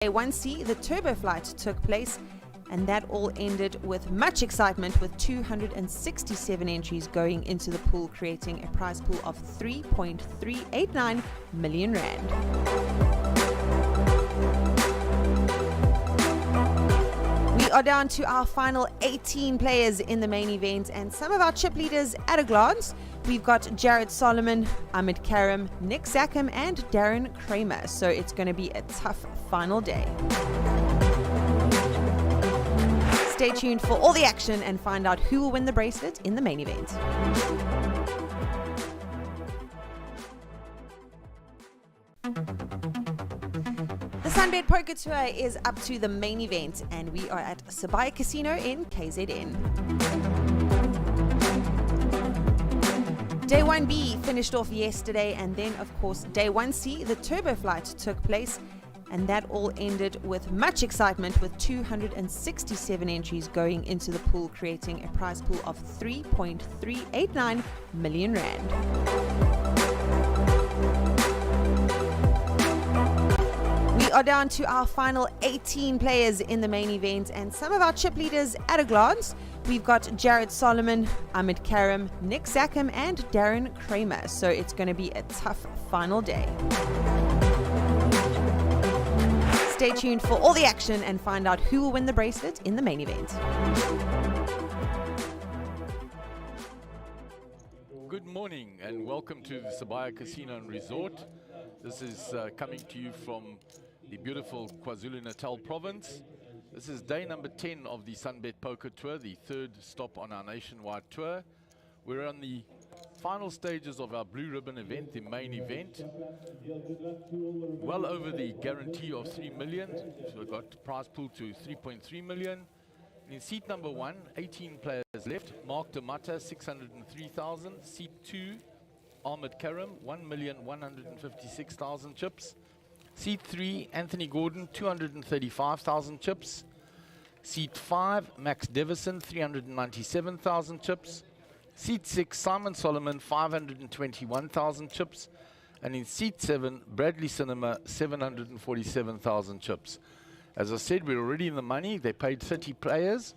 A1C, the turbo flight took place, and that all ended with much excitement, with 267 entries going into the pool, creating a prize pool of 3.389 million rand. We are down to our final 18 players in the main event, and some of our chip leaders at a glance. We've got Jared Solomon, Ahmed Karim, Nick Zackham, and Darren Kramer. So it's going to be a tough final day. Stay tuned for all the action and find out who will win the bracelet in the main event. The Sunbet Poker Tour is up to the main event, and we are at Sabaya Casino in KZN. Day 1B finished off yesterday, and then, of course, Day 1C, the turbo flight took place, and that all ended with much excitement, with 267 entries going into the pool, creating a prize pool of 3.389 million rand. We are down to our final 18 players in the main event, and some of our chip leaders at a glance. We've got Jared Solomon, Ahmed Karim, Nick Zackham, and Darren Kramer. So it's going to be a tough final day. Stay tuned for all the action and find out who will win the bracelet in the main event. Good morning and welcome to the Sabaya Casino and Resort. This is coming to you from the beautiful KwaZulu-Natal province. This is day number 10 of the Sunbet Poker Tour, the third stop on our nationwide tour. We're on the final stages of our Blue Ribbon event, the main event. Well over the guarantee of 3 million. So we've got prize pool to 3.3 million. In seat number 1, 18 players left. Mark Damata, 603,000. Seat 2, Ahmed Karim, 1,156,000 chips. Seat 3, Anthony Gordon, 235,000 chips. Seat 5, Max Devison, 397,000 chips. Seat 6, Simon Solomon, 521,000 chips. And in Seat 7, Bradley Cinema, 747,000 chips. As I said, we're already in the money. They paid 30 players.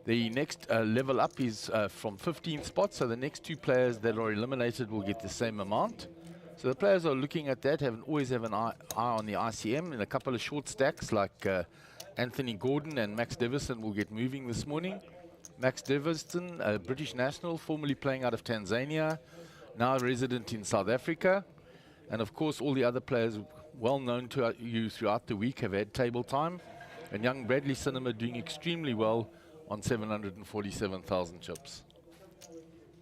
The next level up is from 15 spots, so the next 2 players that are eliminated will get the same amount. So the players are looking at that, always have an eye on the ICM, and a couple of short stacks like Anthony Gordon and Max Devison will get moving this morning. Max Devison, a British national, formerly playing out of Tanzania, now resident in South Africa. And of course, all the other players well known to you throughout the week have had table time. And young Bradley Cinema doing extremely well on 747,000 chips.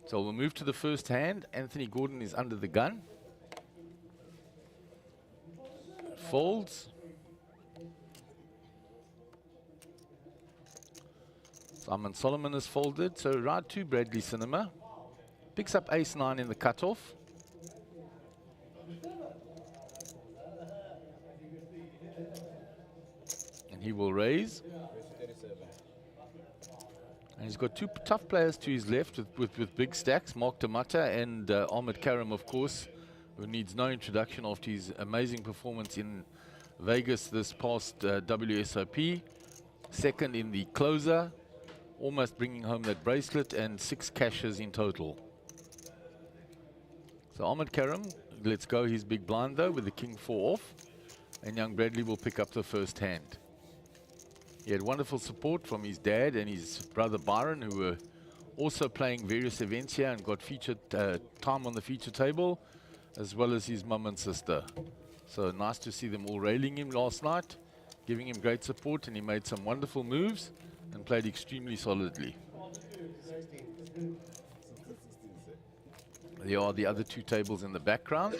So we'll move to the first hand. Anthony Gordon is under the gun. Folds. Simon Solomon is folded, so right to Bradley Cinema. Picks up ace-9 in the cutoff. And he will raise. And he's got 2 tough players to his left with big stacks, Mark Damata and Ahmed Karim, of course, who needs no introduction after his amazing performance in Vegas this past WSOP. Second in the closer, almost bringing home that bracelet, and 6 cashes in total. So Ahmed Karim lets go his big blind though with the king 4 off, and young Bradley will pick up the first hand. He had wonderful support from his dad and his brother Byron, who were also playing various events here and got featured time on the feature table, as well as his mum and sister. So nice to see them all railing him last night, giving him great support, and he made some wonderful moves and played extremely solidly. There are the other 2 tables in the background.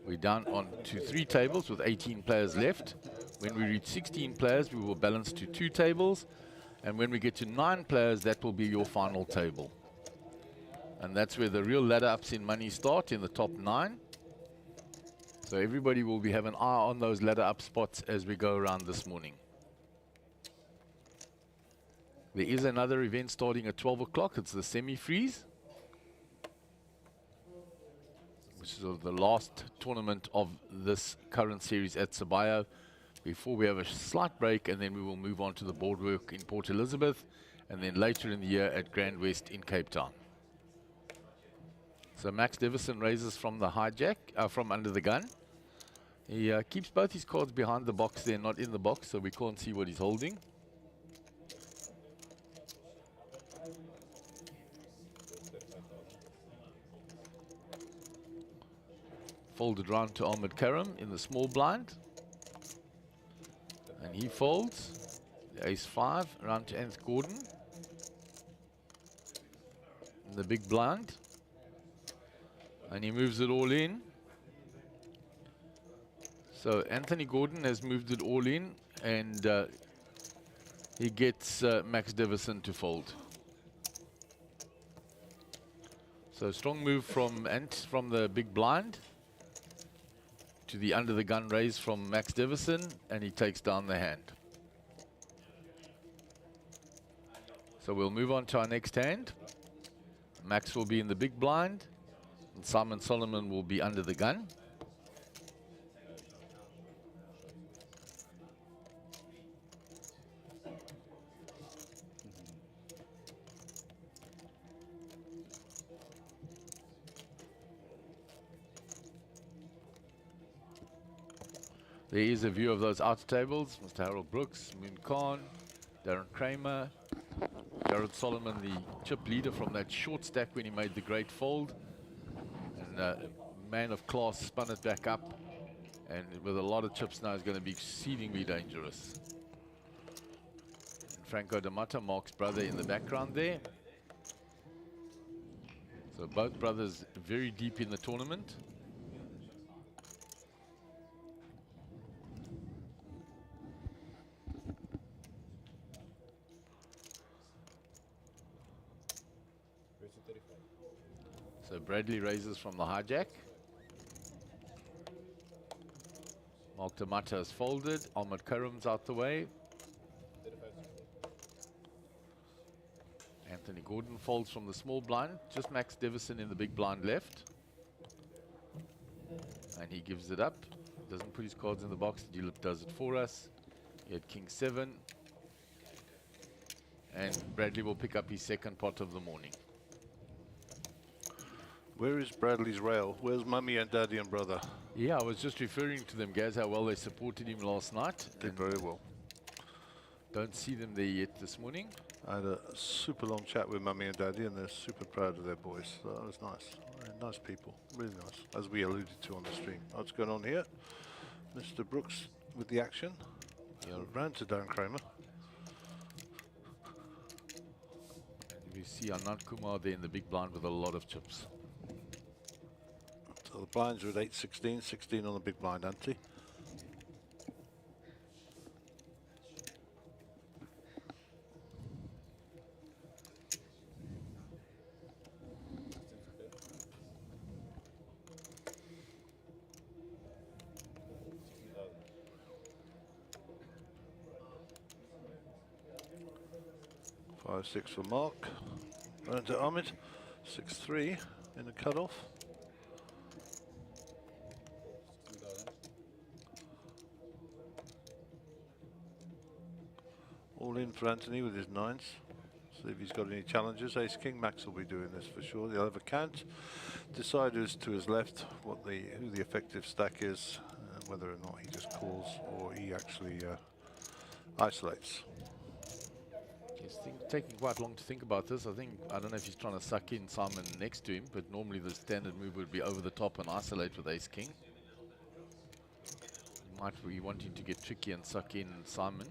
We're down on to 3 tables with 18 players left. When we reach 16 players, we will balance to 2 tables. And when we get to 9 players, that will be your final table. And that's where the real ladder ups in money start, in the top 9. So everybody will be having an eye on those ladder up spots as we go around this morning. There is another event starting at 12 o'clock. It's the semi-freeze, which is the last tournament of this current series at Sabaya before we have a slight break, and then we will move on to the boardwork in Port Elizabeth, and then later in the year at Grand West in Cape Town. So Max Devison raises from the hijack, from under the gun. He keeps both his cards behind the box there, not in the box, so we can't see what he's holding. Folded round to Ahmed Karam in the small blind. And he folds. The ace-5 round to Anthony Gordon in the big blind. And he moves it all in. So Anthony Gordon has moved it all in, and he gets Max Devison to fold. So strong move from the big blind to the under the gun raise from Max Devison, and he takes down the hand. So we'll move on to our next hand. Max will be in the big blind, and Simon Solomon will be under the gun. There is a view of those outer tables. Mr. Harold Brooks, Moon Khan, Darren Kramer, Jared Solomon, the chip leader from that short stack when he made the great fold. And man of class spun it back up. And with a lot of chips now, is going to be exceedingly dangerous. And Franco D'Amato, Mark's brother, in the background there. So both brothers very deep in the tournament. So Bradley raises from the hijack. Mark D'Amato has folded. Ahmed Karam's out the way. Anthony Gordon folds from the small blind. Just Max Devison in the big blind left. And he gives it up. Doesn't put his cards in the box. The Julep does it for us. He had King 7. And Bradley will pick up his second pot of the morning. Where is Bradley's rail? Where's Mummy and Daddy and brother? Yeah, I was just referring to them, Gaz, how well they supported him last night. Did very well. Don't see them there yet this morning. I had a super long chat with Mummy and Daddy, and they're super proud of their boys. So that was nice. Nice people, really nice, as we alluded to on the stream. What's going on here? Mr. Brooks with the action. Yeah. Round to Darren Kramer. And we see Anand Kumar there in the big blind with a lot of chips. So the blinds are at 8-16, 16 on the big blind ante. Five, 6 for Mark. Round to Ahmed. 6-3 in the cutoff. All in for Anthony with his 9s. See if he's got any challenges. Ace King, Max will be doing this for sure. He'll have a count. Decide who's to his left, who the effective stack is, whether or not he just calls or he actually isolates. He's taking quite long to think about this. I don't know if he's trying to suck in Simon next to him, but normally the standard move would be over the top and isolate with Ace King. He might be wanting to get tricky and suck in Simon.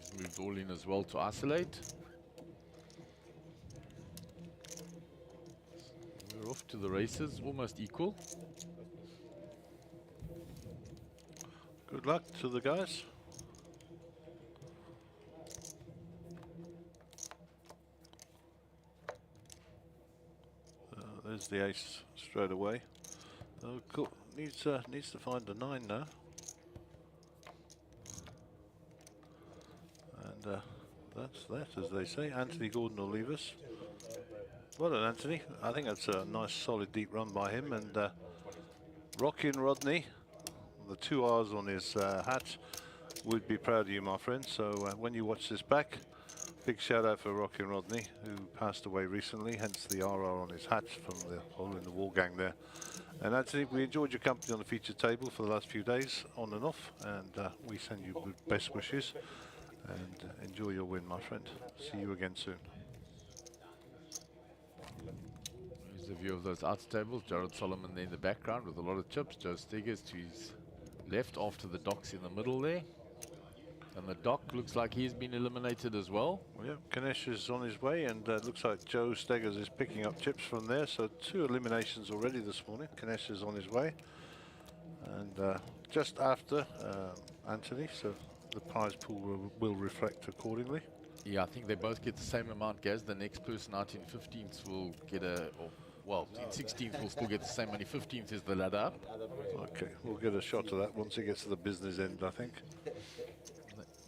He's moved all in as well to isolate. We're off to the races, almost equal. Good luck to the guys. There's the ace straight away. Oh, cool. Needs to find a 9 now. And that's that, as they say. Anthony Gordon will leave us. Well done, Anthony. I think that's a nice, solid, deep run by him. And Rockin Rodney, the 2 R's on his hat, would be proud of you, my friend. So when you watch this back, big shout out for Rockin Rodney, who passed away recently, hence the RR on his hat from the hole in the wall gang there. And Anthony, we enjoyed your company on the feature table for the last few days, on and off, and we send you best wishes, and enjoy your win, my friend. See you again soon. Here's a view of those outs tables. Jared Solomon there in the background with a lot of chips. Joe Stiggers to his left after the docks in the middle there. And the dock looks like he's been eliminated as well. Well, yeah, Ganesh is on his way, and it looks like Joe Steggers is picking up chips from there. So 2 eliminations already this morning. Ganesh is on his way, and just after Anthony, so the prize pool will reflect accordingly. Yeah, I think they both get the same amount, Gaz. The next person out in 15th will get well, in 16th will still get the same money. 15th is the ladder up. Okay, we'll get a shot of that once it gets to the business end, I think.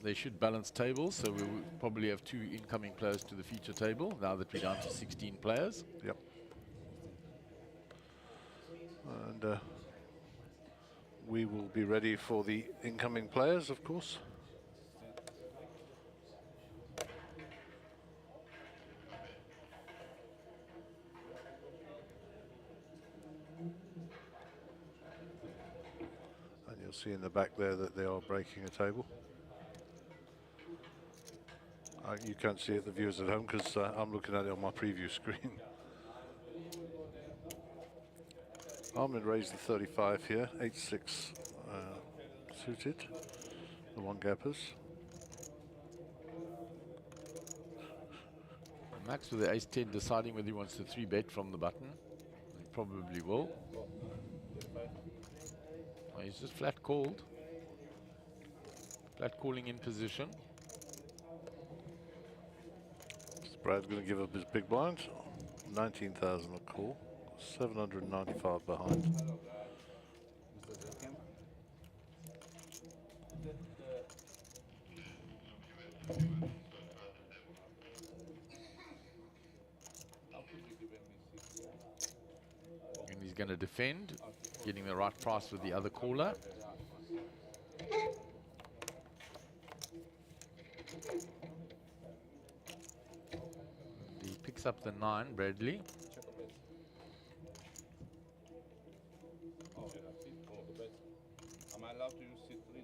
They should balance tables, so we will probably have 2 incoming players to the feature table now that we're down to 16 players. Yep. And we will be ready for the incoming players, of course. And you'll see in the back there that they are breaking a table. You can't see it, the viewers at home, because I'm looking at it on my preview screen. Ahmed raised the 35 here, 8-6 suited, the 1 gappers. Max with the ace-10 deciding whether he wants to 3-bet from the button. He probably will. Oh, he's just flat called. Flat calling in position. Brad's going to give up his big blind. 19,000 a call. 795 behind. And he's going to defend, getting the right price with the other caller. He picks up the 9, Bradley. Am I allowed to use seat 3?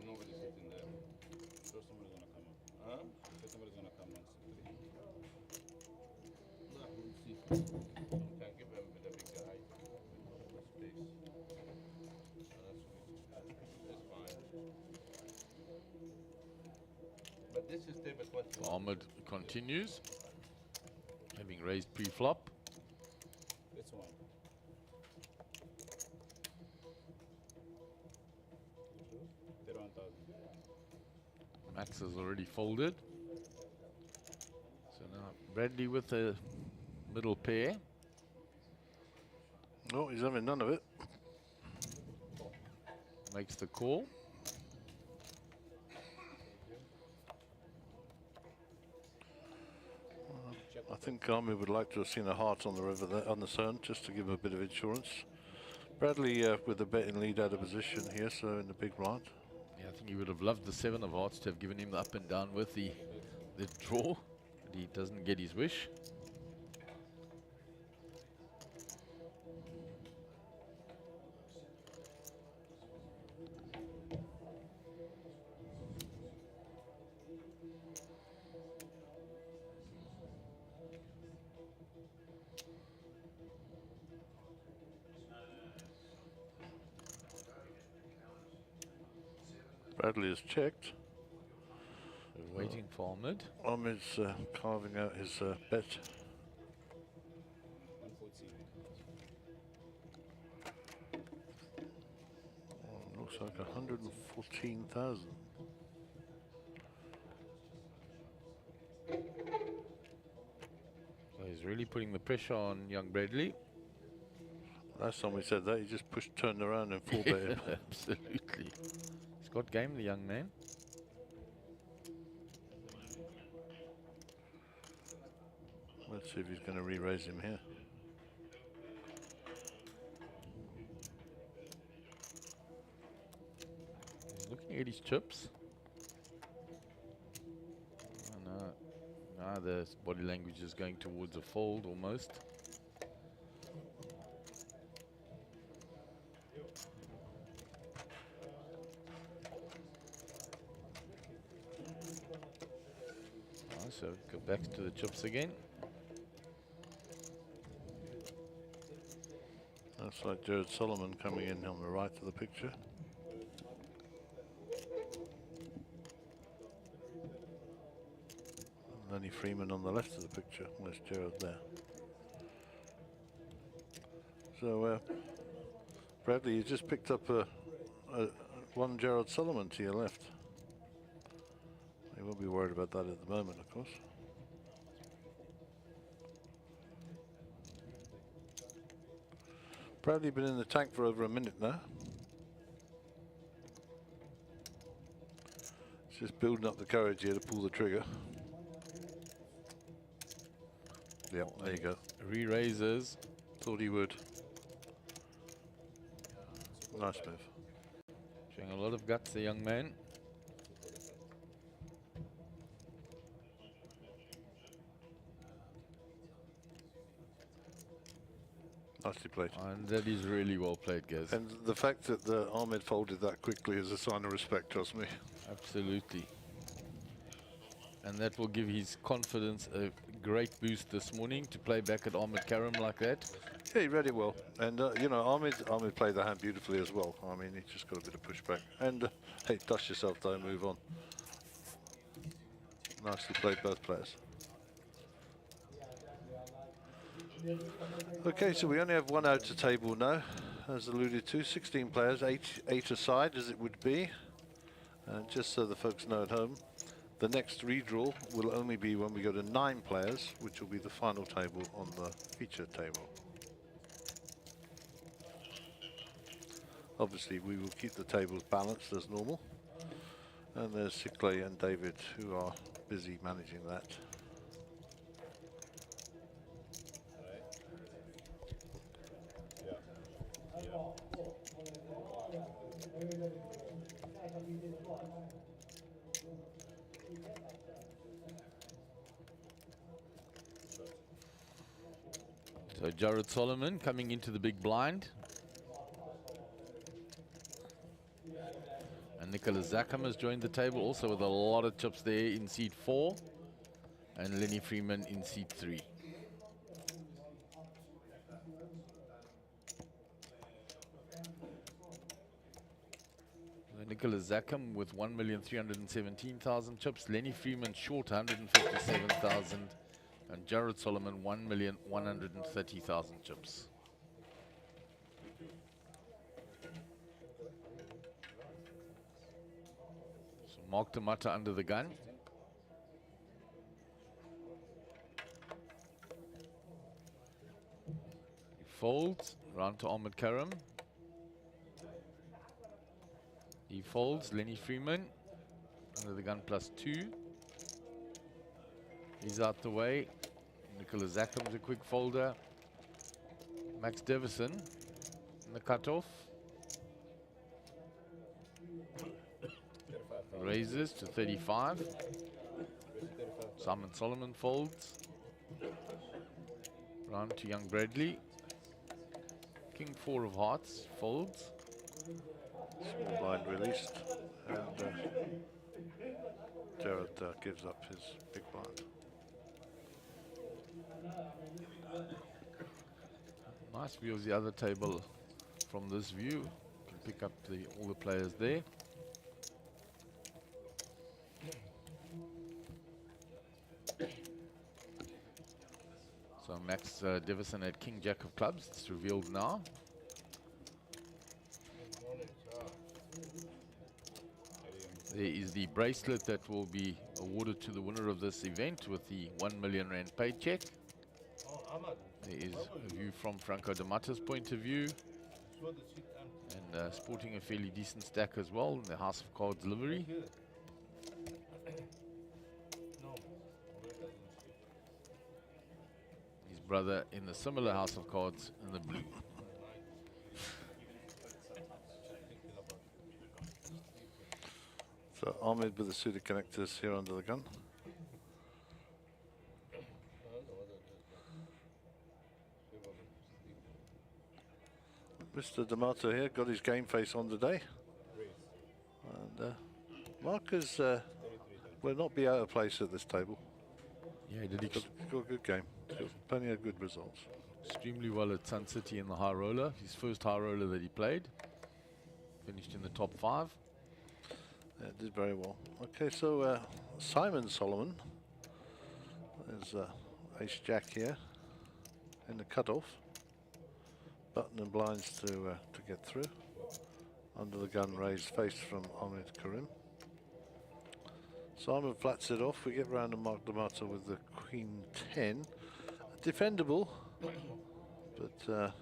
Nobody sits in there. So somebody's gonna come on. Huh? So somebody's gonna come on seat 3. No, we'll see. We can give him a bit of bigger height. Space. That's fine. But this is table 21. Ahmed continues, having raised pre-flop. This one. Max has already folded. So now Bradley with the middle pair. Oh, he's having none of it. Makes the call. I think Ahmed would like to have seen a heart on the river there, on the sun, just to give him a bit of insurance. Bradley with the bet in lead out of position here, so in the big blind. Yeah, I think he would have loved the 7 of hearts to have given him the up and down with the draw, but he doesn't get his wish. Bradley has checked. We're waiting for Ahmed. Ahmed's carving out his bet. 114. Looks like 114,000. So he's really putting the pressure on young Bradley. Last time we said that, he just turned around and full bet him. Absolutely. He's got game, the young man. Let's see if he's going to re-raise him here. He's looking at his chips. Oh, no, the body language is going towards a fold almost. So go back to the chips again. That's like Jared Solomon coming in on the right of the picture. And Lenny Freeman on the left of the picture. Where's Jared there? So Bradley, you just picked up one Jared Solomon to your left. You won't be worried about that at the moment, of course. Bradley been in the tank for over a minute now. He's just building up the courage here to pull the trigger. Yep, there you go. Re-raises. Thought he would. Nice move. Showing a lot of guts, the young man. Nicely played. And that is really well played, Gaz. And the fact that Ahmed folded that quickly is a sign of respect, trust me. Absolutely. And that will give his confidence a great boost this morning to play back at Ahmed Karam like that. Yeah, he read it well. And, you know, Ahmed played the hand beautifully as well. I mean, he just got a bit of pushback. And, hey, dust yourself, don't move on. Nicely played, both players. Okay, so we only have one out to table now, as alluded to. 16 players, eight aside as it would be. And just so the folks know at home, the next redraw will only be when we go to 9 players, which will be the final table on the feature table. Obviously, we will keep the tables balanced as normal. And there's Sikley and David who are busy managing that. So Jared Solomon coming into the big blind. And Nicholas Zackham has joined the table also with a lot of chips there in seat 4. And Lenny Freeman in seat 3. Nicholas Zackham with 1,317,000 chips. Lenny Freeman short 157,000. And Jared Solomon 1,130,000 chips. So Mark Tamata under the gun. He folds round to Ahmed Karam. He folds, Lenny Freeman, under the gun +2. He's out the way. Nicholas Zackham's a quick folder. Max Davison in the cutoff. Raises to 35. Simon Solomon folds. Round to young Bradley. King 4 of hearts folds. Small blind released, and Jared gives up his big blind. Nice view of the other table from this view. You can pick up all the players there. So Max Davison at King Jack of Clubs. It's revealed now. There is the bracelet that will be awarded to the winner of this event with the R1 million paycheck. There is a view from Franco D'Amato's point of view. And sporting a fairly decent stack as well in the House of Cards livery. brother in the similar house of cards in the blue. So Ahmed with the suited connectors here under the gun. Mr. D'Amato here got his game face on today. And Marcus will not be out of place at this table. Yeah, he did Got a good game. Got plenty of good results. extremely well at Sun City in the high roller. His first high roller that he played. Finished in the top 5. Yeah, did very well. Okay, so Simon Solomon. There's Ace Jack here in the cutoff. Button and blinds to get through. Under the gun raised face from Ahmed Karim. Simon flats it off. We get round to Mark D'Amato with the Queen 10. Defendable, but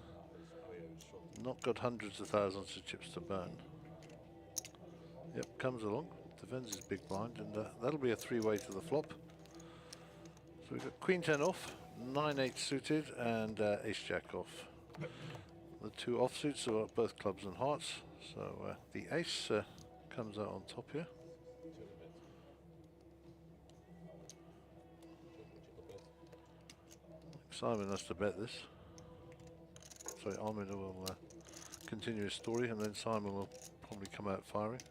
not got hundreds of thousands of chips to burn. Yep, comes along, defends his big blind, and that'll be a 3-way to the flop. So we've got Queen 10 off, 9-8 suited, and Ace Jack off. The 2 offsuits are both clubs and hearts, so the ace comes out on top here. Simon has to bet this. So Ahmed will continue his story, and then Simon will probably come out firing.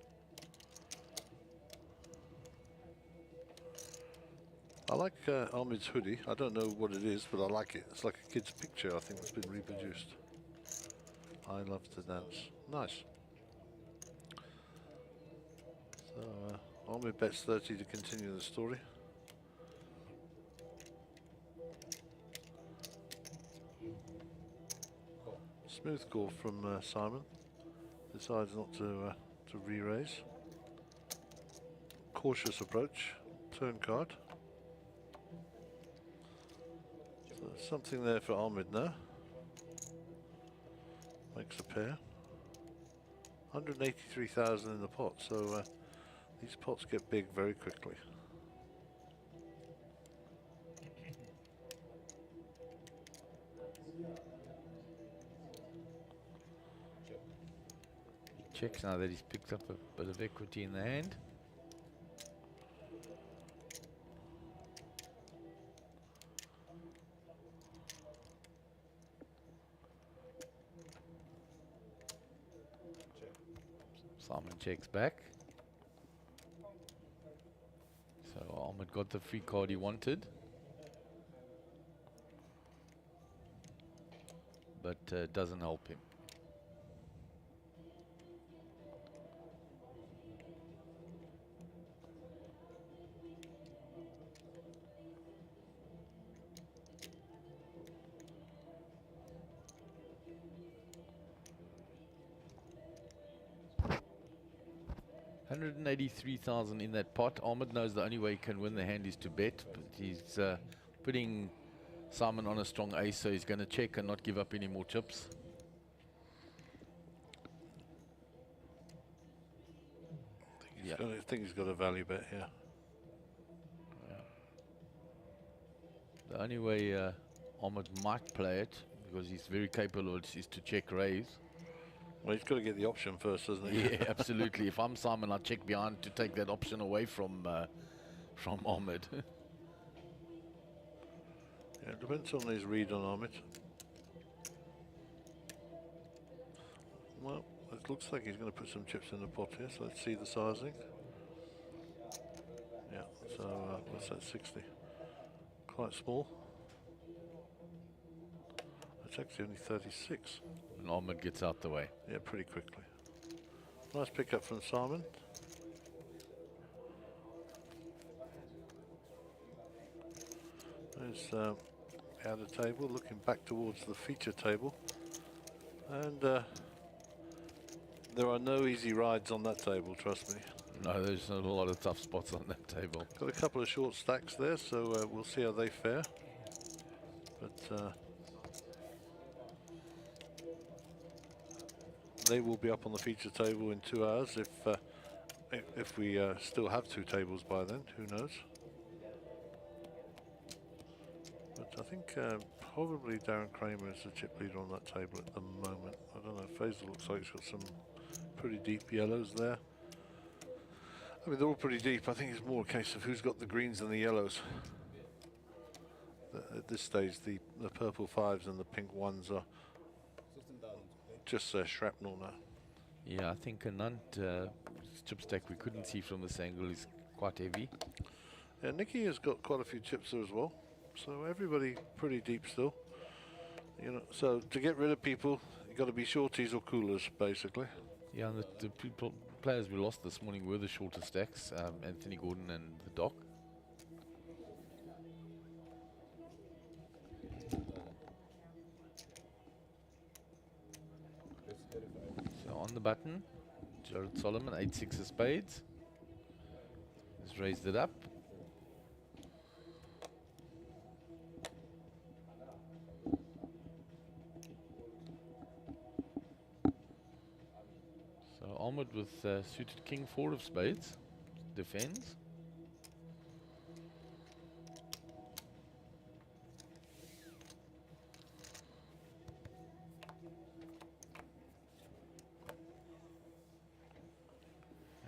I like Ahmed's hoodie. I don't know what it is, but I like it. It's like a kid's picture, I think, that's been reproduced. I love to dance. Nice. So Ahmed bets 30 to continue the story. Smooth call from Simon. Decides not to re-raise. Cautious approach. Turn card. So something there for Ahmed now. Makes a pair. 183,000 in the pot, so these pots get big very quickly. Checks now that he's picked up a bit of equity in the hand. Simon checks back. So Ahmed got the free card he wanted. But doesn't help him. $183,000 in that pot. Ahmed knows the only way he can win the hand is to bet, but he's putting Simon on a strong ace, so he's going to check and not give up any more chips. I think he's got a value bet here. Yeah. The only way Ahmed might play it, because he's very capable, is to check raise. Well, he's got to get the option first, doesn't he? Yeah, absolutely. If I'm Simon, I'd check behind to take that option away from Ahmed. Yeah, it depends on his read on Ahmed. Well, it looks like he's going to put some chips in the pot here, so let's see the sizing. Yeah, so what's that, 60? Quite small. It's actually only 36. And Ahmed gets out the way. Yeah, pretty quickly. Nice pickup from Simon. There's outer table, looking back towards the feature table. And there are no easy rides on that table, trust me. No, there's not a lot of tough spots on that table. Got a couple of short stacks there, so we'll see how they fare. But they will be up on the feature table in 2 hours if we still have 2 tables by then, who knows. But I think probably Darren Kramer is the chip leader on that table at the moment. I don't know, Faisal looks like he's got some pretty deep yellows there. I mean, they're all pretty deep. I think it's more a case of who's got the greens and the yellows. At this stage, the purple 5s and the pink 1s are 16,000. just shrapnel now. Yeah, I think a Nant chip stack we couldn't see from this angle is quite heavy. Yeah, Nicky has got quite a few chips there as well. So everybody pretty deep still. You know, so to get rid of people, you got to be shorties or coolers, basically. Yeah, and the players we lost this morning were the shorter stacks, Anthony Gordon and the Doc. So on the button, Jared Solomon, 8-6 of spades. Has raised it up. So Ahmed with suited king 4 of spades, defends.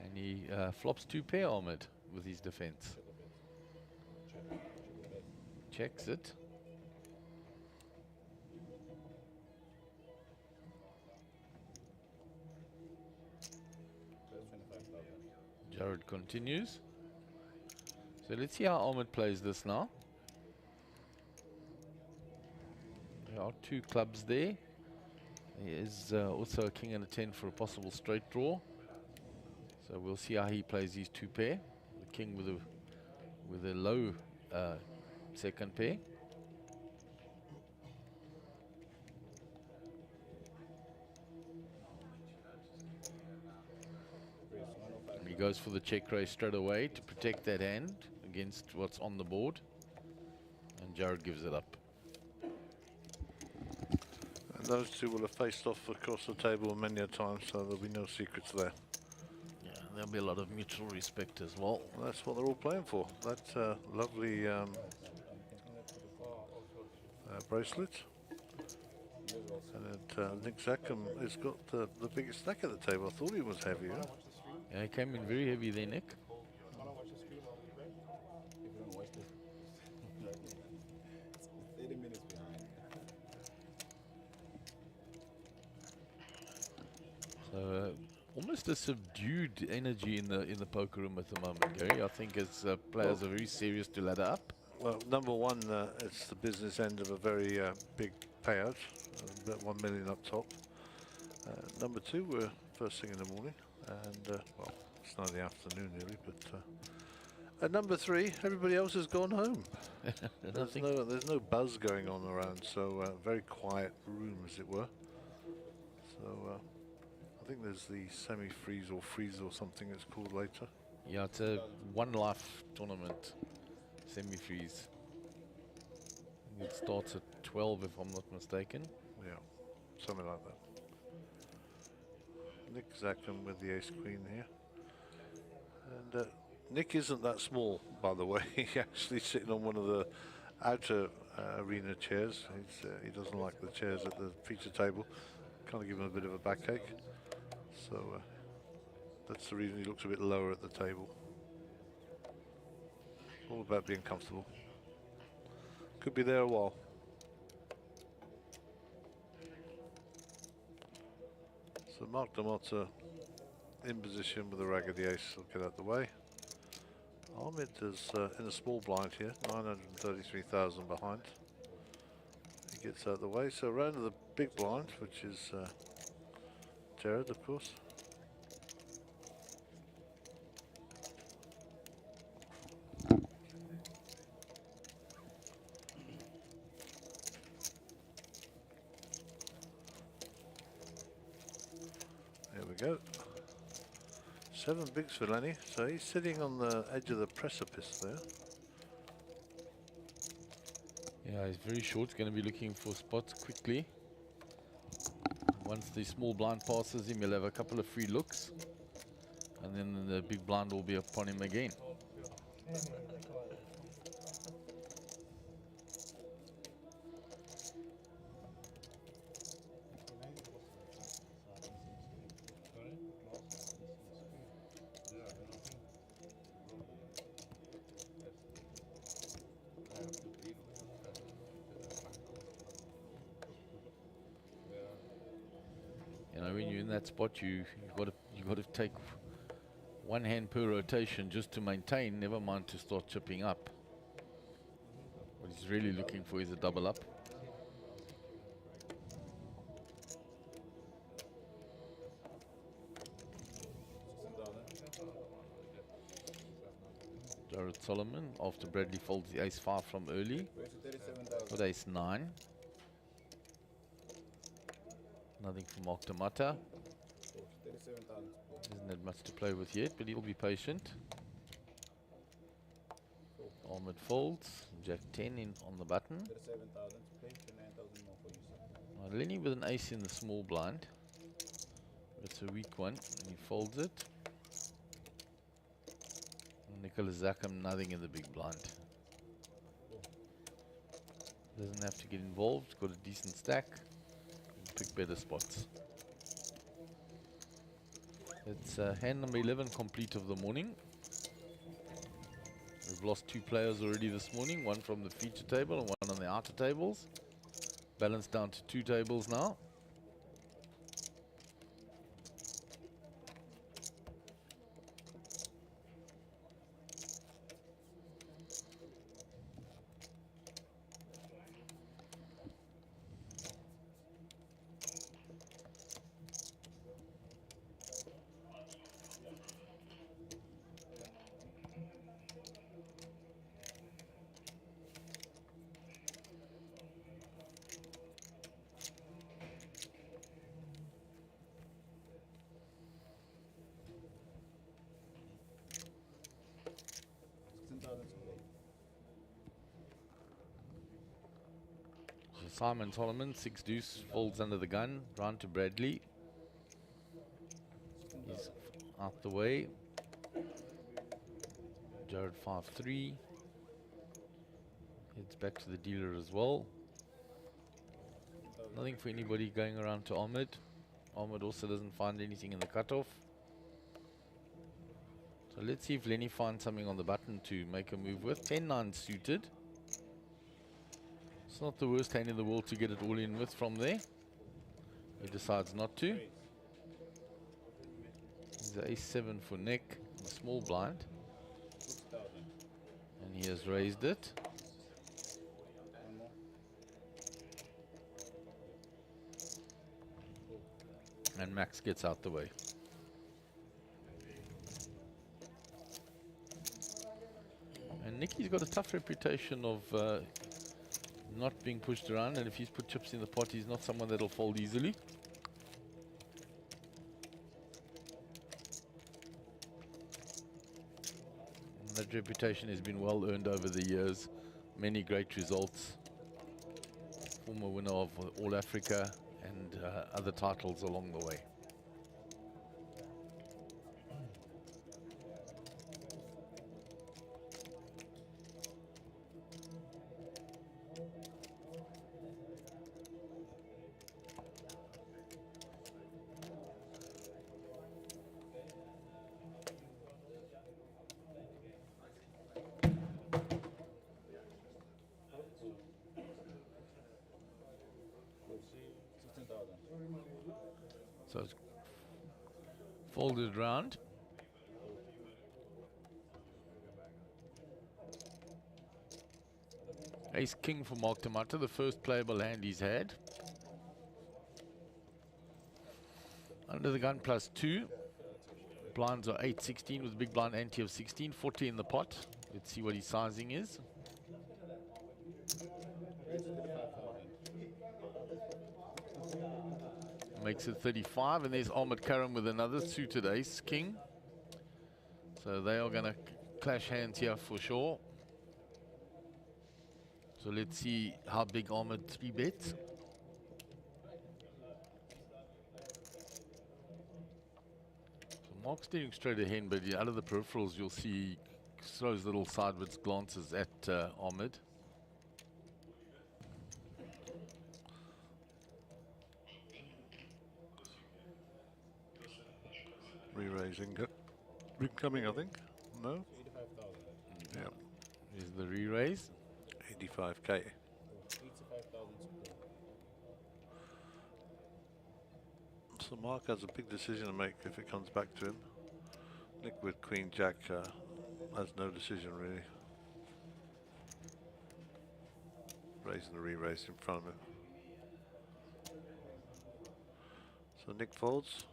And he flops 2 pair Ahmed with his defense. Checks it. Jared continues. So let's see how Ahmed plays this now. There are 2 clubs there. There is also a king and a 10 for a possible straight draw. So we'll see how he plays his 2 pair. The king with a low second pair. And he goes for the check raise straight away to protect that hand against what's on the board. And Jared gives it up. And those two will have faced off across the table many a time, so there'll be no secrets there. Yeah, there'll be a lot of mutual respect as well. That's what they're all playing for. That lovely bracelet. And Nick Zackham has got the biggest stack at the table. I thought he was heavier. Yeah, he came in very heavy there, Nick. So almost a subdued energy in the poker room at the moment, Gary. I think as players are very serious to ladder up. Well, number one, it's the business end of a very big payout, about 1 million up top. Number two, we're first thing in the morning, and well, it's now the afternoon nearly, but at number three, everybody else has gone home. There's no buzz going on around, so very quiet room, as it were. So I think there's the semi-freeze or freeze or something it's called later. Yeah, it's a one life tournament, semi-freeze. It starts at 12 if I'm not mistaken. Yeah, something like that. Nick Zackham with the ace queen here. And Nick isn't that small, by the way. He's actually sitting on one of the outer arena chairs. He doesn't like the chairs at the feature table. Kind of give him a bit of a backache. So that's the reason he looks a bit lower at the table. All about being comfortable. Could be there a while. So Mark Demotta in position with a raggedy ace. Will get out the way. Ahmed is in a small blind here, 933,000 behind. He gets out the way. So round to the big blind, which is Jared, of course. There we go. 7 bigs for Lenny, so he's sitting on the edge of the precipice there. Yeah, he's very short. He's going to be looking for spots quickly. Once the small blind passes him, he'll have a couple of free looks. And then the big blind will be upon him again. in that spot, you've got to take one hand per rotation just to maintain, never mind to start chipping up. What he's really looking for is a double up. Jared Solomon, after Bradley folds the ace-5 from early, with ace-9. Nothing from Mark Tamata. Isn't had much to play with yet, but he'll be patient. Ahmed folds, Jack 10 in on the button. Now Lenny with an ace in the small blind. It's a weak one, and he folds it. Nicholas Zackham, nothing in the big blind. Doesn't have to get involved, got a decent stack. Pick better spots. It's hand number 11 complete of the morning. We've lost 2 players already this morning, one from the feature table and one on the outer tables. Balanced down to 2 tables now. Simon Solomon, 6 deuce, folds under the gun, round to Bradley. He's out the way. Jared 5-3. Heads back to the dealer as well. Nothing for anybody going around to Ahmed. Ahmed also doesn't find anything in the cutoff. So let's see if Lenny finds something on the button to make a move with. 10-9 suited. It's not the worst hand in the world to get it all in with from there. He decides not to. He's a ace-7 for Nick, a small blind. And he has raised it. And Max gets out the way. And Nicky's got a tough reputation of not being pushed around, and if he's put chips in the pot, he's not someone that'll fold easily. And that reputation has been well earned over the years. Many great results. Former winner of All Africa and other titles along the way. So it's folded round. Ace King for Mark Tamata, the first playable hand he's had. Under the gun +2. Blinds are 8-16 with a big blind ante of 16. 40 in the pot. Let's see what his sizing is. Makes it 35, and there's Ahmed Karam with another suited ace king. So they are going to clash hands here for sure. So let's see how big Ahmed 3-bets. So Mark's steering straight ahead, but out of the peripherals you'll see he throws little sideways glances at Ahmed. Re-raising coming, I think. No? 85,000. Yeah. Here's the re-raise. 85k. 85,000. So Mark has a big decision to make if it comes back to him. Nick with Queen Jack has no decision really. Raising the re-raise in front of him. So Nick folds.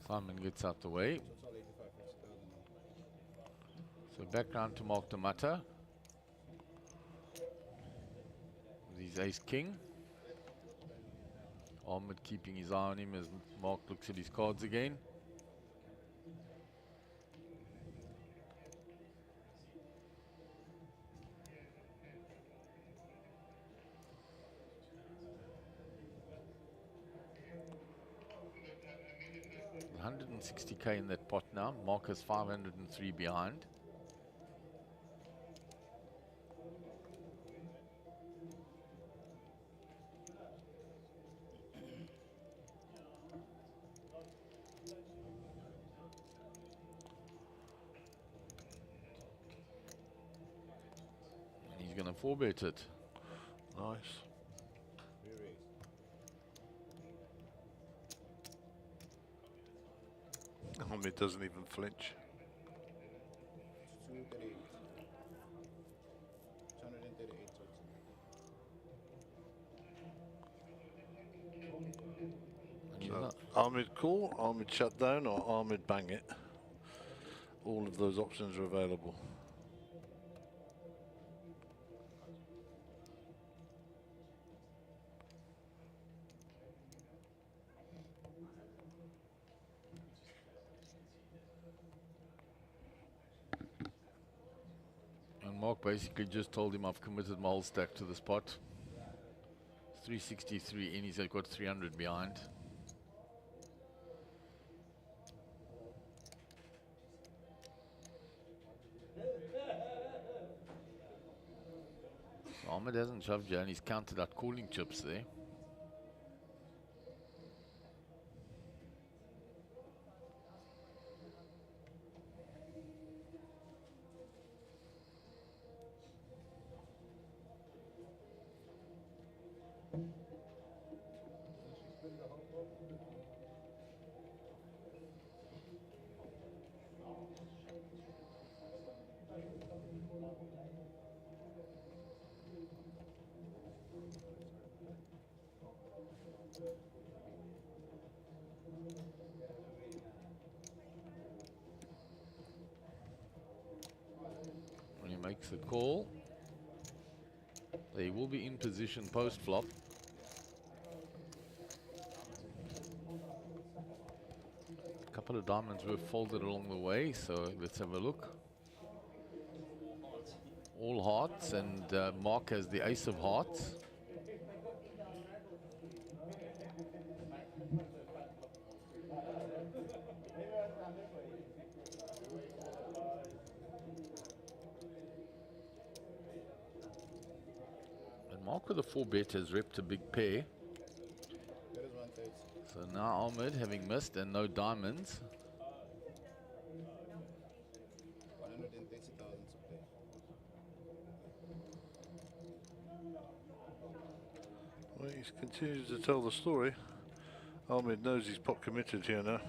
Simon gets out the way. So back round to Mark D'Amato. With his ace king. Ahmed keeping his eye on him as Mark looks at his cards again. $160K in that pot now. Mark has 503 behind. And he's going to 4-bet it. Nice. Ahmed doesn't even flinch. 238. 238 And he's So not, Ahmed call, Ahmed shut down, or Ahmed bang it. All of those options are available. and Mark basically just told him, I've committed my whole stack to the spot. 363 in, he's got 300 behind. So Ahmed hasn't shoved you, and he's counted out calling chips there. When he makes the call, they will be in position post-flop. A couple of diamonds were folded along the way, so let's have a look. All hearts, and Mark has the ace of hearts. And Mark with a 4-bet has repped a big pair. There is 130. So now Ahmed, having missed and no diamonds, 130,000 to play. Well, he's continued to tell the story. Ahmed knows he's pot committed here now.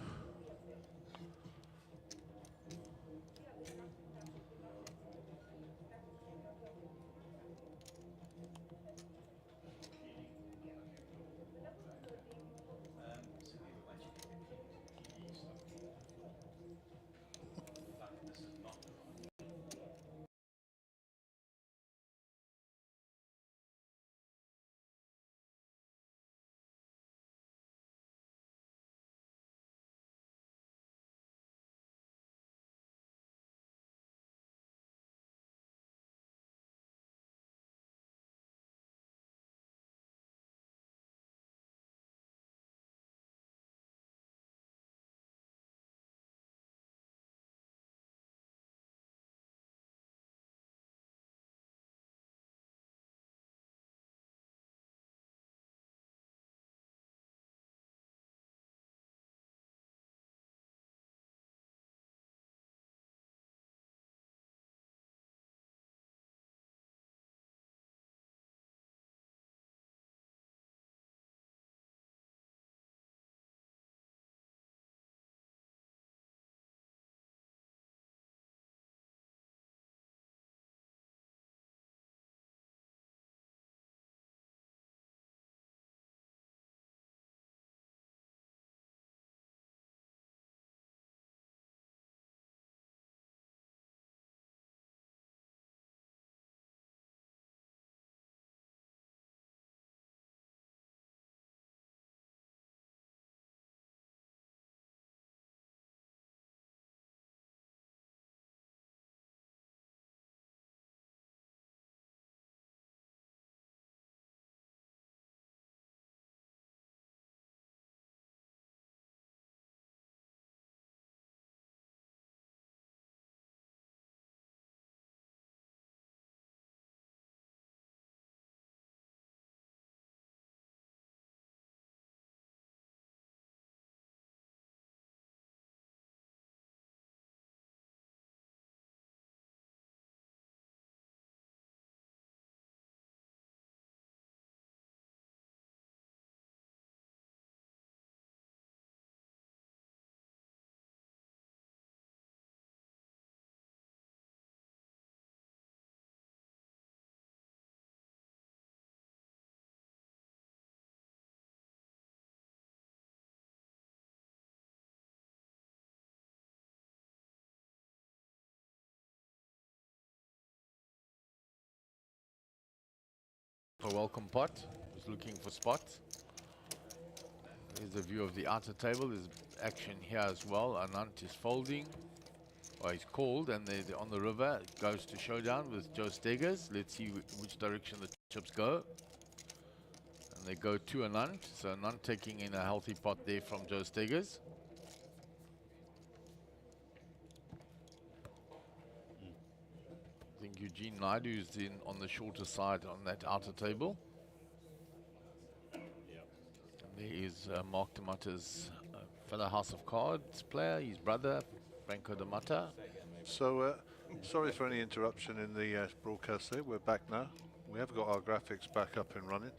a welcome pot. He's looking for spots. Here's a view of the outer table. There's action here as well. Anant is folding. Well, he's called, and they're on the river. It goes to showdown with Joe Steggers. Let's see which direction the chips go. And they go to Anant. So Anant taking in a healthy pot there from Joe Steggers. I think Eugene Naidu is in on the shorter side on that outer table. There is Mark Damata's fellow House of Cards player, his brother, Franco Damata. So, sorry for any interruption in the broadcast there. We're back now. We have got our graphics back up and running,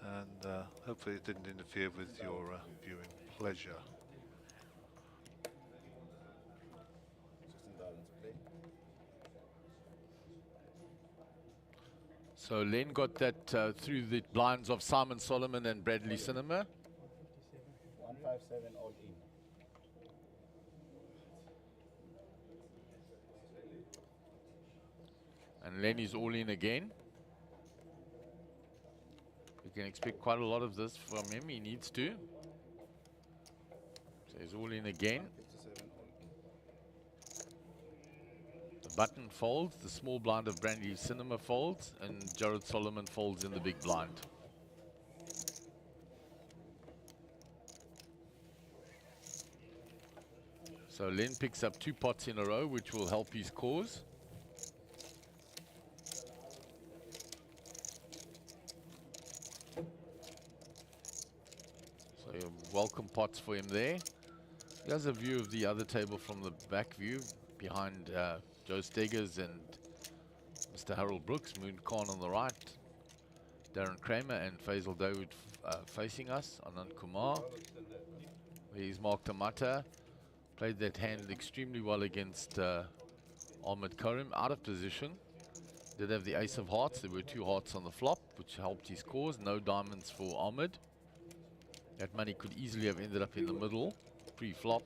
and hopefully it didn't interfere with your viewing pleasure. So Len got that through the blinds of Simon Solomon and Bradley Cinema. 157 all in. And Len is all in again. You can expect quite a lot of this from him. He needs to. So he's all in again. 57 all in. The button folds. The small blind of Bradley Cinema folds. And Jared Solomon folds in the big blind. So Len picks up 2 pots in a row, which will help his cause. So welcome pots for him there. Here's a view of the other table from the back view, behind Joe Steggers and Mr. Harold Brooks, Moon Khan on the right, Darren Kramer and Faisal Dawood facing us, Anand Kumar. There's Mark Tamata. Played that hand extremely well against Ahmed Karim, out of position. Did have the ace of hearts. There were 2 hearts on the flop, which helped his cause. No diamonds for Ahmed. That money could easily have ended up in the middle, pre-flop.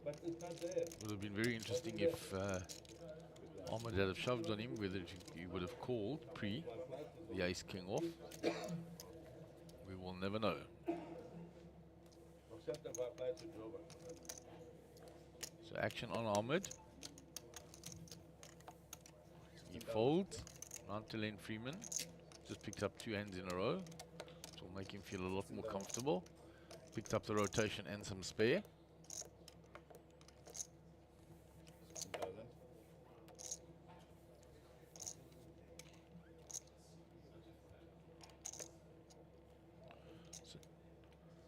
Would have been very interesting if Ahmed had have shoved on him, whether he would have called pre the ace-king off. We will never know. So action on Ahmed. He folds. Round to Len Freeman. Just picked up 2 hands in a row, which will make him feel a lot more comfortable. Picked up the rotation and some spare.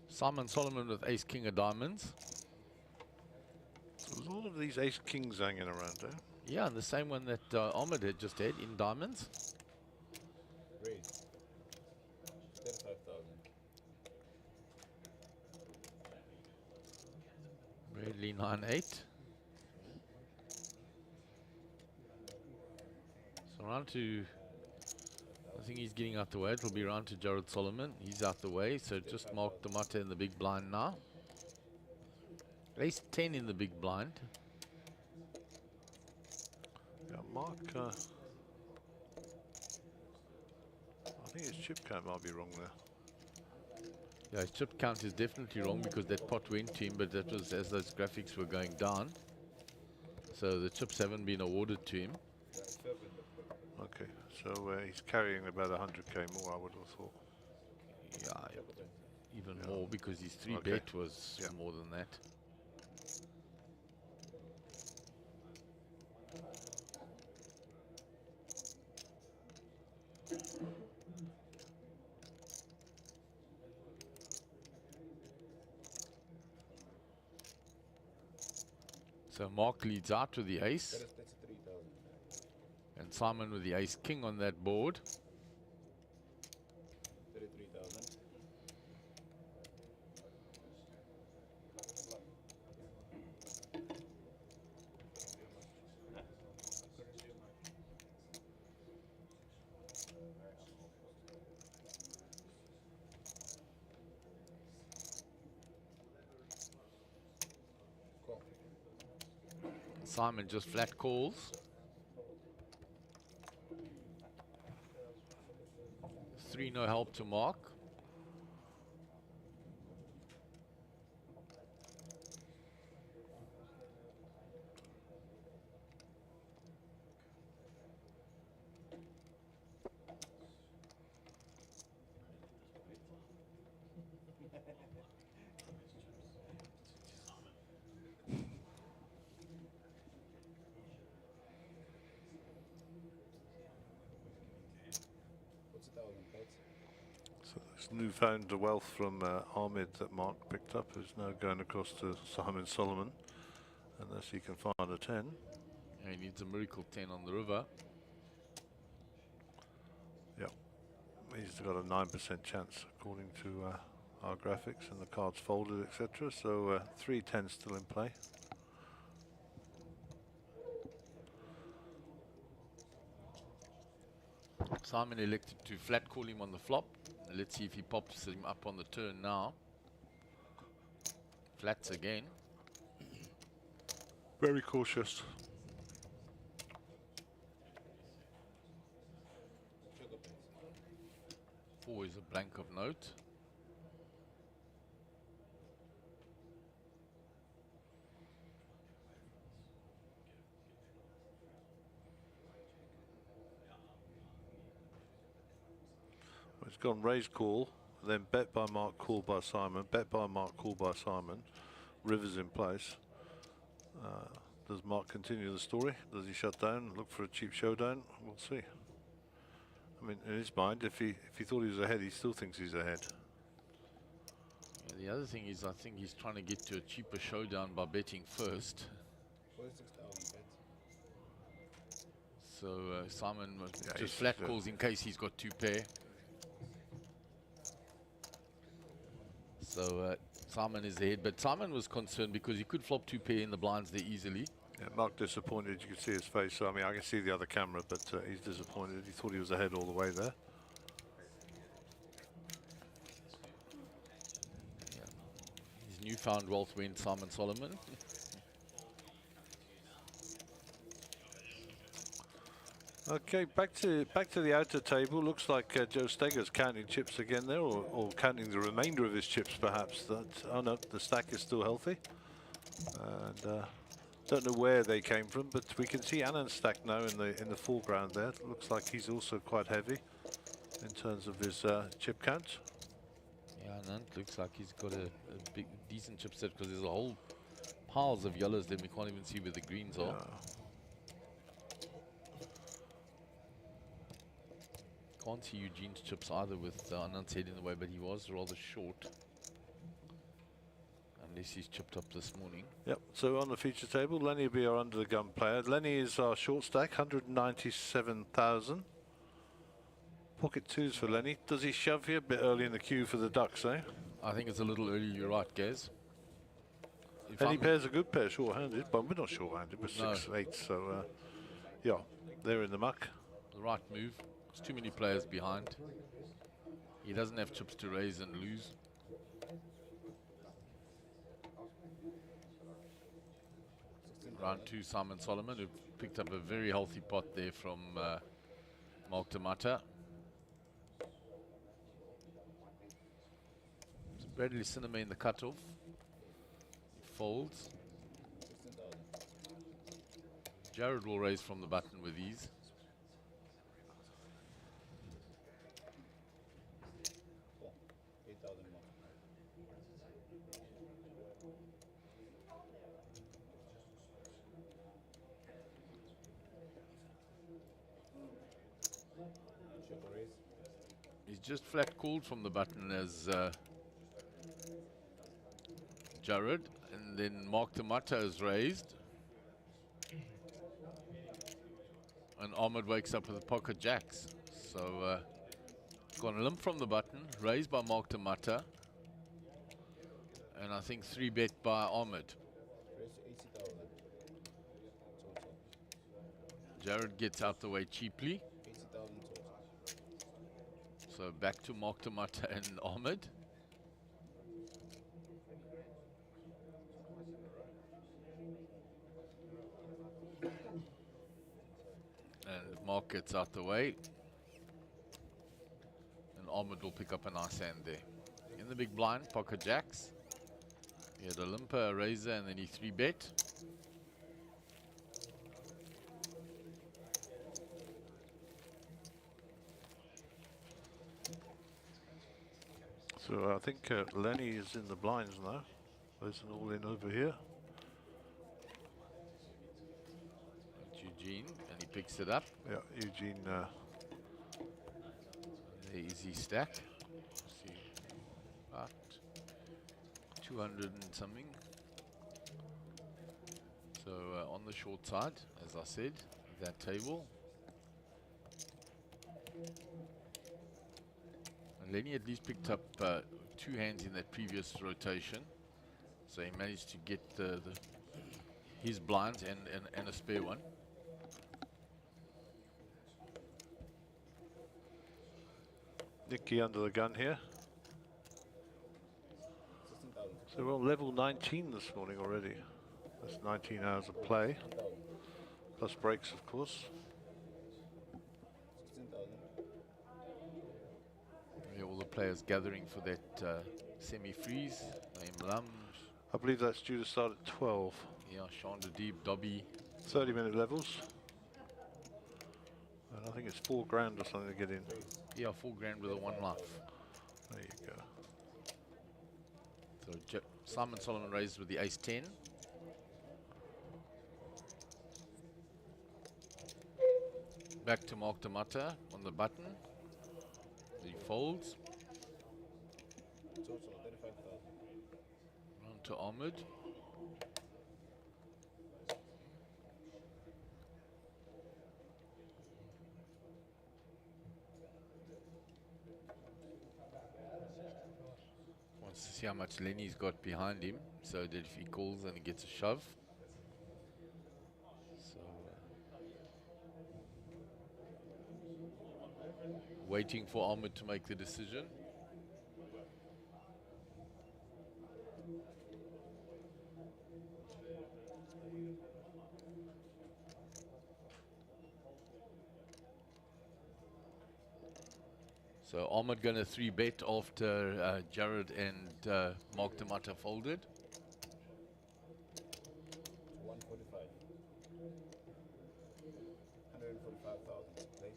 Simon Solomon with ace king of diamonds. So there's all of these ace kings hanging around there. Yeah, the same one that Ahmed had just had in diamonds. Raise. 35,000. Bradley 9-8. So round to, I think he's getting out the way. It'll be round to Jared Solomon. He's out the way, so just mark the Mata in the big blind now. Ace 10 in the big blind. Yeah, Mark, I think his chip count might be wrong there. Yeah, his chip count is definitely wrong because that pot went to him, but that was as those graphics were going down. So the chips haven't been awarded to him. Okay, so he's carrying about 100k more, I would have thought. Yeah, even more because his 3 Okay. bet was more than that. So Mark leads out with the ace, That's 3,000. and Simon with the ace king on that board. 33,000. Simon just flat calls. 3, no help to Mark. What's 1,000 bets? So this newfound wealth from Ahmed that Mark picked up is now going across to Simon Solomon, unless he can find a 10. Yeah, he needs a miracle 10 on the river. Yep, he's got a 9% chance according to our graphics and the cards folded, etc. So 3 10s still in play. Simon elected to flat call him on the flop. Let's see if he pops him up on the turn now. Flats again. Very cautious. Sugar bets. 4 is a blank of note. It's gone raise call, then bet by Mark, call by Simon, bet by Mark, call by Simon. Rivers in place. Does Mark continue the story? Does he shut down, look for a cheap showdown? We'll see. I mean, in his mind, if he thought he was ahead, he still thinks he's ahead. Yeah, the other thing is, I think he's trying to get to a cheaper showdown by betting first. What is 6,000 bets? So Simon Yeah, just he's- flat calls in case he's got 2 pair. So Simon is ahead, but Simon was concerned because he could flop 2 pair in the blinds there easily. Yeah, Mark disappointed, you can see his face. So, I mean, I can see the other camera, but he's disappointed. He thought he was ahead all the way there. His newfound wealth went Simon Solomon. Okay, back to the outer table. Looks like Joe Steger's counting chips again there, or counting the remainder of his chips perhaps. That, oh no, the stack is still healthy. And don't know where they came from, but we can see Annan's stack now in the foreground there. Looks like he's also quite heavy in terms of his chip count. Yeah, and it looks like he's got a big, decent chip set because there's a whole piles of yellows there. We can't even see where the greens are. Can't see Eugene's chips either with Anand's head in the way, but he was rather short. Unless he's chipped up this morning. Yep, so on the feature table, Lenny will be our under the gun player. Lenny is our short stack, 197,000. Pocket twos for Lenny. Does he shove here a bit early in the queue for the ducks, eh? I think it's a little early, you're right, Gaz. If Any I'm- pair's a good pair, short-handed, but we're not short-handed, we're No. 6-8, so yeah, they're in the muck. The right move. There's too many players behind. He doesn't have chips to raise and lose. Round 2, Simon Solomon, who picked up a very healthy pot there from Mark Tamata. So Bradley Cinema in the cutoff. He folds. 16,000. Jared will raise from the button with ease. Oh, 8,000 more. Check or raise. He's just flat called from the button as Jared, and then Mark Tamata is raised. And Ahmed wakes up with a pocket jacks. So gone limp from the button, raised by Mark Tamata. And I think 3-bet by Ahmed. Raise to 80,000. Total. Jared gets out the way cheaply. 80,000 total. So back to Mark Tamata and Ahmed. And Mark gets out the way. And Ahmed will pick up a nice hand there. In the big blind, pocket jacks. He had a limper, a razor, and then he 3-bet. So I think Lenny is in the blinds now. There's an all in over here. That's Eugene, and he picks it up. Yeah, Eugene. There is his stack. See, about 200 and something. So on the short side, as I said, that table. And Lenny at least picked up 2 hands in that previous rotation. So he managed to get his blinds and a spare one. Nicky under the gun here. 16,000. So we're on level 19 this morning already. That's 19 hours of play. Plus breaks, of course. 16,000. Yeah, all the players gathering for that semi-freeze. Naim Lam, I believe that's due to start at 12. yeah, Sean Deep, Dobby. 30-minute levels. And I think it's 4 grand or something to get in. Yeah, 4 grand with a 1 life. There you go. So Simon Solomon raised with the ace-10. Back to Mark Damata on the button. He folds. Total 35,000. Round to Ahmed. Wants to see how much Lenny's got behind him, so that if he calls and he gets a shove. So waiting for Ahmed to make the decision. So Ahmed going to 3-bet after Jared and Mark Damata folded. 145. 145,000. Right?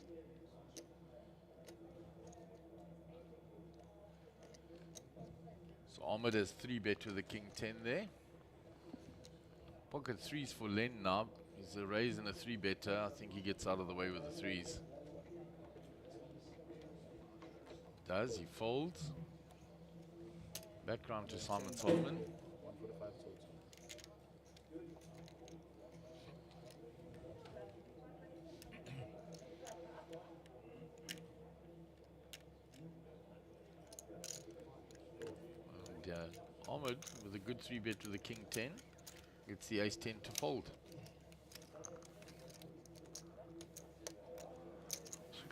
So Ahmed has 3-bet with the king 10 there. Pocket 3s for Len now. He's a raise and a 3-better. I think he gets out of the way with the 3s. Does, he folds. Background to Simon Solomon. 145 total. And Ahmed with a good 3-bet with the king 10. Gets the ace 10 to fold.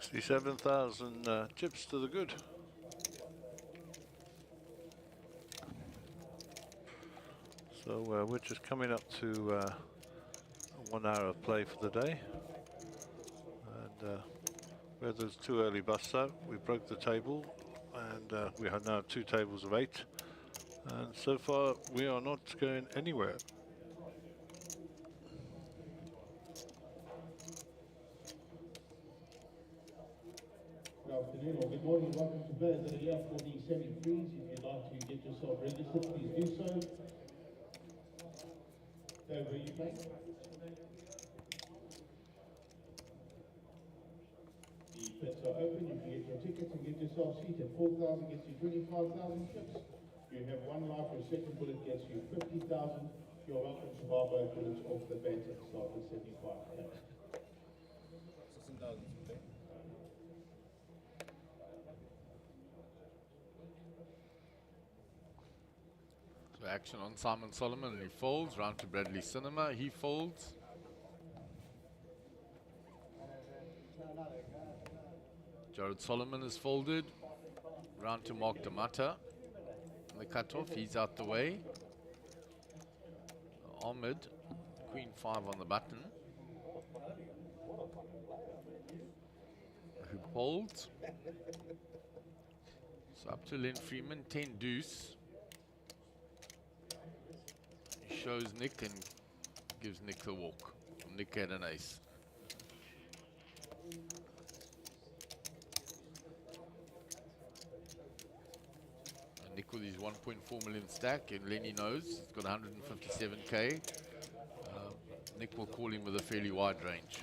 67,000 chips to the good. So we're just coming up to 1 hour of play for the day. And we had those 2 early busts out. We broke the table and we have now 2 tables of 8. And so far we are not going anywhere. Good afternoon or good morning. Welcome to Birds that are here for the semi-freeze. If you'd like to get yourself registered, please do so. Dave, where you playing? The pits are open. You can get your tickets and get yourself seated. 4,000 gets you 25,000 chips. You have 1 life. Your second bullet gets you 50,000. You're welcome to bar both bullets off the bat and start with 75. 16,000. Okay. So action on Simon Solomon, and he folds. Round to Bradley Cinema, he folds. Jared Solomon is folded. Round to Mark Damata. The cutoff, he's out the way. Ahmed, Queen 5 on the button. Who folds. So up to Len Freeman, 10 deuce. He shows Nick and gives Nick the walk. Nick had an ace. And Nick with his 1.4 million stack, and Lenny knows he's got 157k. Nick will call him with a fairly wide range.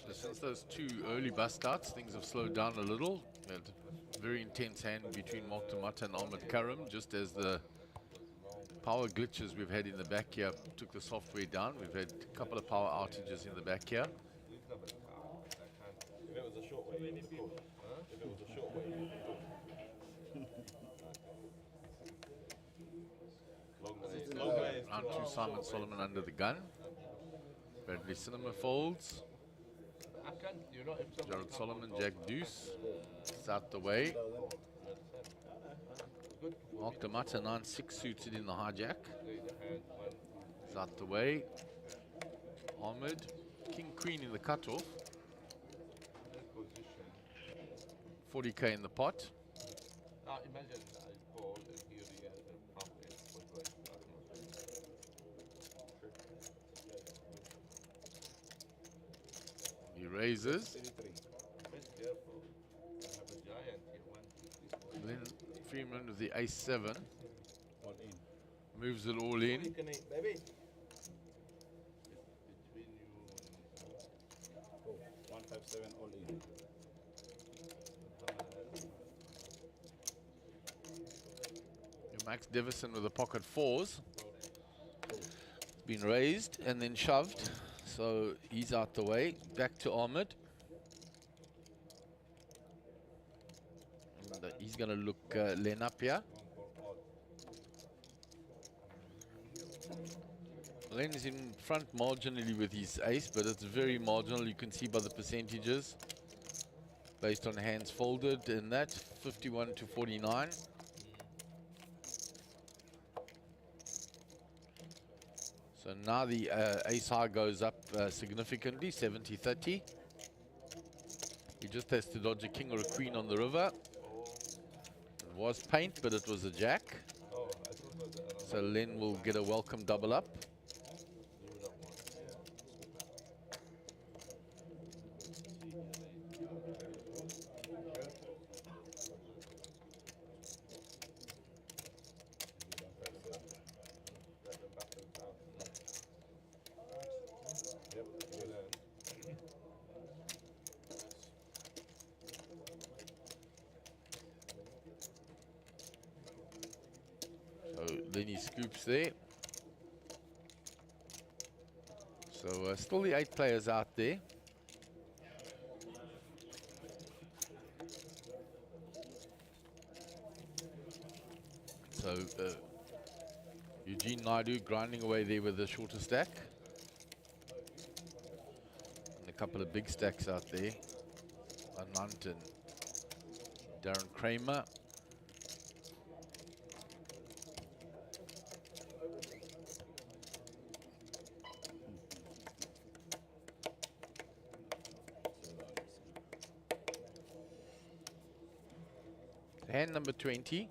So since those two early bust starts, things have slowed down a little. We had a very intense hand between Mark Tamata and Ahmed Karam, just as the power glitches we've had in the back here took the software down. We've had a couple of power outages in the back here. If it was a short way, if it was a short way, long way. Round two, Simon Solomon under the gun. Bradley Cinema folds. Jared Solomon, Jack Deuce. It's out the way. Mark Tamata, 9-6 suited in the hijack. It's out the way. Ahmed, King Queen in the cutoff. 40k in the pot. Imagine I call and here he has a half He raises. Then Freeman with the ace-7. all in. Moves it all in. Baby. Between you 157 all in. Max Devison with the pocket fours. Been raised and then shoved. So he's out the way. Back to Ahmed. And he's going to look Len up here. Len is in front marginally with his ace, but it's very marginal. You can see by the percentages based on hands folded, and that 51 to 49. So now the ace high goes up significantly, 70-30. He just has to dodge a king or a queen on the river. It was paint, but it was a jack. So Len will get a welcome double up. Then he scoops there. So still the 8 players out there. So Eugene Naidu grinding away there with the shorter stack. And a couple of big stacks out there. Anant and Darren Kramer. Hand number 20.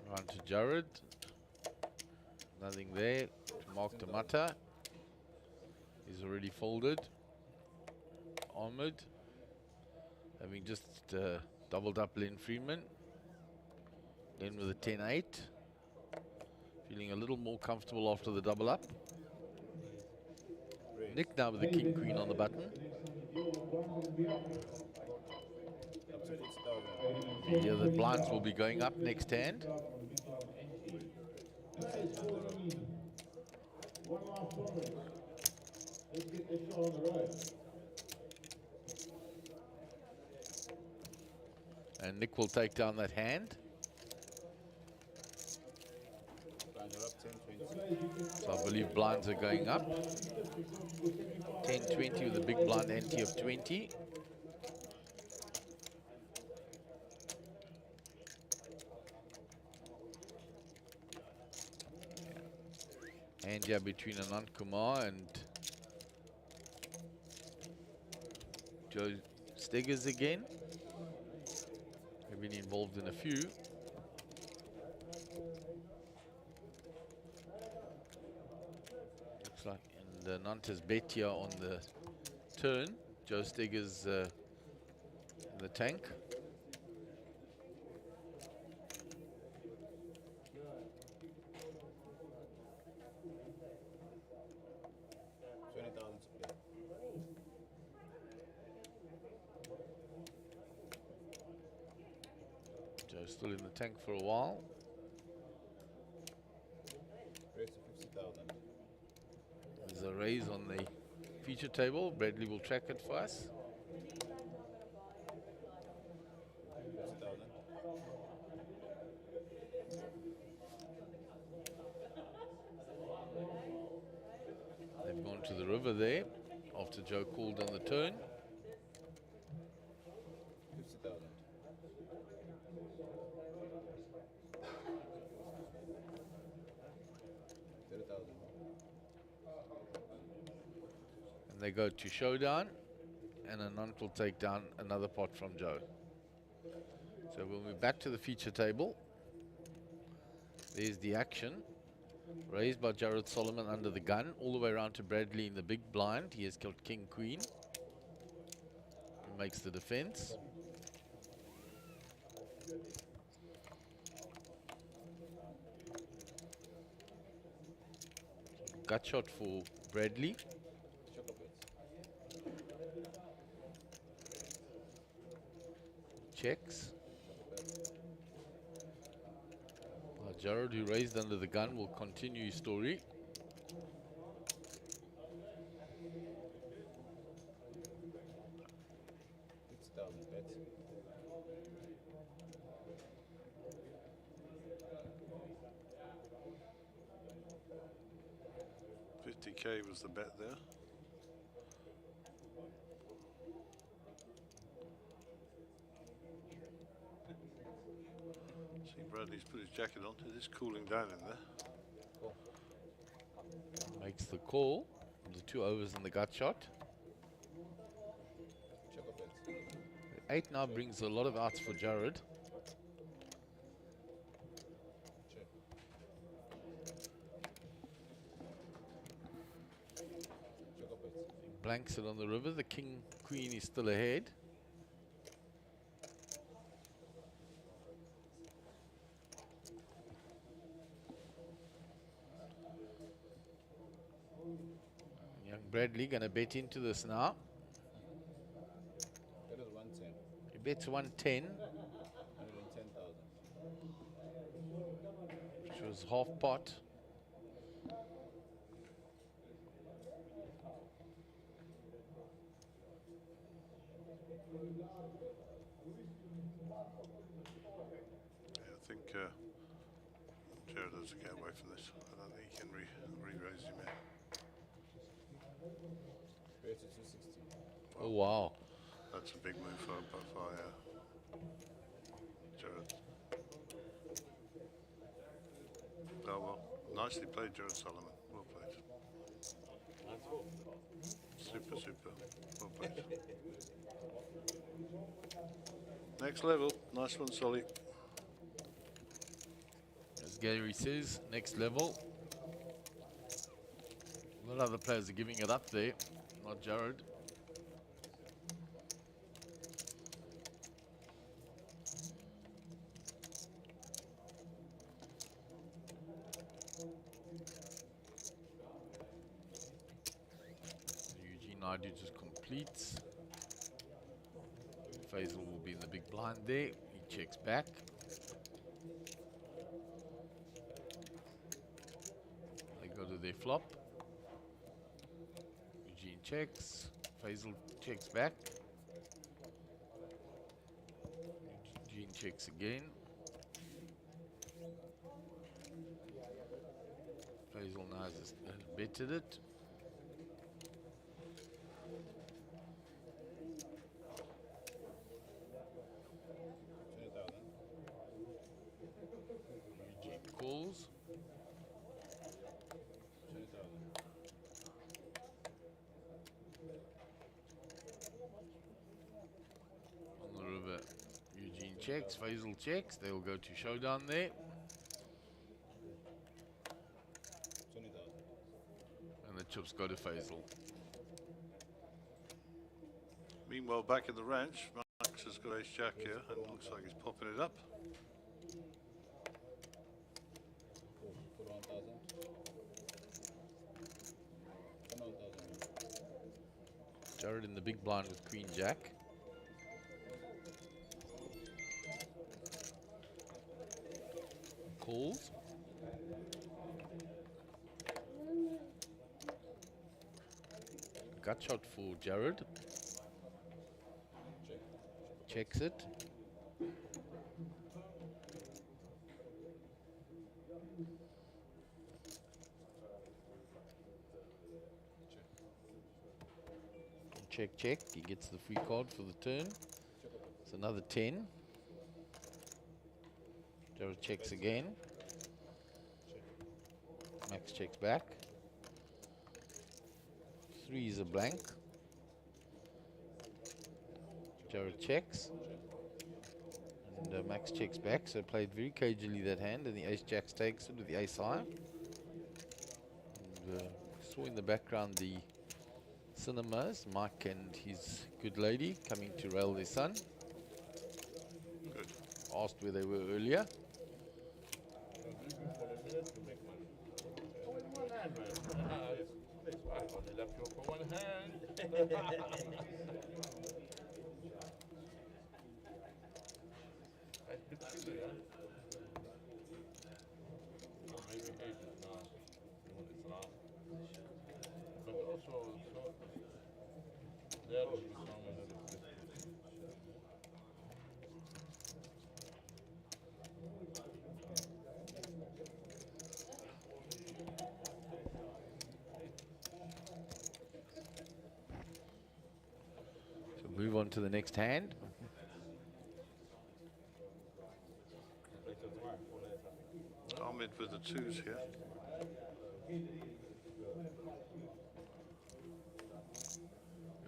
Round to Jared. Nothing there. Mark Tamata. He's already folded. Ahmed, having just doubled up Len Freeman. Len with a 10-8. Feeling a little more comfortable after the double up. Nick now with the king queen on the button. Yeah, the blinds will be going up next hand. Guys, 4 remaining. One last tournament. Let's get this show on the road. And Nick will take down that hand. Blinds are up 10, 20. So guys, you can So I believe blinds are going up. 10-20 with a big blind ante of 20. Hand jab between Anand Kumar and Joe Steggers again. They've been involved in a few. Looks like, and Nantes bet here on the turn. Joe Steggers in the tank. Joe's still in the tank for a while. Raise to 50,000. There's a raise on the feature table. Bradley will track it for us. 50,000. They've gone to the river there after Joe called on the turn. 50,000. And they go to showdown. And Anand will take down another pot from Joe. So we'll move back to the feature table. There's the action. Raised by Jared Solomon under the gun. All the way around to Bradley in the big blind. He has got King Queen. He makes the defense. Gut shot for Bradley. Checks. Jared, who raised under the gun, will continue his story. Bets. 50K was the bet there. See, Bradley's put his jacket on. It is cooling down in there. Makes the call. The 2 overs in the gut shot. Check up bets. 8 now brings a lot of outs for Jared. Check. Check up bets. Blanks it on the river. The King Queen is still ahead. Young Bradley gonna bet into this now. That is 110. He bets 110, 110,000. which was half pot. Yeah, I think Jared doesn't get away from this. I don't think he can re-raise him here. Raise to 260. Oh wow. That's a big move for Jared. Oh well, nicely played, Jared Solomon. Well played. Super, super. Well played. Next level. Nice one, Solly. As Gary says, next level. A lot of other players are giving it up there, not Jared. Eugene Naidu just completes. Faisal will be in the big blind there. He checks back. go to their flop. Eugene checks. Faisal checks back. Eugene checks again. Faisal now has betted it. Eugene calls. On the river, Eugene checks, Faisal checks. They will go to showdown there. 20,000. And the chips go to Faisal. Meanwhile, back in the ranch, Max has got ace jack here, and it looks like he's popping it up. Put 1,000. 1,000. Jared in the big blind with Queen Jack. Calls. Gut shot for Jared. Checks it. Check, check. He gets the free card for the turn. It's another 10. Jared checks again. Max checks back. 3 is a blank. Jared checks. And Max checks back, so played very cagily that hand, and the ace jacks takes it with the ace high. And saw in the background the cinemas, Mike and his good lady coming to rail their son. Good. Asked where they were earlier. So move on to the next hand. Ahmed with the 2s here.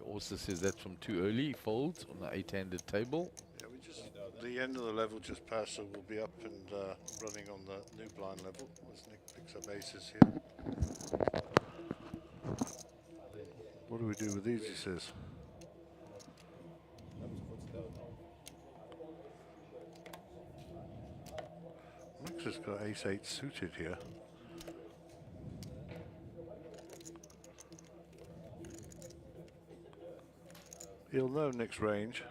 Also says that's from too early. Folds on the 8-handed table. Yeah, we just the end of the level just passed, so we'll be up and running on the new blind level as Nick picks up aces here. What do we do with these, he says? Max has got ace-8 suited here. He'll know Nick's range.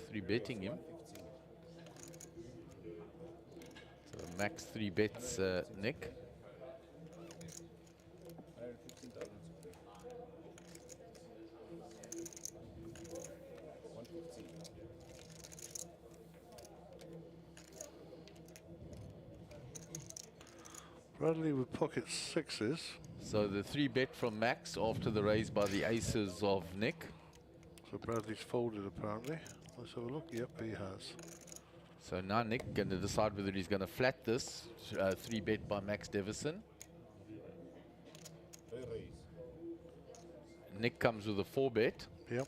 Three betting him. So Max 3 bets Nick. Bradley with pocket 6s. So the 3 bet from Max after the raise by the aces of Nick. So Bradley's folded apparently. Let's have a look. Yep, he has. So now Nick going to decide whether he's going to flat this 3 bet by Max Devison. Nick comes with a 4 bet. Yep.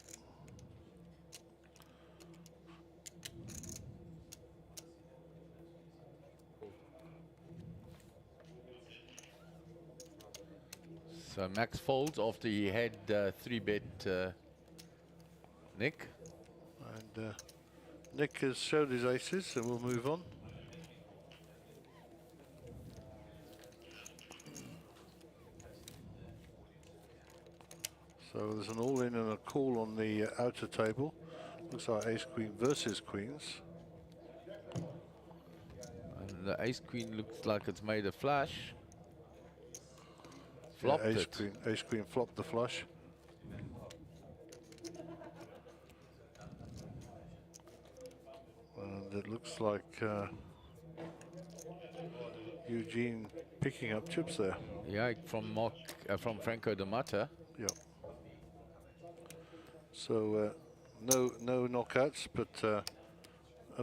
So Max folds after he had 3 bet Nick. And Nick has showed his aces, so we'll move on. So there's an all-in and a call on the outer table. Looks like ace-queen versus queens. And the ace-queen looks like it's made a flush. Yeah, Flopped it. ace-queen flopped the flush. And it looks like Eugene picking up chips there. Yeah, from Franco D'Amata. Yep. So no knockouts, but a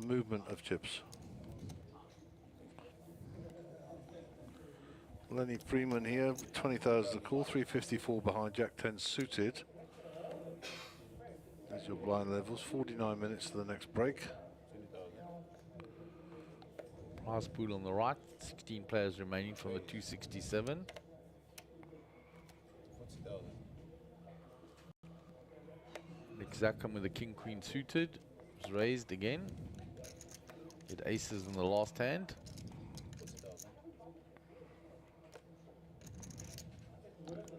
movement of chips. Lenny Freeman here, 20,000 to call, 354 behind, Jack 10 suited. There's your blind levels, 49 minutes to the next break. Prize pool on the right, 16 players remaining from the 267. 40,000. Nick Zackham with the king-queen suited. Was raised again. Did aces in the last hand. 40,000.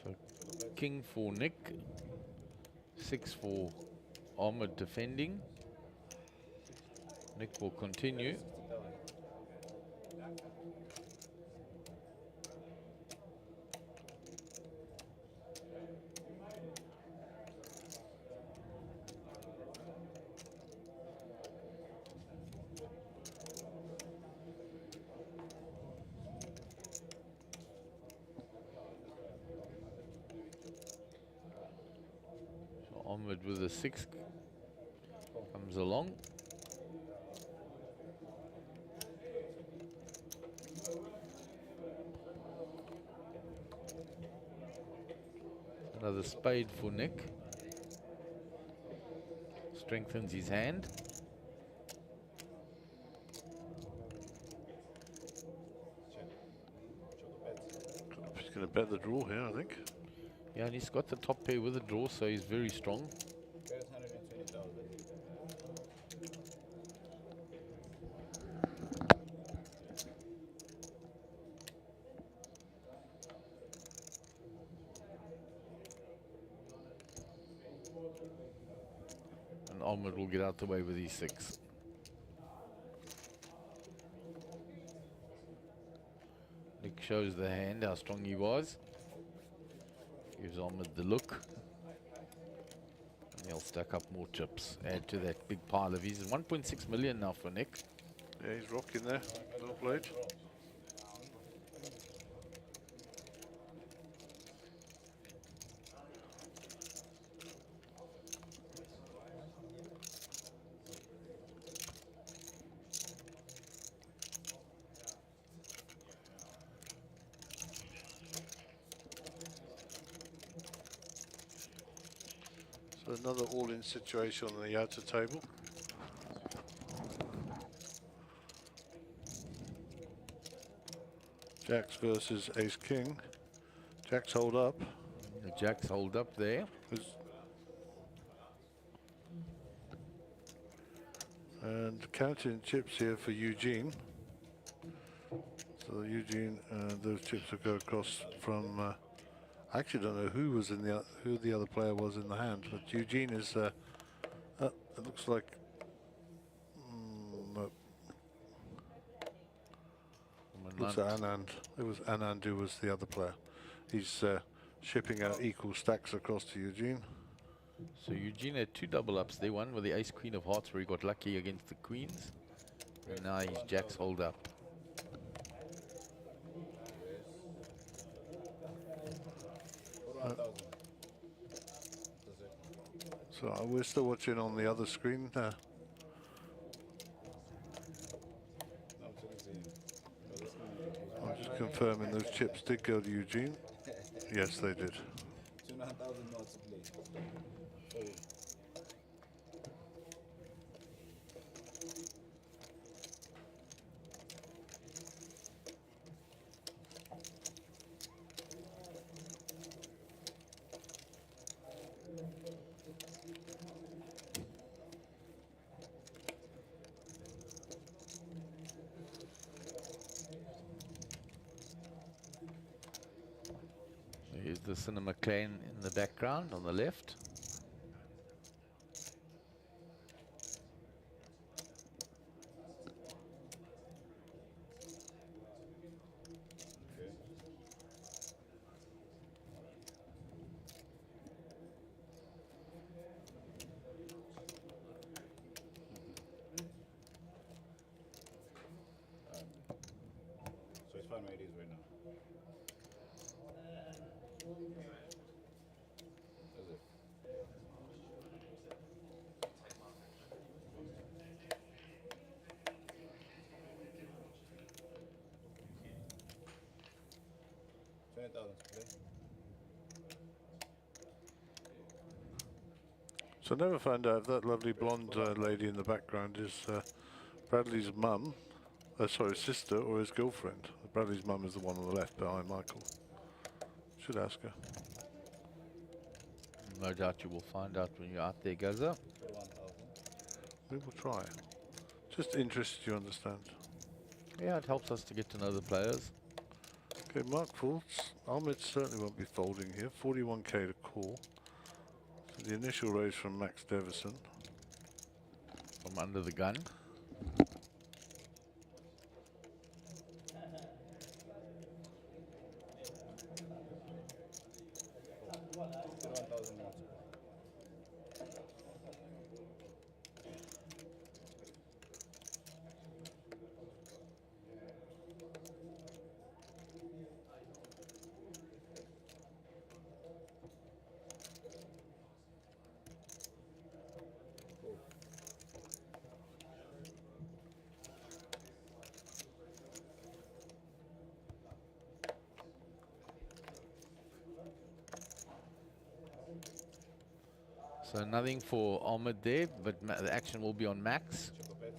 So king for Nick. 6 for Ahmed defending. Nick will continue. Ahmed with a 6 comes along. Another spade for Nick. Strengthens his hand. He's going to bet the draw here, I think. Yeah, and he's got the top pair with a draw, so he's very strong. There's 120,000. And Ahmed will get out the way with his 6. Nick shows the hand, how strong he was. Gives Ahmed the look. And he'll stack up more chips. Add to that big pile of his. 1.6 million now for Nick. Yeah, he's rocking there. Well played. So another all-in situation on the outer table. Jacks versus ace-king. Jacks hold up. The jacks hold up there. And counting chips here for Eugene. So Eugene, those chips will go across from. I actually don't know who was in who the other player was in the hand, but Eugene is. It looks like. No. Looks like Anand. It was Anand who was the other player. He's shipping out equal stacks across to Eugene. So Eugene had 2 double ups there. One with the ace queen of hearts where he got lucky against the queens. And now his jacks hold up. So we're still watching on the other screen. I'm just confirming those chips did go to Eugene. Yes, they did. 2,500 more to play. Fold. Here's the Cinema Clan in the background on the left. So it's fine where it is right now. Is it? $20,000 to play. So I never found out if that lovely blonde lady in the background is Bradley's mum, sorry, sister, or his girlfriend. Bradley's mum is the one on the left behind Michael. Should ask her. No doubt you will find out when you're out there, Gaza. 1,000. We will try. Just interested, you understand. Yeah, it helps us to get to know the players. Okay, Mark folds. Ahmed certainly won't be folding here. 41k to call. So the initial raise from Max Devison. From under the gun. Still 1,000 more to play. So nothing for Ahmed there, but the action will be on Max. Check the bets.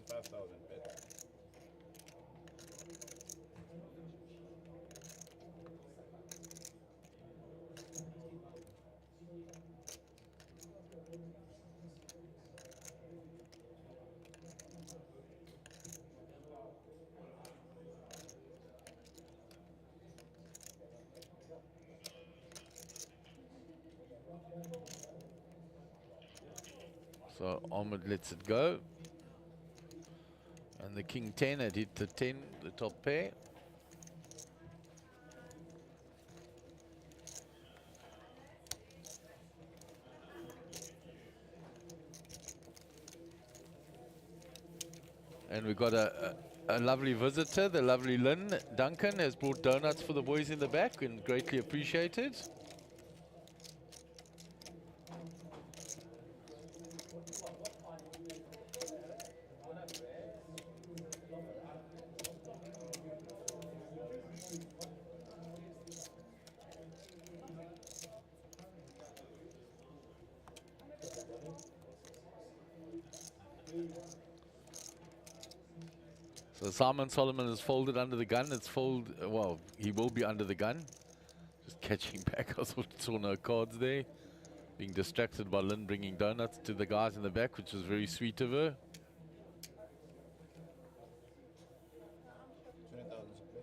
$65,000 bet. So Ahmed lets it go. And the King 10 had hit the 10, the top pair. And we've got a lovely visitor, the lovely Lynn Duncan has brought donuts for the boys in the back and greatly appreciated. So Simon Solomon is folded under the gun. It's well, he will be under the gun. Just catching back. I saw no cards there. Being distracted by Lynn bringing donuts to the guys in the back, which was very sweet of her. 20,000 to play.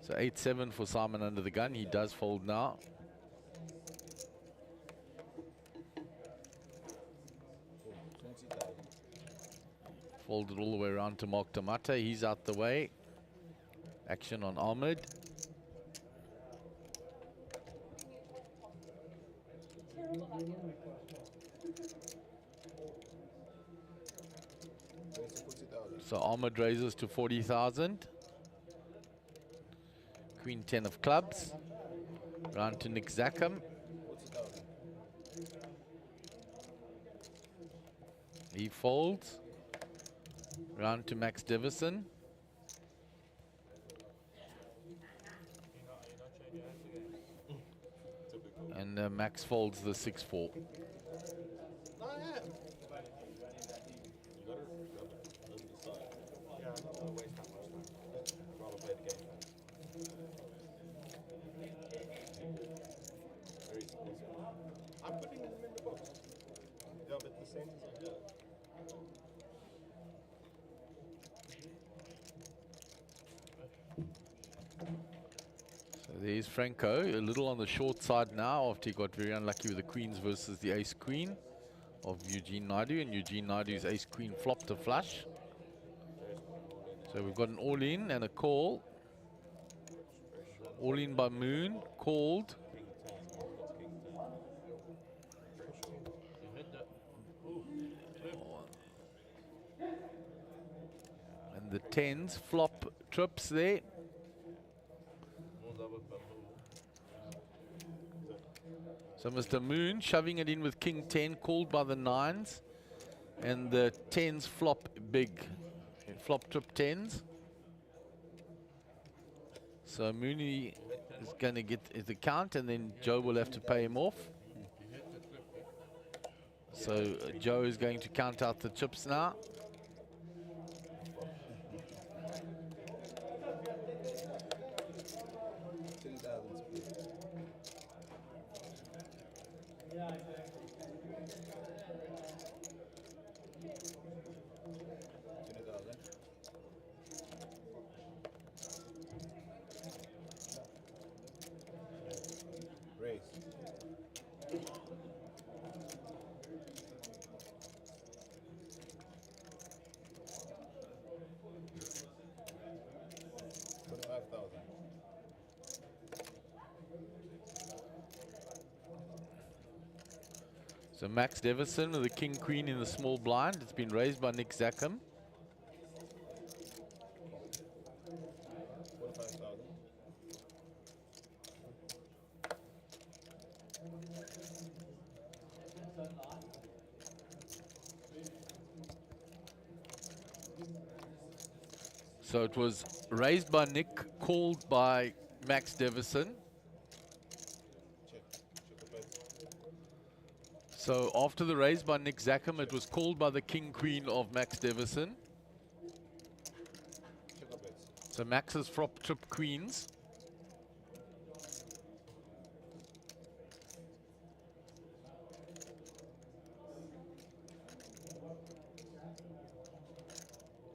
So 8-7 for Simon under the gun. He does fold now. Oh, 20,000. Folded all the way around to Mark Tamata. He's out the way. Action on Ahmed. So Ahmed raises to 40,000. Queen 10 of clubs. Round to Nick Zackham. He folds. Round to Max Davison. And Max folds the 6-4. I'm putting them in the box. Yeah, but the centers are good. So there's Franco, a little on the short side now after he got very unlucky with the queens versus the ace-queen of Eugene Naidu, and Eugene Naidu's ace-queen flopped a flush. So we've got an all-in and a call. All-in by Moon, called. And the 10s flop trips there. So Mr. Moon shoving it in with King 10, called by the 9s. And the 10s flop big. Flop trip 10s. So Mooney is going to get the count, and then Joe will have to pay him off. So Joe is going to count out the chips now. So Max Davison with the king queen in the small blind. It's been raised by Nick Zackham. So it was raised by Nick, called by Max Davison. So after the raise by Nick Zackham, it was called by the king queen of Max Davison. So Max's flop trip queens.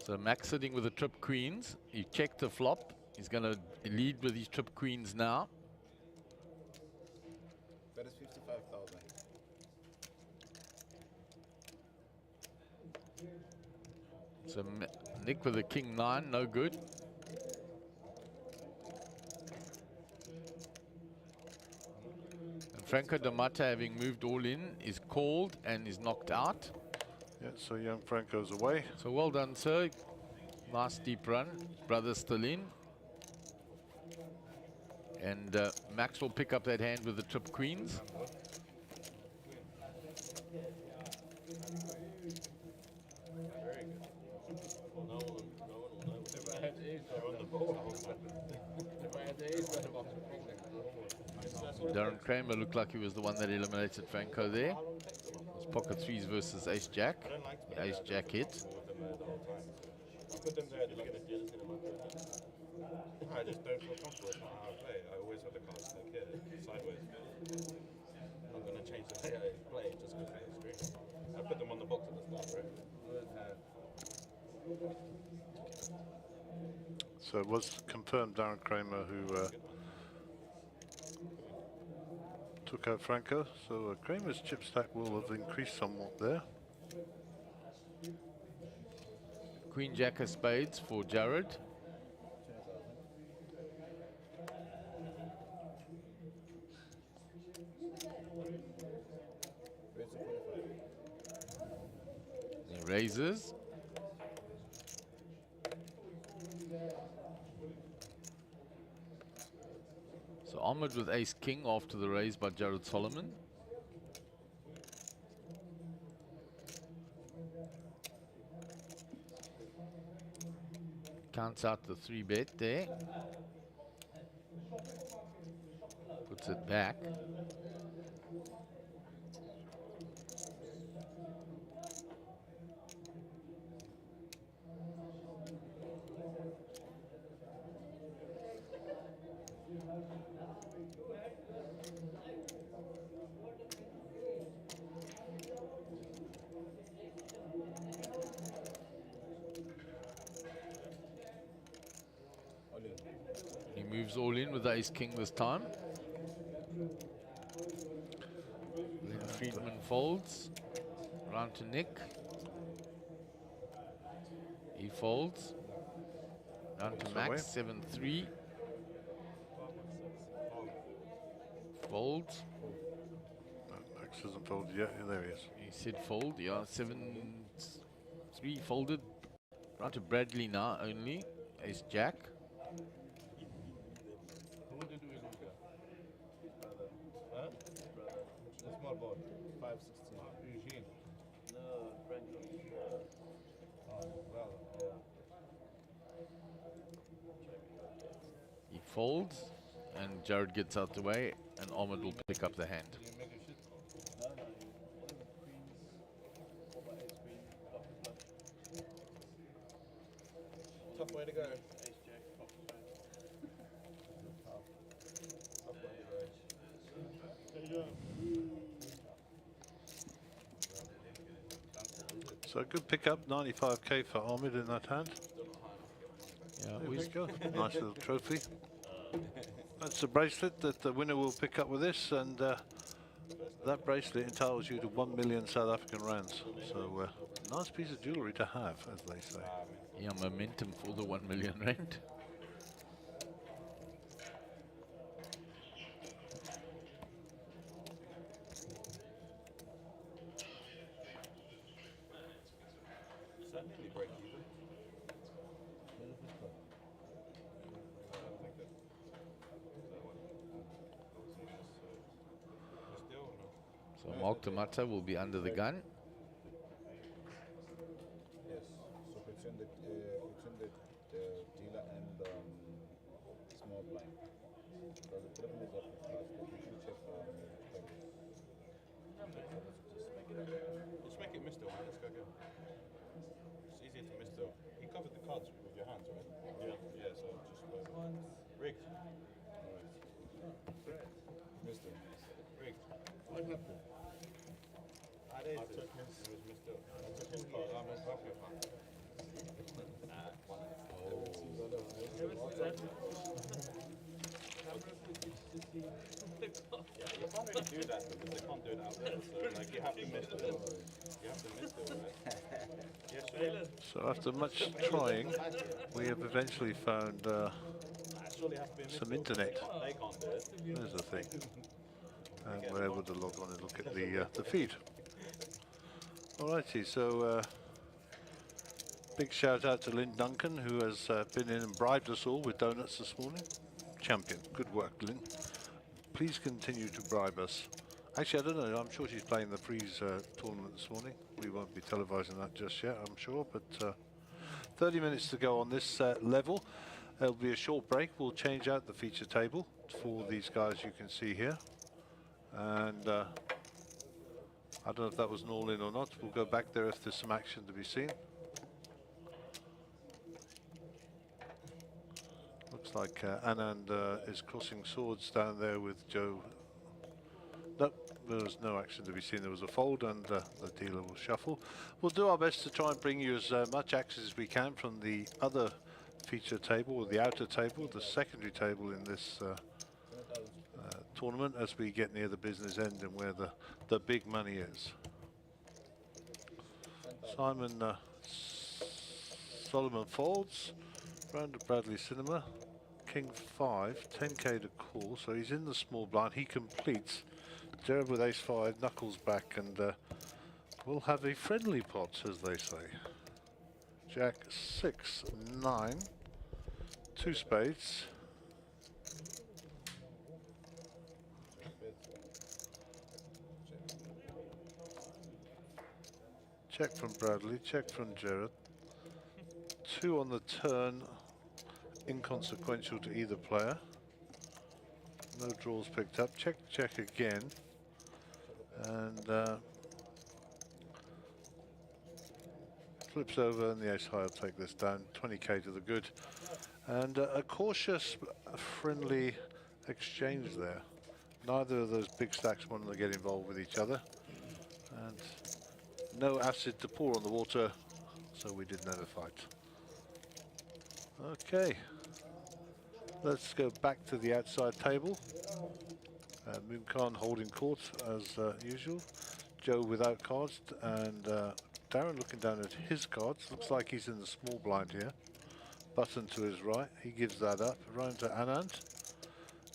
So Max sitting with the trip queens. He checked the flop. He's going to lead with his trip queens now. That is 55,000. So Nick with the king 9, no good. And Franco D'Amata, having moved all in, is called and is knocked out. Yeah, so young Franco's away. So well done, sir. Nice deep run. Brother's still in. And Max will pick up that hand with the trip queens. Darren Kramer looked like he was the one that eliminated Franco there. It was pocket threes versus ace jack. The ace jack hit. I put them there at the beginning. I just don't feel comfortable with how I play. I always have the cards like here, sideways. I'm going to change the way I play just because of the screen. I put them on the box at the start, right? So it was confirmed Darren Kramer who took out Franco. So Kramer's chip stack will have increased somewhat there. Queen jack of spades for Jared. He raises. Ahmed with ace king after the raise by Jared Solomon. Counts out the 3-bet there. Puts it back. He moves all in with the ace king this time. Then Friedman folds. Round to Nick. He folds. Round to Max, 7-3. Folds. No, Max hasn't folded yet. Yeah, there he is. He said fold, yeah, 7-3 folded. Round to Bradley now only. Ace Jack. Who did we look at? Huh? The small board. 516. Eugene. No, Franklin. Oh, well, yeah. He folds, and Jared gets out the way, and Ahmed will pick up the hand. Did you make a shit call? Tough way to go. So a good pickup, 95k for Ahmed in that hand. Yeah, There we go. Nice little trophy. That's the bracelet that the winner will pick up with this, and that bracelet entitles you to 1 million South African rands. So nice piece of jewellery to have, as they say. Yeah, momentum for the 1 million rand. Certainly break even. So Mark Tomato will be under the gun. Yes, so it's in the dealer and small blind. So the problem is off the class, but you should check just make it mister one. Let's go again. It's easier to mister. You covered the cards with your hands, right? Yeah. Yeah. So just rigged. Alright. Mister. Rigged. What happened? I took his. It was Mr. I took his card. I'm a happy fan. Yeah, you can't really do that because they can't do it out there. So like you have to miss it. You have to miss it. Yes, sir. So after much trying, we have eventually found some internet. They can't do it. There's the thing. And we're able to log on and look at the feed. Alrighty, so big shout out to Lynn Duncan, who has been in and bribed us all with donuts this morning. Champion, good work, Lynn. Please continue to bribe us. Actually, I don't know, I'm sure she's playing the Freeze tournament this morning. We won't be televising that just yet, I'm sure, but 30 minutes to go on this level. There'll be a short break. We'll change out the feature table for these guys you can see here. And I don't know if that was an all-in or not. We'll go back there if there's some action to be seen. Looks like Anand is crossing swords down there with Joe. Nope, there was no action to be seen. There was a fold, and the dealer will shuffle. We'll do our best to try and bring you as much action as we can from the other feature table, or the outer table, the secondary table in this tournament, as we get near the business end and where the big money is. Simon Solomon folds, round to Bradley Cinema, King 5, 10k to call, so he's in the small blind, he completes. Jared with ace 5, knuckles back, and we'll have a friendly pot, as they say. Jack 6, 9, 2 spades, Check from Bradley, check from Jared. 2 on the turn, inconsequential to either player. No draws picked up. Check, check again. And flips over and the ace high will take this down. 20k to the good. And a cautious, friendly exchange there. Neither of those big stacks wanted to get involved with each other. And no acid to pour on the water, so we didn't have a fight. Okay, let's go back to the outside table. Moon Khan holding court as usual. Joe without cards, and Darren looking down at his cards. Looks like he's in the small blind here. Button to his right, he gives that up. Round to Anand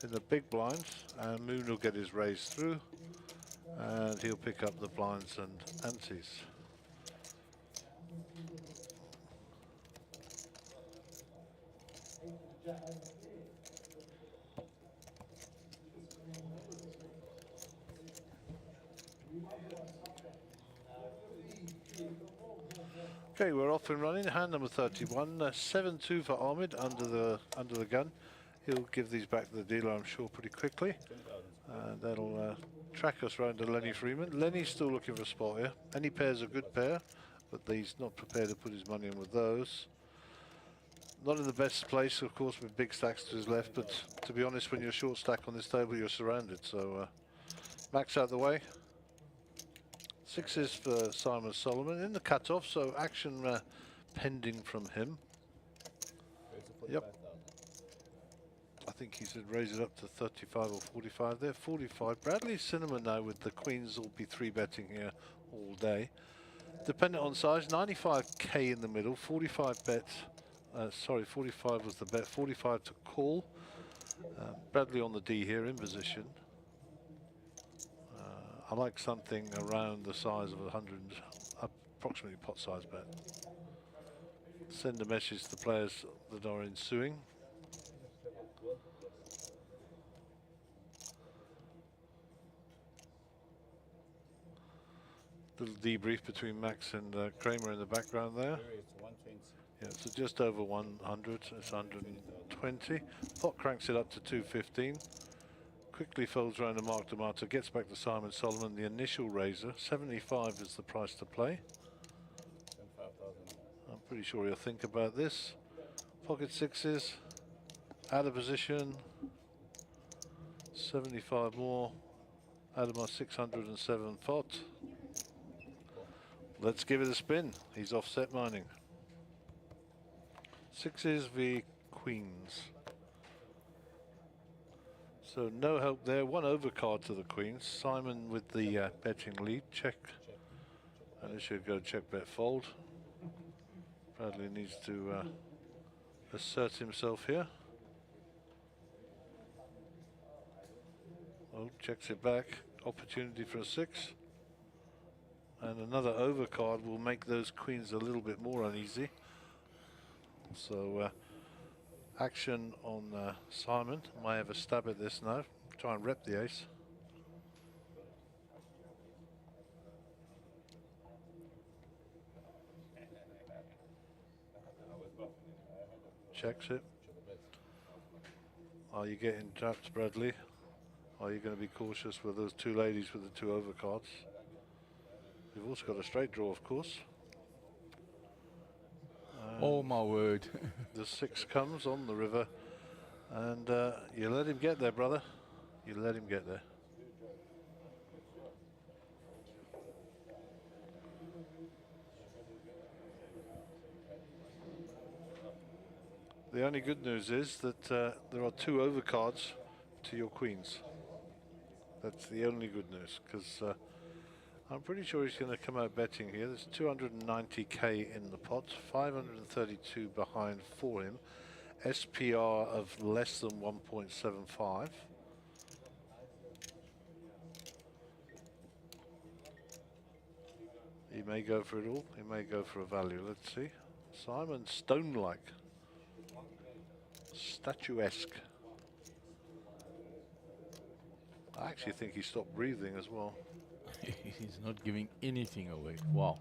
in the big blinds, and Moon will get his raise through, and he'll pick up the blinds and antes. Okay, we're off and running. Hand number 31, 7-2 for Ahmed under the gun. He'll give these back to the dealer, I'm sure, pretty quickly. And that'll track us round to Lenny Freeman. Lenny's still looking for a spot here. Any pair's a good pair, but he's not prepared to put his money in with those. Not in the best place, of course, with big stacks to his left, but to be honest, when you're short stack on this table, you're surrounded. So Max out the way. 6s for Simon Solomon in the cutoff, so action pending from him. Yep. I think he said raise it up to 35 or 45 there. 45. Bradley Cinnamon now with the queens will be 3-betting here all day. Dependent on size, 95k in the middle, 45 bets. Sorry, 45 was the bet, 45 to call. Bradley on the D here in position. I like something around the size of 100, approximately pot size bet. Send a message to the players that are ensuing. Little debrief between Max and Kramer in the background there. Yeah, so just over 100, it's 120. Pot cranks it up to 215. Quickly folds around to Mark D'Amato, gets back to Simon Solomon, the initial raiser. 75 is the price to play. I'm pretty sure he'll think about this. Pocket 6s, out of position. 75 more, out of my 607 pot. Let's give it a spin. He's offset mining. 6s v queens. So no help there. 1 overcard to the queens. Simon with the betting lead. Check. And it should go check, bet, fold. Bradley needs to assert himself here. Oh, checks it back. Opportunity for a 6. And another overcard will make those queens a little bit more uneasy. So action on Simon. Might have a stab at this now. Try and rep the ace. Checks it. Are you getting trapped, Bradley? Are you going to be cautious with those 2 ladies with the 2 overcards? You've also got a straight draw, of course. Oh my word. The 6 comes on the river, and you let him get there, brother. You let him get there. The only good news is that there are 2 overcards to your queens. That's the only good news, because I'm pretty sure he's going to come out betting here. There's 290k in the pot, 532 behind for him. SPR of less than 1.75. He may go for it all. He may go for a value. Let's see. Simon, stone-like. Statuesque. I actually think he stopped breathing as well. He's not giving anything away. Wow.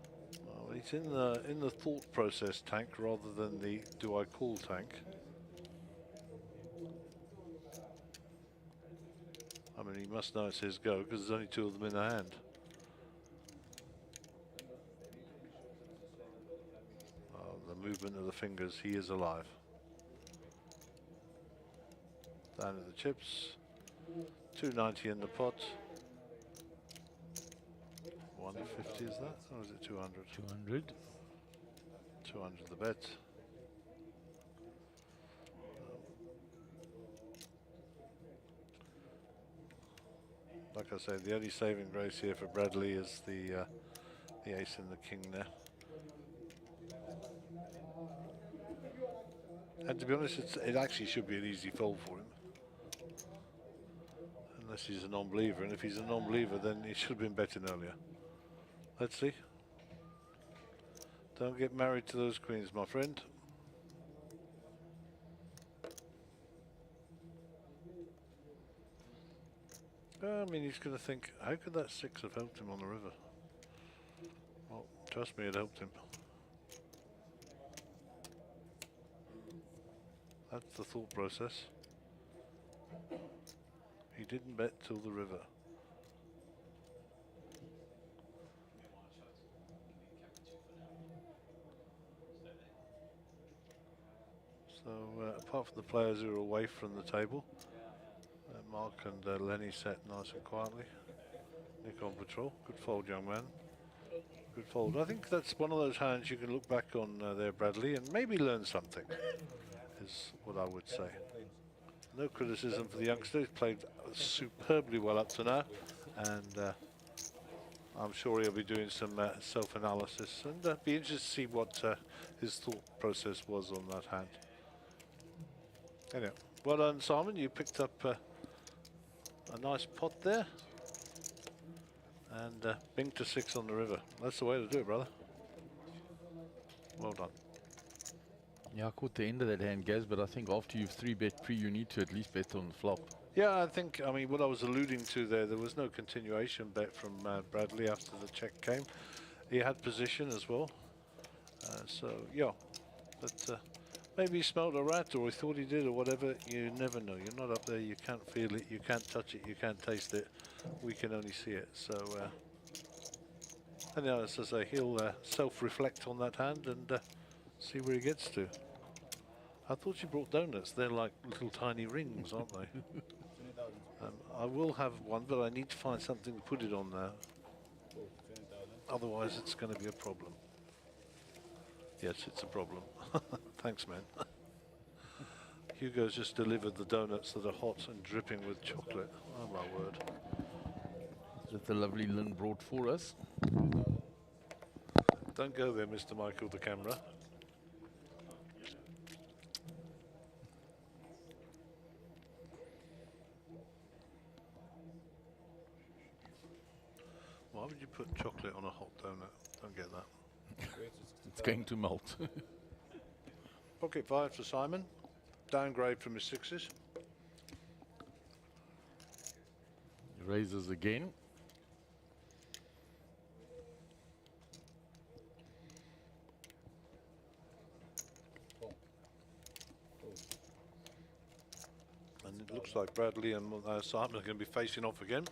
Well, he's in the thought process tank rather than the do I call tank. I mean, he must know it's his go because there's only two of them in the hand. Oh, the movement of the fingers, he is alive. Down to the chips. 290 in the pot. 150 is that? Or is it 200? 200. 200 the bet. Like I say, the only saving grace here for Bradley is the ace and the king there. And to be honest, it actually should be an easy fold for him. Unless he's a non-believer, and if he's a non-believer, then he should have been betting earlier. Let's see. Don't get married to those queens, my friend. I mean, he's going to think, how could that six have helped him on the river? Well, trust me, it helped him. That's the thought process. He didn't bet till the river. So, apart from the players who are away from the table, Mark and Lenny sat nice and quietly. Nick on patrol. Good fold, young man. Good fold. I think that's one of those hands you can look back on there, Bradley, and maybe learn something, is what I would say. No criticism for the youngster. He's played superbly well up to now, and I'm sure he'll be doing some self-analysis, and be interested to see what his thought process was on that hand. Anyway, well done, Simon. You picked up a nice pot there, and bing to six on the river. That's the way to do it, brother. Well done. Yeah, I caught the end of that hand, Gaz, but I think after you've 3-bet pre, you need to at least bet on the flop. Yeah, I think, I mean, what I was alluding to there was no continuation bet from Bradley after the check came. He had position as well. So, yeah, but maybe he smelled a rat, or he thought he did, or whatever. You never know. You're not up there. You can't feel it. You can't touch it. You can't taste it. We can only see it. So, anyhow, as I say, he'll self-reflect on that hand and see where he gets to. I thought you brought donuts. They're like little tiny rings, aren't they? I will have one, but I need to find something to put it on there. Otherwise, it's going to be a problem. Yes, it's a problem. Thanks, man. Hugo's just delivered the donuts that are hot and dripping with chocolate. Oh, my word. That the lovely Lynn brought for us. Don't go there, Mr. Michael, the camera. Why would you put chocolate on a hot donut? Don't get that. It's going to melt. Pocket five for Simon. Downgrade from his sixes. Raises again. And it looks like Bradley and Simon are going to be facing off again.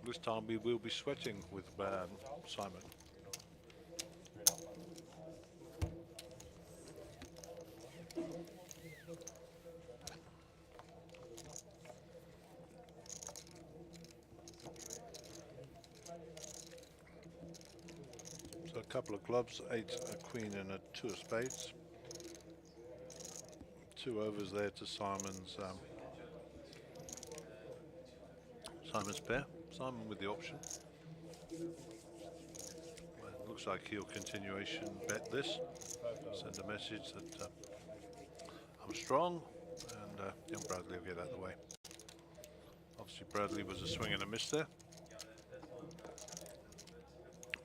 This time we will be sweating with Simon. So a couple of clubs, 8, a queen and a 2 of spades. 2 overs there to Simon's pair. Simon with the option. Well, it looks like he'll continuation bet this. Send a message that I'm strong, and young Bradley will get out of the way. Obviously Bradley was a swing and a miss there.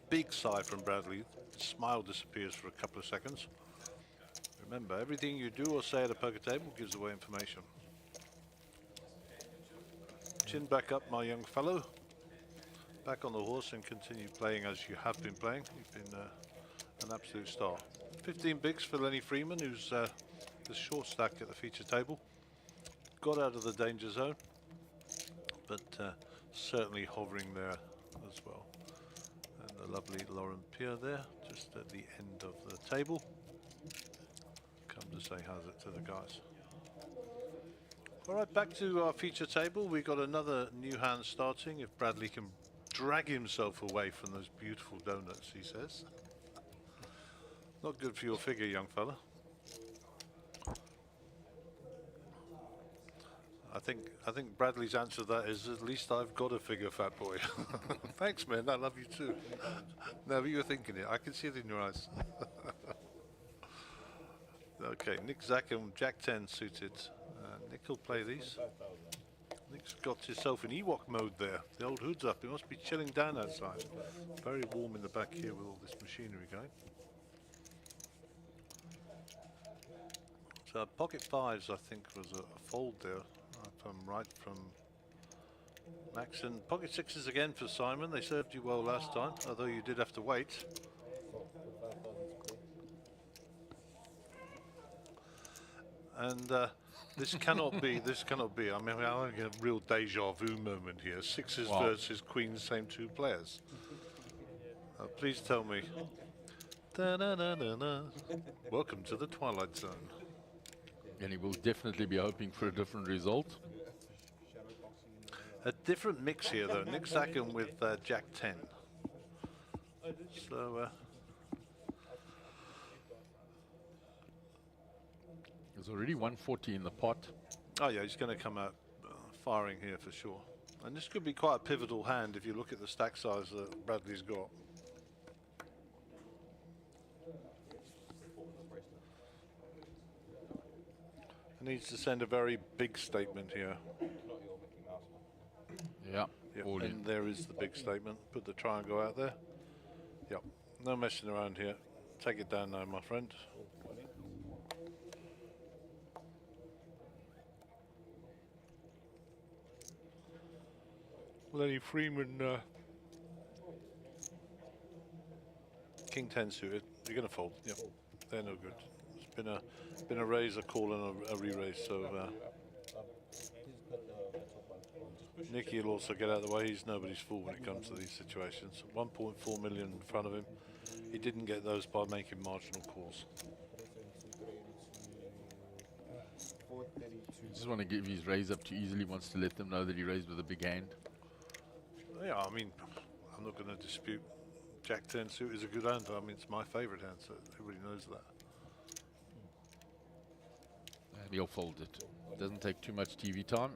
Big sigh from Bradley. Smile disappears for a couple of seconds. Remember, everything you do or say at a poker table gives away information. Chin back up, my young fellow. Back on the horse and continue playing as you have been playing. You've been an absolute star. 15 bigs for Lenny Freeman, who's the short stack at the feature table. Got out of the danger zone, but certainly hovering there as well. And the lovely Lauren Pierre there, just at the end of the table. Come to say how's it to the guys. All right, back to our feature table. We got another new hand starting. If Bradley can drag himself away from those beautiful donuts, he says. Not good for your figure, young fella. I think Bradley's answer to that is, at least I've got a figure, fat boy. Thanks, man. I love you too. No, but you were thinking it. I can see it in your eyes. Okay, Nick Zackham, Jack 10 suited. Nick will play these. Nick's got himself in Ewok mode there. The old hood's up. He must be chilling down outside. Very warm in the back here with all this machinery going. So pocket fives, I think, was a fold there. If I'm right from Max. And pocket sixes again for Simon. They served you well last time, although you did have to wait. And this cannot be. I mean, I'm having a real deja vu moment here. Sixes versus queens, same two players. Please tell me. Da-na-na-na-na. Welcome to the Twilight Zone. And he will definitely be hoping for a different result. A different mix here, though. Nick Zackham with Jack 10. So. There's already 140 in the pot. Oh yeah, he's going to come out firing here for sure. And this could be quite a pivotal hand if you look at the stack size that Bradley's got. He needs to send a very big statement here. Yeah, Yep. all And in. there is the big statement. Put the triangle out there. Yep. No messing around here. Take it down now, my friend. Lenny Freeman, King 10 suited. You're going to fold. Yep. They're no good. It's been a raise, a call, and a re-raise. So Nicky will also get out of the way. He's nobody's fool when it comes to these situations. 1.4 million in front of him. He didn't get those by making marginal calls. He just want to give his raise up too easily. Wants to let them know that he raised with a big hand. Yeah, I mean, I'm not going to dispute Jack 10 suit is a good hand. I mean, it's my favourite hand, so everybody knows that. And he'll fold it. Doesn't take too much TV time.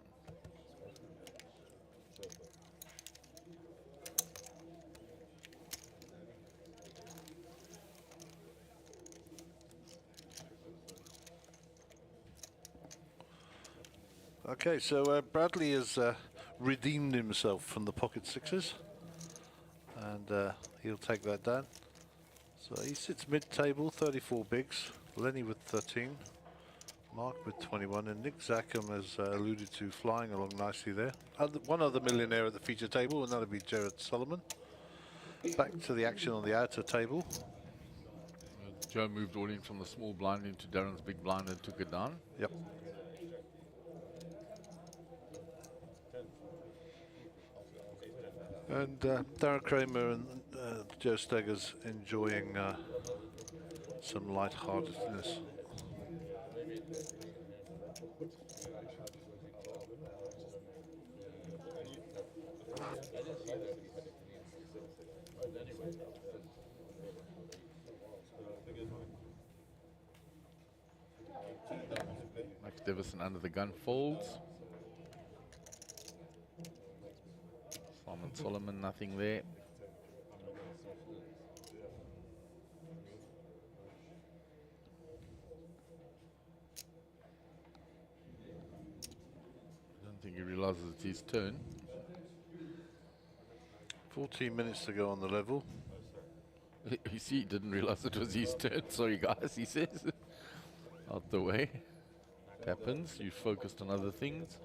Okay, so Bradley has redeemed himself from the pocket sixes, and he'll take that down. So he sits mid-table, 34 bigs. Lenny with 13, Mark with 21, and Nick Zackham has alluded to flying along nicely there. One other millionaire at the feature table, and that'll be Jared Solomon. Back to the action on the outer table. Joe moved all in from the small blind into Darren's big blind and took it down. Yep. And Darren Kramer and Joe Stegger's enjoying some lightheartedness. Max Davison under the gun folds. Simon Solomon, nothing there. I don't think he realizes it's his turn. 14 minutes to go on the level. You see, he didn't realize it was his turn. Sorry, guys, he says. Out the way. It happens. You focused on other things.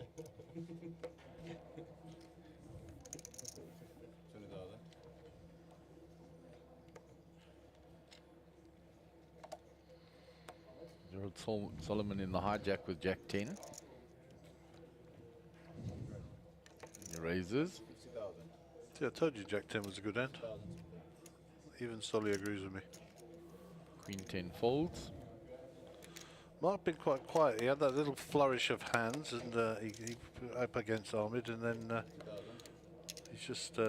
Gerald Solomon in the hijack with Jack 10. He raises. 60,000. See, I told you Jack 10 was a good hand. Even Solly agrees with me. Queen 10 folds. Mark been quite quiet. He had that little flourish of hands, and he up against Ahmed, and then he's just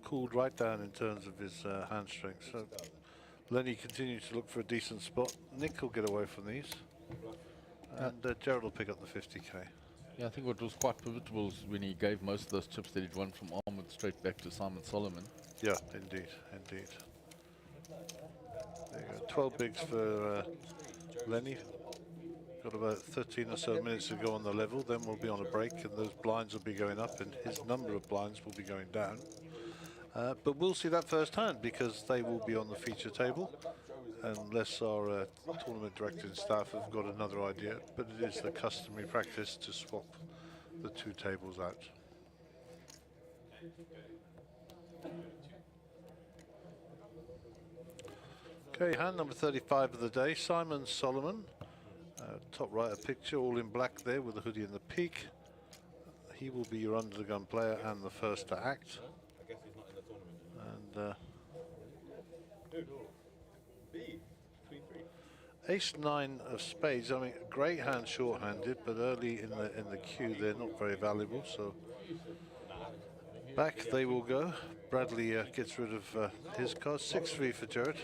cooled right down in terms of his hand strength. So Lenny continues to look for a decent spot. Nick will get away from these, and Gerald will pick up the 50k. Yeah, I think what was quite pivotal was when he gave most of those chips that he'd won from Ahmed straight back to Simon Solomon. Yeah, indeed, indeed. There you go. 12 bigs for Lenny. Got about 13 or so minutes to go on the level, then we'll be on a break, and those blinds will be going up, and his number of blinds will be going down. But we'll see that firsthand, because they will be on the feature table, unless our tournament director and staff have got another idea. But it is the customary practice to swap the two tables out. Okay, hand number 35 of the day, Simon Solomon. Top right, a picture, all in black there with the hoodie and the peak. He will be your under the gun player and the first to act. I guess he's not in the tournament. And Ace 9 of spades. I mean, great hand short-handed, but early in the queue they're not very valuable. So back they will go. Bradley gets rid of his cards. 6-3 for Jared.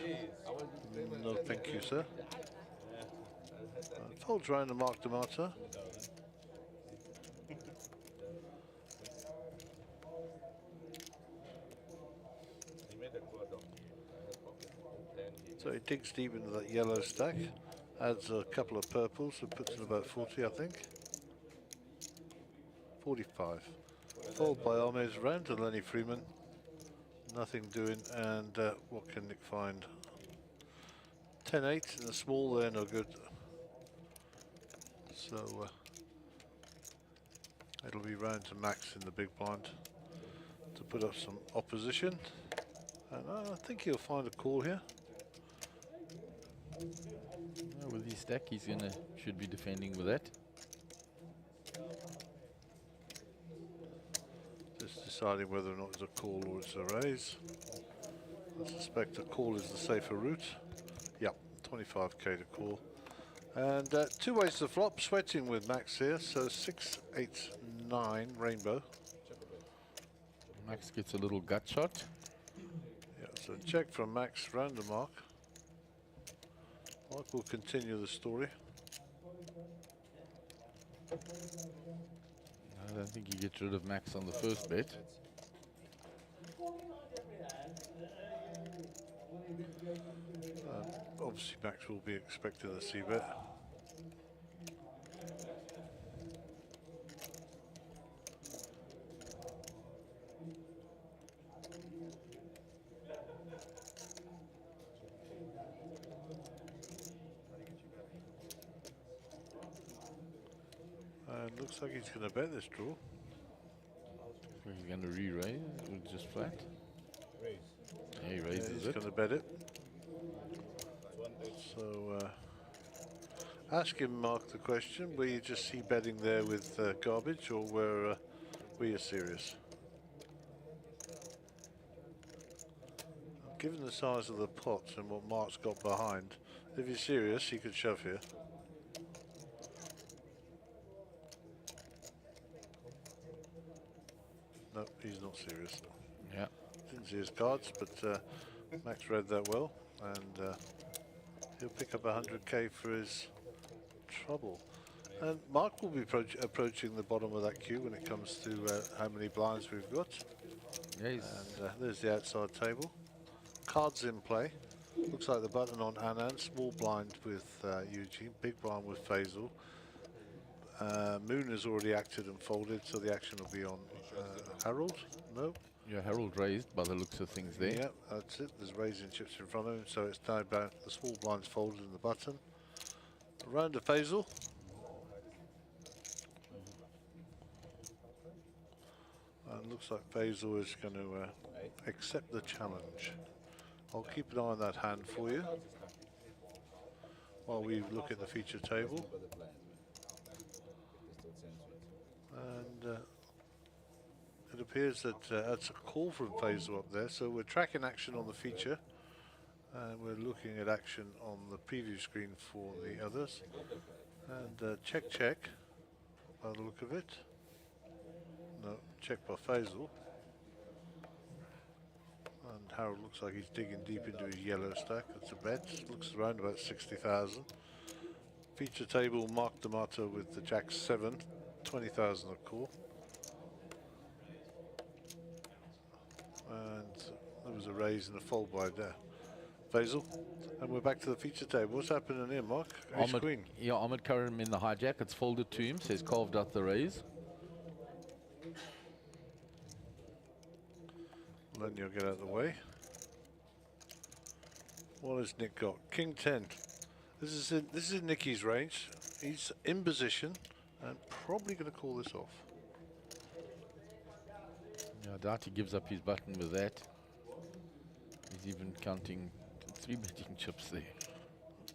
No, thank you, sir. Folds round to Mark D'Amato. So he digs deep into that yellow stack, adds a couple of purples, and puts in about 40, I think. 45. Fold by Ahmed round to Lenny Freeman. Nothing doing, and what can Nick find? 10-8 in the small there, no good. So it'll be round to Max in the big blind to put up some opposition, and I think he'll find a call here. With his stack, he's should be defending with that. Just deciding whether or not it's a call or it's a raise. I suspect a call is the safer route. Yep, 25k to call. And two ways to flop, sweating with Max here, so 6, 8, 9, rainbow. Max gets a little gut shot. Yeah, so check from Max, round the mark. Mark will continue the story. I don't think he gets rid of Max on the first bet. Obviously Max will be expecting a c-bet. And looks like he's going to bet this draw. He's going to re-raise or just flat. Raise. Yeah, he Yeah, raises he's it. going to bet it. So ask him, Mark, the question: were you just c-betting there with garbage, or were you serious? Given the size of the pot and what Mark's got behind, if he's serious, he could shove here. No, he's not serious. Yeah. Didn't see his cards, but Max read that well, and he'll pick up 100k for his trouble. And Mark will be approaching the bottom of that queue when it comes to how many blinds we've got. Yeah, And there's the outside table. Cards in play. Looks like the button on Anand. Small blind with Eugene. Big blind with Faisal. Moon has already acted and folded, so the action will be on Harold. No. Yeah, Harold raised by the looks of things there. Yeah, that's it. There's raising chips in front of him, so it's now about the small blinds folded in the button. Around to Faisal. And looks like Faisal is going to accept the challenge. I'll keep an eye on that hand for you. while we look at the feature table. And it appears that that's a call from Faisal up there, so we're tracking action on the feature and we're looking at action on the preview screen for the others. And check by the look of it. No, check by Faisal. And Harold looks like he's digging deep into his yellow stack. That's a bet. Looks around about 60,000. Feature table, Mark D'Amato with the Jack 7, 20,000 a call. And there was a raise and a fold by there. Faisal, and we're back to the feature table. What's happening here, Mark? Ace Queen. Yeah, Ahmed Karim in the hijack. It's folded to him, so he's carved out the raise. Then you'll get out of the way. What has Nick got? King 10. This is in Nicky's range. He's in position and probably going to call this off. Yeah, I doubt he gives up his button with that. He's even counting 3 betting chips there.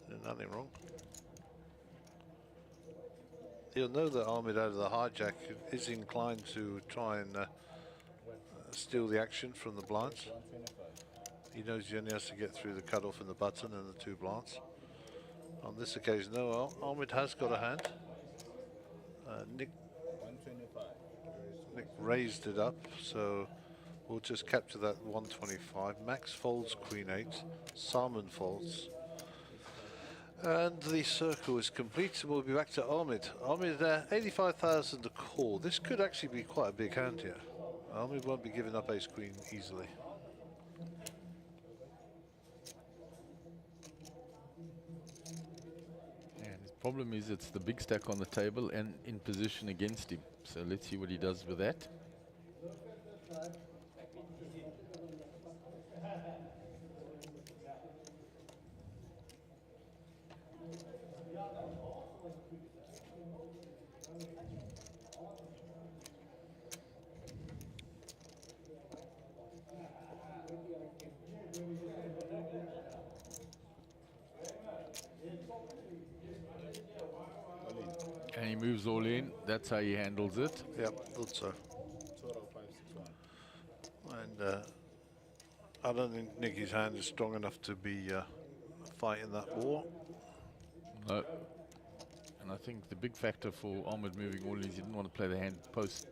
There's nothing wrong. He'll know that Ahmed out of the hijack is inclined to try and steal the action from the blinds. He knows he only has to get through the cutoff and the button and the 2 blinds. On this occasion, no, Ahmed has got a hand. Nick raised it up, so we'll just capture that 125. Max folds Queen 8, Salmon folds. And the circle is complete, and we'll be back to Ahmed. Ahmed, 85,000 a call. This could actually be quite a big hand here. Ahmed won't be giving up Ace Queen easily. And his problem is it's the big stack on the table and in position against him. So let's see what he does with that. And he moves all in. That's how he handles it. Yep, thought so. And I don't think Nicky's hand is strong enough to be fighting that war. No. And I think the big factor for Ahmed moving all is he didn't want to play the hand post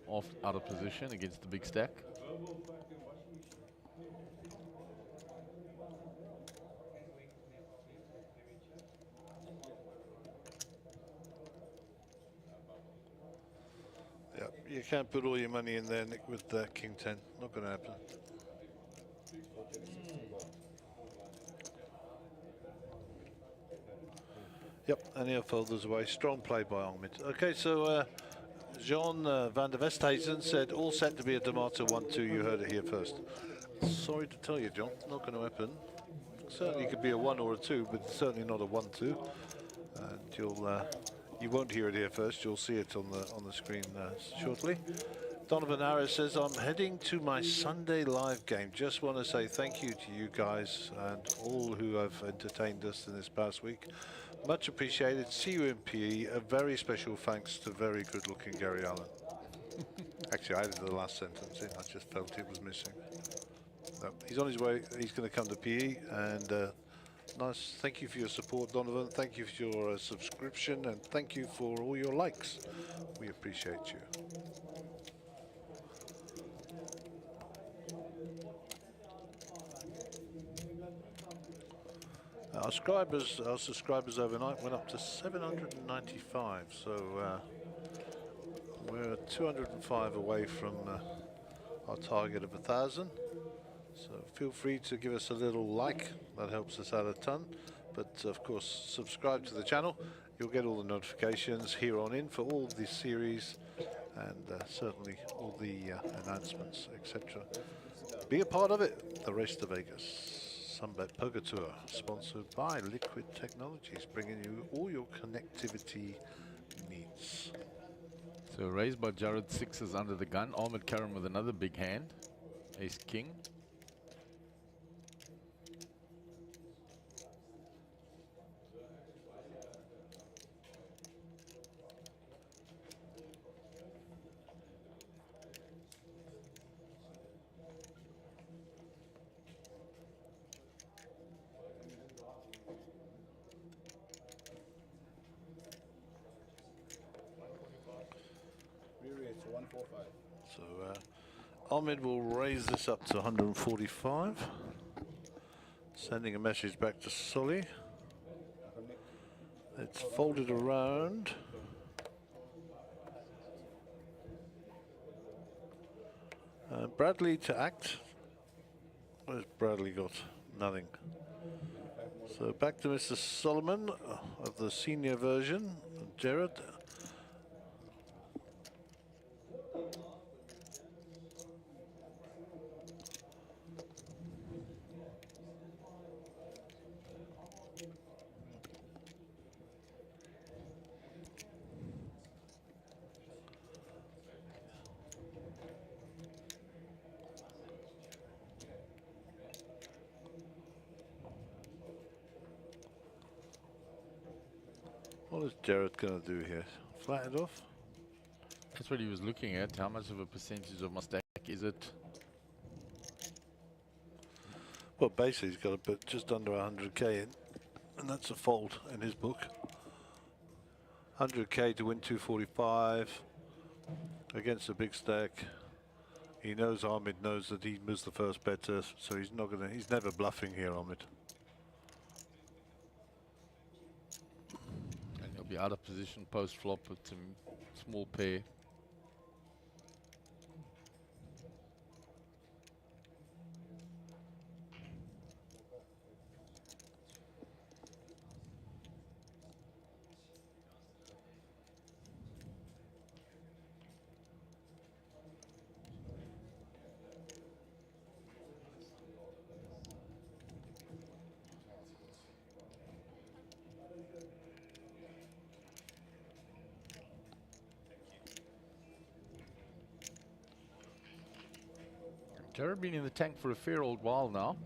off out of position against the big stack. You can't put all your money in there, Nick, with King 10. Not going to happen. Yep, and he'll fold us away. Strong play by Ahmed. Okay, so Jean van der Westhuizen said all set to be a D'Amato 1-2. You heard it here first. Sorry to tell you, John, not going to happen. Certainly could be a 1 or a 2, but certainly not a 1-2. And you won't hear it here first. You'll see it on the screen shortly. Donovan Harris says, I'm heading to my Sunday live game. Just want to say thank you to you guys and all who have entertained us in this past week. Much appreciated. See you in PE. A very special thanks to very good looking Gary Allen. Actually, I added the last sentence in. I just felt it was missing. No, he's on his way. He's going to come to PE. And nice. Thank you for your support, Donovan. Thank you for your subscription. And thank you for all your likes. We appreciate you. Our subscribers overnight went up to 795, so we're 205 away from our target of 1,000. So feel free to give us a little like, that helps us out a ton. But of course, subscribe to the channel. You'll get all the notifications here on in for all of this series and certainly all the announcements, etc. Be a part of it. The race to Vegas. Sunbet Poker Tour, sponsored by Liquid Technologies, bringing you all your connectivity needs. So raised by Jared, 6 is under the gun. Ahmed Karim with another big hand. Ace King. it's 145. So Ahmed will raise this up to 145. Sending a message back to Solly. It's folded around. Bradley to act. Where's Bradley got? Nothing. So back to Mr. Solomon of the senior version. Jared. What is Jared going to do here? Flat it off? That's what he was looking at. How much of a percentage of my stack is it? Well, basically he's got to put just under 100k in, and that's a fold in his book. 100k to win 245 against a big stack. He knows Ahmed knows that he was the first better, so he's not gonna. He's never bluffing here, Ahmed. And he'll be out of position post flop with some small pair. Jared been in the tank for a fair old while now.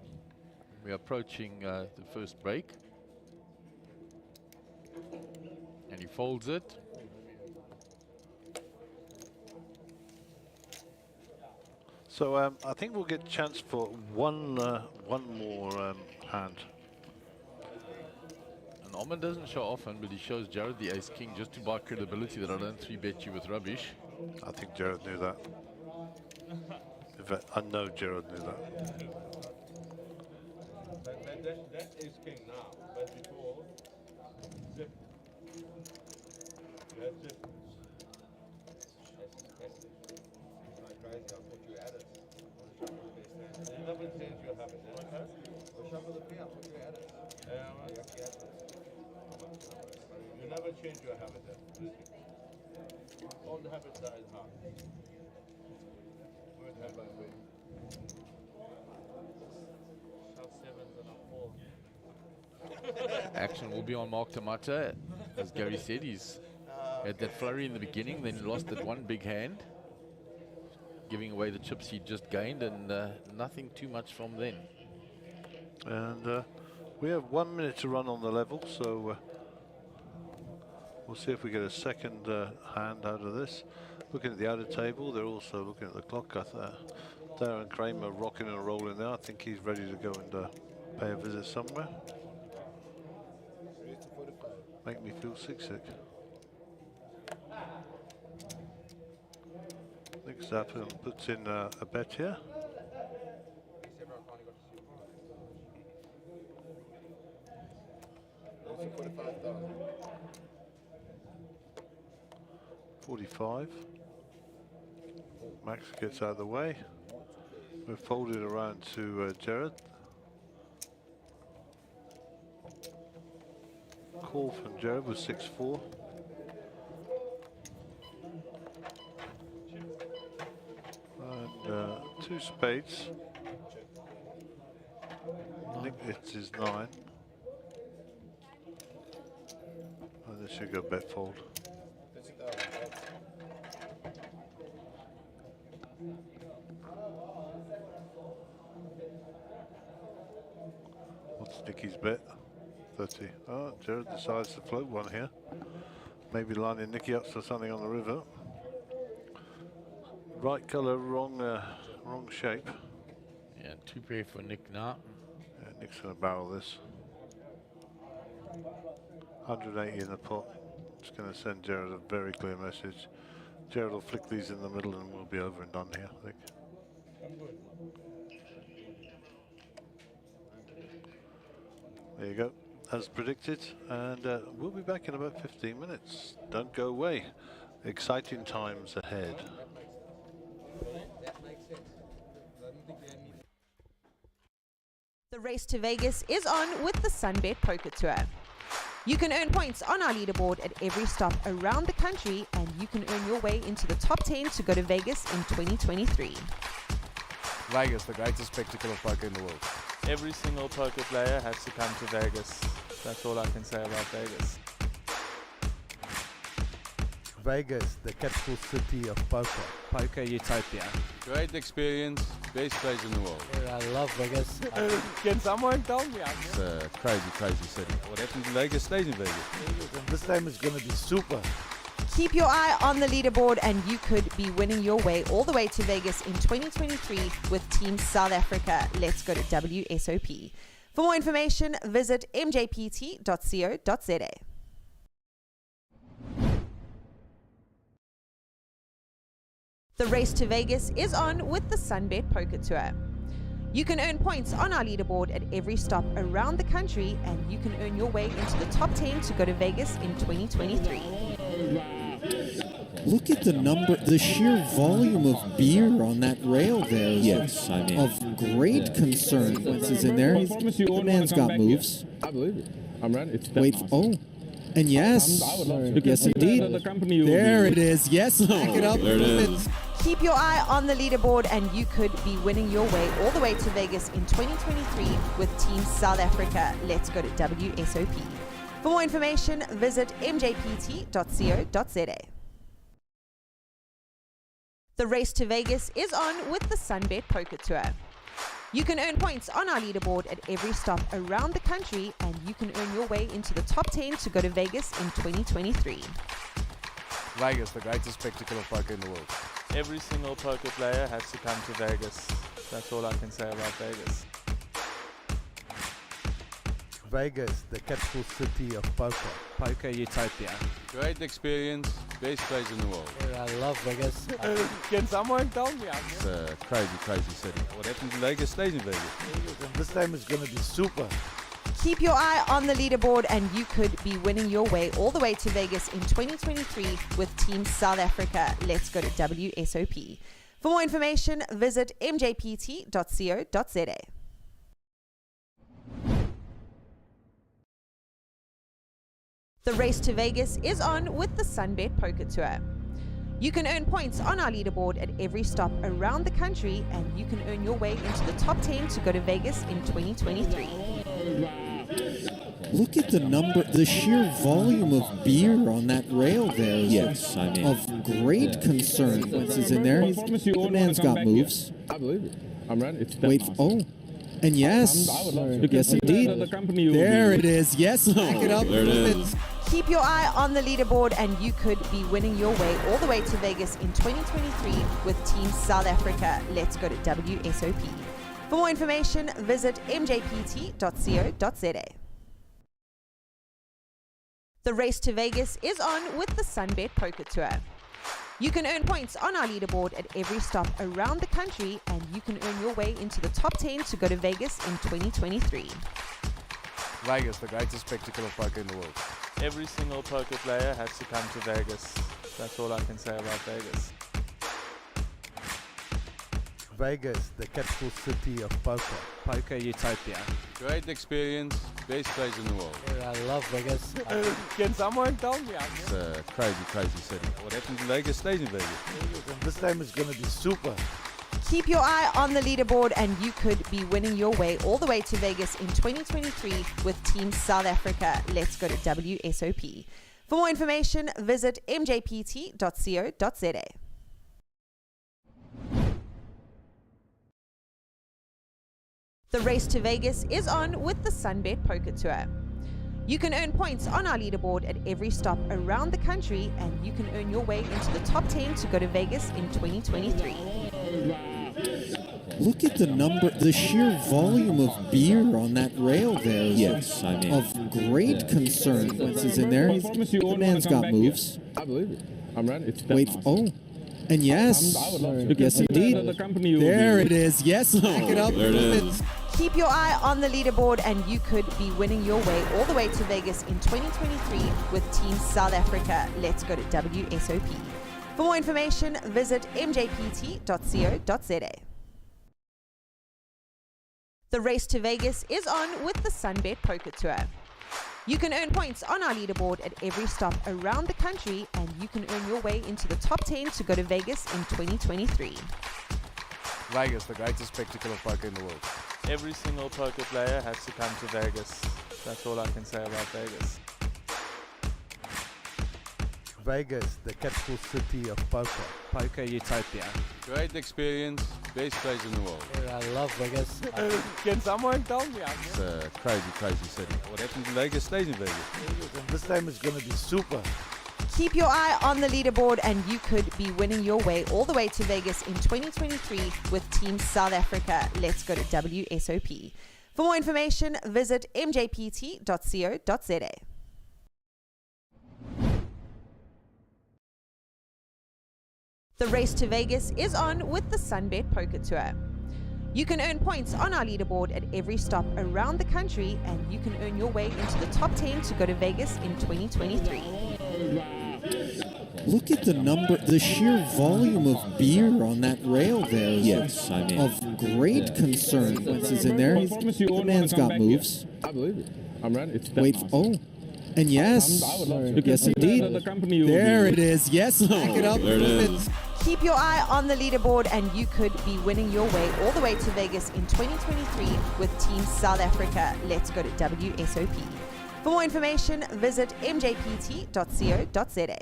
We're approaching the first break. And he folds it. So I think we'll get a chance for one more hand. And Ahmed doesn't show often, but he shows Jared the ace king just to buy credibility that I don't 3-bet you with rubbish. I think Jared knew that. In fact, I know Jared knew that. That is king now, but before, zip. That's it. Like crazy, I'll put you at it. You never change your habit, eh? Shuffle the pair, put you at it. You never change your habit, eh? All the habits die hard. Good habit, way. Action will be on Mark Tamata. As Gary said, he's had that flurry in the beginning, then lost that one big hand, giving away the chips he just gained, and nothing too much from then. And we have 1 minute to run on the level, so we'll see if we get a second hand out of this. Looking at the outer table, they're also looking at the clock. Darren Kramer rocking and rolling there. I think he's ready to go and pay a visit somewhere. Make me feel sick. Nick Zappa puts in a bet here. 45. Max gets out of the way. We're folded around to Jared. Call from Jared was 6-4. And 2 spades. Nick, it's his 9. And this should go bet fold. What's Nicky's bet? 30. Oh, Jared decides to float one here. Maybe lining Nicky up for something on the river. Right colour, wrong shape. Yeah, 2 pair for Nick now. Yeah, Nick's going to barrel this. 180 in the pot. It's going to send Jared a very clear message. Jared will flick these in the middle and we'll be over and done here, I think. There you go, as predicted, and we'll be back in about 15 minutes. Don't go away. Exciting times ahead. The race to Vegas is on with the Sunbet Poker Tour. You can earn points on our leaderboard at every stop around the country, and you can earn your way into the top 10 to go to Vegas in 2023. Vegas, the greatest spectacle of poker in the world. Every single poker player has to come to Vegas. That's all I can say about Vegas. Vegas, the capital city of poker. Poker utopia. Great experience, best place in the world. I love Vegas. Can someone tell me? It's a crazy, crazy city. What happens in Vegas stays in Vegas. This time is going to be super. Keep your eye on the leaderboard, and you could be winning your way all the way to Vegas in 2023 with Team South Africa. Let's go to WSOP. For more information, visit mjpt.co.za. The race to Vegas is on with the Sunbet Poker Tour. You can earn points on our leaderboard at every stop around the country, and you can earn your way into the top 10 to go to Vegas in 2023. Look at the sheer volume of beer on that rail there. Yes, I mean. Of great concern. Once he's in there, the man's got moves. I believe it. I'm ready. Wait, oh. And yes, yes indeed. There it is. Yes, back it up. There it is. Keep your eye on the leaderboard, and you could be winning your way all the way to Vegas in 2023 with Team South Africa. Let's go to WSOP. For more information, visit mjpt.co.za. The race to Vegas is on with the Sunbet Poker Tour. You can earn points on our leaderboard at every stop around the country, and you can earn your way into the top 10 to go to Vegas in 2023. Vegas, the greatest spectacle of poker in the world. Every single poker player has to come to Vegas. That's all I can say about Vegas. Vegas, the capital city of poker. Poker utopia. Great experience, best place in the world. I love Vegas. Can someone tell me? It's a crazy, crazy city. What happens in Vegas stays in Vegas. This time is going to be super. Keep your eye on the leaderboard, and you could be winning your way all the way to Vegas in 2023 with Team South Africa. Let's go to WSOP. For more information, visit mjpt.co.za. The race to Vegas is on with the Sunbet Poker Tour. You can earn points on our leaderboard at every stop around the country, and you can earn your way into the top 10 to go to Vegas in 2023. Look at the sheer volume of beer on that rail there. Yes, I mean. Of great concern. Once he's in there, the man's got moves. I believe it. I'm ready. Wait, oh. And yes, yes indeed. There it is. Yes, back it up. There it is. Keep your eye on the leaderboard, and you could be winning your way all the way to Vegas in 2023 with Team South Africa. Let's go to WSOP. For more information, visit mjpt.co.za. The race to Vegas is on with the Sunbet Poker Tour. You can earn points on our leaderboard at every stop around the country, and you can earn your way into the top 10 to go to Vegas in 2023. Vegas, the greatest spectacle of poker in the world. Every single poker player has to come to Vegas. That's all I can say about Vegas. Vegas, the capital city of poker. Poker utopia. Great experience, best place in the world. I love Vegas. Can someone tell me? It's a crazy, crazy city. What happens in Vegas stays in Vegas. This time is going to be super. Keep your eye on the leaderboard, and you could be winning your way all the way to Vegas in 2023 with Team South Africa. Let's go to WSOP. For more information, visit mjpt.co.za. The race to Vegas is on with the Sunbet Poker Tour. You can earn points on our leaderboard at every stop around the country, and you can earn your way into the top 10 to go to Vegas in 2023. Look at the sheer volume of beer on that rail there. Yes, I mean. Of great concern. Once he's in there, the man's got moves. I believe it. I'm ready. It's Wait, oh. And yes. Yes, indeed. There it is. Yes. Back it up. There it is. Keep your eye on the leaderboard and you could be winning your way all the way to Vegas in 2023 with Team South Africa. Let's go to WSOP. For more information, visit mjpt.co.za. The race to Vegas is on with the Sunbet Poker Tour. You can earn points on our leaderboard at every stop around the country, and you can earn your way into the top 10 to go to Vegas in 2023. Vegas, the greatest spectacle of poker in the world. Every single poker player has to come to Vegas. That's all I can say about Vegas. Vegas, the capital city of poker. Poker utopia. Great experience, best place in the world. I love Vegas. Can someone tell me? It's a crazy, crazy city. What happens in Vegas stays in Vegas. This time is going to be super. Keep your eye on the leaderboard and you could be winning your way all the way to Vegas in 2023 with Team South Africa. Let's go to WSOP. For more information, visit mjpt.co.za. The race to Vegas is on with the Sunbet Poker Tour. You can earn points on our leaderboard at every stop around the country, and you can earn your way into the top 10 to go to Vegas in 2023. Look at the sheer volume of beer on that rail there. Yes, I mean. Of great concern. Once he's in there, the man's got moves. I believe it. I'm ready. It's Wait, oh. And yes. Yes, indeed. There it is. Yes. Back it up. There it is. Keep your eye on the leaderboard and you could be winning your way all the way to Vegas in 2023 with Team South Africa. Let's go to WSOP. For more information, visit mjpt.co.za.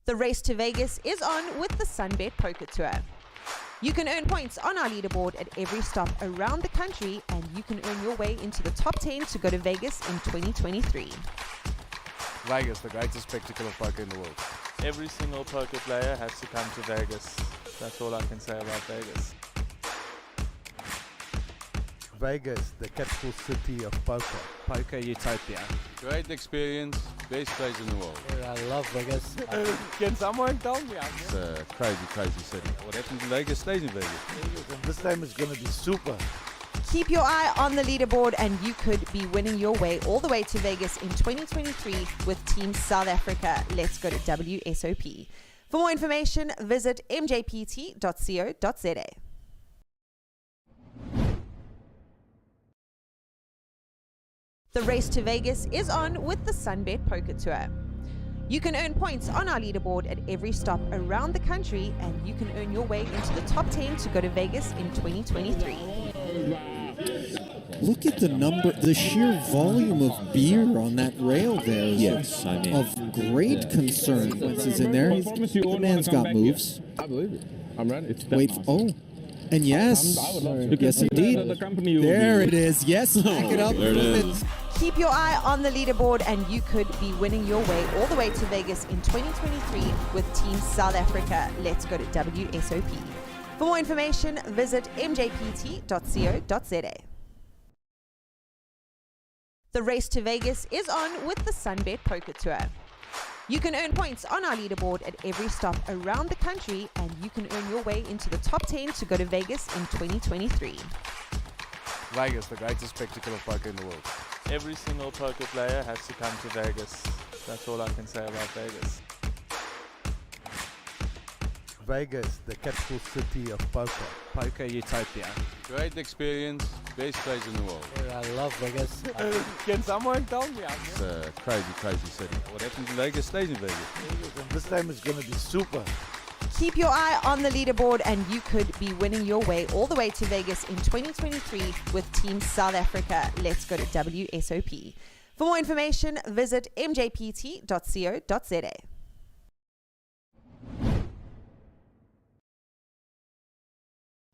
The race to Vegas is on with the Sunbet Poker Tour. You can earn points on our leaderboard at every stop around the country, and you can earn your way into the top 10 to go to Vegas in 2023. Vegas, the greatest spectacle of poker in the world. Every single poker player has to come to Vegas. That's all I can say about Vegas. Vegas, the capital city of poker. Poker utopia. Great experience, best place in the world. I love Vegas. Can someone tell me? It's a crazy, crazy city. What happens in Vegas stays in Vegas. This time is going to be super. Keep your eye on the leaderboard and you could be winning your way all the way to Vegas in 2023 with Team South Africa. Let's go to WSOP. For more information, visit mjpt.co.za. The race to Vegas is on with the Sunbet Poker Tour. You can earn points on our leaderboard at every stop around the country, and you can earn your way into the top 10 to go to Vegas in 2023. Look at the sheer volume of beer on that rail there. Yes, I mean. Of great concern. Once he's in there, the man's got moves. I believe it. I'm ready. It's Wait, oh. And yes. Yes, indeed. There it is. Yes. Back it up. There it is. Keep your eye on the leaderboard and you could be winning your way all the way to Vegas in 2023 with Team South Africa. Let's go to WSOP. For more information, visit mjpt.co.za. The race to Vegas is on with the Sunbet Poker Tour. You can earn points on our leaderboard at every stop around the country, and you can earn your way into the top 10 to go to Vegas in 2023. Vegas, the greatest spectacle of poker in the world. Every single poker player has to come to Vegas. That's all I can say about Vegas. Vegas, the capital city of poker. Poker utopia. Great experience, best place in the world. I love Vegas. Can someone tell me? It's a crazy, crazy city. What happens in Vegas stays in Vegas. This time is going to be super. Keep your eye on the leaderboard and you could be winning your way all the way to Vegas in 2023 with Team South Africa. Let's go to WSOP. For more information, visit mjpt.co.za.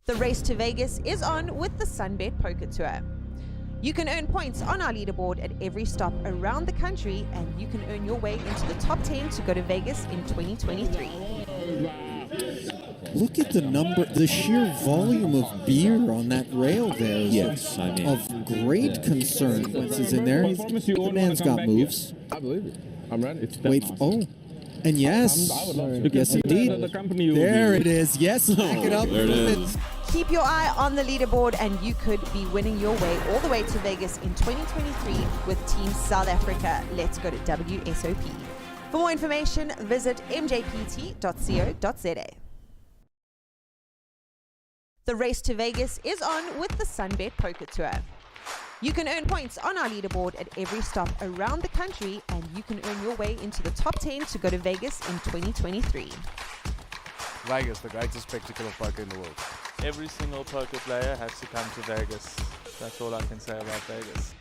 The race to Vegas is on with the Sunbet Poker Tour. You can earn points on our leaderboard at every stop around the country, and you can earn your way into the top 10 to go to Vegas in 2023. Look at the sheer volume of beer on that rail there. Yes, I mean. Of great concern. Once he's in there, the man's got moves. I believe it. I'm ready. It's Wait, oh. And yes. I would love to. Yes, indeed. The company will There be. it is. Yes. Back it up. There it is. Keep your eye on the leaderboard and you could be winning your way all the way to Vegas in 2023 with Team South Africa. Let's go to WSOP. For more information, visit mjpt.co.za. The race to Vegas is on with the Sunbet Poker Tour. You can earn points on our leaderboard at every stop around the country, and you can earn your way into the top 10 to go to Vegas in 2023. Vegas, the greatest spectacle of poker in the world. Every single poker player has to come to Vegas. That's all I can say about Vegas.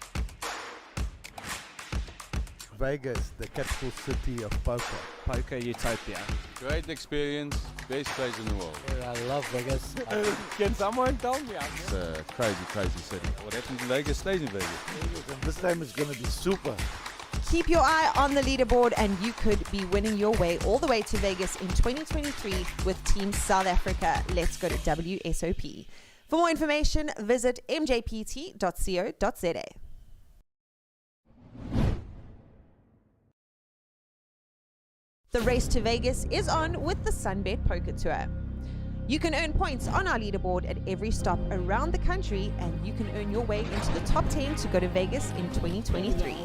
Vegas, the capital city of poker. Poker utopia. Great experience, best place in the world. I love Vegas. Can someone tell me? It's a crazy, crazy city. What happens in Vegas stays in Vegas. This time is going to be super. Keep your eye on the leaderboard and you could be winning your way all the way to Vegas in 2023 with Team South Africa. Let's go to WSOP. For more information, visit mjpt.co.za. The race to Vegas is on with the Sunbet Poker Tour. You can earn points on our leaderboard at every stop around the country, and you can earn your way into the top 10 to go to Vegas in 2023.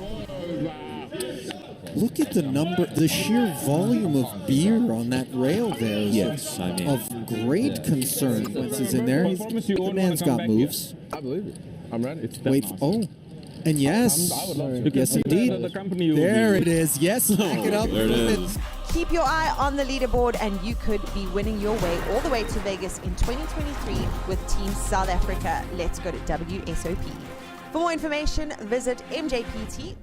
Look at the sheer volume of beer on that rail there. Yes, I mean. Of great concern. Once he's in there, the man's got moves. I believe it. I'm ready. It's Wait, oh. And yes. I would love to. Yes, indeed. The company will There be. it is. Yes. Back it up. There it is. Keep your eye on the leaderboard and you could be winning your way all the way to Vegas in 2023 with Team South Africa. Let's go to WSOP. For more information, visit mjpt.co.za.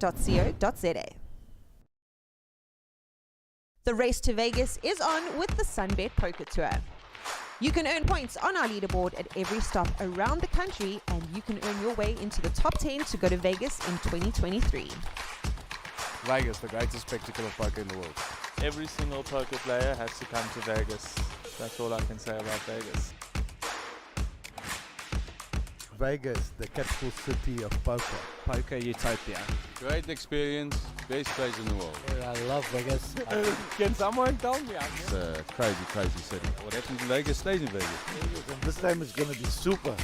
The race to Vegas is on with the Sunbet Poker Tour. You can earn points on our leaderboard at every stop around the country, and you can earn your way into the top 10 to go to Vegas in 2023. Vegas, the greatest spectacle of poker in the world. Every single poker player has to come to Vegas. That's all I can say about Vegas. Vegas, the capital city of poker. Poker utopia. Great experience, best place in the world. I love Vegas. Can someone tell me? It's a crazy, crazy city. What happens in Vegas stays in Vegas. This time is going to be super.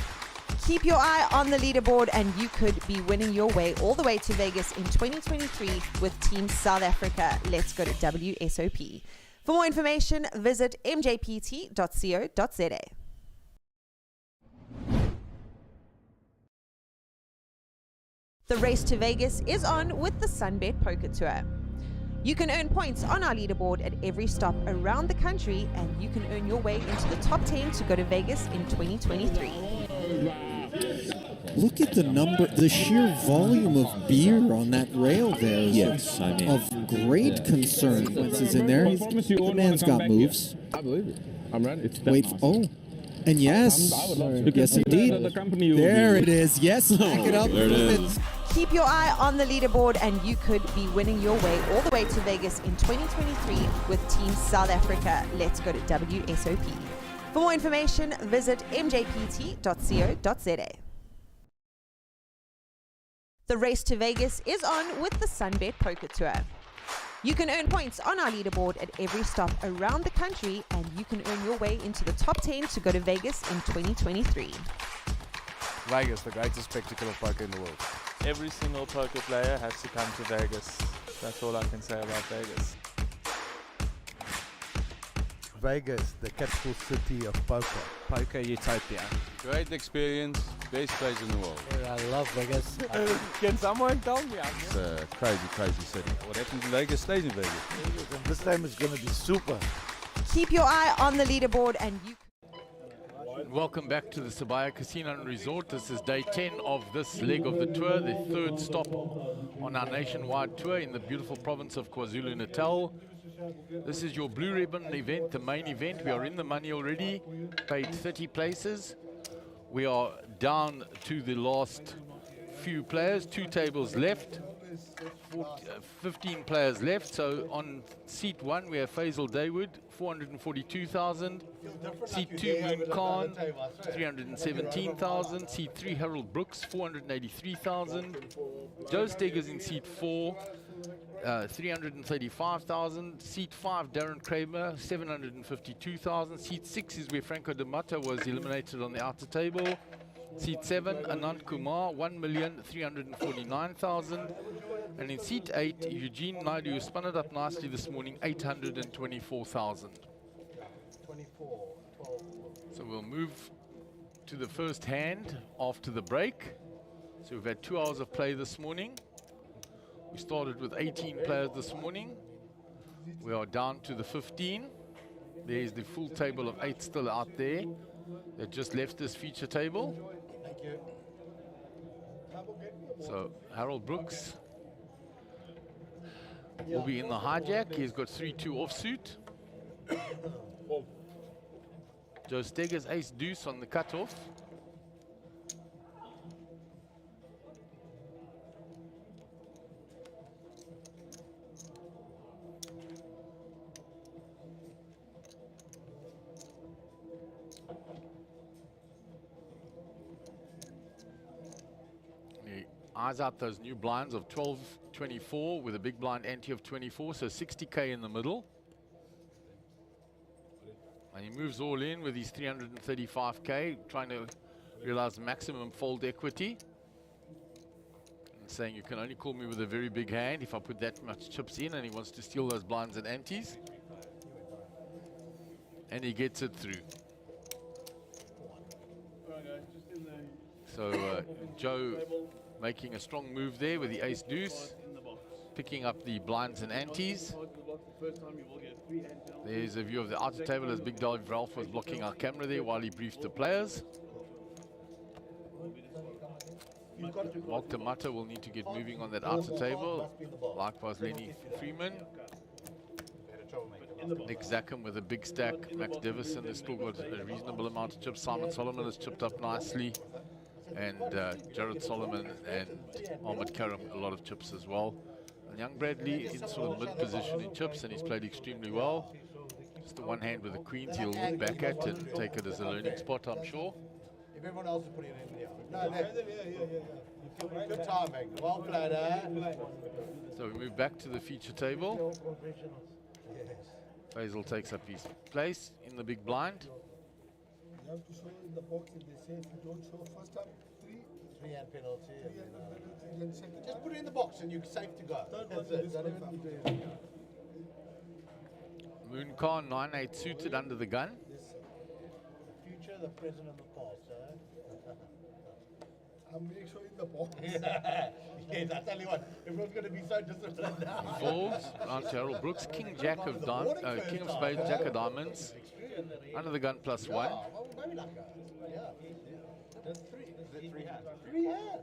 Keep your eye on the leaderboard and you could be winning your way all the way to Vegas in 2023 with Team South Africa. Let's go to WSOP. For more information, visit mjpt.co.za. The race to Vegas is on with the Sunbet Poker Tour. You can earn points on our leaderboard at every stop around the country, and you can earn your way into the top 10 to go to Vegas in 2023. Look at the sheer volume of beer on that rail there. Yes, I mean. Of great concern. Once he's in there, the man's got moves. I believe it. I'm ready. It's Wait, oh. And yes. I would love to. Yes, indeed. The company will There be. it is. Yes. Back it up. There it is. Keep your eye on the leaderboard and you could be winning your way all the way to Vegas in 2023 with Team South Africa. Let's go to WSOP. For more information, visit mjpt.co.za. The race to Vegas is on with the Sunbet Poker Tour. You can earn points on our leaderboard at every stop around the country, and you can earn your way into the top 10 to go to Vegas in 2023. Vegas, the greatest spectacle of poker in the world. Every single poker player has to come to Vegas. That's all I can say about Vegas. Vegas, the capital city of poker. Poker utopia. Great experience, best place in the world. I love Vegas. Can someone tell me? It's a crazy, crazy city. What happens in Vegas stays in Vegas. This time is going to be super. Keep your eye on the leaderboard and you Welcome back to the Sabaya Casino and Resort. This is day 10 of this leg of the tour, the third stop on our nationwide tour in the beautiful province of KwaZulu-Natal. This is your Blue Ribbon event, the main event. We are in the money already, paid 30 places. We are down to the last few players, 2 tables left, 15 players left. So on seat 1 we have Faisal Daywood, 442,000. Seat 2 Moon Khan, 317,000. Seat 3 Harold Brooks, 483,000. Joe Steggers in seat 4, 335,000. Seat 5, Darren Kramer, 752,000. Seat 6 is where Franco D'Amato was eliminated on the outer table. Seat 7, Anand Kumar, 1,349,000. And in seat 8, Eugene Naidu, who spun it up nicely this morning, 824,000. So we'll move to the first hand after the break. So we've had 2 hours of play this morning. We started with 18 players this morning. We are down to the 15. There's the full table of 8 still out there. They just left this feature table. So Harold Brooks will be in the hijack. He's got 3-2 offsuit. Joe Stegger's ace deuce on the cutoff. He eyes out those new blinds of 12-24 with a big blind ante of 24, so 60k in the middle. And he moves all in with his 335k, trying to realize maximum fold equity. And saying you can only call me with a very big hand if I put that much chips in, and he wants to steal those blinds and antes. And he gets it through. So Joe making a strong move there with the ace deuce, picking up the blinds and antes. There's a view of the outer table as Big Dog Ralph was blocking our camera there while he briefed the players. Mark D'Amato will need to get moving on that outer table. Likewise Lenny Freeman. Nick Zackham with a big stack. Max Devison has still got a reasonable amount of chips. Simon Solomon has chipped up nicely. And Jared Solomon and Ahmed Karam a lot of chips as well. And young Bradley in sort of mid position in chips, and he's played extremely well. Just the one hand with the queens he'll look back at and take it as a learning spot, I'm sure. If everyone else is putting it in, good timing. Well played, So we move back to the feature table. Faisal takes up his place in the big blind. You have to show in the box if they say if you don't show first time, 3 hand penalty. And second just put it in the box and you're safe to go. That's it. Moon Khan 9-8 suited under the gun. The future, the present, and the past. I'll make sure in the box. Yeah, that's only one. Everyone's going to be so disciplined now. Folds on Harold Brooks. King Jack of King of Spades, Jack of Diamonds. Under the gun +1. Well, maybe like that's 3. Is it 3 hands? 3 hands.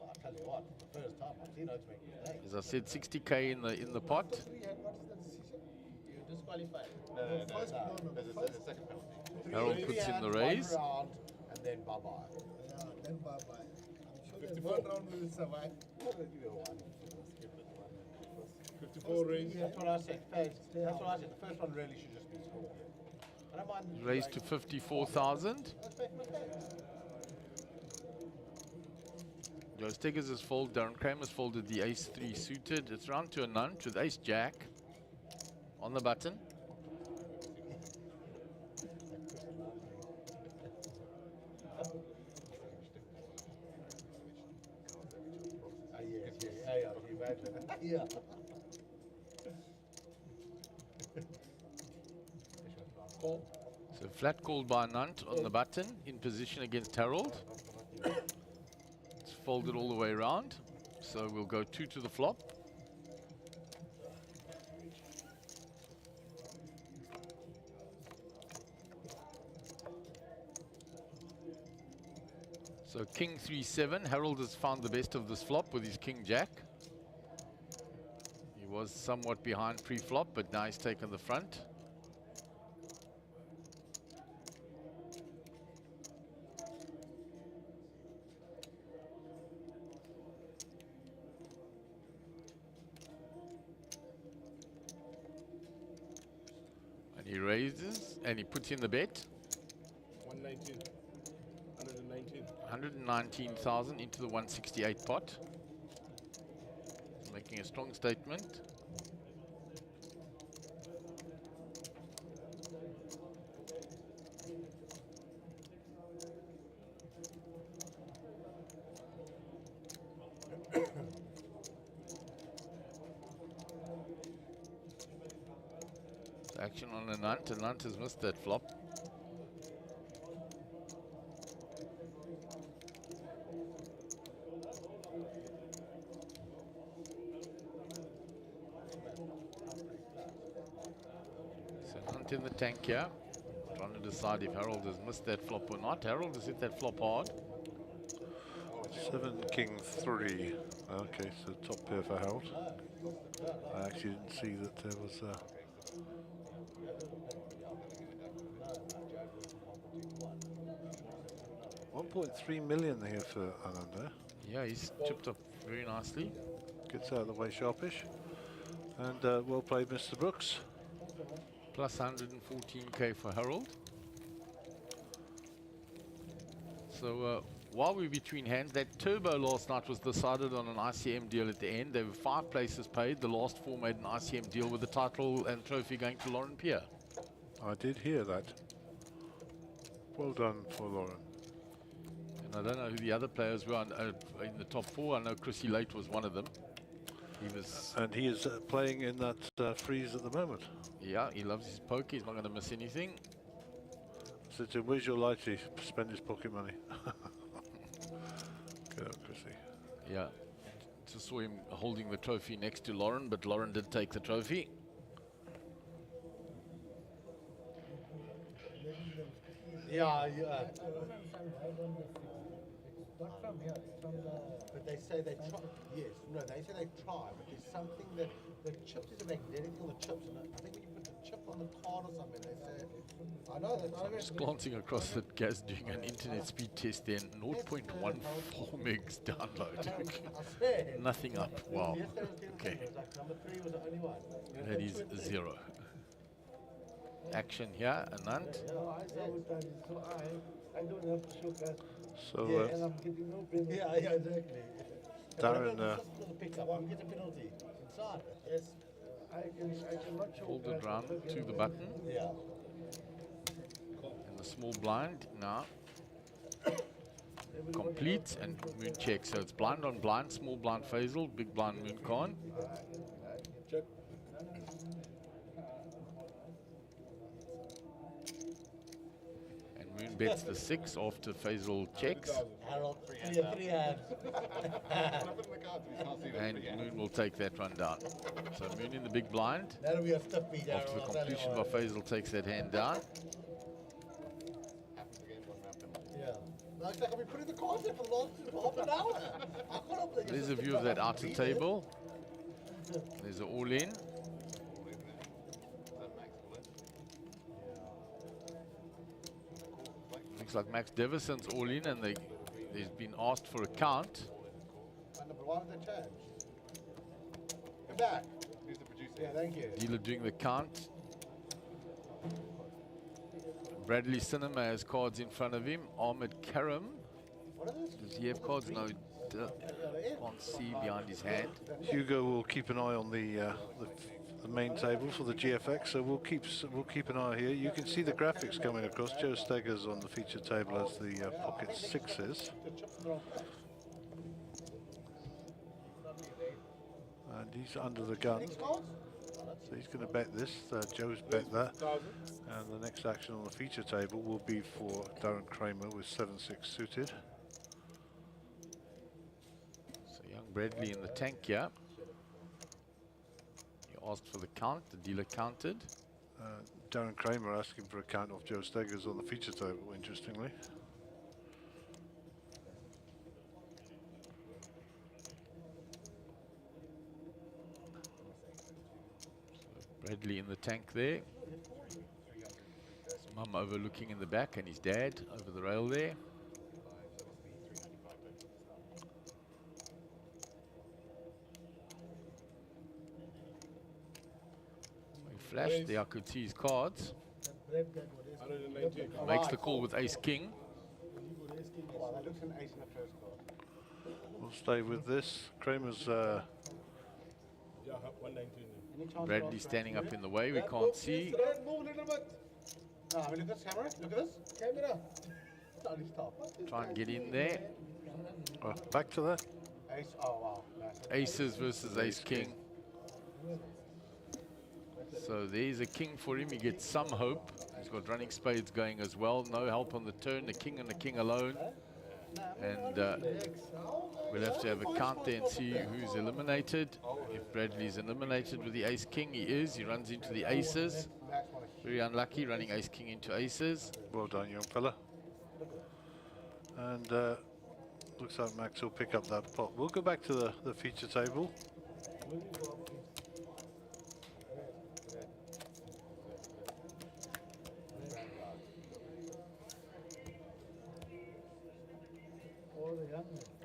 Well, I'll tell you what, the first time I've seen Oaks make mistakes. As I said, 60k in the pot. What is the decision? You're disqualified. No. There's a second penalty. Harold puts in the raise. 1 round and then bye-bye. Yeah, then bye-bye. I'm sure there's 1 round will survive. 54 raise. That's what I said. That's what I said. The first one really should just be scored. I don't mind. Raised to 54,000. Joe Steggers has folded. Darren Kramer's folded the ace-3 suited. It's round to a nunch with ace-jack on the button. Yeah. So flat called by Nunt on the button in position against Harold. It's folded all the way around. So we'll go 2 to the flop. So King 3-7. Harold has found the best of this flop with his King Jack. He was somewhat behind pre-flop, but now he's taken the front. And he raises and he puts in the bet. 119. 119. 119,000 into the 168 pot. making a strong statement. Action on Anant. Anant has missed that flop. So Anant in the tank here, trying to decide if Harold has missed that flop or not. Harold has hit that flop hard. 7 King 3. Okay, so top pair for Harold. I actually didn't see that there was 1.3 million here for Ananda. Yeah, he's chipped up very nicely. Gets out of the way sharpish. And well played, Mr. Brooks. Plus 114k for Harold. So while we're between hands, that turbo last night was decided on an ICM deal at the end. There were 5 places paid. The last 4 made an ICM deal with the title and trophy going to Lauren Pierre. I did hear that. Well done for Lauren. And I don't know who the other players were in the top 4. I know Chrissy Late was one of them. He was, and he is playing in that freeze at the moment. Yeah, he loves his poker. He's not going to miss anything. So to where's your lighty? Spend his pocket money. Good on Chrissy. Yeah. Just saw him holding the trophy next to Lauren, but Lauren did take the trophy. Yeah, yeah. But they say they try. Yes, no, they say they try, but there's something that the chips is a magnetic on the chips, and I think when you put the chip on the card or something, they say. I know that. I'm just glancing across that Gaz doing an internet speed test then 0.14 megs download. Nothing up. Wow. Okay. That is 0. Action here, Anant. I don't have to show that. So, yeah, and I'm getting no penalty. Yeah, exactly. Darren, pick up, I'm getting a penalty inside. Yes. I cannot show. Hold it round to the button. Yeah. And the small blind now complete and moon check. So it's blind on blind, small blind Faisal, big blind moon con. Check. Moon bets the 6 after Faisal checks. Harold, 3 hands. And Moon will take that one down. So Moon in the big blind. That'll be a stiff beat. After the completion by Faisal takes that hand down. Yeah. Like I've been putting the cards in for the last half an hour. There's a view of that outer table. There's an all-in. Looks like Max Devison's all in, and they've been asked for a count. Why did they change? Come back. Who's the producer? Yeah, thank you. Dealer doing the count. Bradley Cinema has cards in front of him. Ahmed Karam. Does he have cards? No, can't see behind his hand. Hugo will keep an eye on the main table for the GFX, so we'll keep an eye here. You can see the graphics coming across. Joe Stegger's on the feature table as the pocket 6s. And he's under the gun. So he's going to bet this. Joe's bet that. And the next action on the feature table will be for Darren Kramer with 7-6 suited. So young Bradley in the tank here. Asked for the count, the dealer counted. Darren Kramer asking for a count of Joe Steggers on the feature table, interestingly. So Bradley in the tank there. His mum overlooking in the back and his dad over the rail there. Flash there, I could see his cards. Makes the call with ace king. We'll stay with this. Kramer's 119. Bradley standing up in the way, we can't see. Red, move a little bit. No, I mean, look at this camera. Look at this. Camera. Stop. Try and get in there. Back to that. Ace. Oh, wow. Aces versus ace king. So there's a king for him. He gets some hope. He's got running spades going as well. No help on the turn. The king and the king alone. And we'll have to have a count there and see who's eliminated. If Bradley's eliminated with the ace king, he is. He runs into the aces. Very unlucky, running ace king into aces. Well done, young fella. And looks like Max will pick up that pot. We'll go back to the feature table.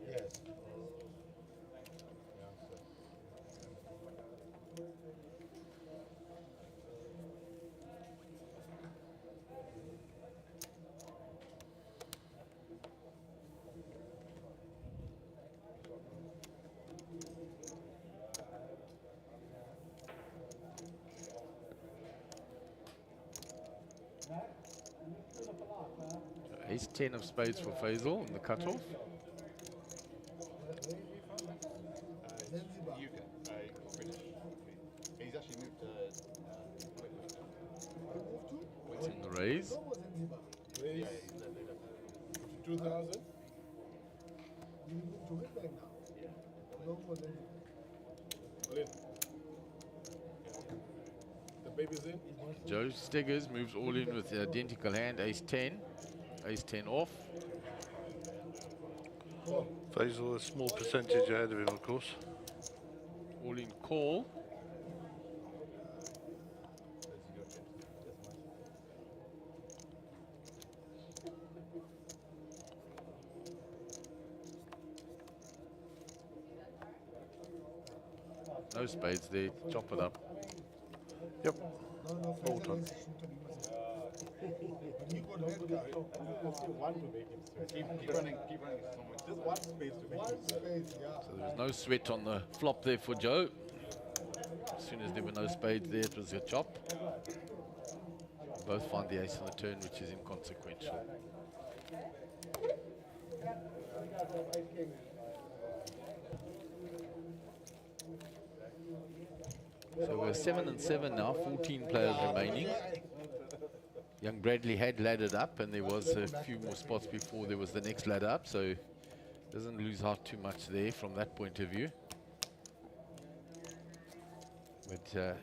Yes. Ace 10 of spades for Faisal in the cutoff. UK, British. He's actually moved to. It's in the raise. Raise 2,000. All in. The baby's in. Joe Steggers moves all in with the identical hand, ace 10. Ace 10 off. Faisal a small percentage ahead of him, of course. All in call. No spades there, chop it up. Yep. All done. Keep running so much. Just one space to make it. So there was no sweat on the flop there for Joe. As soon as there were no spades there, it was a chop. Both find the ace on the turn, which is inconsequential. So we're 7 and 7 now, 14 players remaining. Young Bradley had laddered up, and there was a few more spots before there was the next ladder up, so doesn't lose heart too much there from that point of view. But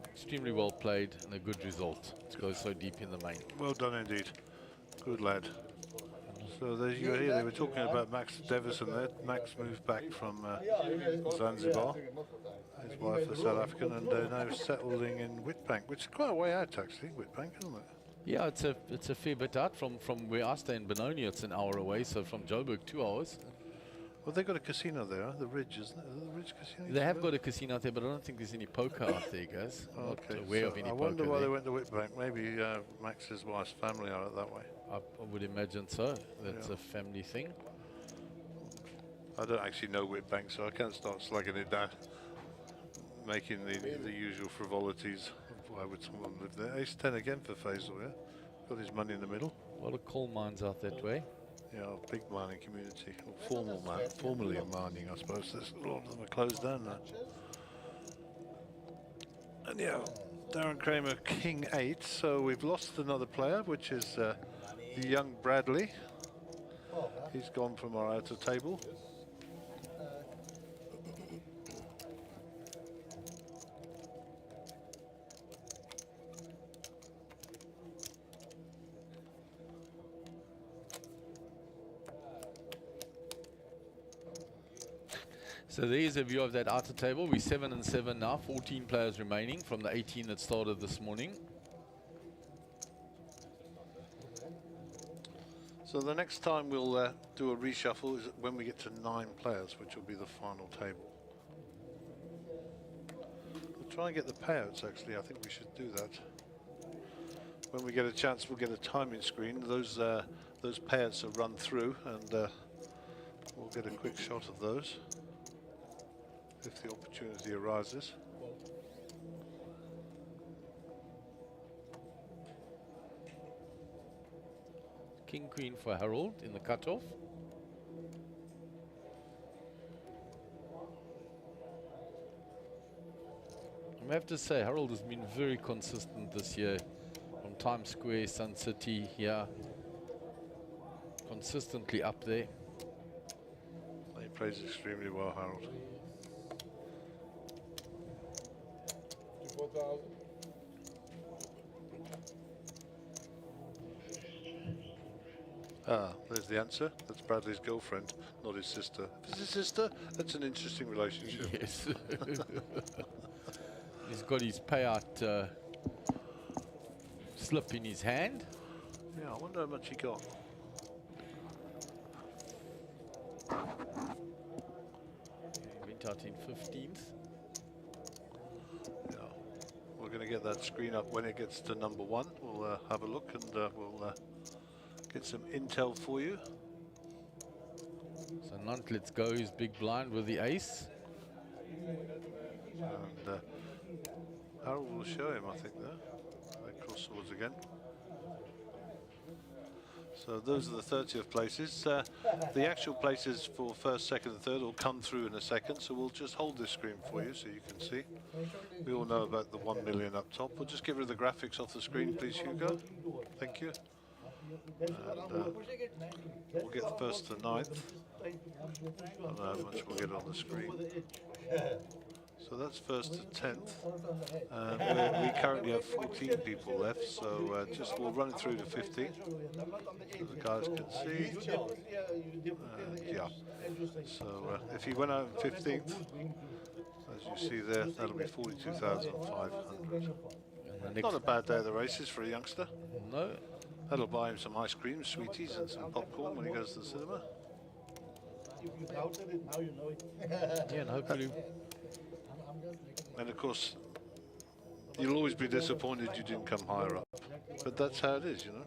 extremely well played and a good result to go so deep in the main. Well done indeed. Good lad. So there you hear, they were talking about Max Devison there. Max moved back from Zanzibar. His wife is South African, and they're now settling in Witbank, which is quite a way out actually, Witbank, isn't it? Yeah, it's a fair bit out from where I stay in Benoni. It's an hour away, so from Joburg 2 hours. Well, they've got a casino there, huh? The Ridge, isn't it? Is it the Ridge Casino? They have got a casino out there, but I don't think there's any poker out there, guys. Okay, Not aware of any I poker wonder why there. they went to Witbank. Maybe Max's wife's family are out that way. I would imagine so. That's a family thing. I don't actually know Witbank, so I can't start slugging it down. Making the usual frivolities. Why would someone live there? Ace 10 again for Faisal, yeah? Got his money in the middle. A lot of coal mines out that way. Yeah, a big mining community. Or formerly a mining, I suppose. A lot of them are closed down now. And yeah, Darren Kramer, King 8. So we've lost another player, which is the young Bradley. He's gone from our outer table. So there's a view of that outer table. We're 7 and 7 now, 14 players remaining from the 18 that started this morning. So the next time we'll do a reshuffle is when we get to 9 players, which will be the final table. We'll try and get the payouts actually. I think we should do that. When we get a chance, we'll get a timing screen. Those payouts are run through, and we'll get a quick shot of those if the opportunity arises. King Queen for Harold in the cutoff. I have to say, Harold has been very consistent this year. From Times Square, Sun City, here. Consistently up there. He plays extremely well, Harold. 4,000. Ah, there's the answer. That's Bradley's girlfriend, not his sister. If it's his sister, that's an interesting relationship. Yes. He's got his payout slip in his hand. Yeah, I wonder how much he got. He went out in 15th. Yeah, we're going to get that screen up when it gets to number 1. We'll have a look and we'll get some intel for you. So Nant, let's go. He's big blind with the ace. And Harold will show him, I think, there. They cross swords again. So those are the 30th places. The actual places for first, second and third will come through in a second, so we'll just hold this screen for you so you can see. We all know about the 1 million up top. We'll just get rid of the graphics off the screen, please, Hugo. Thank you. And we'll get the first to 9th. I don't know how much we'll get on the screen. So that's first to 10th. We currently have 14 people left, so just we'll run it through to 15th, so the guys can see. Yeah. So if he went out in 15th, as you see there, that'll be 42,500. Not a bad day of the races for a youngster. No. That'll buy him some ice cream, sweeties, and some popcorn when he goes to the cinema. Yeah, and hopefully. And of course, you'll always be disappointed you didn't come higher up, but that's how it is, you know.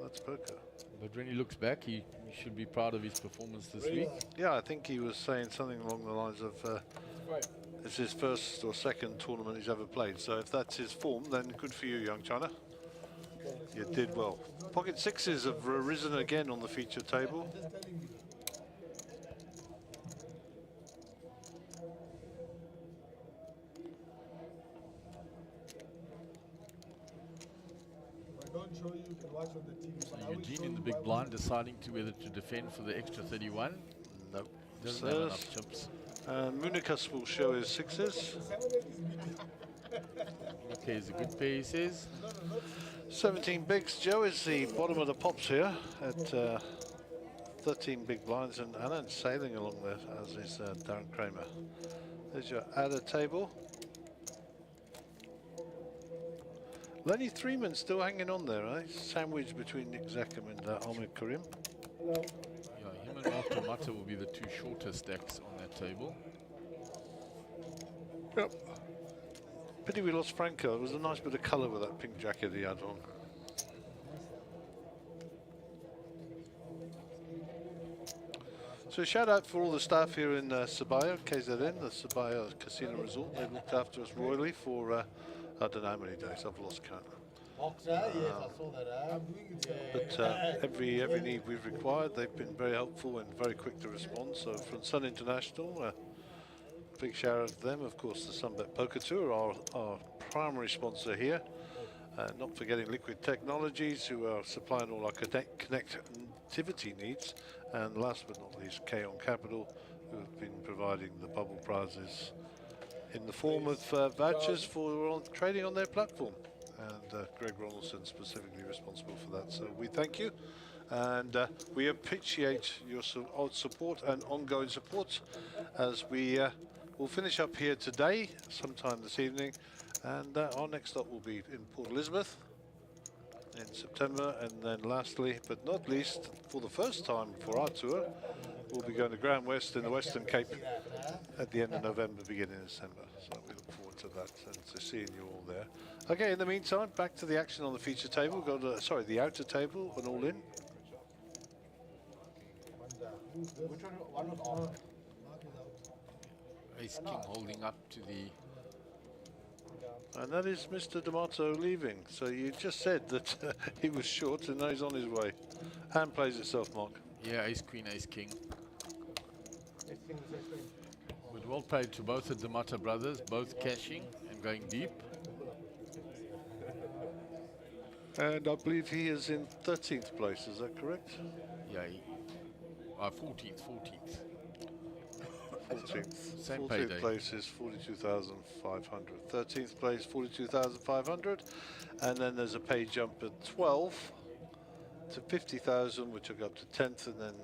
That's poker. But when he looks back, he should be proud of his performance this week. Yeah, I think he was saying something along the lines of it's his first or second tournament he's ever played. So if that's his form, then good for you, young China. You did well. Pocket sixes have risen again on the feature table. So Eugene in the big blind deciding to whether to defend for the extra 31. Nope. Doesn't have enough chips. Munikas will show his sixes. Okay, is a good pair, he says. 17 bigs. Joe is the bottom of the pops here at 13 big blinds, and Alan's sailing along there, as is Darren Kramer. There's your adder table. Lenny Threeman still hanging on there, eh? Sandwiched between Nick Zackham and Ahmed Karim. Yeah, him and Mark Tomata will be the two shortest stacks on that table. Yep. Pity we lost Franco. It was a nice bit of colour with that pink jacket he had on. So shout out for all the staff here in Sabaya, KZN, the Sabaya Casino Resort. They've looked after us royally for I don't know how many days, I've lost count. Yes, I saw that. But every need we've required, they've been very helpful and very quick to respond. So from Sun International, big shout out to them. Of course, the Sunbet Poker Tour, our primary sponsor here. Not forgetting Liquid Technologies, who are supplying all our connectivity needs. And last but not least, K-On Capital, who have been providing the bubble prizes in the form of vouchers for trading on their platform. And Greg Ronaldson specifically responsible for that. So we thank you, and we appreciate your support and ongoing support as we will finish up here today, sometime this evening, and our next stop will be in Port Elizabeth in September, and then lastly but not least, for the first time for our tour, we'll be going to Grand West in the Western Cape at the end of November, beginning of December. So we look forward to that and to seeing you all there. Okay, in the meantime, back to the action on the feature table. Go to, sorry, the outer table and all in. Ace King holding up to the And that is Mr. D'Amato leaving. So you just said that he was short and now he's on his way. Hand plays itself, Mark. Yeah, ace queen, ace king. But well played to both the D'Amato brothers, both cashing and going deep. And I believe he is in 13th place, is that correct? Yeah, 14th. 14th. Same 14th payday. place is 42,500. 13th place, 42,500. And then there's a pay jump at 12 to 50,000, which will go up to 10th, and then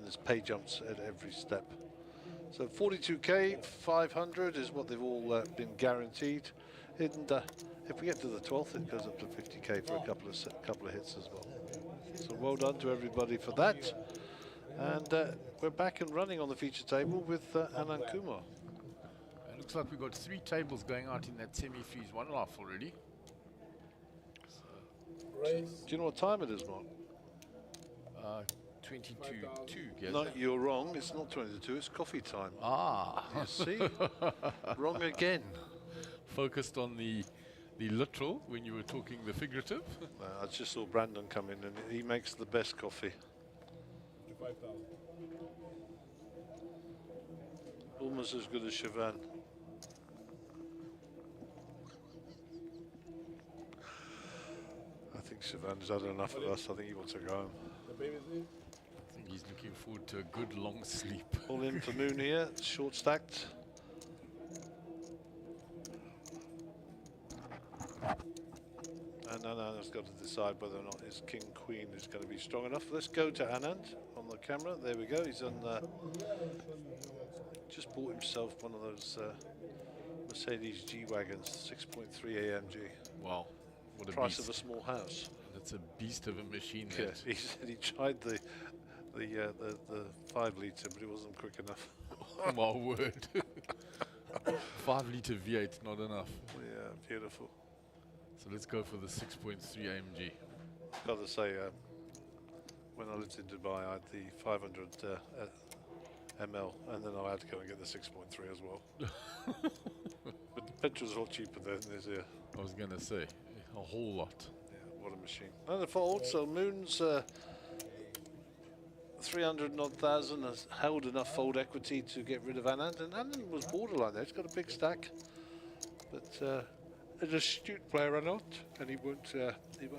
there's pay jumps at every step. So 42k 500 is what they've all been guaranteed. And if we get to the 12th, it goes up to 50k for a couple of hits as well. So well done to everybody for that. And we're back and running on the feature table with Anand Kumar. It looks like we've got 3 tables going out in that semi-freeze one laugh already. Do you know what time it is, Mark? 22-2, No, you're wrong. It's not 22. It's coffee time. Ah. You see? Wrong again. Focused on the literal when you were talking the figurative. I just saw Brandon come in and he makes the best coffee. 5,000. Almost as good as Siobhan. I think Siobhan's had enough of us. I think he wants to go home. The baby's in. I think he's looking forward to a good long sleep. All in for Moon here, short stacked. And Anand's got to decide whether or not his King Queen is going to be strong enough. Let's go to Anand on the camera. There we go. He's on. Just bought himself one of those Mercedes G-Wagons, 6.3 AMG. Wow, what a Price beast. of a small house. That's a beast of a machine. Yeah, that. he said he tried the 5 litre, but it wasn't quick enough. Oh my word. 5 litre V8, not enough. Yeah, beautiful. So let's go for the 6.3 AMG. Got to say, when I lived in Dubai, I had the 500 ml, and then I had to go and get the 6.3 as well. But the petrol's a lot cheaper than this here. I was going to say, a whole lot. Yeah, what a machine. And a fold, so Moon's 300,000 has held enough fold equity to get rid of Anand, and Anand was borderline there. He's got a big stack, but an astute player or not, and he won't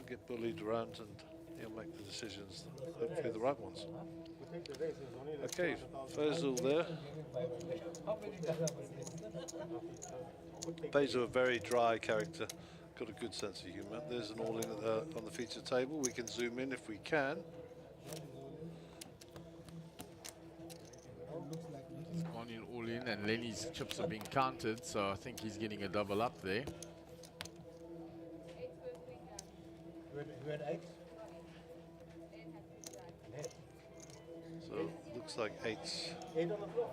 get bullied around, and he'll make the decisions, hopefully the right ones. Okay, Faisal there. Faisal, a very dry character, got a good sense of humour. There's an all-in on the feature table. We can zoom in if we can. He's gone in all in, and Lenny's chips are being counted, so I think he's getting a double up there. You had 8? So looks like 8s. 8 on the floor.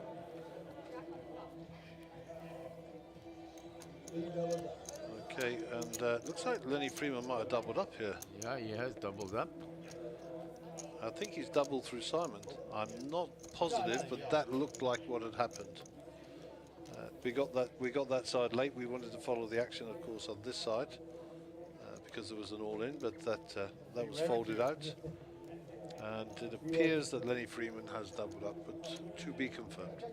Okay, and looks like Lenny Freeman might have doubled up here. Yeah, he has doubled up. I think he's doubled through Simon. I'm not positive, but that looked like what had happened. We got that side late. We wanted to follow the action, of course, on this side because there was an all-in, but that was folded out. And it appears that Lenny Freeman has doubled up, but to be confirmed.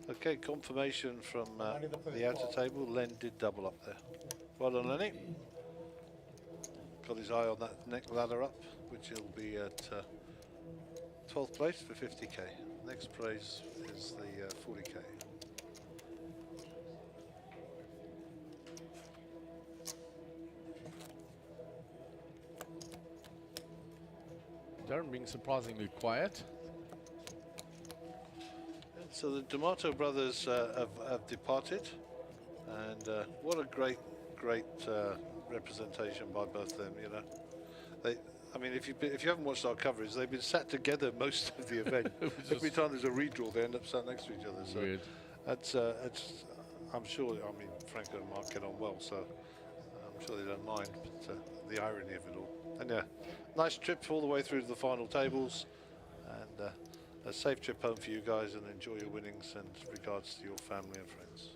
Okay, confirmation from the outer table. Len did double up there. Well done, Lenny. Got his eye on that next ladder up, which he'll be at 12th place for 50k. Next prize is the 40k. Darren being surprisingly quiet. So the D'Amato brothers have departed, and what a great representation by both of them. You know, I mean, if you haven't watched our coverage, they've been sat together most of the event. Every time there's a redraw, they end up sat next to each other. So weird. That's I'm sure. I mean, Franco and Mark get on well, so I'm sure they don't mind. But the irony of it all. And yeah, nice trip all the way through to the final tables, and a safe trip home for you guys, and enjoy your winnings, and regards to your family and friends.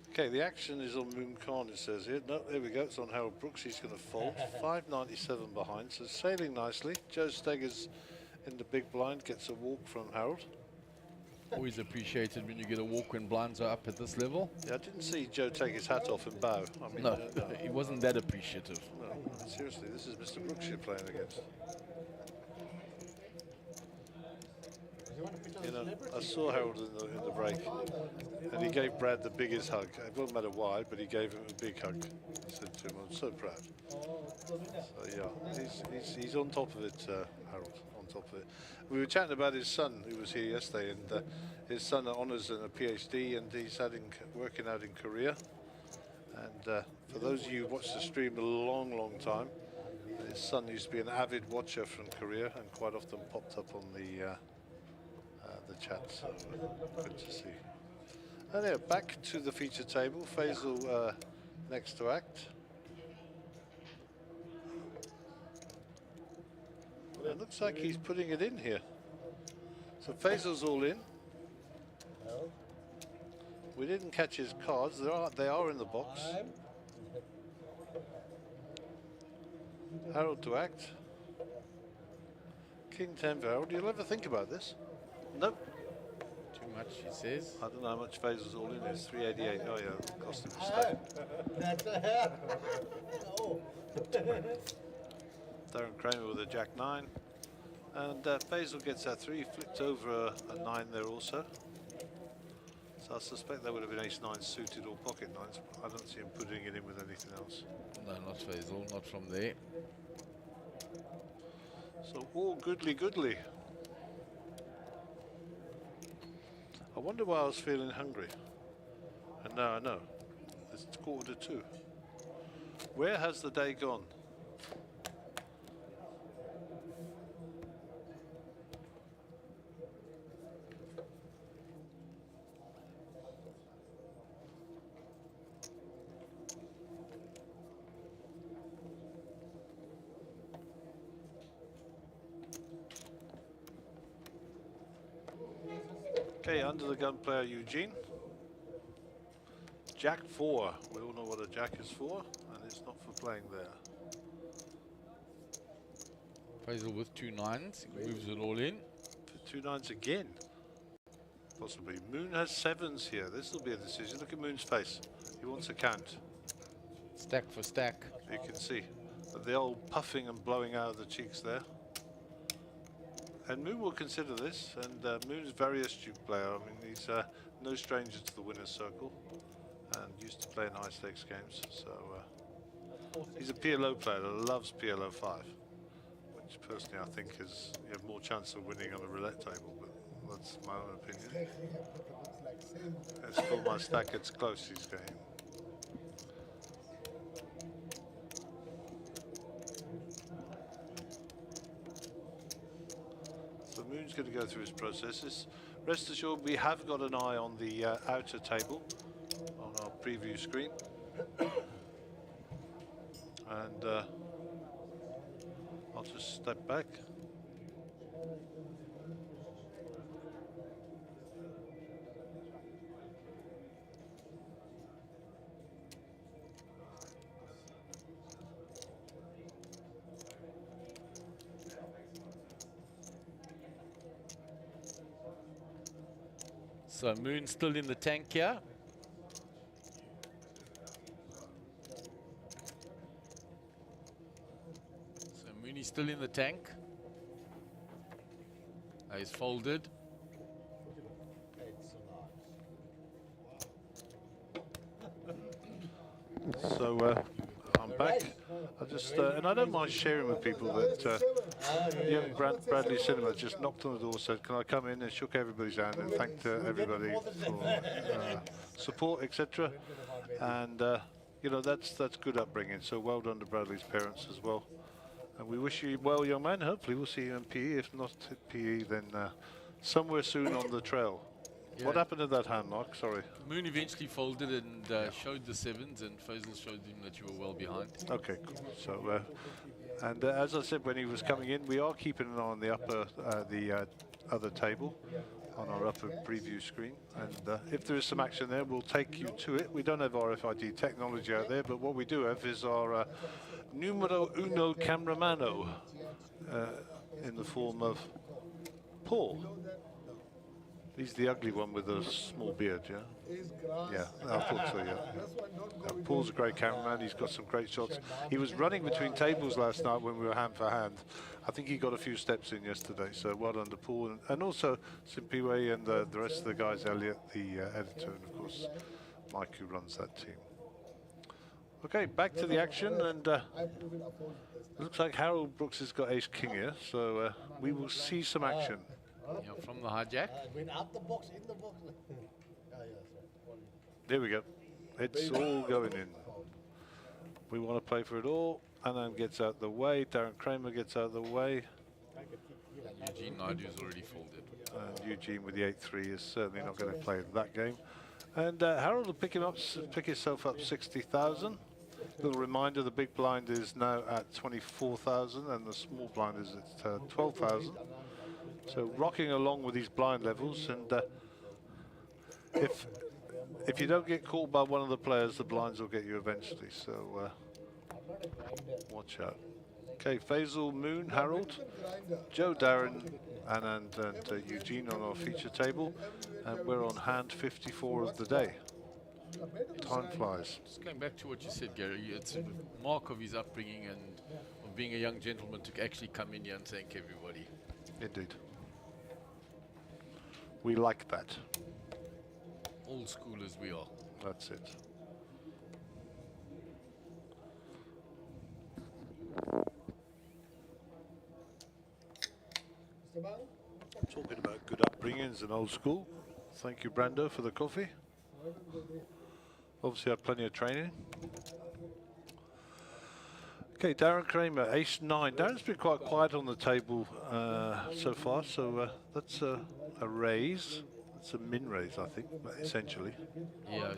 Okay, the action is on Moon Khan, it says here. No, there we go, it's on Harold Brooks. He's going to fold. 597 behind, so sailing nicely. Joe Steggers in the big blind gets a walk from Harold. Always appreciated when you get a walk when blinds are up at this level. Yeah, I didn't see Joe take his hat off and bow. I mean, No, he wasn't that appreciative. No, seriously, this is Mr. Brooks you're playing against. You know, I saw Harold in the break, and he gave Brad the biggest hug. It doesn't matter why, but he gave him a big hug. He said to him, "I'm so proud." So yeah, he's on top of it, Harold. On top of it. We were chatting about his son, who was here yesterday, and his son honours and a PhD, and he's working out in Korea. And for those of you who watched the stream a long time, his son used to be an avid watcher from Korea, and quite often popped up on the chat, so good to see. And yeah, back to the feature table. Faisal next to act. It looks like he's putting it in here. So Faisal's all in. We didn't catch his cards. They are in the box. Harold to act. King 10 for Harold. You'll ever think about this? Nope. Too much, he says. I don't know how much Faisal's all in. It's 388. Oh yeah, cost him a stack. Darren Kramer with a Jack 9. And Faisal gets that 3. Flipped over a 9 there also. So I suspect that would have been ace 9 suited or pocket 9s. I don't see him putting it in with anything else. No, not Faisal, not from there. So all goodly. I wonder why I was feeling hungry. And now I know. It's 1:45. Where has the day gone? Okay, under the gun player Eugene. Jack 4. We all know what a jack is for, and it's not for playing there. Faisal with 2 9s, he moves it all in. For 2 9s again. Possibly. Moon has 7s here. This will be a decision. Look at Moon's face. He wants a count. Stack for stack. You can see the old puffing and blowing out of the cheeks there. And Moon will consider this, and Moon's a very astute player. I mean, he's no stranger to the winner's circle, and used to play in high stakes games. So he's a PLO player that loves PLO 5, which personally I think is you have more chance of winning on a roulette table. But that's my own opinion. It's for my stack. It's close. He's going. So Moon's going to go through his processes. Rest assured, we have got an eye on the outer table on our preview screen. And I'll just step back. So Moon still in the tank here. So Mooney's still in the tank. He's folded. So I'm back. I just and I don't mind sharing with people that young Bradley Cinema just knocked on the door, said, "Can I come in?" and shook everybody's hand and thanked everybody for support, etc. And you know, that's good upbringing. So well done to Bradley's parents as well. And we wish you well, young man. Hopefully we'll see you in PE. If not at PE, then somewhere soon on the trail. What happened to that hand, Mark? Sorry. Moon eventually folded and showed the sevens, and Faisal showed him that you were well behind. Okay, cool. So, and as I said when he was coming in, we are keeping an eye on the upper, the other table on our upper preview screen. And if there is some action there, we'll take you to it. We don't have RFID technology out there, but what we do have is our numero uno cameramano in the form of Paul. He's the ugly one with a small beard, yeah? Yeah, I thought so, yeah. Paul's a great cameraman. He's got some great shots. He was running between tables last night when we were hand for hand. I think he got a few steps in yesterday, so well done to Paul. And also Simpiwe and the rest of the guys, Elliot, the editor, and of course Mike, who runs that team. Okay, back to the action, and looks like Harold Brooks has got ace-king here, so we will see some action. Yeah, from the hijack. Went out the box, in the box. There we go. It's all going in. We want to play for it all. Anand gets out the way. Darren Kramer gets out the way. Eugene Naidu's already folded. And Eugene with the 8-3 is certainly not going to play that game. And Harold will pick himself up 60,000. Little reminder: the big blind is now at 24,000, and the small blind is at 12,000. So rocking along with these blind levels, and if you don't get caught by one of the players, the blinds will get you eventually. So watch out. Okay, Faisal, Moon, Harold, Joe, Darren, and Eugene on our feature table, and we're on hand 54 of the day. Time flies. Just going back to what you said, Gary, it's a mark of his upbringing and of being a young gentleman to actually come in here and thank everybody. Indeed. We like that. Old school as we are. That's it. Talking about good upbringings and old school. Thank you, Brando, for the coffee. Obviously, had plenty of training. Okay, Darren Kramer, ace-9. Darren's been quite quiet on the table so far, so that's a raise. It's a min raise, I think, essentially. Yeah,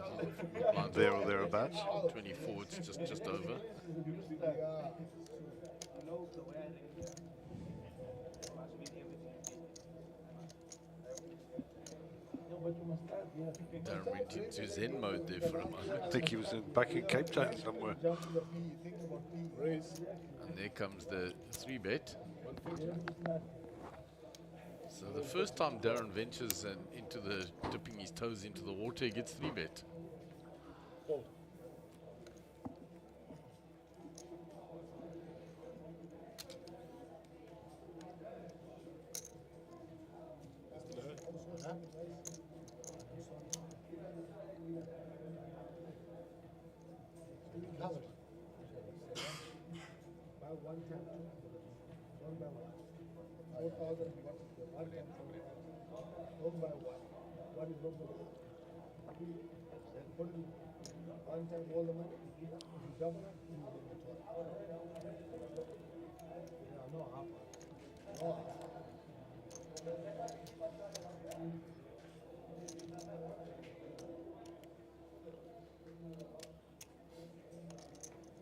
there or thereabouts. 24, it's just over. Darren went into Zen mode there for a moment. I think he was back in Cape Town somewhere. And there comes the 3-bet. So the first time Darren ventures into the dipping his toes into the water, he gets 3-bet.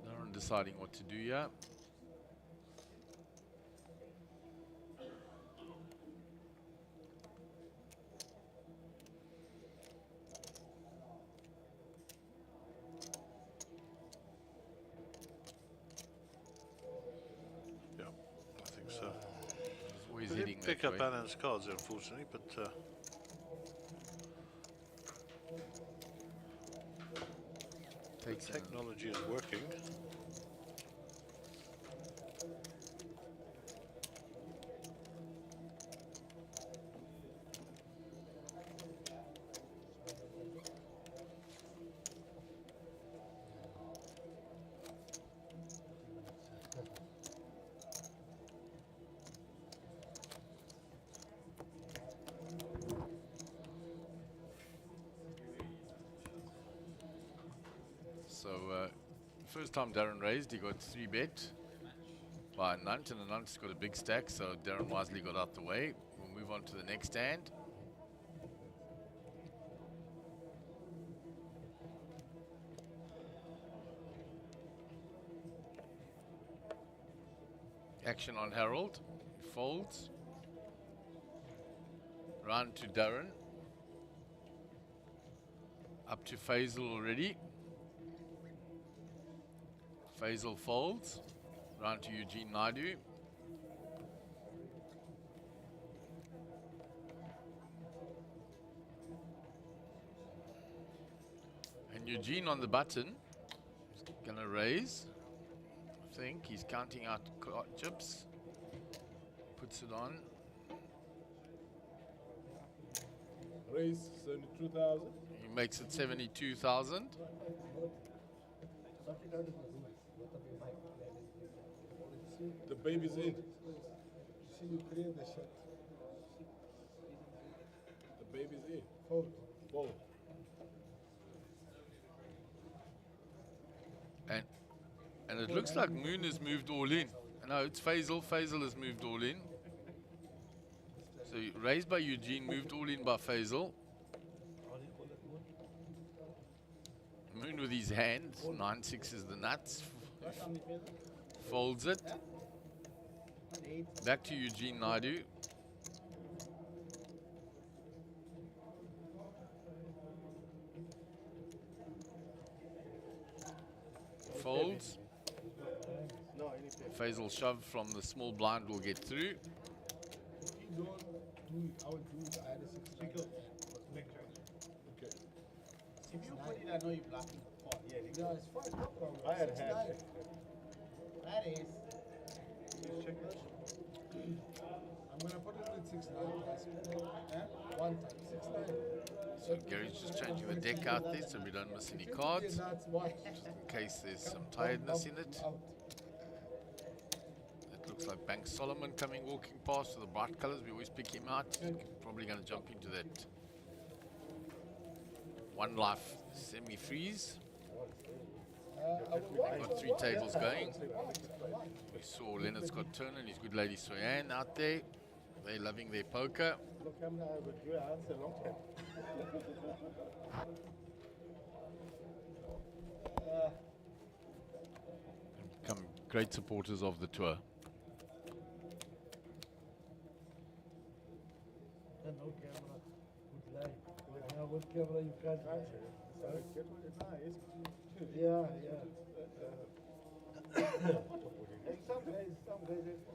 Darren deciding what to do here. Pick up Anand's cards, unfortunately, but technology is working. So first time Darren raised, he got 3-bet by Nunt, and Nunt's got a big stack, so Darren wisely got out the way. We'll move on to the next hand. Action on Harold. Folds. Round to Darren. Up to Faisal already. Faisal folds. Round to Eugene Naidu. And Eugene on the button is going to raise. I think he's counting out chips. Puts it on. Raise 72,000. He makes it 72,000. The baby's in. See you clear the shot. The baby's in. Fold. Fold. And it looks like Moon has moved all in. No, it's Faisal. Faisal has moved all in. So raised by Eugene, moved all in by Faisal. Moon with his hands. 9-6 is the nuts. Folds it. Back to Eugene Naidu. Folds. Faisal shove from the small blind will get through. If you don't do it, I would do it. I had a 6 Okay. If you put it, I know you're blocking. Oh, yeah, it's fine. No problem. I had 6-9. had. That is. I'm gonna put it with 6-9. One time, 6-9. So Gary's just changing the deck out there so we don't miss any cards, just in case there's some tiredness in it. It looks like Bank Solomon walking past with the bright colors. We always pick him out. He's probably going to jump into that one life semi-freeze. Got 3 tables going. We saw Leonard Scott Turner and his good lady Soyan out there. They're loving their poker. Become great supporters of the tour. No camera. Good light. What camera you can't answer? Yeah, yeah. Some guys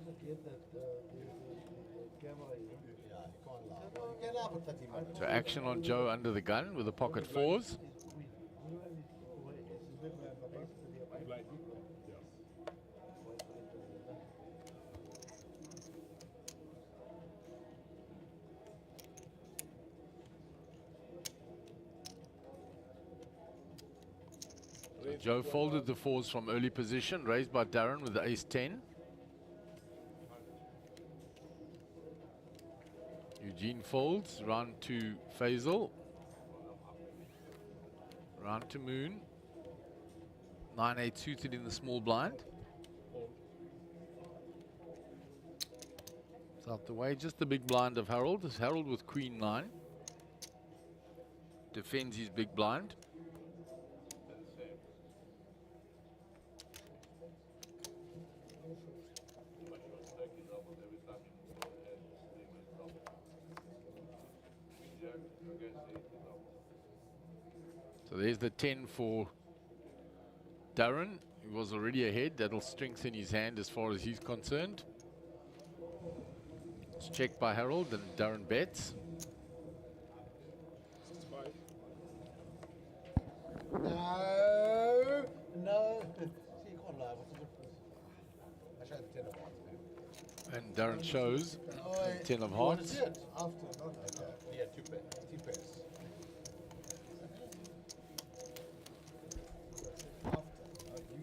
forget that the camera is. So action on Joe under the gun with the pocket 4s. So Joe folded the 4s from early position, raised by Darren with the ace-10. Eugene folds, round to Faisal. Round to Moon. 9-8 suited in the small blind. It's out the way, just the big blind of Harold. It's Harold with Queen 9. Defends his big blind. So there's the 10 for Darren, who was already ahead. That'll strengthen his hand as far as he's concerned. It's checked by Harold and Darren bets. No, no. See, you can't lie. What's the difference? I showed the 10 of hearts. And Darren shows Oh, 10 of you want to hearts. see it? After, not okay. Yeah, 2 pairs. 2 pairs.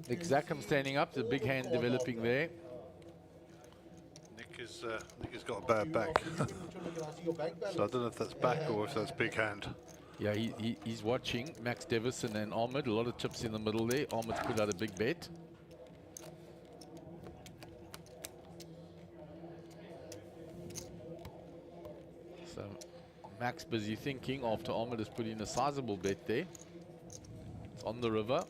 Nick Zackham standing up, the big hand developing there. Nick has got a bad back. So I don't know if that's back or if that's big hand. Yeah, he's watching Max Devison and Ahmed. A lot of chips in the middle there. Ahmed's put out a big bet. So Max busy thinking after Ahmed has put in a sizable bet there. It's on the river.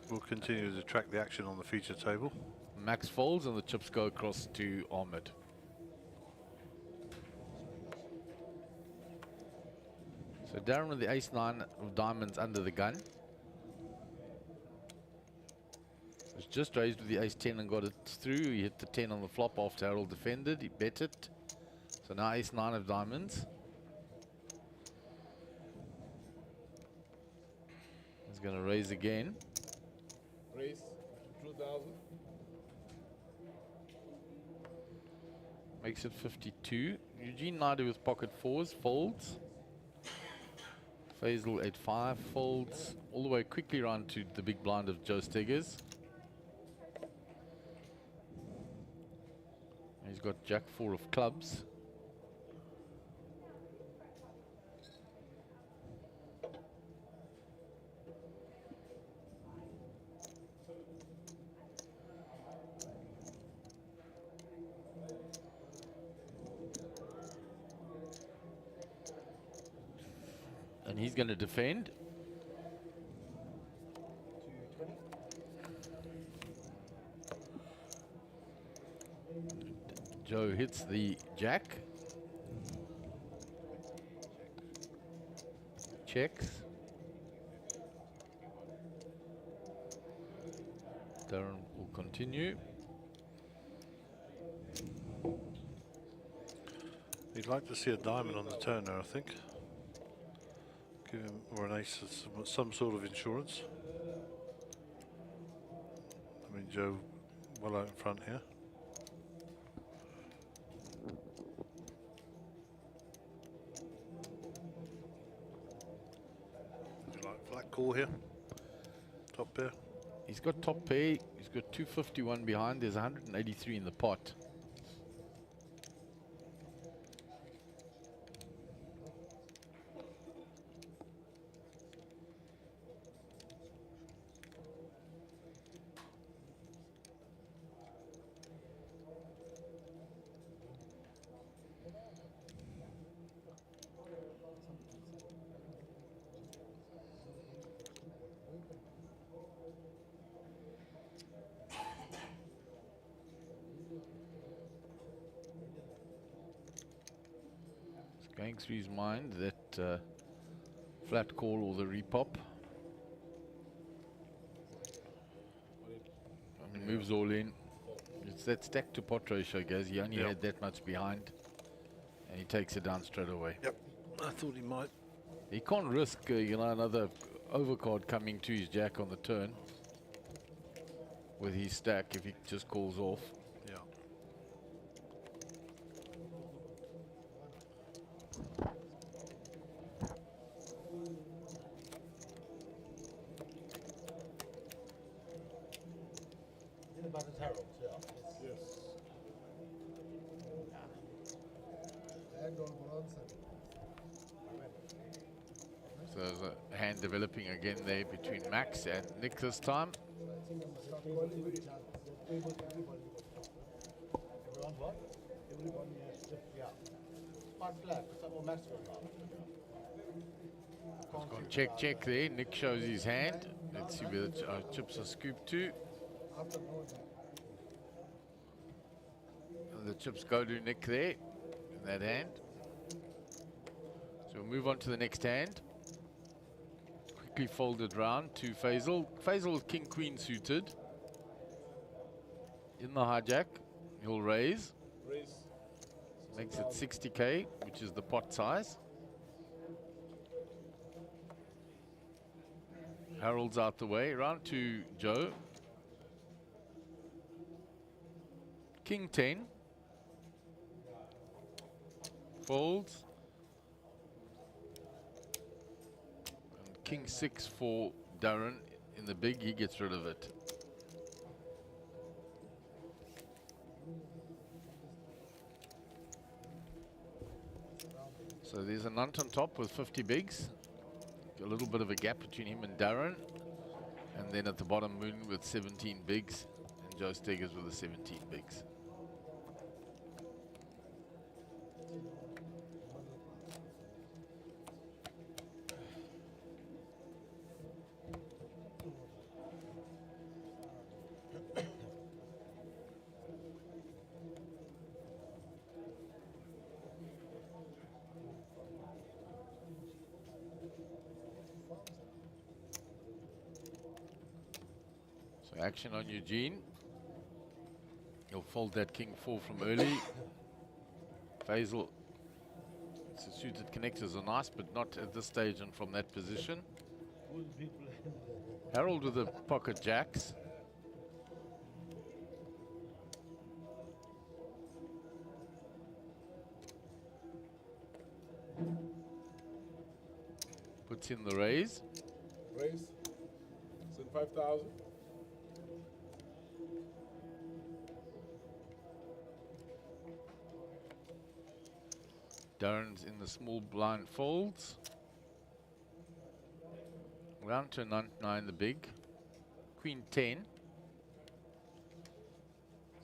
We'll continue to track the action on the feature table. Max folds and the chips go across to Ahmed. So Darren with the ace-9 of diamonds under the gun. Was just raised with the ace-10 and got it through. He hit the 10 on the flop after Harold defended. He bet it. So now ace-9 of diamonds. He's going to raise again. Raise 2,000. Makes it 52. Eugene Naidu with pocket fours folds. Faisal 8-5 folds all the way quickly around to the big blind of Joe Steggers. He's got Jack 4 of clubs. And he's going to defend. Joe hits the jack. Checks. Darren will continue. He'd like to see a diamond on the turn there, I think. Give him, or an ace, some sort of insurance. I mean, Joe well out in front here. Would you like flat call here? Top pair? He's got top pair. He's got 251 behind. There's 183 in the pot. Going through his mind that flat call or the repop. I mean, moves all in. It's that stack to pot ratio, guys. He only had that much behind, and he takes it down straight away. Yep, I thought he might. He can't risk, you know, another overcard coming to his jack on the turn with his stack if he just calls off. Yeah. About his Harold, yeah. Yes. So there's a hand developing again there between Max and Nick this time. Everyone's what? Everyone, yeah. Quite flat, some more maximum now. Check, check there. Nick shows his hand. Let's see where the chips are scooped to. And the chips go to Nick there in that hand. So we'll move on to the next hand. Quickly folded round to Faisal. Faisal with King Queen suited. In the hijack, he'll raise. Raise. Makes it 60k, which is the pot size. Harold's out the way. Round to Joe. King 10. Folds. And King 6 for Darren in the big. He gets rid of it. So there's a Nunt on top with 50 bigs. A little bit of a gap between him and Darren. And then at the bottom, Moon with 17 bigs. And Joe Steggers with the 17 bigs. Action on Eugene. He'll fold that king 4 from early. Faisal, the suited connectors are nice, but not at this stage and from that position. Harold with the pocket jacks. Puts in the raise. Raise. Send 5,000. Darren's in the small blind folds. Round to 9 the big. Queen 10.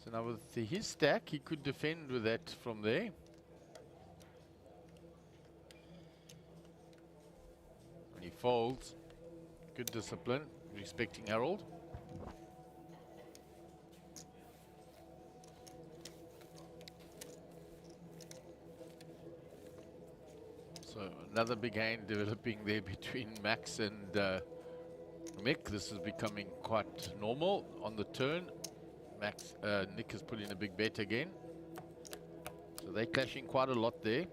So now with his stack, he could defend with that from there. And he folds. Good discipline, respecting Harold. So another big hand developing there between Max and Mick. This is becoming quite normal on the turn. Nick has put in a big bet again. So they're clashing quite a lot there.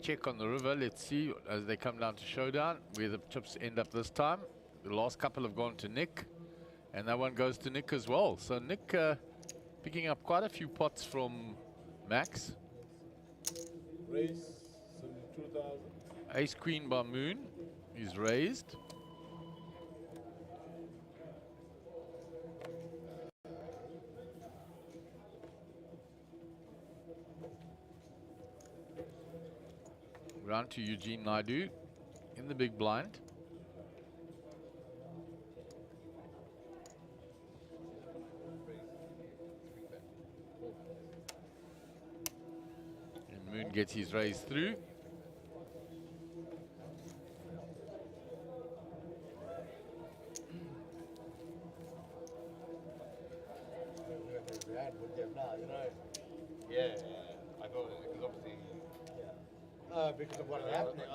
Check on the river. Let's see as they come down to showdown where the chips end up this time. The last couple have gone to Nick, and that one goes to Nick as well. So Nick picking up quite a few pots from Max. Raise. Send 2,000. Ace Queen by Moon is raised. Round to Eugene Naidu in the big blind. And Moon gets his raise through. Yeah, I thought it was obviously. Because of what happened. I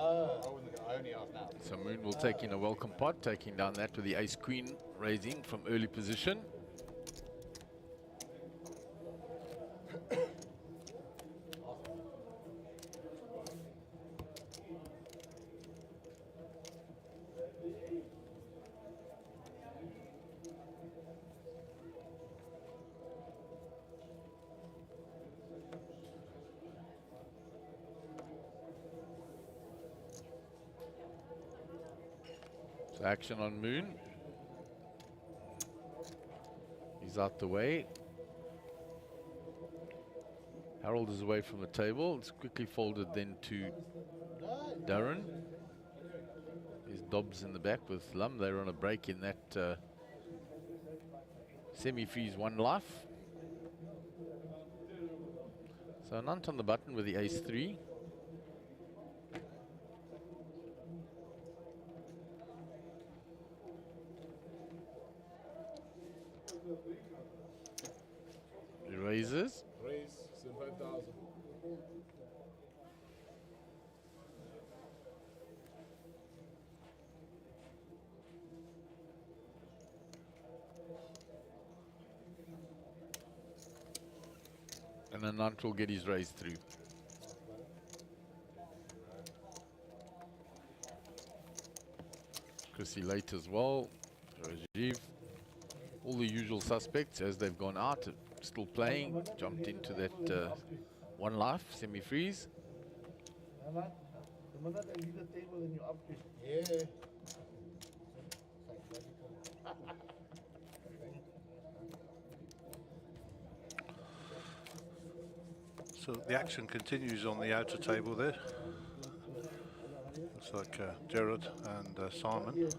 only asked now. So Moon will take in a welcome pot, taking down that with the ace queen raising from early position. So action on Moon. He's out the way. Harold is away from the table. It's quickly folded then to Darren. There's Dobbs in the back with Lum. They're on a break in that semi-freeze 1 life. So Nant on the button with the ace 3. He raises. Raise. Send 5,000. And then Nant will get his raise through. Chrissy late as well. Rajiv. All the usual suspects as they've gone out, still playing, jumped into that 1 life, semi-freeze. Yeah. So the action continues on the outer table there. Looks like Gerard and Simon.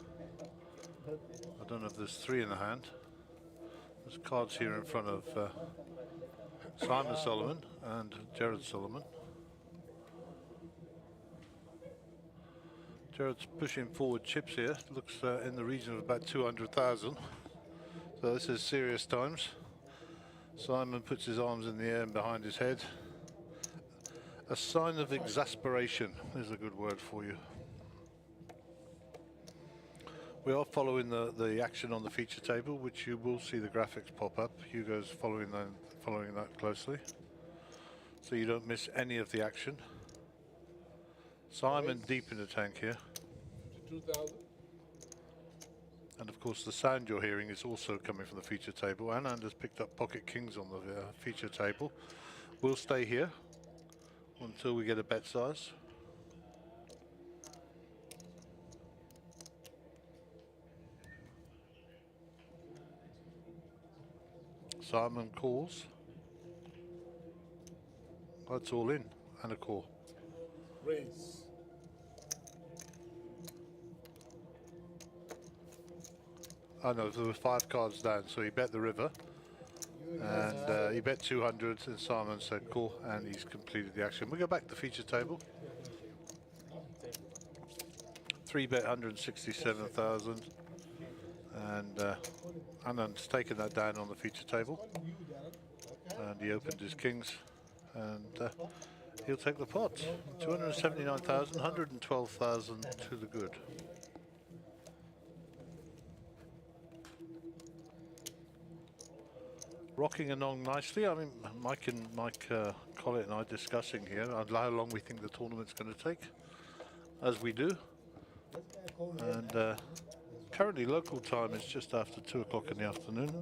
I don't know if there's 3 in the hand. There's cards here in front of Simon Sullivan and Jared Solomon. Jared's pushing forward chips here. Looks in the region of about 200,000. So this is serious times. Simon puts his arms in the air and behind his head. A sign of exasperation is a good word for you. We are following the action on the feature table, which you will see the graphics pop up. Hugo's following that closely, so you don't miss any of the action. Simon deep in the tank here. 2,000. And of course the sound you're hearing is also coming from the feature table. Anand has picked up pocket kings on the feature table. We'll stay here until we get a bet size. Simon calls. That's all in and a call. Raise. Oh no, there were 5 cards down, so he bet the river. And he bet 200 and Simon said call, and he's completed the action. We go back to the feature table. 3-bet 167,000. And Anand's taken that down on the feature table. And he opened his kings. And he'll take the pot. 279,000, 112,000 to the good. Rocking along nicely. I mean, Mike Collett and I discussing here how long we think the tournament's going to take, as we do. And currently local time is just after 2 o'clock in the afternoon,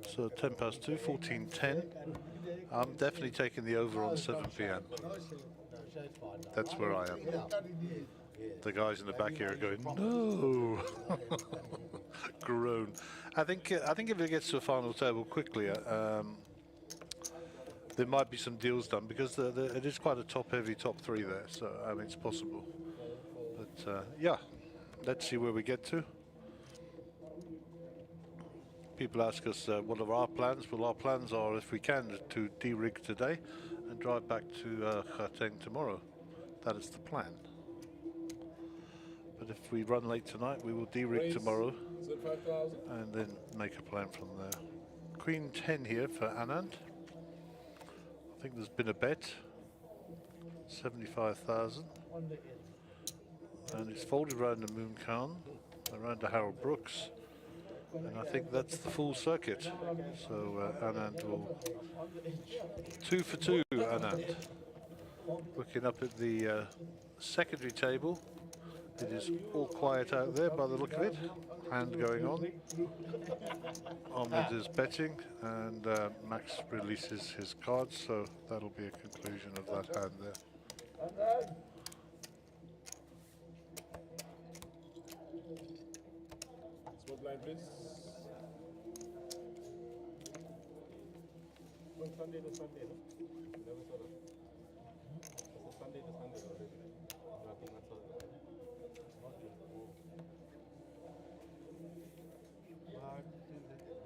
so 10 past 2, 14:10. I'm definitely taking the over on 7 p.m. That's where I am. The guys in the back here are going, no. Groan. I think if it gets to a final table quickly, there might be some deals done, because it is quite a top-heavy top 3 there. So I mean, it's possible. But yeah, let's see where we get to. People ask us what are our plans. Well, our plans are, if we can, to de-rig today and drive back to Gauteng tomorrow. That is the plan. But if we run late tonight, we will de-rig tomorrow and then make a plan from there. Queen 10 here for Anand. I think there's been a bet. 75,000. And it's folded around the Moon Khan, around to Harold Brooks. And I think that's the full circuit. So Anand will 2 for 2, Anand. Looking up at the secondary table. It is all quiet out there by the look of it. Hand going on. Ahmed is betting, and Max releases his cards, so that'll be a conclusion of that hand there. Small blind, please. From Sunday to Sunday, no? Never saw that. It's a Sunday to Sunday already. Nothing at all.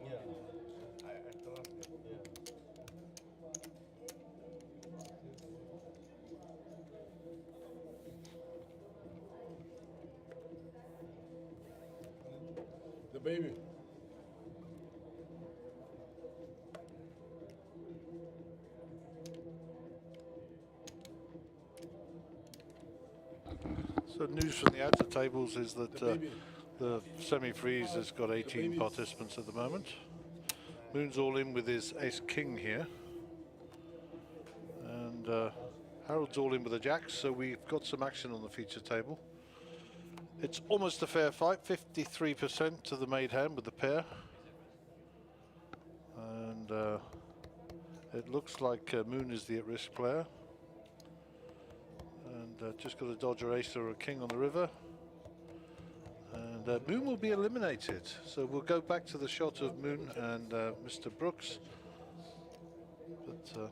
Yeah. I trust it. Yeah. The baby. So news from the outer tables is that the semi-freeze has got 18 participants at the moment. Moon's all in with his ace-king here. And Harold's all in with a jack, so we've got some action on the feature table. It's almost a fair fight, 53% to the made hand with the pair. And it looks like Moon is the at-risk player. And just got a dodger ace or a king on the river. And Moon will be eliminated. So we'll go back to the shot of Moon and Mr. Brooks. But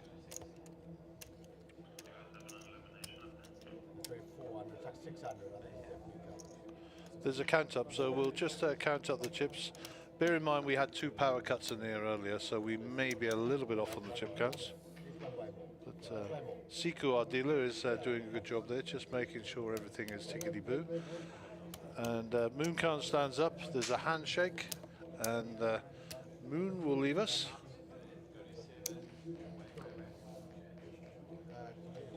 there's a count up, so we'll just count up the chips. Bear in mind we had 2 power cuts in there earlier, so we may be a little bit off on the chip counts. Siku, our dealer, is doing a good job there, just making sure everything is tickety-boo. And Moon Khan stands up, there's a handshake, and Moon will leave us. Do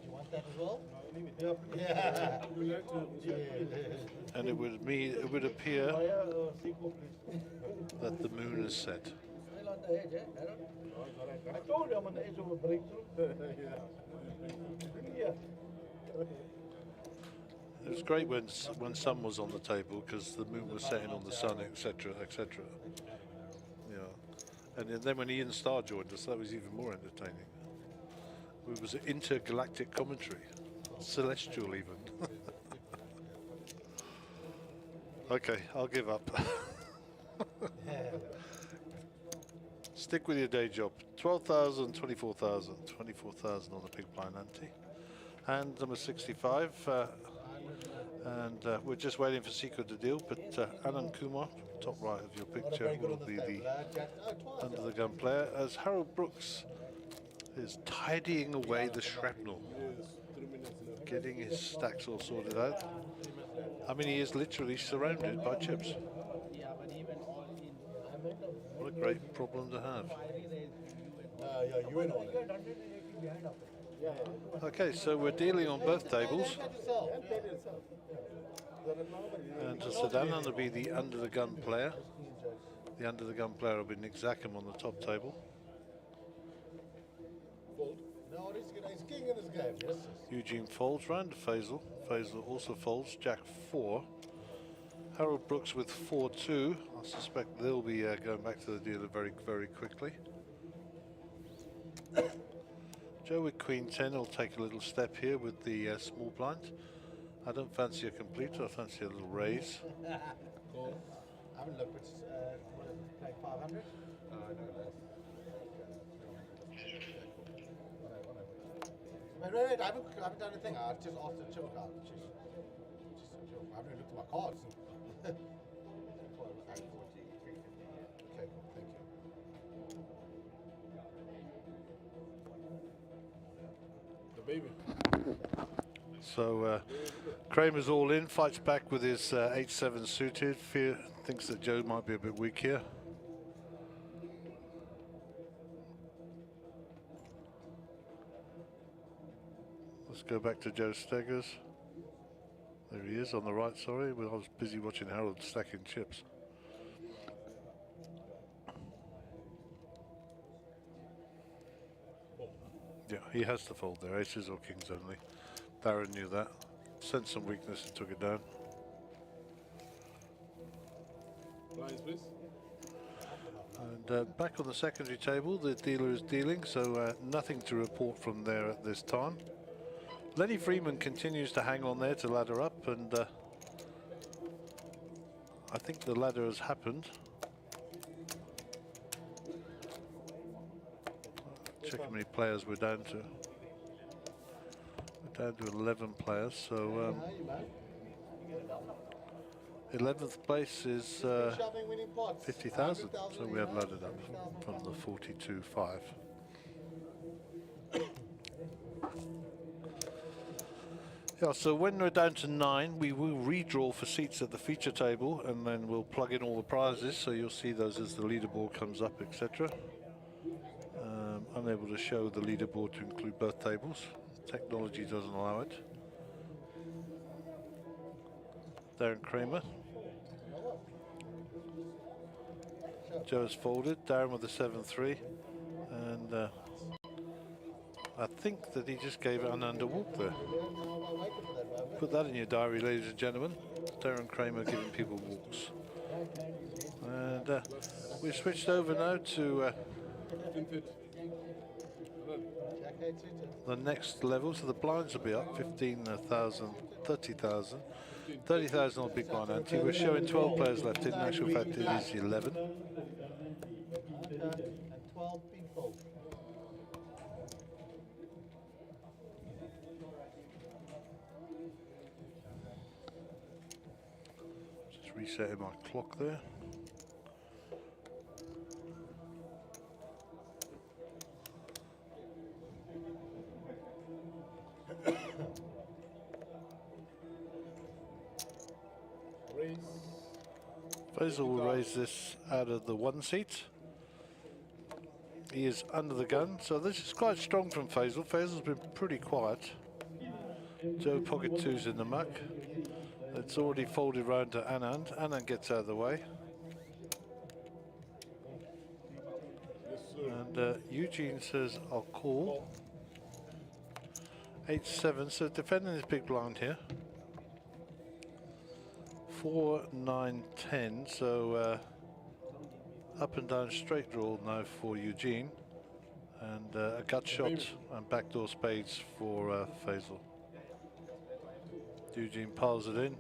you want that as well? Yeah. And it would appear that the moon is set. Still on the edge, eh, Aaron? I told you I'm on the edge of a breakthrough. Yeah. It was great when sun was on the table because the moon was setting on the sun, etc., etc. Yeah, and then when Ian Starr joined us, that was even more entertaining. It was an intergalactic commentary, celestial even. Okay, I'll give up. Stick with your day job. 12,000, 24,000, 24,000 on the big blind ante. Hand number 65. And we're just waiting for Seiko to deal, but Anand Kumar, top right of your picture, will be the under the gun player, as Harold Brooks is tidying away the shrapnel, getting his stacks all sorted out. I mean, he is literally surrounded by chips. What a great problem to have. Okay, so we're dealing on both tables. And to Sedan will be the under the gun player. The under the gun player will be Nick Zackham on the top table. No, he's king in this game, yes. Eugene folds round to Faisal. Faisal also folds, Jack 4. Harold Brooks with 4-2. I suspect they'll be going back to the dealer very, very quickly. Joe with Queen 10 will take a little step here with the small blind. I don't fancy a complete, I fancy a little raise. Cool. I haven't looked, which like 500? Wait, I haven't done anything. I just asked the chip card. I haven't looked at my cards. Okay, cool, thank you. The baby. So Kramer's all in, fights back with his 8-7 suited. Thinks that Joe might be a bit weak here. Let's go back to Joe Steggers. There he is on the right, sorry. Well, I was busy watching Harold stacking chips. Yeah, he has to fold there, aces or kings only. Darren knew that. Sensed some weakness and took it down. Blinds, please. And back on the secondary table, the dealer is dealing, so nothing to report from there at this time. Lenny Freeman continues to hang on there to ladder up, and I think the ladder has happened. Check how many players we're down to. We're down to 11 players, so 11th place is 50,000, so we have laddered up from the 42.5. Yeah, so when we're down to 9, we will redraw for seats at the feature table, and then we'll plug in all the prizes, so you'll see those as the leaderboard comes up, etc. Unable to show the leaderboard to include both tables. Technology doesn't allow it. Darren Kramer. Joe's folded, Darren with the 7-3, and I think that he just gave it an underwalk there. Put that in your diary, ladies and gentlemen. Darren Kramer giving people walks. And we've switched over now to the next level, so the blinds will be up 15,000, 30,000. 30,000 on big blind ante. We're showing 12 players left in actual fact it is 11. And 12 people. Just resetting my clock there. Raise. Faisal will raise this out of the 1 seat. He is under the gun, so this is quite strong from Faisal. Faisal's been pretty quiet. Joe pocket 2's in the muck. It's already folded round to Anand. Anand gets out of the way. And Eugene says, I'll call. 8-7, so defending this big blind here. 4, 9, 10, so up and down straight draw now for Eugene. And a gut shot and backdoor spades for Faisal. Eugene piles it in.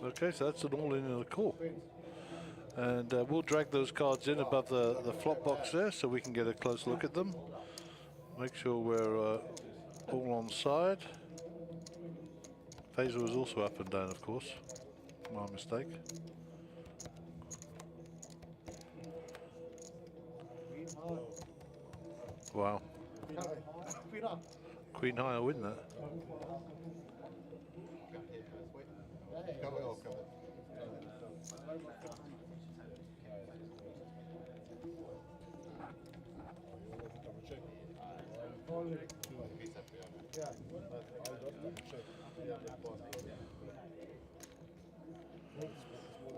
Okay, so that's an all-in and a call. And we'll drag those cards in above the flop box there so we can get a close look at them. Make sure we're all on side. Faisal is also up and down, of course. My mistake. Wow. Queen high, I win that.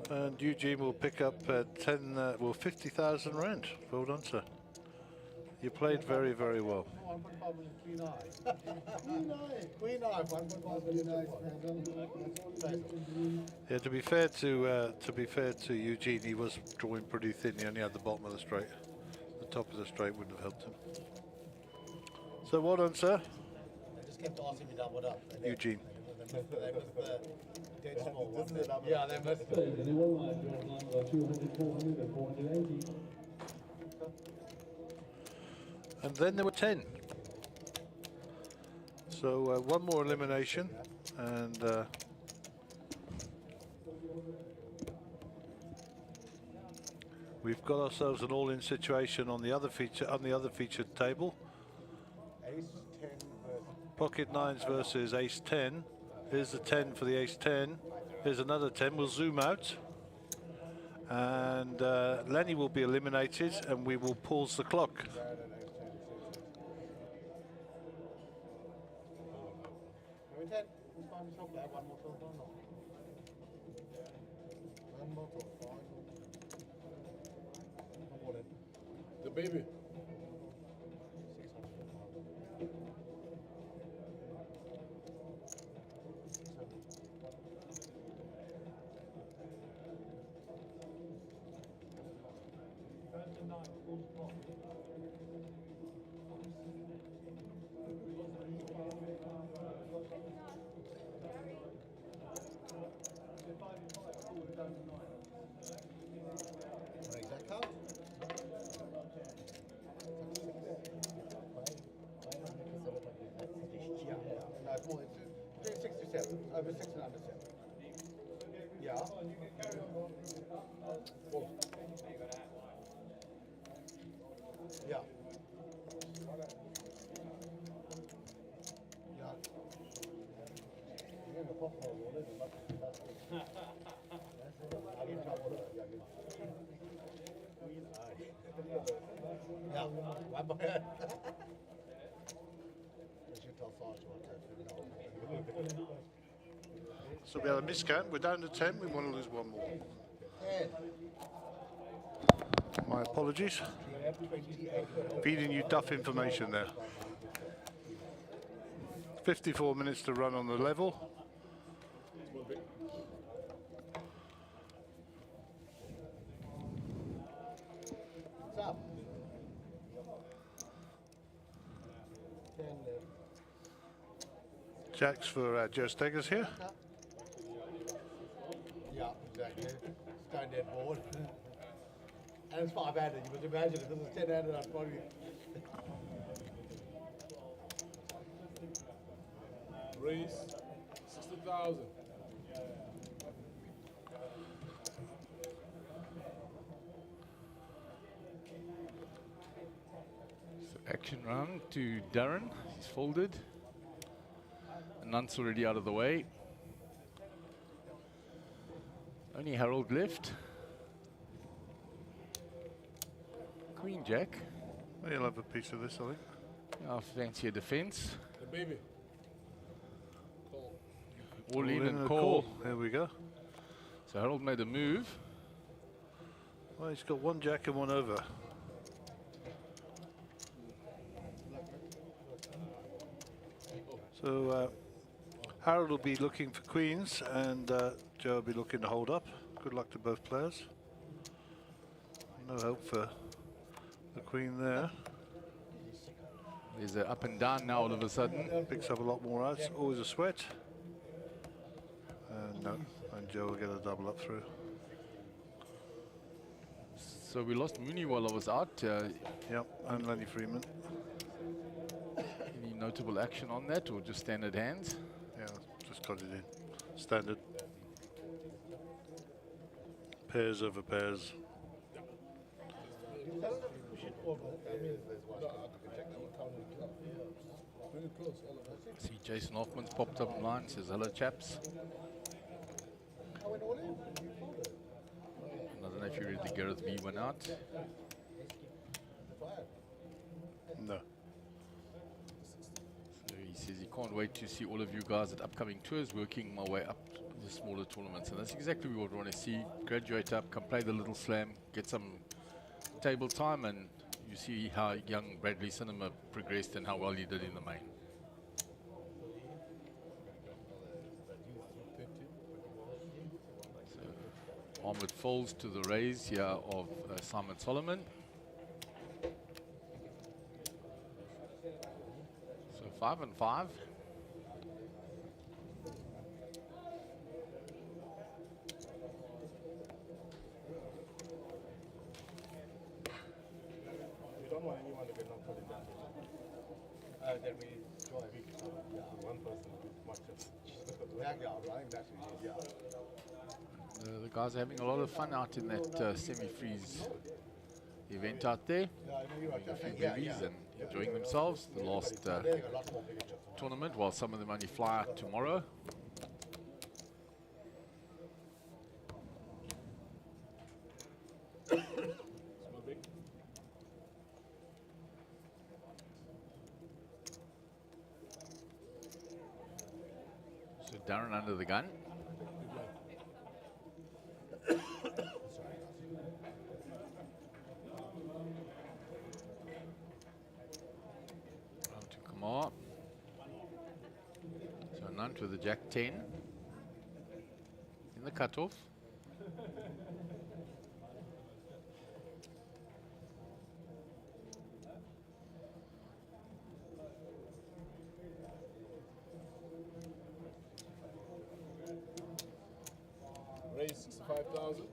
And Eugene will pick up 50,000 rand. Well done, sir. You played very, very well. Yeah, to be fair to Eugene, he was drawing pretty thin. He only had the bottom of the straight. The top of the straight wouldn't have helped him. So well done, sir. I just kept asking me that what up. Eugene. They missed the dead small one. Yeah, they missed it. And then there were 10. So one more elimination, and we've got ourselves an all-in situation on the other featured table. Ace 10 Pocket 9s versus Ace 10. Here's the 10 for the Ace 10. Here's another 10. We'll zoom out. And Lenny will be eliminated, and we will pause the clock. The baby. Over 6 and under 7. Yeah. Yeah. So we have a miscount. We're down to 10. We want to lose one more. My apologies. Feeding you duff information there. 54 minutes to run on the level. What's up? Jacks for Joe Steggers here. Yeah, exactly. Stone dead board. And it's 5-handed. You must imagine if this was 10-handed, I'd probably. Raise 60,000. Action round to Darren. He's folded. Nunt's already out of the way. Only Harold left. Queen Jack. Well, you'll have a piece of this, I think. I fancy a defense. The baby. Call. All in and a call. There we go. So Harold made a move. Well, he's got one jack and one over. So Harold will be looking for queens, and Joe will be looking to hold up. Good luck to both players. No hope for the queen there. There's an up and down now all of a sudden. Picks up a lot more outs. Always a sweat. And no, and Joe will get a double up through. So we lost Mooney while I was out. Yep, and Lenny Freeman. Any notable action on that, or just standard hands? Yeah, just got it in. Standard. Pairs over pairs. See Jason Hoffman's popped up online, says hello chaps. I don't know if you read the Gareth B one out. No. So he says he can't wait to see all of you guys at upcoming tours, working my way up the smaller tournaments. And that's exactly what we want to see. Graduate up, come play the Little Slam, get some table time, and you see how young Bradley Cinema progressed and how well he did in the main. So Ahmed folds to the raise here of Simon Solomon. So 5 and 5. We don't want anyone to get knocked out in that. Then we draw a week. One person with much of The guys are having a lot of fun out in that semi-freeze event out there. Having a few bevies and enjoying themselves. The last tournament, while some of them only fly out tomorrow. So Darren under the gun. Round to Kamar. So Nant with the Jack 10 in the cutoff. Raise 65,000.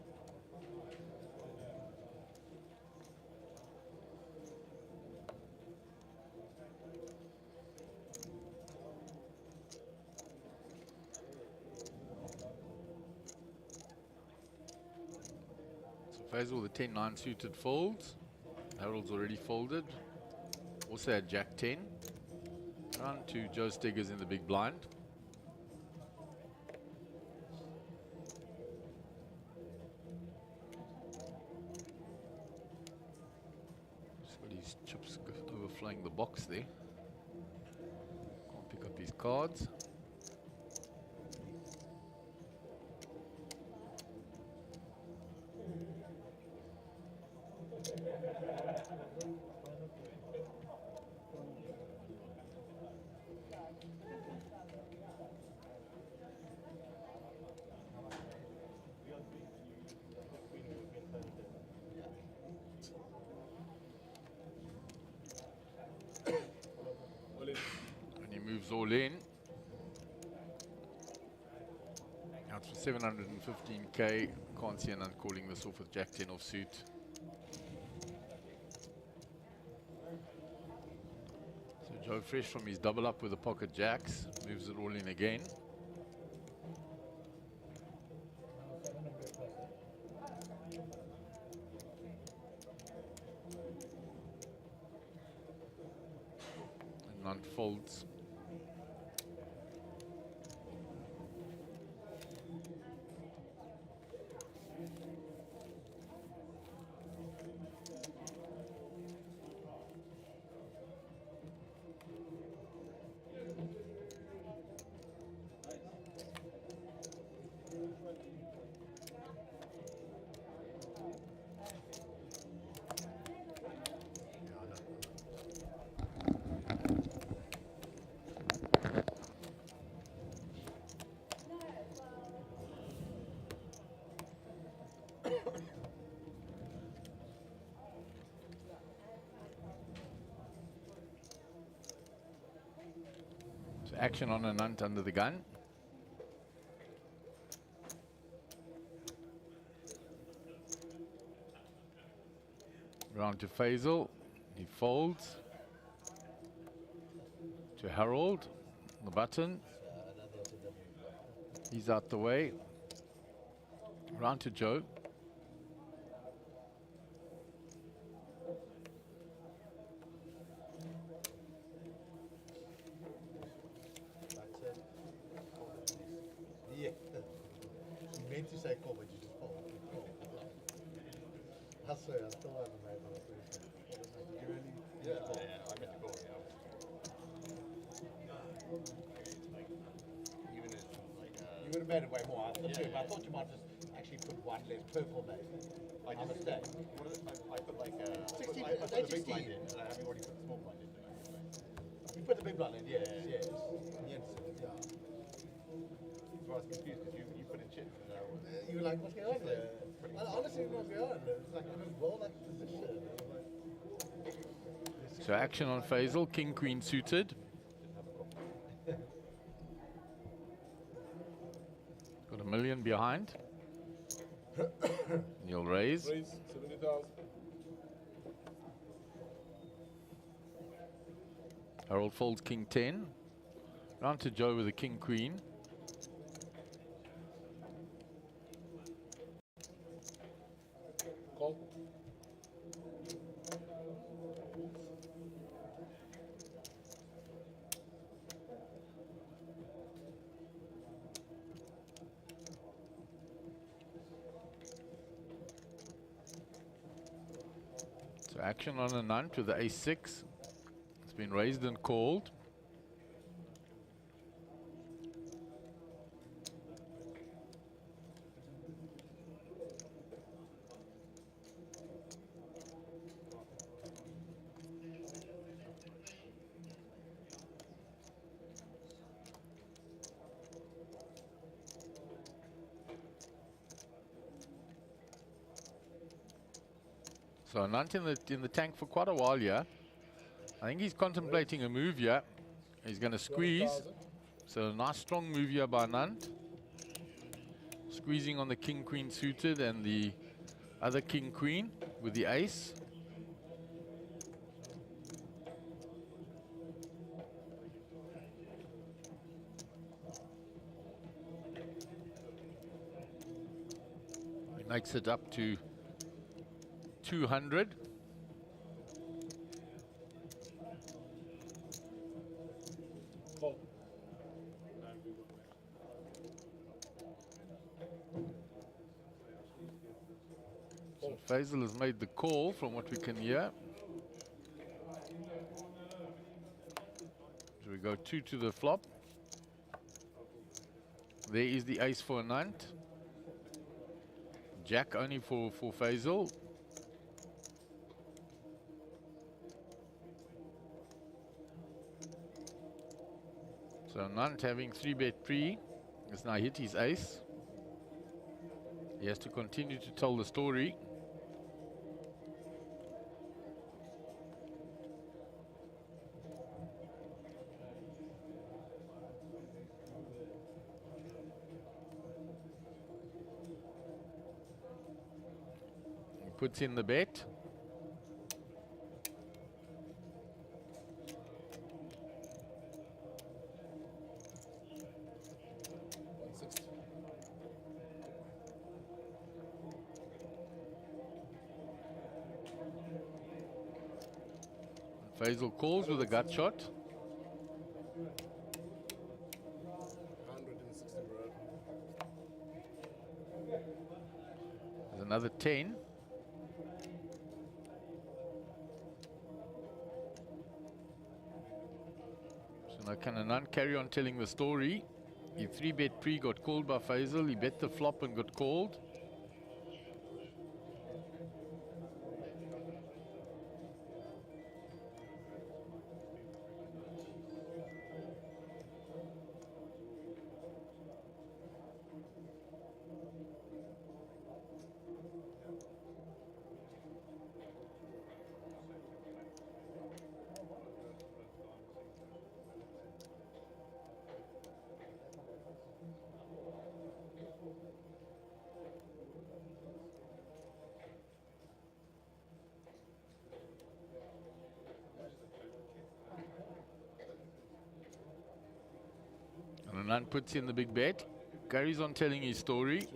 So Faisal the 10-9 suited folds. Harold's already folded. Also had Jack 10. Round to Joe Steggers in the big blind. Just got his chips overflowing the box there. Can't pick up his cards. And he moves all in. Out for 715k. Can't see Anand calling this off with Jack 10 off suit. So Joe fresh from his double up with the pocket jacks. Moves it all in again. Nant folds. So action on a Nant under the gun. Round to Faisal. He folds. To Harold. The button. He's out the way. Round to Joe. Yeah. You meant to say call, but you just called. I swear, I still haven't made my first. Did you really? Yeah, I meant to call, yeah. Even if, like, you would have made it way more. I thought you might just actually put one less purple maybe. I mistake. I put like 16, I put the big blind in, and I haven't already put the small blind in. You put the big blind in, yes. Yes. Yeah. So I was confused because you put in shit. You were like, what's going on there? Honestly, what's going on? It's like in a roll like position. So action on Faisal, king, queen suited. Got $1 million behind. You'll raise. Raise 70,000. Harold folds king 10. Round to Joe with a king, queen. Call. So action on a Nant with the ace-6. It's been raised and called. So Nant in the tank for quite a while here. I think he's contemplating a move here. He's going to squeeze. So a nice strong move here by Nant. Squeezing on the king queen suited and the other king queen with the ace. He makes it up to 200. Call. So Faisal has made the call from what we can hear. So we go 2 to the flop. There is the ace for a Nant. Jack only for Faisal. So Nant having 3-bet pre has now hit his ace. He has to continue to tell the story. He puts in the bet. Faisal calls with a gut shot. another 10. So now can Anand carry on telling the story? He 3-bet pre, got called by Faisal. He bet the flop and got called. And Anand puts in the big bet, carries on telling his story.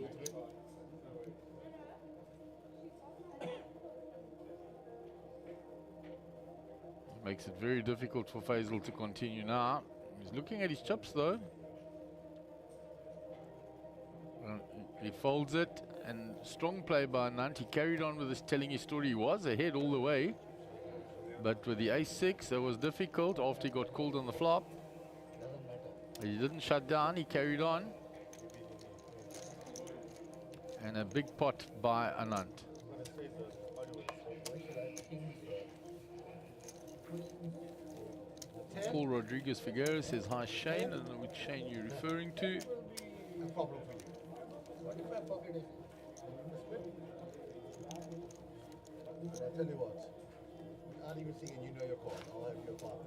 Makes it very difficult for Faisal to continue now. He's looking at his chips though. He folds it, and strong play by Anand. He carried on with his telling his story. He was ahead all the way, but with the ace-6, it was difficult after he got called on the flop. He didn't shut down, he carried on. And a big pot by Anand. Paul Rodriguez Figueroa says, hi Shane, I don't know which Shane you're referring to. A problem for you. What if I pocket it? But I tell you what, you aren't even seeing you know your card. I'll have your 5,000.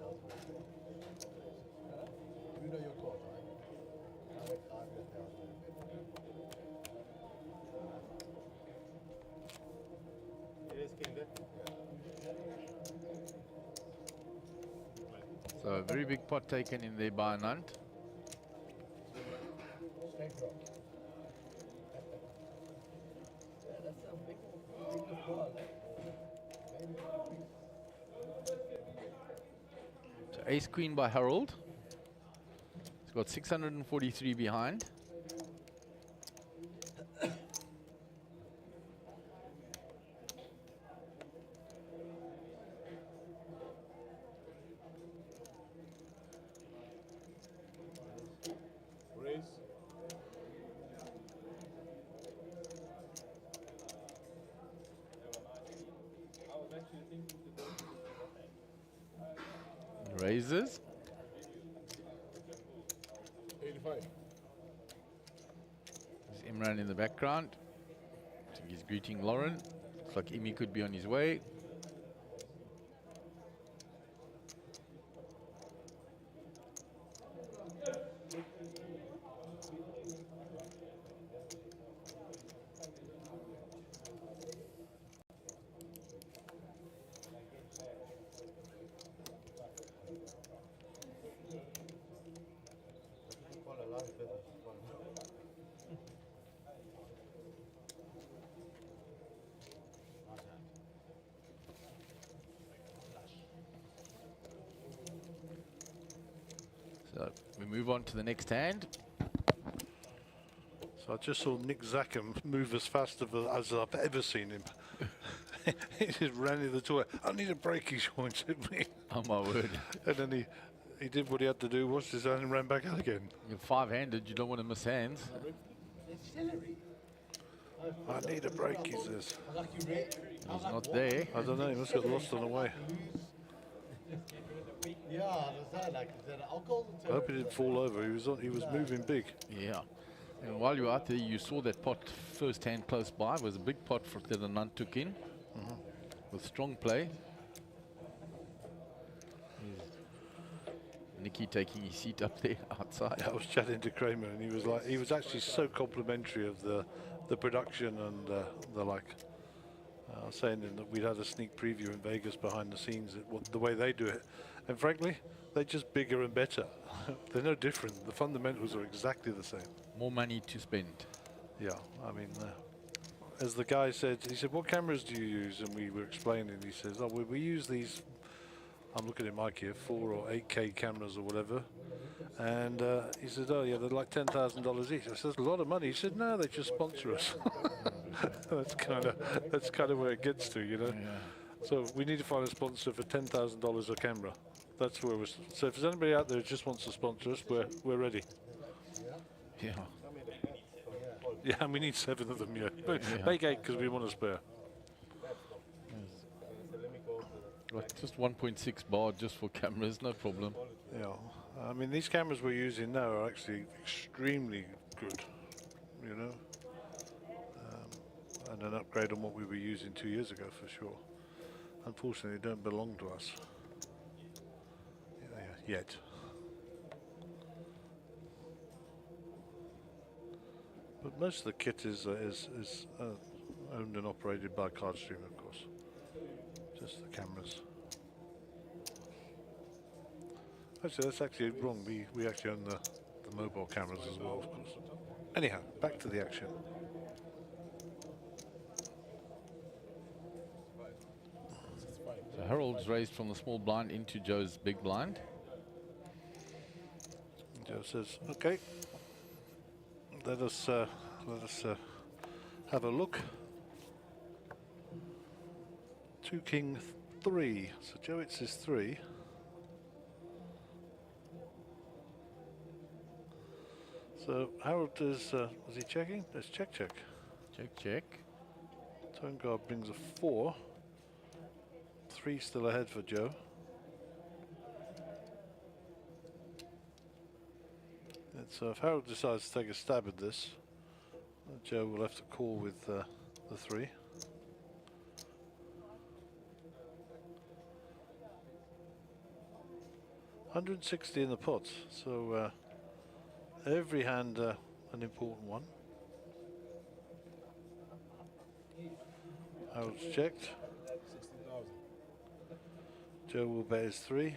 You know your card, right? I'll have 5,000. It is Kinder. So a very big pot taken in there by Anand. Straight draw. Yeah, that's a big ball. So ace queen by Harold. He's got 643 behind. Raises. 85. There's Imran in the background. I think he's greeting Lauren. Looks like Imi could be on his way. So we move on to the next hand. So I just saw Nick Zackham move as fast as I've ever seen him. He just ran in the tour. I need a break, he pointed at me. Oh my word. And then he did what he had to do, washed his hand and ran back out again. You're five-handed, you don't want to miss hands. I need a break, he says. He's not there. I don't know, he must have got lost on the way. Yeah, there's that, like, is that alcohol? I hope he didn't fall over, he was moving big. Yeah. And while you were out there, you saw that pot first hand close by. It was a big pot that Anand took in with strong play. Nicky taking his seat up there outside. I was chatting to Kramer and he was actually so complimentary of the production and the like. Saying that we'd had a sneak preview in Vegas behind the scenes, the way they do it. And frankly, they're just bigger and better. They're no different. The fundamentals are exactly the same. More money to spend. Yeah, I mean, as the guy said, he said, what cameras do you use? And we were explaining, he says, oh, we use these, I'm looking at Mike here, 4 or 8K cameras or whatever. And he said, oh yeah, they're like $10,000 each. I said, that's a lot of money. He said, no, they just sponsor us. that's kind of where it gets to, you know. Yeah. So we need to find a sponsor for $10,000 a camera. That's where we're. So if there's anybody out there who just wants to sponsor us, we're ready. Yeah. Yeah, and we need 7 of them. Yeah, make 8 because we want a spare. Right, just 1.6 bar just for cameras, no problem. Yeah, I mean these cameras we're using now are actually extremely good, you know, and an upgrade on what we were using 2 years ago for sure. Unfortunately, they don't belong to us yet. But most of the kit is owned and operated by Cardstream, of course. Just the cameras. Actually, that's actually wrong. We actually own the mobile cameras as well, of course. Anyhow, back to the action. So Harold's raised from the small blind into Joe's big blind. Joe says, "Okay, let us have a look." 2 king 3. So Joe, it's his 3. So Harold is he checking? Let's check. Check. Tone guard brings a 4. 3 still ahead for Joe. And so if Harold decides to take a stab at this, Joe will have to call with the 3. $160 in the pot, so every hand an important one. Harold's checked. 16,000. Joe will bet his 3.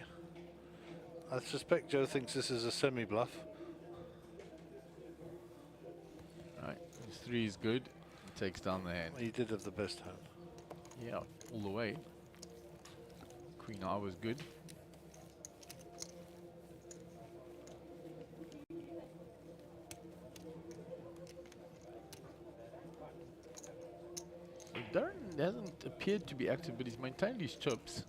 I suspect Joe thinks this is a semi-bluff. Right, his 3 is good. He takes down the hand. He did have the best hand. Yeah, all the way. Queen eye was good. Darren hasn't appeared to be active, but he's maintained his chips.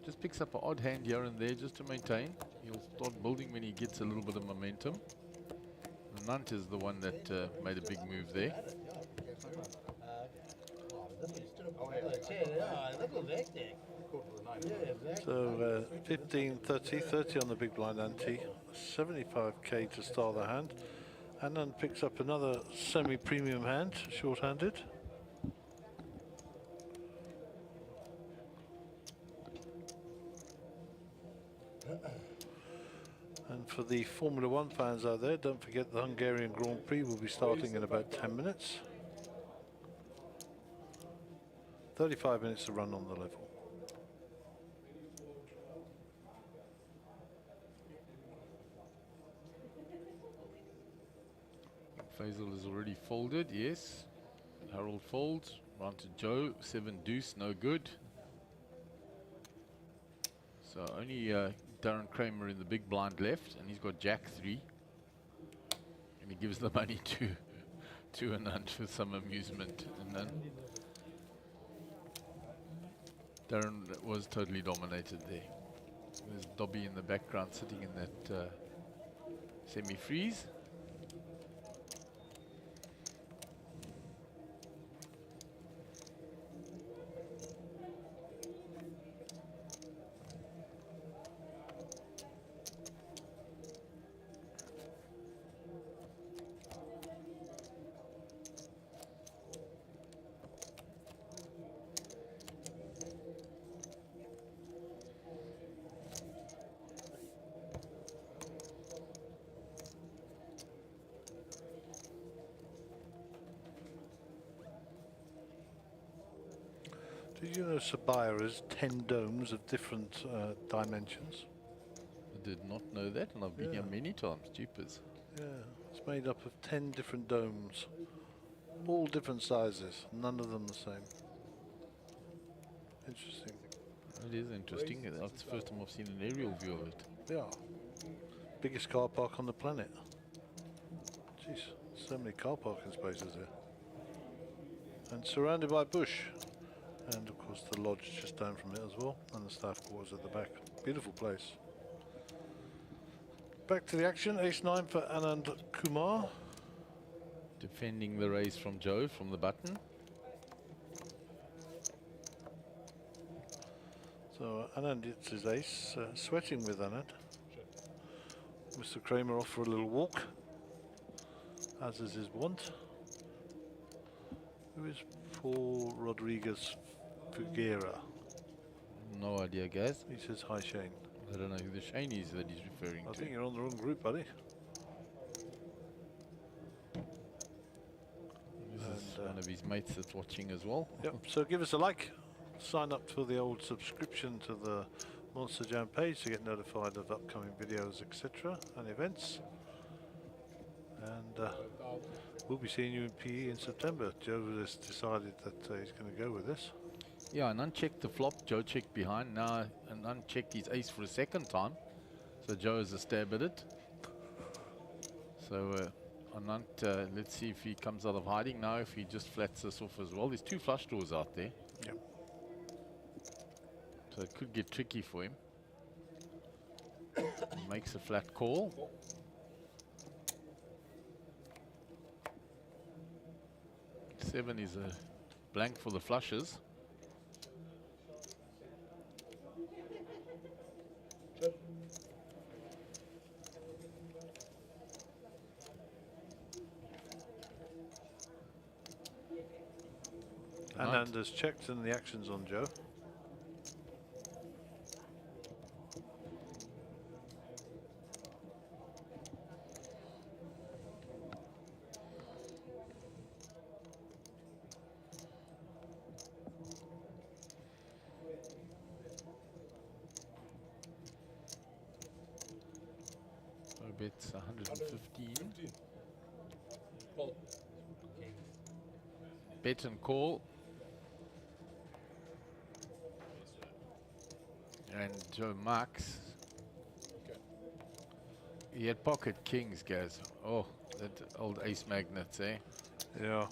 Just picks up an odd hand here and there just to maintain. He'll start building when he gets a little bit of momentum. Nant is the one that made a big move there. So 15, 30, 30 on the big blind ante, 75k to start the hand. And then picks up another semi-premium hand, short-handed. And for the Formula One fans out there, don't forget the Hungarian Grand Prix will be starting in about 10 minutes. 35 minutes to run on the level. Faisal is already folded, yes. Harold folds, round to Joe, 7 deuce, no good. So only Darren Kramer in the big blind left, and he's got Jack 3. And he gives the money to Anand for some amusement. And then Darren was totally dominated there. There's Dobby in the background sitting in that semi-freeze. Did you know Sabaya has 10 domes of different dimensions? I did not know that, and I've been here many times, jeepers. Yeah, it's made up of 10 different domes, all different sizes, none of them the same. Interesting. It is interesting. That's the first time I've seen an aerial view of it. Yeah, biggest car park on the planet. Jeez, so many car parking spaces here. and surrounded by bush. And of course the lodge just down from it as well, and the staff quarters at the back. Beautiful place. Back to the action, ace-9 for Anand Kumar. Defending the raise from Joe from the button. So Anand hits his ace, sweating with Anand. Mr. Kramer off for a little walk, as is his wont. Who is Paul Rodriguez Figuera? No idea, guys. He says hi, Shane. I don't know who the Shane is that he's referring to. I think you're on the wrong group, buddy. This is one of his mates that's watching as well. Yep, so give us a like. Sign up for the old subscription to the Monster Jam page to get notified of upcoming videos, etc. and events. And we'll be seeing you in PE in September. Joe has decided that he's going to go with this. Yeah, and unchecked the flop. Joe checked behind now and unchecked his ace for a second time. So Joe has a stab at it. So Anant, let's see if he comes out of hiding now, if he just flats this off as well. There's two flush draws out there. Yep. So it could get tricky for him. Makes a flat call. Seven is a blank for the flushes. Anand has checked and the action's on Joe. Bets 115. Call. Bet and call. And Joe Max. Okay. He had pocket kings, guys. Oh, that old ace magnets, eh? Yeah.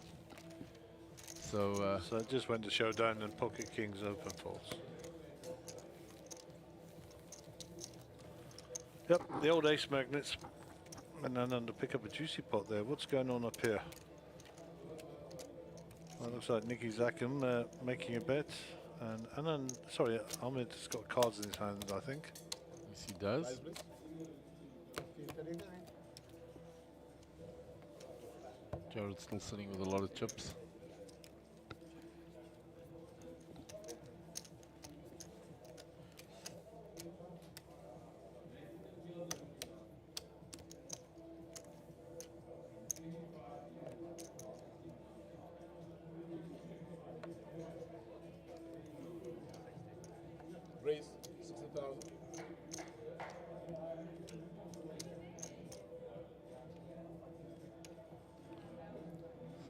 So, so it just went to showdown and pocket kings open false. Yep, the old ace magnets. And then to pick up a juicy pot there. What's going on up here? Well, looks like Nicky Zackham making a bet. And Anand, sorry, Ahmed has got cards in his hand, I think. Yes, he does. Jared's still sitting with a lot of chips. Raise 60,000.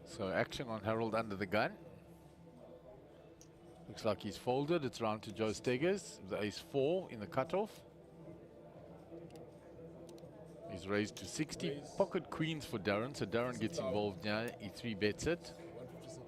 So action on Harold under the gun. Looks like he's folded. It's round to Joe Steggers. The ace-4 in the cutoff. He's raised to 60. Raise. Pocket queens for Darren. So Darren gets involved now. He 3-bets it. 156.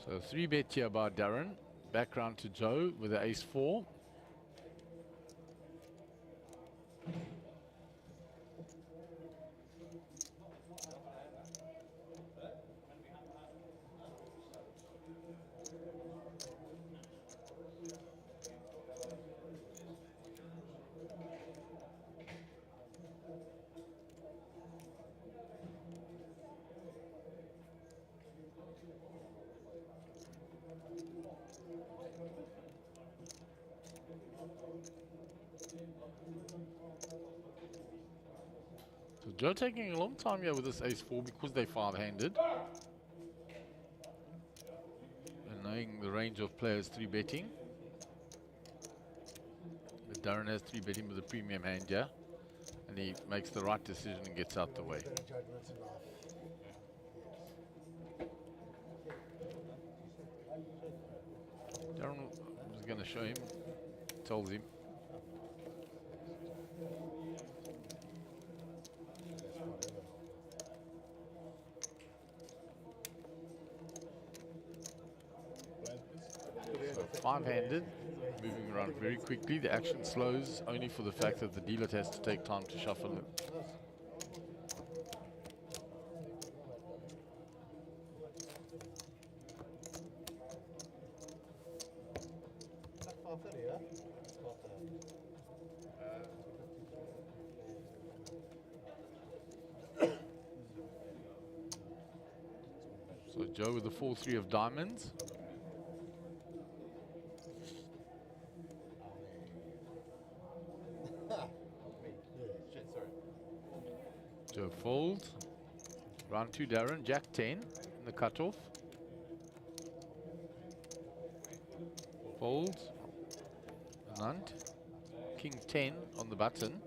So 3-bet here by Darren. Back round to Joe with the ace-4. So Joe taking a long time here with this ace-4 because they're 5-handed. And now showing the range of players 3-betting. But Darren has 3-betting with a premium hand here. And he makes the right decision and gets out the way. Darren was going to show him, tells him. So 5-handed, moving around very quickly. The action slows only for the fact that the dealer has to take time to shuffle it. So Joe with the 4-3 of diamonds. Joe folds. Round 2 Darren, Jack 10 in the cutoff. Folds. Nunt. King 10 on the button.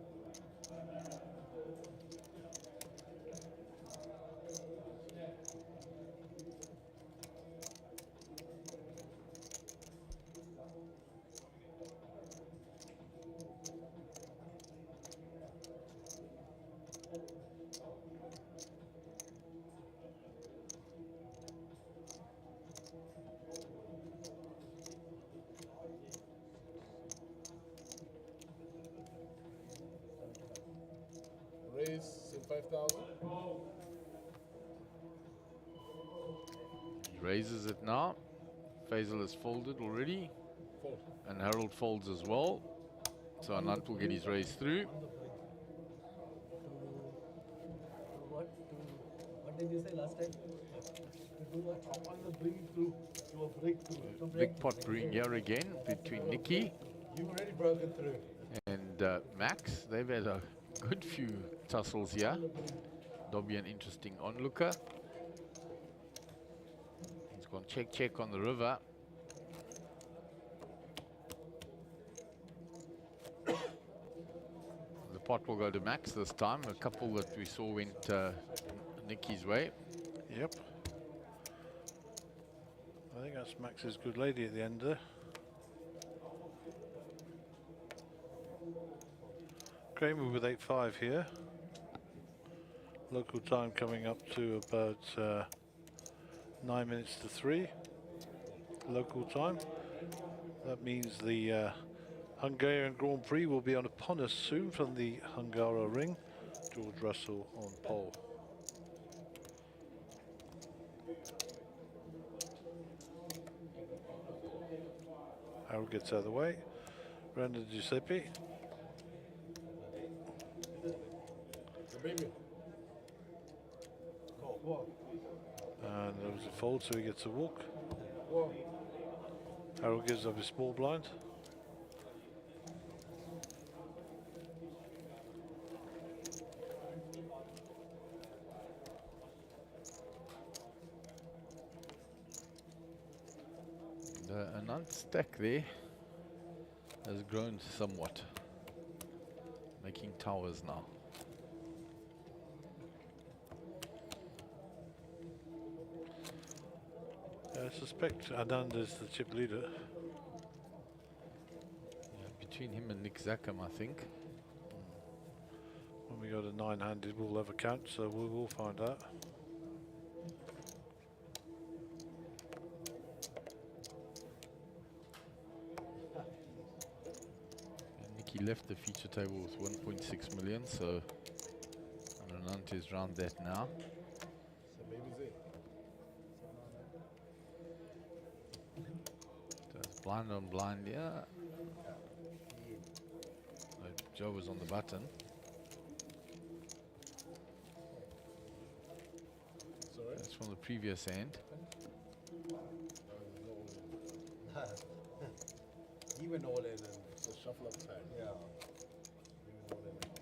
Raise in 5,000. He raises it now. Faisal has folded already. Fold. And Harold folds as well. So Anant will get his raise through. What did you say last time? To do what? On the bring through to a breakthrough. Big pot brewing here again between Nikki You've already broken through. and Max. They've had a good few tussles here. Dobby an interesting onlooker. He's gone check on the river. The pot will go to Max this time. A couple that we saw went Nikki's way. Yep. I think that's Max's good lady at the end there. Kramer with 8-5 here. Local time coming up to about 9 minutes to 3. Local time. That means the Hungarian Grand Prix will be upon us soon from the Hungara ring. George Russell on pole. Harold gets out of the way. Brandon Giuseppe. And there was a fold, so he gets a walk. Harold gives up his small blind. The Anant stack there has grown somewhat, making towers now. I suspect Anand is the chip leader. Yeah, between him and Nick Zackham, I think. When we go to 9-handed, we'll have a count, so we will find out. And Nicky left the feature table with 1.6 million, so Anant is round that now. So baby's it. Does blind on blind, yeah. Joe was on the button. Sorry? That's from the previous hand. He went all in and It's a shuffle up time. yeah. He went all in and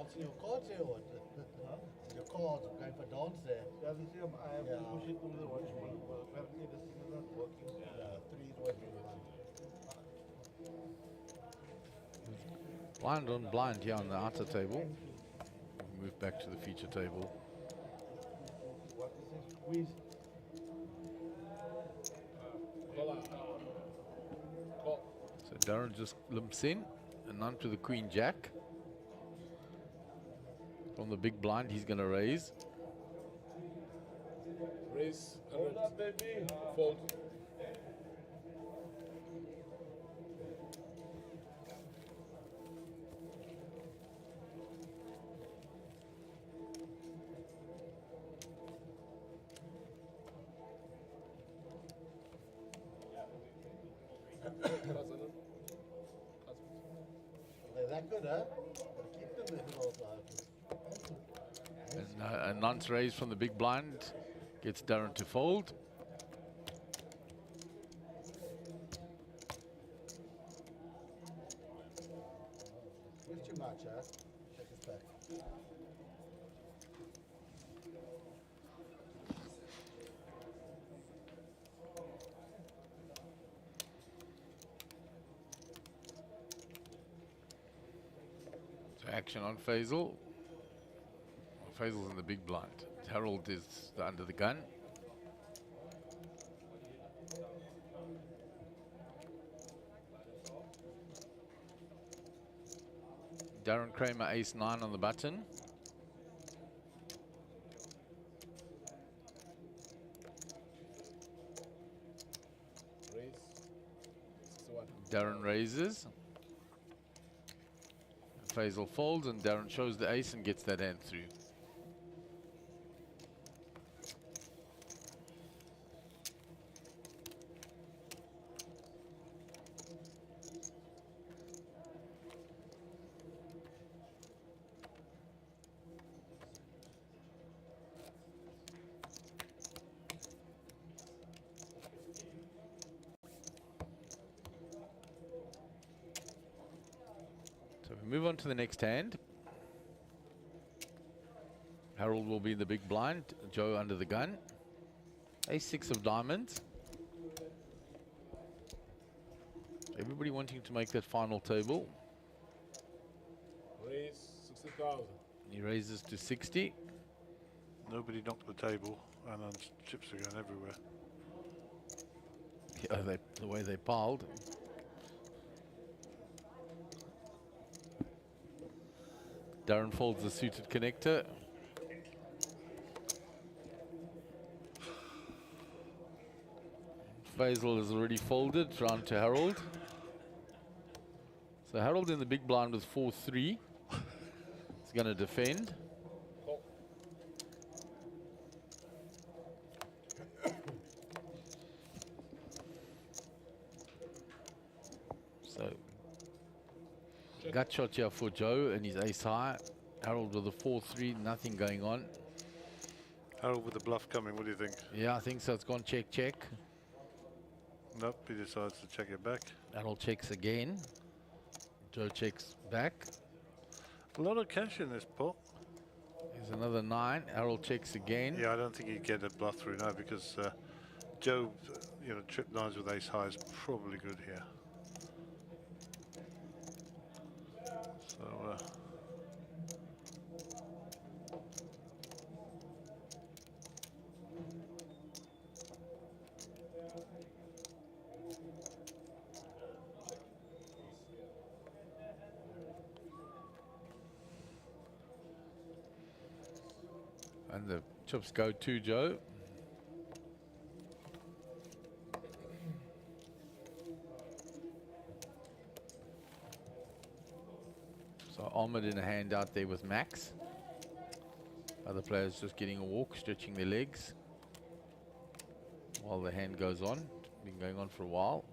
dancing your cards there or what? Your cards, I'm going for dance there. Yeah, the same. I have to push it to the watchman. Well, apparently this is not working. Yeah, 3 is working. Blind on blind here on the outer table. Move back to the feature table. What is this squeeze? So Darren just limps in and on to the Queen Jack. From the big blind, he's going to raise. Raise, Hold up, baby. fold. They're that good, huh? Gotta keep them there for all time. And a nonce raise from the big blind gets Darren to fold. It's too much, huh? Check his back. So action on Faisal. Faisal's in the big blind. Harold is under the gun. Darren Kramer, ace-9 on the button. Raise. 61. Darren raises. Faisal folds and Darren shows the ace and gets that hand through. So we move on to the next hand. Harold will be in the big blind, Joe under the gun. Ace-6 of diamonds. Everybody wanting to make that final table. Raise 60,000. He raises to 60. Nobody knocked the table, and then chips are going everywhere. Yeah, the way they piled. Darren folds the suited connector. Faisal has already folded, round to Harold. So Harold in the big blind with 4-3. He's going to defend. So gut shot here for Joe and his ace high. Harold with a 4-3, nothing going on. Harold with the bluff coming, what do you think? Yeah, I think so. It's gone check, check. Nope, he decides to check it back. Harold checks again. Joe checks back. A lot of cash in this pot. There's another 9. Harold checks again. Yeah, I don't think he'd get a bluff through now because Joe, you know, trip 9s with ace high is probably good here. So, and the chips go to Joe. So Ahmed in a hand out there with Max. Other players just getting a walk, stretching their legs while the hand goes on. Been going on for a while.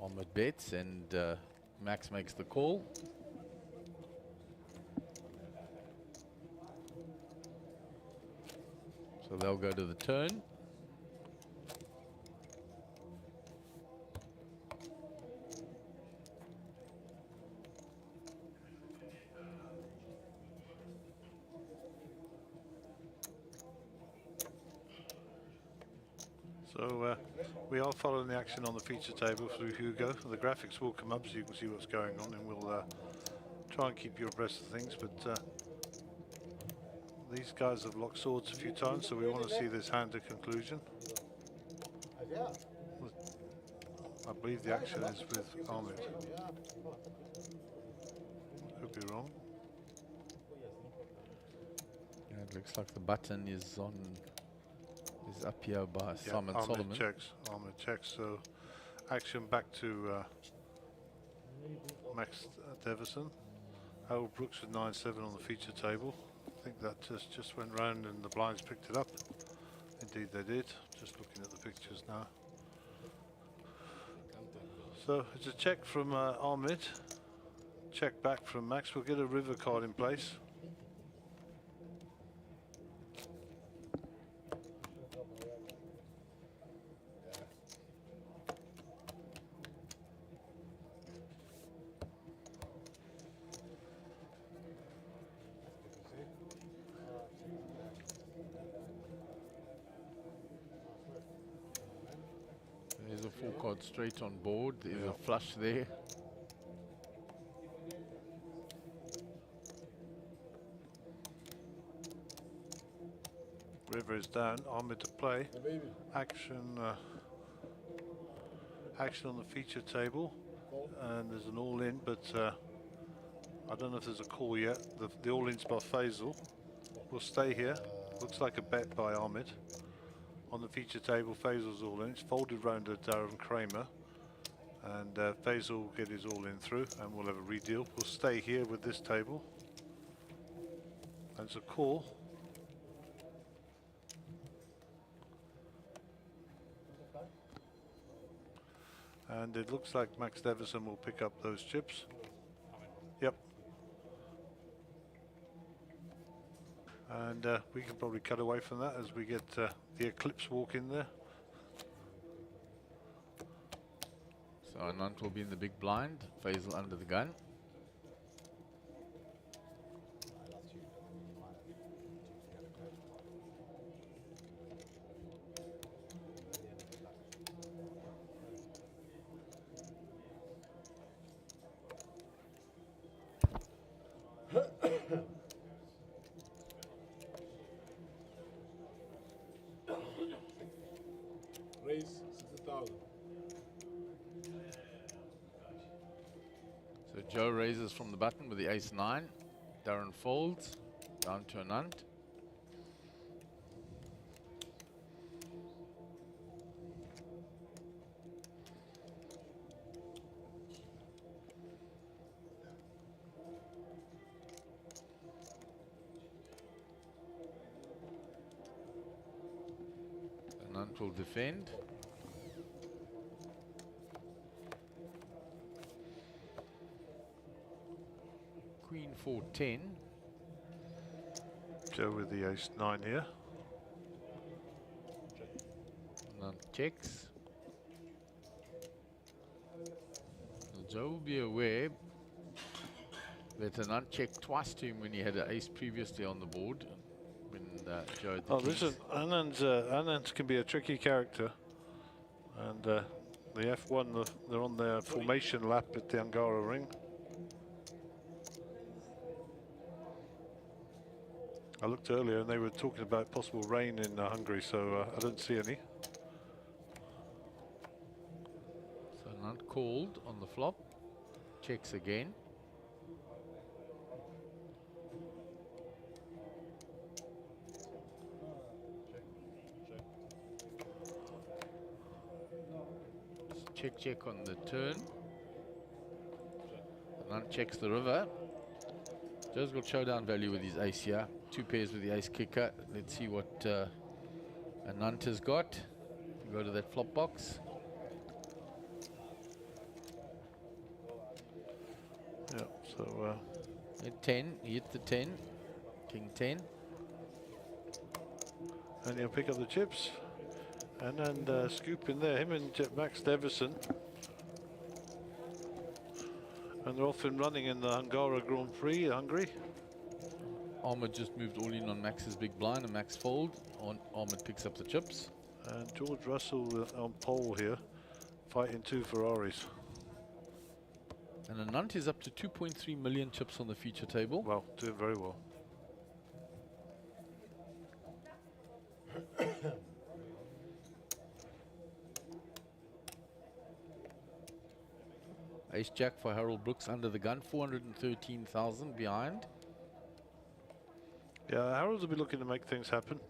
Ahmed bets and Max makes the call. So they'll go to the turn. So we are following the action on the feature table through Hugo. The graphics will come up so you can see what's going on, and we'll try and keep you abreast of things. But these guys have locked swords a few times, so we want to see this hand to conclusion. I believe the action is with Ahmed. Could be wrong. Yeah, it looks like the button is up here by Yeah, Simon Solomon. Ahmed checks. So action back to Max Devison. Harold Brooks with 9-7 on the feature table. I think that just went round and the blinds picked it up. Indeed they did. Just looking at the pictures now. So it's a check from Ahmed. Check back from Max. We'll get a river card in place. There's a 4-card straight on board. There's a flush there. River is down. Ahmed to play. Action. Action on the feature table, and there's an all-in, but I don't know if there's a call yet. The all-in's by Faisal. We'll stay here. Looks like a bet by Ahmed. On the feature table, Faisal's all in. It's folded round to Darren Kramer, and Faisal will get his all in through, and we'll have a redeal. We'll stay here with this table. That's a call. And it looks like Max Devison will pick up those chips. Yep. And we can probably cut away from that as we get the Eclipse walk in there. So Anant will be in the big blind, Faisal under the gun. Raise 60,000. So Joe raises from the button with the ace-9. Darren folds down to Anant. Anant will defend. Queen 4-10. Joe with the ace-9 here. Anant checks. Now Joe will be aware that Anant checked twice to him when he had an ace previously on the board. When Joe had the kings. Listen, Anand can be a tricky character, and the F1 they're on their formation lap at the Angara ring. I looked earlier and they were talking about possible rain in Hungary, so I don't see any. So Anant called on the flop, checks again. Check, check on the turn. Anant checks the river. Joe's got showdown value with his ace here. 2 pairs with the ace kicker. Let's see what Anant has got. Go to that flop box. Yeah, so at 10, he hit the 10. King 10. And he'll pick up the chips. And scoop in there, him and Max Devison. And they're off and running in the Angara Grand Prix, Hungary. Ahmed just moved all in on Max's big blind, and Max fold. Ahmed picks up the chips. And George Russell on pole here, fighting 2 Ferraris. And Anant is up to 2.3 million chips on the feature table. Well, doing very well. Ace Jack for Harold Brooks under the gun, 413,000 behind. Yeah, Harold's will be looking to make things happen.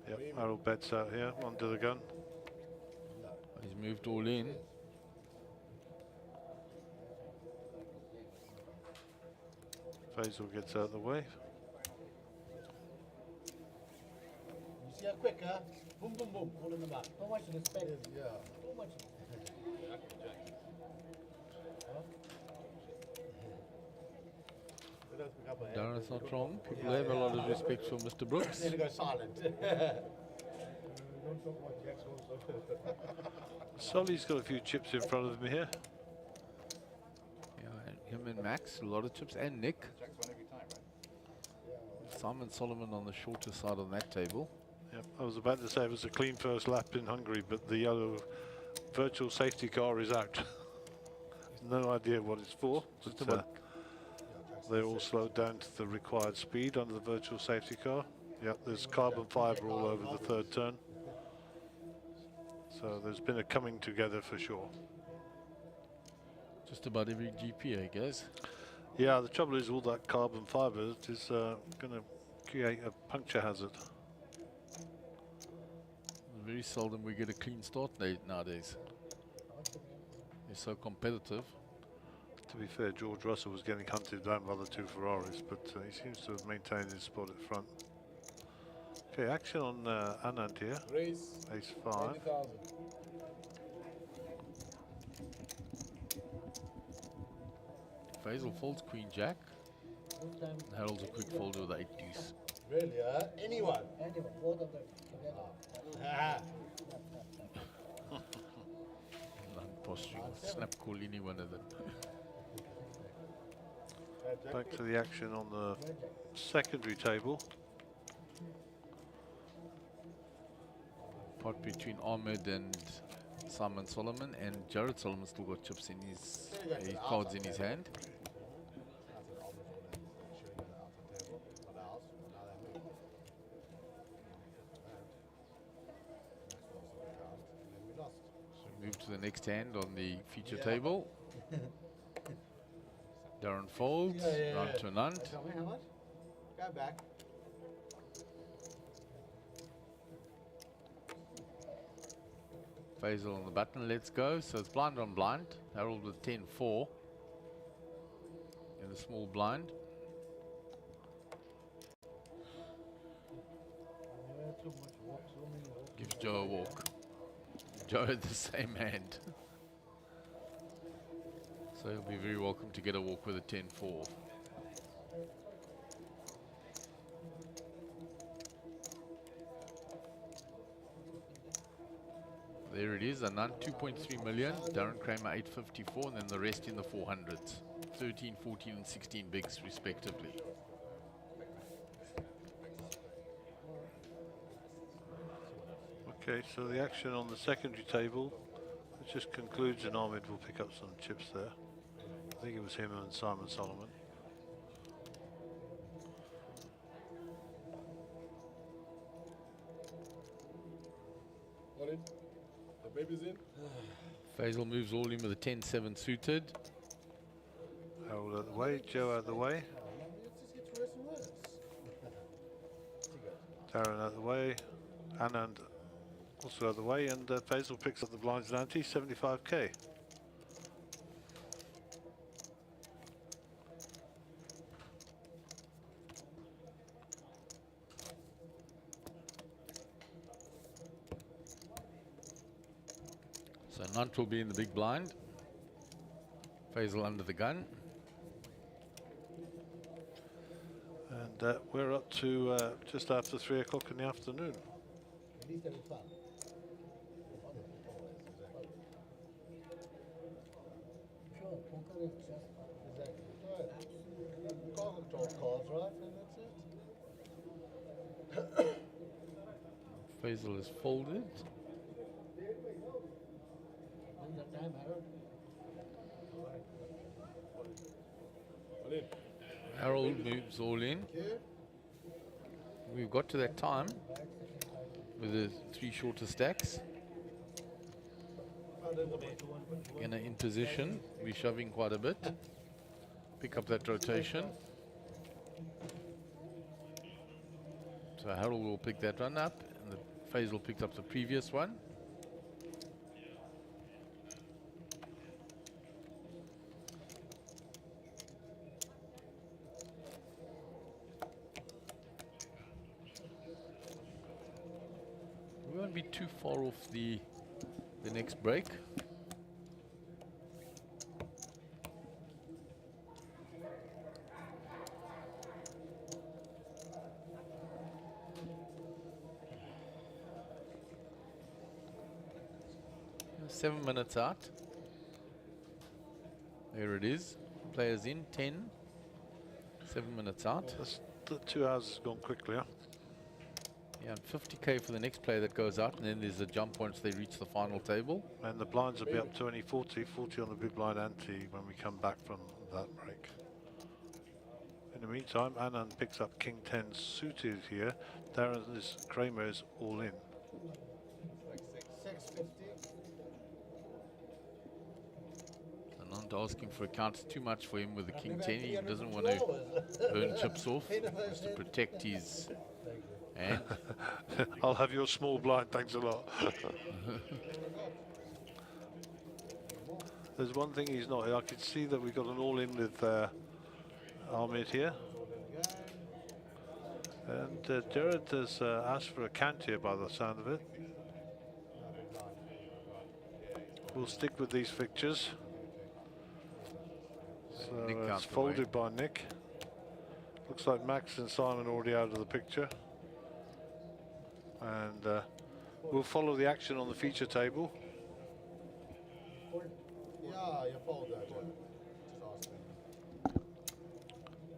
Yep, Harold bets out here, under the gun. He's moved all in. Faisal gets out of the way. You see how quick, huh? Boom, boom, boom, all in the map. How much respect? Yeah. How much? Darren's not wrong. People have a lot of respect for Mr. Brooks. Then go silent. Solly's got a few chips in front of him here. Yeah, him and Max, a lot of chips, and Nick. Simon Solomon on the shorter side on that table. Yep, I was about to say it was a clean first lap in Hungary, but the yellow virtual safety car is out. No idea what it's for. But, they're all slowed down to the required speed under the virtual safety car. Yep, there's carbon fiber all over the third turn. So there's been a coming together for sure. Just about every GP, I guess. Yeah, the trouble is all that carbon fiber is going to create a puncture hazard. Very seldom we get a clean start nowadays. They're so competitive. To be fair, George Russell was getting hunted down by the 2 Ferraris, but he seems to have maintained his spot at front. Okay, action on Anand here. Race. Ace 5. 20,000. Faisal folds Queen Jack. Harold's a quick folder with 8 deuce. Really, huh? Anyone? Anyone, both of them together. Posturing, snap call any one of them. Back to the action on the secondary table. Pot between Ahmed and Simon Solomon, and Jared Solomon still got chips in his cards in his hand. So move to the next hand on the feature table. Darren folds, round to Anand. Tell me how much? Go back. Faisal on the button, let's go. So it's blind on blind. Harold with 10-4 in the small blind. Gives Joe a walk. Joe had the same hand. So he'll be very welcome to get a walk with a 10-4. There it is, Anand 2.3 million, Darren Kramer 854, and then the rest in the 400s. 13, 14 and 16 bigs respectively. Okay, so the action on the secondary table, it just concludes, and Ahmed will pick up some chips there. I think it was him and Simon Solomon. All in? The baby's in? Faisal moves all in with a 10-7 suited. Harold out of the way, Joe out of the way. It just gets worse and worse. Darren out of the way, Anand also out of the way, and Faisal picks up the blinds and ante, 75k. So Nant will be in the big blind. Faisal under the gun. And we're up to just after 3 o'clock in the afternoon. At least there was fun. Sure, poker is just Exactly. You can't control cards, right? And that's it. Faisal is folded. Harold moves all in. We've got to that time with the 3 shorter stacks. Gonna in position, we're shoving quite a bit. Pick up that rotation. So Harold will pick that run up, and the Faisal picked up the previous one. We won't be too far off the next break. We're 7 minutes out. There it is. Players in 10. 7 minutes out. The 2 hours has gone quickly, huh? Yeah, and 50k for the next player that goes out, and then there's a jump once they reach the final table. And the blinds will be up to only 40 on the big blind ante when we come back from that break. In the meantime, Anand picks up King 10 suited here. Darren's Kramer is all in. 650. Anand asking for a counter, too much for him with the King 10. He doesn't want to burn chips off, just to protect his hand. I'll have your small blind, thanks a lot. There's one thing he's not. I can see that we've got an all-in with Ahmed here. And Jared has asked for a cant here by the sound of it. We'll stick with these fixtures. So it's folded by Nick. Looks like Max and Simon already out of the picture. And we'll follow the action on the feature table. Yeah, you fold that.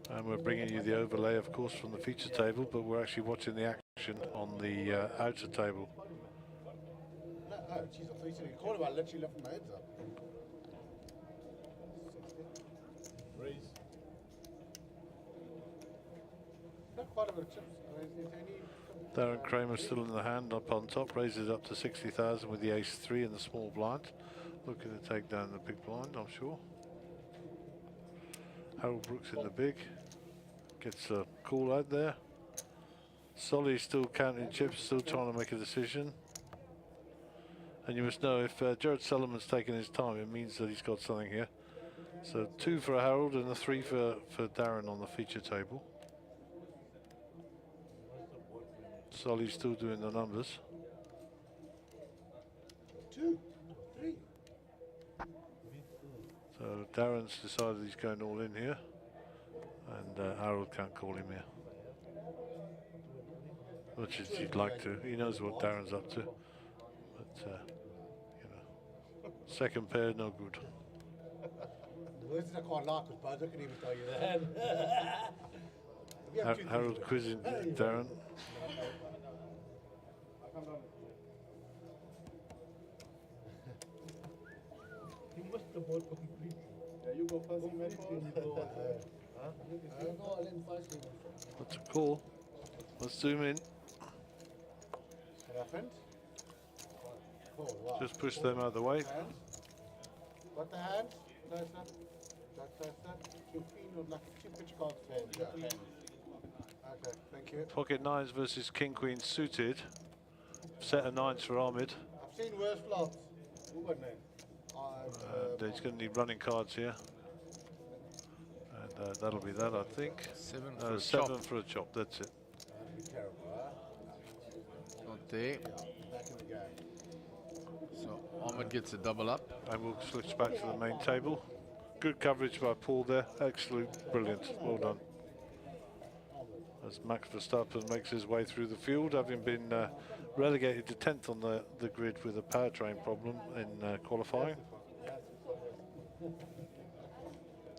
And we're bringing you the overlay, of course, from the feature table, but we're actually watching the action on the outer table. No, geez, I thought you said you called it. I literally left my heads up. Raise. Not quite a bit of chips. Darren Kramer still in the hand, up on top, raises up to 60,000 with the ace-3 in the small blind. Looking to take down the big blind, I'm sure. Harold Brooks in the big. Gets a call out there. Solly still counting chips, still trying to make a decision. And you must know, if Jared Solomon's taking his time, it means that he's got something here. So 2 for Harold and a 3 for Darren on the feature table. Solly's still doing the numbers. 2, 3. So Darren's decided he's going all in here. And Harold can't call him here. Much as he'd like to. He knows what Darren's up to. But, you know, second pair, no good. The words that I can't like was bad. I can even tell you that. Harold quizzing Darren. You must have bought complete. Yeah, you go first, you go. I'll go all in first. That's a call. Let's zoom in. What happened? Oh, wow. Just push them out of the way. Got the hand? That's that. Your queen would like 2 picture cards. 10. Okay, thank you. Pocket 9s versus King Queen suited. Set of 9s for Ahmed. I've seen worse flops. Who got name? He's going to need running cards here. And that'll be that, I think. 7 for a chop, that's it. That'd be terrible, huh? Not there. Back in the game. So Ahmed gets a double up. And we'll switch back to the main table. Good coverage by Paul there. Absolute brilliant. Well done. As Max Verstappen makes his way through the field, having been relegated to 10th on the grid with a powertrain problem in qualifying.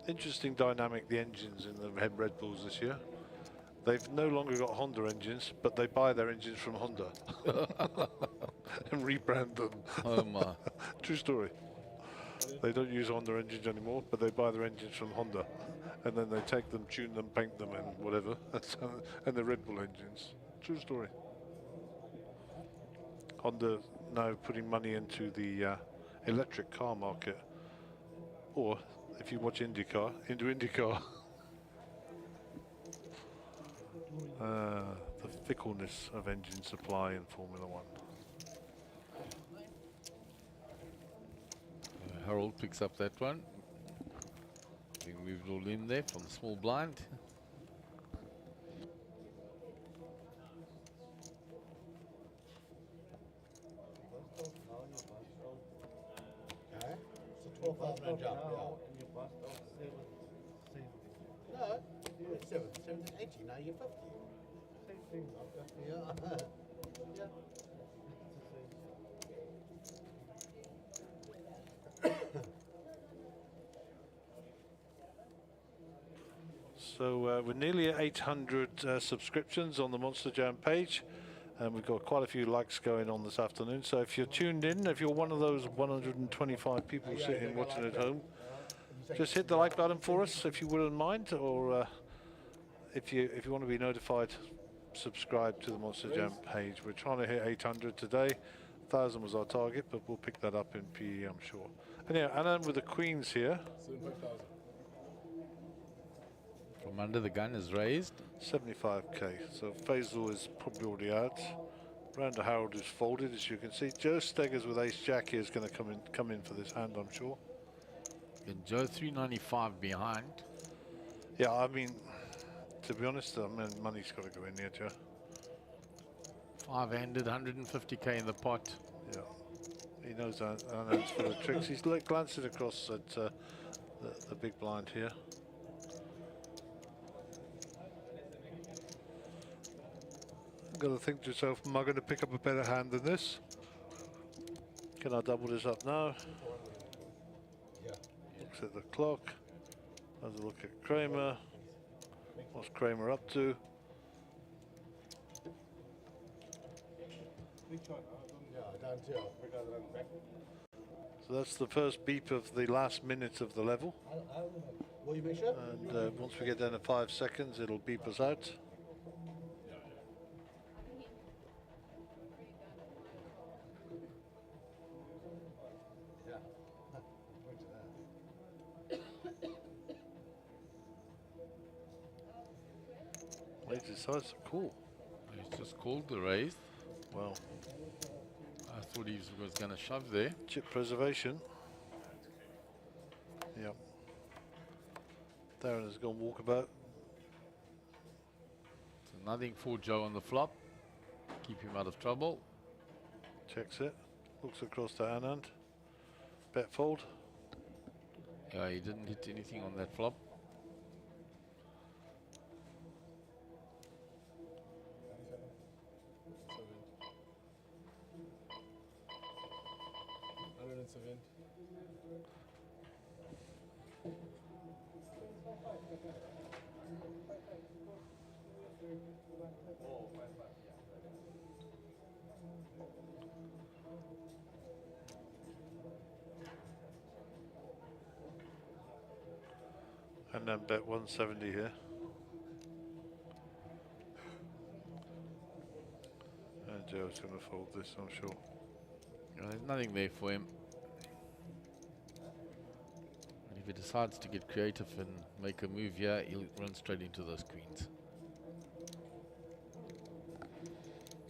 Interesting dynamic, the engines in the Red Bulls this year. They've no longer got Honda engines, but they buy their engines from Honda and rebrand them. Oh my. True story. They don't use Honda engines anymore, but they buy their engines from Honda. And then they take them, tune them, paint them and whatever. And the Red Bull engines. True story. Honda now putting money into the electric car market. Or, if you watch IndyCar, into IndyCar. The fickleness of engine supply in Formula One. Harold picks up that one. Being moved all in there from the small blind. Okay. It's a 12,000 jump. No, it's 7, 80, now you're 50. Same thing, Yeah. Yeah. So we're nearly at 800 subscriptions on the Monster Jam page, and we've got quite a few likes going on this afternoon. So if you're tuned in, if you're one of those 125 people sitting watching at home, just hit the like button for us if you wouldn't mind, or if you want to be notified, subscribe to the Monster Jam page. We're trying to hit 800 today. 1,000 was our target, but we'll pick that up in PE, I'm sure. And yeah, Anna with the Queens here. 75,000. From under the gun is raised. 75k. So Faisal is probably already out. Round to Harold is folded, as you can see. Joe Steggers with Ace Jack here is going to come in for this hand, I'm sure. And Joe 395 behind. Yeah, I mean, to be honest, money's got to go in here, Joe. 5-handed, 150k in the pot. Yeah, he knows Anand's full of tricks. He's glancing across at the big blind here. Got to think to yourself, am I going to pick up a better hand than this? Can I double this up now? Yeah. Looks at the clock. Has a look at Kramer. What's Kramer up to? Yeah, down too. So that's the first beep of the last minute of the level. Will you make sure? And once we get down to 5 seconds, it'll beep us out. Ladies' sides are cool. He's just called the raise. Well, I thought he was going to shove there. chip preservation. Yep. Darren has gone walkabout. So nothing for Joe on the flop. Keep him out of trouble. Checks it. Looks across to Anand. Bet fold. Yeah, he didn't hit anything on that flop. And then bet 170 here. And Joe's going to fold this, I'm sure. There's nothing there for him. And if he decides to get creative and make a move here, he'll run straight into those queens.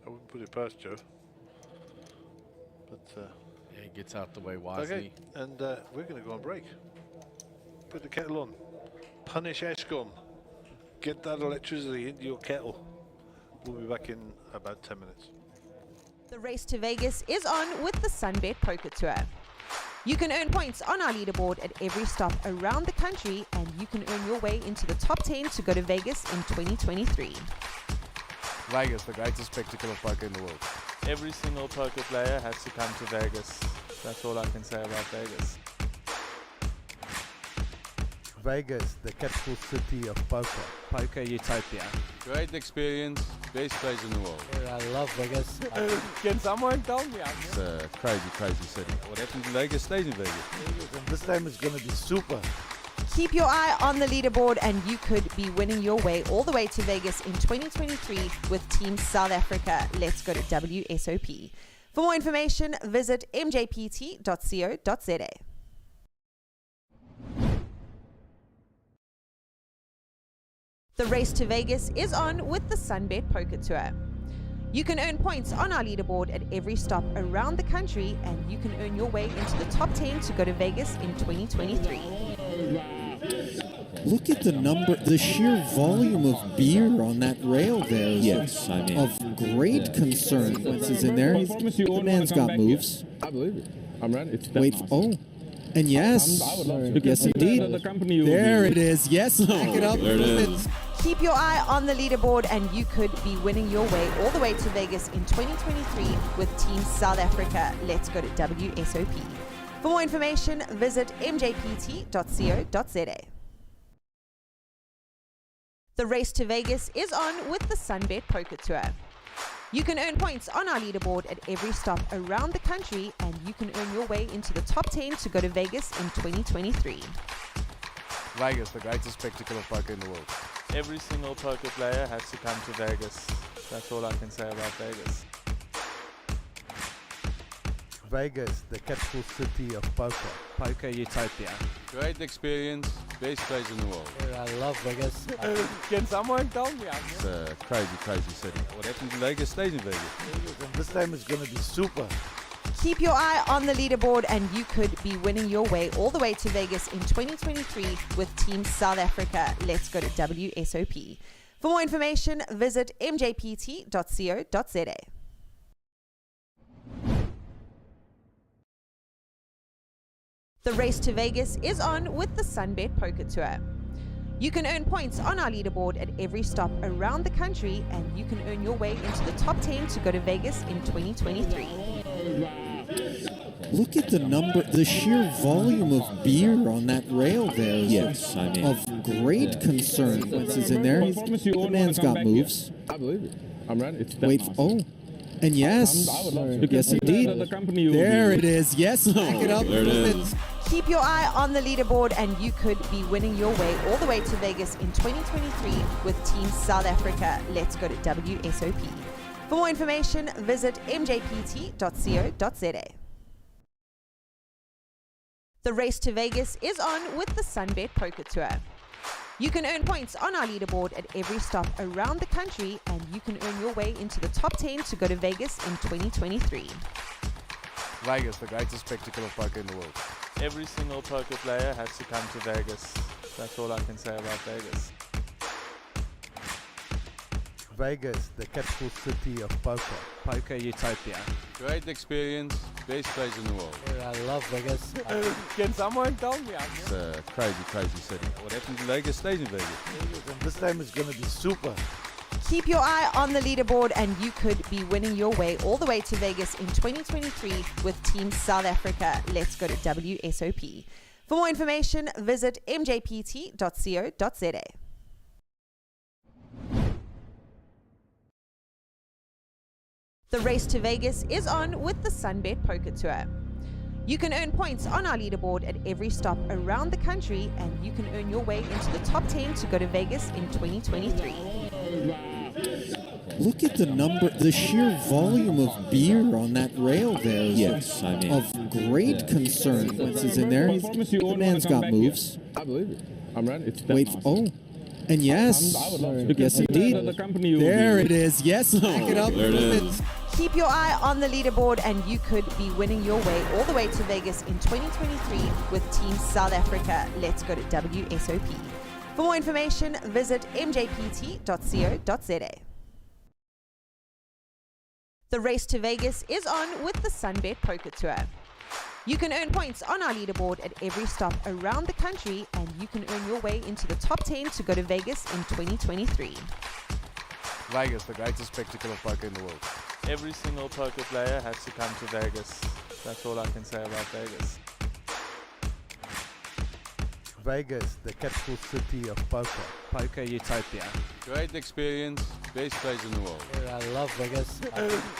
I wouldn't put it past Joe. But yeah, he gets out the way wisely. okay, and we're going to go on break. Put the kettle on. Punish Eskom. Get that electricity into your kettle. We'll be back in about 10 minutes. The race to Vegas is on with the Sunbet Poker Tour. You can earn points on our leaderboard at every stop around the country, and you can earn your way into the top 10 to go to Vegas in 2023. Vegas, the greatest spectacle of poker in the world. Every single poker player has to come to Vegas. That's all I can say about Vegas. Vegas, the capital city of poker. Poker utopia. Great experience, best place in the world. I love Vegas. Can someone tell me? It's a crazy, crazy city. What happens in Vegas stays in Vegas. And this time is going to be super. Keep your eye on the leaderboard and you could be winning your way all the way to Vegas in 2023 with Team South Africa. Let's go to WSOP. For more information, visit mjpt.co.za. The race to Vegas is on with the Sunbet Poker Tour. You can earn points on our leaderboard at every stop around the country, and you can earn your way into the top 10 to go to Vegas in 2023. Look at the sheer volume of beer on that rail there is Yes, I mean, of great concern. Once he's in there, the man's got moves. I believe it. I'm ready. Wait, and yes, yes indeed. There it is. Yes, back it up. There it is. Keep your eye on the leaderboard and you could be winning your way all the way to Vegas in 2023 with Team South Africa. Let's go to WSOP. For more information, visit mjpt.co.za. The race to Vegas is on with the Sunbet Poker Tour. You can earn points on our leaderboard at every stop around the country, and you can earn your way into the top 10 to go to Vegas in 2023. Vegas, the greatest spectacle of poker in the world. Every single poker player has to come to Vegas. That's all I can say about Vegas. Vegas, the capital city of poker. Poker utopia. Great experience, best place in the world. I love Vegas. Can someone tell me? It's a crazy, crazy city. What happens in Vegas stays in Vegas. And this time is going to be super. Keep your eye on the leaderboard and you could be winning your way all the way to Vegas in 2023 with Team South Africa. Let's go to WSOP. For more information, visit mjpt.co.za. The race to Vegas is on with the Sunbet Poker Tour. You can earn points on our leaderboard at every stop around the country, and you can earn your way into the top 10 to go to Vegas in 2023. Look at the sheer volume of beer on that rail there is Yes, I mean, of great concern. Once he's in there, the man's got moves. I believe it. I'm ready. Wait, and yes, yes indeed. There it is. Yes, back it up. There it is. Keep your eye on the leaderboard and you could be winning your way all the way to Vegas in 2023 with Team South Africa. Let's go to WSOP. For more information, visit mjpt.co.za. The race to Vegas is on with the Sunbet Poker Tour. You can earn points on our leaderboard at every stop around the country, and you can earn your way into the top 10 to go to Vegas in 2023. Vegas, the greatest spectacle of poker in the world. Every single poker player has to come to Vegas. That's all I can say about Vegas. Vegas, the capital city of poker. Poker utopia. Great experience, best place in the world. I love Vegas. Can someone tell me? It's a crazy, crazy city. What happens in Vegas stays in Vegas. And this time is going to be super. Keep your eye on the leaderboard and you could be winning your way all the way to Vegas in 2023 with Team South Africa. Let's go to WSOP. For more information, visit mjpt.co.za. The race to Vegas is on with the Sunbet Poker Tour. You can earn points on our leaderboard at every stop around the country, and you can earn your way into the top 10 to go to Vegas in 2023. Look at the sheer volume of beer on that rail there is Yes, I mean, of great concern. Once he's in there, the man's got moves. I believe it. I'm ready. Wait, and yes, yes indeed. There it is. Yes, back it up. There it is. Keep your eye on the leaderboard and you could be winning your way all the way to Vegas in 2023 with Team South Africa. Let's go to WSOP. For more information, visit mjpt.co.za. The race to Vegas is on with the Sunbet Poker Tour. You can earn points on our leaderboard at every stop around the country, and you can earn your way into the top 10 to go to Vegas in 2023. Vegas, the greatest spectacle of poker in the world. Every single poker player has to come to Vegas. That's all I can say about Vegas. Vegas, the capital city of poker. Poker utopia. Great experience, best place in the world. I love Vegas.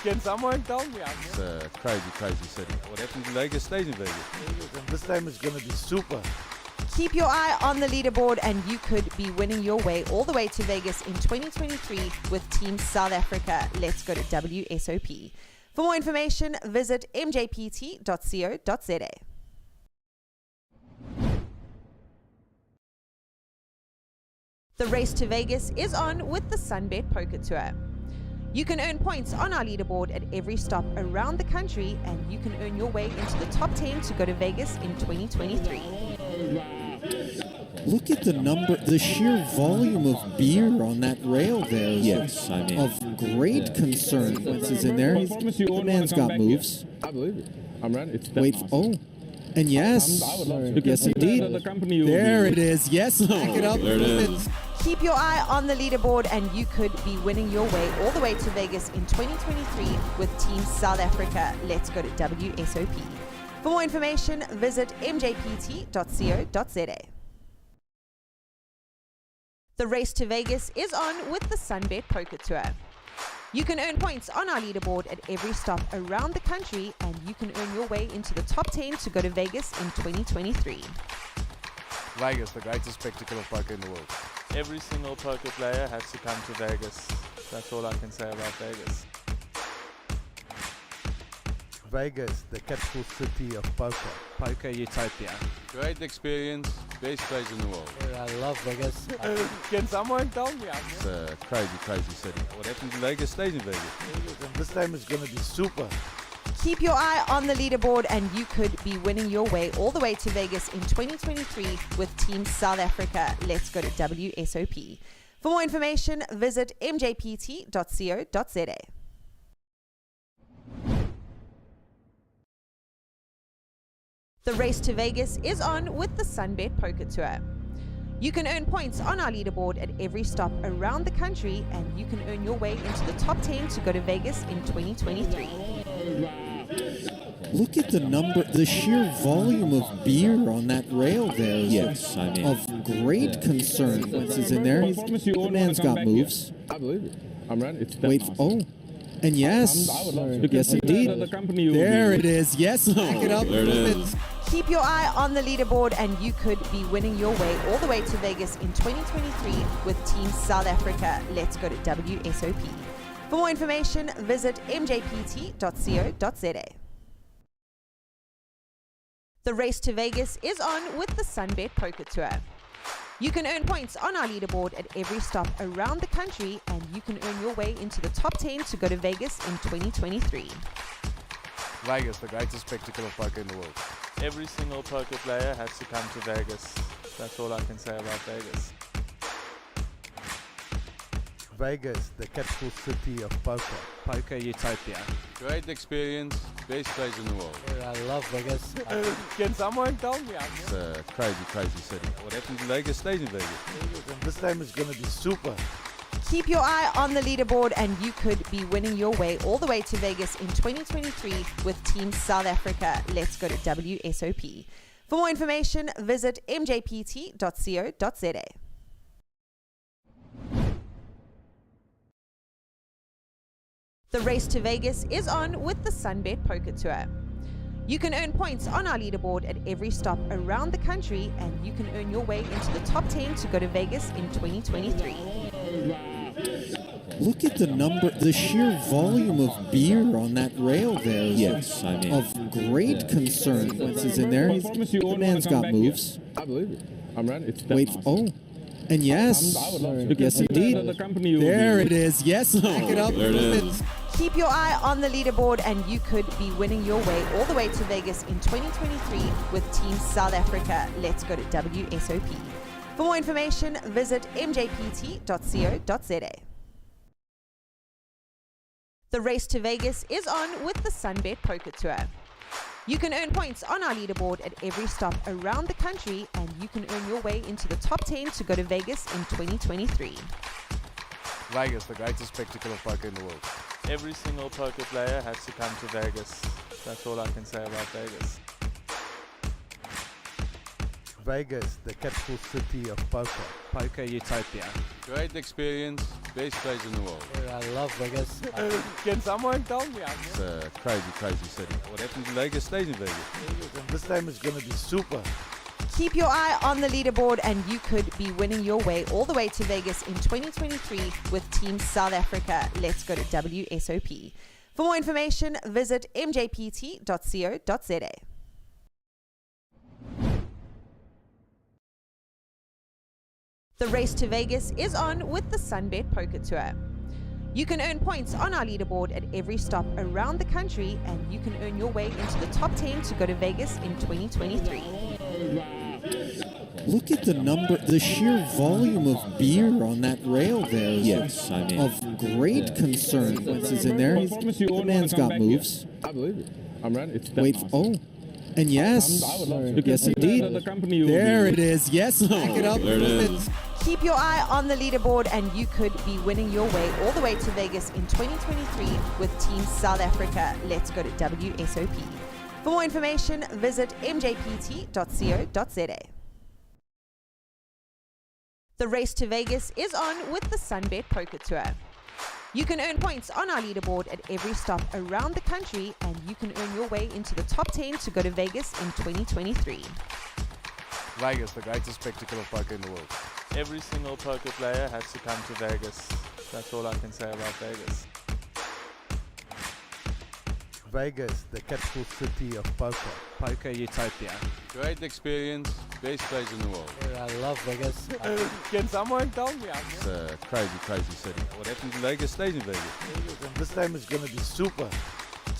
Can someone tell me? It's a crazy, crazy city. What happens in Vegas stays in Vegas. This time is going to be super. Keep your eye on the leaderboard and you could be winning your way all the way to Vegas in 2023 with Team South Africa. Let's go to WSOP. For more information, visit mjpt.co.za. The race to Vegas is on with the Sunbet Poker Tour. You can earn points on our leaderboard at every stop around the country, and you can earn your way into the top 10 to go to Vegas in 2023. Look at the number, the sheer volume of beer on that rail there. Yes, I mean, of great concern. Once is in there, the man's got moves. I believe it. I'm ready. Wait, oh, and yes, yes indeed. There it is. Yes, back it up. There it is. Keep your eye on the leaderboard and you could be winning your way all the way to Vegas in 2023 with Team South Africa. Let's go to WSOP. For more information, visit mjpt.co.za. The race to Vegas is on with the Sunbet Poker Tour. You can earn points on our leaderboard at every stop around the country, and you can earn your way into the top 10 to go to Vegas in 2023. Vegas, the greatest spectacle of poker in the world. Every single poker player has to come to Vegas. That's all I can say about Vegas. Vegas, the capital city of poker. Poker utopia. Great experience, best place in the world. I love Vegas. Can someone tell me? It's a crazy, crazy city. What happens in Vegas stays in Vegas. This time is going to be super. Keep your eye on the leaderboard and you could be winning your way all the way to Vegas in 2023 with Team South Africa. Let's go to WSOP. For more information, visit mjpt.co.za. The race to Vegas is on with the Sunbet Poker Tour. You can earn points on our leaderboard at every stop around the country, and you can earn your way into the top 10 to go to Vegas in 2023. Look at the number, the sheer volume of beer on that rail there. Yes, I mean, of great concern. Once is in there, the man's got moves. I believe it. I'm ready. Wait, oh, and yes, yes indeed. There it is. Yes, back it up. There it is. Keep your eye on the leaderboard and you could be winning your way all the way to Vegas in 2023 with Team South Africa. Let's go to WSOP. For more information, visit mjpt.co.za. The race to Vegas is on with the Sunbet Poker Tour. You can earn points on our leaderboard at every stop around the country, and you can earn your way into the top 10 to go to Vegas in 2023. Vegas, the greatest spectacle of poker in the world. Every single poker player has to come to Vegas. That's all I can say about Vegas. Vegas, the capital city of poker. Poker utopia. Great experience, best place in the world. I love Vegas. Can someone tell me? It's a crazy, crazy city. What happens in Vegas stays in Vegas. This time is going to be super. Keep your eye on the leaderboard and you could be winning your way all the way to Vegas in 2023 with Team South Africa. Let's go to WSOP. For more information, visit mjpt.co.za. The race to Vegas is on with the Sunbet Poker Tour. You can earn points on our leaderboard at every stop around the country, and you can earn your way into the top 10 to go to Vegas in 2023. Look at the number, the sheer volume of beer on that rail there. Yes, I mean, of great concern. Once is in there, the man's got moves. I believe it. I'm ready. Wait, oh, and yes, yes indeed. There it is. Yes, back it up. There it is. Keep your eye on the leaderboard and you could be winning your way all the way to Vegas in 2023 with Team South Africa. Let's go to WSOP. For more information, visit mjpt.co.za. The race to Vegas is on with the Sunbet Poker Tour. You can earn points on our leaderboard at every stop around the country, and you can earn your way into the top 10 to go to Vegas in 2023. Vegas, the greatest spectacle of poker in the world. Every single poker player has to come to Vegas. That's all I can say about Vegas. Vegas, the capital city of poker. Poker Utopia. Great experience, best place in the world. I love Vegas. Can someone tell me? It's a crazy, crazy city. What happens in Vegas stays in Vegas. This time is going to be super. Keep your eye on the leaderboard and you could be winning your way all the way to Vegas in 2023 with Team South Africa. Let's go to WSOP. For more information, visit mjpt.co.za. The race to Vegas is on with the Sunbet Poker Tour. You can earn points on our leaderboard at every stop around the country, and you can earn your way into the top 10 to go to Vegas in 2023. Look at the number, the sheer volume of beer on that rail there. Yes, I mean, of great concern. Once he's in there, the man's got moves. I believe it. I'm ready. Wait, oh, and yes, yes indeed. There it is. Yes, back it up. There it is. Keep your eye on the leaderboard and you could be winning your way all the way to Vegas in 2023 with Team South Africa. Let's go to WSOP. For more information, visit mjpt.co.za. The race to Vegas is on with the Sunbet Poker Tour. You can earn points on our leaderboard at every stop around the country, and you can earn your way into the top 10 to go to Vegas in 2023. Vegas, the greatest spectacle of poker in the world. Every single poker player has to come to Vegas. That's all I can say about Vegas. Vegas, the capital city of poker. Poker Utopia. Great experience, best place in the world. I love Vegas. Can someone tell me? It's a crazy, crazy city. What happens in Vegas stays in Vegas. This time is going to be super.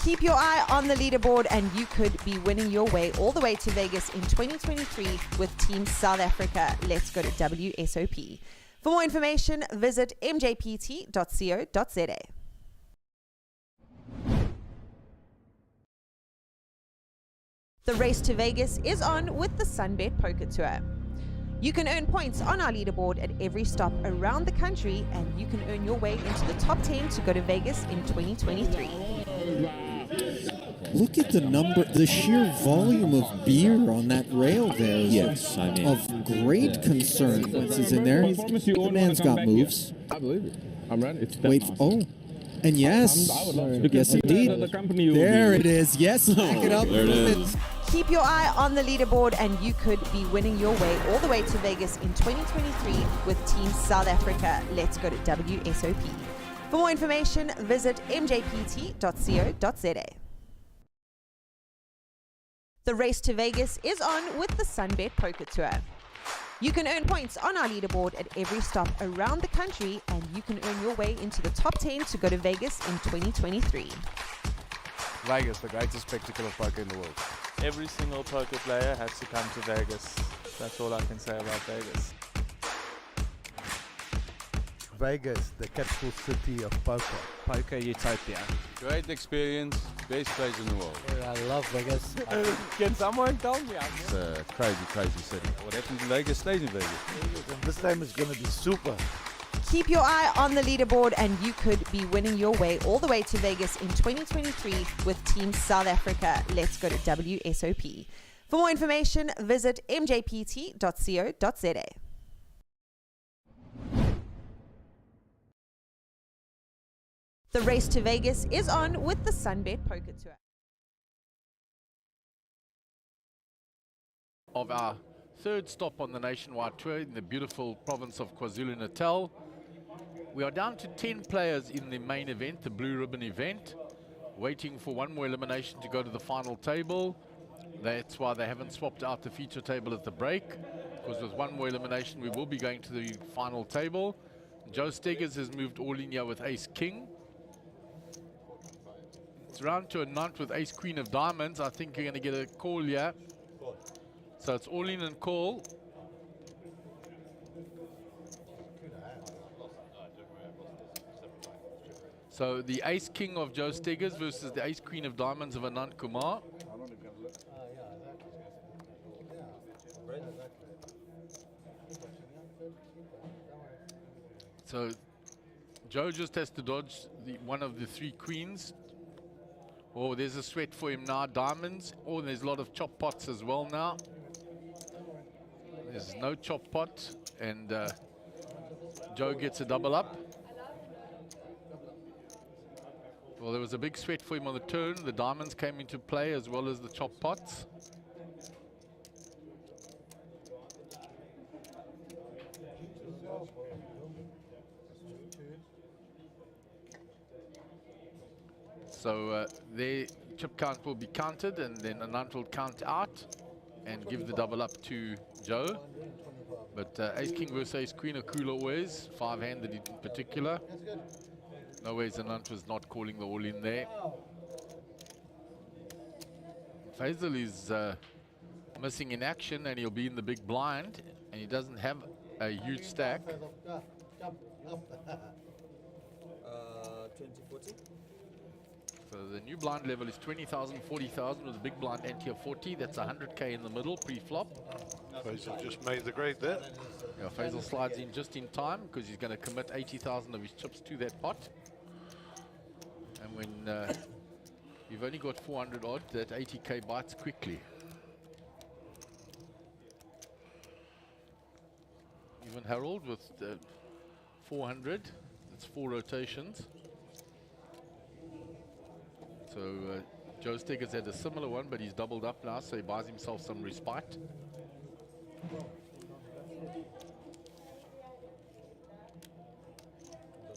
Keep your eye on the leaderboard and you could be winning your way all the way to Vegas in 2023 with Team South Africa. Let's go to WSOP. For more information, visit mjpt.co.za. The race to Vegas is on with the Sunbet Poker Tour. You can earn points on our leaderboard at every stop around the country, and you can earn your way into the top 10 to go to Vegas in 2023. Look at the number, the sheer volume of beer on that rail there. Yes, I mean, of great concern. Once he's in there, the man's got moves. I believe it. I'm ready. Wait, oh, and yes, yes indeed. There it is. Yes, back it up. There it is. Keep your eye on the leaderboard and you could be winning your way all the way to Vegas in 2023 with Team South Africa. Let's go to WSOP. For more information, visit mjpt.co.za. The race to Vegas is on with the Sunbet Poker Tour. You can earn points on our leaderboard at every stop around the country, and you can earn your way into the top 10 to go to Vegas in 2023. Vegas, the greatest spectacle of poker in the world. Every single poker player has to come to Vegas. That's all I can say about Vegas. Vegas, the capital city of poker. Poker Utopia. Great experience, best place in the world. I love Vegas. Can someone tell me? It's a crazy, crazy city. What happens in Vegas stays in Vegas. This time is going to be super. Keep your eye on the leaderboard and you could be winning your way all the way to Vegas in 2023 with Team South Africa. Let's go to WSOP. For more information, visit mjpt.co.za. The race to Vegas is on with the Sunbet Poker Tour. Of our third stop on the nationwide tour in the beautiful province of KwaZulu-Natal. We are down to 10 players in the main event, the Blue Ribbon event, waiting for one more elimination to go to the final table. That's why they haven't swapped out the feature table at the break, because with one more elimination we will be going to the final table. Joe Steggers has moved all in here with Ace King. It's round to a nut with Ace Queen of Diamonds. I think you're going to get a call here. So it's all in and call. So the Ace King of Joe Steggers versus the Ace Queen of Diamonds of Anand Kumar. So Joe just has to dodge one of the three queens. Oh, there's a sweat for him now, diamonds. Oh, there's a lot of chop pots as well now. There's no chop pot, and Joe gets a double up. Well, there was a big sweat for him on the turn. The diamonds came into play as well as the chop pots. So their chip count will be counted, and then Anant will count out and give the double up to Joe. But Ace King versus Ace Queen are cool always, 5-handed in particular. No ways Anant was not calling the all in there. Faisal is missing in action, and he'll be in the big blind, and he doesn't have a huge stack. 2040. So the new blind level is 20,000, 40,000 with a big blind ante of 40. That's 100k in the middle, pre-flop. Faisal just made the grade there. Yeah, Faisal slides in just in time because he's going to commit 80,000 of his chips to that pot. And when you've only got 400 odd, that 80k bites quickly. Even Harold with 400, that's 4 rotations. So Joe Stegger's had a similar one, but he's doubled up now, so he buys himself some respite.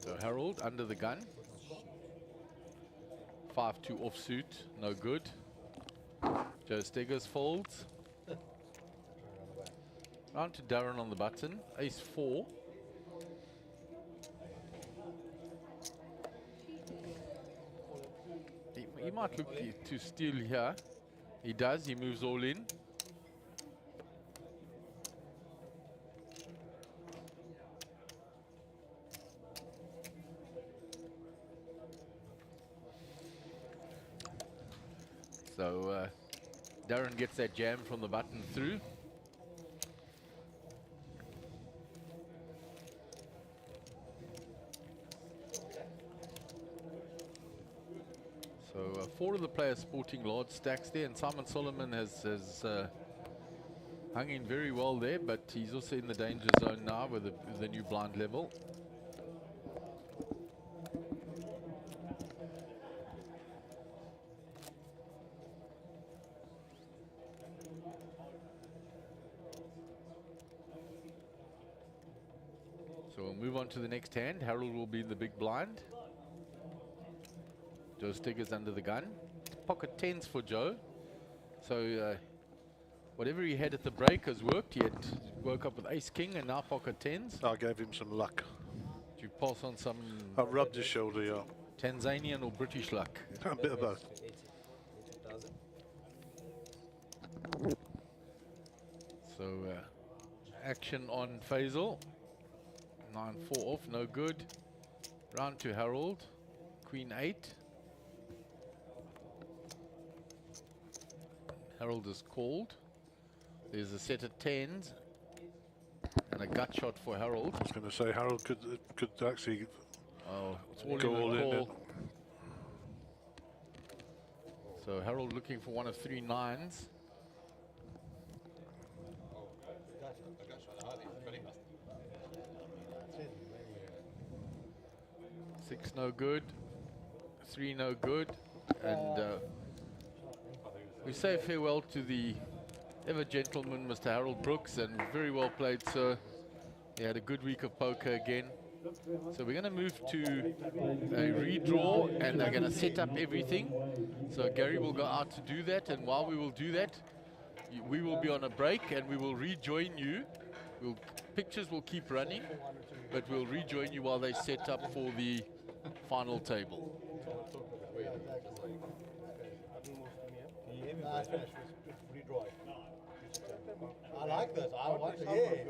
So Harold under the gun. 5-2 offsuit, no good. Joe Steggers folds. Round to Darren on the button, ace 4. He might look to steal here. He does, he moves all in. So Darren gets that jam from the button through. So 4 of the players sporting large stacks there, and Simon Solomon has hung in very well there, but he's also in the danger zone now with the new blind level. So we'll move on to the next hand. Harold will be in the big blind. Joe Stegger's under the gun. Pocket 10s for Joe. So whatever he had at the break has worked. He had woke up with ace king and now pocket 10s. I gave him some luck. Did you pass on some... I rubbed his shoulder, yeah. Tanzanian or British luck? A bit of both. So action on Faisal. 9-4 off, no good. Round to Harold. Queen 8. Harold is called. There's a set of 10s and a gut shot for Harold. I was going to say Harold could actually it's all go all in. So Harold looking for one of 3 9s. Six no good, 3 no good, and we say farewell to the ever gentleman Mr. Harold Brooks, and very well played, sir. He had a good week of poker again. So we're going to move to a redraw, and they're going to set up everything. So Gary will go out to do that, and while we will do that, we will be on a break, and we will rejoin you. Pictures will keep running, but we'll rejoin you while they set up for the final table. I like this. I want to hear.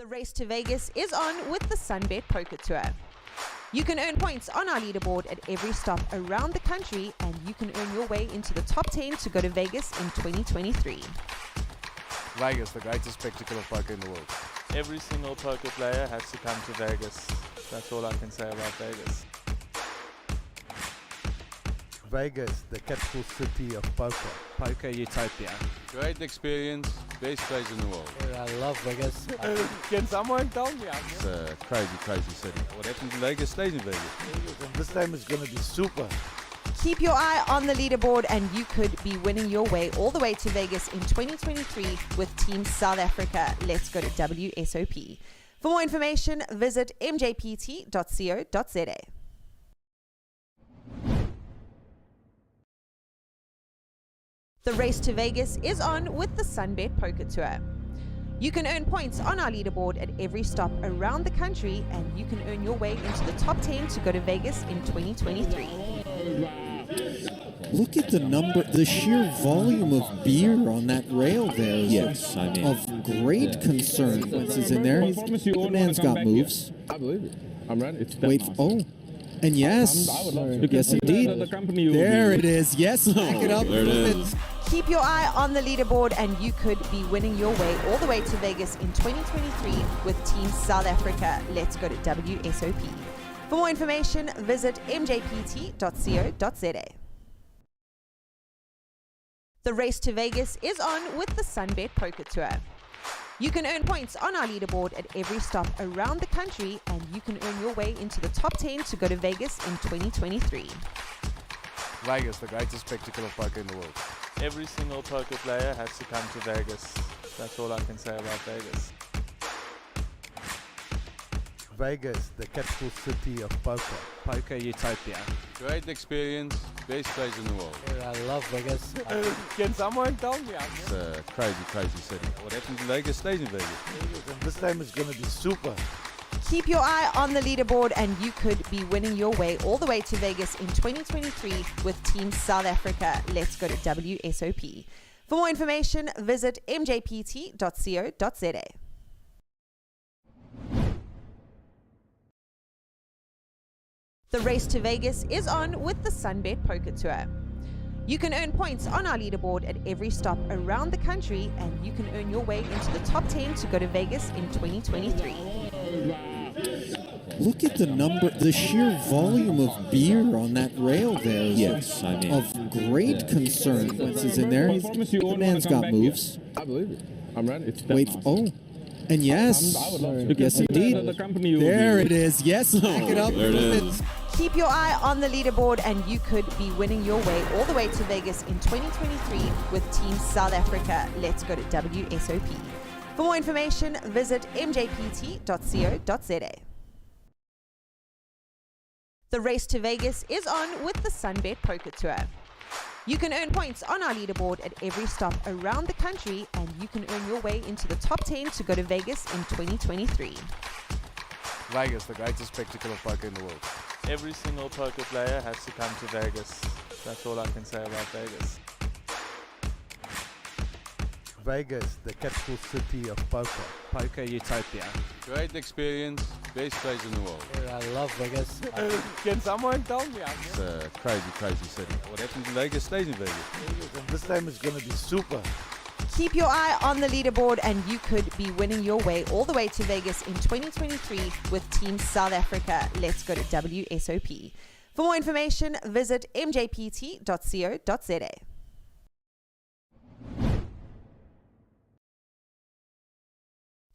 The race to Vegas is on with the Sunbet Poker Tour. You can earn points on our leaderboard at every stop around the country, and you can earn your way into the top 10 to go to Vegas in 2023. Vegas, the greatest spectacle of poker in the world. Every single poker player has to come to Vegas. That's all I can say about Vegas. Vegas, the capital city of poker. Poker utopia. Great experience, best place in the world. I love Vegas. Can someone tell me? It's a crazy, crazy city. What happens in Vegas stays in Vegas. And this time is going to be super. Keep your eye on the leaderboard, and you could be winning your way all the way to Vegas in 2023 with Team South Africa. Let's go to WSOP. For more information, visit mjpt.co.za. The race to Vegas is on with the Sunbet Poker Tour. You can earn points on our leaderboard at every stop around the country, and you can earn your way into the top 10 to go to Vegas in 2023. Look at the sheer volume of beer on that rail there. Yes, I mean. Of great concern. Once he's in there, the man's got moves. I believe it. I'm ready. It's And yes, yes indeed. There it is. Yes, back it up. There it is. Keep your eye on the leaderboard, and you could be winning your way all the way to Vegas in 2023 with Team South Africa. Let's go to WSOP. For more information, visit mjpt.co.za. The race to Vegas is on with the Sunbet Poker Tour. You can earn points on our leaderboard at every stop around the country, and you can earn your way into the top 10 to go to Vegas in 2023. Vegas, the greatest spectacle of poker in the world. Every single poker player has to come to Vegas. That's all I can say about Vegas. Vegas, the capital city of poker. Poker utopia. Great experience, best place in the world. I love Vegas. Can someone tell me? It's a crazy, crazy city. What happens in Vegas stays in Vegas. And this time is going to be super. Keep your eye on the leaderboard, and you could be winning your way all the way to Vegas in 2023 with Team South Africa. Let's go to WSOP. For more information, visit mjpt.co.za. The race to Vegas is on with the Sunbet Poker Tour. You can earn points on our leaderboard at every stop around the country, and you can earn your way into the top 10 to go to Vegas in 2023. Look at the sheer volume of beer on that rail there. Yes, I mean. Of great concern. Once he's in there, the man's got moves. I believe it. I'm ready. It's And yes, yes indeed. There it is. Yes, back it up. There it is. Keep your eye on the leaderboard, and you could be winning your way all the way to Vegas in 2023 with Team South Africa. Let's go to WSOP. For more information, visit mjpt.co.za. The race to Vegas is on with the Sunbet Poker Tour. You can earn points on our leaderboard at every stop around the country, and you can earn your way into the top 10 to go to Vegas in 2023. Vegas, the greatest spectacle of poker in the world. Every single poker player has to come to Vegas. That's all I can say about Vegas. Vegas, the capital city of poker. Poker utopia. Great experience, best place in the world. I love Vegas. Can someone tell me? It's a crazy, crazy city. What happens in Vegas stays in Vegas. And this time is going to be super. Keep your eye on the leaderboard, and you could be winning your way all the way to Vegas in 2023 with Team South Africa. Let's go to WSOP. For more information, visit mjpt.co.za.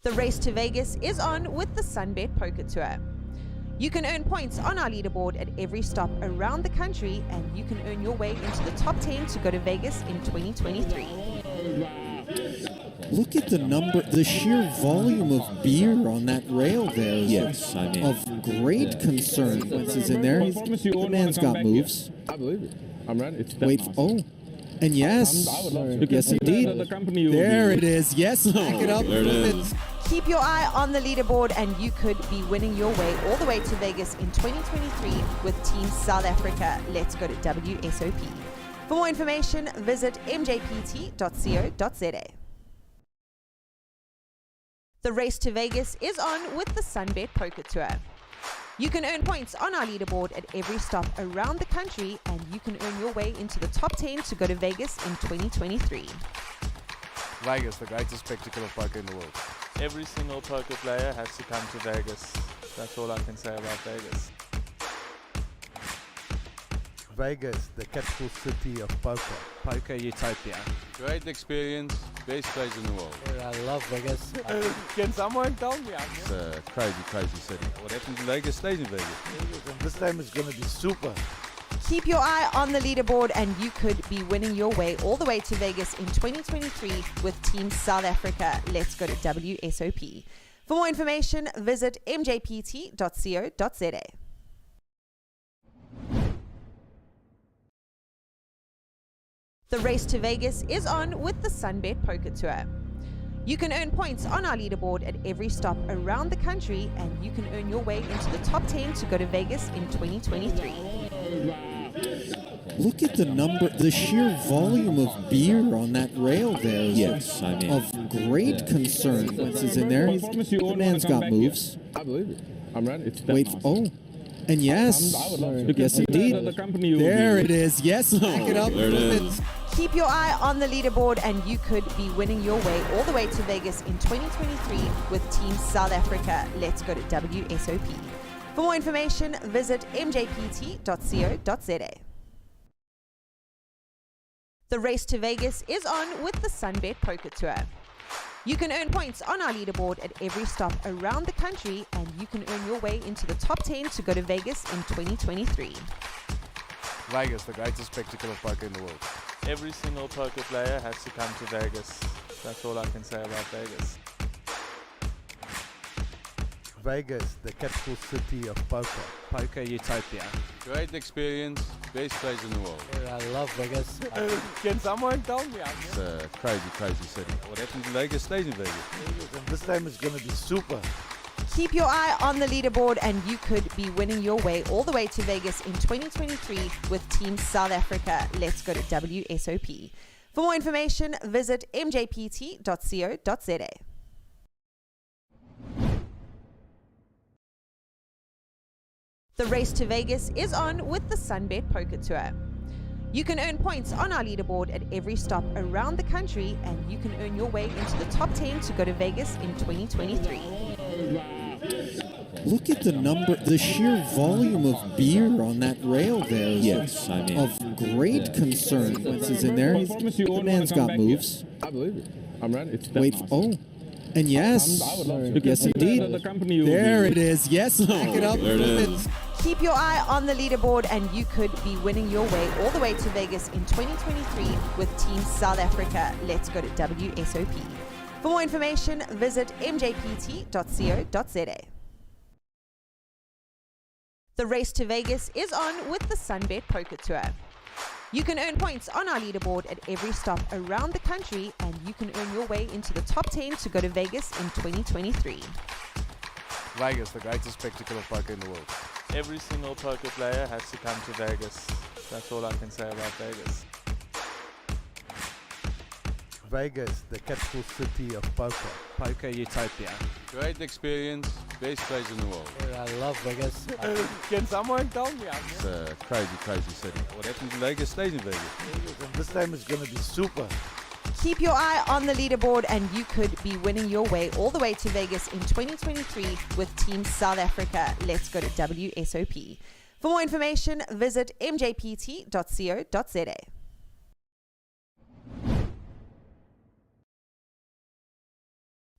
The race to Vegas is on with the Sunbet Poker Tour. You can earn points on our leaderboard at every stop around the country, and you can earn your way into the top 10 to go to Vegas in 2023. Look at the sheer volume of beer on that rail there. Yes, I mean. Of great concern. Once he's in there, the man's got moves. I believe it. I'm ready. It's And yes, yes indeed. There it is. Yes, back it up. There it is. Keep your eye on the leaderboard, and you could be winning your way all the way to Vegas in 2023 with Team South Africa. Let's go to WSOP. For more information, visit mjpt.co.za. The race to Vegas is on with the Sunbet Poker Tour. You can earn points on our leaderboard at every stop around the country, and you can earn your way into the top 10 to go to Vegas in 2023. Vegas, the greatest spectacle of poker in the world. Every single poker player has to come to Vegas. That's all I can say about Vegas. Vegas, the capital city of poker. Poker utopia. Great experience, best place in the world. I love Vegas. Can someone tell me? It's a crazy, crazy city. What happens in Vegas stays in Vegas. And this time is going to be super. Keep your eye on the leaderboard, and you could be winning your way all the way to Vegas in 2023 with Team South Africa. Let's go to WSOP. For more information, visit mjpt.co.za. The race to Vegas is on with the Sunbet Poker Tour. You can earn points on our leaderboard at every stop around the country, and you can earn your way into the top 10 to go to Vegas in 2023. Look at the sheer volume of beer on that rail there. Yes, I mean. Of great concern. Once he's in there, the man's got moves. I believe it. I'm ready. Wait, oh. And yes, yes indeed. There it is. Yes, back it up. There it is. Keep your eye on the leaderboard, and you could be winning your way all the way to Vegas in 2023 with Team South Africa. Let's go to WSOP. For more information, visit mjpt.co.za. The race to Vegas is on with the Sunbet Poker Tour. You can earn points on our leaderboard at every stop around the country, and you can earn your way into the top 10 to go to Vegas in 2023. Vegas, the greatest spectacle of poker in the world. Every single poker player has to come to Vegas. That's all I can say about Vegas. Vegas, the capital city of poker. Poker utopia. Great experience, best place in the world. I love Vegas. Can someone tell me? It's a crazy, crazy city. What happens in Vegas stays in Vegas. And this time is going to be super. Keep your eye on the leaderboard, and you could be winning your way all the way to Vegas in 2023 with Team South Africa. Let's go to WSOP. For more information, visit mjpt.co.za. The race to Vegas is on with the Sunbet Poker Tour. You can earn points on our leaderboard at every stop around the country, and you can earn your way into the top 10 to go to Vegas in 2023. Look at the sheer volume of beer on that rail there. Yes, I mean. Of great concern. Once he's in there, the man's got moves. I believe it. I'm ready. Wait, oh. And yes, yes indeed. There it is. Yes, back it up. There it is. Keep your eye on the leaderboard, and you could be winning your way all the way to Vegas in 2023 with Team South Africa. Let's go to WSOP. For more information, visit mjpt.co.za. The race to Vegas is on with the Sunbet Poker Tour. You can earn points on our leaderboard at every stop around the country, and you can earn your way into the top 10 to go to Vegas in 2023. Vegas, the greatest spectacle of poker in the world. Every single poker player has to come to Vegas. That's all I can say about Vegas. Vegas, the capital city of poker. Poker utopia. Great experience, best place in the world. I love Vegas. Can someone tell me? It's a crazy, crazy city. What happens in Vegas stays in Vegas. And this time is going to be super. Keep your eye on the leaderboard, and you could be winning your way all the way to Vegas in 2023 with Team South Africa. Let's go to WSOP. For more information, visit mjpt.co.za.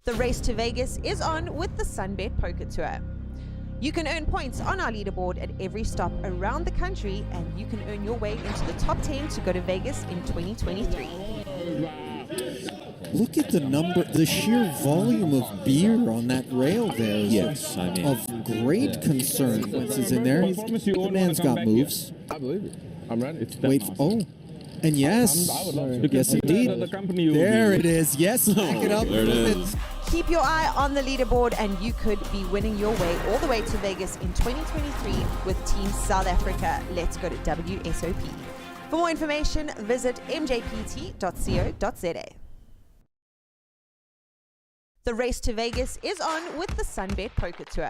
The race to Vegas is on with the Sunbet Poker Tour. You can earn points on our leaderboard at every stop around the country, and you can earn your way into the top 10 to go to Vegas in 2023. Look at the sheer volume of beer on that rail there. Yes, I mean. Of great concern. Once he's in there, the man's got moves. I believe it. I'm ready. Wait, oh. And yes, yes indeed. There it is. Yes, back it up. There it is. Keep your eye on the leaderboard, and you could be winning your way all the way to Vegas in 2023 with Team South Africa. Let's go to WSOP. For more information, visit mjpt.co.za. The race to Vegas is on with the Sunbet Poker Tour.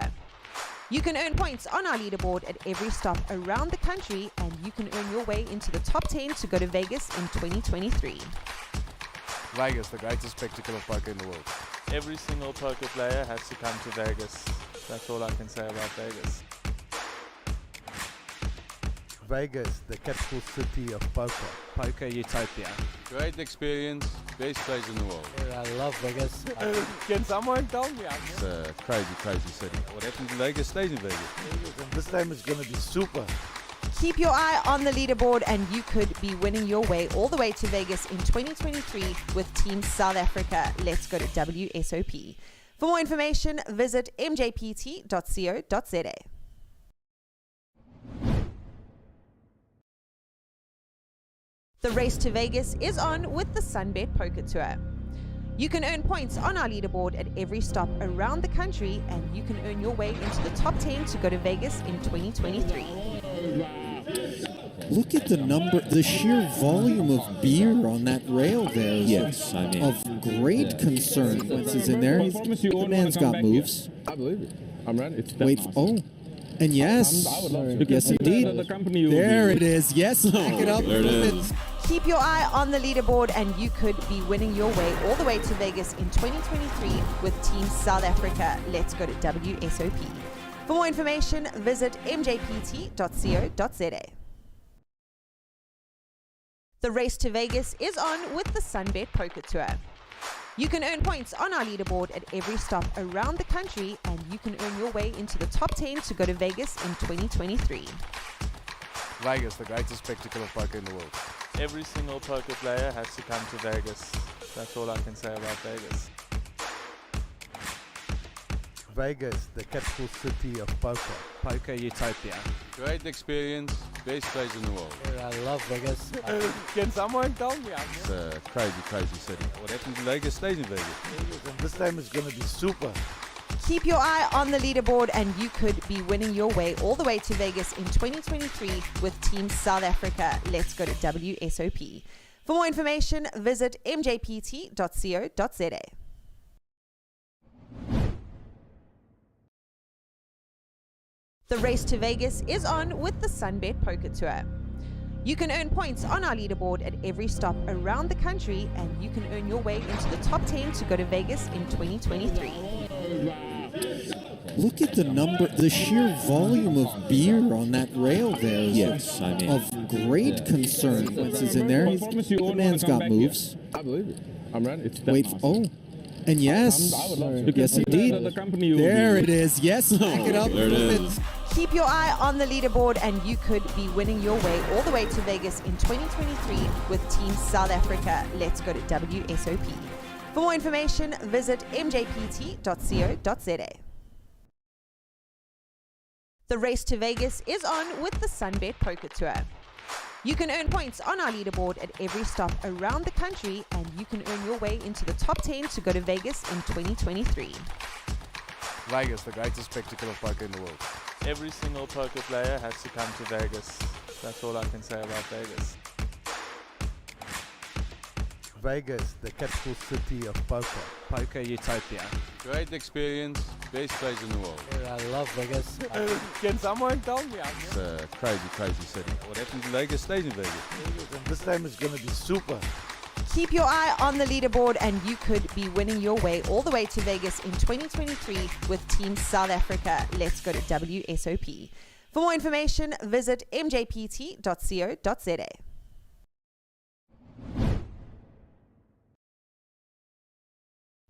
You can earn points on our leaderboard at every stop around the country, and you can earn your way into the top 10 to go to Vegas in 2023. Vegas, the greatest spectacle of poker in the world. Every single poker player has to come to Vegas. That's all I can say about Vegas. Vegas, the capital city of poker. Poker utopia. Great experience, best place in the world. I love Vegas. Can someone tell me? It's a crazy, crazy city. What happens in Vegas stays in Vegas. And this time is going to be super. Keep your eye on the leaderboard, and you could be winning your way all the way to Vegas in 2023 with Team South Africa. Let's go to WSOP. For more information, visit mjpt.co.za. The race to Vegas is on with the Sunbet Poker Tour. You can earn points on our leaderboard at every stop around the country, and you can earn your way into the top 10 to go to Vegas in 2023. Look at the sheer volume of beer on that rail there. Yes, I mean. Of great concern. Once he's in there, the man's got moves. I believe it. I'm ready. Wait, and yes, yes indeed. There it is. Yes, back it up. There it is. Keep your eye on the leaderboard, and you could be winning your way all the way to Vegas in 2023 with Team South Africa. Let's go to WSOP. For more information, visit mjpt.co.za. The race to Vegas is on with the Sunbet Poker Tour. You can earn points on our leaderboard at every stop around the country, and you can earn your way into the top 10 to go to Vegas in 2023. Vegas, the greatest spectacle of poker in the world. Every single poker player has to come to Vegas. That's all I can say about Vegas. Vegas, the capital city of poker. Poker utopia. Great experience, best place in the world. I love Vegas. Can someone tell me? It's a crazy, crazy city. What happens in Vegas stays in Vegas. And this time is going to be super. Keep your eye on the leaderboard, and you could be winning your way all the way to Vegas in 2023 with Team South Africa. Let's go to WSOP. For more information, visit mjpt.co.za. The race to Vegas is on with the Sunbet Poker Tour. You can earn points on our leaderboard at every stop around the country, and you can earn your way into the top 10 to go to Vegas in 2023. Look at the sheer volume of beer on that rail there. Yes, I mean. Of great concern. Once he's in there, the man's got moves. I believe it. I'm ready. Wait, and yes, yes indeed. There it is. Yes, back it up. There it is. Keep your eye on the leaderboard, and you could be winning your way all the way to Vegas in 2023 with Team South Africa. Let's go to WSOP. For more information, visit mjpt.co.za. The race to Vegas is on with the Sunbet Poker Tour. You can earn points on our leaderboard at every stop around the country, and you can earn your way into the top 10 to go to Vegas in 2023. Vegas, the greatest spectacle of poker in the world. Every single poker player has to come to Vegas. That's all I can say about Vegas. Vegas, the capital city of poker. Poker utopia. Great experience, best place in the world. I love Vegas. Can someone tell me? It's a crazy, crazy city. What happens in Vegas stays in Vegas. And this time is going to be super. Keep your eye on the leaderboard, and you could be winning your way all the way to Vegas in 2023 with Team South Africa. Let's go to WSOP. For more information, visit mjpt.co.za.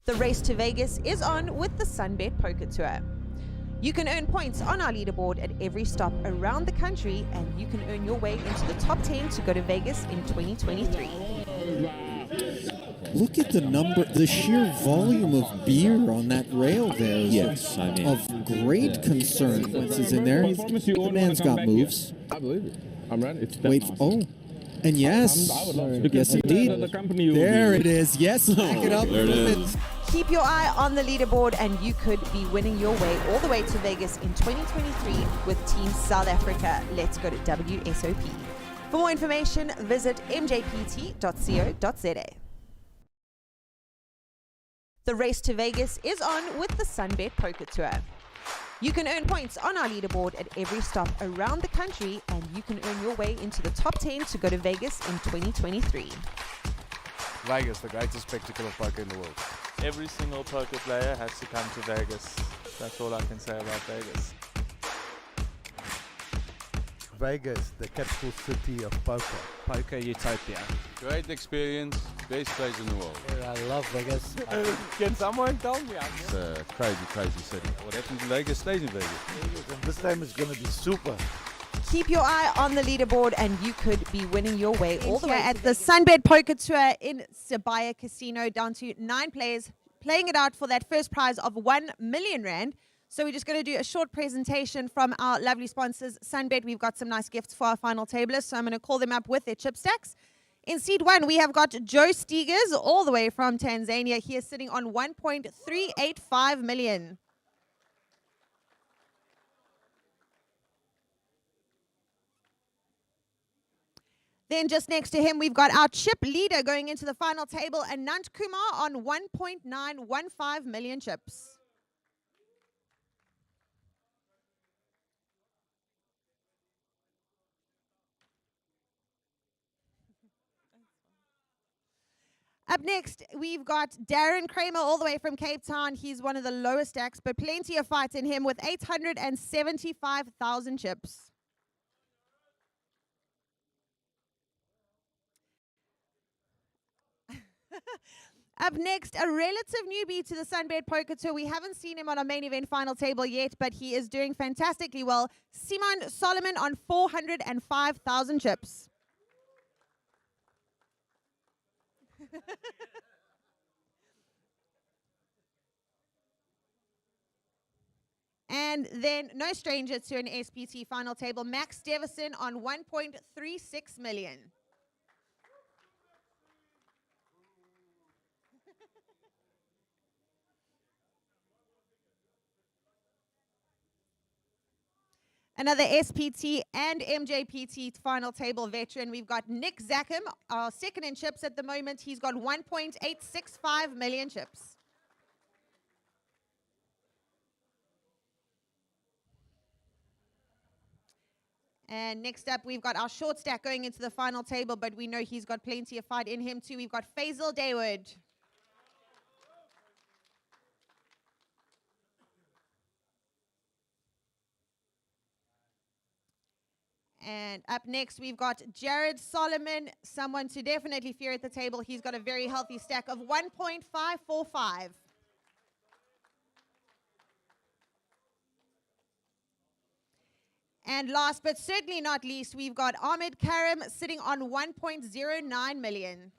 The race to Vegas is on with the Sunbet Poker Tour. You can earn points on our leaderboard at every stop around the country, and you can earn your way into the top 10 to go to Vegas in 2023. Look at the sheer volume of beer on that rail there. Yes, I mean. Of great concern. Once he's in there, the man's got moves. I believe it. I'm ready. Wait, and yes, yes indeed. There it is. Yes, back it up. There it is. Keep your eye on the leaderboard, and you could be winning your way all the way to Vegas in 2023 with Team South Africa. Let's go to WSOP. For more information, visit mjpt.co.za. The race to Vegas is on with the Sunbet Poker Tour. You can earn points on our leaderboard at every stop around the country, and you can earn your way into the top 10 to go to Vegas in 2023. Vegas, the greatest spectacle of poker in the world. Every single poker player has to come to Vegas. That's all I can say about Vegas. Vegas, the capital city of poker. Poker utopia. Great experience, best place in the world. I love Vegas. Can someone tell me? It's a crazy, crazy city. What happens in Vegas stays in Vegas. And this time is going to be super. Keep your eye on the leaderboard and you could be winning your way all the way at the Sunbet Poker Tour in Sibaya Casino, down to 9 players playing it out for that first prize of 1 million rand. So we're just going to do a short presentation from our lovely sponsors, Sunbet. We've got some nice gifts for our final tablers, so I'm going to call them up with their chip stacks. In seed 1, we have got Joe Stigers all the way from Tanzania. He is sitting on 1.385 million. Then just next to him, we've got our chip leader going into the final table, Anant Kumar on 1.915 million chips. Up next, we've got Darren Kramer all the way from Cape Town. He's one of the lowest stacks, but plenty of fight in him with 875,000 chips. Up next, a relative newbie to the Sunbet Poker Tour. We haven't seen him on our main event final table yet, but he is doing fantastically well. Simon Solomon on 405,000 chips. And then, no stranger to an SPT final table, Max Devison on 1.36 million. Another SPT and MJPT final table veteran. We've got Nick Zackham, our second in chips at the moment. He's got 1.865 million chips. And next up, we've got our short stack going into the final table, but we know he's got plenty of fight in him too. We've got Faisal Dawood. And up next, we've got Jared Solomon, someone to definitely fear at the table. He's got a very healthy stack of 1.545. And last but certainly not least, we've got Ahmed Karim sitting on 1.09 million.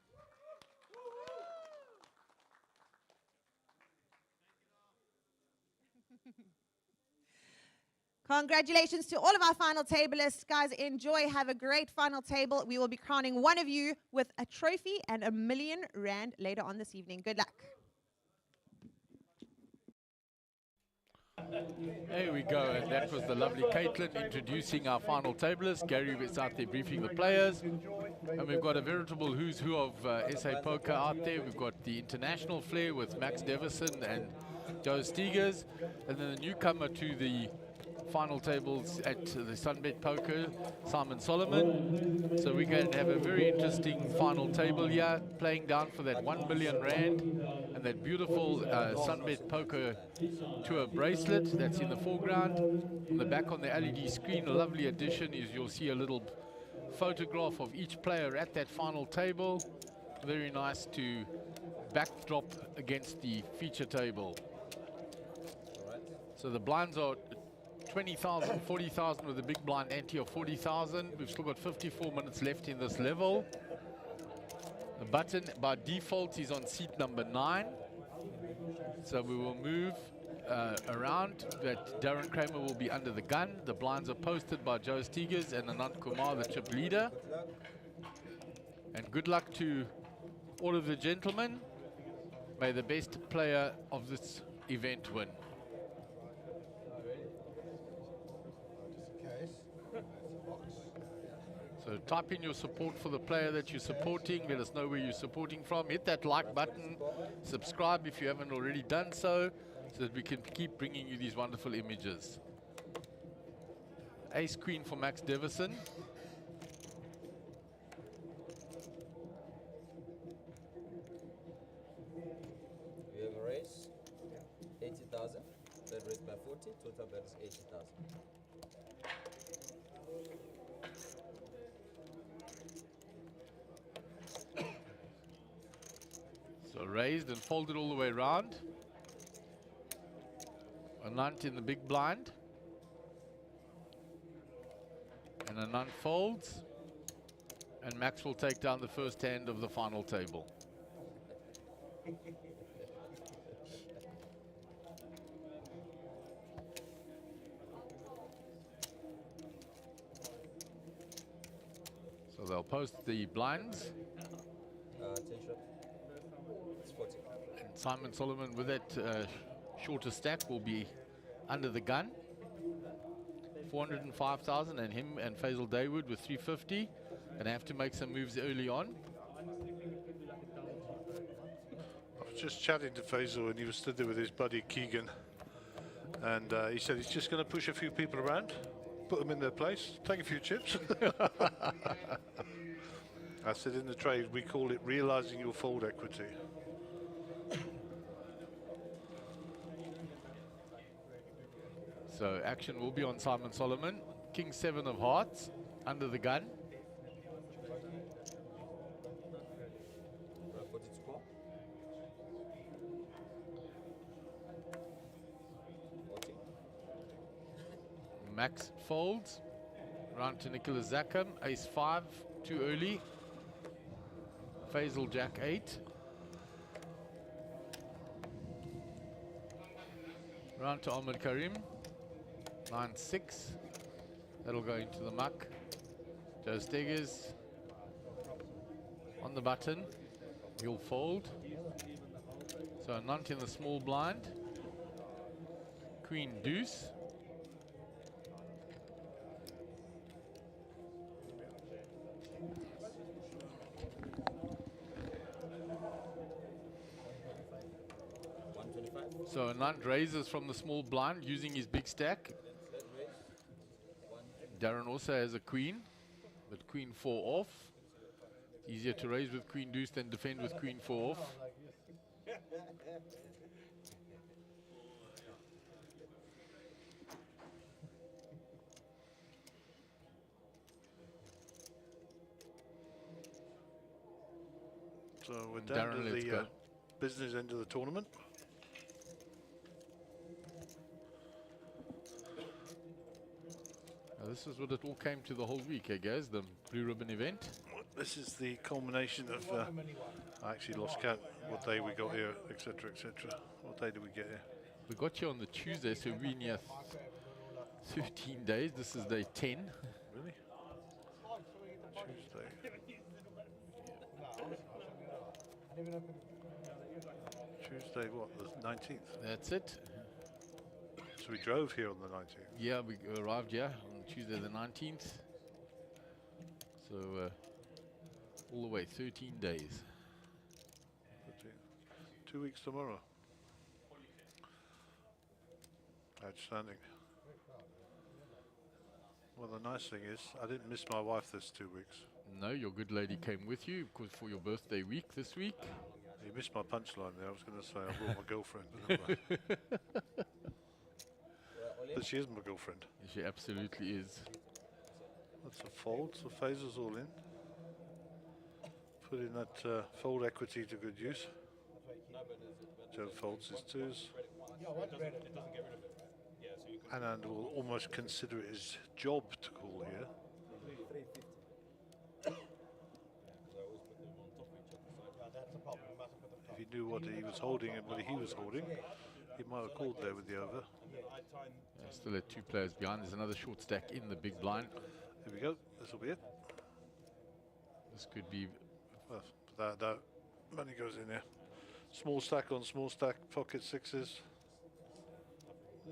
Congratulations to all of our final tablists. Guys, enjoy. Have a great final table. We will be crowning one of you with a trophy and R1 million later on this evening. Good luck. There we go, and that was the lovely Caitlin introducing our final tablist. Gary was out there briefing the players, and we've got a veritable who's who of SA Poker out there. We've got the international flair with Max Devison and Joe Stigers, and then the newcomer to the final tables at the Sunbet Poker, Simon Solomon. So we're going to have a very interesting final table here, playing down for that 1 million rand and that beautiful Sunbet Poker Tour bracelet that's in the foreground. On the back on the LED screen, a lovely addition is you'll see a little photograph of each player at that final table. Very nice to backdrop against the feature table. So the blinds are 20,000, 40,000 with a big blind ante of 40,000. We've still got 54 minutes left in this level. The button by default is on seat number 9. So we will move around, but Darren Kramer will be under the gun. The blinds are posted by Joe Stigers and Anant Kumar, the chip leader. And good luck to all of the gentlemen. May the best player of this event win. So So type in your support for the player that you're supporting. Let us know where you're supporting from. Hit that like button. Subscribe if you haven't already done so that we can keep bringing you these wonderful images. Ace Queen for Max Devison. We have a race, 80,000. Third race by 40. Total bet is 80,000. So raised and folded all the way around. A 90 in the big blind. And a none folds. And Max will take down the first hand of the final table. So they'll post the blinds. 10 shot. It's 40. And Simon Solomon with that shorter stack will be under the gun. 405,000, and him and Faisal Dawood with 350. And have to make some moves early on. I was just chatting to Faisal and he was stood there with his buddy Keegan, and he said he's just going to push a few people around, put them in their place, take a few chips. I said in the trade we call it realizing your fold equity. So action will be on Simon Solomon. King 7 of hearts under the gun. Max folds. Round to Nicholas Zakhem. Ace 5, too early. Faisal Jack 8. Round to Ahmed Karim. 9-6. That'll go into the muck. Joe Steggers on the button. He'll fold. So a nut in the small blind. Queen deuce. So a nut raises from the small blind using his big stack. Darren also has a queen, but queen 4 off. Easier to raise with queen deuce than defend with queen 4 off. So we're down Darren, to let's the go. business end of the tournament. Now this is what it all came to the whole week, guys, the Blue Ribbon event. This is the culmination of, I actually lost count what day we got here, etc., etc. What day did we get here? We got here on the Tuesday, so we've been here 15 days. This is day 10. Really? Tuesday. Tuesday, what, the 19th? That's it. So we drove here on the 19th. Yeah, we arrived here on Tuesday the 19th. So all the way, 13 days. 2 weeks tomorrow. Outstanding. Well, the nice thing is, I didn't miss my wife this 2 weeks. No, your good lady came with you because for your birthday week this week. You missed my punchline there. I was going to say I brought my girlfriend. But, but she is my girlfriend. She absolutely is. That's a fold, so Faisal's all in. Put in that fold equity to good use. Joe folds his twos. And will almost consider it his job to call here. If he knew what he was holding and what he was holding, he might have called there with the over. Yeah, still at 2 players behind. There's another short stack in the big blind. Here we go. This will be it. This could be. Well, that money goes in there. Small stack on small stack, pocket sixes.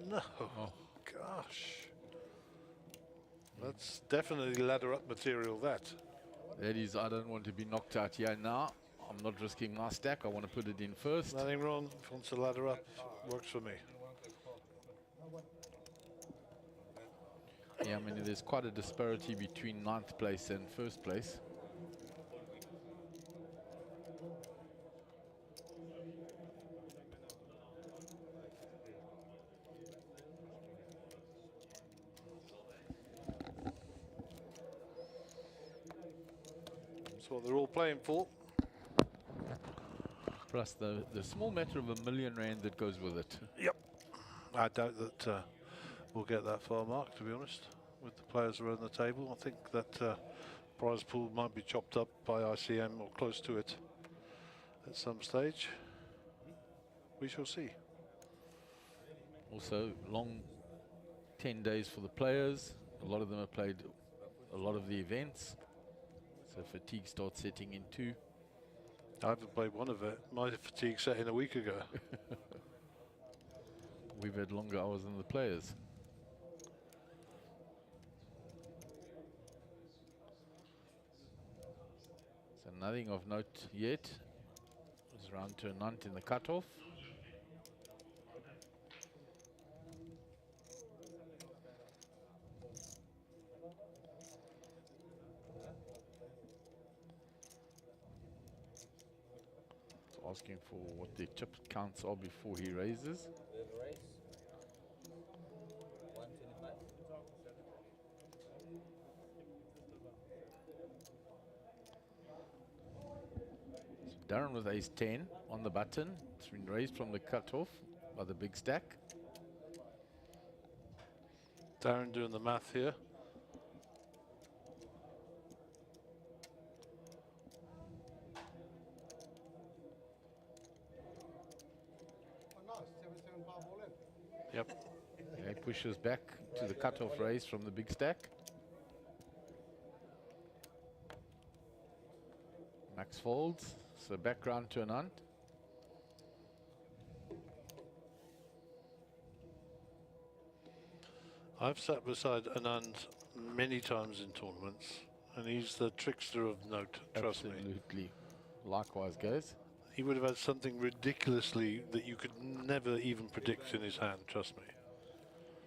No. Oh. Gosh. That's definitely ladder up material, that. That is, I don't want to be knocked out here now. I'm not risking my stack. I want to put it in first. Nothing wrong. If you want to ladder up, works for me. Yeah, I mean, there's quite a disparity between 9th place and 1st place. That's what they're all playing for. Plus the small matter of £1 million that goes with it. Yep. I doubt that we'll get that far, Mark, to be honest, with the players around the table. I think that prize pool might be chopped up by ICM or close to it at some stage. We shall see. Also, long 10 days for the players. A lot of them have played a lot of the events. So fatigue starts setting in too. I haven't played one of it. My fatigue set in a week ago. We've had longer hours than the players. So nothing of note yet. It's round to a 9th in the cutoff. Asking for what the chip counts are before he raises. We have a raise. 125. So Darren with ace 10 on the button. It's been raised from the cutoff by the big stack. Darren doing the math here. Yep. He pushes back to the cutoff raise from the big stack. Max folds, so back round to an unt. I've sat beside Anand many times in tournaments, and he's the trickster of note, trust me. Absolutely. Likewise, guys. He would have had something ridiculously that you could never even predict in his hand, trust me.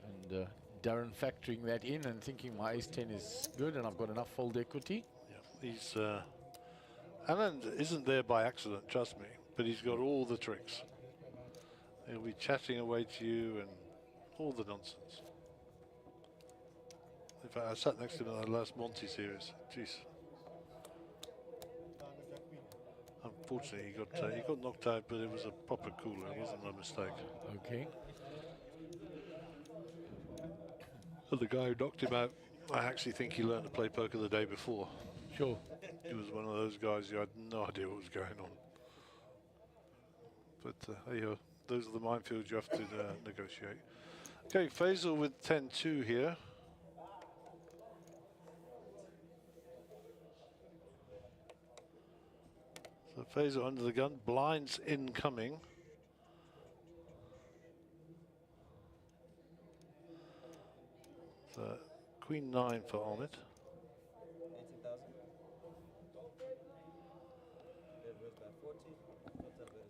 And Darren factoring that in and thinking my ace 10 is good and I've got enough fold equity. Yeah, he's Anand isn't there by accident, trust me, but he's got all the tricks. He'll be chatting away to you and all the nonsense. In fact, I sat next to him in that last Monty series. Jeez. Unfortunately, he got knocked out, but it was a proper cooler. It wasn't a mistake. Okay. And the guy who knocked him out, I actually think he learned to play poker the day before. Sure. He was one of those guys who had no idea what was going on. But hey, those are the minefields you have to negotiate. Okay, Faisal with 10-2 here. So Faisal under the gun, blinds incoming. So Queen 9 for Ahmed. 18,000. We have raised by 40. Total bet is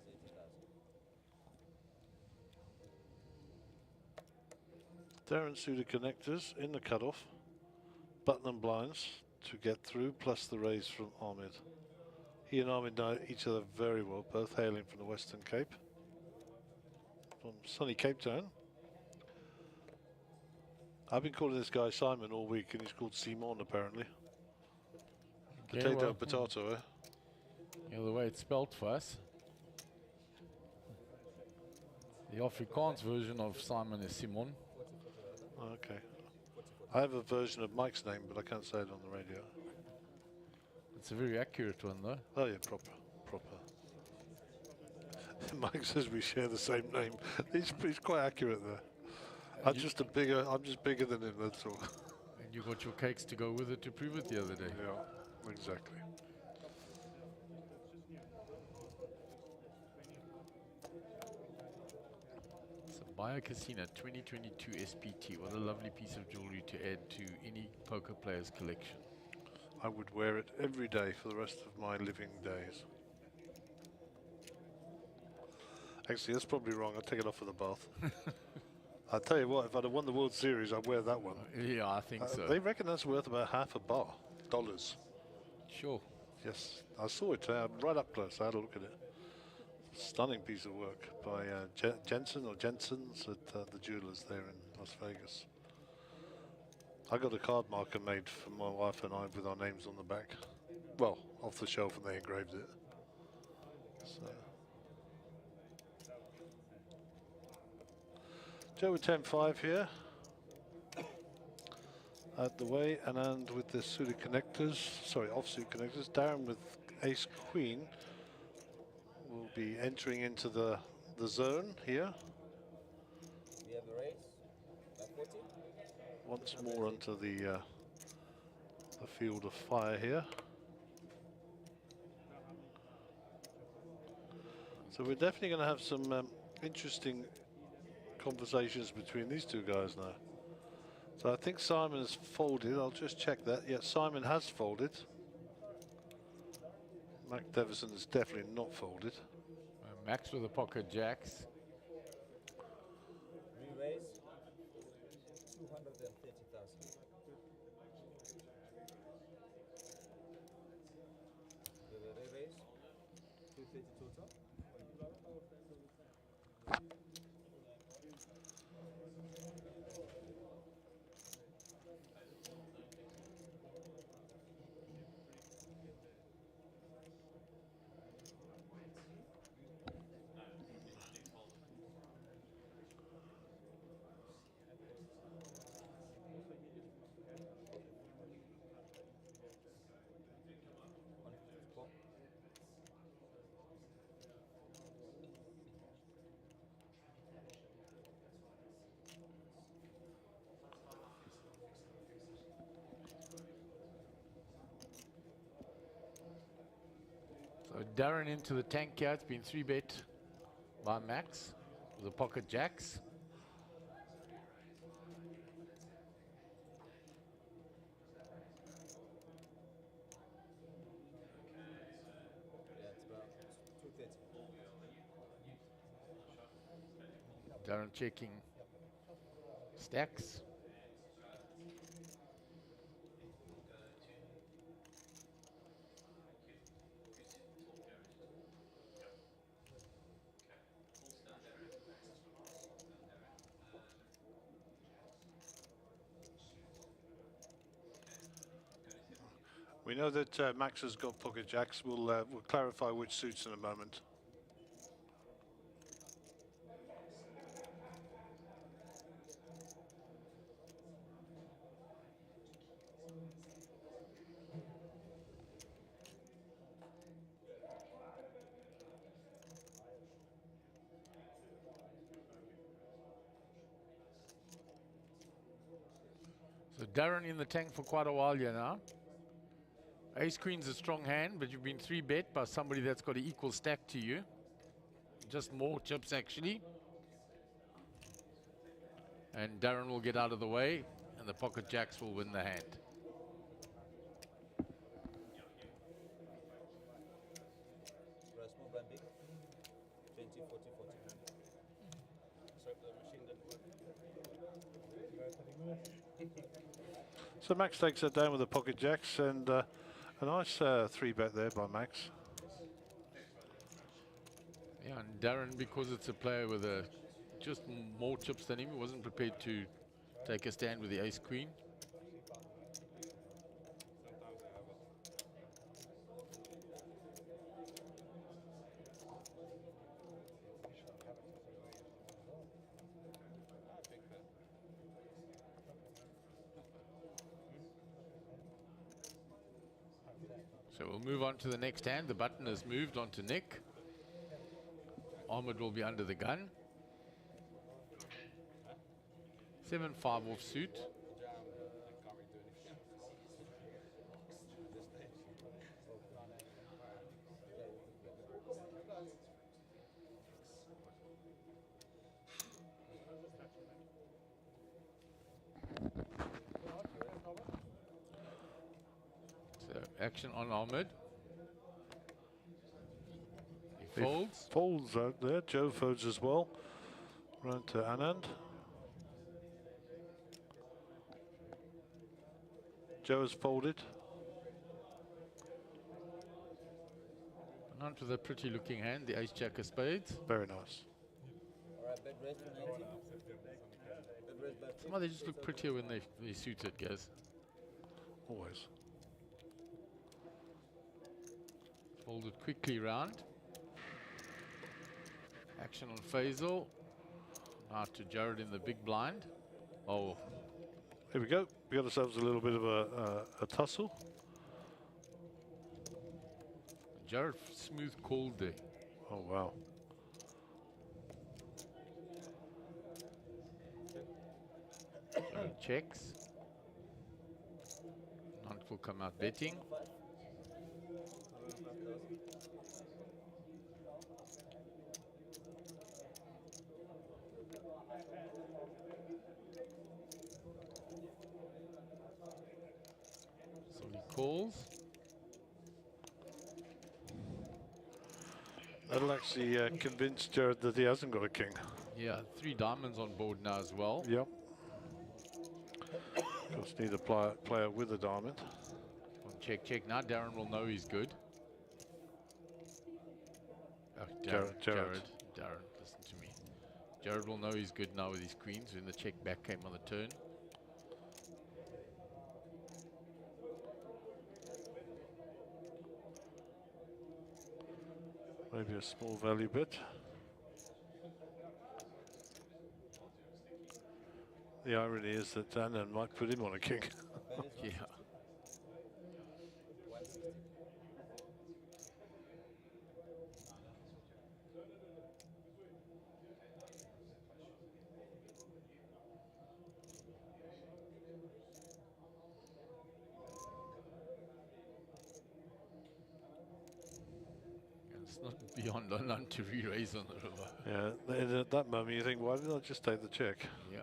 80,000. Darren suited connectors in the cutoff. Button blinds to get through, plus the raise from Ahmed. He and Ahmed know each other very well, both hailing from the Western Cape. From sunny Cape Town. I've been calling this guy Simon all week, and he's called Simon apparently. Okay, Potato, well, potato, eh? Yeah, the way it's spelled for us. The Afrikaans version of Simon is Simon. Okay. I have a version of Mike's name, but I can't say it on the radio. It's a very accurate one, though. Oh yeah, proper. Mike says we share the same name. He's quite accurate there. I'm just bigger than him, that's all. And you got your cakes to go with it to prove it the other day. Yeah, exactly. So Buy a Casino 2022 SPT. What a lovely piece of jewelry to add to any poker player's collection. I would wear it every day for the rest of my living days. Actually, that's probably wrong. I'll take it off for the bath. I'll tell you what, if I'd have won the World Series, I'd wear that one. Yeah, I think so. They reckon that's worth about $500. Sure. Yes, I saw it right up close. I had a look at it. Stunning piece of work by Jensen or Jensen's at the jewelers there in Las Vegas. I got a card marker made for my wife and I with our names on the back. Well, off the shelf, and they engraved it. So. Joe with 10-5 here. Out the way, and with the suited connectors, sorry, offsuit connectors. Darren with ace queen will be entering into the zone here. We have a raise by 40. Once more onto the field of fire here. So we're definitely going to have some interesting conversations between these two guys now. So I think Simon has folded. I'll just check that. Yeah, Simon has folded. Mac Devison has definitely not folded. Max with the pocket jacks. Re-raise 230,000. We have a re-raise 230 total. So Darren into the tank here. It's been 3-bet by Max with the pocket jacks. Yeah, it's about 230. Darren checking stacks. We know that Max has got pocket jacks. We'll clarify which suits in a moment. So Darren in the tank for quite a while here now. Ace Queen's a strong hand, but you've been 3-bet by somebody that's got an equal stack to you. Just more chips, actually. And Darren will get out of the way, and the pocket jacks will win the hand. Small blind big. 20, 40, 40. So the machine didn't work. So Max takes that down with the pocket jacks, and a nice 3-bet there by Max. Yeah, and Darren, because it's a player with just more chips than him, he wasn't prepared to take a stand with the ace queen. So we'll move on to the next hand. The button has moved on to Nick. Ahmed will be under the gun. 7-5 offsuit. Action on Ahmed. He He folds. folds out there. Joe folds as well. Round to Anand. Joe has folded. And on to the pretty looking hand, the ace jack of spades. Very nice. Alright, bed raise for 90. Bed raise by 50. Somehow they just look prettier when they're suited, guys. Always. Folded quickly round. Action on Faisal. Now to Jared in the big blind. Oh, Here we go. We got ourselves a little bit of a tussle. Jared smooth called there. Oh wow. Jared checks. Nant will come out betting. So he calls. That'll actually convince Jared that he hasn't got a king. Yeah, 3 diamonds on board now as well. Yep. Just need a player with a diamond. Check, check. Now Darren will know he's good. Oh, Jared. Darren, listen to me. Jared will know he's good now with his queens when the check back came on the turn. Maybe a small value bet. The irony is that Anand might put him on a king. Yeah. It's not beyond London to re-raise on the river. Yeah, and at that moment you think, why did I just take the check? Yeah.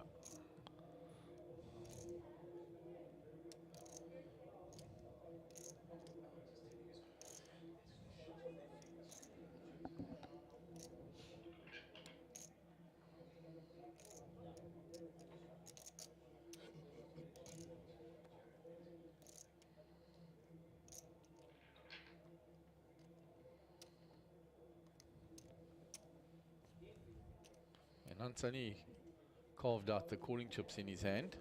And Ansani carved out the calling chips in his hand.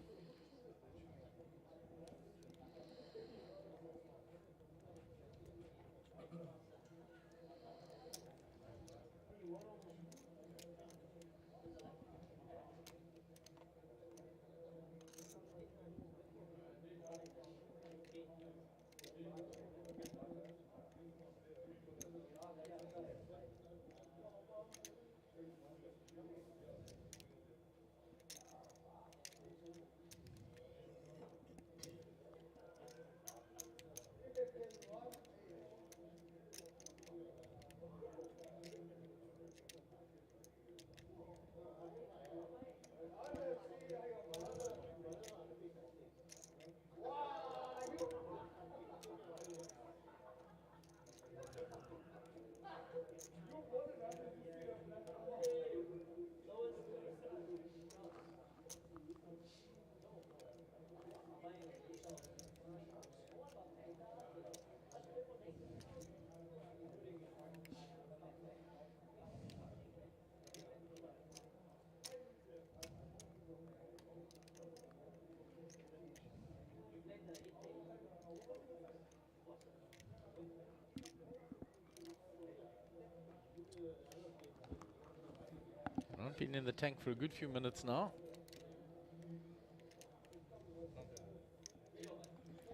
Been in the tank for a good few minutes now.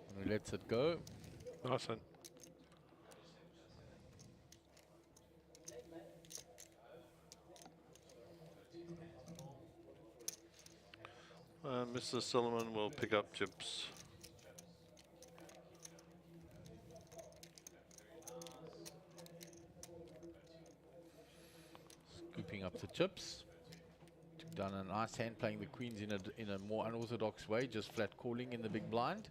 And he lets it go. Nice one. Mr. Solomon will pick up chips. Scooping up the chips. Took down a nice hand playing the queens in a more unorthodox way, just flat calling in the big blind.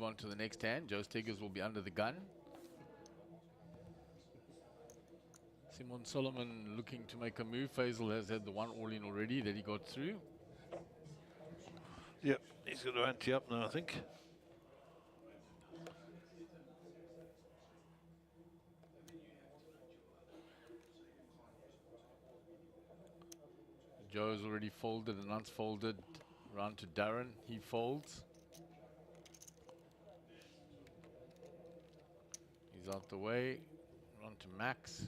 on to the next hand. Joe Steggers will be under the gun. Simon Solomon looking to make a move. Faisal has had the one all-in already that he got through. Yep, he's got to ante up now, I think. Joe's already folded and unfolded. Round to Darren, he folds. He's out the way. Round to Max.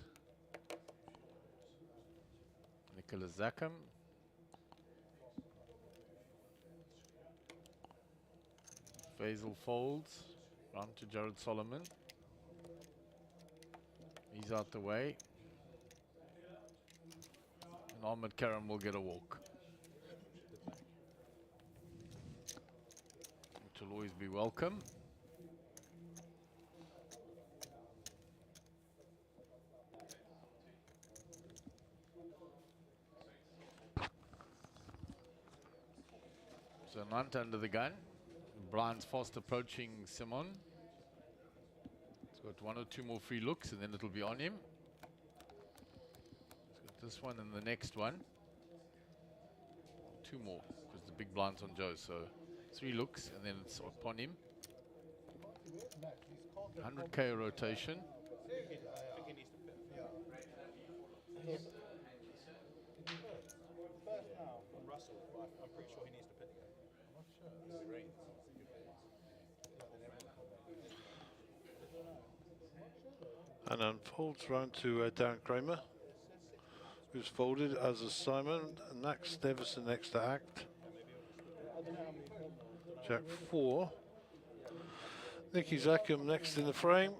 Nicholas Zackham. Faisal folds. Round to Jared Solomon. He's out the way. And Ahmed Karam will get a walk. Which will always be welcome. So Nant under the gun. Brian's fast approaching Simon. He's got one or two more free looks and then it'll be on him. He's got this one and the next one. Two more because the big blind's on Joe. So 3 looks and then it's upon him. 100k rotation. And unfolds round to Darren Kramer, who's folded as a Simon. Max Davison next to act. Jack 4. Nicky Zackham next in the frame.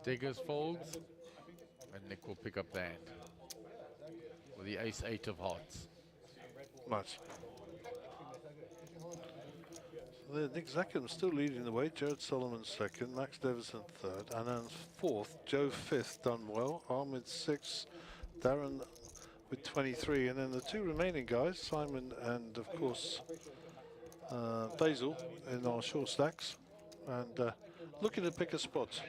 Steggers folds, and Nick will pick up the hand with the ace-8 of hearts. Much. So Nick Zackham still leading the way. Jared Solomon second, Max Davison third, Anand fourth, Joe fifth, done well, Ahmed sixth, Darren with 23, and then the 2 remaining guys, Simon and of course Faisal in our short stacks, and looking to pick a spot.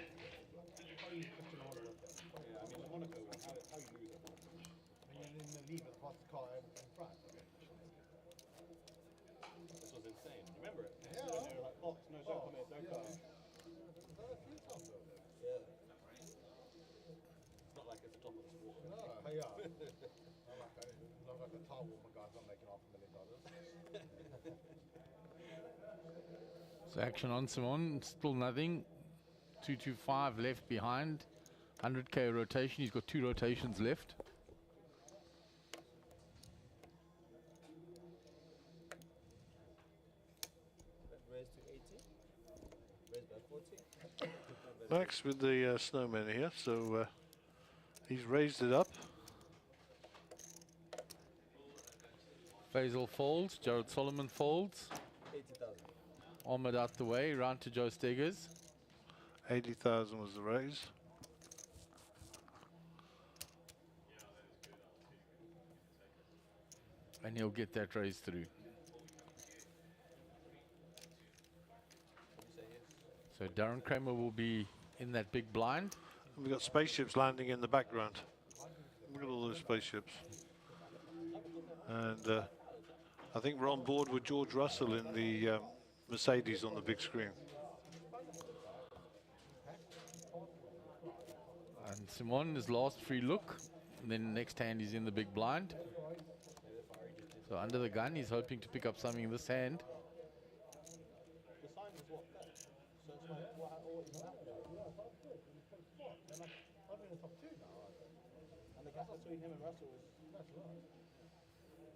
So action on Simon, still nothing. 225 left behind. 100k rotation, he's got 2 rotations left. Raise to 80. Raise by 40. Max with the snowman here, so he's raised it up. Faisal folds, Jared Solomon folds. 80,000. Ahmed out the way, round to Joe Steggers. 80,000 was the raise. And he'll get that raise through. So Darren Kramer will be in that big blind. And we've got spaceships landing in the background. Look at all those spaceships. And I think we're on board with George Russell in the Mercedes on the big screen. And Simon, his last free look. And then next hand he's in the big blind. So under the gun, he's hoping to pick up something in this hand.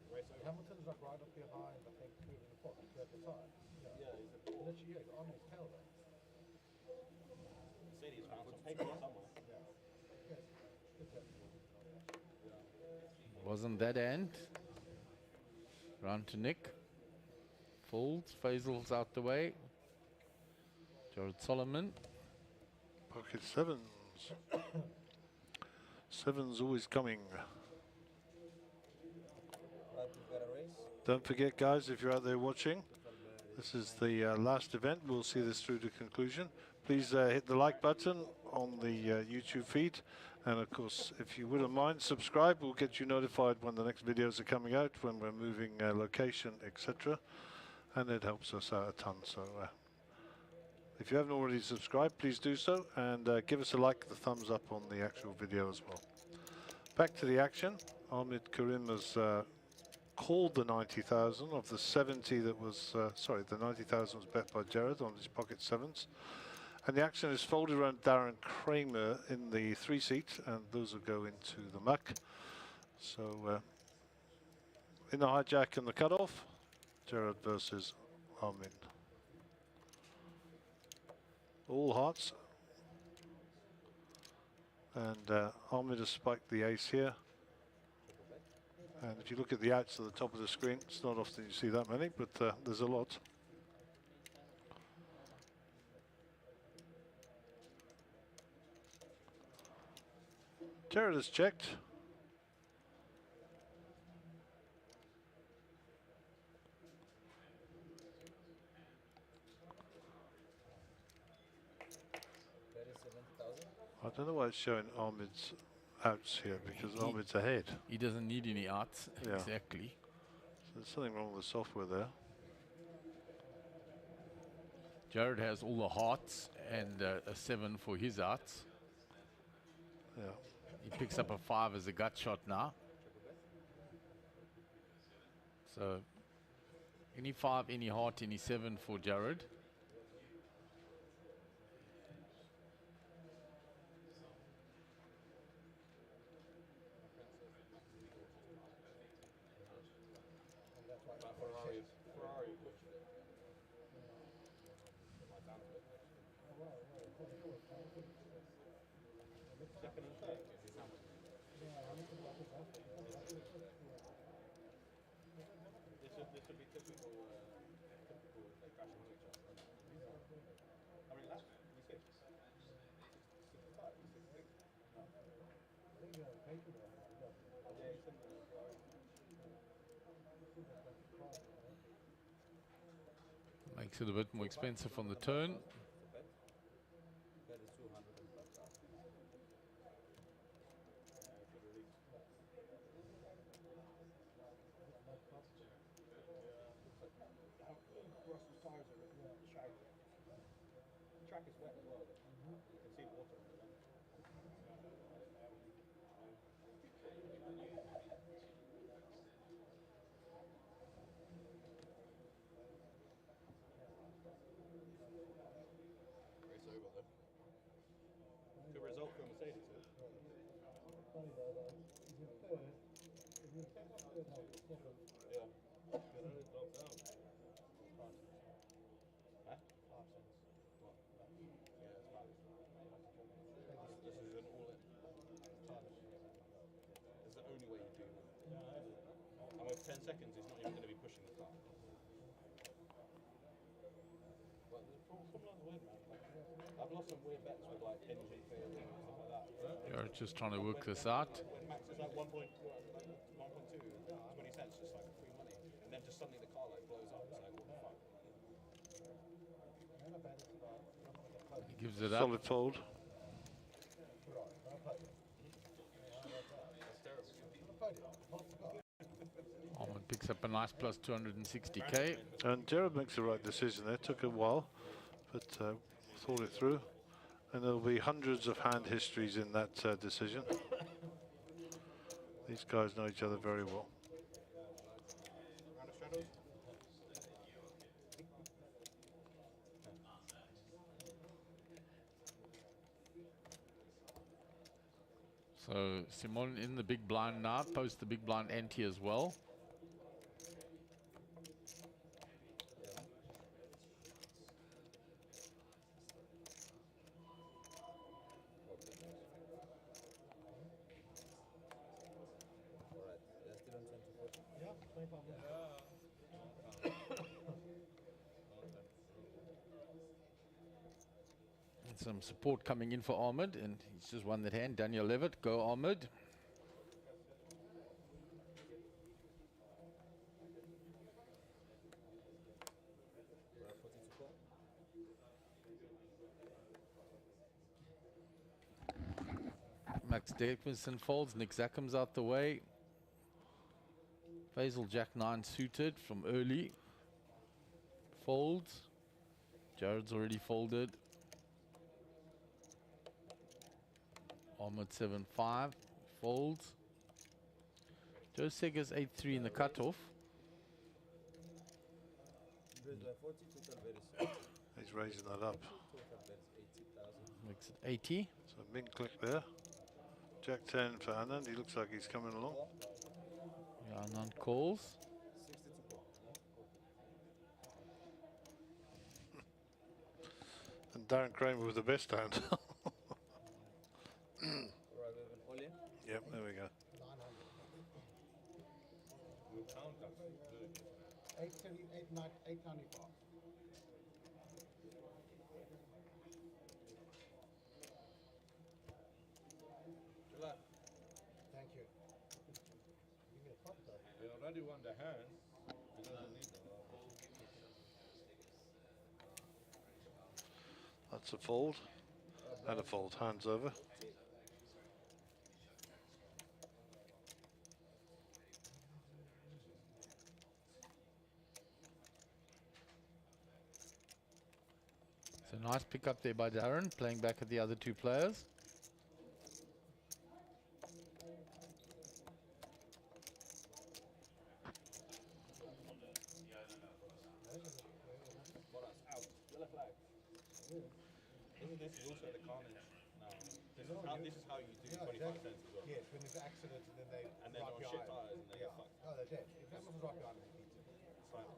Hamilton's like right up behind, I think, two in the pot, at the side. Yeah, he's literally on his tail there. Mercedes found some paper somewhere. Wasn't that end? Round to Nick. Folds, Faisal's out the way. Jared Solomon. Pocket sevens. Sevens always coming. Don't forget, guys, if you're out there watching, this is the last event. We'll see this through to conclusion. Please hit the like button on the YouTube feed. And of course, if you wouldn't mind, subscribe. We'll get you notified when the next videos are coming out, when we're moving location, etc. And it helps us out a ton. So if you haven't already subscribed, please do so. And give us a like, the thumbs up on the actual video as well. Back to the action. Ahmed Karim has called the 90,000 of the 70 that was, sorry, the 90,000 was bet by Jared on his pocket sevens. And the action is folded around Darren Kramer in the 3-seat, and those will go into the muck. So in the hijack and the cutoff, Jared versus Ahmed. All hearts. And Ahmed has spiked the ace here. And if you look at the outs at the top of the screen, it's not often you see that many, but there's a lot. Jared has checked. I don't know why it's showing Ahmed's outs here, because Ahmed's ahead. He doesn't need any outs. Yeah. Exactly. So there's something wrong with the software there. Jared has all the hearts and a 7 for his outs. Yeah. He picks up a 5 as a gut shot now. So any 5, any heart, any 7 for Jared. Second and third. This would be typical, like cash and picture. I mean, last we said 65, 66. Makes it a bit more expensive on the turn. That is 205,000. Russell's tires are shaggy. The track is wet as well. You can see the water. Race over though. Good result for Mercedes. Yeah. This is an all-in. This is the only way you do it. And with 10 seconds, it's not even going to be pushing the car. Well, the Formula's weird, man. I've lost some weird bets with like Kenji and stuff like that. Jared just trying to work this out. When Max is like 1.2, 20 cents, just like free money. And then just suddenly the car like blows up. It's like, what the fuck? He gives it up. Solid fold. Ahmed picks up a nice plus 260k. And Jared makes the right decision there. Took a while, but thought it through. And there'll be hundreds of hand histories in that decision. These guys know each other very well. Round of shadows? So Simon in the big blind now, post the big blind ante as well. And some support coming in for Ahmed, and he's just won that hand. Daniel Levitt, go Ahmed. Max Davidson folds, Nick Zacham's out the way. Faisal Jack 9 suited from early. Folds. Jared's already folded. Ahmed 7-5 folds. Joe Sega's 8-3 in the cutoff. He's raising that up. Makes it 80. So mint click there. Jack 10 for Anand. He looks like he's coming along. Yeah, Anand calls. And Darren Kramer with the best hand. Yep, there we go. 895. Thank you. He already won the hand. He doesn't need the That's a fold. And a fold. Hands over. So nice pick up there by Darren, playing back at the other two players. This is also the carnage now. This is how you do 25 cents as well. Yes, when there's an accident and then they're on shit tires and they get fucked. Oh, they're dead. If that was right behind them, they beat it.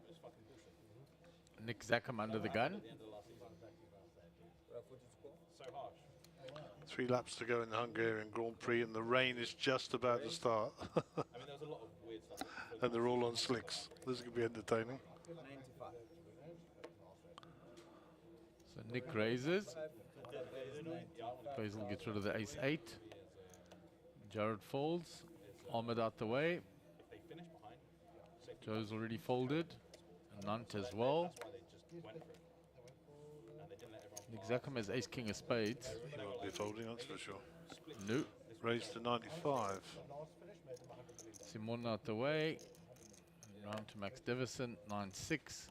It's fucking bullshit. Nick Zackham under the gun. At the end of the last season. So harsh. 3 laps to go in the Hungarian Grand Prix, and the rain is just about to start. I mean, there's a lot of weird stuff. And they're all on slicks. This is going to be entertaining. 95. So Nick raises. Faisal gets rid of the ace-8. Jared folds. Ahmed out the way. Joe's already folded. Nant as well. Nick Zackham has ace-king of spades. He won't be folding, that's for sure. No. Raised to 95. Simon out the way. Round to Max Davison, 9-6.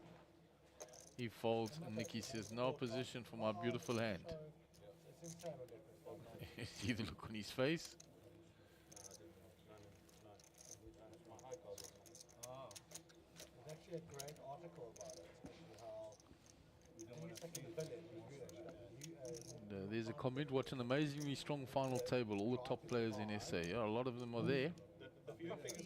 He folds, and Nicky says, no opposition for my beautiful hand. See the look on his face? There's actually a great article about it, especially how things like in the village, And, there's a comment, what an amazingly strong final table, all the top players in SA. Yeah, a lot of them are there. 50x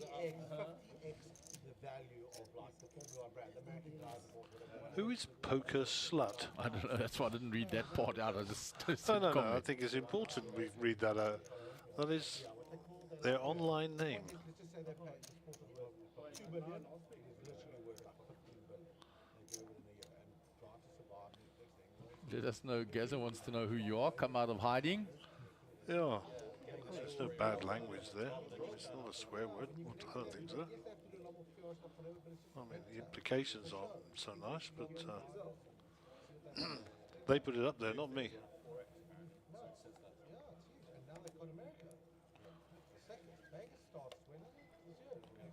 the value of like the Formula 1 brand, the American guys and whatever. Who is Poker Slut? I don't know, that's why I didn't read that part out. I just No, I think it's important we read that out. That is their online name. Let's just say they paid the sport of the world for 2 million. It is literally worth like 15 billion. They do it within a year and try to survive these things. Let us know. Gaza wants to know who you are. Come out of hiding. Yeah. There's no bad language there. It's not a swear word. I don't think so. I mean, the implications aren't so nice, but they put it up there, not me.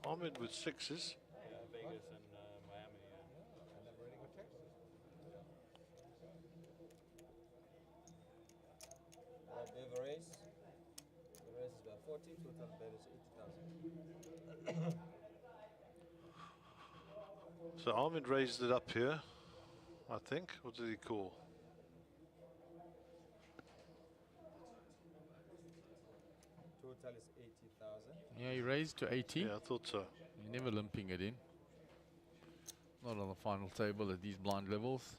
Ahmed with 6s. Vegas and Miami. The race. The race is about 40. Total bet is 80,000. So Ahmed raised it up here, I think. What did he call? Total is 80,000. Yeah, he raised to 80. Yeah, I thought so. You're never limping it in. Not on the final table at these blind levels.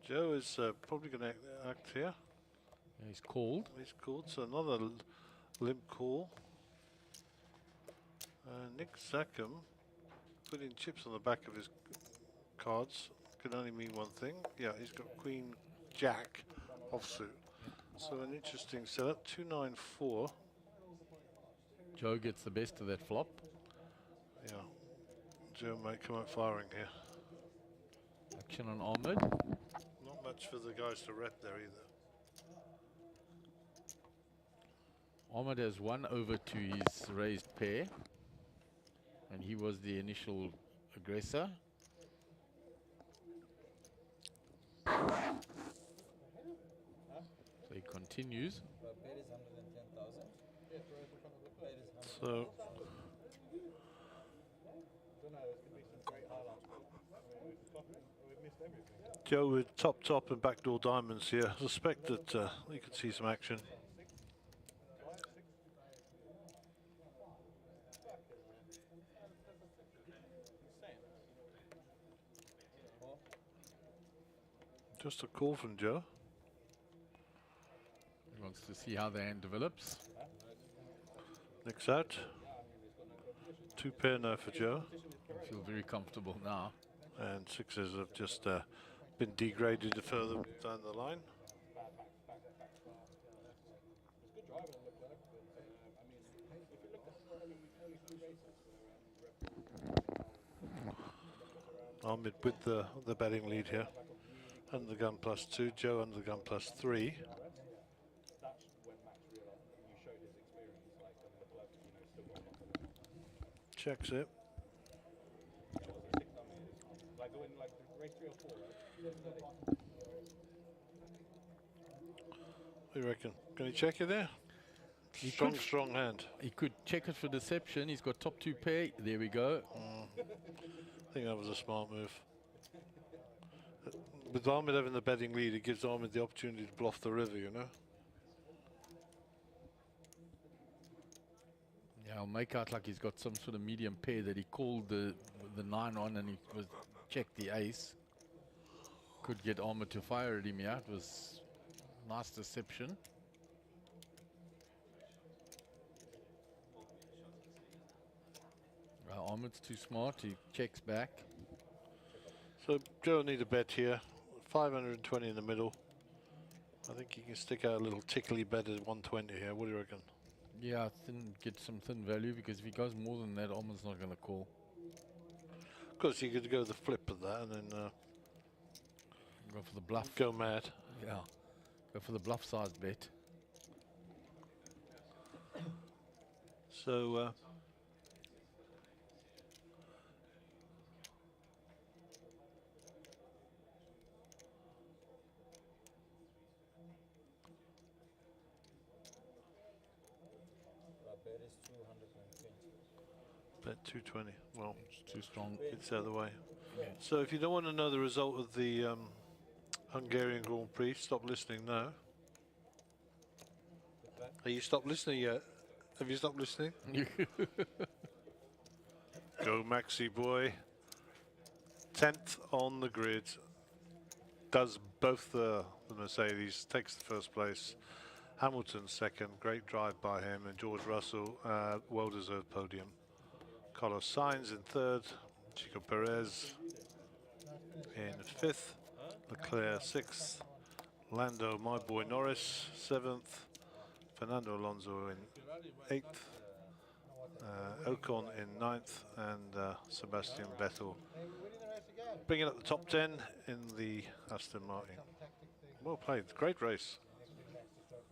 Joe is probably going to act here. Yeah, he's called. He's called, so another limp call. Nick Zackham putting chips on the back of his cards can only mean one thing. Yeah, he's got Queen Jack offsuit. So an interesting setup. 294. Joe gets the best of that flop. Yeah, Joe might come out firing here. Action on Ahmed. Not much for the guys to rep there either. Ahmed has one over to his raised pair, and he was the initial aggressor. So he continues. So Joe with top and backdoor diamonds here. I suspect that you could see some action. Just a call from Joe. He wants to see how the hand develops. Nick's out. 2 pair now for Joe. I feel very comfortable now. And sixes have just been degraded further down the line. Ahmed with the betting lead here. Under the gun +2, Joe under the gun +3. Checks it. What do you reckon? Can he check it there? Strong hand. He could check it for deception. He's got top 2 pair. There we go. I think that was a smart move. With Ahmed having the betting lead, it gives Ahmed the opportunity to bluff the river, you know? Yeah, I'll make out like he's got some sort of medium pair that he called the 9 on, and he was checked the ace. Could get Ahmed to fire at him. Yeah, it was nice deception. Ahmed's too smart. He checks back. So Joe will need a bet here. 520 in the middle. I think he can stick out a little tickly bet at 120 here. What do you reckon? Yeah, get some thin value, because if he goes more than that, Ahmed's not going to call. Of course, you could go the flip of that and then go for the bluff. Go mad. Yeah, go for the bluff size bet. So bet 220. Well, it's too strong. It's the other way. Yeah. So if you don't want to know the result of the Hungarian Grand Prix, stop listening now. Are you stopped listening yet? Have you stopped listening? Go Maxi boy. 10th on the grid. Does both the Mercedes. Takes the first place. Hamilton second. Great drive by him. And George Russell, well-deserved podium. Carlos Sainz in third. Chico Perez in fifth. Leclerc sixth. Lando, my boy Norris, seventh. Fernando Alonso in eighth. Ocon in ninth. And Sebastian Vettel bringing up the top 10 in the Aston Martin. Well played. Great race.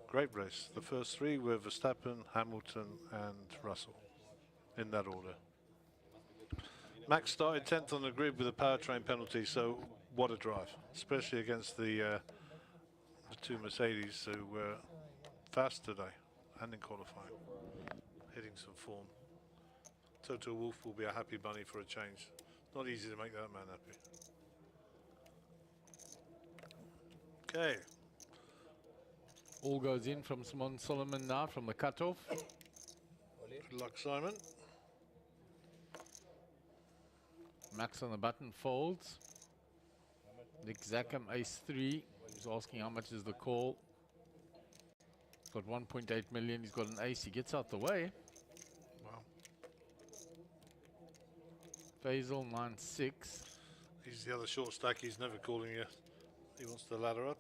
Great race. The first three were Verstappen, Hamilton, and Russell in that order. Max started 10th on the grid with a powertrain penalty, so what a drive, especially against the two Mercedes who were fast today and in qualifying, hitting some form. Toto Wolff will be a happy bunny for a change. Not easy to make that man happy. Okay. All goes in from Simon Solomon now from the cutoff. Good luck, Simon. Max on the button folds. Nick Zackham, ace-3. He's asking how much is the call. He's got 1.8 million. He's got an ace. He gets out the way. Wow. Faisal 9-6. He's the other short stack. He's never calling you. He wants the ladder up.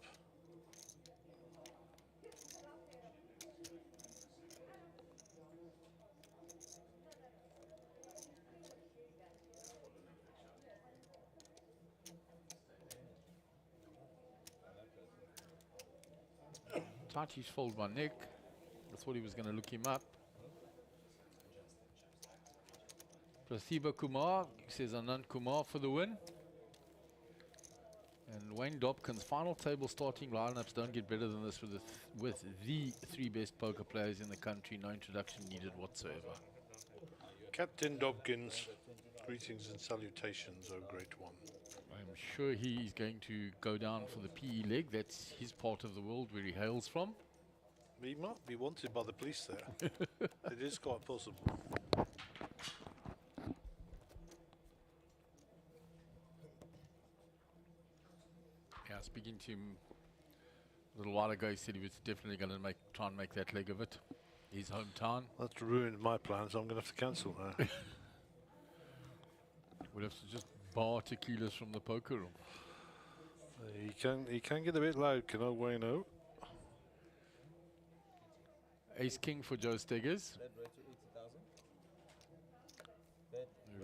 Tati's fold by Nick. I thought he was going to look him up. Pratibha Kumar says Anand Kumar for the win. And Wayne Dobkins, final table starting lineups don't get better than this with the three best poker players in the country. No introduction needed whatsoever. Captain Dobkins, greetings and salutations, oh great one. I'm sure he's going to go down for the PE leg. That's his part of the world where he hails from. He might be wanted by the police there. It is quite possible. Yeah, speaking to him a little while ago, he said he was definitely going to try and make that leg of it. His hometown. That's ruined my plans. I'm going to have to cancel now. We'll have to just bar tequilas from the poker room. He can get a bit loud, can I, Wayne? Oh. Ace King for Joe Steggers.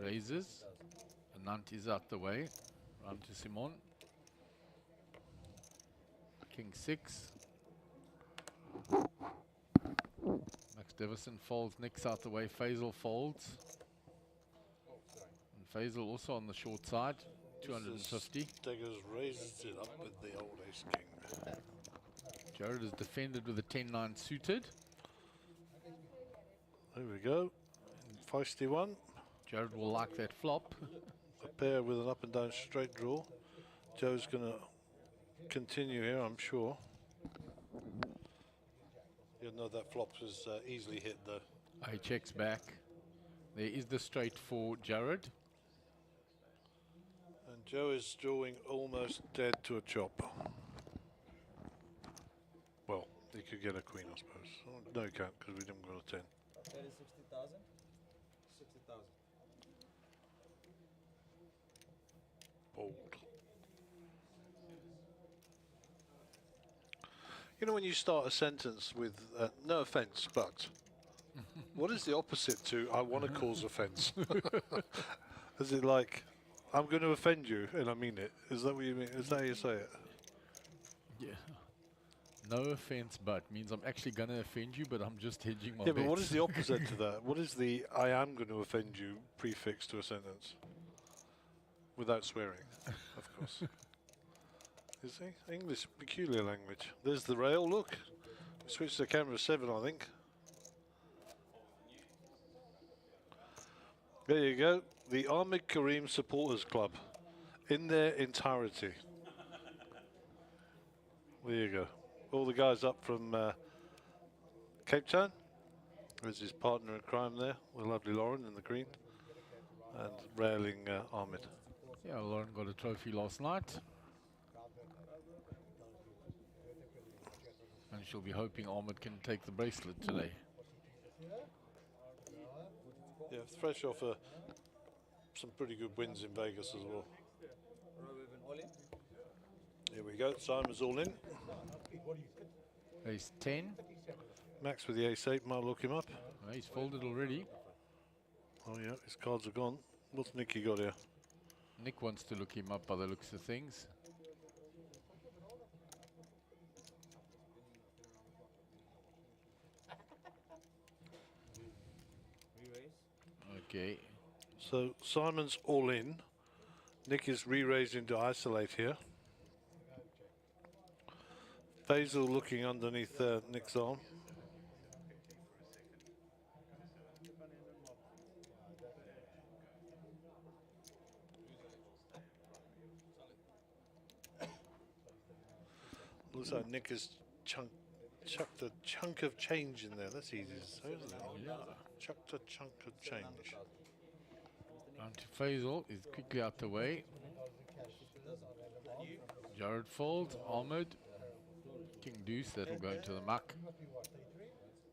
Raises. Anant is out the way. Round to Simon. King 6. Max Davison folds. Nick's out the way. Faisal folds. And Faisal also on the short side. 250. Steggers raises it up with the old Ace King. Jared is defended with a 10-9 suited. There we go. Feisty one. Jared will like that flop. A pair with an up and down straight draw. Joe's going to continue here, I'm sure. You know that flop was easily hit though. He checks back. There is the straight for Jared. And Joe is drawing almost dead to a chop. Well, he could get a queen, I suppose. Oh, no, he can't because we didn't go to 10. 60,000. 60,000. Bold. You know when you start a sentence with, no offence, but, what is the opposite to, I want to cause offence? Is it like, I'm going to offend you, and I mean it? Is that what you mean? Is that how you say it? Yeah. No offense, but means I'm actually going to offend you, but I'm just hedging my Yeah, bets. but what is the opposite to that? What is the I am going to offend you prefix to a sentence? Without swearing, of course. You see? English, peculiar language. There's the rail, look. Switch to camera 7, I think. There you go. The Ahmed Karim Supporters Club in their entirety. There you go. All the guys up from Cape Town. There's his partner in crime there, the lovely Lauren in the green. And railing Ahmed. Yeah, Lauren got a trophy last night. And she'll be hoping Ahmed can take the bracelet today. Yeah, fresh off some pretty good wins in Vegas as well. Here we go, Simon's all in. Ace 10. Max with the ace 8, might look him up. He's folded already. Oh yeah, his cards are gone. What's Nicky got here? Nick wants to look him up by the looks of things. Okay. So Simon's all in. Nick is re-raising to isolate here. Faisal looking underneath Nick's arm. Looks like Nick has chucked a chunk of change in there. That's easy to say, isn't it? Yeah. Chucked a chunk of change. Round to Faisal is quickly out the way. Jared folds, Ahmed, King Deuce, that will go into the muck.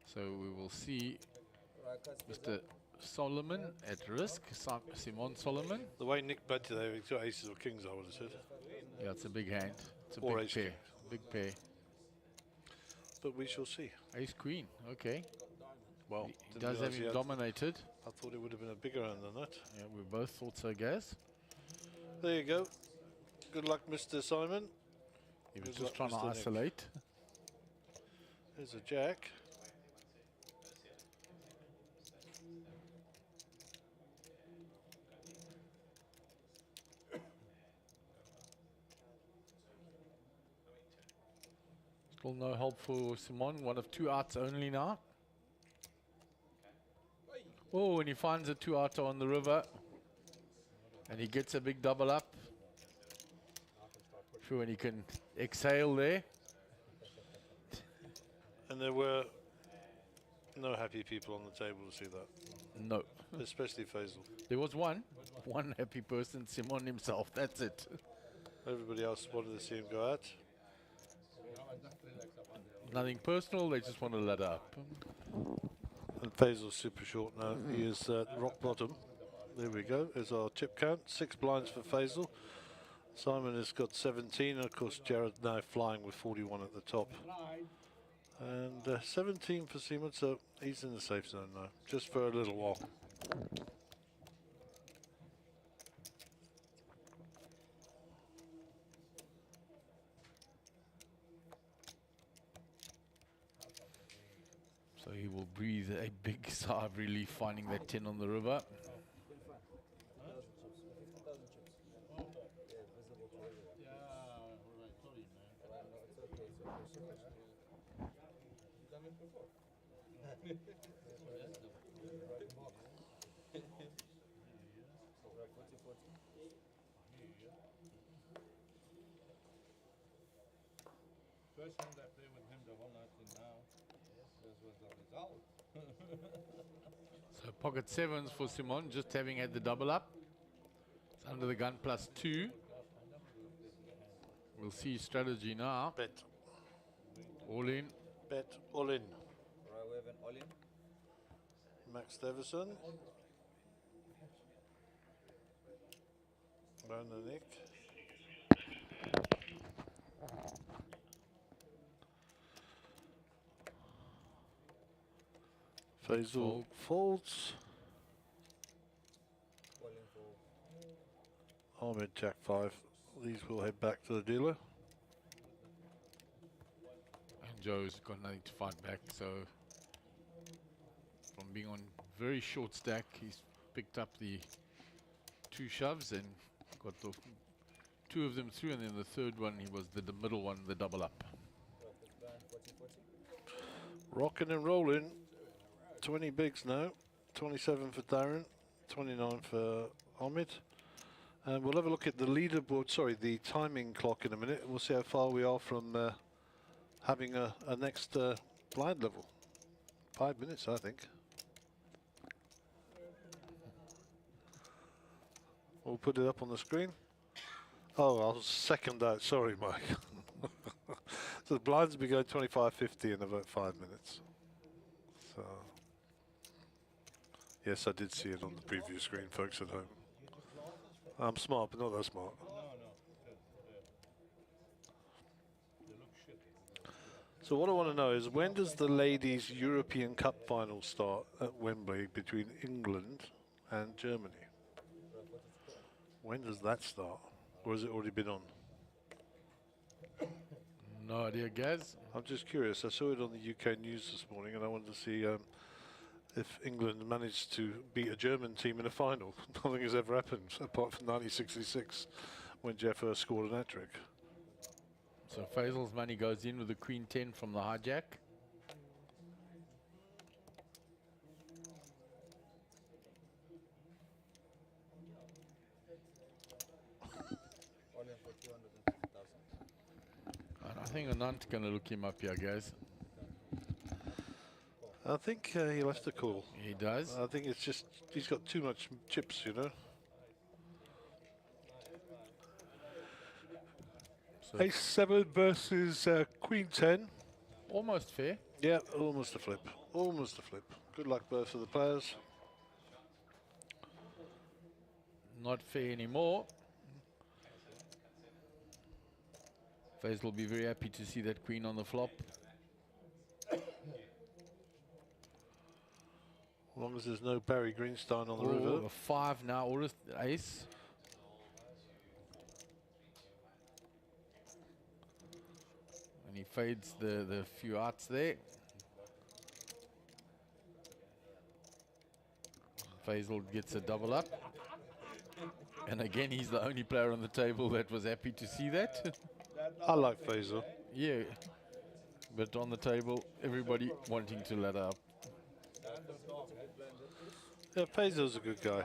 So we will see Mr. Solomon at risk. Simon Solomon. The way Nick bet today, he's got aces or kings, I would have said. Yeah, it's a big hand. It's a Or big ace pair. king. Big pair. But we shall see. Ace queen. Okay. Well, He does have him dominated. I thought it would have been a bigger hand than that. Yeah, we both thought so, Gaz. There you go. Good luck, Mr. Simon. He was Good just luck, trying to Mr. Nick. isolate. There's a jack. Still no help for Simon. One of 2 outs only now. Oh, and he finds a 2 outer on the river. And he gets a big double up. Sure, and he can exhale there. And there were no happy people on the table to see that. No. Especially Faisal. There was one happy person, Simon himself. That's it. Everybody else wanted to see him go out. Nothing personal, they just want to let up. And Faisal's super short now. He is at rock bottom. There we go. There's our chip count. 6 blinds for Faisal. Simon has got 17. And of course, Jared now flying with 41 at the top. And 17 for Simon, so he's in the safe zone now, just for a little while. So he will breathe a big sigh of relief finding that 10 on the river. First hand I played with him the whole night till now. This was the result. So pocket 7s for Simon, just having had the double up. It's under the gun +2. We'll see strategy now. Bet. All in. Bet all in. Right, we have an all in. Max Davison. Brandon Nick. Faisal folds. Ahmed Jack 5. These will head back to the dealer. And Joe's got nothing to fight back, so from being on very short stack, he's picked up the 2 shoves and got the 2 of them through, and then the third one, he was the middle one, the double up. Rocking and rolling. 20 bigs now. 27 for Darren. 29 for Ahmed. And we'll have a look at the leaderboard, sorry, the timing clock in a minute. We'll see how far we are from having a next blind level. 5 minutes, I think. We'll put it up on the screen. Oh, I'll second that. Sorry, Mike. So the blinds will be going 25.50 in about 5 minutes. So, yes, I did see it on the preview screen, folks at home. I'm smart, but not that smart. So what I want to know is, when does the Ladies European Cup final start at Wembley between England and Germany? When does that start? Or has it already been on? No idea, Gaz. I'm just curious. I saw it on the UK news this morning, and I wanted to see if England managed to beat a German team in a final. Nothing has ever happened, apart from 1966, when Jeff Hurst scored an hat-trick. So Faisal's money goes in with the Queen 10 from the hijack. And I think Anant's going to look him up here, guys. I think he'll have to call. He does. I think it's just, he's got too much chips, you know. So Ace 7 versus Queen 10. Almost fair. Yeah, almost a flip. Almost a flip. Good luck both of the players. not fair anymore. Faisal will be very happy to see that queen on the flop. As long as there's no Barry Greenstein on the river. A 5 now, or an ace. And he fades the few outs there. Faisal gets a double up. And again, he's the only player on the table that was happy to see that. I like Faisal. Yeah. But on the table, everybody wanting to ladder up. Yeah, Faisal's a good guy.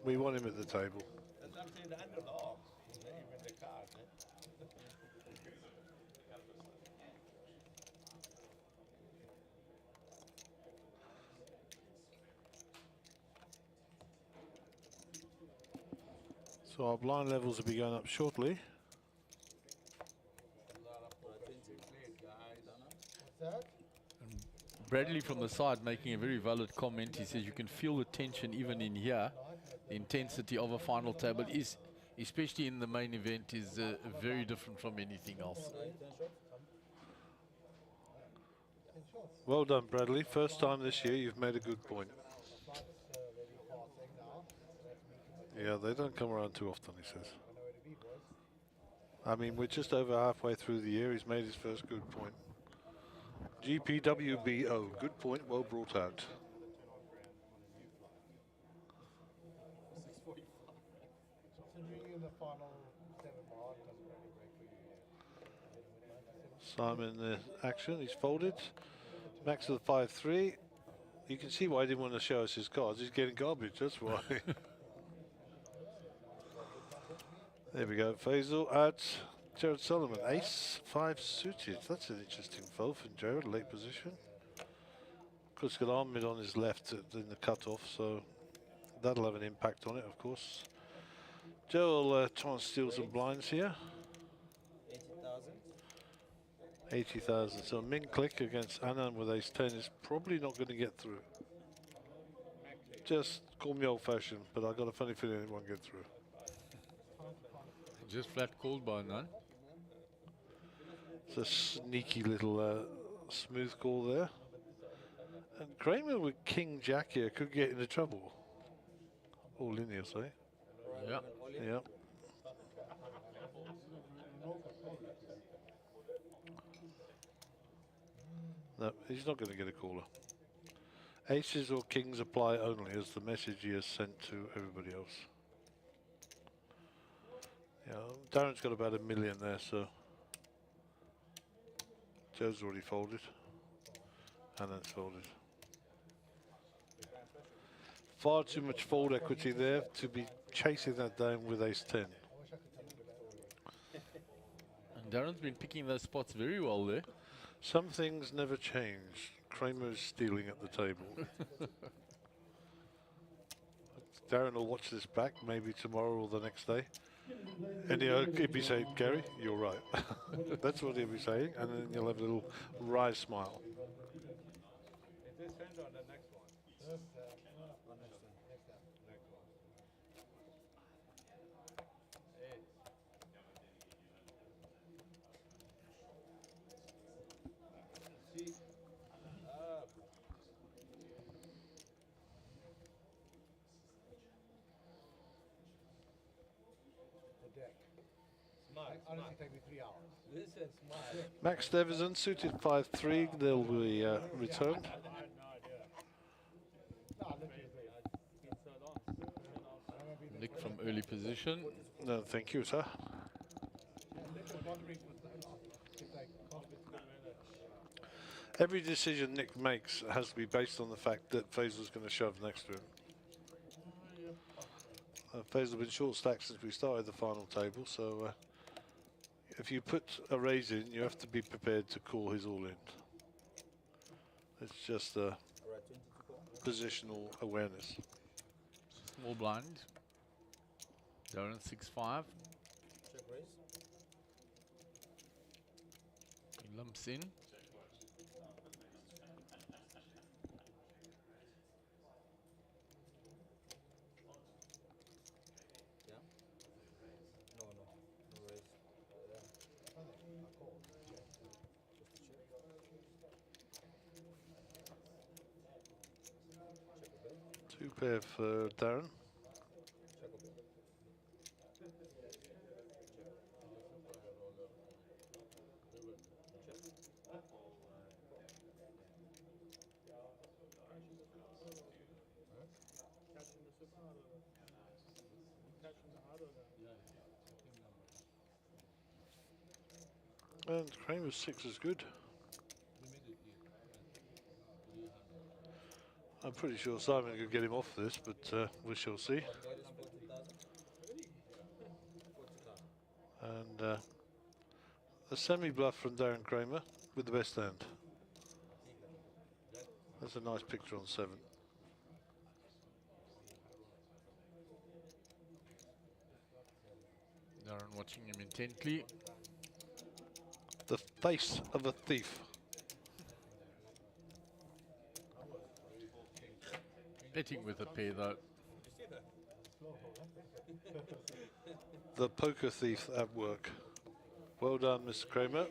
We want him at the table. So our blind levels will be going up shortly. Bradley from the side making a very valid comment. He says you can feel the tension even in here. The intensity of a final table is, especially in the main event, is very different from anything else. Well done, Bradley. First time this year, you've made a good point. Yeah, they don't come around too often, he says. I mean, we're just over halfway through the year. He's made his first good point. GPWBO, good point, well brought out. Simon the action, he's folded. Max of the 5-3. You can see why he didn't want to show us his cards. He's getting garbage, that's why. There we go, Faisal out. Jared Solomon, ace 5 suited. That's an interesting fold from Jared, late position. Of course, he's got arm mid on his left in the cutoff, so that'll have an impact on it, of course. Joe will try and steal some blinds here. 80,000. So min click against Anand with ace 10 is probably not going to get through. Just call me old fashioned, but I've got a funny feeling it won't get through. Just flat called by none. It's a sneaky little smooth call there. And Kramer with King Jack here could get into trouble. All in here, say. Yeah. Yeah. No, he's not going to get a caller. Aces or kings apply only as the message he has sent to everybody else. Yeah, Darren's got about $1 million there, so Joe's already folded, and that's folded. Far too much fold equity there to be chasing that down with ace 10. And Darren's been picking those spots very well there. Some things never change. Kramer's stealing at the table. Darren will watch this back maybe tomorrow or the next day. And he'll be saying, Gary, you're right. That's what he'll be saying, and then you'll have a little wry smile. Honestly, take me 3 hours. Listen, smart. Max Devison, suited 5-3, they'll be returned. Nick from early position. No, thank you, sir. Every decision Nick makes has to be based on the fact that Faisal's going to shove next to him. Faisal's been short stacked since we started the final table, so if you put a raise in, you have to be prepared to call his all in. It's just positional awareness. Small blind. Darren 6-5. Check raise. He lumps in. Two pair for Darren. And Kramer's 6 is good. I'm pretty sure Simon could get him off this, but we shall see. And a semi-bluff from Darren Kramer with the best hand. That's a nice picture on 7. Darren watching him intently. The face of a thief. Betting with a pair though. The poker thief at work. Well done, Mr. Kramer.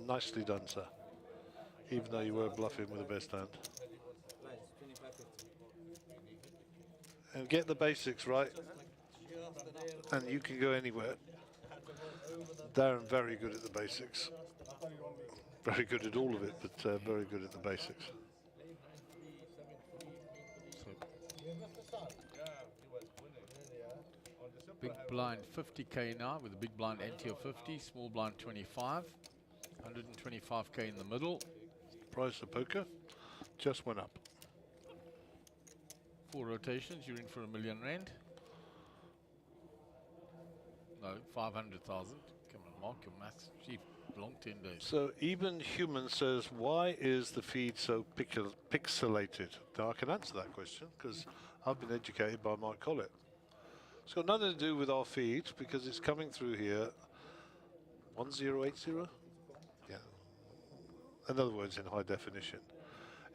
Nicely done, sir. Even though you were bluffing with the best hand. And get the basics right, and you can go anywhere. Darren, very good at the basics. Very good at all of it, but very good at the basics. Big blind 50k now with a big blind ante of 50, small blind 25, 125k in the middle. Price of poker just went up. 4 rotations, you're in for R1 million. No, 500,000. Come on, mark your maths. Gee, long 10 days. So even Human says, why is the feed so pixelated? Now I can answer that question because I've been educated by Mike Collett. It's got nothing to do with our feed because it's coming through here 1080. Yeah. In other words, in high definition.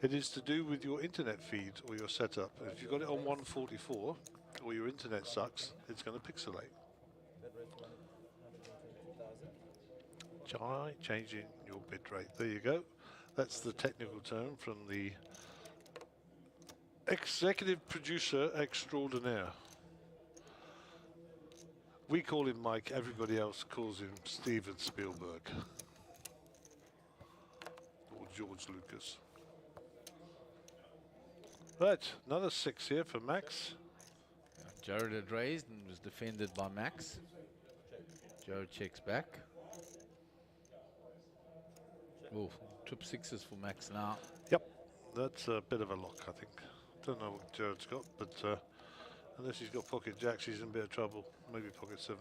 It is to do with your internet feed or your setup. If you've got it on 144 or your internet sucks, it's going to pixelate. Changing your bit rate. There you go. That's the technical term from the executive producer extraordinaire. We call him Mike, everybody else calls him Steven Spielberg. Or George Lucas. Right, another 6 here for Max. Jared had raised and was defended by Max. Jared checks back. Oh, trip 6s for Max now. Yep, that's a bit of a lock, I think. Don't know what Jared's got, but unless he's got pocket jacks, he's in a bit of trouble. Maybe pocket 7s.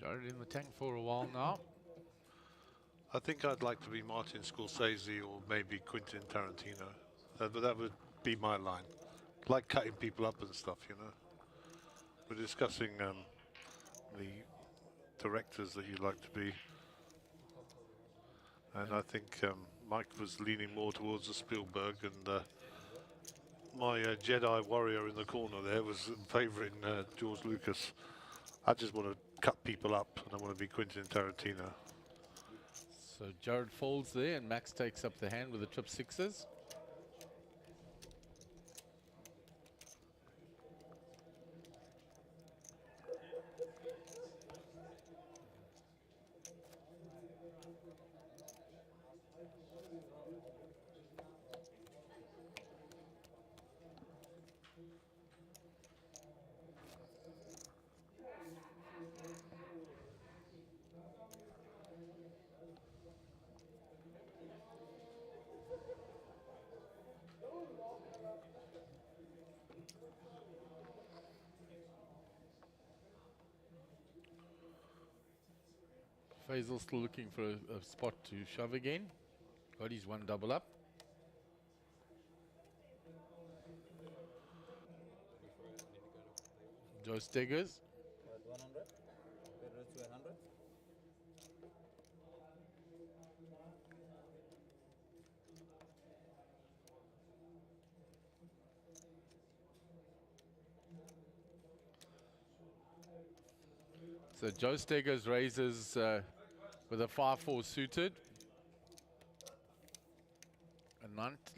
Jared in the tank for a while now. I think I'd like to be Martin Scorsese or maybe Quentin Tarantino. But that would be my line. Like cutting people up and stuff, you know. We're discussing the directors that you'd like to be. And I think Mike was leaning more towards the Spielberg, and my Jedi warrior in the corner there was favouring George Lucas. I just want to cut people up, and I want to be Quentin Tarantino. So Jared folds there, and Max takes up the hand with the trip sixes. Faisal still looking for a spot to shove again. Got his one double up. Joe Steggers. At 100. Better to 100. So Joe Steggers raises with a 5-4 suited. A ninth,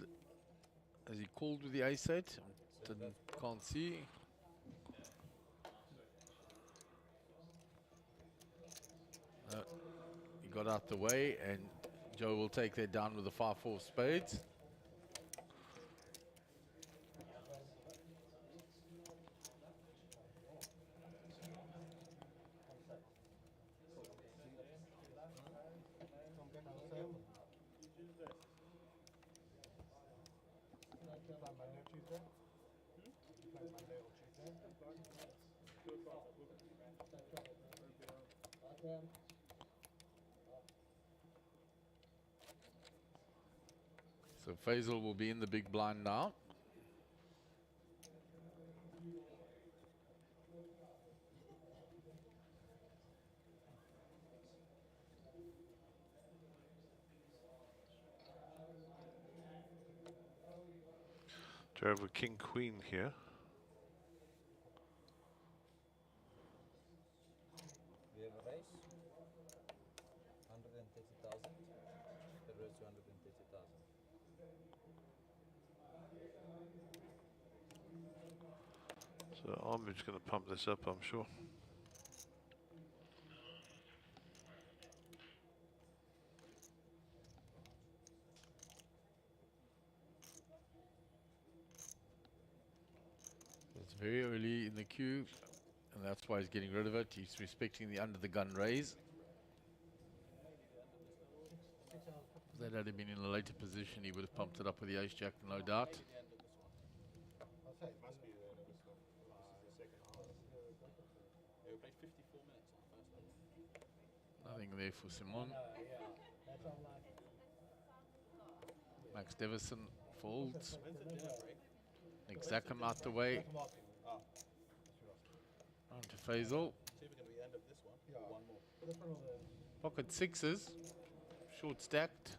as he called with the ace-8. Can't see. He got out the way, and Joe will take that down with the 5-4 spades. So Faisal will be in the big blind now. Jared with King Queen here. We have a raise. 130,000. The raise 230,000. So Ahmed's going to pump this up, I'm sure. It's very early in the queue, and that's why he's getting rid of it. He's respecting the under the gun raise. If that had been in a later position, he would have pumped it up with the ace jack, no doubt. I'll say it must be the end of this one. This is the second half. Yeah, we played 54 minutes on the first one. Nothing there for Simon. Max Devison folds. Nick Zackham out the way. On to Faisal. See if we can be the end of this one. Yeah. One more. Pocket sixes. Short stacked.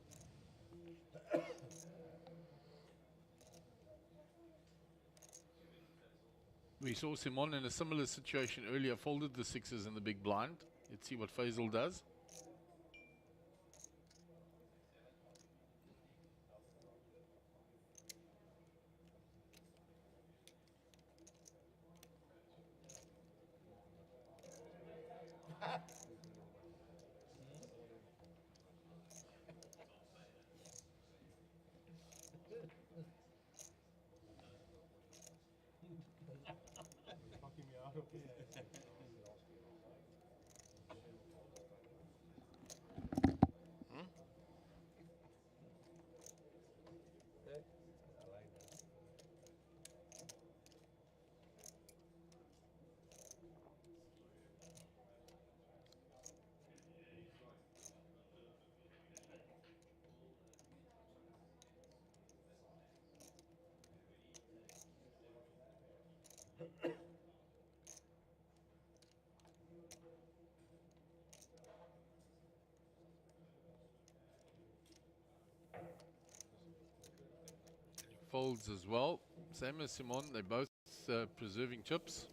We saw Simon in a similar situation earlier, folded the sixes in the big blind. Let's see what Faisal does. Fucking me out of here. Folds as well. Same as Simon, they're both preserving chips.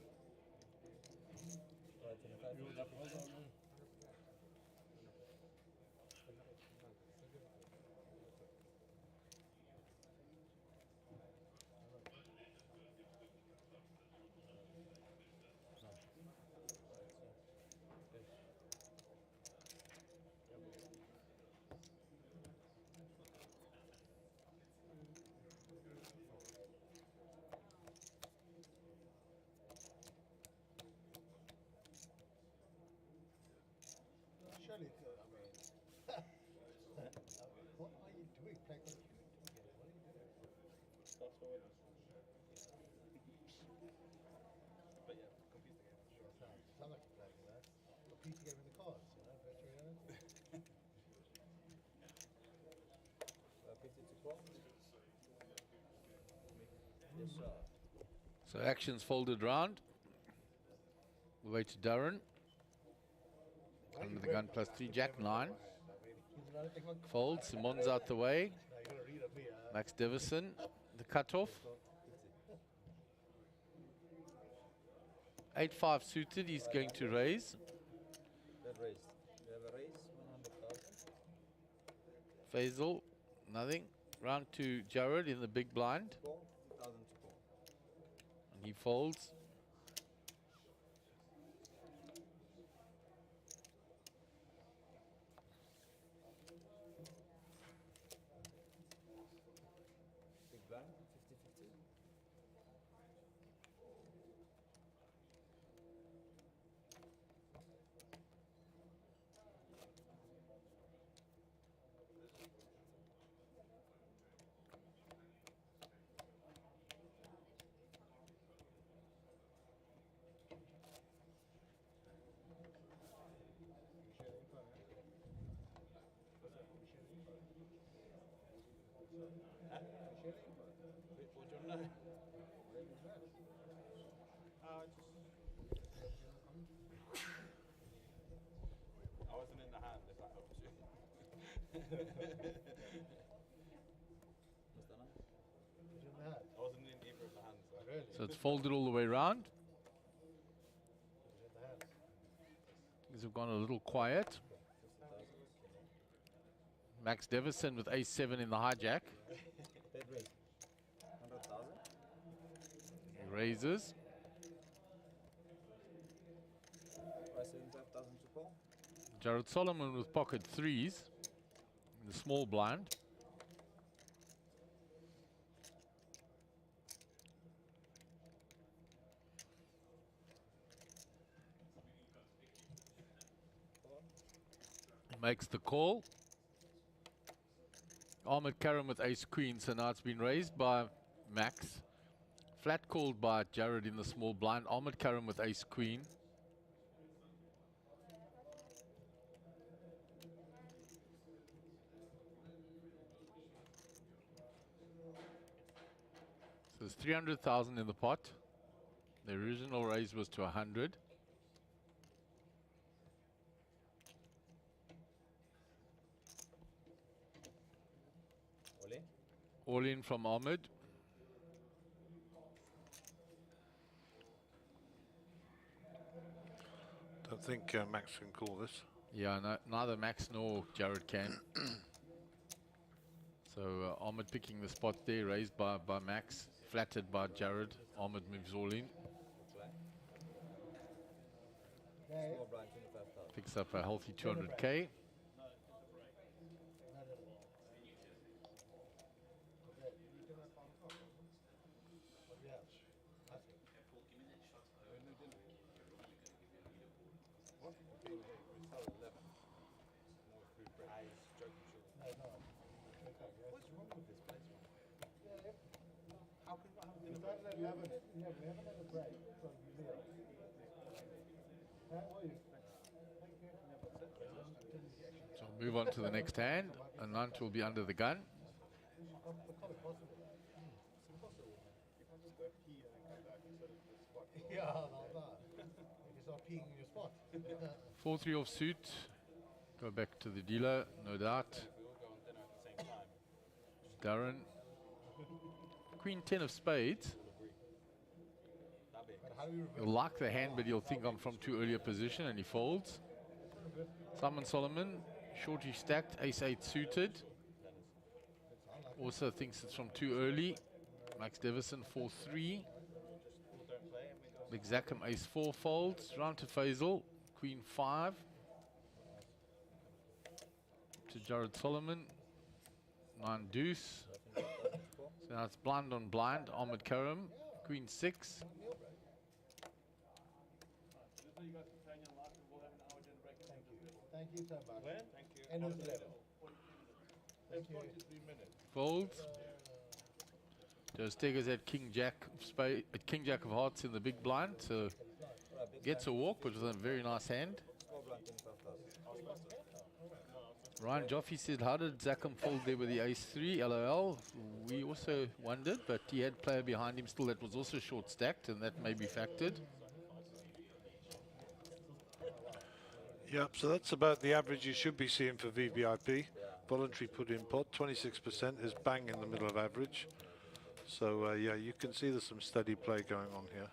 Yes, sir. So action's folded round. The way to Darren. Under the gun +3, Jack 9. Folds, Simon's out the way. Max Devison, the cutoff. 8-5 suited, he's going to raise. That raised. We have a raise, 100,000. Faisal, nothing. Round to Jared in the big blind. 4,000 to call. And he folds. Big blind, 50-50. I wasn't in the hand, if that helps you. What's that now? I wasn't in either of the hands. So it's folded all the way around. These have gone a little quiet. Max Devison with ace-7 in the hijack. Dead raise. 100,000. He raises. Price 75,000 to call. Jared Solomon with pocket 3s in the small blind. He makes the call. Ahmed Karam with ace-queen, so now it's been raised by Max. Flat called by Jared in the small blind. Ahmed Karam with ace-queen. So there's 300,000 in the pot. The original raise was to 100. All in. All in from Ahmed. Don't think Max can call this. Yeah, no, neither Max nor Jared can. So Ahmed picking the spot there, raised by Max, flattered by Jared. Ahmed moves all in. Small blind, 25,000. Picks up a healthy 200k. What's wrong with this place, man? How can we have we haven't had a break from zero. How are you? So we'll move on to the next hand. And Nant will be under the gun. It's impossible. It's impossible. You can't just go pee and then come back and set the spot. Yeah, like that. You can start peeing in your spot. 4-3 off suit. Go back to the dealer, no doubt. We all go on dinner at the same time. Darren. Queen 10 of spades. He'll like the hand, but he'll think I'm from too early a position, and he folds. Simon Solomon, shorty stacked, ace-8 suited. Also thinks it's from too early. Max Devison, 4-3. Big Zackham, ace-4 folds. Round to Faisal, queen 5. To Jared Solomon, 9 deuce. So now it's blind on blind. Ahmed Karam, queen 6. Thank you so much. When? Thank you. End of the level. Thank you. Folds. Joe Steggers at King Jack of spade, at King Jack of Hearts in the big blind. So gets a walk, but with a very nice hand. Small blind, 25,000. Ryan Joffe said, how did Zackham fold there with the ace-3? LOL. We also wondered, but he had player behind him still that was also short-stacked, and that may be factored. Yep, so that's about the average you should be seeing for VVIP. Voluntary put in pot, 26% is bang in the middle of average. So yeah, you can see there's some steady play going on here.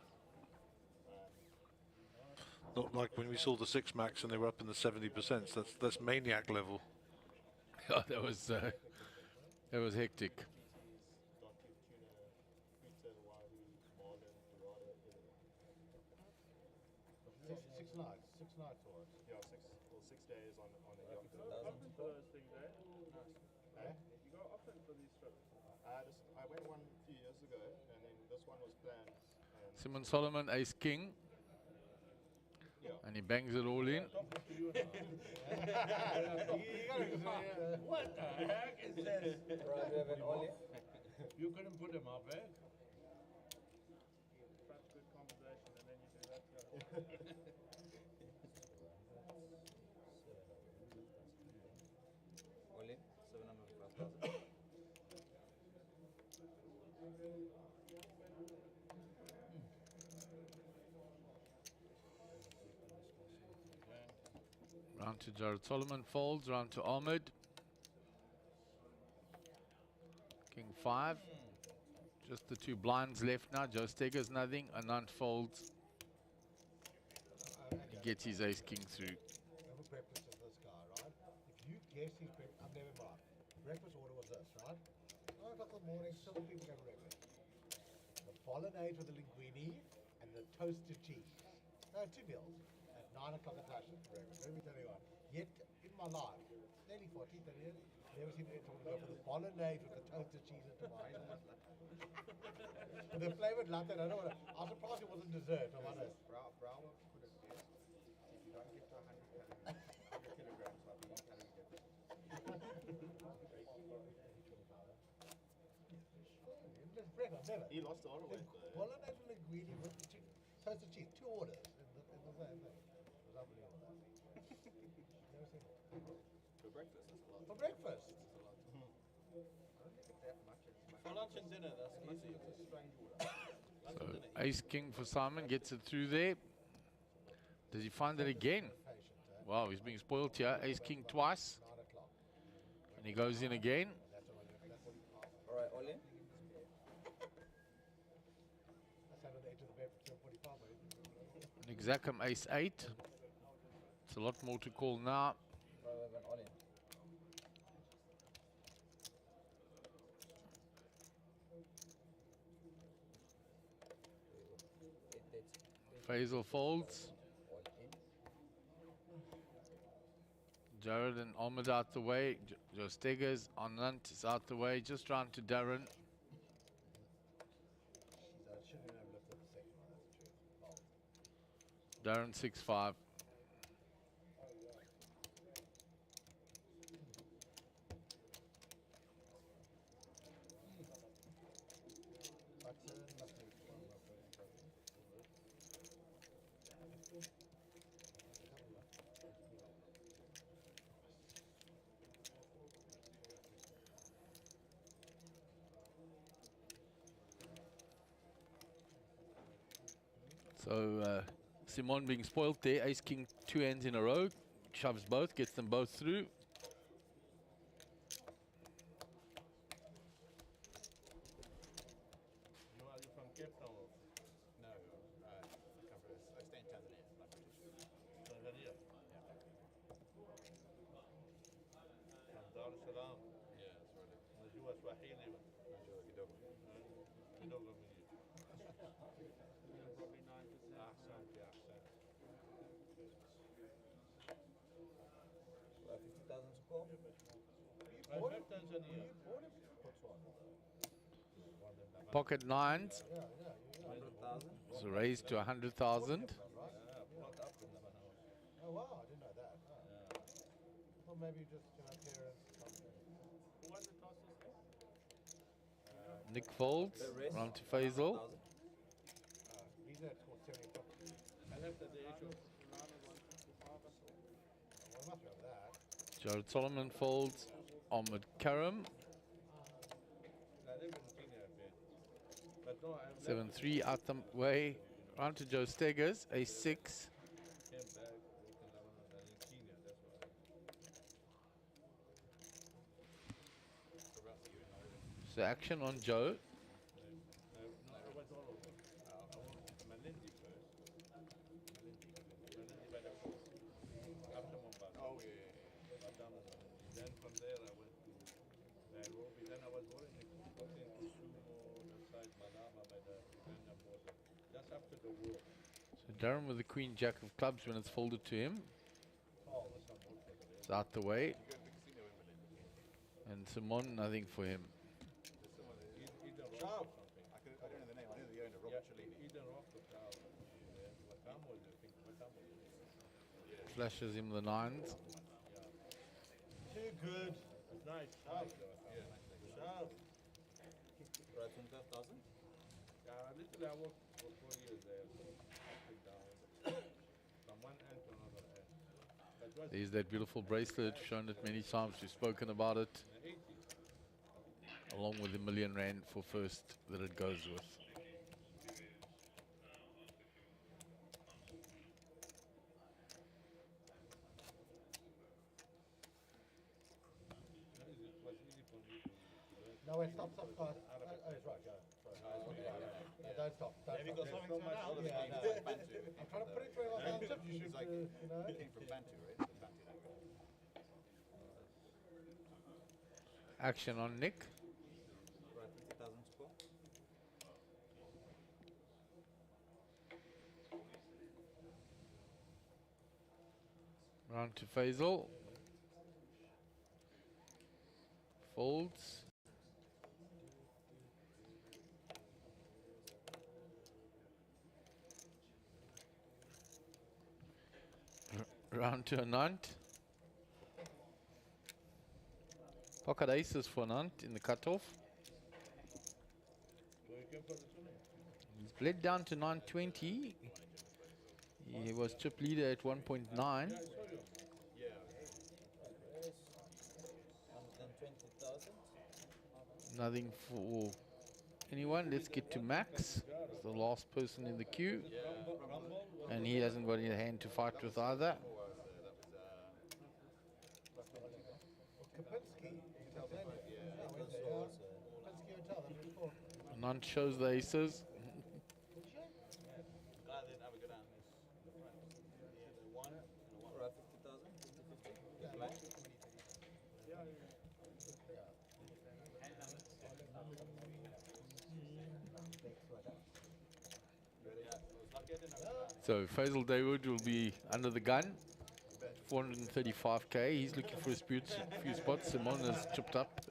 Not like when we saw the 6 max and they were up in the 70%. That's maniac level. Yeah, that was hectic. Six nights for it. Yeah, 6 days on the yacht. You go often for those things, eh? Eh? You go often for these trips? I went one a few years ago, and then this one was planned. Simon Solomon, ace-king. Yeah. And he bangs it all in. What the heck is this? Right, we have an Ollie. You couldn't put him up, eh? Such good conversation, and then you do that. Ollie, 705,000. Round to Jared Solomon, folds, round to Ahmed. King 5. Just the 2 blinds left now. Joe Steggers nothing. Anand folds. He gets his ace-king through. Have a breakfast with this guy, right? If you guess his breakfast, I've never mind. Breakfast order was this, right? 9 o'clock in the morning, 7 people have breakfast. The bolognese with the linguine and the toasted cheese. No, 2 meals at 9 o'clock at lunch for breakfast. Let me tell you what. Yet in my life, nearly 40, 30 years, never seen anyone go for the bolognese with the toasted cheese and tomato. The flavored latte, I don't know what. I was surprised it wasn't dessert. I'm honest. Bravo put it best. If you don't get to 100 kilograms, like you calorie Never. He lost a lot of weight though. Bolognese with linguine with the toasted cheese. 2 orders in the same thing. It was unbelievable. Never seen it. For breakfast, that's a lot. For breakfast. For lunch and dinner, that's easy. It's a strange order. So ace-king for Simon, gets it through there. Does he find it again? Wow, he's being spoiled here. Ace-king twice. And he goes in again. All right, Ollie. Nick Zackham, ace-8. It's a lot more to call now. Right, we have an Ollie. Faisal folds. Jared and Ahmed out the way. Joe Steggers, Anand is out the way. Just round to Darren. Darren 6-5. So Simon being spoilt there. Ace-king 2 hands in a row. Shoves both, gets them both through. Are you from Cape Town? No, I stay in Tanzania. Tanzania? Yeah. From Dar es Salaam? Yeah, that's right. Najua Swahili. Najua Kidogo. Kidogo mwenyewe. Probably 9%. Asante, asante. 50,000 score. I left Tanzania. Pocket 9s. 100,000. So raised to 100,000. Oh wow, I didn't know that. Well, maybe just parents. Who won the tosses? Nick folds. Round to Faisal. These are scored 75. I left at the age of Well, I must have that. Jared Solomon folds. Ahmed Karam. 7-3 out the way. Round to Joe Steggers. A6. So action on Joe. Oh, yeah. Then from there I went to Nairobi. Then I was working in Kisumu, the side Malaba by the Uganda border. Just after the war. So Darren with the Queen Jack of clubs when it's folded to him. It's out the way. And Simon, nothing for him. I don't know the name. I know the owner, Robert Cellini. Flashes him the nines. Too good. Nice. Sharp. Sharp. Right, 25,000? Literally I worked for 4 years there. So up and down. From one end to another end. There's that beautiful bracelet, shown it many times, we've spoken about it. Along with the R1,000,000 for first that it goes with. No, wait, stop, guys. Oh, it's right, go. Sorry. No, don't stop. Have you got something to now? Yeah, no. I'm trying to put it through my hands. You should, like, you know. It came from Bantu, right? Action on Nick. Right, 50,000 score. Round to Faisal. Folds. Round to Anant. Pocket aces for Anant in the cutoff. He's bled down to 920. He was chip leader at 1.9. Yeah. 120,000. Nothing for anyone. Let's get to Max. He's the last person in the queue. And he hasn't got any hand to fight with either. None shows the aces. Right, 50,000. 50. So Faisal Dawood will be under the gun. 435k. He's looking for a few spots. Simon has chipped up.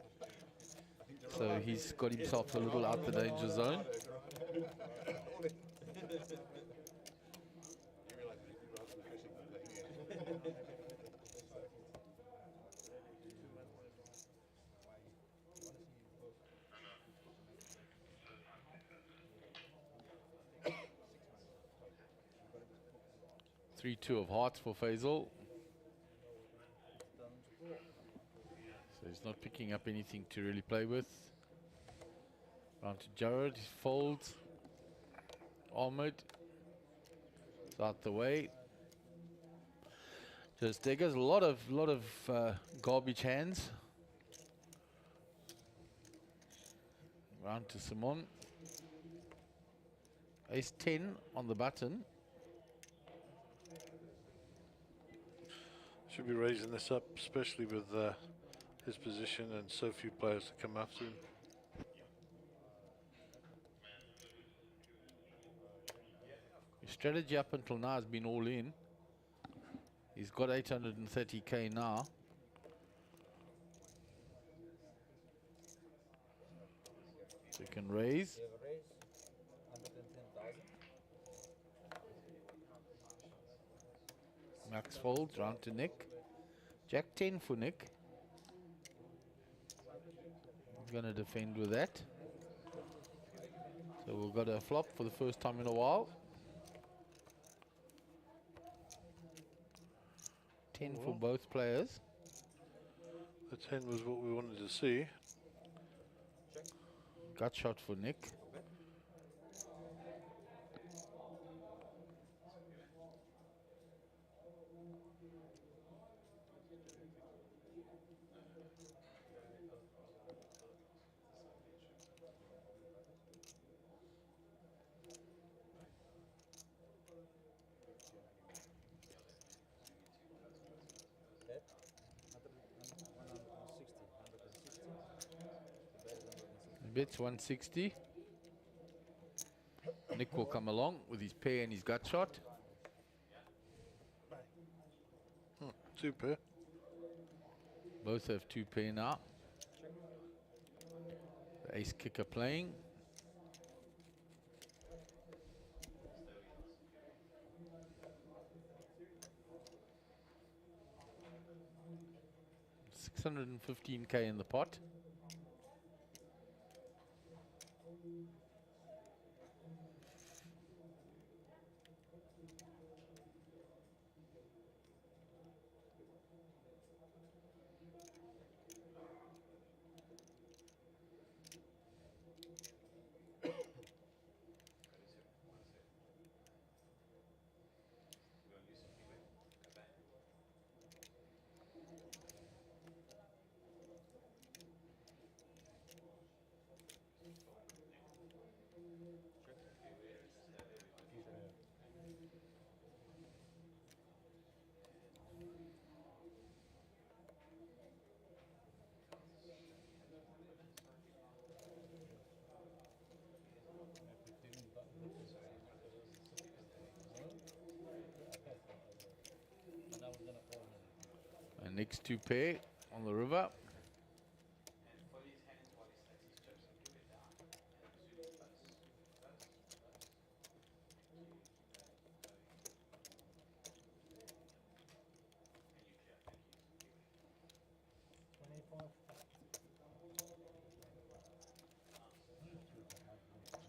So he's got himself a little out the danger zone. 3-2 of hearts for Faisal. So he's not picking up anything to really play with. Round to Jared, he folds. Ahmed. It's out the way. Just there goes a lot of garbage hands. Round to Simon. Ace 10 on the button. Should be raising this up, especially with his position and so few players to come after him. His strategy up until now has been all in. He's got 830k now. So he can raise. You have a raise, 110,000. Max folds, round to Nick. Jack 10 for Nick. He's going to defend with that. So we've got a flop for the first time in a while. 10 for both players. The 10 was what we wanted to see. Gut shot for Nick. Bet 160. He bets 160. Nick will come along with his pair and his gut shot. Two pair. Both have two pair now. The ace kicker playing. $615K in the pot. And next two pair on the river.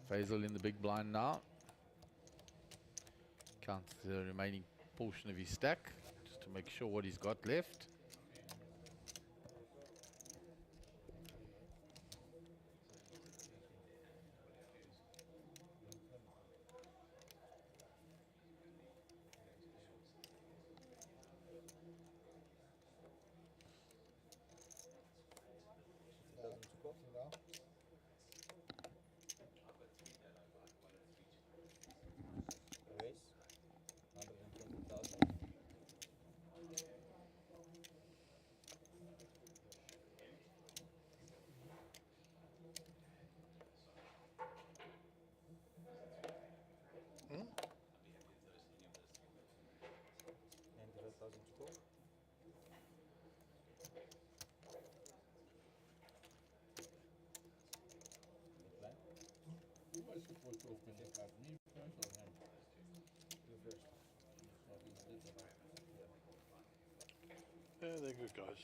Faisal in the big blind now. Counts the remaining portion of his stack just to make sure what he's got left. Raise 120,000. Hmm? 95,000 to go. Decline. Who was supposed to open the card? Me first or him? You first. Yeah, they're good guys.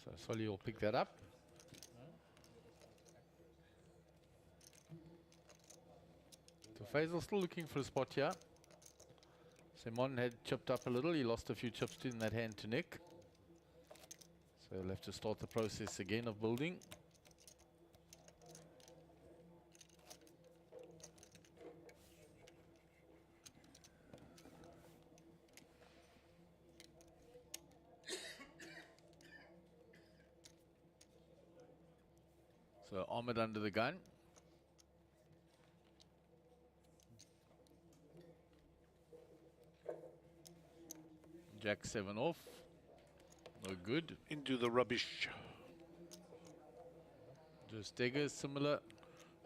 So Solly will pick that up. So Faisal still looking for a spot here. Simon had chipped up a little. He lost a few chips in that hand to Nick. So he'll have to start the process again of building. So Ahmed under the gun. Jack 7 off. No good. Into the rubbish. Just Degger similar.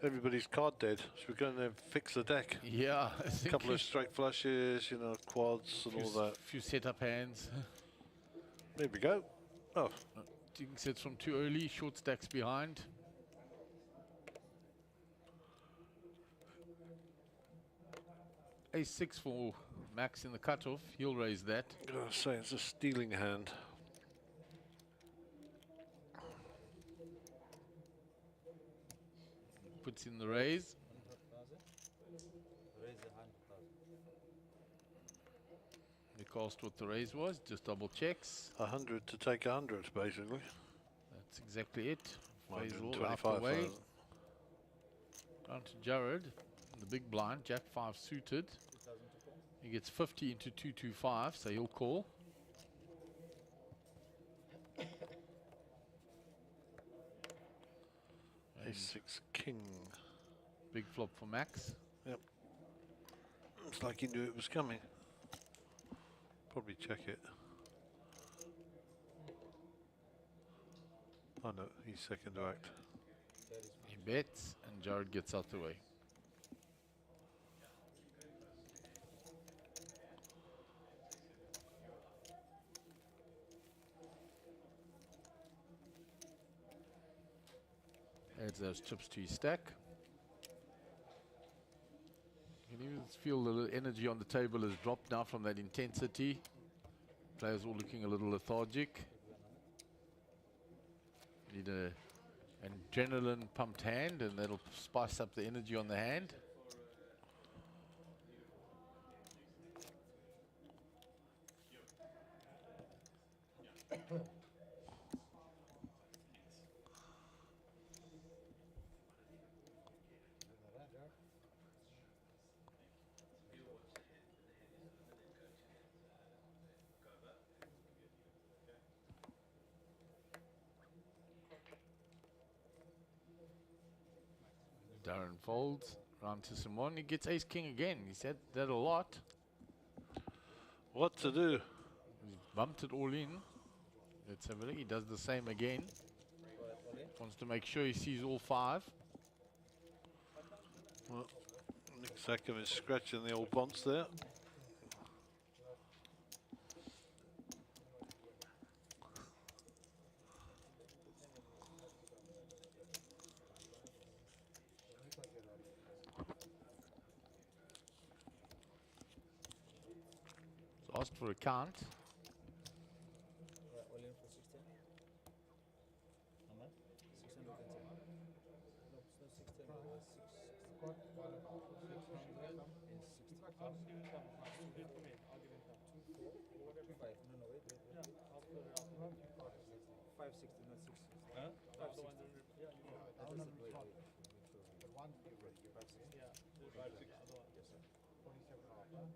Everybody's card dead, so we're going to fix the deck. Yeah, I A think couple of strike flushes, you know, quads and all that. Few setup hands. There we go. Oh. Taking sets from too early, short stacks behind. Ace-6 for Max in the cutoff. He'll raise that. I gotta say, it's a stealing hand. Puts in the raise. 100,000. Raise 100,000. He asked what the raise was, just double checks. 100 to take 100, basically. That's exactly it. Faisal out the 125,000. way. Down to Jared, the big blind, Jack 5 suited. He gets 50 into 225, so he'll call. Ace-6 king. Big flop for Max. Yep. Looks like he knew it was coming. Probably check it. Oh no, he's second to act. He bets, and Jared gets out the way. Adds those chips to his stack. You can even feel the energy on the table has dropped now from that intensity. Players all looking a little lethargic. Need an adrenaline pumped hand, and that'll spice up the energy on the hand. Darren folds, round to Simon. He gets ace king again. He said that a lot. What to do? He bumped it all in. Let's have a look. He does the same again. Wants to make sure he sees all 5. Well, Nick Sackham is scratching the old bonds there. Asked for a count. All in for 16. How much? 610. No, it's not 610. It was 6. 560, not 6. Huh? 560. Yeah, that is it. Wait. But one favorite, you 560. Yeah, 560. Yes, sir. 47.5.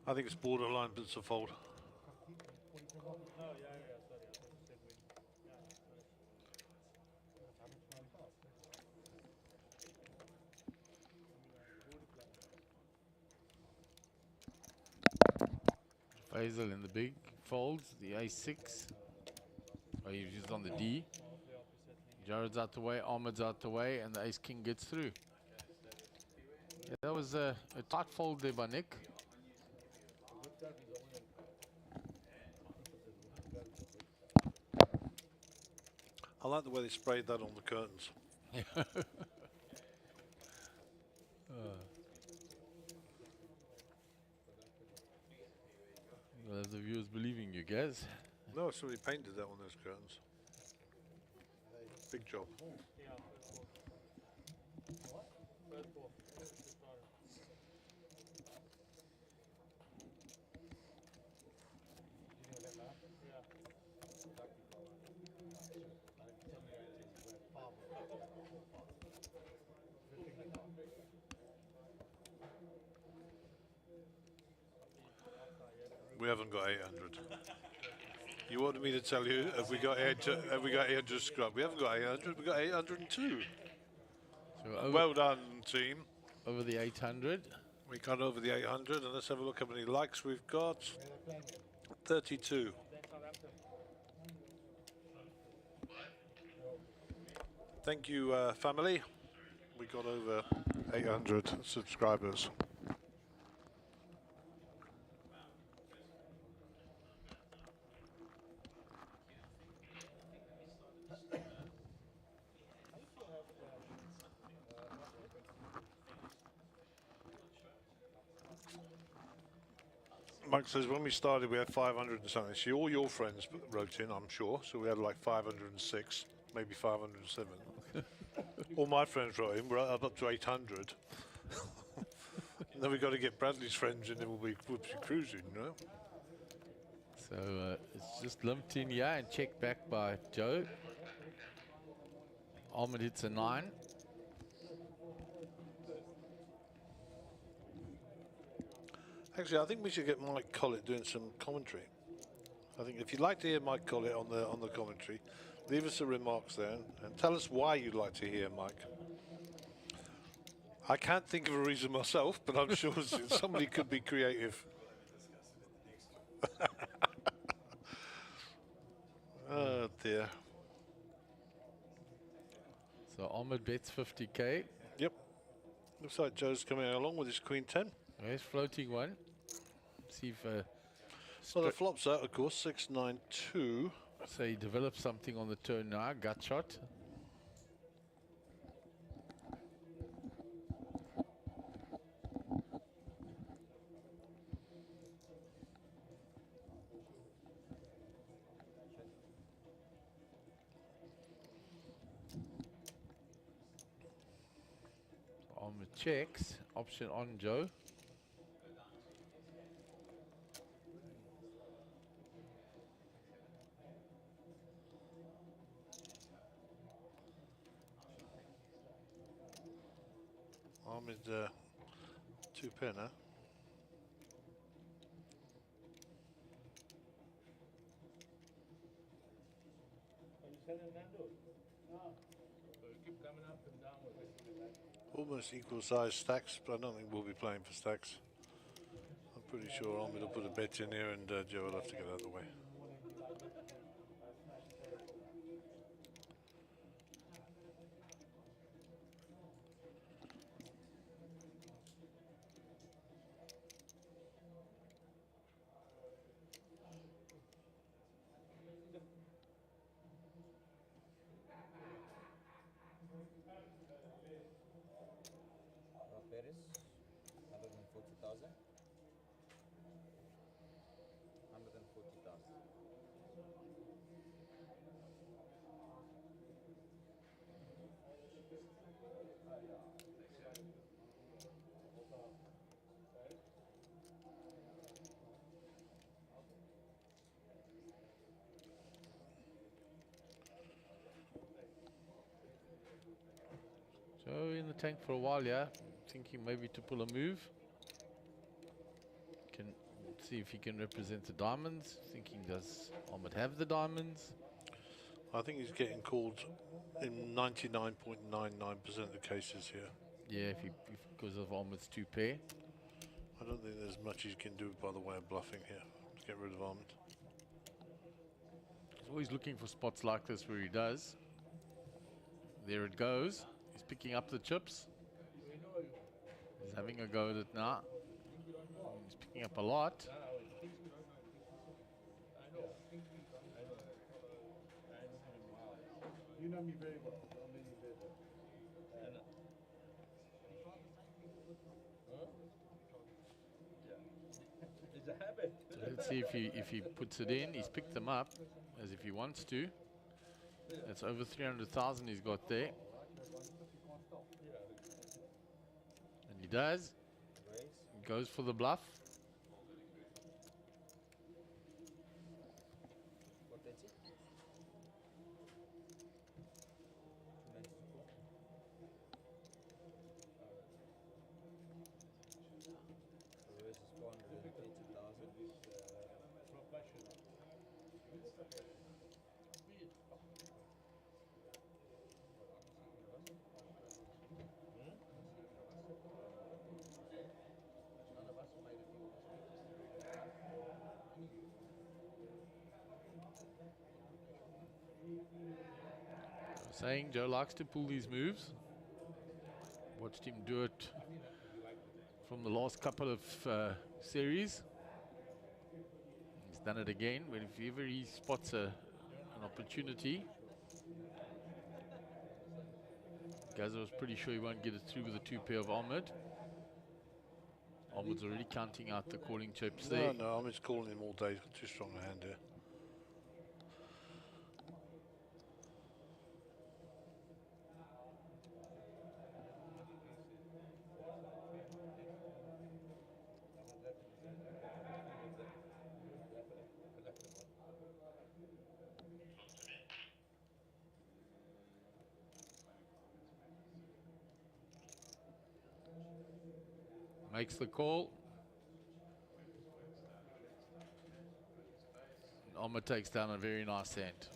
I think it's borderline, but it's a fold. Faisal in the big folds, the ace-6. Oh, he's just on the D. Jared's out the way, Ahmed's out the way, and the ace-king gets through. Yeah, that was a tight fold there by Nick. I like the way they sprayed that on the curtains. You'll have the viewers believing you guys. No, somebody painted that on those curtains. Big job. We haven't got 800. You wanted me to tell you, have we got 800 scrub? We haven't got 800, we got 802. So well done, team. Over the 800. We got over the 800, and let's have a look how many likes we've got. 32. Thank you, family. We got over 800 subscribers. Mike says, when we started, we had 500 and something. See, all your friends wrote in, I'm sure. So we had like 506, maybe 507. All my friends wrote in, we're up to 800. Then we've got to get Bradley's friends and then we'll be cruising, you know? So it's just limped in here and checked back by Joe. Ahmed hits a 9. Actually, I think we should get Mike Collett doing some commentary. I think if you'd like to hear Mike Collett on the commentary, leave us the remarks there and tell us why you'd like to hear Mike. I can't think of a reason myself, but I'm sure somebody could be creative. Oh dear. So Ahmed bets 50k. Yep. Looks like Joe's coming along with his Queen 10. There's floating one. See if. Well, the flop's out, of course, 6-9-2. So he develops something on the turn now, gut shot. Ahmed checks, option on Joe. Ahmed, 2 pair now. Almost equal size stacks, but I don't think we'll be playing for stacks. I'm pretty sure Ahmed will put a bet in here and Joe will have to get out of the way. Paris, 140,000. 140,000. Joe in the tank for a while, yeah. Thinking maybe to pull a move. Can see if he can represent the diamonds. Thinking, does Ahmed have the diamonds? I think he's getting called in 99.99% of the cases here. Yeah, if because of Ahmed's 2 pair. I don't think there's much he can do by the way of bluffing here to get rid of Ahmed. He's always looking for spots like this where he does. There it goes. He's picking up the chips. He's having a go at it now. He's picking up a lot. You know me very well. I know you very well. It's a habit. So let's see if he puts it in. He's picked them up as if he wants to. That's over 300,000 he's got there. And he does. He goes for the bluff. Saying Joe likes to pull these moves. Watched him do it from the last couple of series. He's done it again whenever he spots an opportunity. Gaza was pretty sure he won't get it through with a 2 pair of Ahmed. Ahmed's already counting out the calling chips there. No, Ahmed's calling him all day. He's got too strong a hand here. Makes the call. Ahmed takes down a very nice hand.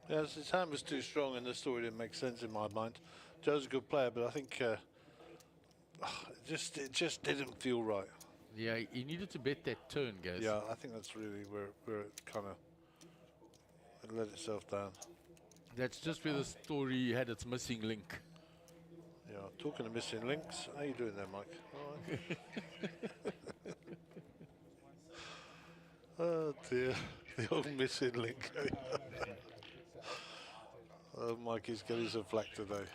Yes, his hand was too strong and the story didn't make sense in my mind. Joe's a good player, but I think it just didn't feel right. Yeah, he needed to bet that turn, guys. Yeah, I think that's really where it kind of let itself down. That's just where the story had its missing link. Yeah, talking of missing links, how you doing there, Mike? All right. Oh dear, the old missing link. Oh, Mikey's getting some flack today.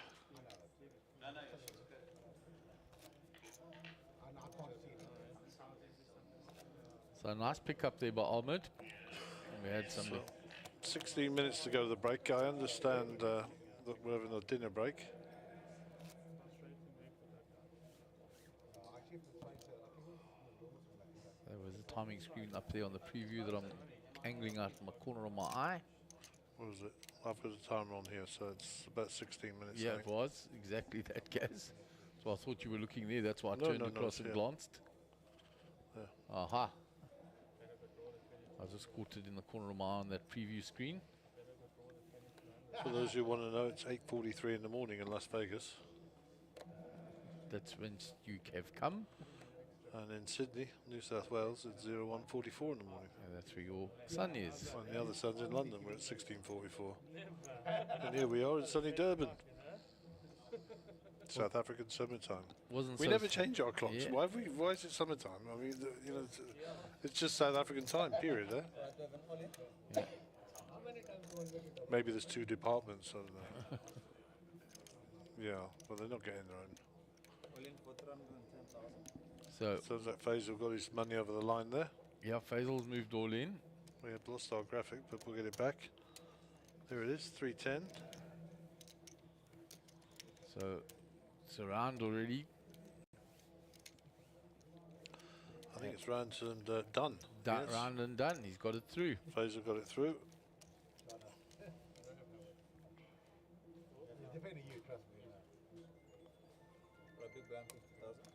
So a nice pick up there by Ahmed. We had some. So, 16 minutes to go to the break. I understand that we're having a dinner break. There was a timing screen up there on the preview that I'm angling out from the corner of my eye. What is it? I've got a timer on here, so it's about 16 minutes. Yeah, I it think. was exactly that, Gaz. So I thought you were looking there. That's why I No, turned no, across it's and here. glanced. Yeah. Aha. I just caught it in the corner of my eye on that preview screen. For those who want to know, it's 8:43 in the morning in Las Vegas. That's when you have come. And in Sydney, New South Wales, it's 01:44 in the morning. And that's where your son is. And the other son's in London, we're at 16:44. And here we are in sunny Durban. South African summertime. We never change our clocks. Yeah. Why is it summertime? I mean, you know, it's just South African time, period, eh? Yeah. Maybe there's two departments, I don't know. Yeah, well, they're not getting their own. So sounds like Faisal got his money over the line there. Yeah, Faisal's moved all in. We had lost our graphic, but we'll get it back. There it is, 310. So it's around already. I think it's round and done. Yes. Round and done. He's got it through. Faisal got it through. Depending you, trust me. For a big blind, 50,000.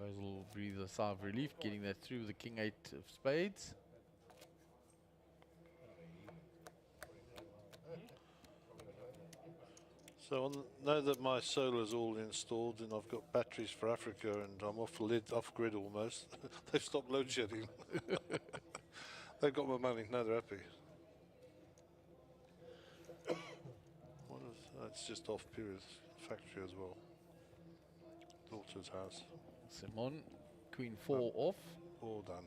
Faisal will breathe a sigh of relief, getting that through with the King 8 of spades. So now that my solar's all installed and I've got batteries for Africa and I'm off grid almost, they've stopped load shedding. They've got my money, now they're happy. That's just off period factory as well. Daughter's house. Simon, Queen 4 off. All done.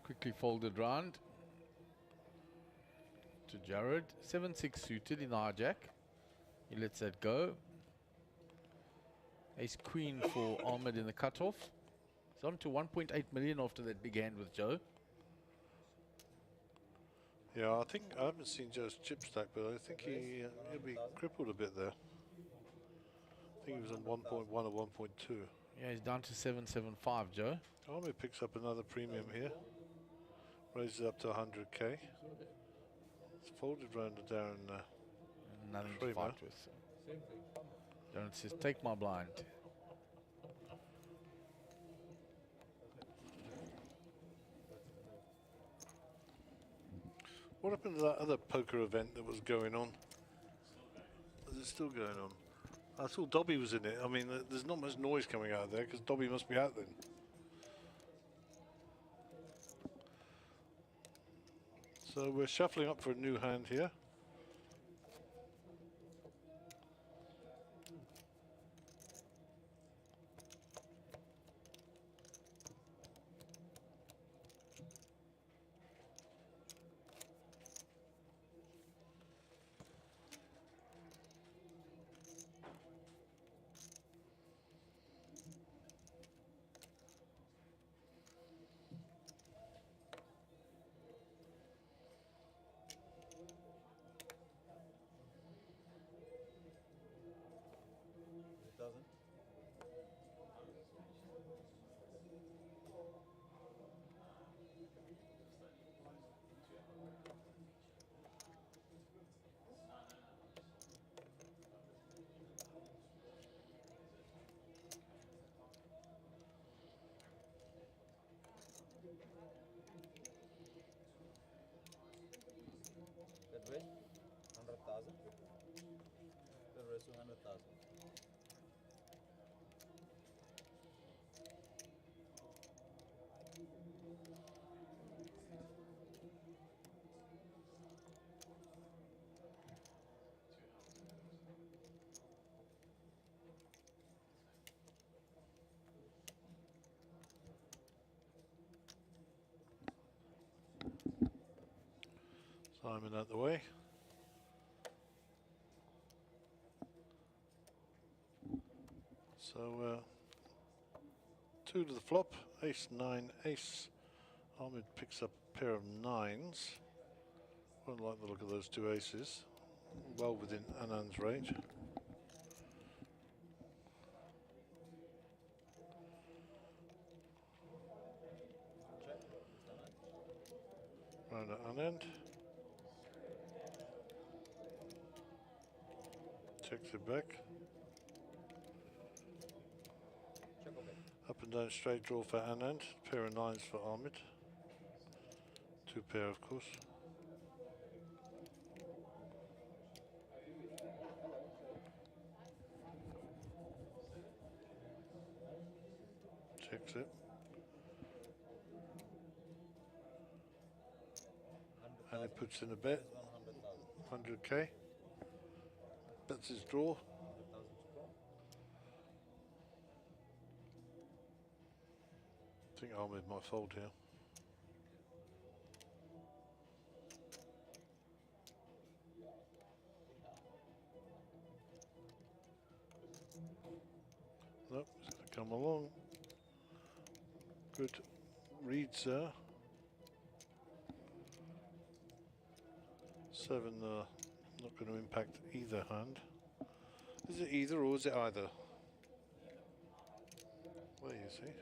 Quickly folded round to Jared. 7-6 suited in hijack. He lets that go. Ace Queen for Ahmed in the cutoff. It's on to 1.8 million after that big hand with Joe. Yeah, I think I haven't seen Joe's chip stack, but I think he'll be crippled a bit there. I think he was on 1.1 or 1.2. Yeah, he's down to 775, Joe. Ahmed picks up another premium here. Raises it up to 100k. It's folded round to Darren. Nothing to Freema. fight with. Darren says, take my blind. What happened to that other poker event that was going on? Is it still going on? I thought Dobby was in it. I mean, there's not much noise coming out of there because Dobby must be out then. So we're shuffling up for a new hand here. raised to 100,000. Simon out the way. So 2 to the flop, ace, 9, ace. Ahmed picks up a pair of 9s. Won't like the look of those 2 aces. Well within Anand's range. Round at Anand. Checks it back. Up and down straight draw for Anand. Pair of 9s for Ahmed. 2 pair, of course. Checks it. And he puts in a bet. 100k. That's his draw. I think Ahmed might fold here. Nope, he's going to come along. Good reads there. 7 not going to impact either hand. Is it either or is it either? Well, you see.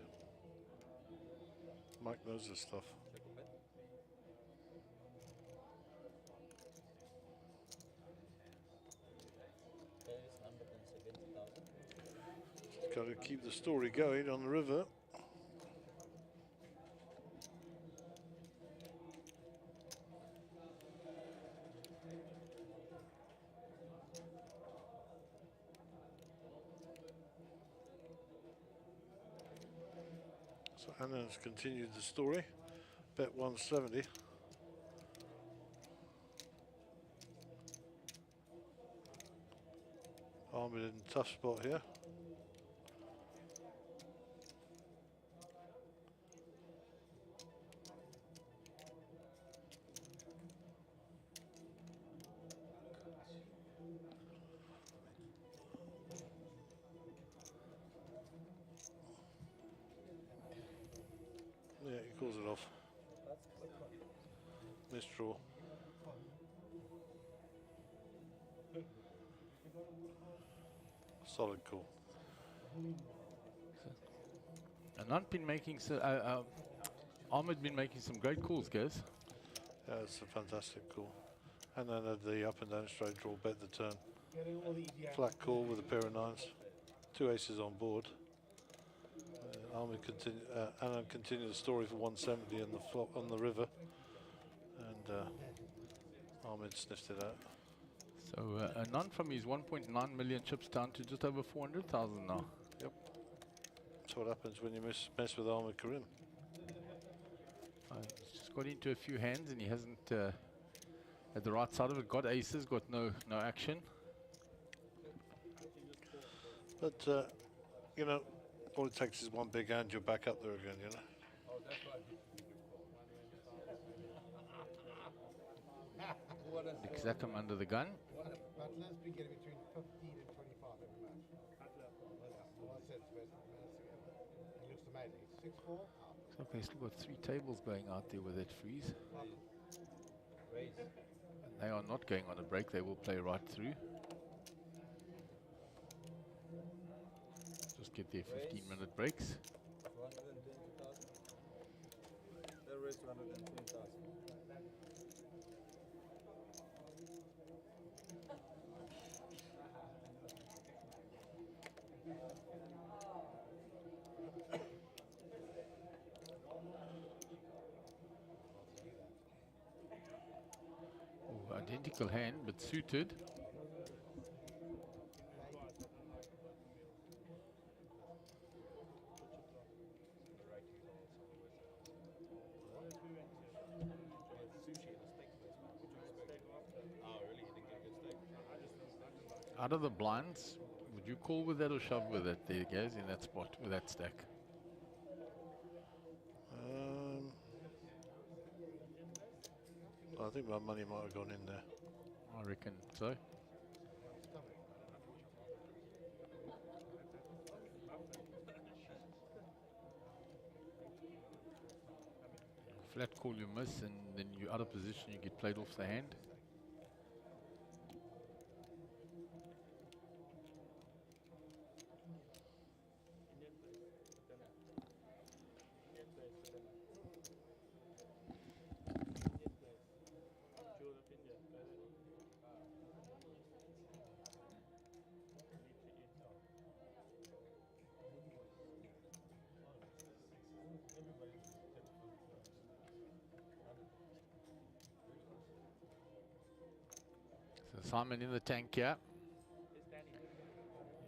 Mike knows this stuff. Got to keep the story going on the river. So Anand's continued the story. Bet 170. Ahmed in a tough spot here. Yeah, he calls it off. Missed draw. Solid call. And I've been making Ahmed been making some great calls, guys. Yeah, it's a fantastic call. And then at the up and down straight draw, bet the turn. Flat call with a pair of 9s. 2 aces on board. Anand continued the story for 170 on the flop on the river, and Ahmed sniffed it out. So Anand from his 1.9 million chips down to just over 400,000 now. Yep. That's what happens when you mess with Ahmed Karim. He's just got into a few hands and he hasn't at the right side of it. Got aces, got no action. But you know, all it takes is one big hand, you're back up there again, you know. Exactum under the gun. Butler's been getting between 15 and 25 every match. He looks amazing. 6'4". Looks like they've still got 3 tables going out there with that freeze. And they are not going on a break, they will play right through. Just get their 15-minute breaks. 120,000. They raised 120,000. Ooh, identical hand, but suited. Out of the blinds, would you call with that or shove with it there, guys, in that spot with that stack? I think my money might have gone in there. I reckon so. Flat call you miss, and then you're out of position, you get played off the hand. So Simon in the tank here.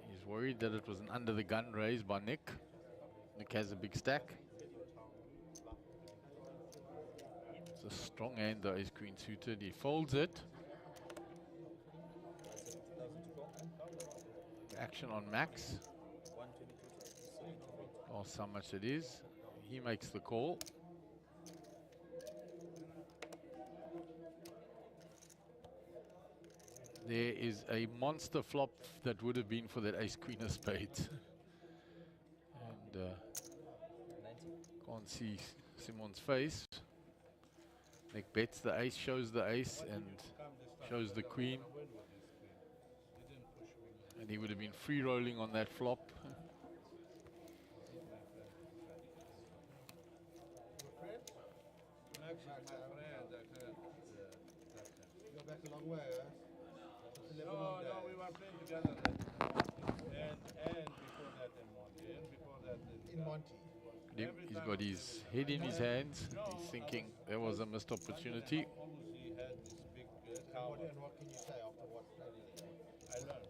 He's worried that it was an under the gun raise by Nick. Nick has a big stack. It's a strong hand though, ace queen suited. He folds it. Action on Max. Asks how much it is. He makes the call. There is a monster flop that would have been for that ace queen of spades. And can't see Simon's face. Nick bets the ace, shows the ace, and shows the queen. And he would have been free rolling on that flop. You're back a long way, huh? No, we were playing together. And before that in Monty. And before that in Monty. He's got his head in his hands. He's thinking there was a missed opportunity. He had this big tower. And what can you say after what? I learned.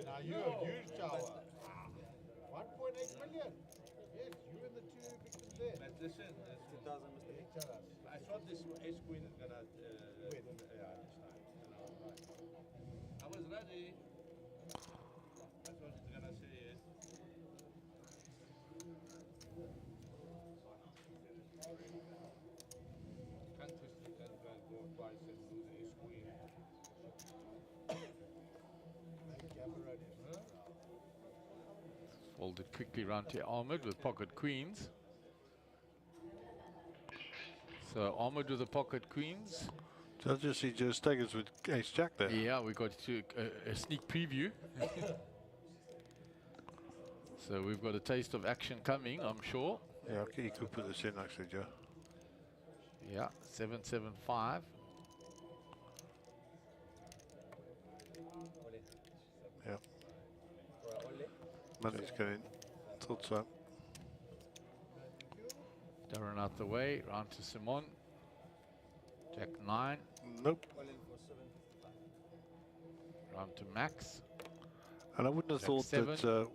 Now you're a huge tower. 1.8 million. Yes, you and the two victims there. But listen, 2,000 Mr. Each other. I thought this ace queen is gonna win. Yeah, this time. I was ready. I thought it's gonna say it. Can't twist it, can't go twice and lose ace queen. Folded quickly round to Ahmed with pocket queens. So Ahmed with the pocket queens. Judges see Joe Staggers with ace jack there. Yeah, we got to a sneak preview. So we've got a taste of action coming, I'm sure. Yeah, okay, you could put this in actually, Joe. Yeah, 775. Yeah. Money's going. Thought so. Darren out the way, round to Simon. Jack 9. Nope. Round to Max. And I wouldn't have Jack thought 7. that.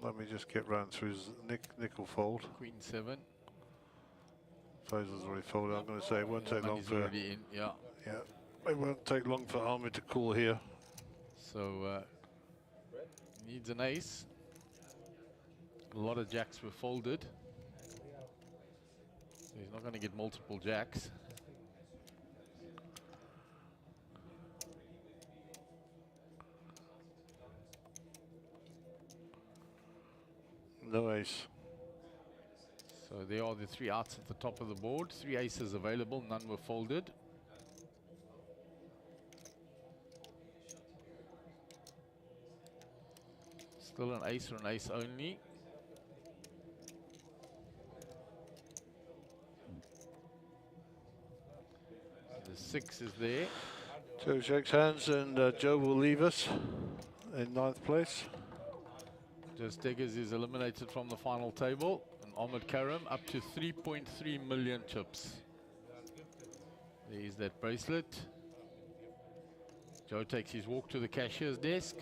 Let me just get round through his nickel fold. Queen 7. Fraser's already folded. I'm going to say it won't take long Money's for. already in, yeah. Yeah, it won't take long for Ahmed to call here. So needs an ace. A lot of jacks were folded. So he's not going to get multiple jacks. No ace. So there are the 3 outs at the top of the board. 3 aces available, none were folded. Still an ace or an ace only. The 6 is there. Joe shakes hands and Joe will leave us in 9th place. Joe Steggers is eliminated from the final table. And Ahmed Karam up to 3.3 million chips. There is that bracelet. Joe takes his walk to the cashier's desk.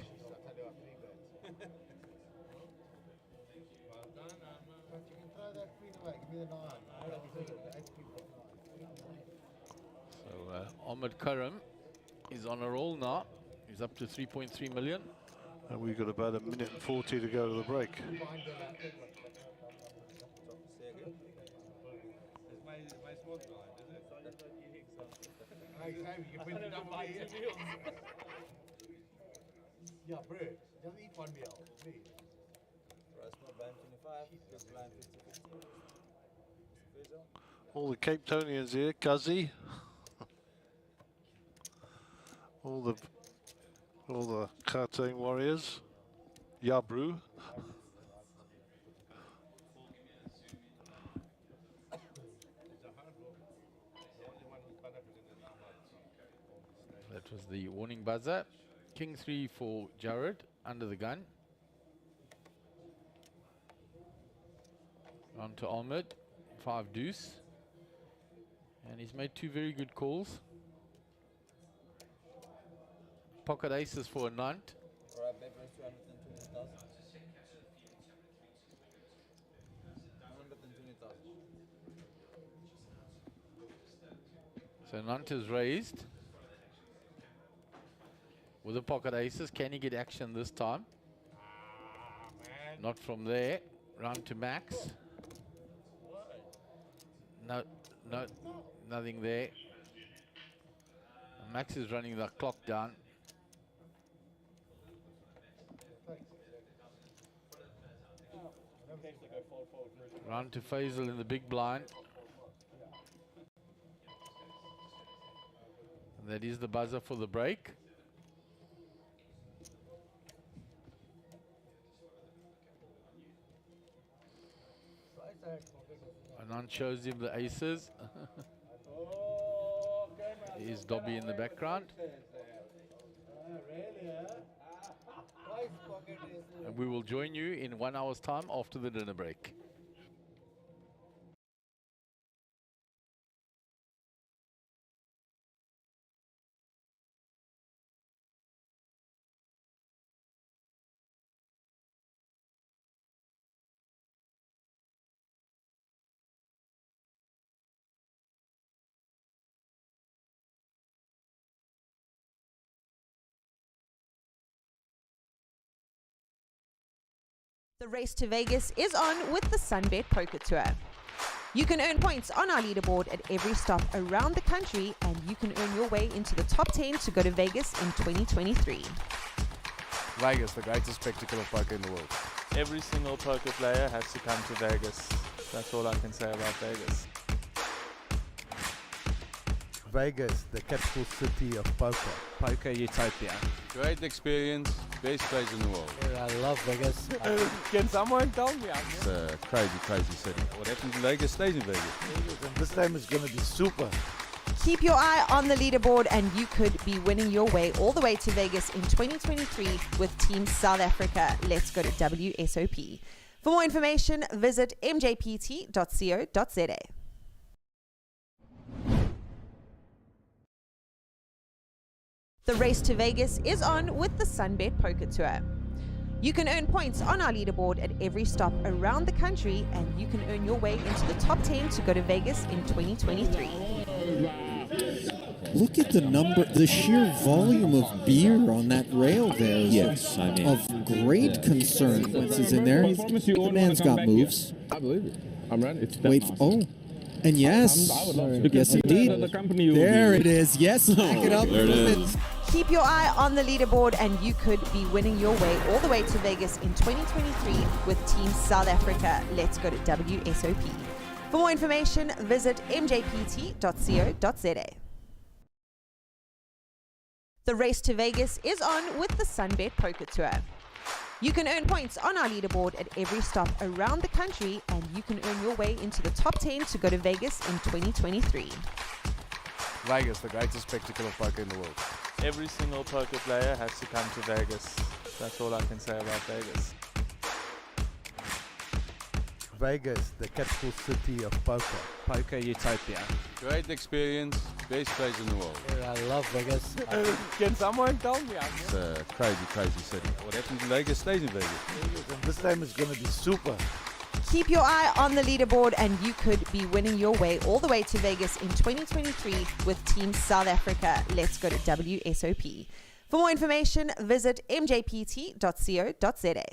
So Ahmed Karim is on a roll now. He's up to 3.3 million. And we've got about 1:40 to go to the break. Yeah, bro, just eat one meal, please. Price not blind 25, just blind 50. All the Cape Townians here, Guzzy. all the Gauteng warriors. Yabru. That was the warning buzzer. King 3 for Jared, under the gun. On to Ahmed, 5 deuce. And he's made 2 very good calls. Pocket aces for a nunt. Alright, bet raise 220,000. 120,000. So nunt is raised. With the pocket aces, can he get action this time? Not from there. Round to max. No, nothing there. Max is running the clock down. Round to Faisal in the big blind. And that is the buzzer for the break. Anand shows him the aces. Here's Dobby in the background. And we will join you in 1 hour's time after the dinner break. The race to Vegas is on with the Sunbet Poker Tour. You can earn points on our leaderboard at every stop around the country, and you can earn your way into the top 10 to go to Vegas in 2023. Vegas, the greatest spectacle of poker in the world. Every single poker player has to come to Vegas. That's all I can say about Vegas. Vegas, the capital city of poker. Poker utopia. Great experience, best place in the world. I love Vegas. Can someone tell me? It's a crazy, crazy city. What happens in Vegas stays in Vegas. And this time is going to be super. Keep your eye on the leaderboard, and you could be winning your way all the way to Vegas in 2023 with Team South Africa. Let's go to WSOP. For more information, visit mjpt.co.za. The race to Vegas is on with the Sunbet Poker Tour. You can earn points on our leaderboard at every stop around the country, and you can earn your way into the top 10 to go to Vegas in 2023. Look at the sheer volume of beer on that rail there. Yes, I mean. Of great concern. Once he's in there, the man's got moves. I believe it. I'm ready. Wait, and yes, yes indeed. There it is. Yes, back it up. There it is. Keep your eye on the leaderboard, and you could be winning your way all the way to Vegas in 2023 with Team South Africa. Let's go to WSOP. For more information, visit mjpt.co.za. The race to Vegas is on with the Sunbet Poker Tour. You can earn points on our leaderboard at every stop around the country, and you can earn your way into the top 10 to go to Vegas in 2023. Vegas, the greatest spectacle of poker in the world. Every single poker player has to come to Vegas. That's all I can say about Vegas. Vegas, the capital city of poker. Poker utopia. Great experience, best place in the world. I love Vegas. Can someone tell me? It's a crazy, crazy city. What happens in Vegas stays in Vegas. And this time is going to be super. Keep your eye on the leaderboard and you could be winning your way all the way to Vegas in 2023 with Team South Africa. Let's go to WSOP. For more information, visit mjpt.co.za.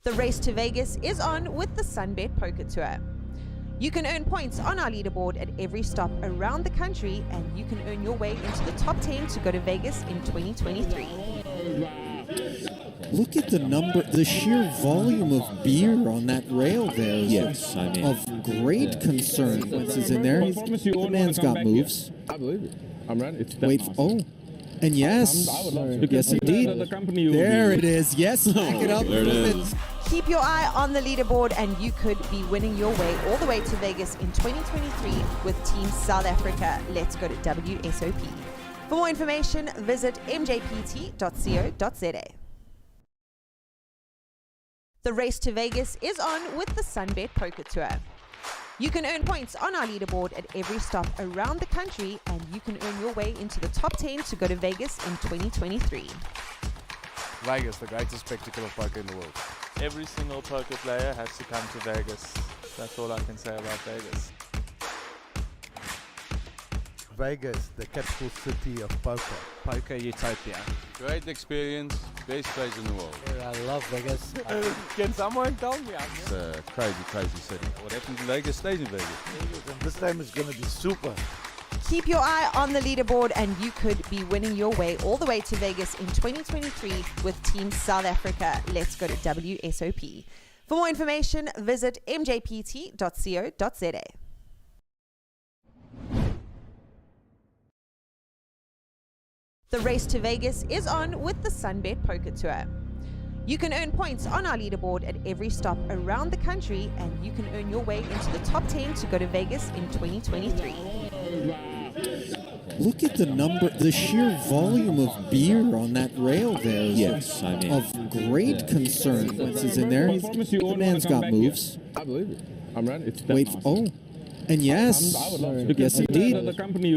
The race to Vegas is on with the Sunbet Poker Tour. You can earn points on our leaderboard at every stop around the country, and you can earn your way into the top 10 to go to Vegas in 2023. Look at the sheer volume of beer on that rail there. Yes, I mean. Of great concern. Once he's in there, the man's got moves. I believe it. I'm ready. Wait, and yes, yes indeed. There it is. Yes, back it up. There it is. Keep your eye on the leaderboard and you could be winning your way all the way to Vegas in 2023 with Team South Africa. Let's go to WSOP. For more information, visit mjpt.co.za. The race to Vegas is on with the Sunbet Poker Tour. You can earn points on our leaderboard at every stop around the country, and you can earn your way into the top 10 to go to Vegas in 2023. Vegas, the greatest spectacle of poker in the world. Every single poker player has to come to Vegas. That's all I can say about Vegas. Vegas, the capital city of poker. Poker utopia. Great experience, best place in the world. I love Vegas. Can someone tell me? It's a crazy, crazy city. What happens in Vegas stays in Vegas. This time is going to be super. Keep your eye on the leaderboard and you could be winning your way all the way to Vegas in 2023 with Team South Africa. Let's go to WSOP. For more information, visit mjpt.co.za. The race to Vegas is on with the Sunbet Poker Tour. You can earn points on our leaderboard at every stop around the country, and you can earn your way into the top 10 to go to Vegas in 2023. Look at the sheer volume of beer on that rail there. Yes, I mean. Of great concern. Once he's in there, the man's got moves. I believe it. I'm ready. Wait, and yes, yes indeed.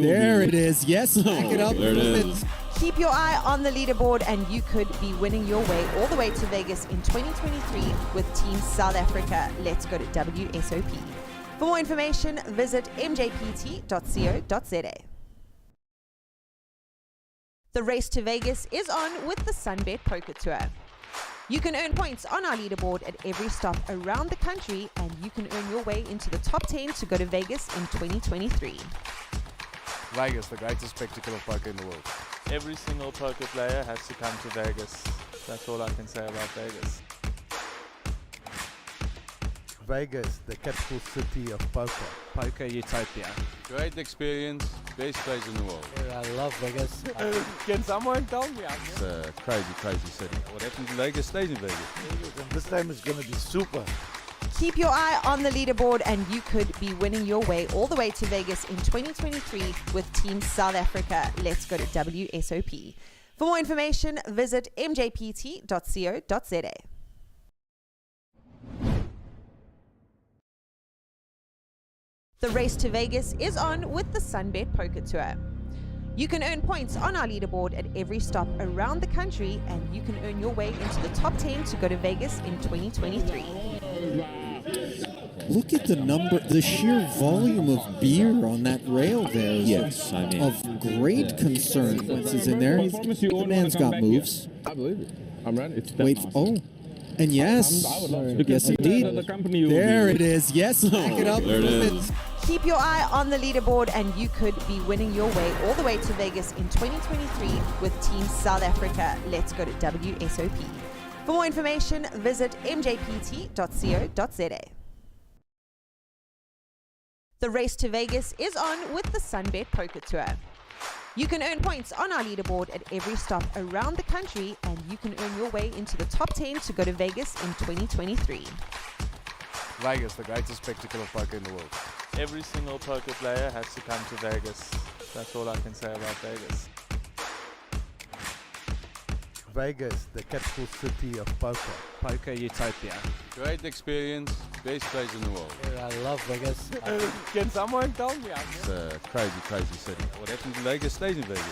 There it is. Yes, back it up. There it is. Keep your eye on the leaderboard and you could be winning your way all the way to Vegas in 2023 with Team South Africa. Let's go to WSOP. For more information, visit mjpt.co.za. The race to Vegas is on with the Sunbet Poker Tour. You can earn points on our leaderboard at every stop around the country, and you can earn your way into the top 10 to go to Vegas in 2023. Vegas, the greatest spectacle of poker in the world. Every single poker player has to come to Vegas. That's all I can say about Vegas. Vegas, the capital city of poker. Poker utopia. Great experience, best place in the world. I love Vegas. Can someone tell me? It's a crazy, crazy city. What happens in Vegas stays in Vegas. This time is going to be super. Keep your eye on the leaderboard and you could be winning your way all the way to Vegas in 2023 with Team South Africa. Let's go to WSOP. For more information, visit mjpt.co.za. The race to Vegas is on with the Sunbet Poker Tour. You can earn points on our leaderboard at every stop around the country, and you can earn your way into the top 10 to go to Vegas in 2023. Look at the sheer volume of beer on that rail there. Yes, I mean. Of great concern. Once he's in there, the man's got moves. I believe it. I'm ready. Wait, and yes, yes indeed. There it is. Yes, back it up. There it is. Keep your eye on the leaderboard and you could be winning your way all the way to Vegas in 2023 with Team South Africa. Let's go to WSOP. For more information, visit mjpt.co.za. The race to Vegas is on with the Sunbet Poker Tour. You can earn points on our leaderboard at every stop around the country, and you can earn your way into the top 10 to go to Vegas in 2023. Vegas, the greatest spectacle of poker in the world. Every single poker player has to come to Vegas. That's all I can say about Vegas. Vegas, the capital city of poker. Poker utopia. Great experience, best place in the world. I love Vegas. Can someone tell me? It's a crazy, crazy city. What happens in Vegas stays in Vegas.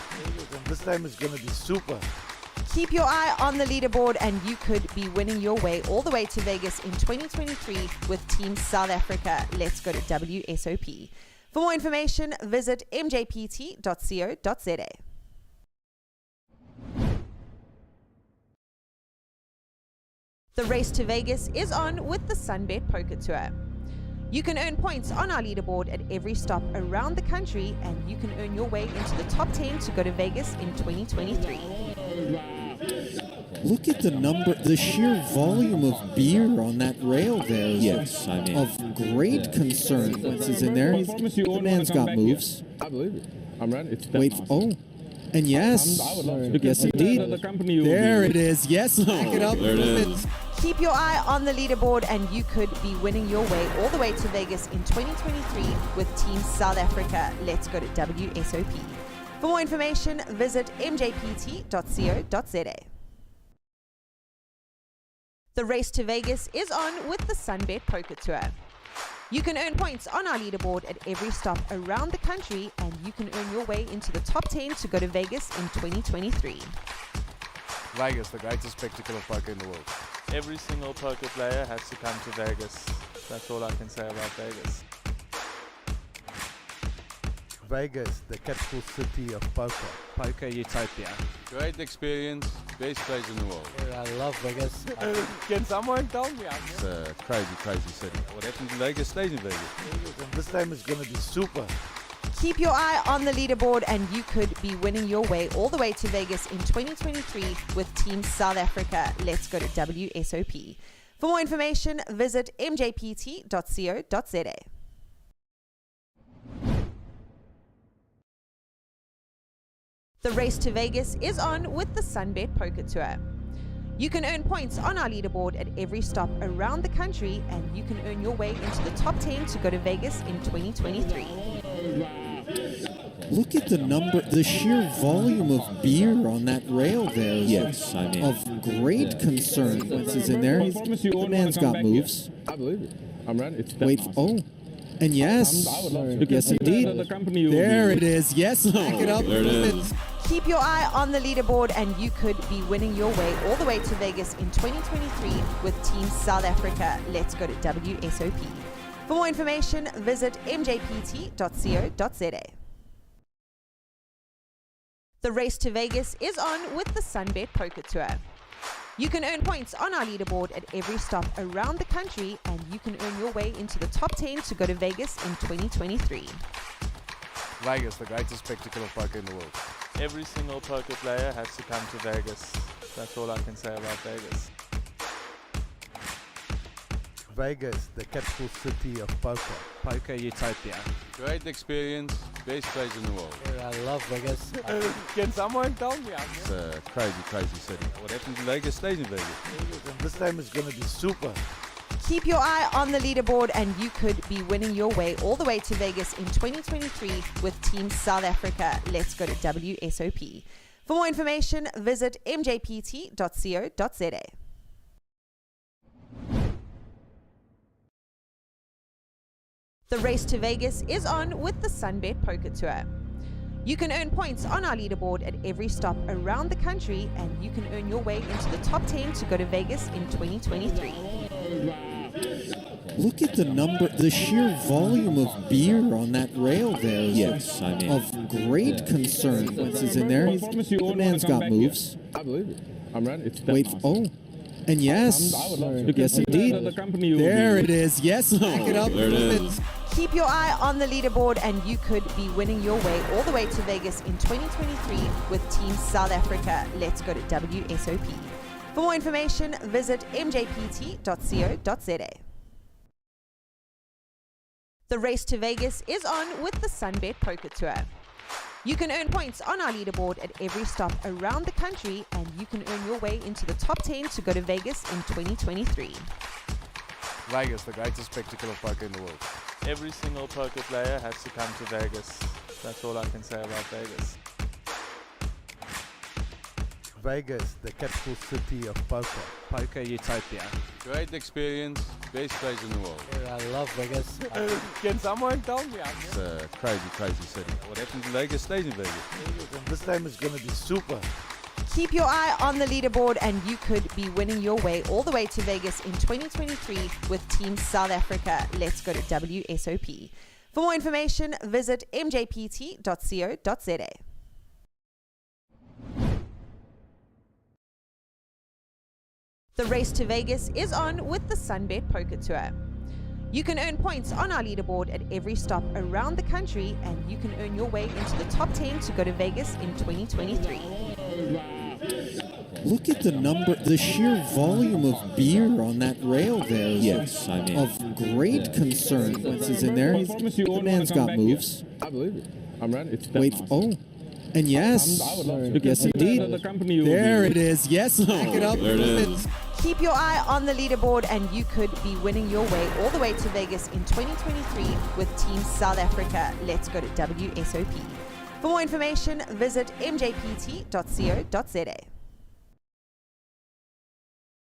This time is going to be super. Keep your eye on the leaderboard and you could be winning your way all the way to Vegas in 2023 with Team South Africa. Let's go to WSOP. For more information, visit mjpt.co.za. The race to Vegas is on with the Sunbet Poker Tour. You can earn points on our leaderboard at every stop around the country, and you can earn your way into the top 10 to go to Vegas in 2023. Look at the number, the sheer volume of beer on that rail there is Yes, I mean. of great concern. Once he's in there, the man's got moves. I believe it. I'm ready. Wait, oh, and yes, yes indeed. There it is. Yes, back it up. There it is. Keep your eye on the leaderboard and you could be winning your way all the way to Vegas in 2023 with Team South Africa. Let's go to WSOP. For more information, visit mjpt.co.za. The race to Vegas is on with the Sunbet Poker Tour. You can earn points on our leaderboard at every stop around the country, and you can earn your way into the top 10 to go to Vegas in 2023. Vegas, the greatest spectacle of poker in the world. Every single poker player has to come to Vegas. That's all I can say about Vegas. Vegas, the capital city of poker. Poker utopia. Great experience, best place in the world. I love Vegas. Can someone tell me? It's a crazy, crazy city. What happens in Vegas stays in Vegas. This time is going to be super. Keep your eye on the leaderboard and you could be winning your way all the way to Vegas in 2023 with Team South Africa. Let's go to WSOP. For more information, visit mjpt.co.za. The race to Vegas is on with the Sunbet Poker Tour. You can earn points on our leaderboard at every stop around the country, and you can earn your way into the top 10 to go to Vegas in 2023. Look at the number, the sheer volume of beer on that rail there is Yes, I mean. of great concern. Once he's in there, the man's got moves. I believe it. I'm ready. Wait, oh, and yes, yes indeed. There it is. Yes, back it up. There it is. Keep your eye on the leaderboard and you could be winning your way all the way to Vegas in 2023 with Team South Africa. Let's go to WSOP. For more information, visit mjpt.co.za. The race to Vegas is on with the Sunbet Poker Tour. You can earn points on our leaderboard at every stop around the country, and you can earn your way into the top 10 to go to Vegas in 2023. Vegas, the greatest spectacle of poker in the world. Every single poker player has to come to Vegas. That's all I can say about Vegas. Vegas, the capital city of poker. Poker utopia. Great experience, best place in the world. I love Vegas. Can someone tell me? It's a crazy, crazy city. What happens in Vegas stays in Vegas. This time is going to be super. Keep your eye on the leaderboard and you could be winning your way all the way to Vegas in 2023 with Team South Africa. Let's go to WSOP. For more information, visit mjpt.co.za. The race to Vegas is on with the Sunbet Poker Tour. You can earn points on our leaderboard at every stop around the country, and you can earn your way into the top 10 to go to Vegas in 2023. Look at the number, the sheer volume of beer on that rail there is Yes, I mean. of great concern. Once he's in there, the man's got moves. I believe it. I'm ready. Wait, oh, and yes, yes indeed. There it is. Yes, back it up. There it is. Keep your eye on the leaderboard and you could be winning your way all the way to Vegas in 2023 with Team South Africa. Let's go to WSOP. For more information, visit mjpt.co.za. The race to Vegas is on with the Sunbet Poker Tour. You can earn points on our leaderboard at every stop around the country, and you can earn your way into the top 10 to go to Vegas in 2023. Vegas, the greatest spectacle of poker in the world. Every single poker player has to come to Vegas. That's all I can say about Vegas. Vegas, the capital city of poker. Poker utopia. Great experience, best place in the world. I love Vegas. Can someone tell me? It's a crazy, crazy city. What happens in Vegas stays in Vegas. This time is going to be super. Keep your eye on the leaderboard and you could be winning your way all the way to Vegas in 2023 with Team South Africa. Let's go to WSOP. For more information, visit mjpt.co.za. The race to Vegas is on with the Sunbet Poker Tour. You can earn points on our leaderboard at every stop around the country, and you can earn your way into the top 10 to go to Vegas in 2023. Look at the number, the sheer volume of beer on that rail there is Yes, I mean. of great concern. Once he's in there, the man's got moves. I believe it. I'm ready. It's Wait, oh, and yes, I would love to. yes indeed. There it is. Yes, back it up. There it is. Keep your eye on the leaderboard and you could be winning your way all the way to Vegas in 2023 with Team South Africa. Let's go to WSOP. For more information, visit mjpt.co.za.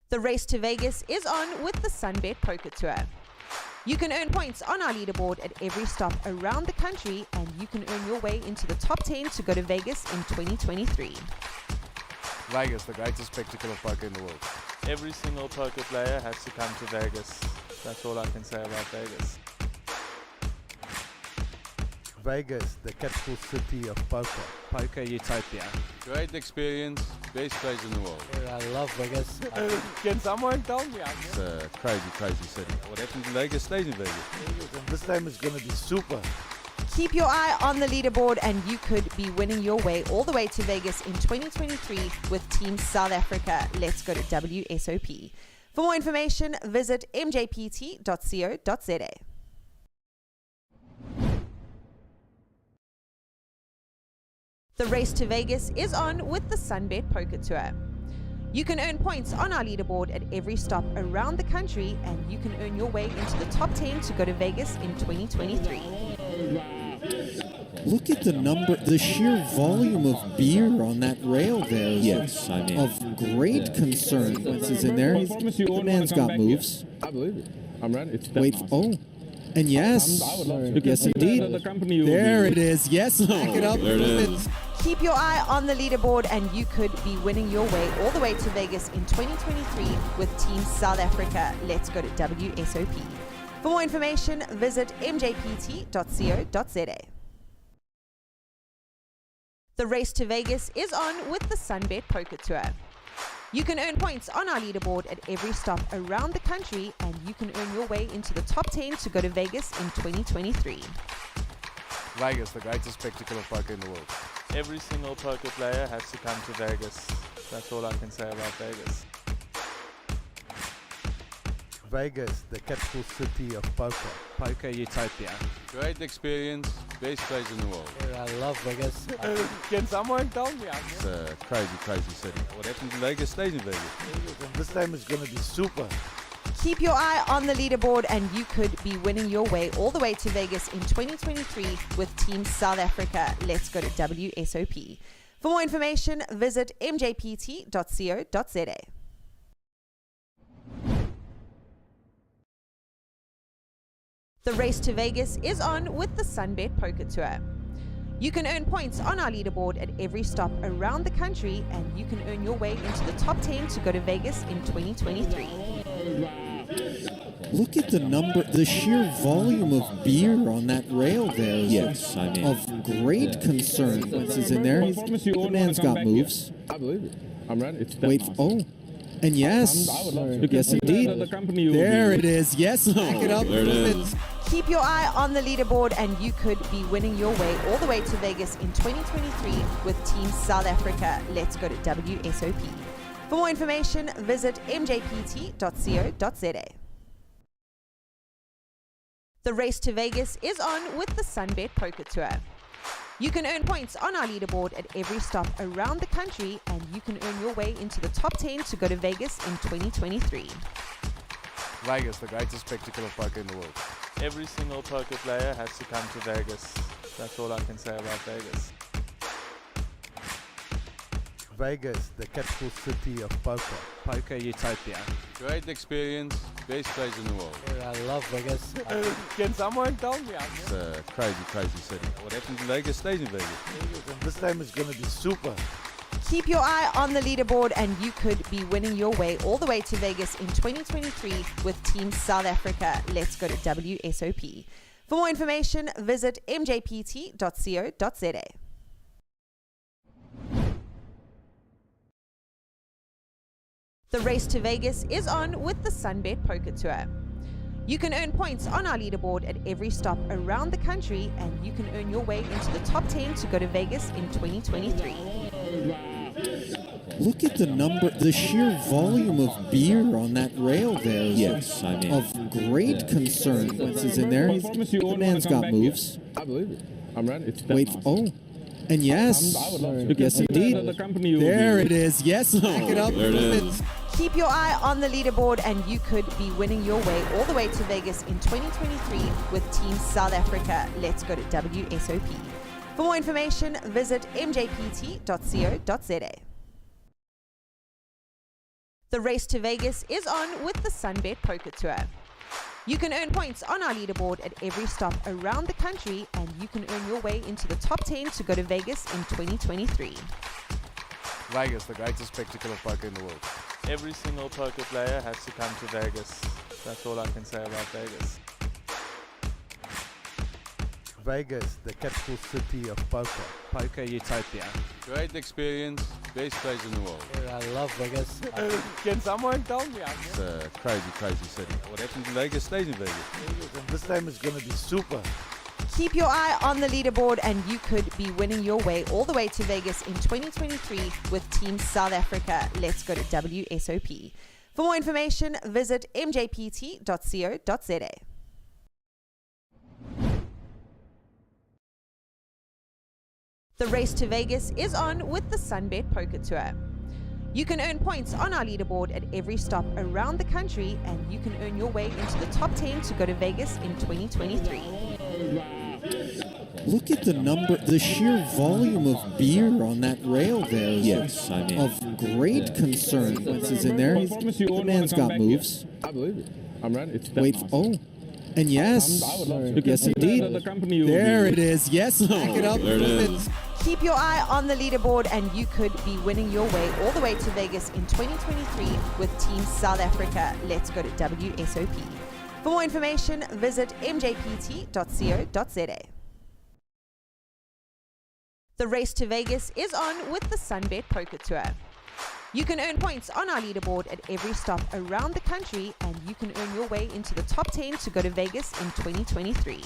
The race to Vegas is on with the Sunbet Poker Tour. You can earn points on our leaderboard at every stop around the country, and you can earn your way into the top 10 to go to Vegas in 2023. Vegas, the greatest spectacle of poker in the world. Every single poker player has to come to Vegas. That's all I can say about Vegas. Vegas, the capital city of poker. Poker utopia. Great experience, best place in the world. I love Vegas. Can someone tell me? It's a crazy, crazy city. What happens in Vegas stays in Vegas. This time is going to be super. Keep your eye on the leaderboard and you could be winning your way all the way to Vegas in 2023 with Team South Africa. Let's go to WSOP. For more information, visit mjpt.co.za. The race to Vegas is on with the Sunbet Poker Tour. You can earn points on our leaderboard at every stop around the country, and you can earn your way into the top 10 to go to Vegas in 2023. Look at the number, the sheer volume of beer on that rail there is Yes, I mean. of great concern. Once he's in there, the man's got moves. I believe it. I'm ready. It's Wait, oh, and yes, I would love to. yes indeed. There it is. Yes, back it up. There it is. Keep your eye on the leaderboard and you could be winning your way all the way to Vegas in 2023 with Team South Africa. Let's go to WSOP. For more information, visit mjpt.co.za. The race to Vegas is on with the Sunbet Poker Tour. You can earn points on our leaderboard at every stop around the country, and you can earn your way into the top 10 to go to Vegas in 2023. Vegas, the greatest spectacle of poker in the world. Every single poker player has to come to Vegas. That's all I can say about Vegas. Vegas, the capital city of poker. Poker utopia. Great experience, best place in the world. I love Vegas. Can someone tell me? It's a crazy, crazy city. What happens in Vegas stays in Vegas. This time is going to be super. Keep your eye on the leaderboard and you could be winning your way all the way to Vegas in 2023 with Team South Africa. Let's go to WSOP. For more information, visit mjpt.co.za. The race to Vegas is on with the Sunbet Poker Tour. You can earn points on our leaderboard at every stop around the country, and you can earn your way into the top 10 to go to Vegas in 2023. Look at the number, the sheer volume of beer on that rail there is Yes, I mean. of great concern. Once he's in there, the man's got moves. I believe it. I'm ready. It's Wait, oh, and yes, yes indeed. There it is. Yes, back it up. There it is. Keep your eye on the leaderboard and you could be winning your way all the way to Vegas in 2023 with Team South Africa. Let's go to WSOP. For more information, visit mjpt.co.za. The race to Vegas is on with the Sunbet Poker Tour. You can earn points on our leaderboard at every stop around the country, and you can earn your way into the top 10 to go to Vegas in 2023. Vegas, the greatest spectacle of poker in the world. Every single poker player has to come to Vegas. That's all I can say about Vegas. Vegas, the capital city of poker. Poker utopia. Great experience, best place in the world. I love Vegas. Can someone tell me? It's a crazy, crazy city. What happens in Vegas stays in Vegas. This time is going to be super. Keep your eye on the leaderboard and you could be winning your way all the way to Vegas in 2023 with Team South Africa. Let's go to WSOP. For more information, visit mjpt.co.za. The race to Vegas is on with the Sunbet Poker Tour. You can earn points on our leaderboard at every stop around the country, and you can earn your way into the top 10 to go to Vegas in 2023. Look at the sheer volume of beer on that rail there. Yes, I mean. Of great concern. Once he's in there, the man's got moves. I believe it. I'm ready. Wait, oh. And yes, yes indeed. There it is. Yes, back it up. There it is. Keep your eye on the leaderboard and you could be winning your way all the way to Vegas in 2023 with Team South Africa. Let's go to WSOP. For more information, visit mjpt.co.za. The race to Vegas is on with the Sunbet Poker Tour. You can earn points on our leaderboard at every stop around the country, and you can earn your way into the top 10 to go to Vegas in 2023. Vegas, the greatest spectacle of poker in the world. Every single poker player has to come to Vegas. That's all I can say about Vegas. Vegas, the capital city of poker. Poker utopia. Great experience, best place in the world. I love Vegas. Can someone tell me? It's a crazy, crazy city. What happens in Vegas stays in Vegas. And this time is going to be super. Keep your eye on the leaderboard and you could be winning your way all the way to Vegas in 2023 with Team South Africa. Let's go to WSOP. For more information, visit mjpt.co.za. The race to Vegas is on with the Sunbet Poker Tour. You can earn points on our leaderboard at every stop around the country, and you can earn your way into the top 10 to go to Vegas in 2023. Look at the sheer volume of beer on that rail there. Yes, I mean. Of great concern. Once he's in there, the man's got moves. I believe it. I'm ready. Wait, oh. And yes, yes indeed. There it is. Yes, back it up. There it is. Keep your eye on the leaderboard and you could be winning your way all the way to Vegas in 2023 with Team South Africa. Let's go to WSOP. For more information, visit mjpt.co.za. The race to Vegas is on with the Sunbet Poker Tour. You can earn points on our leaderboard at every stop around the country, and you can earn your way into the top 10 to go to Vegas in 2023.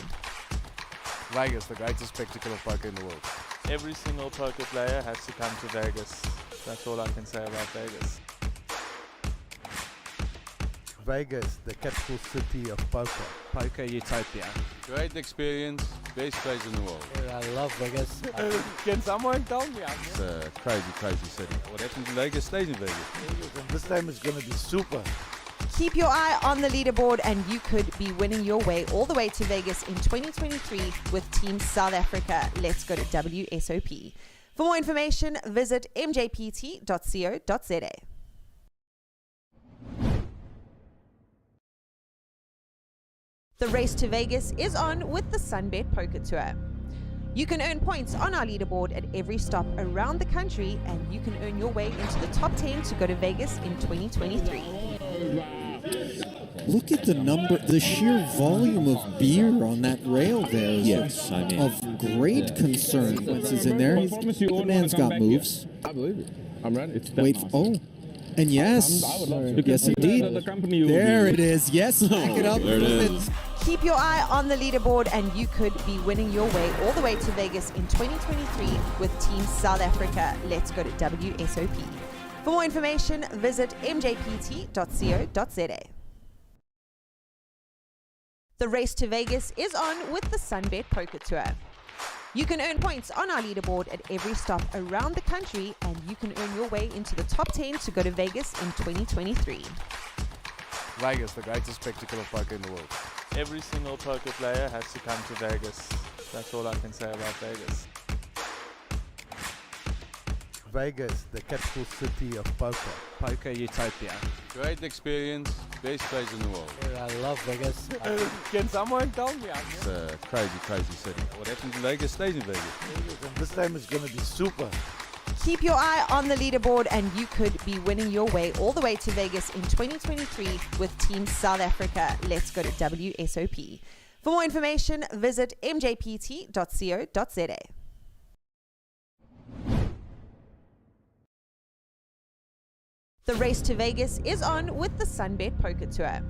Vegas, the greatest spectacle of poker in the world. Every single poker player has to come to Vegas. That's all I can say about Vegas. Vegas, the capital city of poker. Poker utopia. Great experience, best place in the world. I love Vegas. Can someone tell me? It's a crazy, crazy city. What happens in Vegas stays in Vegas. And this time is going to be super. Keep your eye on the leaderboard and you could be winning your way all the way to Vegas in 2023 with Team South Africa. Let's go to WSOP. For more information, visit mjpt.co.za. The race to Vegas is on with the Sunbet Poker Tour. You can earn points on our leaderboard at every stop around the country, and you can earn your way into the top 10 to go to Vegas in 2023. Look at the sheer volume of beer on that rail there. Yes, I mean. Of great concern. Once he's in there, the man's got moves. I believe it. I'm ready. Wait, oh. And yes, yes indeed. There it is. Yes, back it up. There it is. Keep your eye on the leaderboard and you could be winning your way all the way to Vegas in 2023 with Team South Africa. Let's go to WSOP. For more information, visit mjpt.co.za. The race to Vegas is on with the Sunbet Poker Tour. You can earn points on our leaderboard at every stop around the country, and you can earn your way into the top 10 to go to Vegas in 2023. Vegas, the greatest spectacle of poker in the world. Every single poker player has to come to Vegas. That's all I can say about Vegas. Vegas, the capital city of poker. Poker utopia. Great experience, best place in the world. I love Vegas. Can someone tell me? It's a crazy, crazy city. What happens in Vegas stays in Vegas. And this time is going to be super. Keep your eye on the leaderboard and you could be winning your way all the way to Vegas in 2023 with Team South Africa. Let's go to WSOP. For more information, visit mjpt.co.za. The race to Vegas is on with the Sunbet Poker Tour.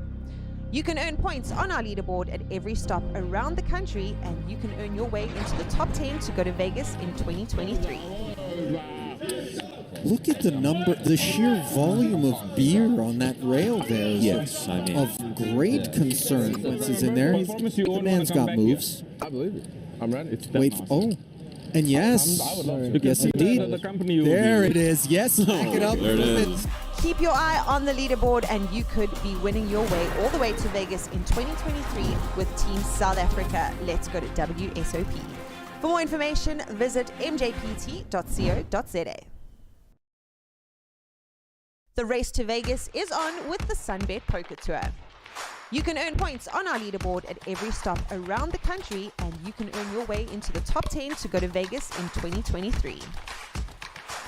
You can earn points on our leaderboard at every stop around the country, and you can earn your way into the top 10 to go to Vegas in 2023. Look at the number, the sheer volume of beer on that rail there is Yes, I mean. of great concern. Once he's in there, the man's got moves. I believe it. I'm ready. Wait, oh, and yes, yes indeed. There it is. Yes, back it up. There it is. Keep your eye on the leaderboard and you could be winning your way all the way to Vegas in 2023 with Team South Africa. Let's go to WSOP. For more information, visit mjpt.co.za. The race to Vegas is on with the Sunbet Poker Tour. You can earn points on our leaderboard at every stop around the country, and you can earn your way into the top 10 to go to Vegas in 2023.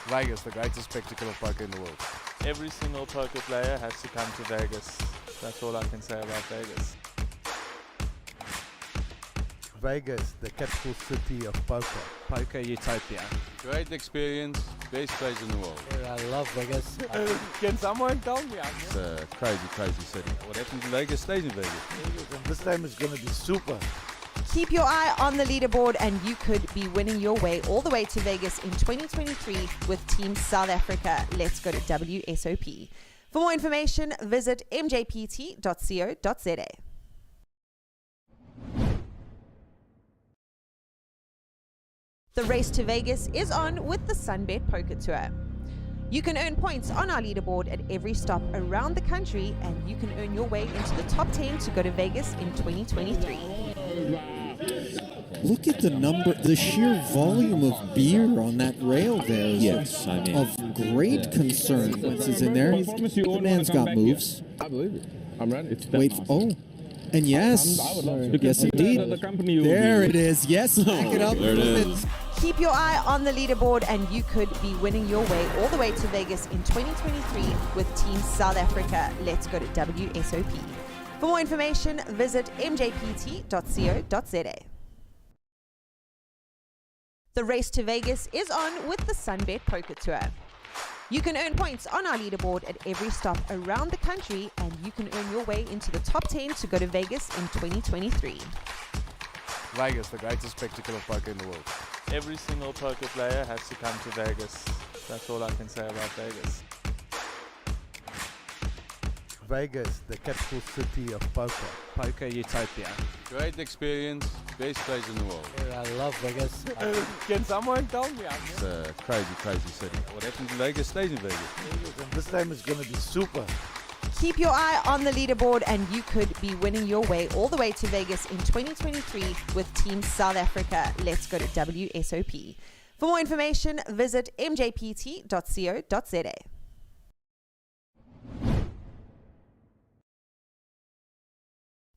Vegas, the greatest spectacle of poker in the world. Every single poker player has to come to Vegas. That's all I can say about Vegas. Vegas, the capital city of poker. Poker utopia. Great experience, best place in the world. I love Vegas. Can someone tell me? It's a crazy, crazy city. What happens in Vegas stays in Vegas. And this time is going to be super. Keep your eye on the leaderboard and you could be winning your way all the way to Vegas in 2023 with Team South Africa. Let's go to WSOP. For more information, visit mjpt.co.za. The race to Vegas is on with the Sunbet Poker Tour. You can earn points on our leaderboard at every stop around the country, and you can earn your way into the top 10 to go to Vegas in 2023. Look at the number, the sheer volume of beer on that rail there is Yes, I mean. of great concern. Once he's in there, the man's got moves. I believe it. I'm ready. Wait, oh, and yes, yes indeed. There it is. Yes, back it up. There it is. Keep your eye on the leaderboard and you could be winning your way all the way to Vegas in 2023 with Team South Africa. Let's go to WSOP. For more information, visit mjpt.co.za. The race to Vegas is on with the Sunbet Poker Tour. You can earn points on our leaderboard at every stop around the country, and you can earn your way into the top 10 to go to Vegas in 2023. Vegas, the greatest spectacle of poker in the world. Every single poker player has to come to Vegas. That's all I can say about Vegas. Vegas, the capital city of poker. Poker utopia. Great experience, best place in the world. I love Vegas. Can someone tell me? It's a crazy, crazy city. What happens in Vegas stays in Vegas. And this time is going to be super. Keep your eye on the leaderboard and you could be winning your way all the way to Vegas in 2023 with Team South Africa. Let's go to WSOP. For more information, visit mjpt.co.za.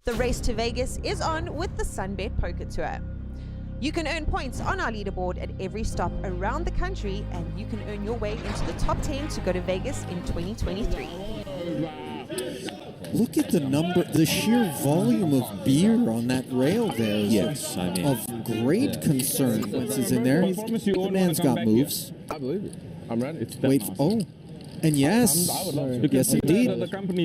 The race to Vegas is on with the Sunbet Poker Tour. You can earn points on our leaderboard at every stop around the country, and you can earn your way into the top 10 to go to Vegas in 2023. Look at the number, the sheer volume of beer on that rail there is Yes, I mean. of great concern. Once he's in there, the man's got moves. I believe it. I'm ready. Wait, oh, and yes, yes indeed.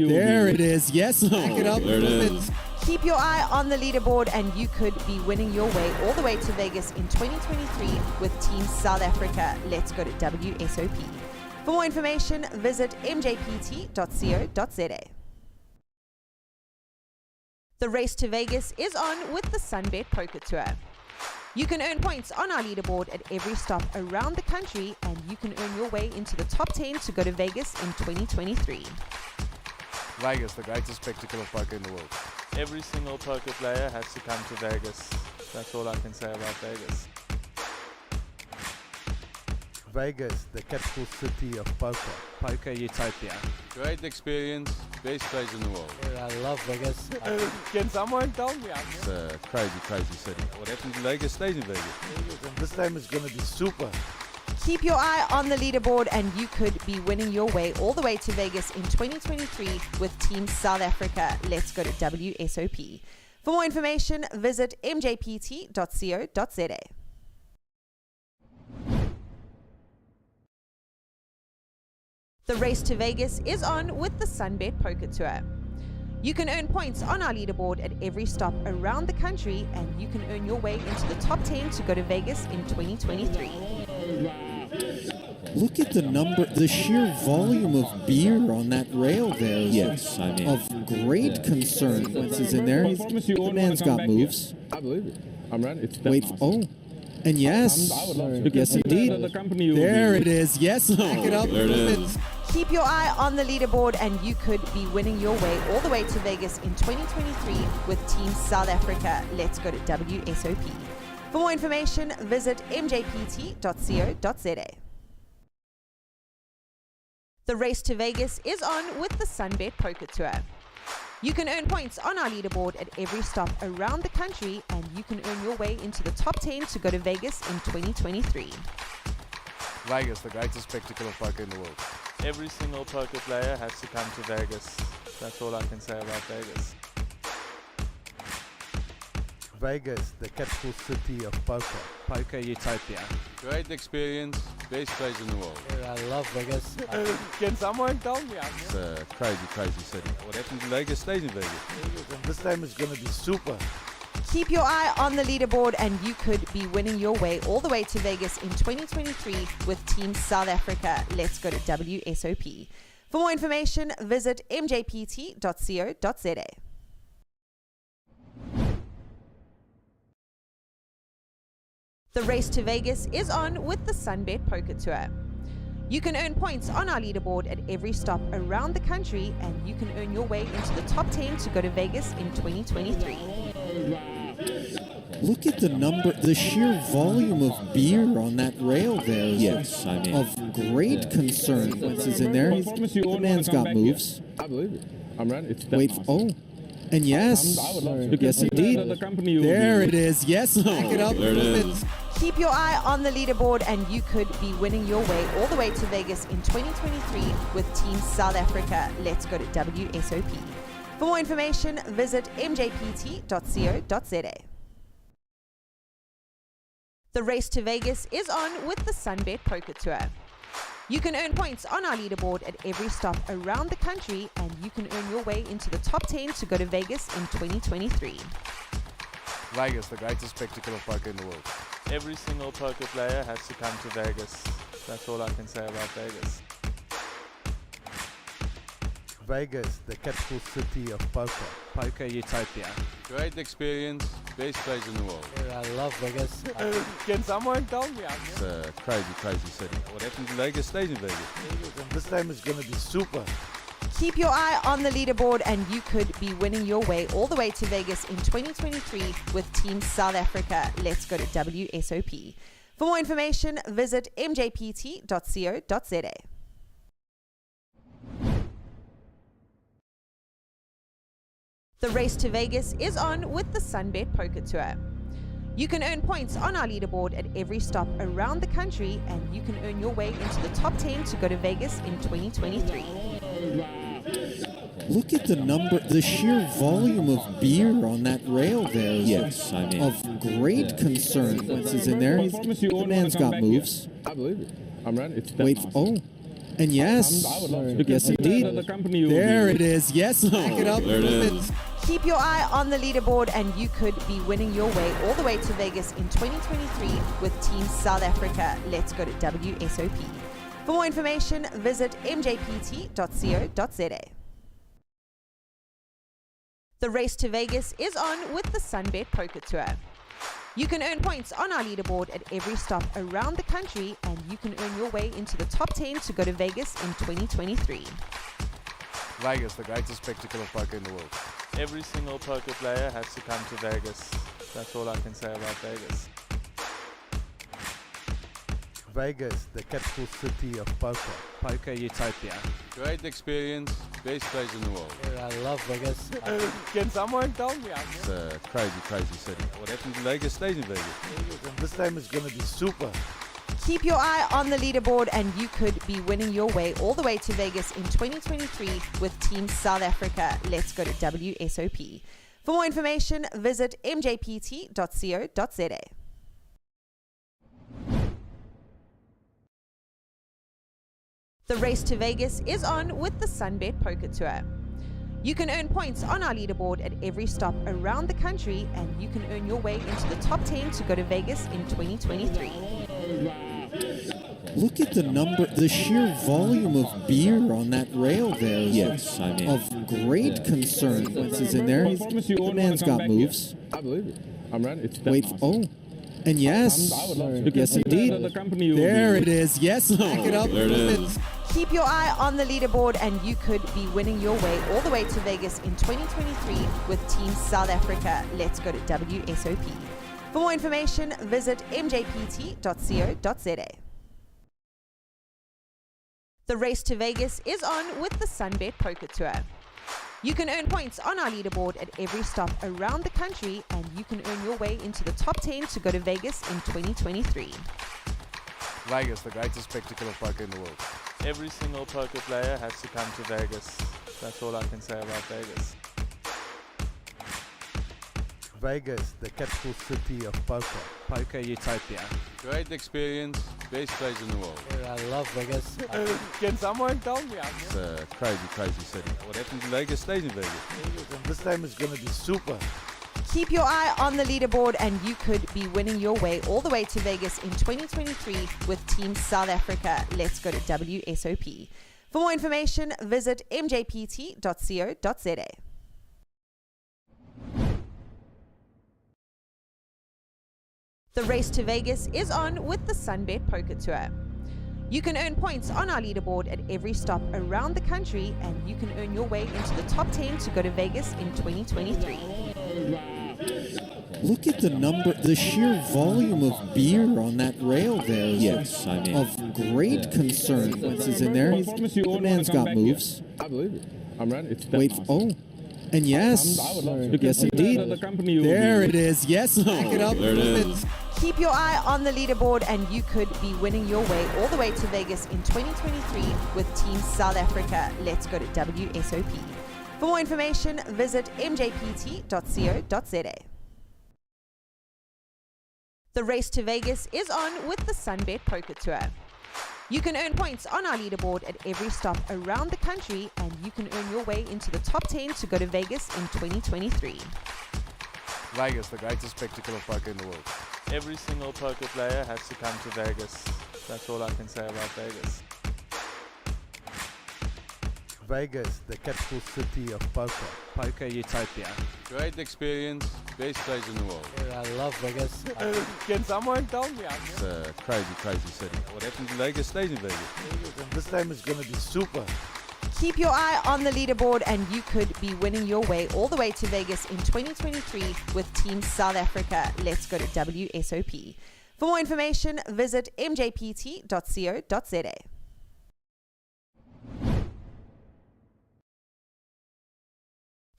There it is. Yes, back it up. There it is. Keep your eye on the leaderboard and you could be winning your way all the way to Vegas in 2023 with Team South Africa. Let's go to WSOP. For more information, visit mjpt.co.za. The race to Vegas is on with the Sunbet Poker Tour. You can earn points on our leaderboard at every stop around the country, and you can earn your way into the top 10 to go to Vegas in 2023. Vegas, the greatest spectacle of poker in the world. Every single poker player has to come to Vegas. That's all I can say about Vegas. Vegas, the capital city of poker. Poker utopia. Great experience, best place in the world. I love Vegas. Can someone tell me? It's a crazy, crazy city. What happens in Vegas stays in Vegas. And this time is going to be super. Keep your eye on the leaderboard and you could be winning your way all the way to Vegas in 2023 with Team South Africa. Let's go to WSOP. For more information, visit mjpt.co.za. The race to Vegas is on with the Sunbet Poker Tour. You can earn points on our leaderboard at every stop around the country, and you can earn your way into the top 10 to go to Vegas in 2023. Look at the number, the sheer volume of beer on that rail there. Yes, I mean. Of great concern. Once is in there. The man's got moves. I believe it. I'm ready. Wait, oh. And yes, yes indeed. There it is. Yes, back it up. There it is. Keep your eye on the leaderboard and you could be winning your way all the way to Vegas in 2023 with Team South Africa. Let's go to WSOP. For more information, visit mjpt.co.za. The race to Vegas is on with the Sunbet Poker Tour. You can earn points on our leaderboard at every stop around the country, and you can earn your way into the top 10 to go to Vegas in 2023. Vegas, the greatest spectacle of poker in the world. Every single poker player has to come to Vegas. That's all I can say about Vegas. Vegas, the capital city of poker. Poker utopia. Great experience, best place in the world. I love Vegas. Can someone tell me? It's a crazy, crazy city. What happens in Vegas stays in Vegas. This time is going to be super. Keep your eye on the leaderboard and you could be winning your way all the way to Vegas in 2023 with Team South Africa. Let's go to WSOP. For more information, visit mjpt.co.za. The race to Vegas is on with the Sunbet Poker Tour. You can earn points on our leaderboard at every stop around the country, and you can earn your way into the top 10 to go to Vegas in 2023. Look at the number, the sheer volume of beer on that rail there. Yes, I mean. Of great concern. Once is in there. The man's got moves. I believe it. I'm ready. Wait, oh. And yes, yes indeed. There it is. Yes, back it up. There it is. Keep your eye on the leaderboard and you could be winning your way all the way to Vegas in 2023 with Team South Africa. Let's go to WSOP. For more information, visit mjpt.co.za. The race to Vegas is on with the Sunbet Poker Tour. You can earn points on our leaderboard at every stop around the country, and you can earn your way into the top 10 to go to Vegas in 2023. Vegas, the greatest spectacle of poker in the world. Every single poker player has to come to Vegas. That's all I can say about Vegas. Vegas, the capital city of poker. Poker utopia. Great experience, best place in the world. I love Vegas. Can someone tell me? It's a crazy, crazy city. What happens in Vegas stays in Vegas. This time is going to be super. Keep your eye on the leaderboard and you could be winning your way all the way to Vegas in 2023 with Team South Africa. Let's go to WSOP. For more information, visit mjpt.co.za. The race to Vegas is on with the Sunbet Poker Tour. You can earn points on our leaderboard at every stop around the country, and you can earn your way into the top 10 to go to Vegas in 2023. Look at the number, the sheer volume of beer on that rail there. Yes, I mean. Of great concern. Once is in there. The man's got moves. I believe it. I'm ready. Wait, oh. And yes, yes indeed. There it is. Yes, back it up. There it is. Keep your eye on the leaderboard and you could be winning your way all the way to Vegas in 2023 with Team South Africa. Let's go to WSOP. For more information, visit mjpt.co.za. The race to Vegas is on with the Sunbet Poker Tour. You can earn points on our leaderboard at every stop around the country, and you can earn your way into the top 10 to go to Vegas in 2023. Vegas, the greatest spectacle of poker in the world. Every single poker player has to come to Vegas. That's all I can say about Vegas. Vegas, the capital city of poker. Poker utopia. Great experience, best place in the world. I love Vegas. Can someone tell me? It's a crazy, crazy city. What happens in Vegas stays in Vegas. This time is going to be super. Keep your eye on the leaderboard and you could be winning your way all the way to Vegas in 2023 with Team South Africa. Let's go to WSOP. For more information, visit mjpt.co.za. The race to Vegas is on with the Sunbet Poker Tour. You can earn points on our leaderboard at every stop around the country, and you can earn your way into the top 10 to go to Vegas in 2023. Look at the sheer volume of beer on that rail there. Yes, I mean. Of great concern. Once he's in there, the man's got moves. I believe it. I'm ready. It's Wait, oh. And yes, yes indeed. There it is. Yes, back it up. There it is. Keep your eye on the leaderboard and you could be winning your way all the way to Vegas in 2023 with Team South Africa. Let's go to WSOP. For more information, visit mjpt.co.za. The race to Vegas is on with the Sunbet Poker Tour. You can earn points on our leaderboard at every stop around the country, and you can earn your way into the top 10 to go to Vegas in 2023. Vegas, the greatest spectacle of poker in the world. Every single poker player has to come to Vegas. That's all I can say about Vegas. Vegas, the capital city of poker. Poker utopia. Great experience, best place in the world. I love Vegas. Can someone tell me? It's a crazy, crazy city. What happens in Vegas stays in Vegas. And this time is going to be super. Keep your eye on the leaderboard and you could be winning your way all the way to Vegas in 2023 with Team South Africa. Let's go to WSOP. For more information, visit mjpt.co.za. The race to Vegas is on with the Sunbet Poker Tour. You can earn points on our leaderboard at every stop around the country, and you can earn your way into the top 10 to go to Vegas in 2023. Look at the sheer volume of beer on that rail there. Yes, I mean. Of great concern. Once he's in there, the man's got moves. I believe it. I'm ready. It's Wait, oh. And yes, yes indeed. There it is. Yes, back it up. There it is. Keep your eye on the leaderboard and you could be winning your way all the way to Vegas in 2023 with Team South Africa. Let's go to WSOP. For more information, visit mjpt.co.za. The race to Vegas is on with the Sunbet Poker Tour. You can earn points on our leaderboard at every stop around the country, and you can earn your way into the top 10 to go to Vegas in 2023. Vegas, the greatest spectacle of poker in the world. Every single poker player has to come to Vegas. That's all I can say about Vegas. Vegas, the capital city of poker. Poker utopia. Great experience, best place in the world. I love Vegas. Can someone tell me? It's a crazy, crazy city. What happens in Vegas stays in Vegas. And this time is going to be super. Keep your eye on the leaderboard and you could be winning your way all the way to Vegas in 2023 with Team South Africa. Let's go to WSOP. For more information, visit mjpt.co.za.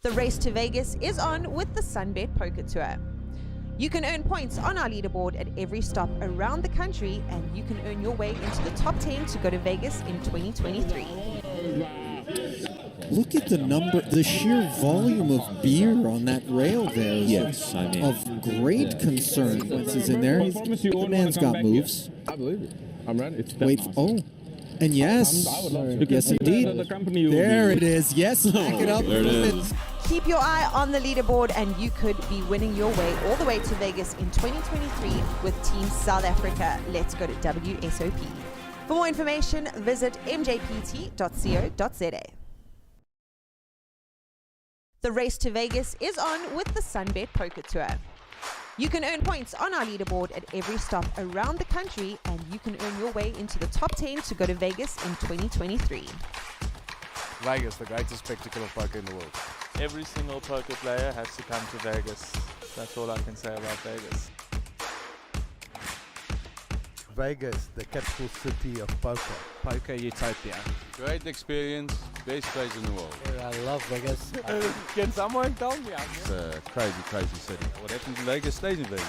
The race to Vegas is on with the Sunbet Poker Tour. You can earn points on our leaderboard at every stop around the country, and you can earn your way into the top 10 to go to Vegas in 2023. Look at the sheer volume of beer on that rail there. Yes, I mean. Of great concern. Once he's in there, the man's got moves. I believe it. I'm ready. It's Wait, oh. And yes, yes indeed. There it is. Yes, back it up. There it is. Keep your eye on the leaderboard and you could be winning your way all the way to Vegas in 2023 with Team South Africa. Let's go to WSOP. For more information, visit mjpt.co.za. The race to Vegas is on with the Sunbet Poker Tour. You can earn points on our leaderboard at every stop around the country, and you can earn your way into the top 10 to go to Vegas in 2023. Vegas, the greatest spectacle of poker in the world. Every single poker player has to come to Vegas. That's all I can say about Vegas. Vegas, the capital city of poker. Poker utopia. Great experience, best place in the world. I love Vegas. Can someone tell me? It's a crazy, crazy city. What happens in Vegas stays in Vegas.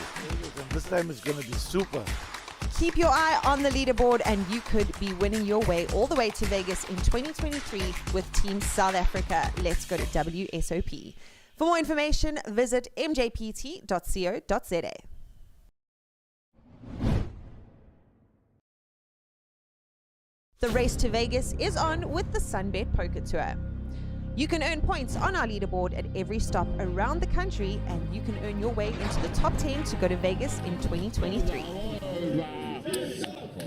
And this time is going to be super. Keep your eye on the leaderboard and you could be winning your way all the way to Vegas in 2023 with Team South Africa. Let's go to WSOP. For more information, visit mjpt.co.za. The race to Vegas is on with the Sunbet Poker Tour. You can earn points on our leaderboard at every stop around the country, and you can earn your way into the top 10 to go to Vegas in 2023.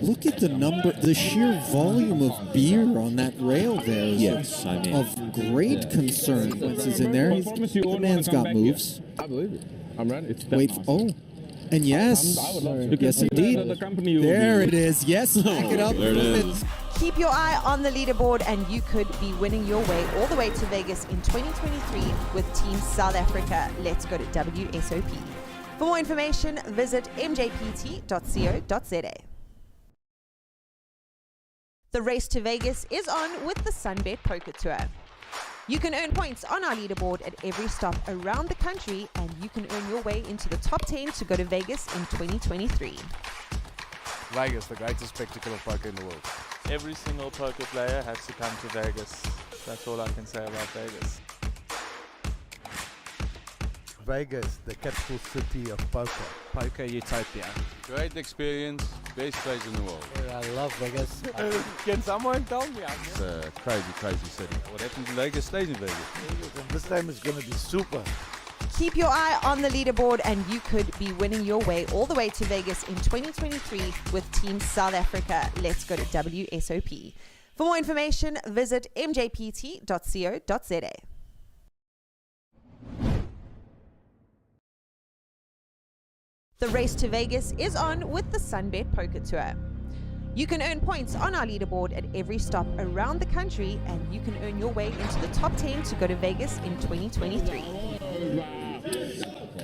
Look at the sheer volume of beer on that rail there. Yes, I mean. Of great concern. Once he's in there, the man's got moves. I believe it. I'm ready. It's Wait, oh. And yes, yes indeed. There it is. Yes, back it up. There it is. Keep your eye on the leaderboard and you could be winning your way all the way to Vegas in 2023 with Team South Africa. Let's go to WSOP. For more information, visit mjpt.co.za. The race to Vegas is on with the Sunbet Poker Tour. You can earn points on our leaderboard at every stop around the country, and you can earn your way into the top 10 to go to Vegas in 2023. Vegas, the greatest spectacle of poker in the world. Every single poker player has to come to Vegas. That's all I can say about Vegas. Vegas, the capital city of poker. Poker utopia. Great experience, best place in the world. I love Vegas. Can someone tell me? It's a crazy, crazy city. What happens in Vegas stays in Vegas. And this time is going to be super. Keep your eye on the leaderboard and you could be winning your way all the way to Vegas in 2023 with Team South Africa. Let's go to WSOP. For more information, visit mjpt.co.za. The race to Vegas is on with the Sunbet Poker Tour. You can earn points on our leaderboard at every stop around the country, and you can earn your way into the top 10 to go to Vegas in 2023.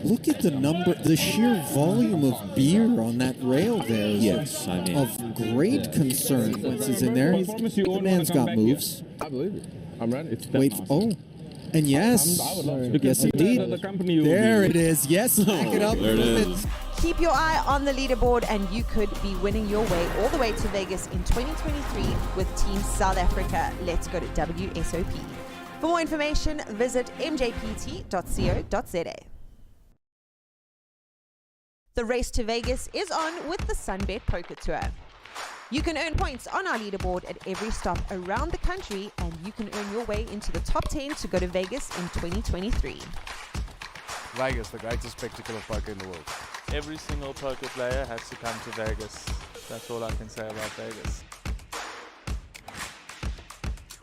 Look at the sheer volume of beer on that rail there. Yes, I mean. Of great concern. Once he's in there, the man's got moves. I believe it. I'm ready. It's Wait, oh. And yes, yes indeed. There it is. Yes, back it up. There it is. Keep your eye on the leaderboard and you could be winning your way all the way to Vegas in 2023 with Team South Africa. Let's go to WSOP. For more information, visit mjpt.co.za. The race to Vegas is on with the Sunbet Poker Tour. You can earn points on our leaderboard at every stop around the country, and you can earn your way into the top 10 to go to Vegas in 2023. Vegas, the greatest spectacle of poker in the world. Every single poker player has to come to Vegas. That's all I can say about Vegas.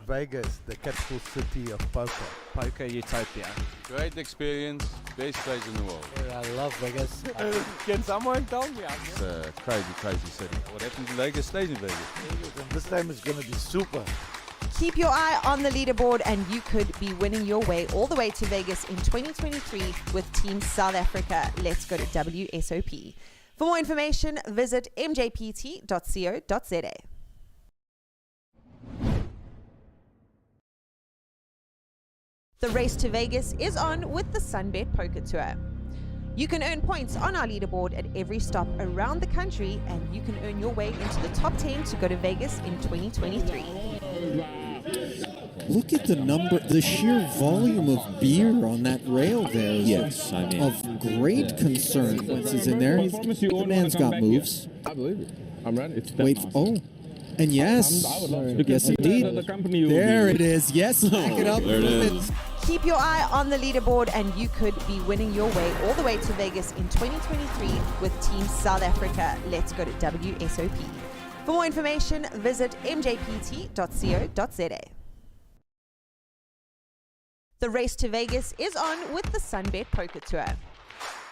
Vegas, the capital city of poker. Poker utopia. Great experience, best place in the world. I love Vegas. Can someone tell me? It's a crazy, crazy city. What happens in Vegas stays in Vegas. And this time is going to be super. Keep your eye on the leaderboard and you could be winning your way all the way to Vegas in 2023 with Team South Africa. Let's go to WSOP. For more information, visit mjpt.co.za. The race to Vegas is on with the Sunbet Poker Tour. You can earn points on our leaderboard at every stop around the country, and you can earn your way into the top 10 to go to Vegas in 2023. Look at the sheer volume of beer on that rail there. Yes, I mean. Of great concern. Once he's in there, the man's got moves. I believe it. I'm ready. It's Wait, oh. And yes, yes indeed. There it is. Yes, back it up. There it is. Keep your eye on the leaderboard and you could be winning your way all the way to Vegas in 2023 with Team South Africa. Let's go to WSOP. For more information, visit mjpt.co.za. The race to Vegas is on with the Sunbet Poker Tour.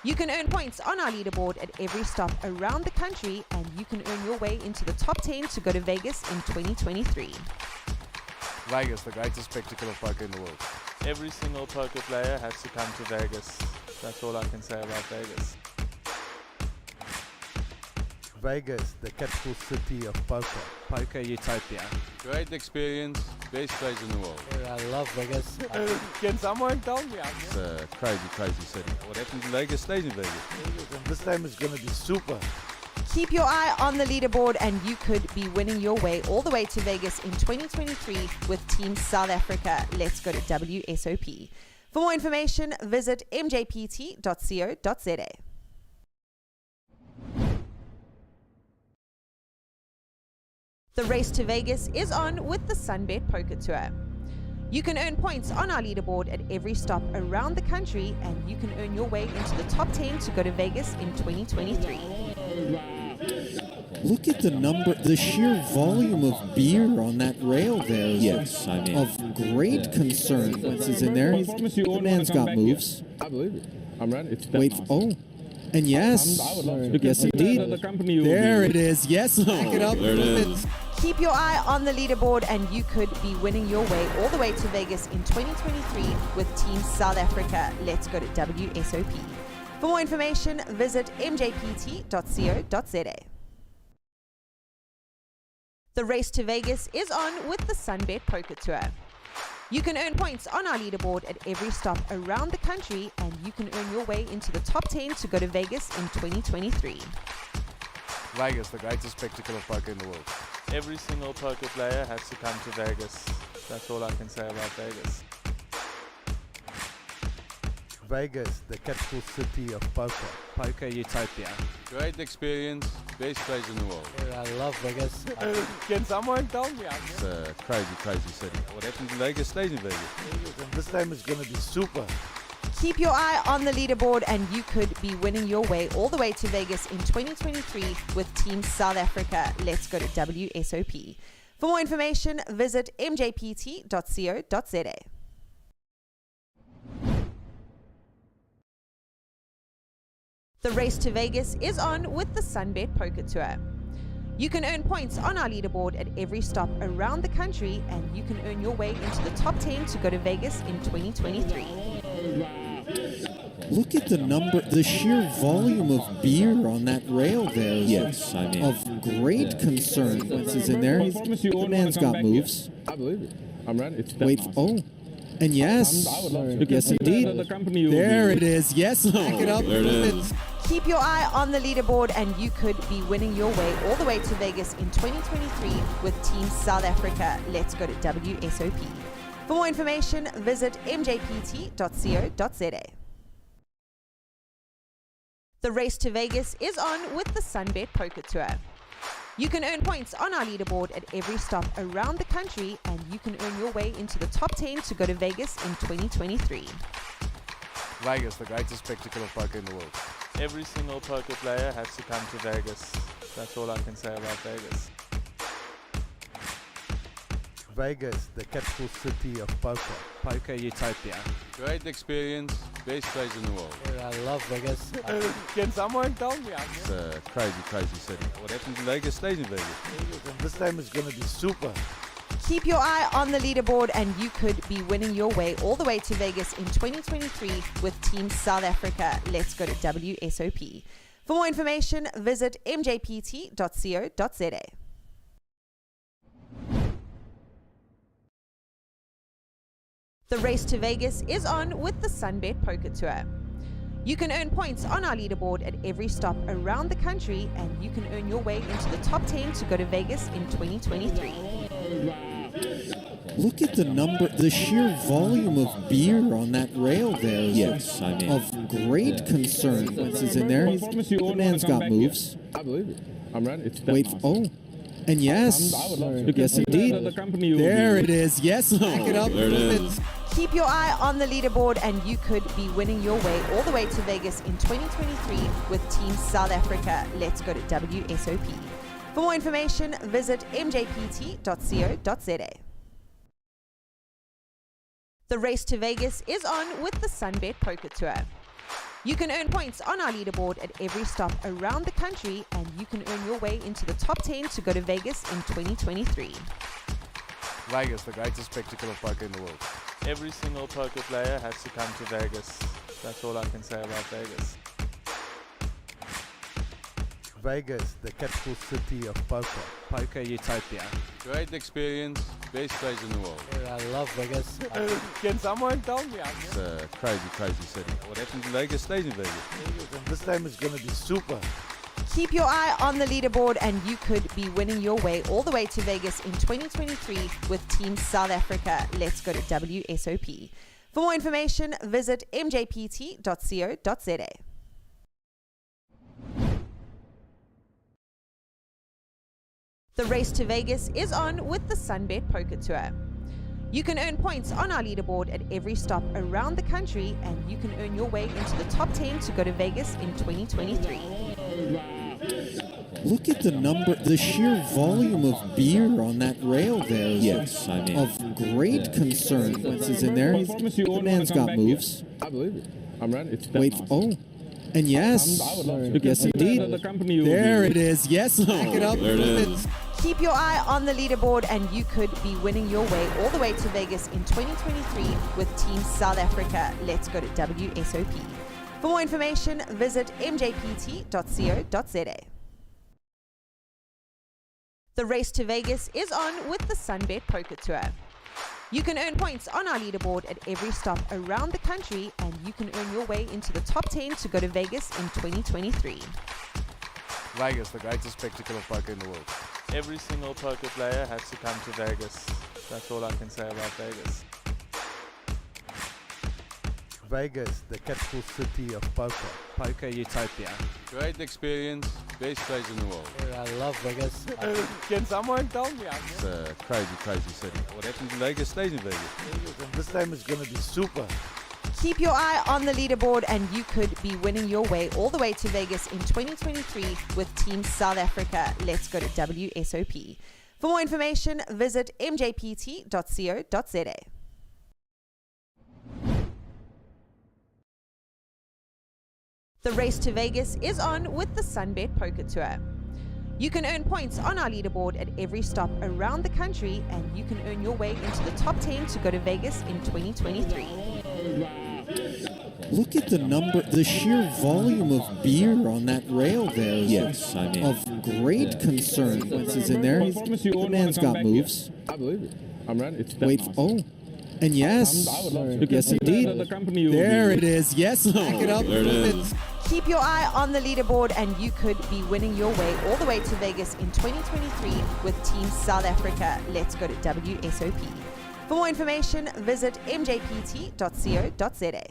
You can earn points on our leaderboard at every stop around the country, and you can earn your way into the top 10 to go to Vegas in 2023. Vegas, the greatest spectacle of poker in the world. Every single poker player has to come to Vegas. That's all I can say about Vegas. Vegas, the capital city of poker. Poker utopia. Great experience, best place in the world. I love Vegas. Can someone tell me? It's a crazy, crazy city. What happens in Vegas stays in Vegas. And this time is going to be super. Keep your eye on the leaderboard and you could be winning your way all the way to Vegas in 2023 with Team South Africa. Let's go to WSOP. For more information, visit mjpt.co.za. The race to Vegas is on with the Sunbet Poker Tour. You can earn points on our leaderboard at every stop around the country, and you can earn your way into the top 10 to go to Vegas in 2023. Look at the number, the sheer volume of beer on that rail there is Yes, I mean, of great concern. Once he's in there, the man's got moves. I believe it. I'm ready. It's Wait, oh, and yes, yes indeed. There it is. Yes, back it up. there it is. Keep your eye on the leaderboard and you could be winning your way all the way to Vegas in 2023 with Team South Africa. Let's go to WSOP. For more information, visit mjpt.co.za. The race to Vegas is on with the Sunbet Poker Tour. You can earn points on our leaderboard at every stop around the country, and you can earn your way into the top 10 to go to Vegas in 2023. Vegas, the greatest spectacle of poker in the world. Every single poker player has to come to Vegas. That's all I can say about Vegas. Vegas, the capital city of poker. Poker utopia. Great experience, best place in the world. I love Vegas. Can someone tell me? It's a crazy, crazy city. What happens in Vegas stays in Vegas. And this time is going to be super. Keep your eye on the leaderboard and you could be winning your way all the way to Vegas in 2023 with Team South Africa. Let's go to WSOP. For more information, visit mjpt.co.za. The race to Vegas is on with the Sunbet Poker Tour. You can earn points on our leaderboard at every stop around the country, and you can earn your way into the top 10 to go to Vegas in 2023. Look at the number, the sheer volume of beer on that rail there is Yes, I mean, of great concern. Once he's in there, the man's got moves. I believe it. I'm ready. It's Wait, oh, and yes, yes indeed. There it is. Yes, back it up. there it is. Keep your eye on the leaderboard and you could be winning your way all the way to Vegas in 2023 with Team South Africa. Let's go to WSOP. For more information, visit mjpt.co.za. The race to Vegas is on with the Sunbet Poker Tour. You can earn points on our leaderboard at every stop around the country, and you can earn your way into the top 10 to go to Vegas in 2023. Vegas, the greatest spectacle of poker in the world. Every single poker player has to come to Vegas. That's all I can say about Vegas. Vegas, the capital city of poker. Poker utopia. Great experience, best place in the world. I love Vegas. Can someone tell me? It's a crazy, crazy city. What happens in Vegas stays in Vegas. And this time is going to be super. Keep your eye on the leaderboard and you could be winning your way all the way to Vegas in 2023 with Team South Africa. Let's go to WSOP. For more information, visit mjpt.co.za. The race to Vegas is on with the Sunbet Poker Tour. You can earn points on our leaderboard at every stop around the country, and you can earn your way into the top 10 to go to Vegas in 2023. Look at the number, the sheer volume of beer on that rail there is Yes, I mean, of great concern. Once he's in there, the man's got moves. I believe it. I'm ready. It's Wait, oh, and yes, yes indeed. There it is. Yes, back it up. there it is. Keep your eye on the leaderboard and you could be winning your way all the way to Vegas in 2023 with Team South Africa. Let's go to WSOP. For more information, visit mjpt.co.za. The race to Vegas is on with the Sunbet Poker Tour. You can earn points on our leaderboard at every stop around the country, and you can earn your way into the top 10 to go to Vegas in 2023. Vegas, the greatest spectacle of poker in the world. Every single poker player has to come to Vegas. That's all I can say about Vegas. Vegas, the capital city of poker. Poker utopia. Great experience, best place in the world. I love Vegas. Can someone tell me? It's a crazy, crazy city. What happens in Vegas stays in Vegas. And this time is going to be super. Keep your eye on the leaderboard and you could be winning your way all the way to Vegas in 2023 with Team South Africa. Let's go to WSOP. For more information, visit mjpt.co.za. The race to Vegas is on with the Sunbet Poker Tour. You can earn points on our leaderboard at every stop around the country, and you can earn your way into the top 10 to go to Vegas in 2023. Look at the number, the sheer volume of beer on that rail there is Yes, I mean, of great concern. Once he's in there, the man's got moves. I believe it. I'm ready. It's Wait, oh, and yes, yes indeed. There it is. Yes, back it up. there it is. Keep your eye on the leaderboard and you could be winning your way all the way to Vegas in 2023 with Team South Africa. Let's go to WSOP. For more information, visit mjpt.co.za. The race to Vegas is on with the Sunbet Poker Tour. You can earn points on our leaderboard at every stop around the country, and you can earn your way into the top 10 to go to Vegas in 2023. Vegas, the greatest spectacle of poker in the world. Every single poker player has to come to Vegas. That's all I can say about Vegas. Vegas, the capital city of poker. Poker utopia. Great experience, best place in the world. I love Vegas. Can someone tell me? It's a crazy, crazy city. What happens in Vegas stays in Vegas. This time is going to be super. Keep your eye on the leaderboard and you could be winning your way all the way to Vegas in 2023 with Team South Africa. Let's go to WSOP. For more information, visit mjpt.co.za. The race to Vegas is on with the Sunbet Poker Tour. You can earn points on our leaderboard at every stop around the country, and you can earn your way into the top 10 to go to Vegas in 2023. Look at the number, the sheer volume of beer on that rail there is Yes, I mean, of great concern. Once he's in there, the man's got moves. I believe it. I'm ready. It's Wait, oh, and yes, yes indeed. There it is. Yes, back it up. there it is. Keep your eye on the leaderboard and you could be winning your way all the way to Vegas in 2023 with Team South Africa. Let's go to WSOP. For more information, visit mjpt.co.za.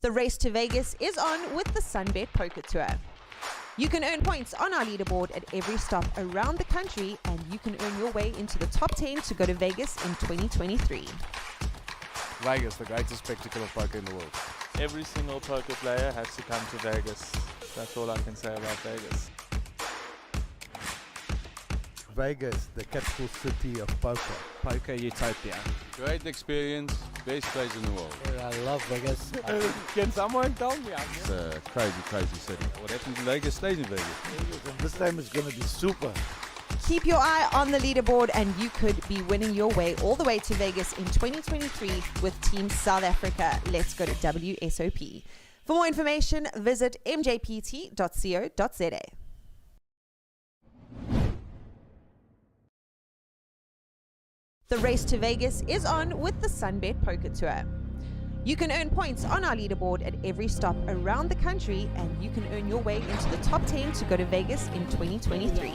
The race to Vegas is on with the Sunbet Poker Tour. You can earn points on our leaderboard at every stop around the country, and you can earn your way into the top 10 to go to Vegas in 2023. Vegas, the greatest spectacle of poker in the world. Every single poker player has to come to Vegas. That's all I can say about Vegas. Vegas, the capital city of poker. Poker utopia. Great experience, best place in the world. I love Vegas. Can someone tell me? It's a crazy, crazy city. What happens in Vegas stays in Vegas. This time is going to be super. Keep your eye on the leaderboard and you could be winning your way all the way to Vegas in 2023 with Team South Africa. Let's go to WSOP. For more information, visit mjpt.co.za. The race to Vegas is on with the Sunbet Poker Tour. You can earn points on our leaderboard at every stop around the country, and you can earn your way into the top 10 to go to Vegas in 2023.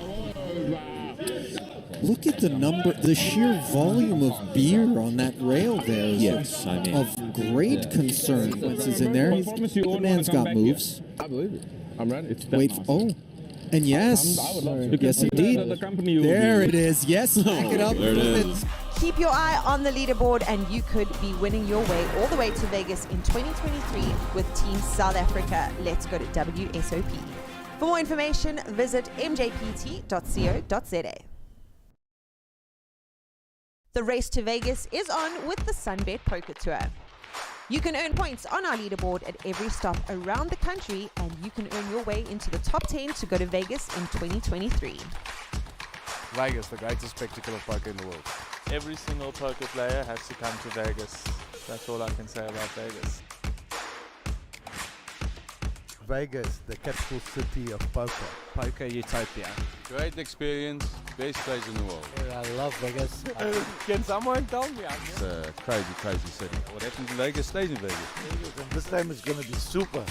Look at the number, the sheer volume of beer on that rail there is Yes, I mean, of great concern. Once he's in there, the man's got moves. I believe it. I'm ready. It's Wait, oh, and yes, yes indeed. There it is. Yes, back it up. there it is. Keep your eye on the leaderboard and you could be winning your way all the way to Vegas in 2023 with Team South Africa. Let's go to WSOP. For more information, visit mjpt.co.za. The race to Vegas is on with the Sunbet Poker Tour. You can earn points on our leaderboard at every stop around the country, and you can earn your way into the top 10 to go to Vegas in 2023. Vegas, the greatest spectacle of poker in the world. Every single poker player has to come to Vegas. That's all I can say about Vegas. Vegas, the capital city of poker. Poker utopia. Great experience, best place in the world. I love Vegas. Can someone tell me? It's a crazy, crazy city. What happens in Vegas stays in Vegas. This time is going to be super.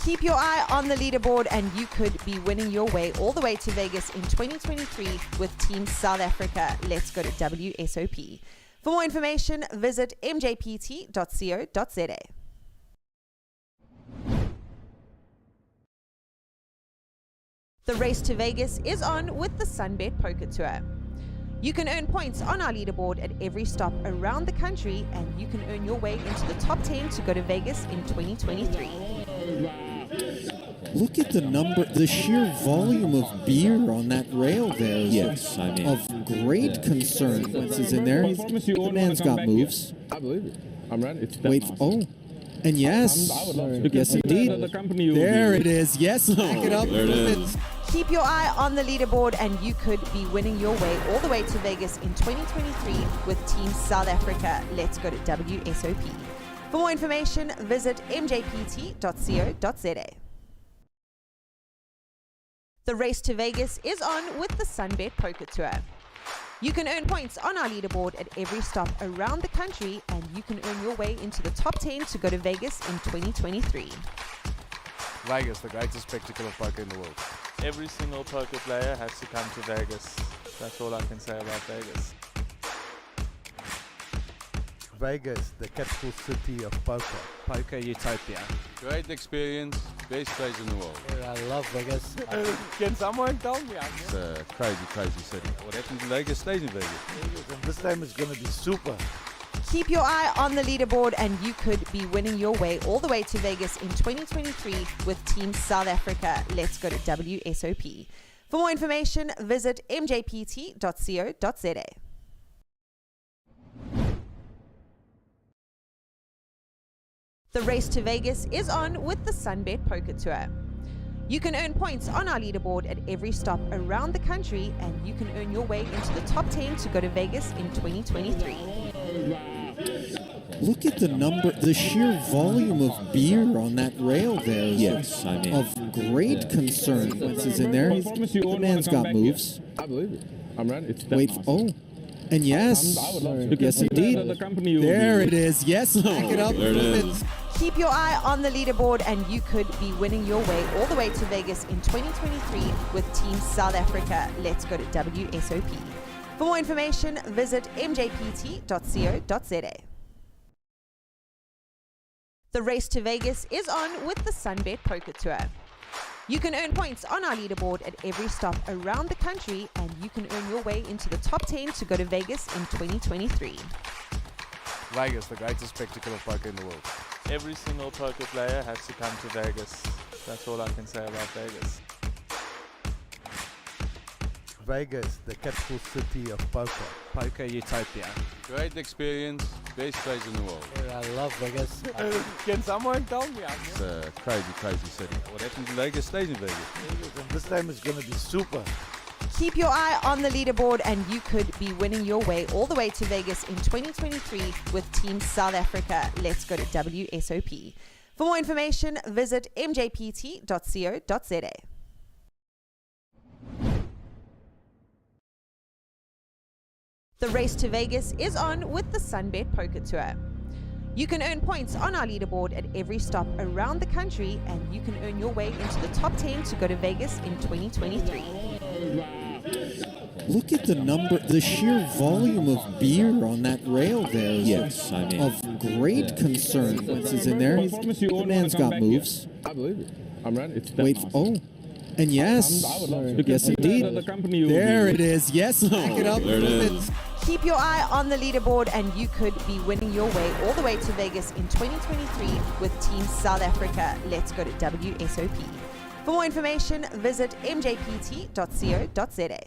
Keep your eye on the leaderboard and you could be winning your way all the way to Vegas in 2023 with Team South Africa. Let's go to WSOP. For more information, visit mjpt.co.za. The race to Vegas is on with the Sunbet Poker Tour. You can earn points on our leaderboard at every stop around the country, and you can earn your way into the top 10 to go to Vegas in 2023. Look at the number, the sheer volume of beer on that rail there is Yes, I mean. of great concern. Once he's in there, the man's got moves. I believe it. I'm ready. It's Wait, oh, and yes, yes indeed. There it is. Yes, back it up. There it is. Keep your eye on the leaderboard and you could be winning your way all the way to Vegas in 2023 with Team South Africa. Let's go to WSOP. For more information, visit mjpt.co.za. The race to Vegas is on with the Sunbet Poker Tour. You can earn points on our leaderboard at every stop around the country, and you can earn your way into the top 10 to go to Vegas in 2023. Vegas, the greatest spectacle of poker in the world. Every single poker player has to come to Vegas. That's all I can say about Vegas. Vegas, the capital city of poker. Poker utopia. Great experience, best place in the world. I love Vegas. Can someone tell me? It's a crazy, crazy city. What happens in Vegas stays in Vegas. And this time is going to be super. Keep your eye on the leaderboard and you could be winning your way all the way to Vegas in 2023 with Team South Africa. Let's go to WSOP. For more information, visit mjpt.co.za. The race to Vegas is on with the Sunbet Poker Tour. You can earn points on our leaderboard at every stop around the country, and you can earn your way into the top 10 to go to Vegas in 2023. Look at the number, the sheer volume of beer on that rail there is Yes, I mean. of great concern. Once he's in there, the man's got moves. I believe it. I'm ready. It's Wait, oh, and yes, yes indeed. There it is. Yes, back it up. There it is. Keep your eye on the leaderboard and you could be winning your way all the way to Vegas in 2023 with Team South Africa. Let's go to WSOP. For more information, visit mjpt.co.za. The race to Vegas is on with the Sunbet Poker Tour. You can earn points on our leaderboard at every stop around the country, and you can earn your way into the top 10 to go to Vegas in 2023. Vegas, the greatest spectacle of poker in the world. Every single poker player has to come to Vegas. That's all I can say about Vegas. Vegas, the capital city of poker. Poker utopia. Great experience, best place in the world. I love Vegas. Can someone tell me? It's a crazy, crazy city. What happens in Vegas stays in Vegas. And this time is going to be super. Keep your eye on the leaderboard and you could be winning your way all the way to Vegas in 2023 with Team South Africa. Let's go to WSOP. For more information, visit mjpt.co.za. The race to Vegas is on with the Sunbet Poker Tour. You can earn points on our leaderboard at every stop around the country, and you can earn your way into the top 10 to go to Vegas in 2023. Look at the number, the sheer volume of beer on that rail there is Yes, I mean. of great concern. Once he's in there, the man's got moves. I believe it. I'm ready. It's Wait, oh, and yes, yes indeed. There it is. Yes, back it up. There it is. Keep your eye on the leaderboard and you could be winning your way all the way to Vegas in 2023 with Team South Africa. Let's go to WSOP. For more information, visit mjpt.co.za.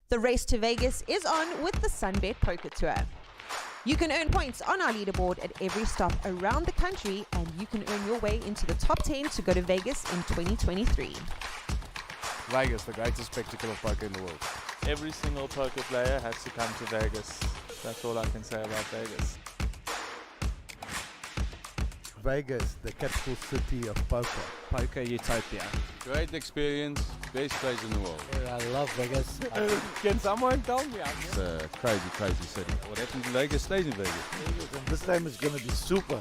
The race to Vegas is on with the Sunbet Poker Tour. You can earn points on our leaderboard at every stop around the country, and you can earn your way into the top 10 to go to Vegas in 2023. Vegas, the greatest spectacle of poker in the world. Every single poker player has to come to Vegas. That's all I can say about Vegas. Vegas, the capital city of poker. Poker utopia. Great experience, best place in the world. I love Vegas. Can someone tell me? It's a crazy, crazy city. What happens in Vegas stays in Vegas. And this time is going to be super.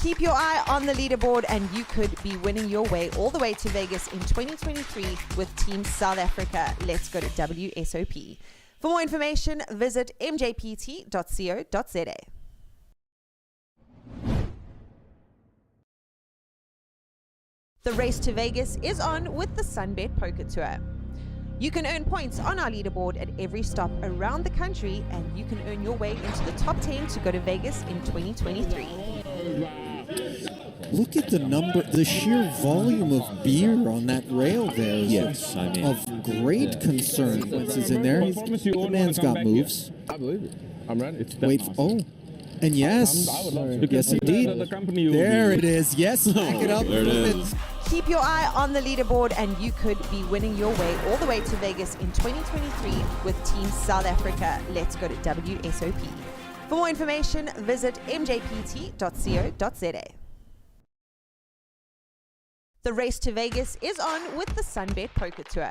Keep your eye on the leaderboard and you could be winning your way all the way to Vegas in 2023 with Team South Africa. Let's go to WSOP. For more information, visit mjpt.co.za. The race to Vegas is on with the Sunbet Poker Tour. You can earn points on our leaderboard at every stop around the country, and you can earn your way into the top 10 to go to Vegas in 2023. Look at the sheer volume of beer on that rail there. Yes, I mean. Of great consequences in there. The man's got moves. I believe it. I'm ready. Wait, oh. And yes, yes indeed. There it is. Yes, back it up. There it is. Keep your eye on the leaderboard and you could be winning your way all the way to Vegas in 2023 with Team South Africa. Let's go to WSOP. For more information, visit mjpt.co.za. The race to Vegas is on with the Sunbet Poker Tour.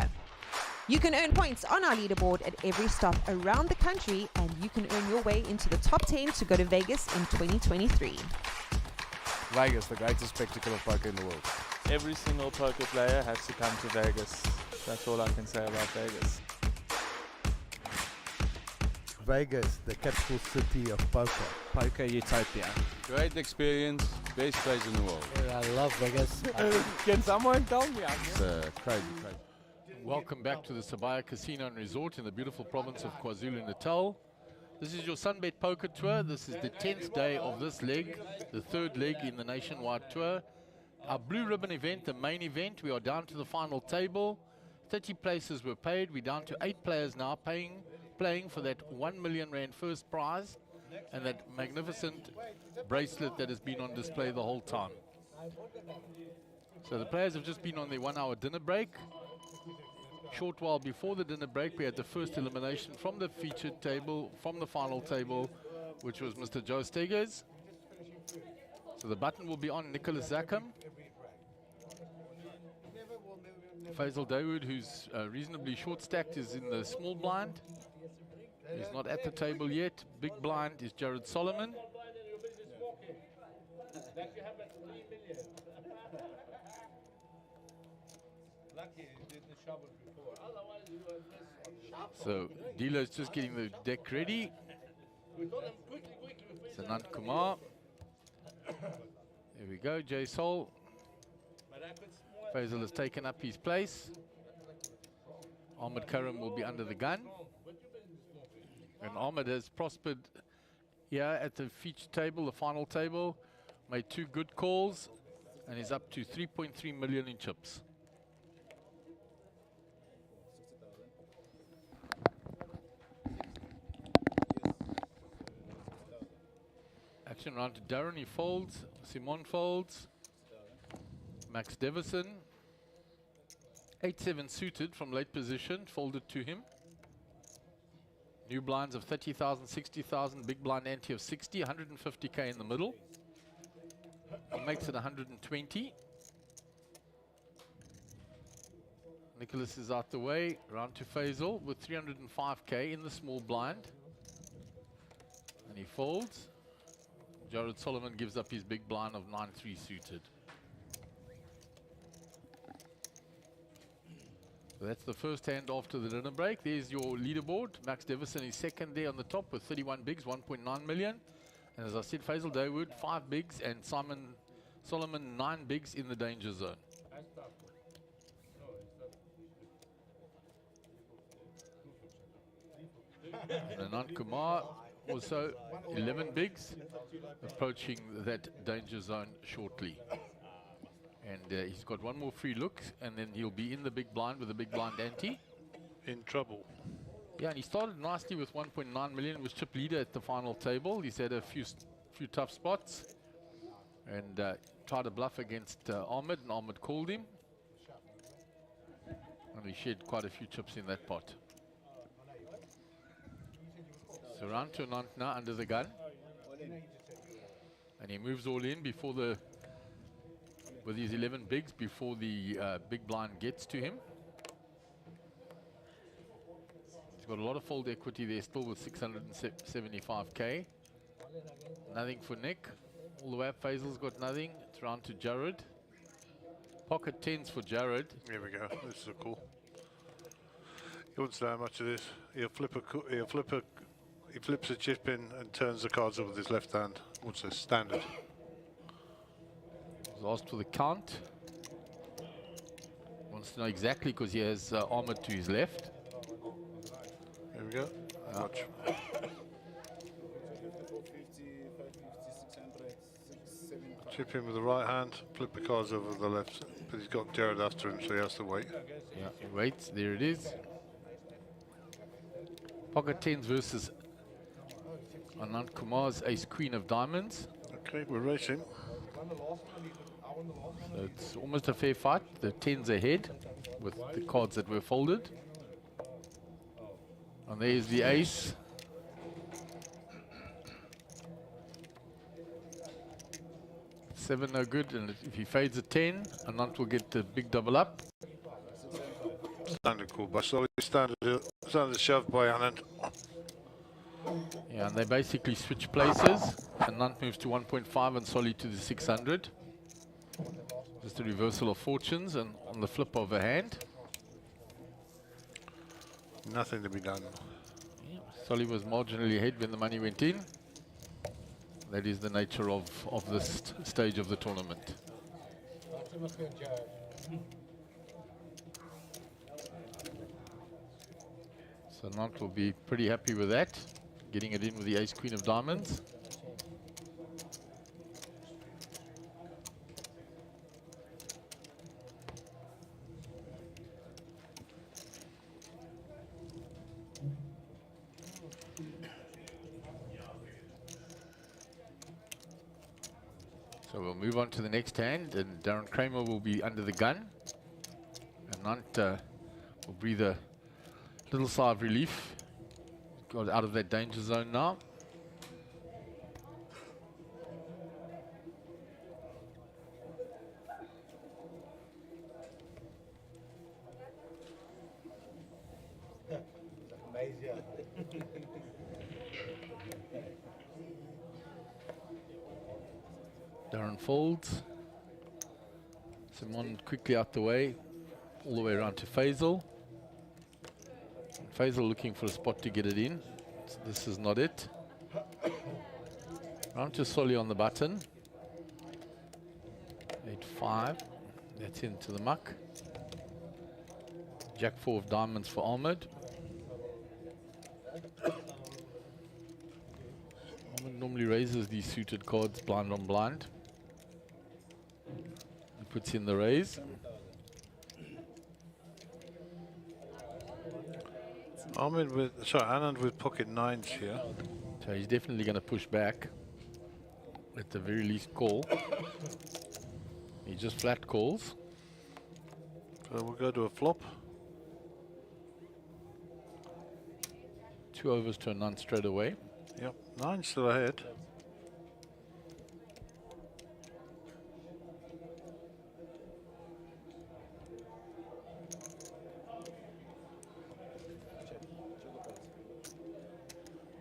You can earn points on our leaderboard at every stop around the country, and you can earn your way into the top 10 to go to Vegas in 2023. Vegas, the greatest spectacle of poker in the world. Every single poker player has to come to Vegas. That's all I can say about Vegas. Vegas, the capital city of poker. Poker utopia. Great experience, best place in the world. I love Vegas. Can someone tell me? It's crazy. Welcome back to the Sabaya Casino and Resort in the beautiful province of KwaZulu-Natal. This is your Sunbet Poker Tour. This is the 10th day of this leg, the third leg in the nationwide tour. Our blue ribbon event, the main event, we are down to the final table. 30 places were paid. We're down to 8 players now playing for that 1 million rand first prize and that magnificent bracelet that has been on display the whole time. So the players have just been on their 1 hour dinner break. Short while before the dinner break, we had the first elimination from the featured table, from the final table, which was Mr. Joe Stegers. So the button will be on Nicholas Zackham. Faisal Dawood, who's reasonably short stacked, is in the small blind. He's not at the table yet. Big blind is Jared Solomon. So dealer's just getting the deck ready. Sanant Kumar. There we go, Jay Sol. Faisal has taken up his place. Ahmed Karam will be under the gun. And Ahmed has prospered here at the feature table, the final table. Made 2 good calls and is up to 3.3 million in chips. Action round to Darren, he folds. Simon folds. Max Devison. 8-7 suited from late position, folded to him. New blinds of 30,000, 60,000, big blind ante of 60, 150k in the middle. Makes it 120. Nicholas is out the way, round to Faisal with 305k in the small blind. And he folds. Jared Solomon gives up his big blind of 9-3 suited. So that's the first hand after the dinner break. There's your leaderboard. Max Devison is second there on the top with 31 bigs, 1.9 million. And as I said, Faisal Dawood, 5 bigs, and Solomon, 9 bigs in the danger zone. And Anand Kumar also 11 bigs, approaching that danger zone shortly. And he's got one more free look, and then he'll be in the big blind with the big blind ante. In trouble. Yeah, and he started nicely with 1.9 million, was chip leader at the final table. He's had a few tough spots, and tried a bluff against Ahmed, and Ahmed called him. And he shared quite a few chips in that pot. So round to Anant now under the gun. And he moves all in before with his 11 bigs before the big blind gets to him. He's got a lot of fold equity there still with 675k. Nothing for Nick. All the way up, Faisal's got nothing. It's round to Jared. Pocket 10s for Jared. Here we go. This is a call. He won't say how much it is. He flips a chip in and turns the cards up with his left hand. What's a standard? He's asked for the count. Wants to know exactly because he has Ahmed to his left. Here we go. Watch. Chip in with the right hand, flip the cards over with the left, but he's got Jared after him, so he has to wait. Yeah, he waits. There it is. Pocket 10s versus Anand Kumar's Ace Queen of Diamonds. Okay, we're racing. So it's almost a fair fight. The 10s ahead with the cards that were folded. And there's the ace. Seven no good, and if he fades a 10, Anand will get the big double up. Standard call by Solly, standard shove by Anand. Yeah, and they basically switch places. Anand moves to 1.5 and Solly to the 600. Just a reversal of fortunes and on the flip of a hand. Nothing to be done. Yeah, Solly was marginally ahead when the money went in. That is the nature of this stage of the tournament. So Nant will be pretty happy with that, getting it in with the Ace Queen of Diamonds. So we'll move on to the next hand, and Darren Kramer will be under the gun. And Nant will breathe a little sigh of relief. Got out of that danger zone now. Darren folds. Simon quickly out the way, all the way around to Faisal. Faisal looking for a spot to get it in. So this is not it. Round to Solly on the button. 8-5. That's into the muck. Jack 4 of diamonds for Ahmed. Ahmed normally raises these suited cards blind on blind. He puts in the raise. Anand with pocket 9s here. So he's definitely going to push back. At the very least call. He just flat calls. So we'll go to a flop. 2 overs to a none straight away. Yep, 9 still ahead.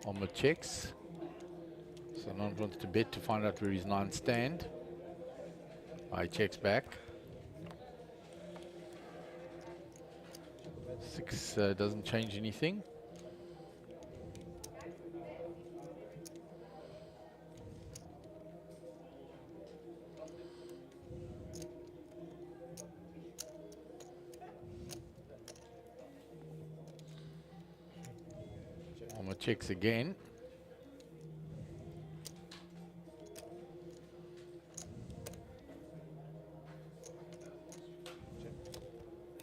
Ahmed checks. So Nant wants to bet to find out where his 9 stand. He checks back. 6 doesn't change anything. Ahmed checks again.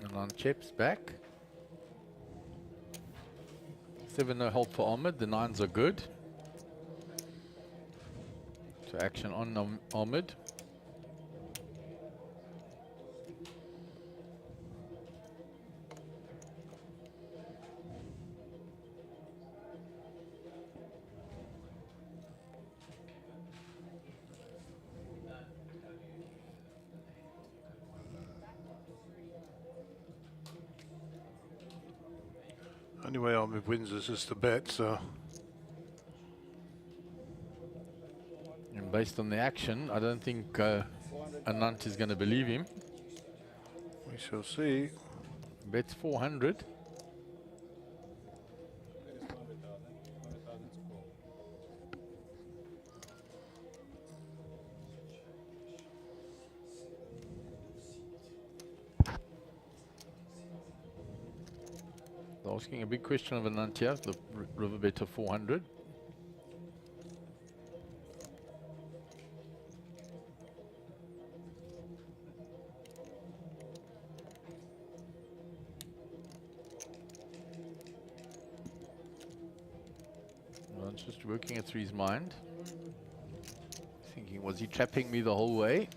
And on chips back. 7 no help for Ahmed. The 9s are good. So action on Ahmed. Anyway, Ahmed wins is just a bet, so. And Based on the action, I don't think Anant is going to believe him. We shall see. Bets 400. They're asking a big question of Anant here, the river bet of 400. Anant's just working it through his mind. Thinking, was he trapping me the whole way?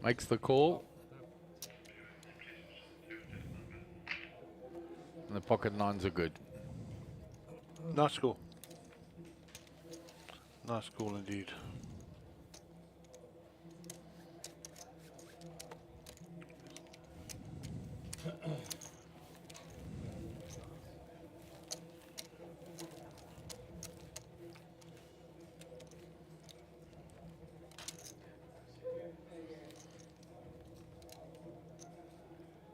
Makes the call. And the pocket nines are good. Nice call. Nice call indeed.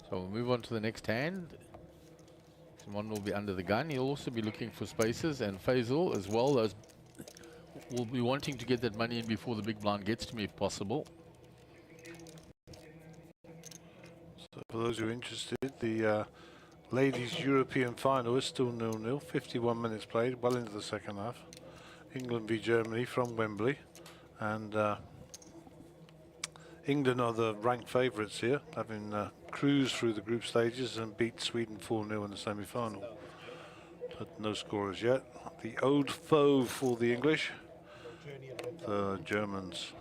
So we'll move on to the next hand. Simon will be under the gun. He'll also be looking for spaces, and Faisal as well. Those will be wanting to get that money in before the big blind gets to me if possible. So for those who are interested, the ladies' European final is still 0-0. 51 minutes played, well into the second half. England v Germany from Wembley, and England are the ranked favourites here, having cruised through the group stages and beat Sweden 4-0 in the semi-final. But no scorers yet. The old foe for the English, the Germans.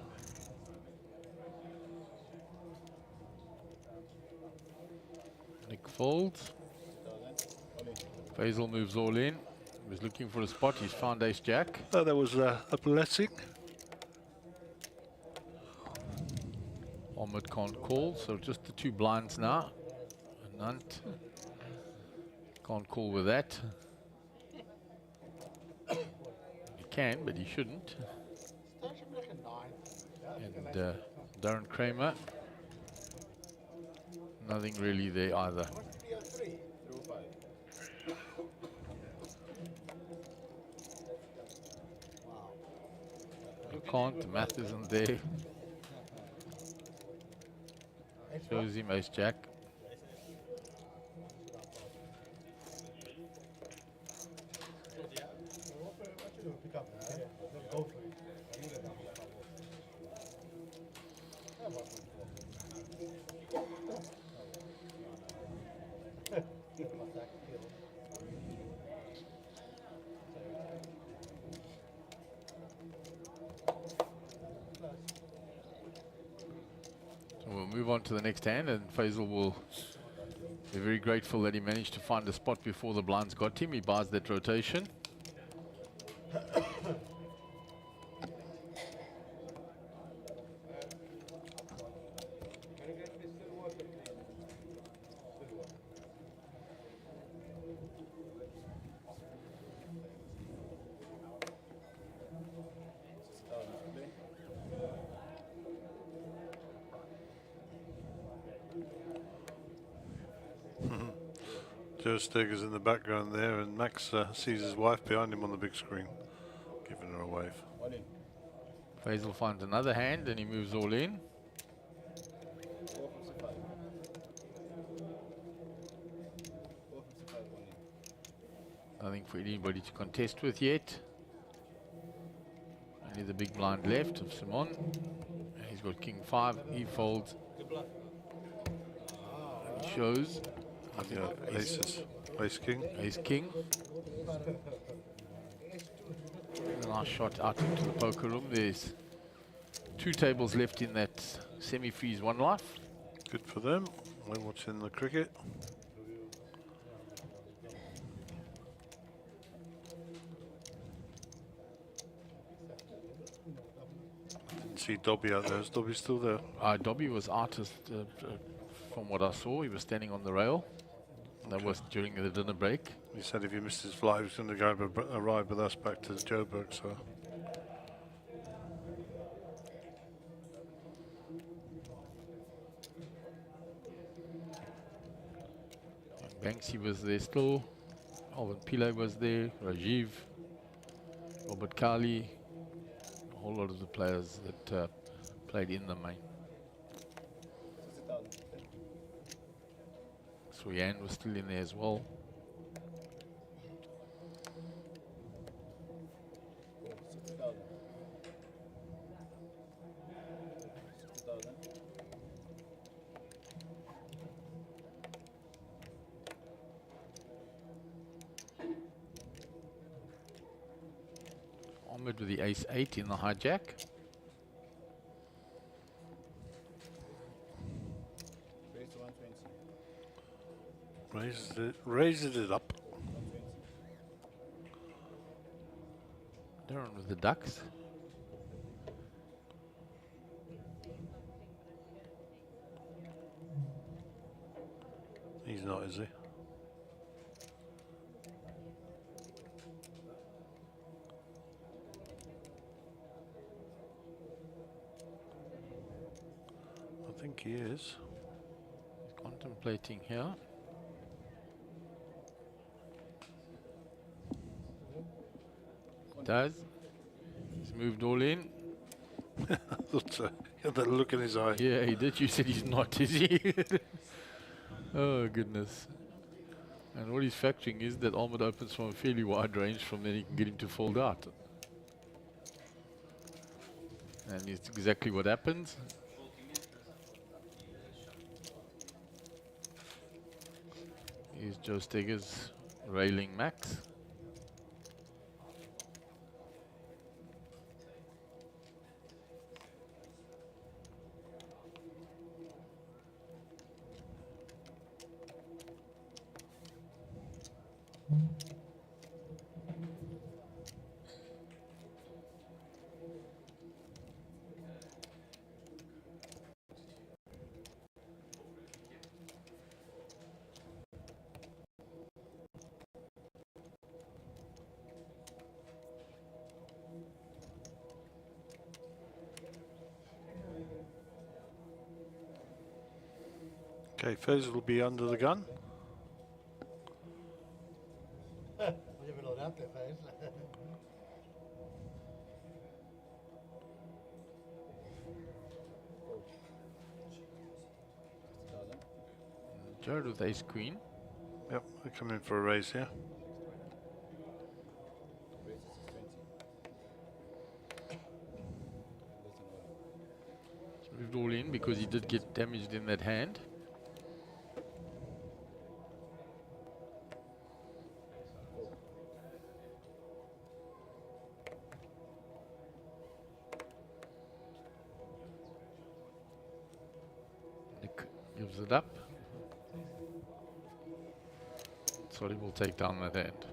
Nick folds. Faisal moves all in. He was looking for a spot. He's found ace jack. Oh, that was a blessing. Ahmed can't call, so just the two blinds now. Anant can't call with that. He can, but he shouldn't. And Darren Kramer, nothing really there either. You can't, the math isn't there. Shows him ace jack. We'll move on to the next hand, and Faisal will be very grateful that he managed to find a spot before the blinds got him. He buys that rotation. Joe Steger's in the background there, and Max sees his wife behind him on the big screen, giving her a wave. Faisal finds another hand and he moves all in. Nothing for anybody to contest with yet. Only the big blind left of Simon. He's got king 5, he folds. And he shows. I think Aces. Ace king. Ace king. A nice shot out into the poker room. There's 2 tables left in that semi-freeze 1 life. Good for them. We're watching the cricket. didn't see Dobby out there. Is Dobby still there? Dobby was artist, from what I saw. He was standing on the rail. That was during the dinner break. He said if he missed his flight, he was going to go arrive with us back to Joburg. So. Banksy was there still. Alvin Pillay was there. Rajiv, Robert Kali, a whole lot of the players that played in the main. Suyan was still in there as well. Ahmed with the ace-8 in the hijack. Raises it up. Darren with the ducks. He's not, is he? I think he is. He's contemplating here. Does. He's moved all in. I thought so. He had that look in his eye. Yeah, he did. You said he's not, is he? Oh, goodness. And what he's factoring is that Ahmed opens from a fairly wide range, from then he can get him to fold out. And it's exactly what happens. Here's Joe Steggers railing max. Okay, Faisal will be under the gun. Jared with ace queen. Yep, they come in for a raise here. Moved all in because he did get damaged in that hand. Nick gives it up. Sorry, we'll take down that hand.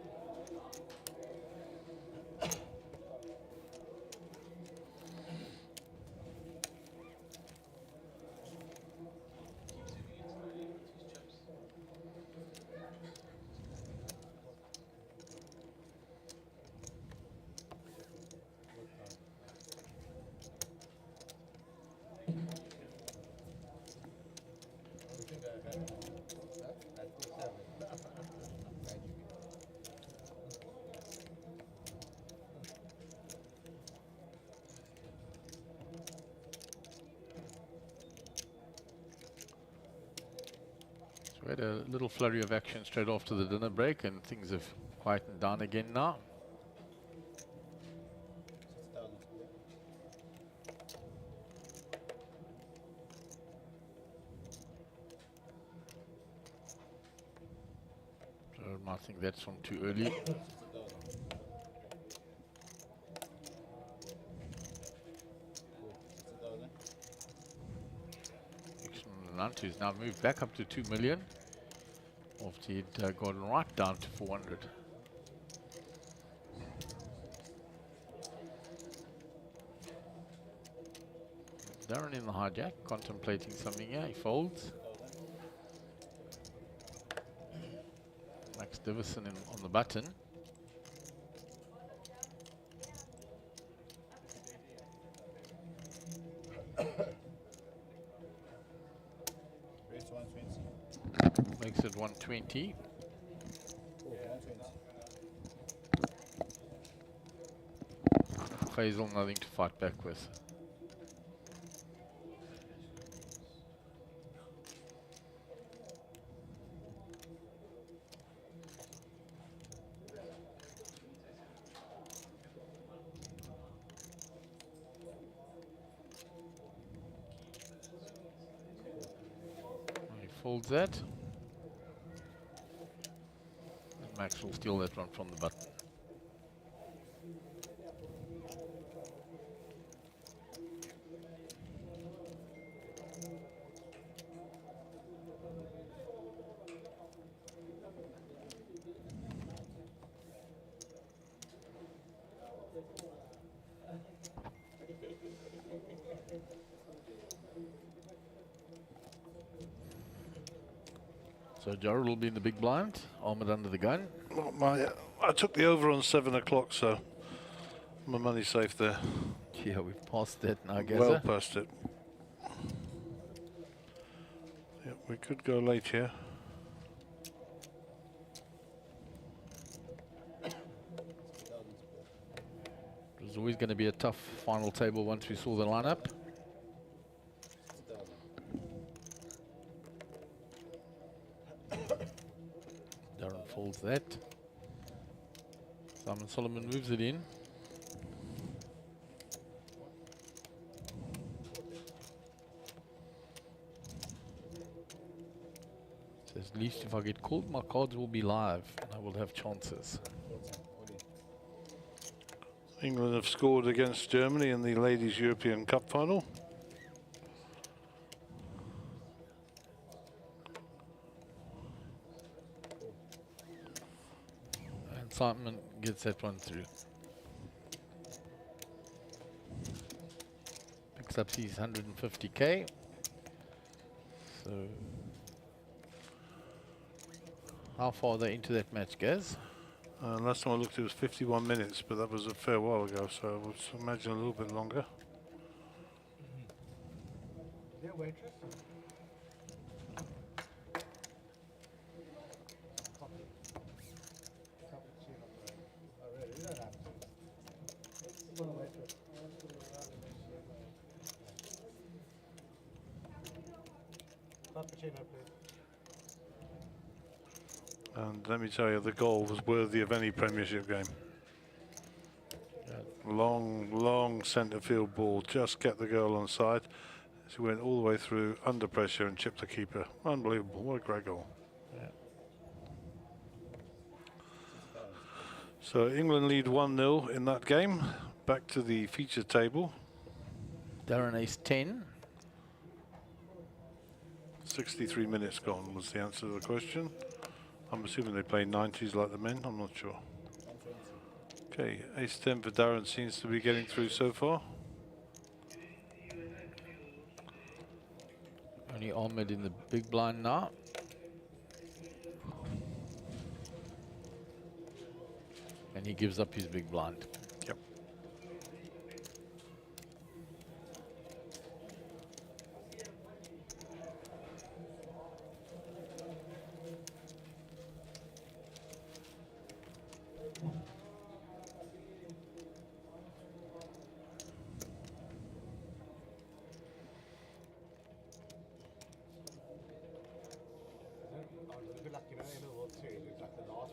We had a little flurry of action straight after the dinner break, and things have quietened down again now. So I think that's from too early. Nantu's now moved back up to 2 million after he'd gone right down to 400. Darren in the hijack, contemplating something here. He folds. Max Divison on the button. Rates 120. Makes it 120. Oh, 120. Faisal nothing to fight back with. He folds that. And Max will steal that one from the button. So Jared will be in the big blind, Ahmed under the gun. Well, I took the over on 7 o'clock, so my money's safe there. Yeah, we've passed that now, Gaza. Well past it. Yep, we could go late here. It was always going to be a tough final table once we saw the lineup. Darren folds that. Simon Solomon moves it in. Says, at least if I get called, my cards will be live and I will have chances. England have scored against Germany in the Ladies European Cup final. And Simon gets that one through. Picks up his 150k. So, how far are they into that match, Gaz? Last time I looked, it was 51 minutes, but that was a fair while ago, so I would imagine a little bit longer. Is there a waitress? And let me tell you, the goal was worthy of any Premiership game. Long, long centre field ball, just kept the girl on side. She went all the way through under pressure and chipped the keeper. Unbelievable, what a great goal. Yeah. So England lead 1-0 in that game. Back to the feature table. Darren ace 10. 63 minutes gone was the answer to the question. I'm assuming they play 90s like the men, I'm not sure. Okay, ace 10 for Darren seems to be getting through so far. Only Ahmed in the big blind now. And he gives up his big blind. Yep.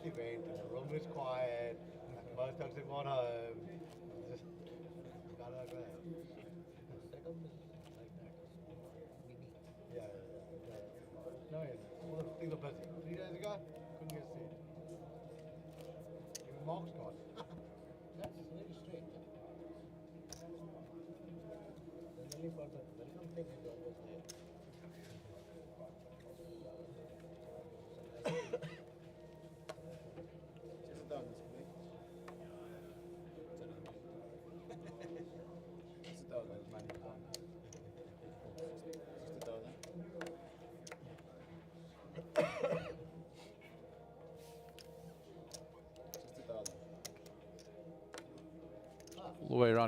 Event and the room was quiet and most dogs had gone home. Just got like that. Yeah. No, all the things are busy. 3 days ago, couldn't get a seat. Even Mark's gone. That's really strange. The only part that welcome thing is always there.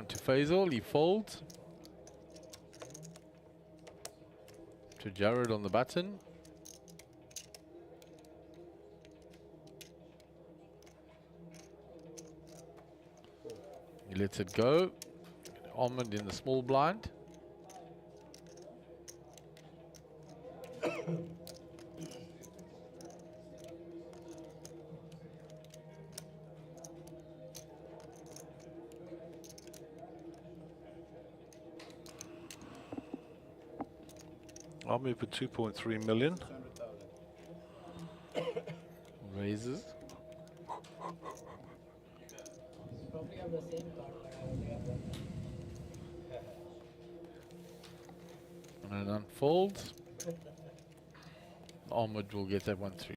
to Faisal, he folds. To Jared on the button. He lets it go. Almond in the small blind. I'll move for 2.3 million. Raises. Probably have the same card, but I only have one. And it unfolds. Ahmed will get that one through.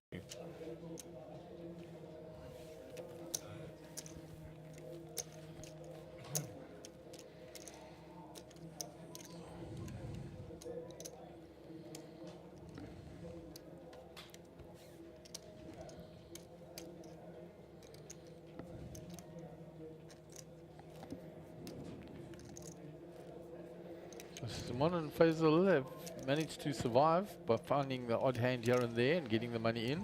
Simon and Faisal have managed to survive by finding the odd hand here and there and getting the money in.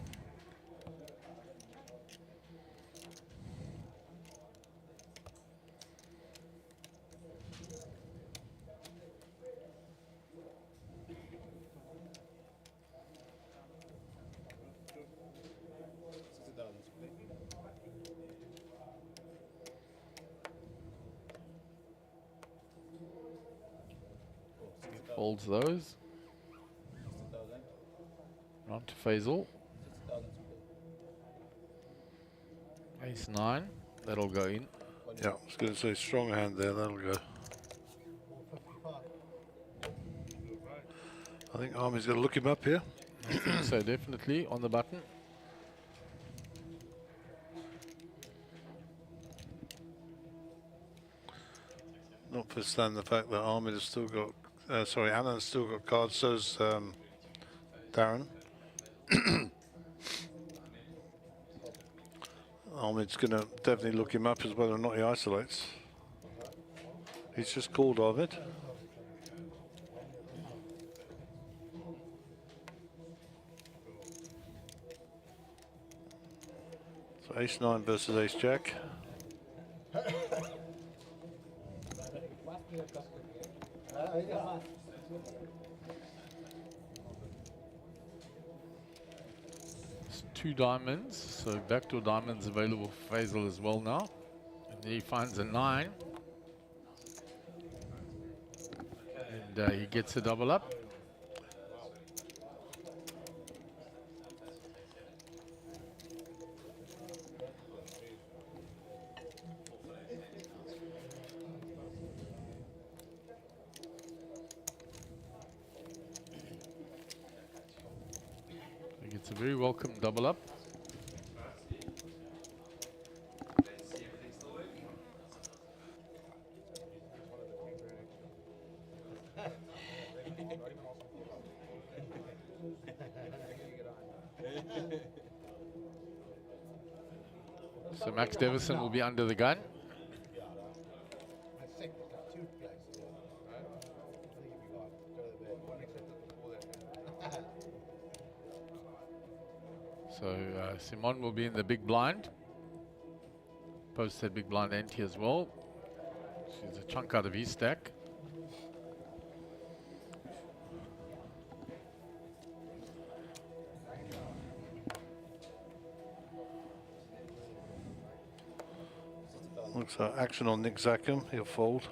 Folds those. On to Faisal. Ace 9. That'll go in. Yeah, I was going to say strong hand there. That'll go. I think Army's going to look him up here. I think so, definitely. On the button. Notwithstanding the fact that Ahmed has still got, sorry, Anna's still got cards, so's Darren. Ahmed's going to definitely look him up as whether or not he isolates. He's just called Ahmed. So ace 9 versus ace jack. It's 2 diamonds, so backdoor diamonds available for Faisal as well now. And then he finds a 9. And he gets a double up. It's a very welcome double up. So Max Davison will be under the gun. So Simon will be in the big blind. Post that big blind ante as well. She's a chunk out of his stack. Looks like action on Nick Zackham. He'll fold.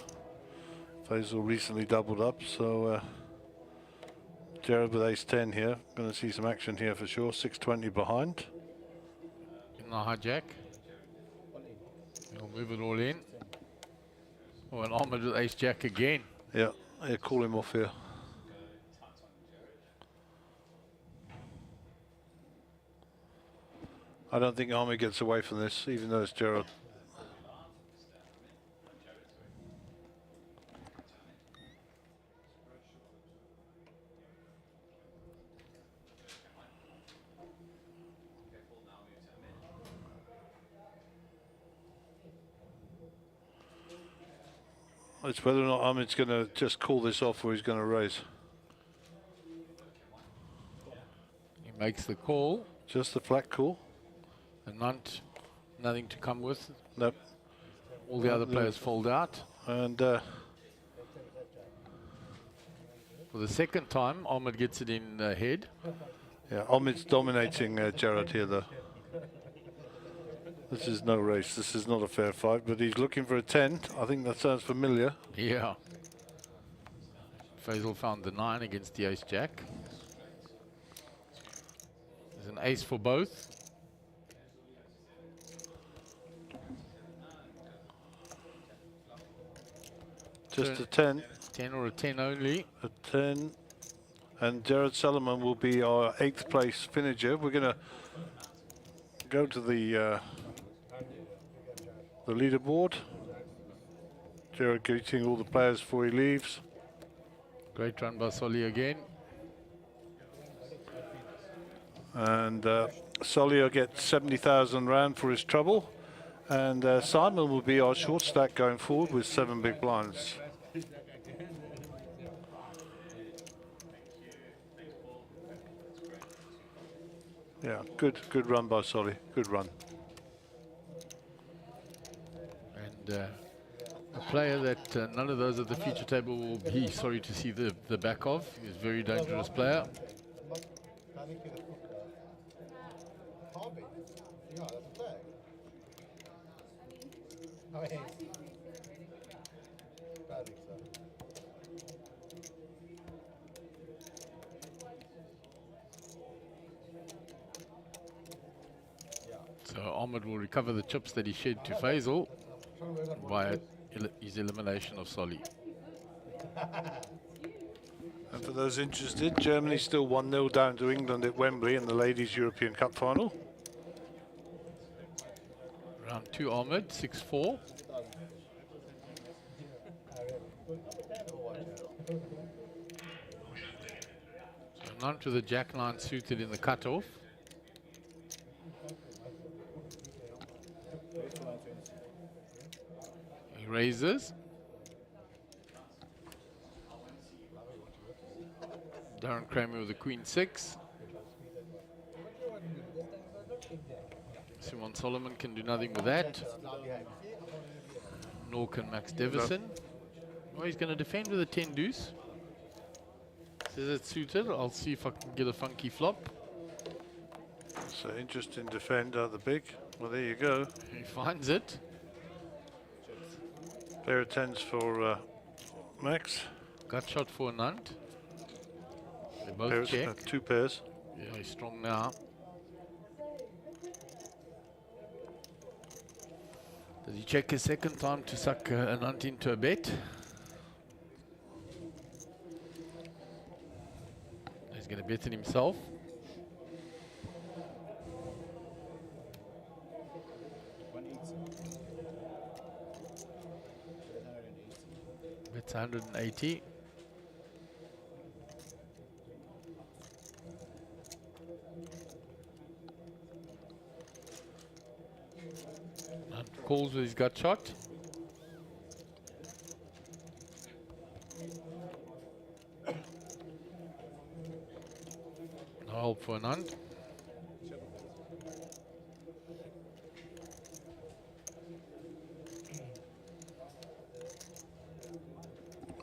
Faisal recently doubled up, so Jared with ace 10 here. Going to see some action here for sure. 620 behind. In the hijack. He'll move it all in. Oh, and Ahmed with ace jack again. Yeah, call him off here. I don't think Ahmed gets away from this, even though it's Gerald. It's whether or not Ahmed's going to just call this off or he's going to raise. He makes the call. Just the flat call. And nothing to come with. Nope. All the other players fold out. And for the second time, Ahmed gets it in head. yeah, Ahmed's dominating Gerard here, though. This is no race. This is not a fair fight, but he's looking for a 10. I think that sounds familiar. Yeah. Faisal found the 9 against the ace-jack. There's an ace for both. Just a 10. 10 or a 10 only. A 10. And Jared Solomon will be our 8th place finisher. We're going to go to the leaderboard. Jared greeting all the players before he leaves. Great run by Solly again. And Solly gets 70,000 rand for his trouble. And Simon will be our short stack going forward with 7 big blinds. Yeah, good run by Solly. Good run. And a player that none of those at the future table will be sorry to see the back of. He's a very dangerous player. So Ahmed will recover the chips that he shed to Faisal via his elimination of Solly. And for those interested, Germany still 1-0 down to England at Wembley in the Ladies European Cup final. Round 2 Ahmed, 6-4. So none to the jack 9 suited in the cutoff. He raises. Darren Kramer with the Queen 6. Simon Solomon can do nothing with that. Nor can Max Devison. Oh, he's going to defend with a 10 deuce. Says it's suited. I'll see if I can get a funky flop. So interesting defend out the big. Well, there you go. He finds it. Pair of 10s for Max. Gut shot for Nant. They both Pairs, check. 2 pairs. Yeah, he's strong now. Does he check a second time to suck a Nant into a bet? He's going to bet it himself. Bets 180. And calls with his gut shot. No help for Anand.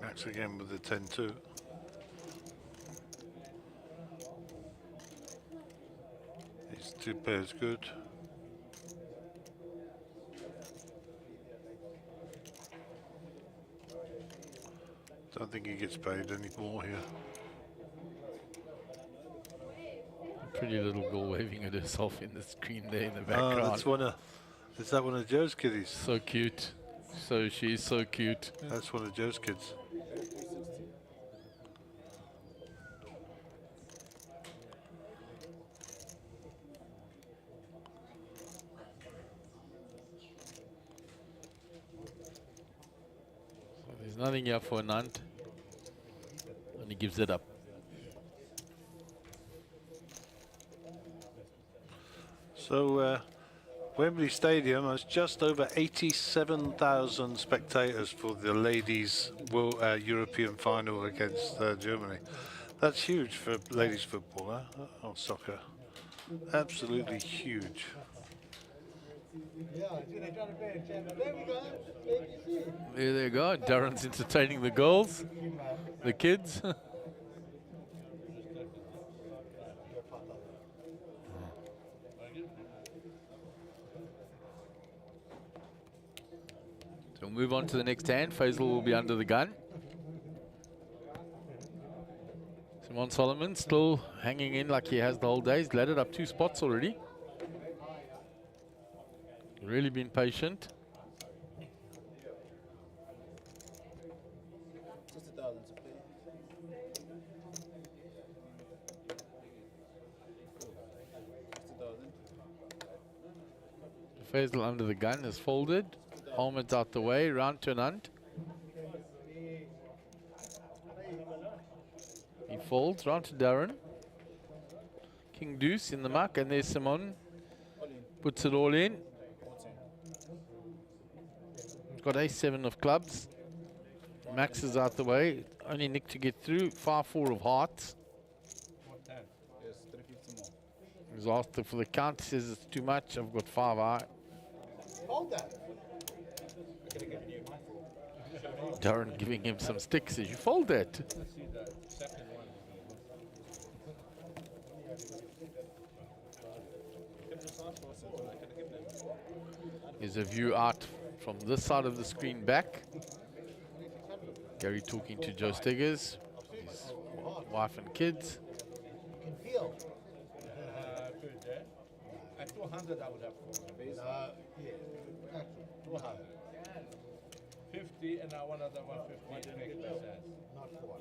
Max again with the 10-2. These 2 pairs good. Don't think he gets paid any more here. A pretty little girl waving at herself in the screen there in the background. Is that one of Joe's kiddies? So cute. So she's so cute. That's one of Joe's kids. So there's nothing here for Anand. And he gives it up. So Wembley Stadium has just over 87,000 spectators for the ladies' European final against Germany. That's huge for ladies football, or soccer. Absolutely huge. There they go. Darren's entertaining the girls, the kids. So we'll move on to the next hand. Faisal will be under the gun. Simon Solomon still hanging in like he has the whole day. He's laddered up 2 spots already. Really been patient. Faisal under the gun is folded. Ahmed's out the way, round to an unt. He folds, round to Darren. King deuce in the muck, and there's Simon. Puts it all in. Got ace-7 of clubs. Max is out the way. Only Nick to get through. 5-4 of hearts. He's asked for the count. He says it's too much. I've got 5-eye. Hold that. Darren giving him some sticks. Says, you fold that. Here's a view out from this side of the screen back. Gary talking to Joe Steggers, his wife and kids. You can feel. At 200, I would have called. Yeah. 200. 50, and I want another 150 to make that sense. Not 4.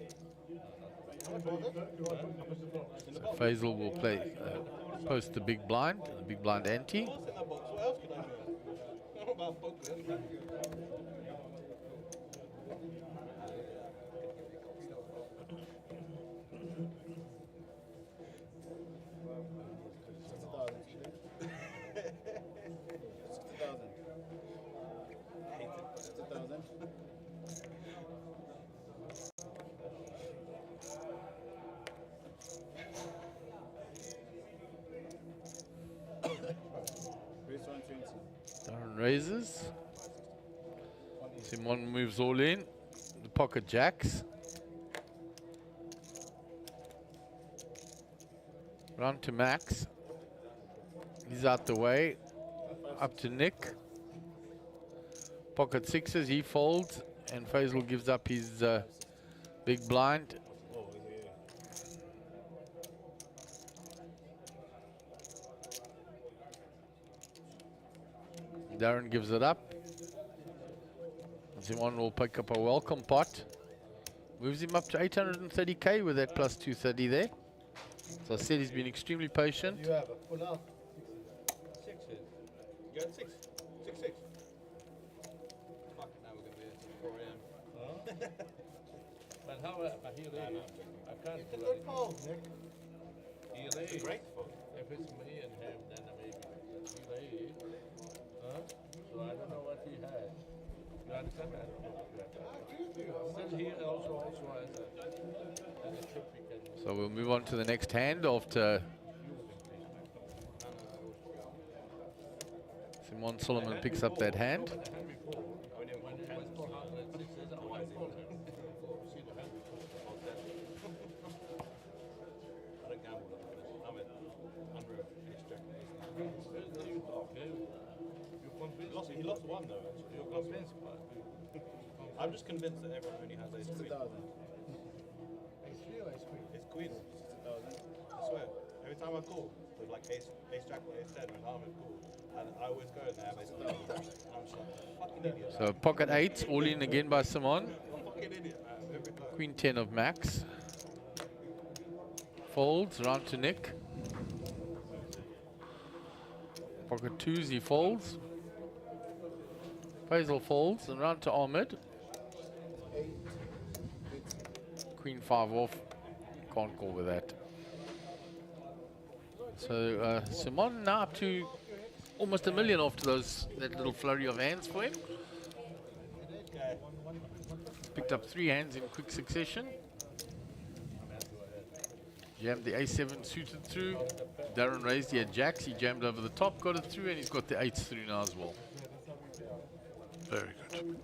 So Faisal will play, post the big blind ante. Darren raises. Simon moves all in. The pocket jacks. Round to Max. He's out the way. Up to Nick. Pocket sixes, he folds. And Faisal gives up his big blind. Darren gives it up. Simon will pick up a welcome pot. Moves him up to 830k with that plus 230 there. So I said he's been extremely patient. You have a full out. 6. You got 6. 6. Fuck, now we're going to be at 4 a.m. But how, but he raised. I can't. It's a good fold, Nick. He raised. It's a great fold. If it's me and him, then maybe. He raised. So I don't know what he had. You understand that? I agree with you. Still, he also has a chip he can. So we'll move on to the next hand after Simon Solomon picks up that hand. He lost one though. You're convinced, I'm just convinced that everyone only has ace queen. Ace 3 or ace queen? It's queen. I swear. Every time I call with like ace jack or ace 10 when Ahmed calls, and I always go and I have ace 10. I'm just like, fucking idiot. So pocket 8, all in again by Simon. Fucking idiot, man. Queen 10 of Max. Folds, round to Nick. Pocket 2s, he folds. Faisal folds and round to Ahmed. Queen 5 off. Can't call with that. So Simon now up to almost $1 million after that little flurry of hands for him. Picked up 3 hands in quick succession. Jammed the A7 suited through. Darren raised, he had jacks, he jammed over the top, got it through, and he's got the 8s through now as well. Very good.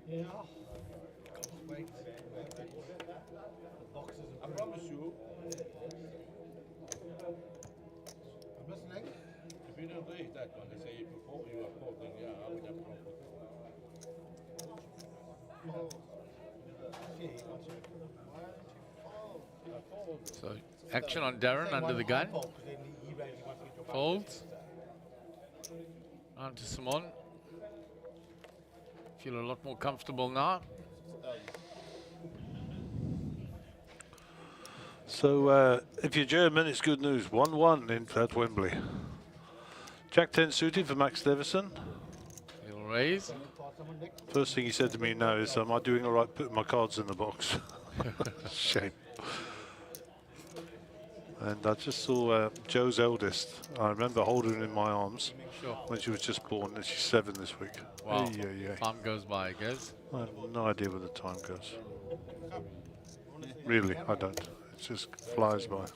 Yeah. Wait. I promise you. I'm listening. If you don't raise that one, they say before you are caught, then yeah, I would have So action on Darren under the gun. Folds. On to Simon. Feel a lot more comfortable now. So if you're German, it's good news. 1-1 at Wembley. Jack 10 suited for Max Davison. Little raise. First thing he said to me now is, am I doing all right putting my cards in the box? Shame. And I just saw Joe's eldest. I remember holding her in my arms when she was just born, and she's 7 this week. Wow. Yeah. Time goes by, I guess. I have no idea where the time goes. Really, I don't. It just flies by.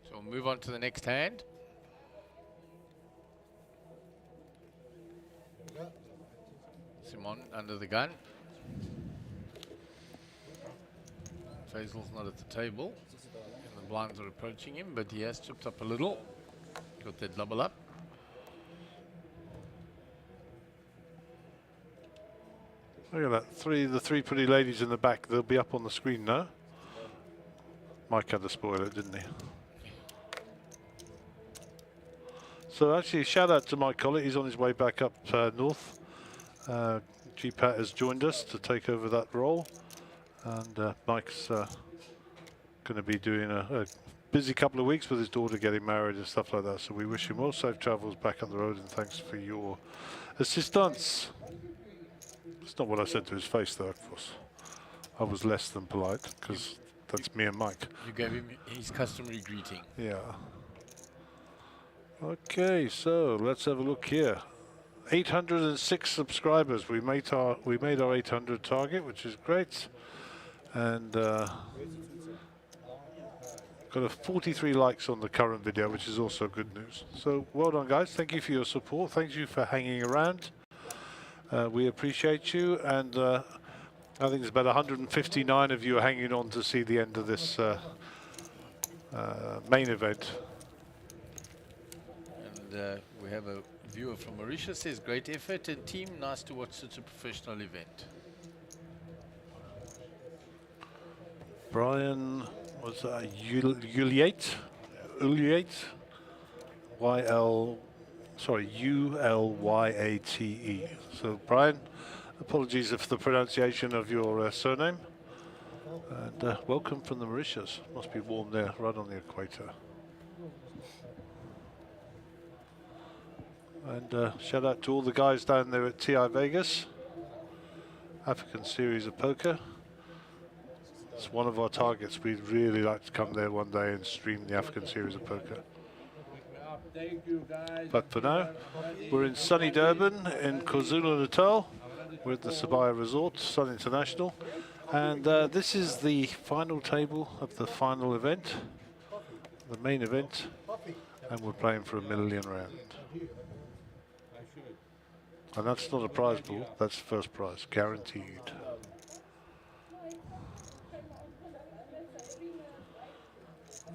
So we'll move on to the next hand. Simon under the gun. Faisal's not at the table. And the blinds are approaching him, but he has chipped up a little. Got that double up. Look at that. The three pretty ladies in the back, they'll be up on the screen now. Mike had to spoil it, didn't he? So actually, shout out to Mike Collett. He's on his way back up north. GPAT has joined us to take over that role. And Mike's going to be doing a busy couple of weeks with his daughter getting married and stuff like that. So we wish him all safe travels back on the road, and thanks for your assistance. It's not what I said to his face, though, of course. I was less than polite, because that's me and Mike. You gave him his customary greeting. Yeah. Okay, so let's have a look here. 806 subscribers. We made our 800 target, which is great, and got a 43 likes on the current video, which is also good news. So well done, guys. Thank you for your support. Thank you for hanging around. We appreciate you, and I think there's about 159 of you are hanging on to see the end of this main event. And we have a viewer from Mauritius says, great effort and team, nice to watch such a professional event. Brian, was that Ulyate? Ulyate. So Brian, apologies for the pronunciation of your surname. And welcome from the Mauritius. Must be warm there, right on the equator. And shout out to all the guys down there at TI Vegas, African Series of Poker. It's one of our targets. We'd really like to come there one day and stream the African Series of Poker. But for now, we're in sunny Durban in KwaZulu-Natal. We're at the Sabaya Resort, Sun International. And this is the final table of the final event, the main event. And we're playing for $1 million round. And that's not a prize pool, that's the first prize, guaranteed.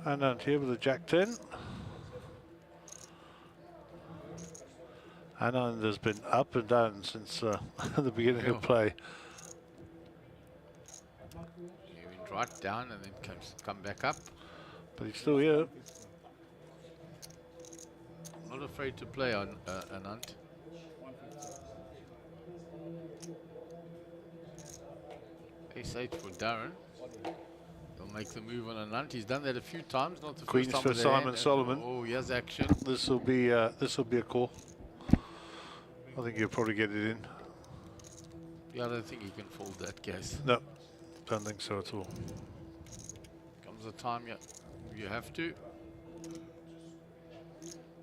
And here with the Jack 10. And there's been up and down since the beginning of play. He went right down and then come back up. But he's still here. Not afraid to play on Anand. Ace-8 for Darren. He'll make the move on Anand. He's done that a few times. Not the Queens first time for Simon Solomon. Oh, here's action. This will be a call. I think you'll probably get it in. Yeah, I don't think he can fold that case. No, don't think so at all. Comes a time you have to.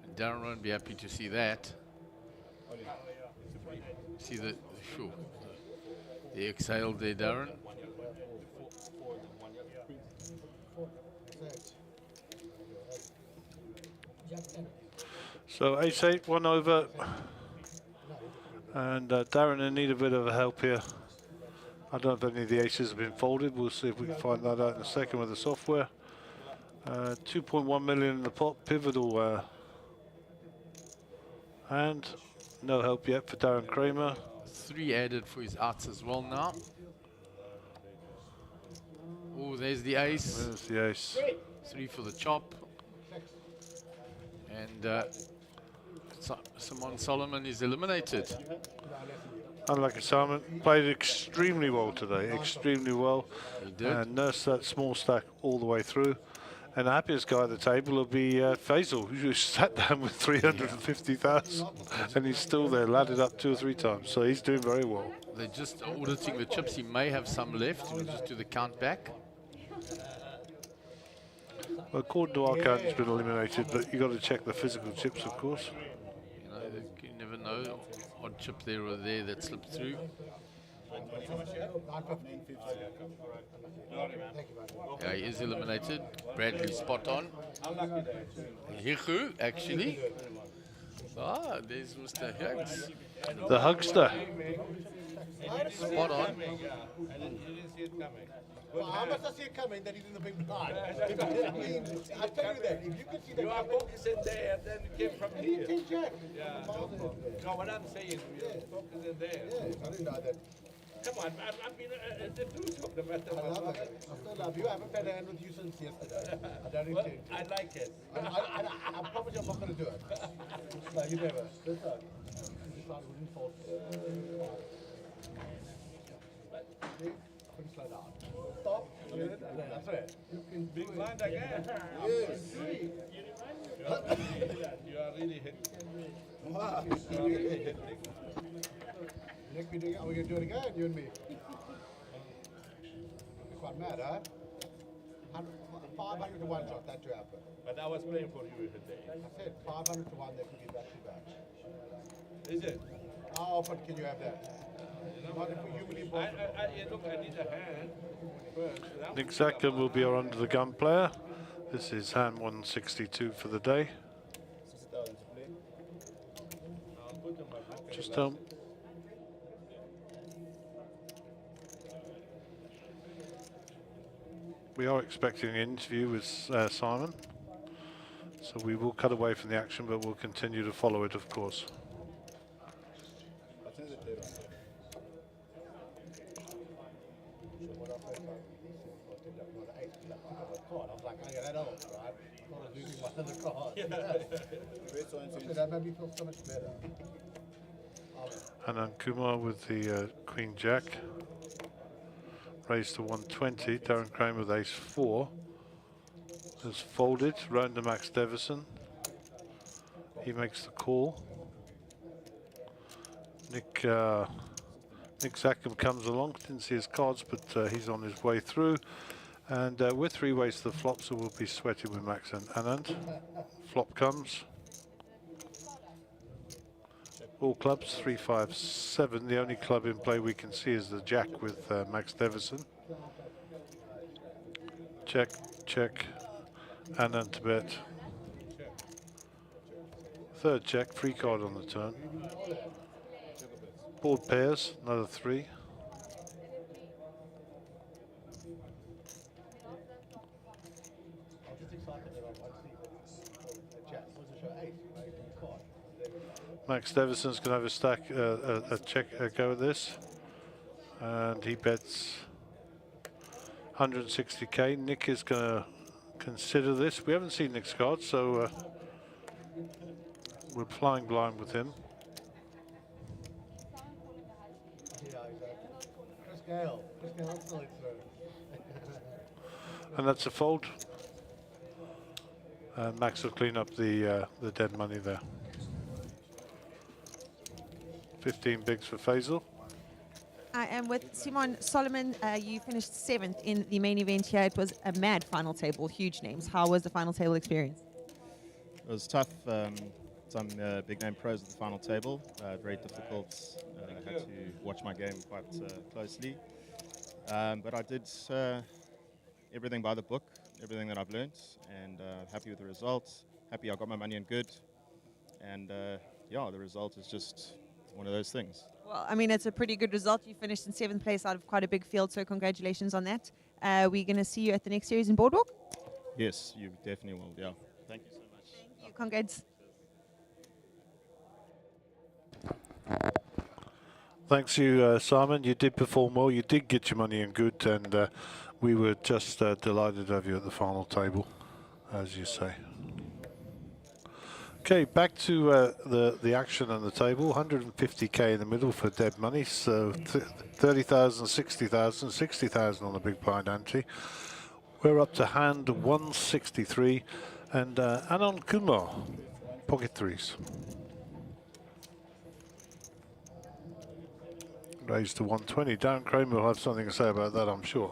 And Darren won't be happy to see that. See the exhale there, Darren. So ace-8, 1 over. And Darren in need a bit of help here. I don't know if any of the aces have been folded. We'll see if we can find that out in a second with the software. 2.1 million in the pot, pivotal. And no help yet for Darren Kramer. 3 added for his outs as well now. Oh, there's the ace. There's the ace. 3 for the chop. And Simon Solomon is eliminated. Unlike Simon, played extremely well today, extremely well. He did. And nursed that small stack all the way through. And the happiest guy at the table will be Faisal, who sat down with 350,000, and he's still there, ladded up 2 or 3 times. So he's doing very well. They're just auditing the chips. He may have some left. We'll just do the count back. Well, according to our count, he's been eliminated, but you got to check the physical chips, of course. You know, you never know. Odd chip there or there that slipped through. Yeah, he is eliminated. Bradley spot on. Hichu, actually. Ah, there's Mr. Huggs. The Hugster. Spot on. I didn't see it coming. Well, how much does he coming that he's in the big blind? I mean, I tell you that, if you can see that. You are focusing there, and then it came from here. Jack. Yeah. No, what I'm saying, we are focusing there. Yeah, I didn't know that. Come on, I've been enthused of the matter. I love it. I still love you. I haven't played a hand with you since yesterday. I don't Well, intend to. I like it. I promise you I'm not going to do it. No, you never. This time. This time we didn't fall. Slow down. Stop. That's it. You can Big blind again. Yes. You are really hitting. Wow. You are really hitting. Nick, are we going to do it again, you and me? You're quite mad, huh? 500 to 1 shot, that to happen. But I was playing for you today. I said 500 to 1, they can get back to back. Is it? How often can you have that? Not if we humanly Look, I need a hand first. Nick Zackham will be our under the gun player. This is hand 162 for the day. Just we are expecting an interview with Simon, so we will cut away from the action, but we'll continue to follow it, of course. That made me feel so much better. Anand Kumar with the Queen Jack. Raised to 120. Darren Kramer with ace 4. Has folded. Round to Max Devison. He makes the call. Nick Zackham comes along. Didn't see his cards, but he's on his way through. And we're 3 ways to the flop, so we'll be sweating with Max and Anand. Flop comes. All clubs, 3, 5, 7. The only club in play we can see is the Jack with Max Devison. Check, check, Anand to bet. Third check, free card on the turn. Board pairs, another 3. Max Devison's going to have a stack, a go at this. And he bets 160k. Nick is going to consider this. We haven't seen Nick's card, so we're flying blind with him. Chris Gale slide through. And that's a fold. And Max will clean up the dead money there. 15 bigs for Faisal. I am with Simon Solomon. You finished 7th in the main event here. It was a mad final table, huge names. How was the final table experience? It was tough. Some big name pros at the final table. Very difficult. I had to watch my game quite closely. But I did everything by the book, everything that I've learned, and happy with the results. Happy I got my money in good. And yeah, the result is just one of those things. Well, I mean, it's a pretty good result. You finished in 7th place out of quite a big field, so congratulations on that. We're going to see you at the next series in Boardwalk? Yes, you definitely will, yeah. Thank you so much. Thank you, congrats. Thanks you, Simon. You did perform well. You did get your money in good, and we were just delighted to have you at the final table, as you say. Okay, back to the action on the table. 150k in the middle for dead money, so 30,000, 60,000, 60,000 on the big blind ante. We're up to hand 163, and Anand Kumar, pocket threes. Raised to 120. Darren Kramer will have something to say about that, I'm sure.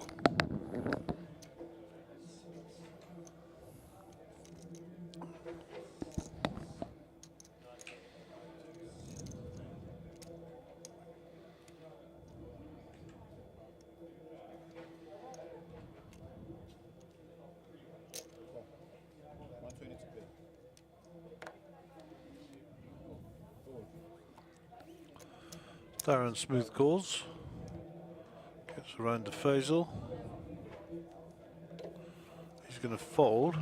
Darren smooth calls. Gets around to Faisal. He's going to fold.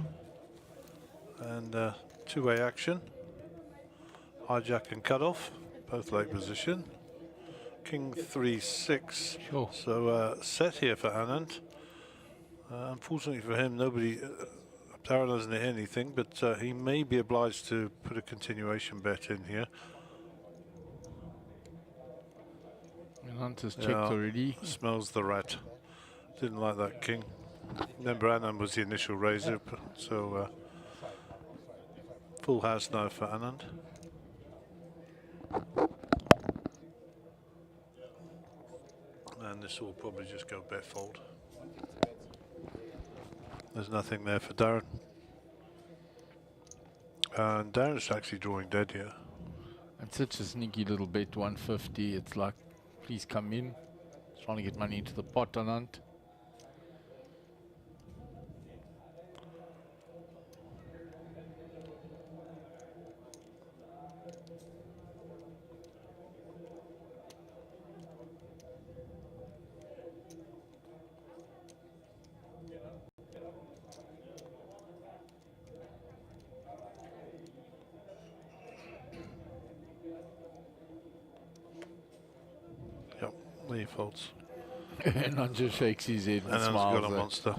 And two-way action. Hijack and cut off. Both leg position. King 3-6. Sure. So set here for Anand. Unfortunately for him, nobody. Darren doesn't hit anything, but he may be obliged to put a continuation bet in here. Hunter's checked already. Smells the rat. Didn't like that king. Remember, Anand was the initial raiser, so full house now for Anand. And this will probably just go bet fold. There's nothing there for Darren. And Darren's actually drawing dead here. It's such a sneaky little bet, 150. It's like, please come in. Trying to get money into the pot on Hunt. He folds. And Hunt just shakes his head and Anand's smiles. got a monster.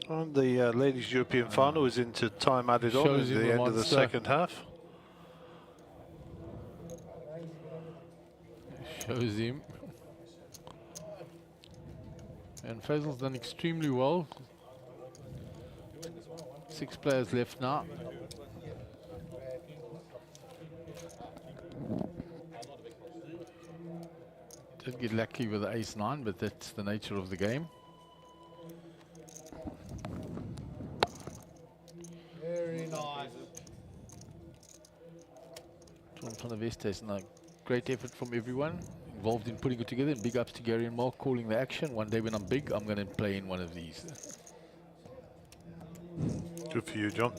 And the ladies' European final is into time added on at the end of the second half. Shows him. And Faisal's done extremely well. 6 players left now. Did get lucky with the ace-9, but that's the nature of the game. Very nice. John van der Westhuizen, a great effort from everyone involved in putting it together. And big ups to Gary and Mark calling the action. One day when I'm big, I'm going to play in one of these. Good for you, John.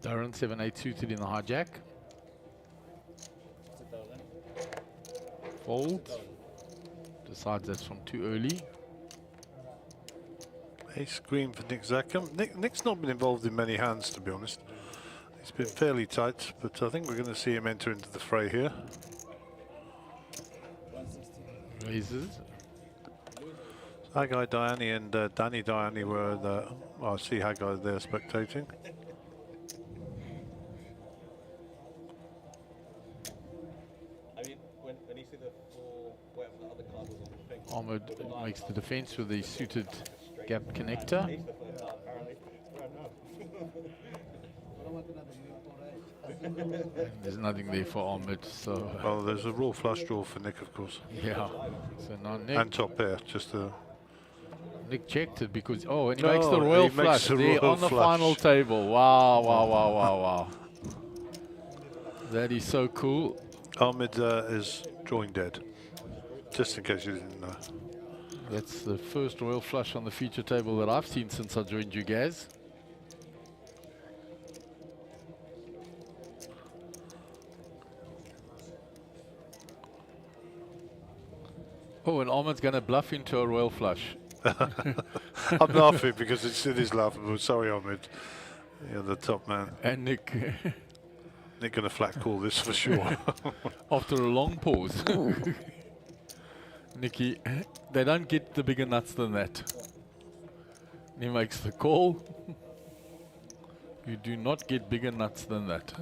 Darren 7-8 suited in the hijack. Folds. Decides that's from too early. Ace queen for Nick Zackham. Nick's not been involved in many hands, to be honest. He's been fairly tight, but I think we're going to see him enter into the fray here. Raises. Haggai Diani and Danny Diani were the. Well, I see Haggai there spectating. I mean, when you see the full, whatever the other card was on the thing. Ahmed makes the defense with the suited gap connector. And there's nothing there for Ahmed, so. Well, there's a raw flush draw for Nick, of course. Yeah. So now Nick. And top pair, just a. Nick checked it because, and he makes the royal flush there on the flush. final table. Wow, wow, wow, wow, wow. That is so cool. Ahmed is drawing dead, just in case you didn't know. That's the first royal flush on the feature table that I've seen since I joined you guys. Oh, and Ahmed's going to bluff into a royal flush. I'm laughing because it is laughable. Sorry, Ahmed. You're the top man. And Nick. Nick going to flat call this for sure. After a long pause. Nicky, they don't get the bigger nuts than that. And he makes the call. You do not get bigger nuts than that.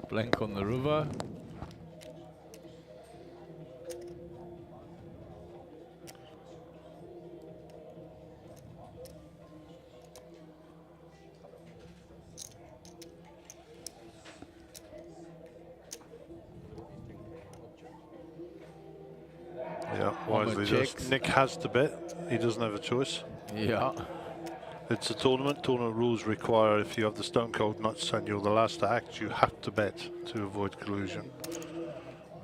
Blank on the river. Yeah, wisely does. Nick has to bet. He doesn't have a choice. Yeah. It's a tournament. Tournament rules require if you have the stone cold nuts and you're the last to act, you have to bet to avoid collusion.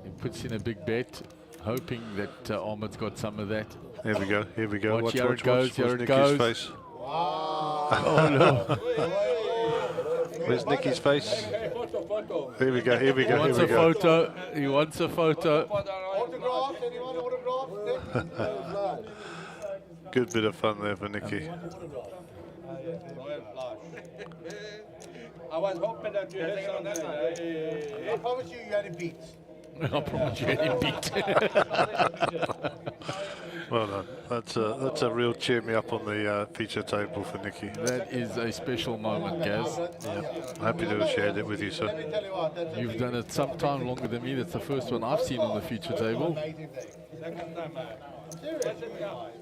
He puts in a big bet, hoping that Ahmed's got some of that. Here we go. Here we go. Watch, here it goes. Here it goes. Face. Oh no. Where's Nicky's face? Here we go. Here we go. He wants a photo. He wants a photo. Autographs? Anyone autographs? Good bit of fun there for Nicky. I was hoping that you had something. I promise you had it beat. I promise you had it beat. Well done. That's a real cheer me up on the feature table for Nicky. That is a special moment, Gaz. Yeah. Happy to have shared it with you, sir. You've done it some time longer than me. That's the first one I've seen on the feature table. Second time, Serious?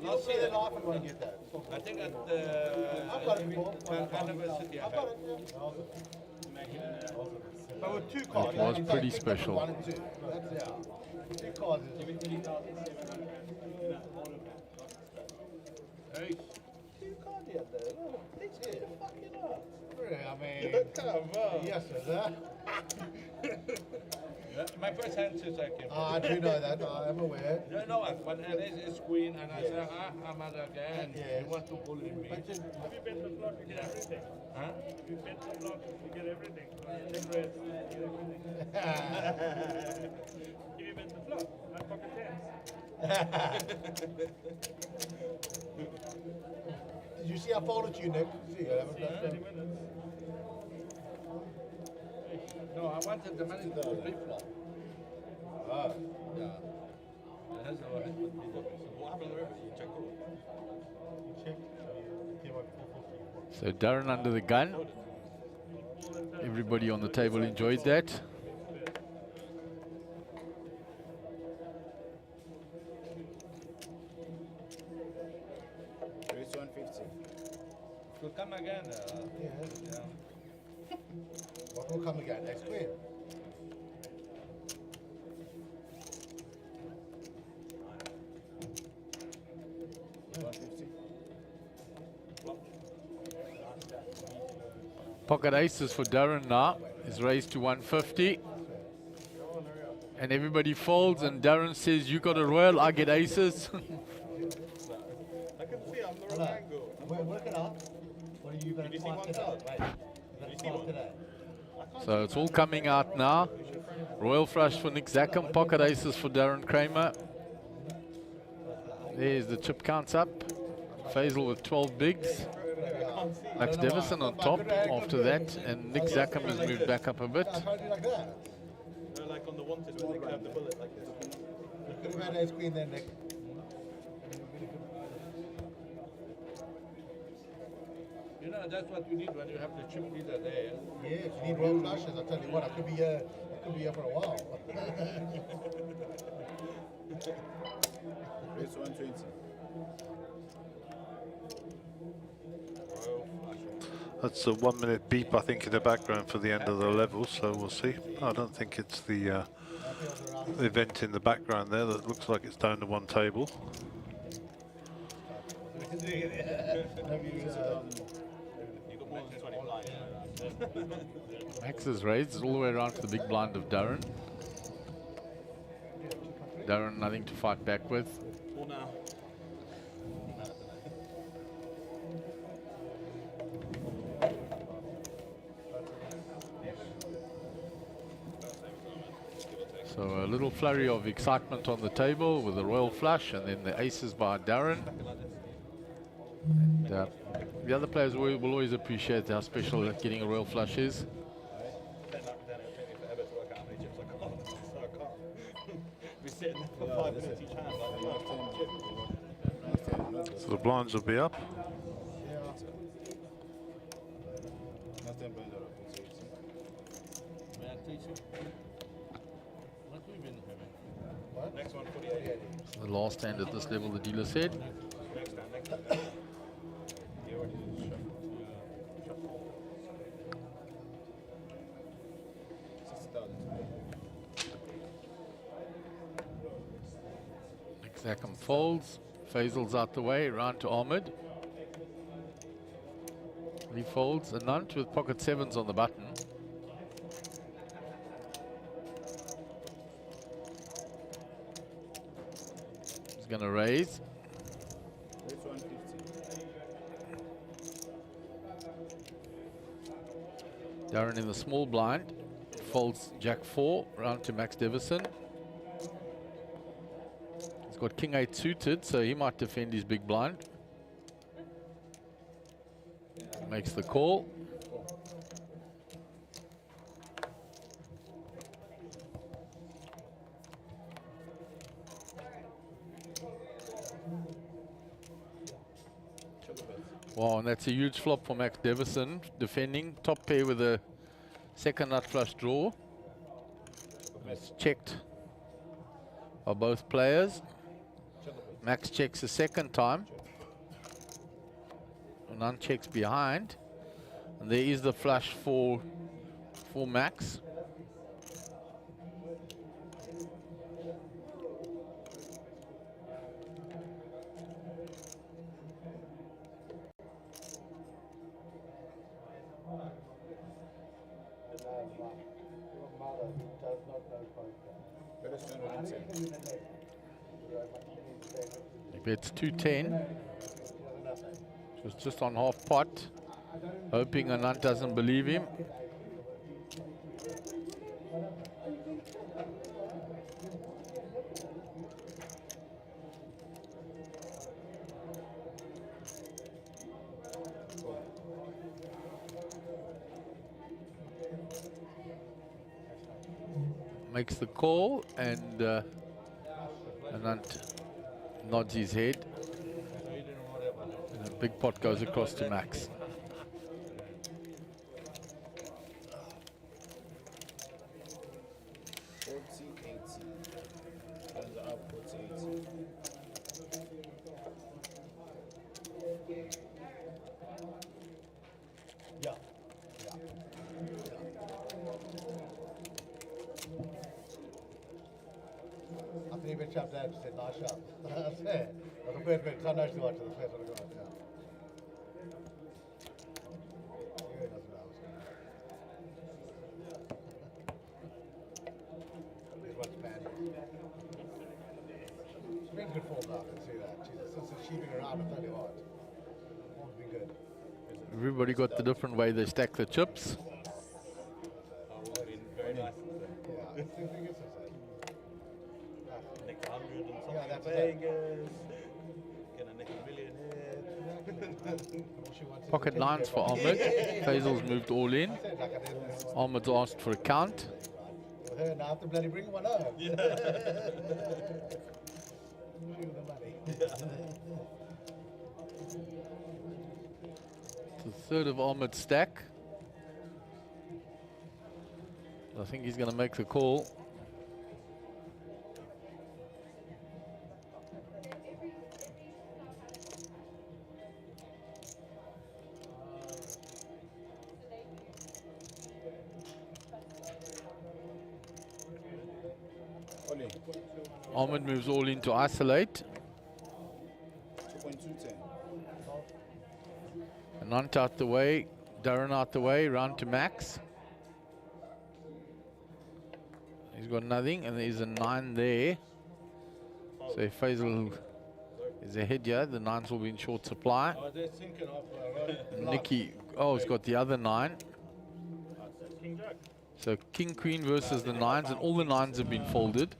You'll see the knife and won't get that. I think at the anniversary I had. But with two cards, It was pretty special. 1 and 2. That's, two cards. Hey. Two cards here, though. It's here. Fucking up. I mean, come on. Yes, sir. My first hand since I came. I do know that. I am aware. You know what? When an ace is queen and I say, I'm at again. Yes. You want to bully me. If you bet the flop, you get everything. Huh? If you bet the flop, you get everything. Check raise, you get everything. If you bet the flop, I pocket Did you see I folded you, Nick? See, I haven't touched them. No, I wanted the money to flip flop. Ah. Yeah. That's the way. What happened to the river? You checked it? So Darren under the gun. Everybody on the table enjoyed that. Could come again. Yeah. What will come again? Next queen. Pocket aces for Darren now is raised to 150. And everybody folds and Darren says, you got a royal, I get aces. I can see I'm the wrong angle. Work it out. What are you going to fight today? Wait, you're going to fight today. So it's all coming out now. Royal flush for Nick Zackham, pocket aces for Darren Kramer. There's the chip counts up. Faisal with 12 bigs. Max Devison on top after that, and Nick Zackham has moved back up a bit. Like on the wanted where they curve the bullet like this. Could have had ace queen there, Nick. You know, that's what you need when you have the chip leader there. Yes, you need royal flushes. I tell you what, I could be here for a while. Raise 120. That's a 1 minute beep, I think, in the background for the end of the level, so we'll see. I don't think it's the event in the background there that looks like it's down to one table. Max is raised all the way around to the big blind of Darren. Darren nothing to fight back with. So a little flurry of excitement on the table with the royal flush and then the aces by Darren. And the other players will always appreciate how special getting a royal flush is. So the blinds will be up. May I teach you? What we've been having? What? Next one, 48. The last hand at this level, the dealer said. Next time. You already did the shuffle. Nick Zackham folds. Faisal's out the way, round to Ahmed. He folds a nunt with pocket sevens on the button. He's going to raise. Raise 150. Darren in the small blind. Folds Jack 4, round to Max Devison. He's got King 8 suited, so he might defend his big blind. Makes the call. Wow, and that's a huge flop for Max Devison, defending. Top pair with a second nut flush draw. It's checked by both players. Max checks a second time. And unchecks behind. And there is the flush for Max. He bets 210. Just on half pot, hoping Anant doesn't believe him. Makes the call, and Anant nods his head. And a big pot goes across to Max. Everybody got the different way they stack the chips. Very nice. Nick 100 and something in Vegas. Gonna nick $1 million here. Pocket nines for Ahmed. Faisal's moved all in. Ahmed's asked for a count. Now I have to bloody bring one up. Yeah. It's the third of Ahmed's stack. I think he's going to make the call. Ahmed moves all in to isolate. 2.210. Anant out the way, Darren out the way, round to Max. He's got nothing, and there's a 9 there. So if Faisal is ahead here, the 9s will be in short supply. Oh, they're thinking of Nicky, oh, he's got the other 9. King Jack. So King Queen versus the 9s, and all the 9s have been folded.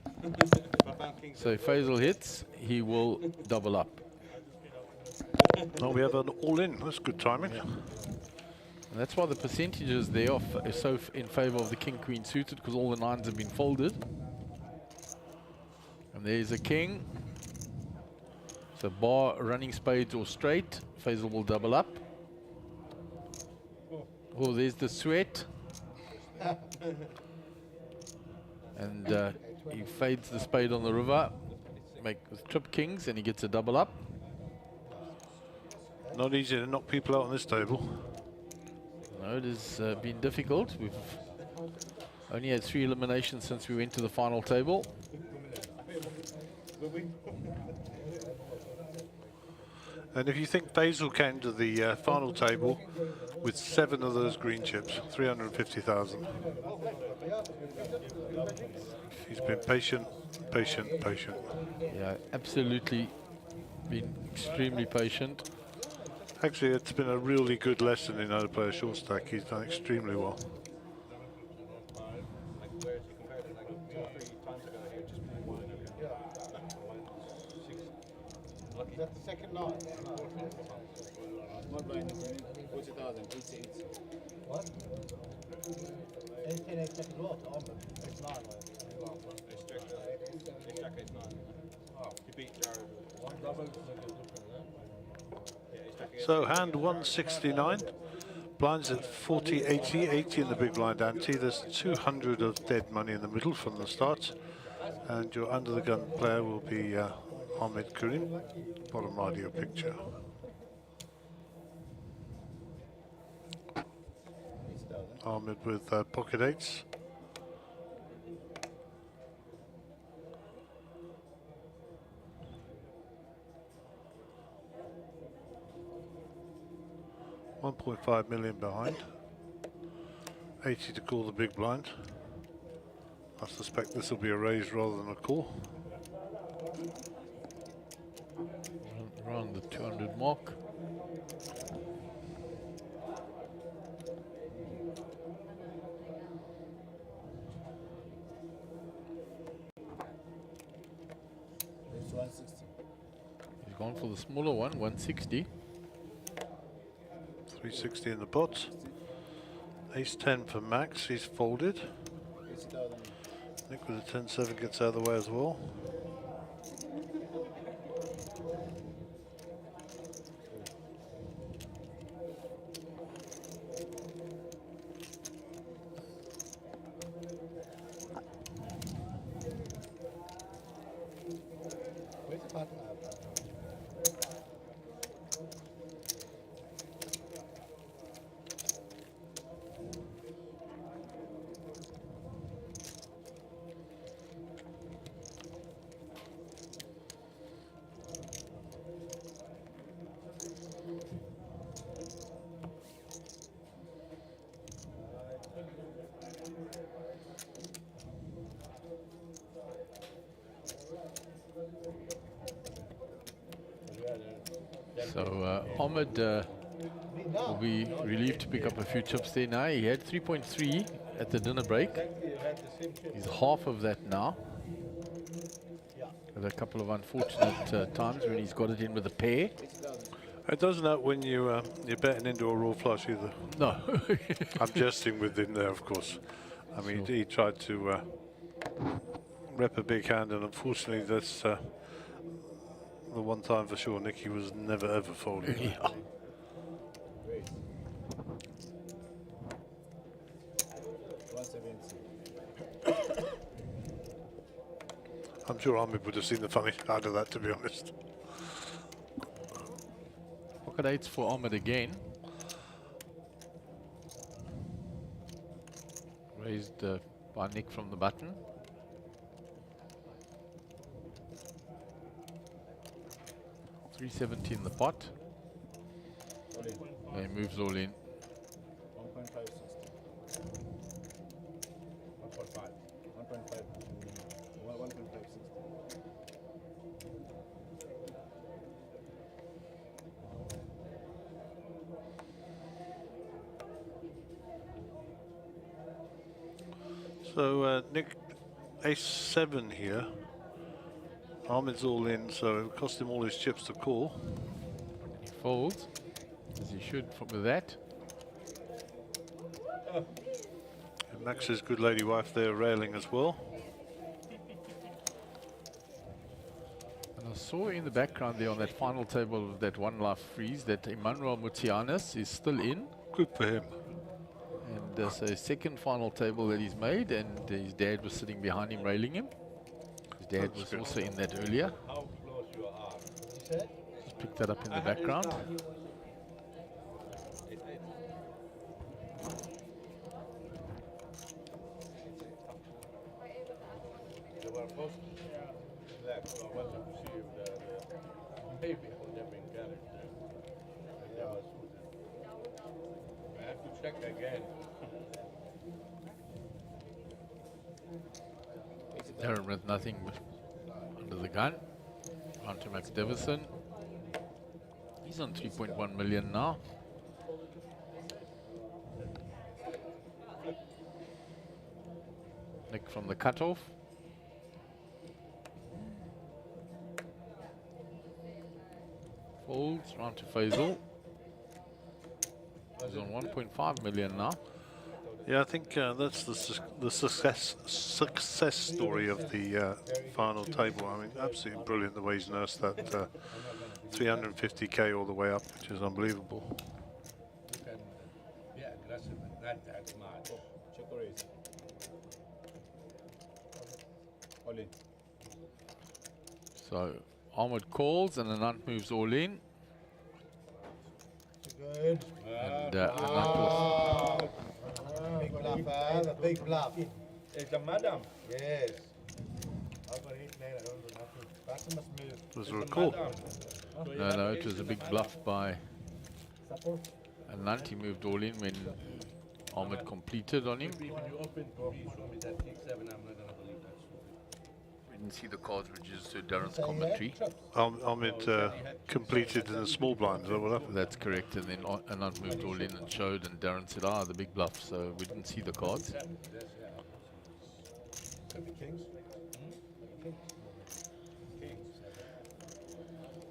So if Faisal hits, he will double up. Oh, we have an all-in. That's good timing. And that's why the percentages there are so in favor of the King Queen suited, because all the 9s have been folded. And there's a king. So bar running spades or straight, Faisal will double up. Oh, there's the sweat. And he fades the spade on the river, make trip kings, and he gets a double up. Not easy to knock people out on this table. No, it has been difficult. We've only had 3 eliminations since we went to the final table. And if you think Faisal came to the final table with 7 of those green chips, 350,000. He's been patient, patient, patient. Yeah, absolutely been extremely patient. Actually, it's been a really good lesson in how to play a short stack. He's done extremely well. Is that the second line? Small blind, 40,000, 88. What? 10 second lot, it's 9. So hand 169, blinds at 40, 80, 80 in the big blind ante. There's 200 of dead money in the middle from the start. And your under the gun player will be Ahmed Karim, bottom right of your picture. Ahmed with pocket 8s. $1.5 million behind. 80 to call the big blind. I suspect this will be a raise rather than a call. Around the 200 mark. It's 160. He's gone for the smaller one, 160. 360 in the pot. Ace 10 for Max, he's folded. 80,000. Nick with a 10-7 gets out of the way as well. Where's the partner? So Ahmed will be relieved to pick up a few chips there now. He had 3.3 at the dinner break. He's half of that now. With a couple of unfortunate times when he's got it in with a pair. It doesn't help when you're betting into a raw flush either. No. I'm jesting with him there, of course. I mean, he tried to rep a big hand, and unfortunately that's the one time for sure Nicky was never ever folding. Yeah. I'm sure Ahmed would have seen the funny side of that, to be honest. Pocket eights for Ahmed again. Raised by Nick from the button. $370 in the pot. He moves all in. 1.5. So Nick, ace-7 here. Ahmed's all in, so it cost him all his chips to call. He folds, as he should with that. And Max's good lady wife there railing as well. And I saw in the background there on that final table of that one life freeze that Emmanuel Mutianis is still in. Good for him. And so second final table that he's made, and his dad was sitting behind him railing him. His dad was also in that earlier. How close you are. Just picked that up in the background. They were supposed to left, so I wanted to see if the maybe I would have been carried there. And that was I have to check again. Darren with nothing under the gun. On to Max Davison. He's on 3.1 million now. Nick from the cutoff. Folds round to Faisal. He's on 1.5 million now. Yeah, I think that's the success story of the final table. I mean, absolutely brilliant the way he's nursed that 350k all the way up, which is unbelievable. You can be aggressive and not that much. Check or raise. All in. So Ahmed calls and Anant moves all in. Good. And Anant was Big bluff, the big bluff. It's a madam. Yes. I've got 8 9, I don't do nothing. Button must move. Was there a call? no, it was a big bluff by Anant. He moved all in when Ahmed completed on him. When you open to me, show me that kick 7, I'm not going to believe that. We didn't see the cards, which is Darren's commentary. Ahmed completed in the small blind, is that what happened? That's correct, and then Anant moved all in and showed, and Darren said, the big bluff, so we didn't see the cards. The kings?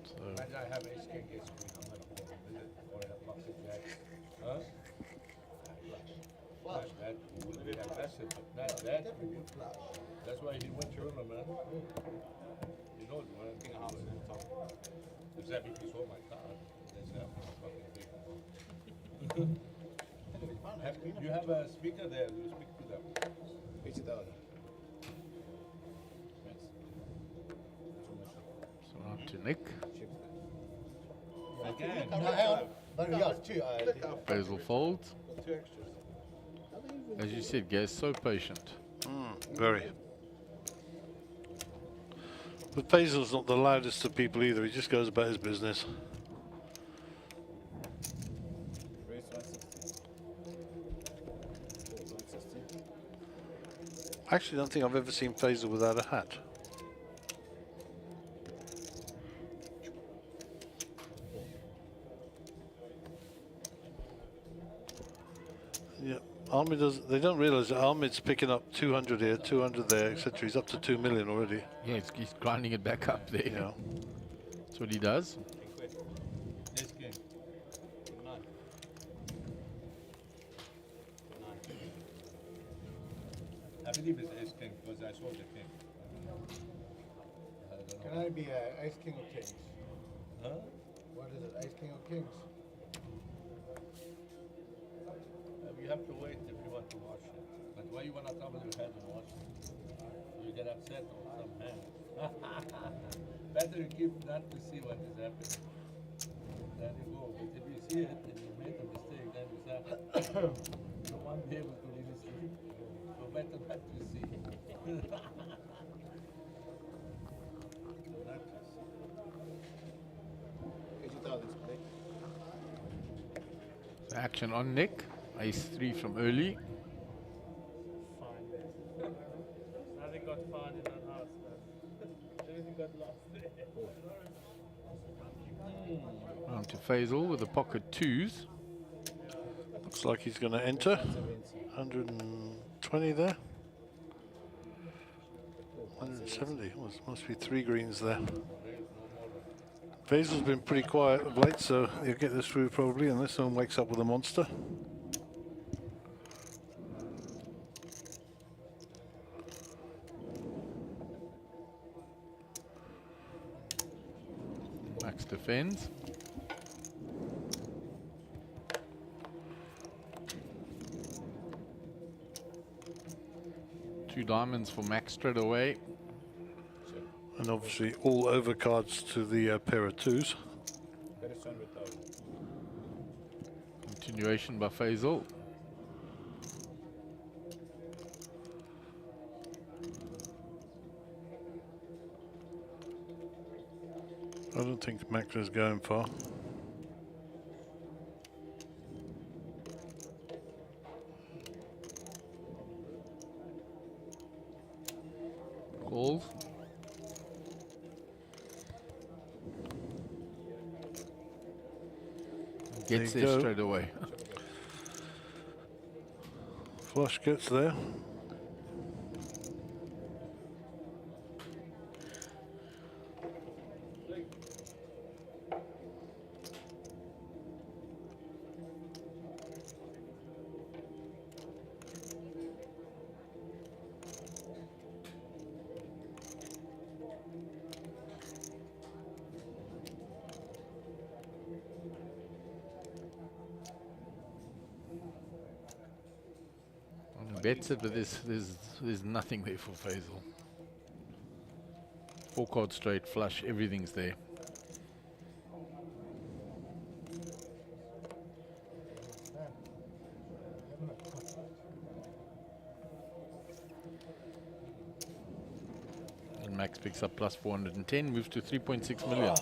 So Imagine I have ace king, ace queen, I'm not going to visit or in a pocket jack. Huh? Not that, we be aggressive, but not that. That's why he went to man. You know, one thing I was on top. Except if you saw my card, that's not fucking big. You have a speaker there, you speak to them. 80,000. So on to Nick. Again. No, hang on. But yeah, two. Basil folds. As you said, Gaz, so patient. Very. But Faisal's not the loudest of people either. He just goes about his business. Raise 160. 160. I actually don't think I've ever seen Faisal without a hat. Ahmed does. They don't realise that Ahmed's picking up 200 here, 200 there, etc. He's up to 2 million already. Yeah, he's grinding it back up there. Yeah. That's what he does. This king. Nine. I believe it's ace king because I saw the king. Can I be ace king or kings? Huh? What is it, ace king or kings? You have to wait if you want to watch it. But why you want to trouble your head and watch it? You get upset on some hand. Better you keep not to see what is happening. Then you go. But if you see it and you made a mistake, then you say, you won't be able to really sleep. So better not to see. So action on Nick. Ace 3 from early. Nothing got found in that house, man. Everything got lost there. Round to Faisal with the pocket 2s. Looks like he's going to enter. 120 there. 170. Must be 3 greens there. Faisal's been pretty quiet of late, so he'll get this through probably unless someone wakes up with a monster. Max defends. Two diamonds for Max straight away. And obviously all overcards to the pair of 2s. Continuation by Faisal. I don't think Max is going far. Calls. Gets there straight away. Flush gets there. Bets it, but there's nothing there for Faisal. 4 card straight, flush, everything's there. And Max picks up plus 410, moves to 3.6 million.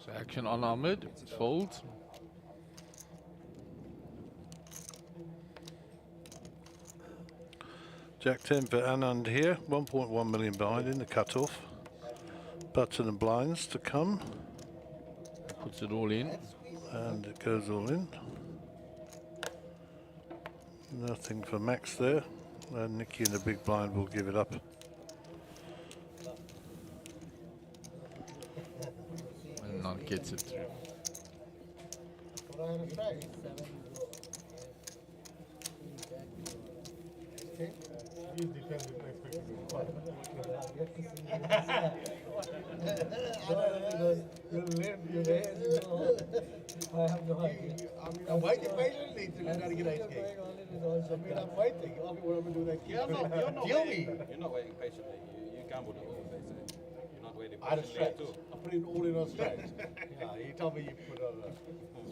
So action on Ahmed, folds. Jack 10 for Anand here, 1.1 million behind in the cutoff. Button and blinds to come. Puts it all in. And it goes all in. Nothing for Max there. And Nicky in the big blind will give it up. And not gets it through. What I had to say. He's defending expecting. I have no idea. I'm waiting patiently to learn how to get ace king. I'm waiting. I'll be what I'm going to do that. You're not Kill waiting. me. You're not waiting patiently. You gambled it all, basically. You're not waiting I had a patiently straight. at all. I put it all in on straight. Yeah, you told me you put on a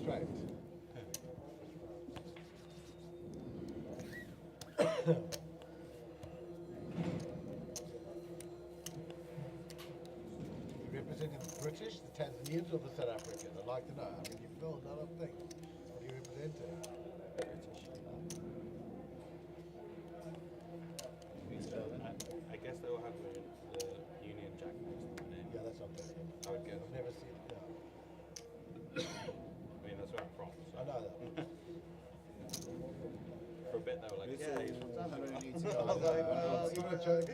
straight. You represented the British, the Tanzanians, or the South Africans? I'd like to know. I mean, you've got a lot of things. What do you represent? I guess they will have the Union Jack next to the name. Yeah, that's what I'm thinking. I would guess. I've never seen it. Yeah. I mean, that's where I'm from. So. I know that. For a bit, they were like, yeah, he's from South Africa. I was like, you want to joke?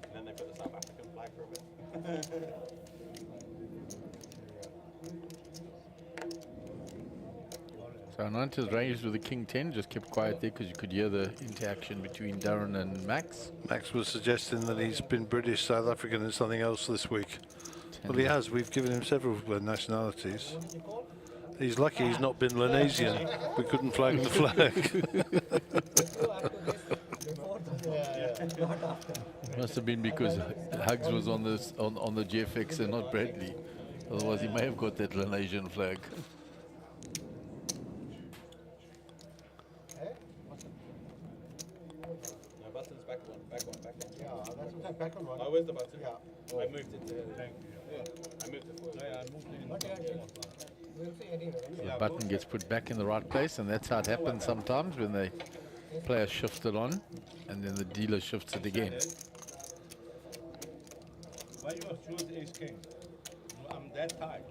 And then they put the South African flag for a bit. So Anant has raised with the king 10, just kept quiet there because you could hear the interaction between Darren and Max. Max was suggesting that he's been British, South African and something else this week. Well, he has. We've given him several nationalities. He's lucky he's not been Linesian. We couldn't flag the flag. Must have been because Hugs was on this on the GFX and not Bradley. Otherwise, he may have got that Linesian flag. No, button's back one. Yeah, that's what I'm back on one. Oh, where's the button? Yeah. I moved it. Thank you. Yeah. I moved it for you. Yeah, I moved it. We'll see anyway. The button gets put back in the right place, and that's how it happens sometimes when the player shifts it on, and then the dealer shifts it again. Why you have choose ace king? I'm that tight.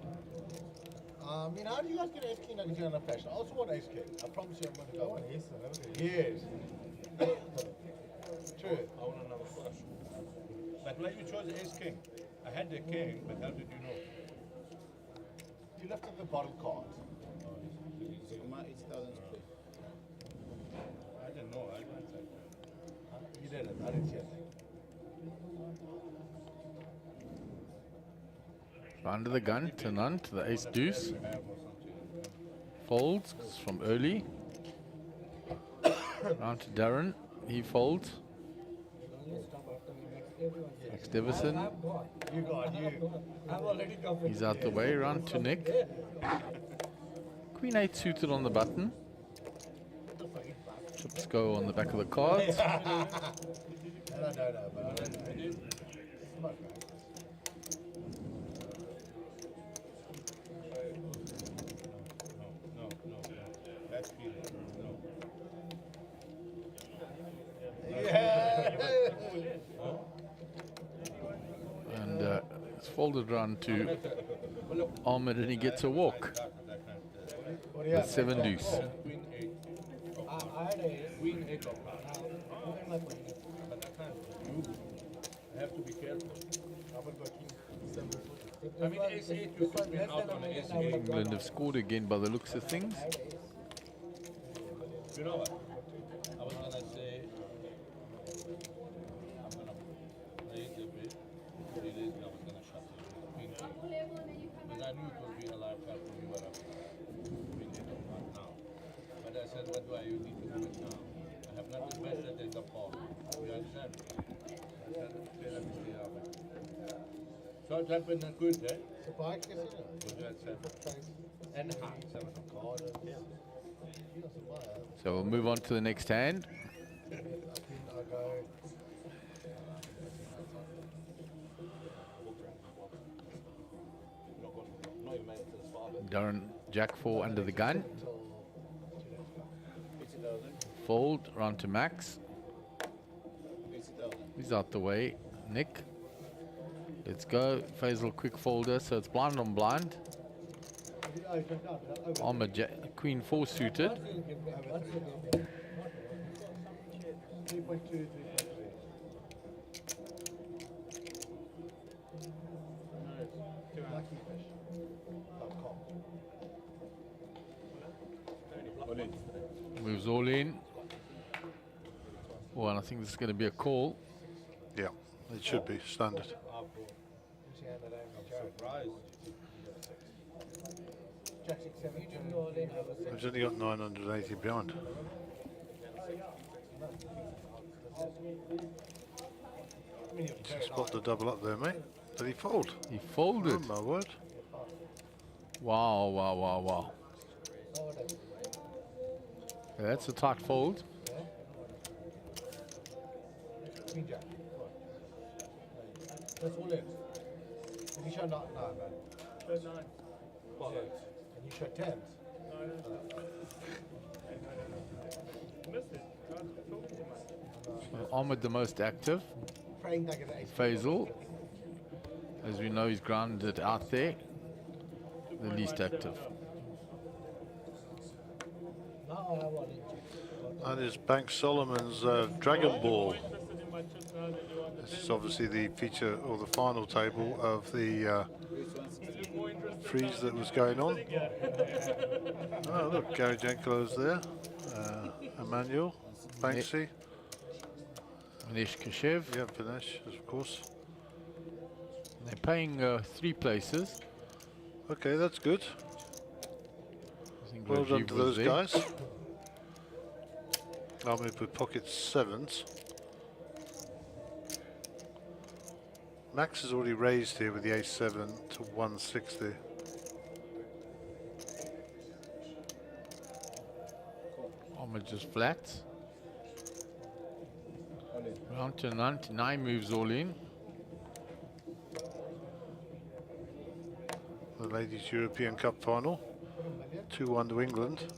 I mean, how do you guys get ace king like a general fashion? I also want ace king. I promise you I'm going to go on ace. Yes. True. I want another flush. But why you chose ace king? I had the king, but how did you know? You lifted the bottle card. I didn't know. I didn't say. You didn't. I didn't see it. Under the gun, Anant, the ace deuce. Folds from early. Round to Darren, he folds. Max Davison. You got you. I'm already covered. He's out the way, round to Nick. Queen 8 suited on the button. Chips go on the back of the cards. No, but No. That's feeling. No. And it's folded round to Ahmed, and he gets a walk. With 7 deuce. Queen 8. I had a Queen 8 of hearts. But I can't. You have to be careful. I mean, ace 8 you could win out on ace 8. England have scored again by the looks of things. You know what? I was gonna say I'm gonna play it a bit. Really, I was gonna shut it. Queen 8. Because I knew it would be a live card when you were up. Queen 8 of hearts now. But I said, what do I need to do it now? I have nothing better than the pawn. You understand? So that been good, eh? And hearts. So we'll move on to the next hand. Darren, Jack 4 under the gun. Fold, round to Max. He's out the way. Nick. Let's go. Faisal quick folder, so it's blind on blind. Ahmed, Queen 4 suited. Moves all in. Well, I think this is going to be a call. Yeah. It should be standard. Surprised. He's only got 980 behind. Spot the double up there, mate. Did he fold? He folded. Oh my word. Wow, wow, wow, wow. Yeah, that's a tight fold. That's all in. And you show nine, man. Show 9. What? And you show 10s. Missed it. Talking too much. Ahmed the most active. Praying they get an ace. Faisal, as we know, he's grounded out there. The least active. That is Bank Solomon's Dragon Ball. This is obviously the feature or the final table of the freeze that was going on. Oh, look, Gary Jenkilo's there. Emmanuel, Banksy. Vinesh Kashev. Yeah, Vinesh, of course. They're paying 3 places. Okay, that's good. I think Well done Rajiv to was those there. guys. I'll move with pocket 7s. Max has already raised here with the ace-7 to 160. Ahmed just flat. Round to 99 moves all in. The Ladies European Cup final. 2-1 to England.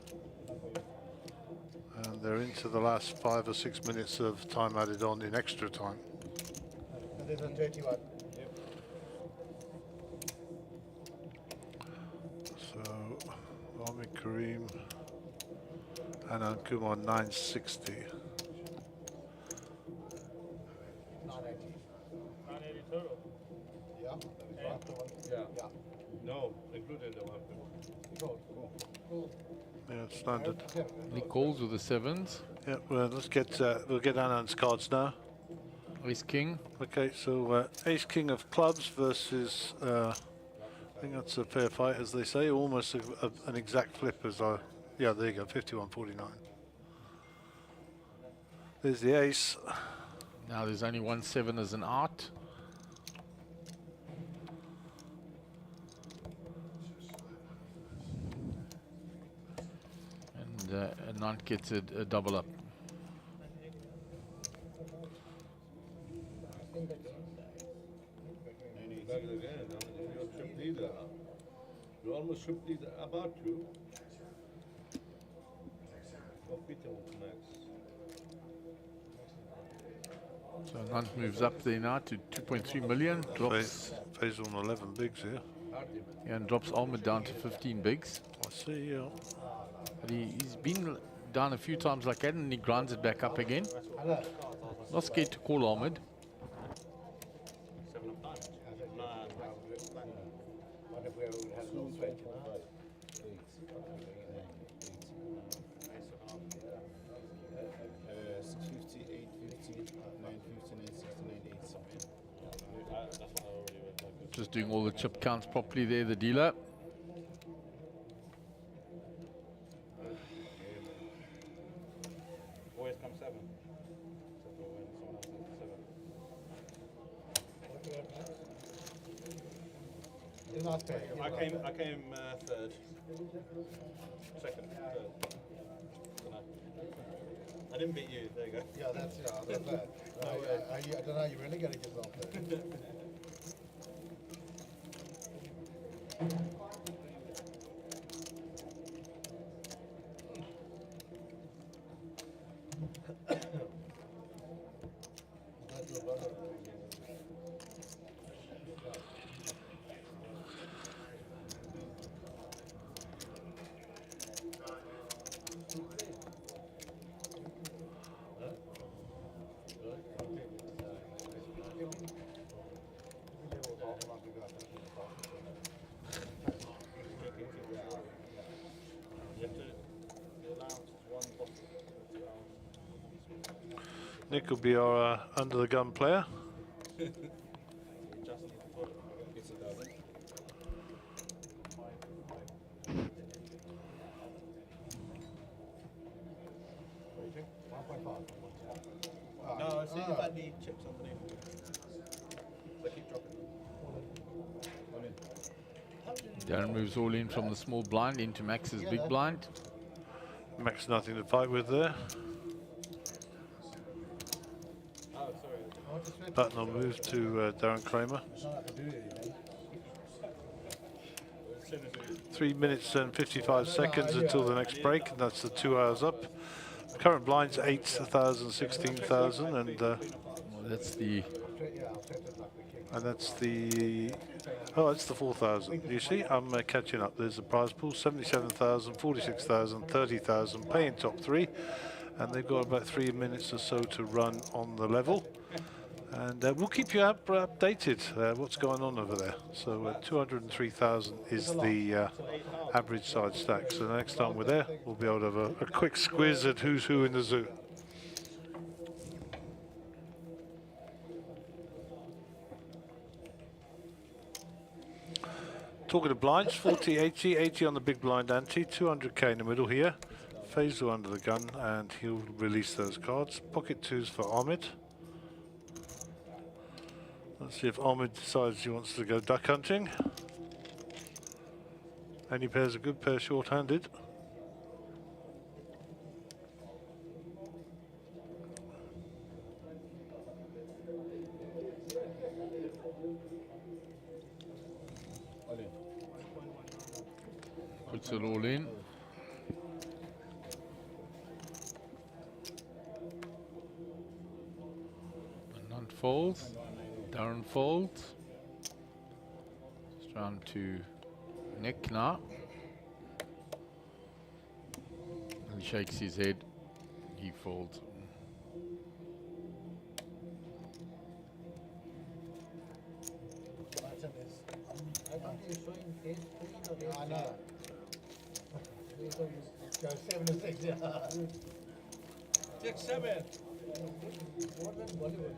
And they're into the last 5 or 6 minutes of time added on in extra time. And there's a dirty one. So, Ahmed Karim, Anand Kumar 960. 980 total. Yeah. Yeah. No, including the one. Yeah, standard. He calls with the 7s. Yeah, well, let's get we'll get Anand's cards now. Ace King. Okay, so Ace King of clubs versus I think that's a fair fight, as they say, almost an exact flip as I. Yeah, there you go, 51-49. There's the ace. Now there's only 1 7 as an out. And Nant gets a double up. Back again. You're trip leader. You're almost trip leader. About to. Max. So Nant moves up there now to 2.3 million. Drops. Faisal on 11 bigs here. Yeah, and drops Ahmed down to 15 bigs. I see, yeah. But he's been down a few times like that, and he grinds it back up again. Not scared to call Ahmed. 7 of diamonds. What if we had a little switch? 650, 850, 950, 960, 980. Just doing all the chip counts properly there, the dealer. Always come 7. I came third. Second, third. I didn't beat you. There you go. Yeah, that's that. I don't know. You really got to get off there. Nick will be our under the gun player. Just for it's 1,000. No, see if I need chips underneath. They keep dropping. Darren moves all in from the small blind into Max's big blind. Max nothing to fight with there. Oh, sorry. Button will move to Darren Kramer. 3 minutes and 55 seconds until the next break, and that's the 2 hours up. Current blinds 8,000, 16,000, and that's the. And that's the. Oh, it's the 4,000. You see, I'm catching up. There's the prize pool: 77,000, 46,000, 30,000. Paying top three, and they've got about 3 minutes or so to run on the level. And we'll keep you updated what's going on over there. So 203,000 is the average side stack. So the next time we're there, we'll be able to have a quick squiz at who's who in the zoo. Talking of blinds, 40, 80, 80 on the big blind ante, 200k in the middle here. Faisal under the gun, and he'll release those cards. Pocket twos for Ahmed. Let's see if Ahmed decides he wants to go duck hunting. Any pair's a good pair short-handed. Puts it all in. And none folds. Darren folds. It's round to Nick now. He shakes his head. He folds. I know. Go 7 to 6, yeah. 6, 7. More than Bollywood.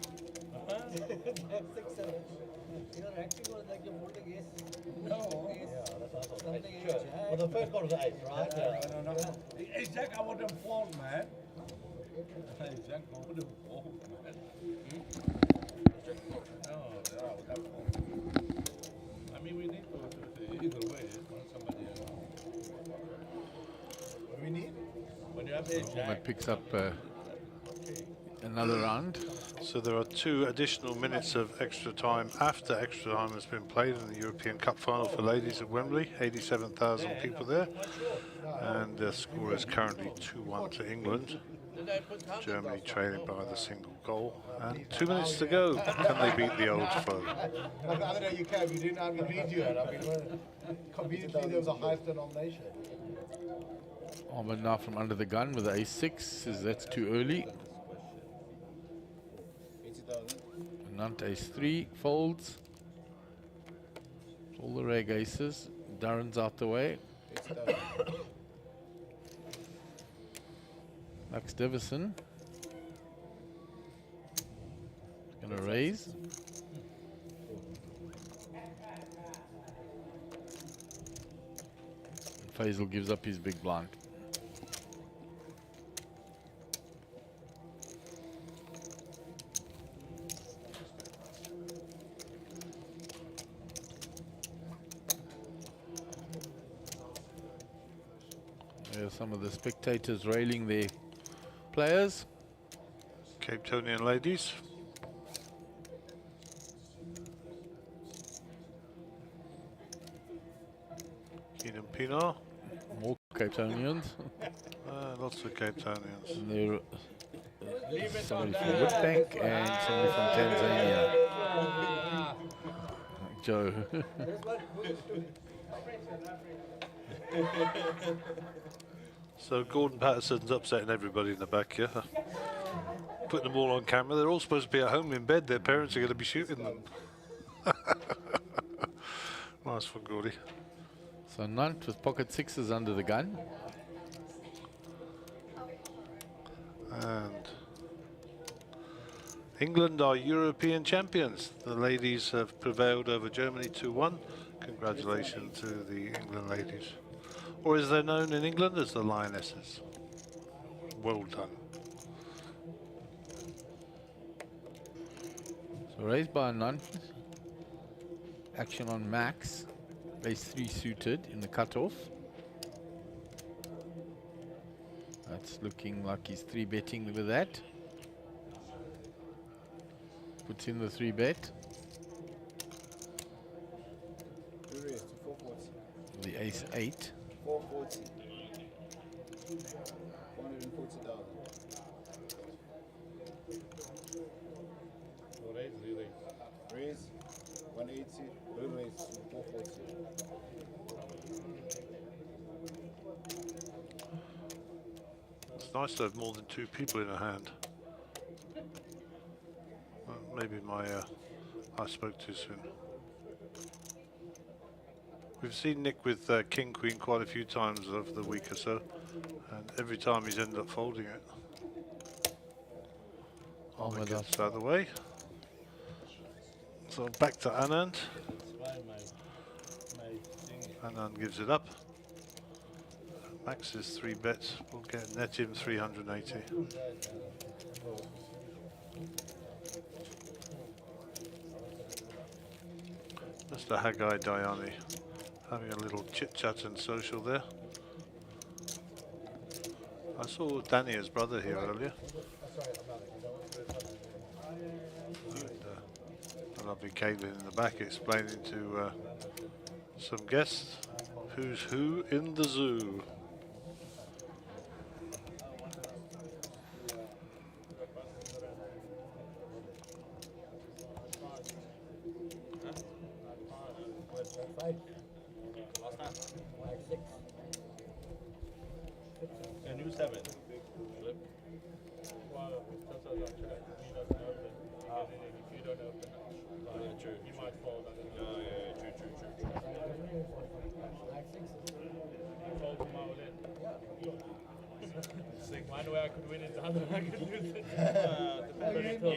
6, 7. Your acting was like you hold the ace. No. Yeah, that's what I thought. Something Sure. Well, the first one was 8, right? No. Exact, I wouldn't fold, man. Exact, I wouldn't fold, man. No, I would have fold. I mean, we need to either way. Somebody else. What do we need? When you have a Ahmed picks up another round. So there are 2 additional minutes of extra time after extra time has been played in the European Cup final for ladies at Wembley. 87,000 people there. And the score is currently 2-1 to England. Germany trailing by the single goal. And 2 minutes to go. Can they beat the old foe? I don't know you can, you didn't have to read you. I mean, conveniently there was a highest denomination. Ahmed now from under the gun with the ace-6, says that's too early. Nant ace-3 folds. All the reg aces. Darren's out the way. Max Davison. Gonna raise. Faisal gives up his big blind. There's some of the spectators railing their players. Cape Townian ladies. Keenan Pinar. More Cape Townians. Lots of Cape Townians. And there somebody from Woodbank and somebody from Tanzania. Joe. So Gordon Patterson's upsetting everybody in the back here. Putting them all on camera. They're all supposed to be at home in bed. Their parents are going to be shooting them. Nice for Gordy. So Nant with pocket sixes under the gun. And England are European champions. The ladies have prevailed over Germany 2-1. Congratulations to the England ladies. Or as they're known in England as the Lionesses. Well done. So raised by a none. Action on Max. Raise 3 suited in the cutoff. That's looking like he's 3-betting with that. Puts in the 3-bet. The ace 8. 440. 440,000. Raise 180. Raise 440. It's nice to have more than 2 people in a hand. Maybe I spoke too soon. We've seen Nick with King Queen quite a few times over the week or so, and every time he's ended up folding it. That gets out of the way. So back to Anand. Anand gives it up. Max is 3 bets. We'll get net him 380. Mr. Haggai Dayani having a little chit chat and social there. I saw Daniel's brother here earlier. And lovely Caitlin in the back explaining to some guests who's who in the zoo. And you 7. Flip. Well, that's all right. He doesn't open. If you don't open, yeah, true. You might fold. Yeah, true. Fold from my left. One way I could win it, the other way I could lose it.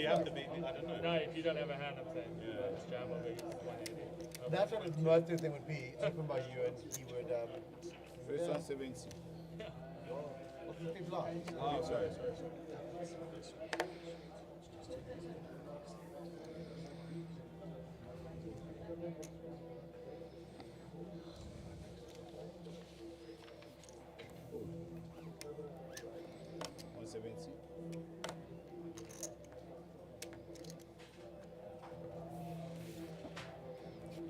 You have to beat me. I don't know. No, if you don't have a hand, I'm saying. Yeah. Just jam over against 180. That's what most of the thing would be, open by you, and he would. First 170. What's the blinds? Oh, sorry.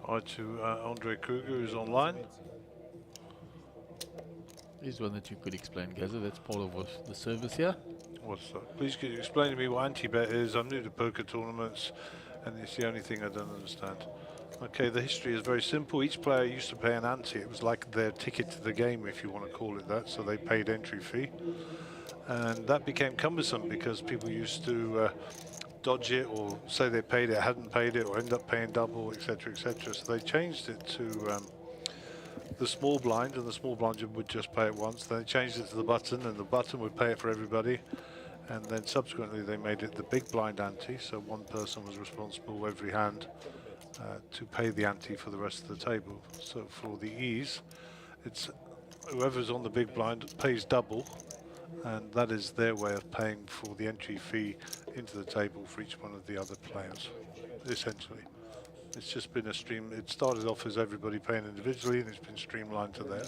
Hi to Andre Kruger, who's online. Here's one that you could explain, Gaza. That's part of the service here. What's that? Please could you explain to me what anti-bet is? I'm new to poker tournaments, and it's the only thing I don't understand. Okay, the history is very simple. Each player used to pay an ante. It was like their ticket to the game, if you want to call it that. So they paid entry fee, and that became cumbersome because people used to dodge it, or say they paid it, hadn't paid it, or end up paying double, etc., etc. So they changed it to the small blind, and the small blind would just pay it once. Then they changed it to the button, and the button would pay it for everybody. And then subsequently they made it the big blind ante, so one person was responsible every hand to pay the ante for the rest of the table. So for the ease, it's whoever's on the big blind pays double, and that is their way of paying for the entry fee into the table for each one of the other players, essentially. It's just been a stream. It started off as everybody paying individually, and it's been streamlined to there.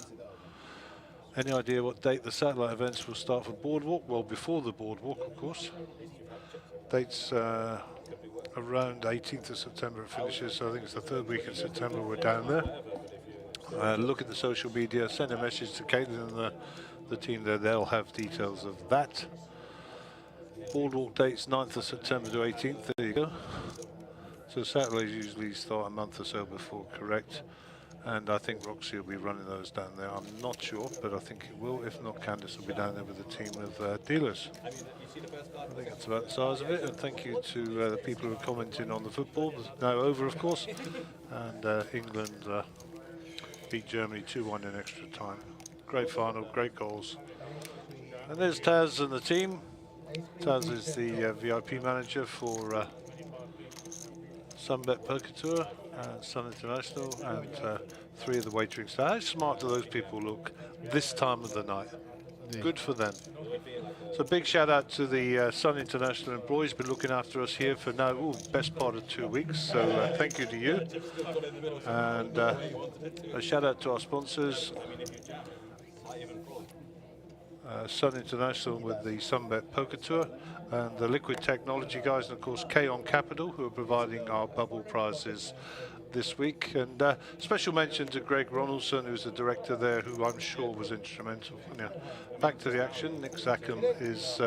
Any idea what date the satellite events will start for Boardwalk? Well, before the Boardwalk, of course. Dates around 18th of September it finishes, so I think it's the 3rd week in September we're down there. Look at the social media, send a message to Caitlin and the team there. They'll have details of that. Boardwalk dates 9th of September to 18th. There you go. So Saturdays usually start a month or so before, correct? And I think Roxy will be running those down there. I'm not sure, but I think it will. If not, Candice will be down there with a team of dealers. I think that's about the size of it. And thank you to the people who are commenting on the football. It's now over, of course. And England beat Germany 2-1 in extra time. Great final, great goals. And there's Taz and the team. Taz is the VIP manager for Sunbet Poker Tour and Sun International, and 3 of the wagering staff. How smart do those people look this time of the night? Good for them. So big shout out to the Sun International employees, been looking after us here for now, best part of 2 weeks. So thank you to you. And a shout out to our sponsors, Sun International with the Sunbet Poker Tour, and the Liquid Technology guys, and of course K-On Capital, who are providing our bubble prizes this week. And special mention to Greg Ronaldson, who's the director there, who I'm sure was instrumental. Yeah. Back to the action. Nick Zackham is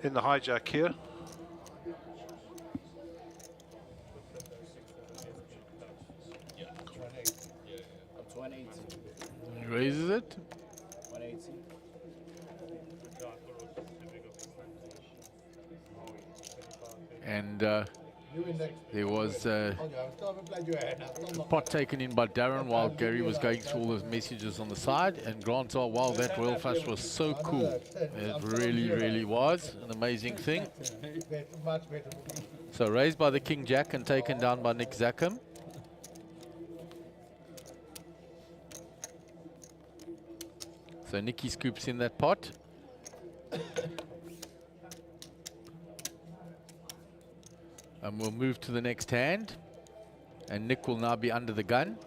in the hijack here. He raises it. 180. And there was a pot taken in by Darren while Gary was going through all those messages on the side. And Grant, oh wow, that royal flush was so cool. It really, really was an amazing thing. So raised by the King Jack and taken down by Nick Zackham. So Nicky scoops in that pot. And we'll move to the next hand. And Nick will now be under the gun.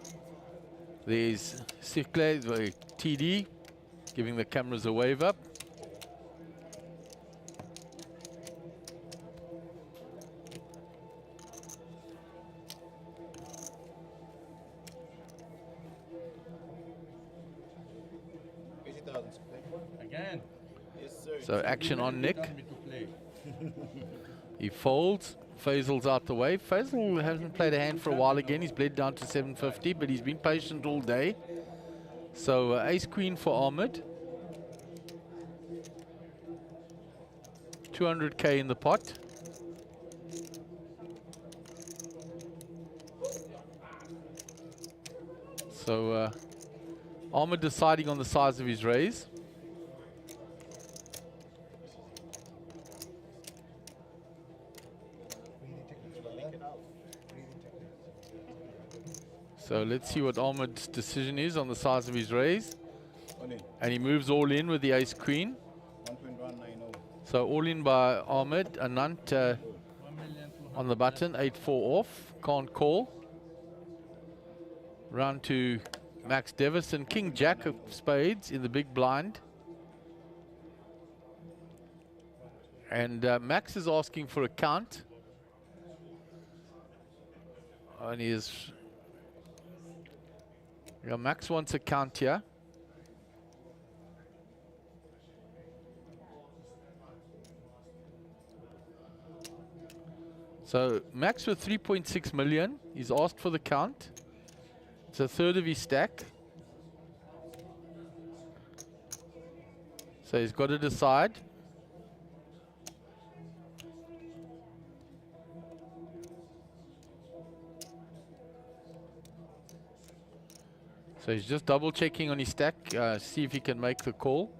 There's Sikle, TD, giving the cameras a wave up. Again. Yes, sir. So action on Nick. He folds. Faisal's out the way. Faisal hasn't played a hand for a while again. He's bled down to 750, but he's been patient all day. So ace queen for Ahmed. 200k in the pot. So Ahmed deciding on the size of his raise. So let's see what Ahmed's decision is on the size of his raise. And he moves all in with the ace queen. So all in by Ahmed. Anant on the button, 8-4 off, can't call. Round to Max Davis and King Jack of spades in the big blind. And Max is asking for a count. And he is... Yeah, Max wants a count here. So Max with 3.6 million, he's asked for the count. It's a third of his stack. So he's got to decide. So he's just double checking on his stack, see if he can make the call.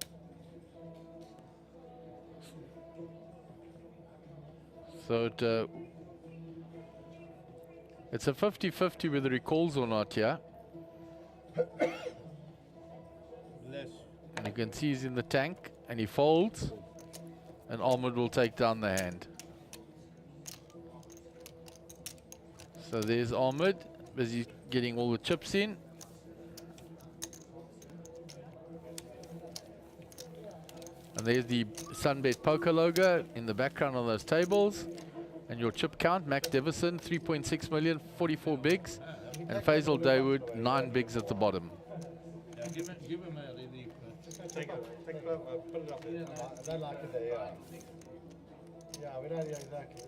So it's a 50-50 whether he calls or not here. And you can see he's in the tank and he folds, and Ahmed will take down the hand. So there's Ahmed, busy getting all the chips in. And there's the Sunbet Poker logo in the background on those tables. And your chip count, Max Davison, 3.6 million, 44 bigs. And Faisal Dawood, 9 bigs at the bottom. Yeah, give him a relief. Take it up, put it up there. I don't like it there, yeah. Yeah, we don't, yeah, exactly.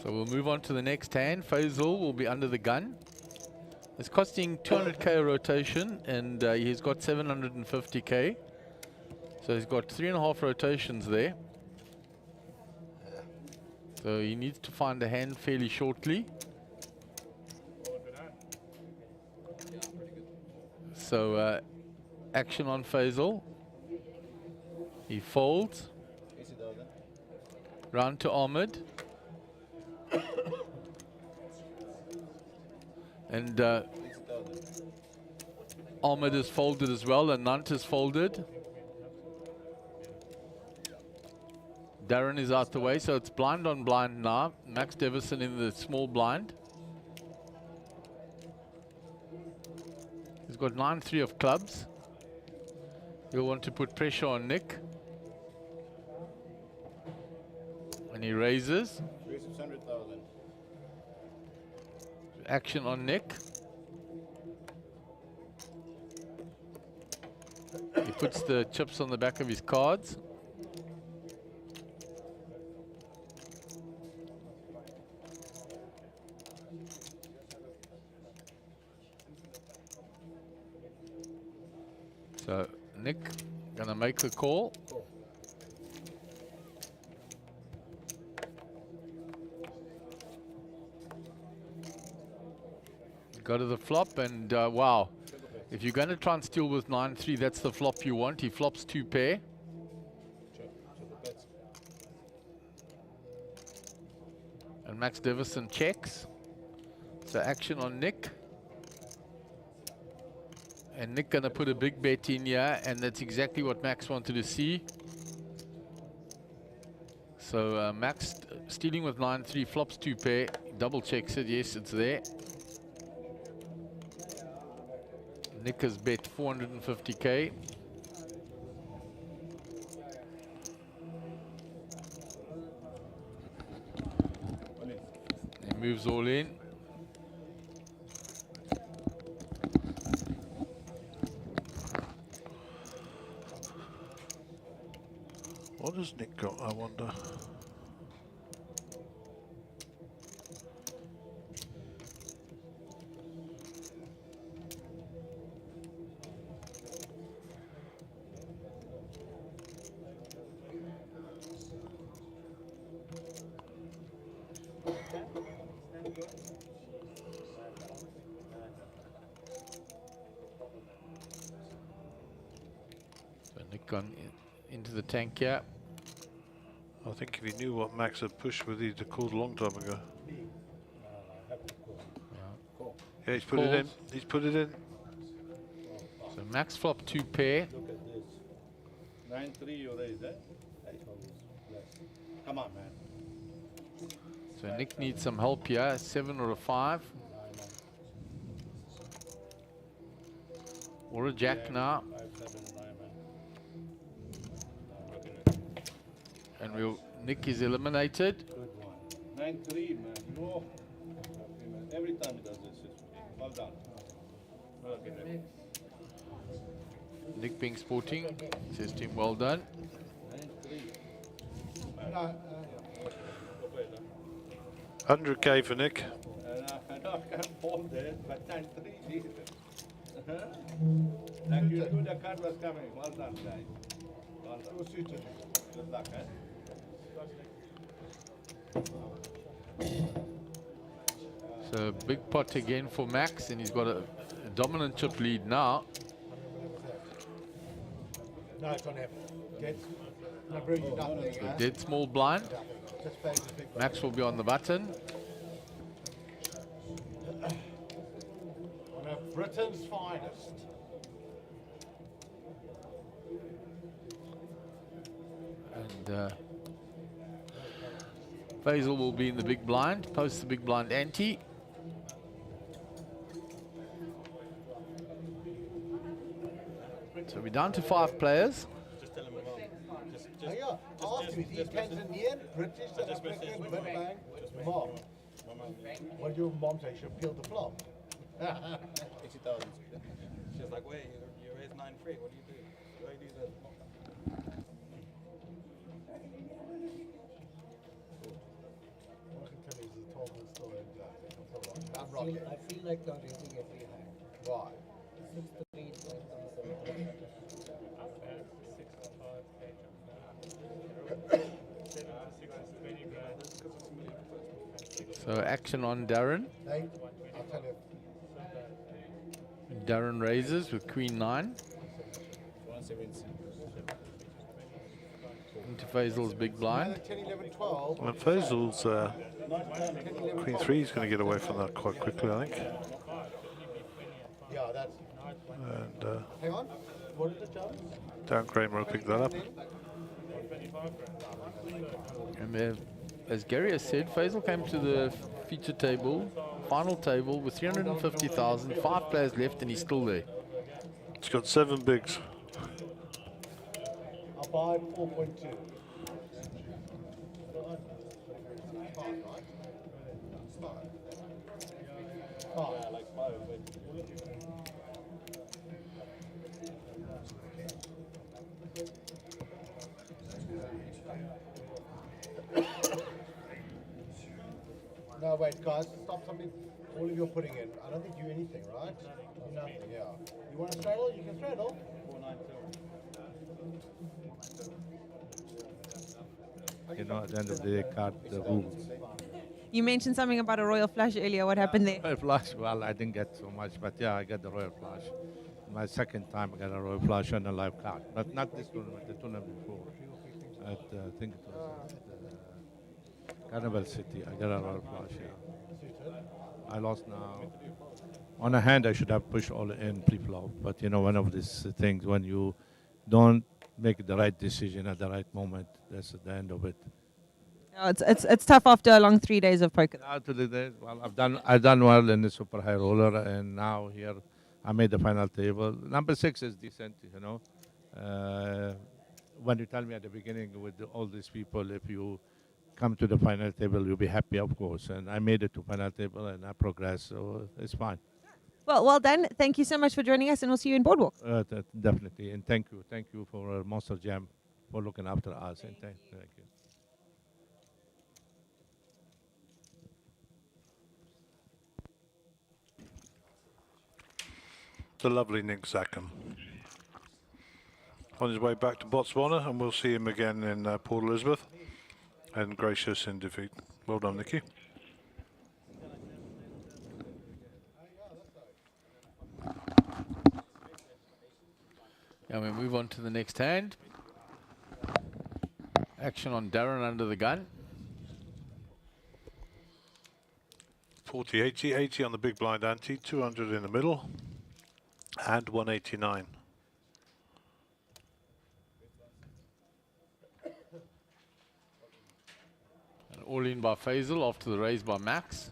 So we'll move on to the next hand. Faisal will be under the gun. It's costing 200k a rotation, and he's got 750k. So he's got 3.5 rotations there. So he needs to find a hand fairly shortly. So Action on Faisal. He folds. Round to Ahmed. And Ahmed is folded as well, and Nant is folded. Darren is out the way, so it's blind on blind now. Max Davison in the small blind. He's got 9-3 of clubs. He'll want to put pressure on Nick. And he raises. 600,000. Action on Nick. He puts the chips on the back of his cards. So Nick gonna make the call. Go to the flop, and wow, if you're going to try and steal with 9-3, that's the flop you want. He flops 2 pair. And Max Davison checks. So action on Nick. And Nick gonna put a big bet in here, and that's exactly what Max wanted to see. So Max stealing with 9-3, flops 2 pair, double checks it, yes, it's there. Nick has bet 450k. He moves all in. What has Nick got, I wonder? So Nick gone into the tank here. I think if he knew what Max had pushed with, he'd have called a long time ago. Yeah, he's put it in. He's put it in. So Max flop 2 pair. Look at this. 9-3 you raised, eh? Come on, man. So Nick needs some help here. 7 or a 5. Or a jack now. 5, 7, 9, man. And Nick is eliminated. Good one. 9-3, man. No. Okay, man. Every time he does this, it's well done. Okay, man. Nick being sporting, says to him, well done. 9-3. 100k for Nick. I know I can't hold it, but 9-3, Jesus. Like you knew the card was coming. Well done, guys. Well done. Good luck, eh? So big pot again for Max, and he's got a dominant chip lead now. No, it's on him. Dead. No, Bruce, nothing. So dead small blind. Just face the big one. Max will be on the button. One of Britain's finest. And Faisal will be in the big blind, post the big blind ante. So we're down to 5 players. Just tell him about it. Oh, yeah. I asked him if he came in the end, British, South African, bang, bang. Mom. What did your mom say? She'll peel the flop. 80,000. She was like, wait, you raised 9-3. What do you do? Why do that? All I can tell you is the total story exactly. I'm I rocking. feel like not raising every hand. Why? 6-3 is going So action on Darren. Hey, I'll tell you. Darren raises with Queen 9. Into Faisal's big blind. 10, 11, 12. Well, Faisal's Queen 3 is going to get away from that quite quickly, I think. Yeah, that's. And Hang on. What is the chance? Darren Kramer will pick that up. And as Gary has said, Faisal came to the feature table, final table, with 350,000, 5 players left, and he's still there. It's got 7 bigs. I'll buy 4.2. No, wait, guys, stop something. All of you are putting in. I don't think you anything, right? Nothing, yeah. You want to straddle? You can straddle. 492. You know, at the end of the day, card the rules. You mentioned something about a royal flush earlier. What happened there? Royal flush, well, I didn't get so much, but yeah, I got the royal flush. My second time, I got a royal flush and a live card, but not this tournament, the tournament before. At, I think it was at Carnival City, I got a royal flush, yeah. I lost now. On a hand, I should have pushed all in pre-flop, but you know, one of these things, when you don't make the right decision at the right moment, that's the end of it. Oh, it's tough after a long 3 days of poker. Well, I've done well in the super high roller, and now here I made the final table. Number 6 is decent, you know. When you tell me at the beginning with all these people, if you come to the final table, you'll be happy, of course. And I made it to final table, and I progressed, so it's fine. Well done. Thank you so much for joining us, and we'll see you in Boardwalk. Definitely, and thank you for Monster Jam for looking after us, and thank you. The lovely Nick Zackham. On his way back to Botswana, and we'll see him again in Port Elizabeth. And gracious in defeat. Well done, Nicky. Yeah, we move on to the next hand. Action on Darren under the gun. 40, 80, 80 on the big blind ante, 200 in the middle, and 189. And all in by Faisal after the raise by Max.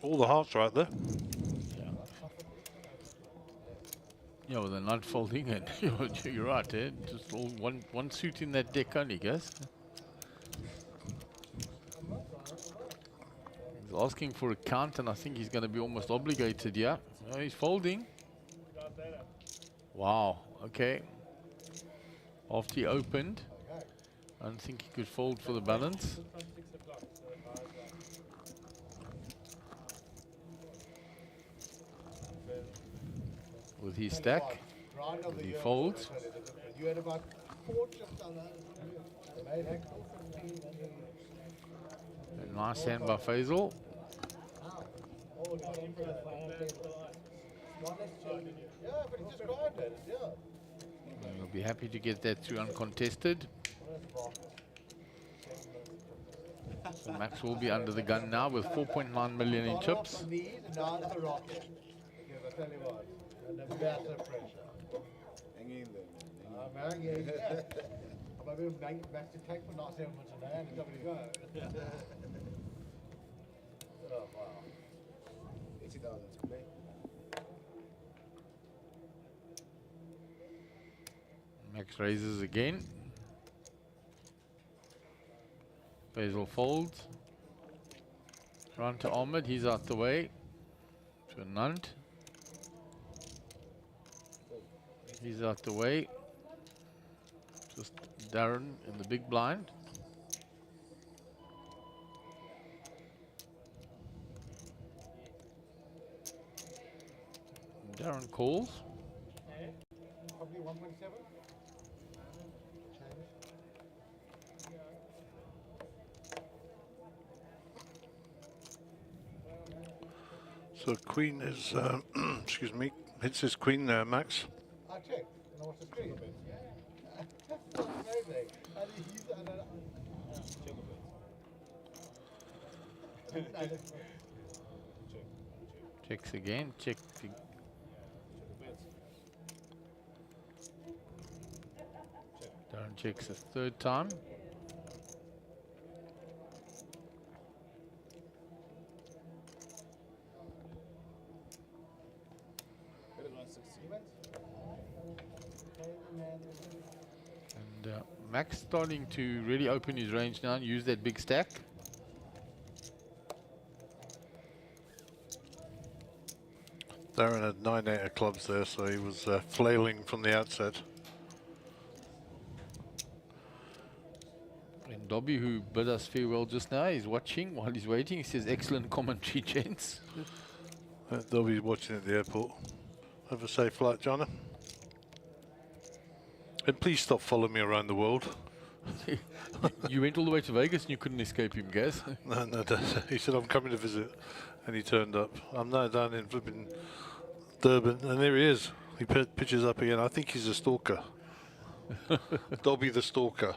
All the hearts right there. Yeah, with the nut folding, and you're right, eh? Just all one suit in that deck only, guess. He's asking for a count, and I think he's going to be almost obligated, yeah. Oh, he's folding. Wow, okay. After he opened, I don't think he could fold for the balance. With his stack, he folds. You had about 4 chips on that. A nice hand by Faisal. And we'll be happy to get that through uncontested. So Max will be under the gun now with 4.9 million in chips. Under massive pressure. Hang in there, man. I'm hanging. I'm going to back to take for not 7 months a day and it's going to go. Oh, wow. 80,000 to play. Max raises again. Faisal folds. Round to Ahmed, he's out the way. To a Nunt. He's out the way. Just Darren in the big blind. Darren calls. Probably 1.7. So Queen is excuse me, hits his queen there, Max. I checked, and I watched the screen. That's amazing. And he's, Checks again. Check. Darren checks a third time. And Max starting to really open his range now and use that big stack. Darren had 9-8 of clubs there, so he was flailing from the outset. And Dobby, who bid us farewell just now, is watching while he's waiting. He says, excellent commentary, gents. Dobby's watching at the airport. Have a safe flight, Jonna. And please stop following me around the world. You went all the way to Vegas and you couldn't escape him, Gaz. No, he said, I'm coming to visit. And he turned up. I'm now down in flipping Durban, and there he is. He pitches up again. I think he's a stalker. Dobby the stalker.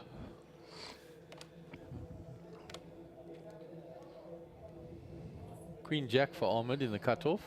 Queen Jack for Ahmed in the cutoff.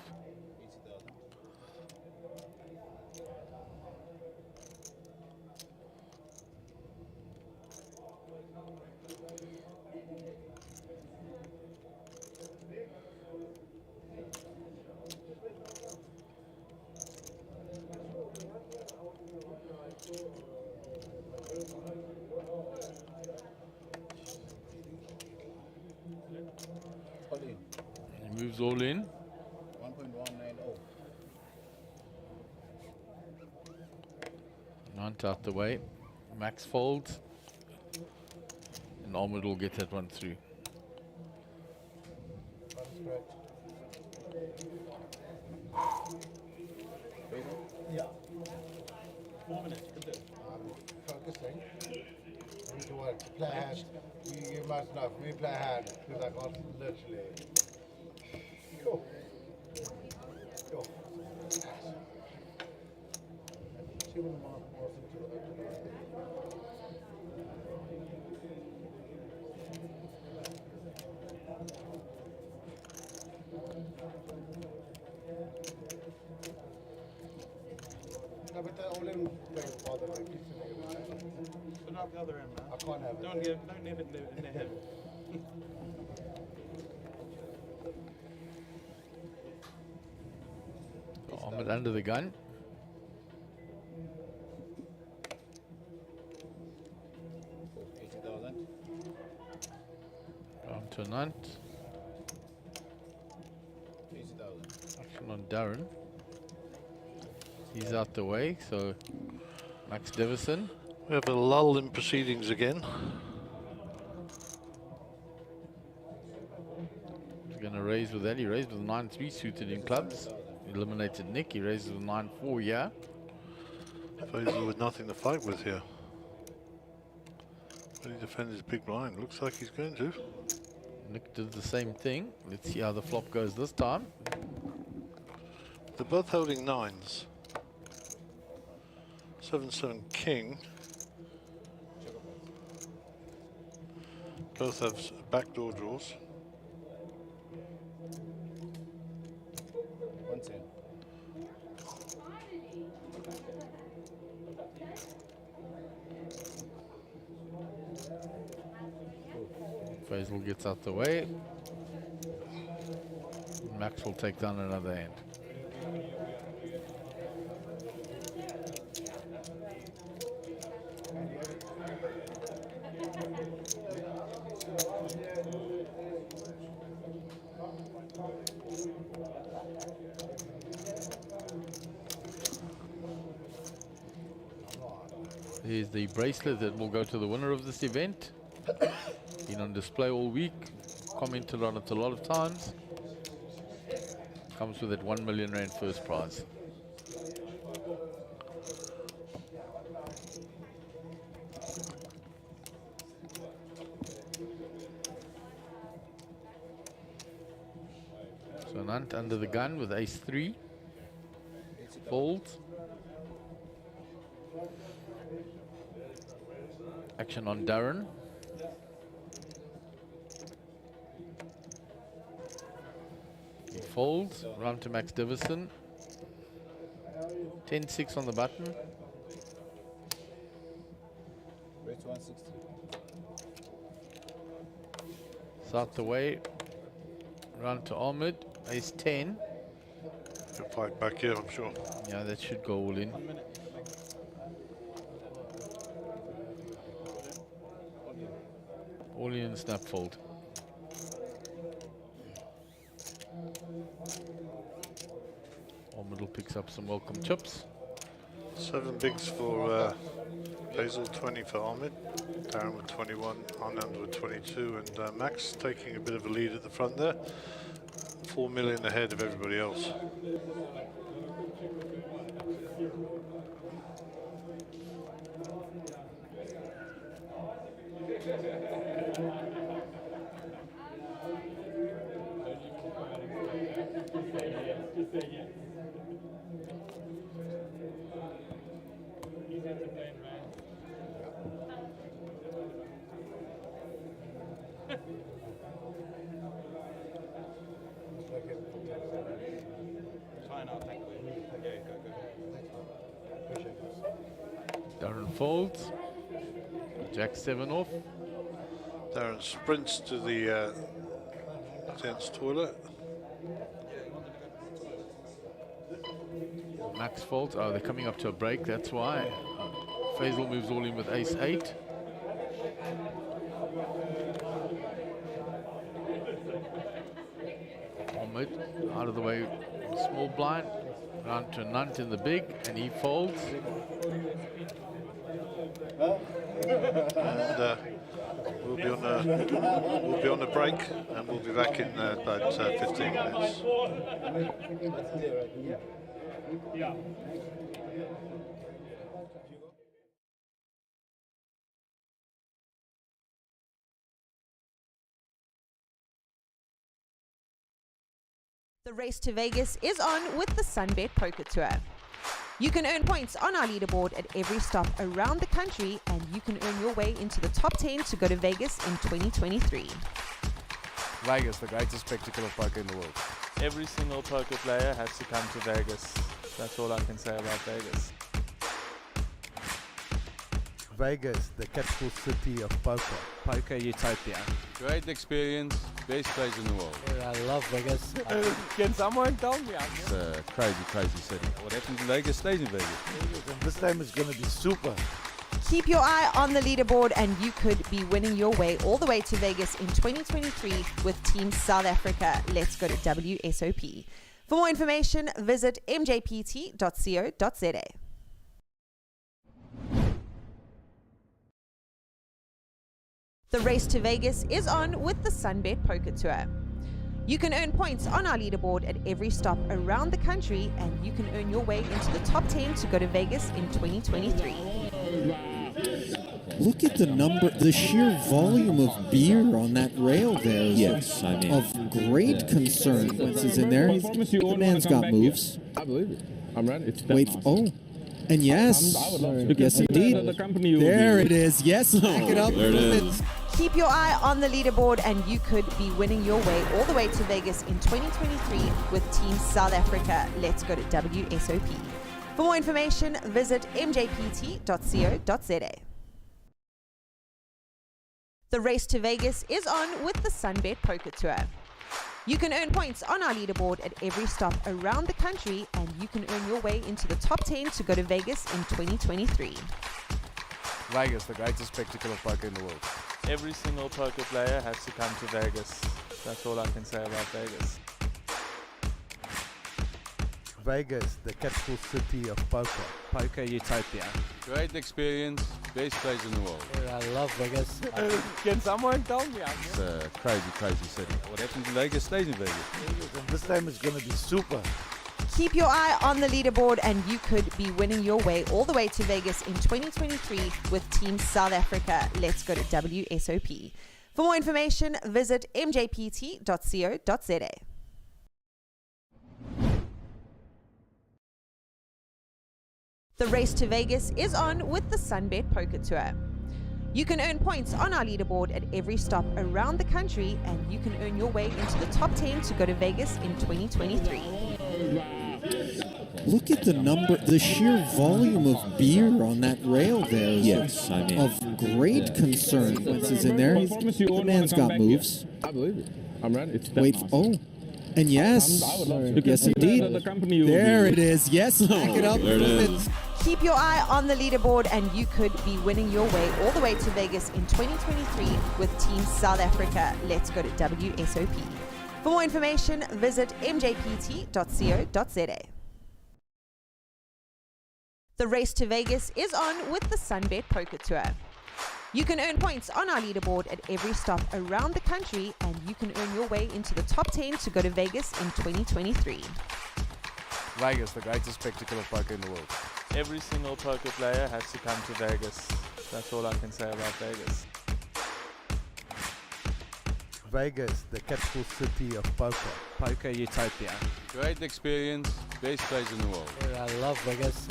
He moves all in. 1.190. Nant out the way. Max folds. And Ahmed will get that one through. Yeah. 4 minutes, good do. Focusing. I need to work. Play a hand. You must know, for me play a hand, because I got literally. Cool. Cool. See when the mark was into it. No, but the all-in don't bother me. Put up the other end, man. I can't have it. Don't leave it near him. Ahmed under the gun. Down to Nant. Action on Darren. He's out the way, so Max Davison. We have a lull in proceedings again. He's going to raise with that. He raised with 9-3 suited in clubs. Eliminated Nick. He raises with 9-4, yeah. Faisal with nothing to fight with here. Will he defend his big blind? Looks like he's going to. Nick did the same thing. Let's see how the flop goes this time. They're both holding nines. 7-7 king. Both have backdoor draws. 110. Faisal gets out the way. Max will take down another hand. Here's the bracelet that will go to the winner of this event. Been on display all week. Commented on it a lot of times. Comes with that 1 million rand first prize. So Nant under the gun with ace 3. Folds. Action on Darren. He folds. Round to Max Divison. 10-6 on the button. Rates 160. South away. Round to Ahmed. Ace 10. Can fight back here, I'm sure. Yeah, that should go all in. All in snap fold. Ahmed will picks up some welcome chips. 7 bigs for Basil, 20 for Ahmed. Darren with 21, Anand with 22, and Max taking a bit of a lead at the front there. 4 million ahead of everybody else. Darren folds. Jack 7 off. Darren sprints to the gents' toilet. Max folds. Oh, they're coming up to a break, that's why. Faisal moves all in with ace 8. Ahmed out of the way, small blind. Round to Nunt in the big, and he folds. And we'll be on a break, and we'll be back in about 15 minutes. The race to Vegas is on with the Sunbet Poker Tour. You can earn points on our leaderboard at every stop around the country, and you can earn your way into the top 10 to go to Vegas in 2023. Vegas, the greatest spectacle of poker in the world. Every single poker player has to come to Vegas. That's all I can say about Vegas. Vegas, the capital city of poker. Poker utopia. Great experience, best place in the world. I love Vegas. Can someone tell me? It's a crazy, crazy city. What happens in Vegas stays in Vegas. And this time is going to be super. Keep your eye on the leaderboard, and you could be winning your way all the way to Vegas in 2023 with Team South Africa. Let's go to WSOP. For more information, visit mjpt.co.za. The race to Vegas is on with the Sunbet Poker Tour. You can earn points on our leaderboard at every stop around the country, and you can earn your way into the top 10 to go to Vegas in 2023. Look at the sheer volume of beer on that rail there is Yes, I mean, of great concern. Once he's in there, the man's got moves. I believe it. I'm ready. Wait, oh, and yes, yes indeed. There it is. Yes, back it up. There it is. Keep your eye on the leaderboard, and you could be winning your way all the way to Vegas in 2023 with Team South Africa. Let's go to WSOP. For more information, visit mjpt.co.za. The race to Vegas is on with the Sunbet Poker Tour. You can earn points on our leaderboard at every stop around the country, and you can earn your way into the top 10 to go to Vegas in 2023. Vegas, the greatest spectacle of poker in the world. Every single poker player has to come to Vegas. That's all I can say about Vegas. Vegas, the capital city of poker. Poker utopia. Great experience, best place in the world. I love Vegas. Can someone tell me? It's a crazy, crazy city. What happens in Vegas stays in Vegas. And this time is going to be super. Keep your eye on the leaderboard, and you could be winning your way all the way to Vegas in 2023 with Team South Africa. Let's go to WSOP. For more information, visit mjpt.co.za. The race to Vegas is on with the Sunbet Poker Tour. You can earn points on our leaderboard at every stop around the country, and you can earn your way into the top 10 to go to Vegas in 2023. Look at the number, the sheer volume of beer on that rail there is Yes, I mean. of great concern. Once he's in there, the man's got moves. I believe it. I'm ready. It's Wait, oh, and yes, yes indeed. There it is. Yes, back it up. There it is. Keep your eye on the leaderboard, and you could be winning your way all the way to Vegas in 2023 with Team South Africa. Let's go to WSOP. For more information, visit mjpt.co.za. The race to Vegas is on with the Sunbet Poker Tour. You can earn points on our leaderboard at every stop around the country, and you can earn your way into the top 10 to go to Vegas in 2023. Vegas, the greatest spectacle of poker in the world. Every single poker player has to come to Vegas. That's all I can say about Vegas. Vegas, the capital city of poker. Poker utopia. Great experience, best place in the world. I love Vegas.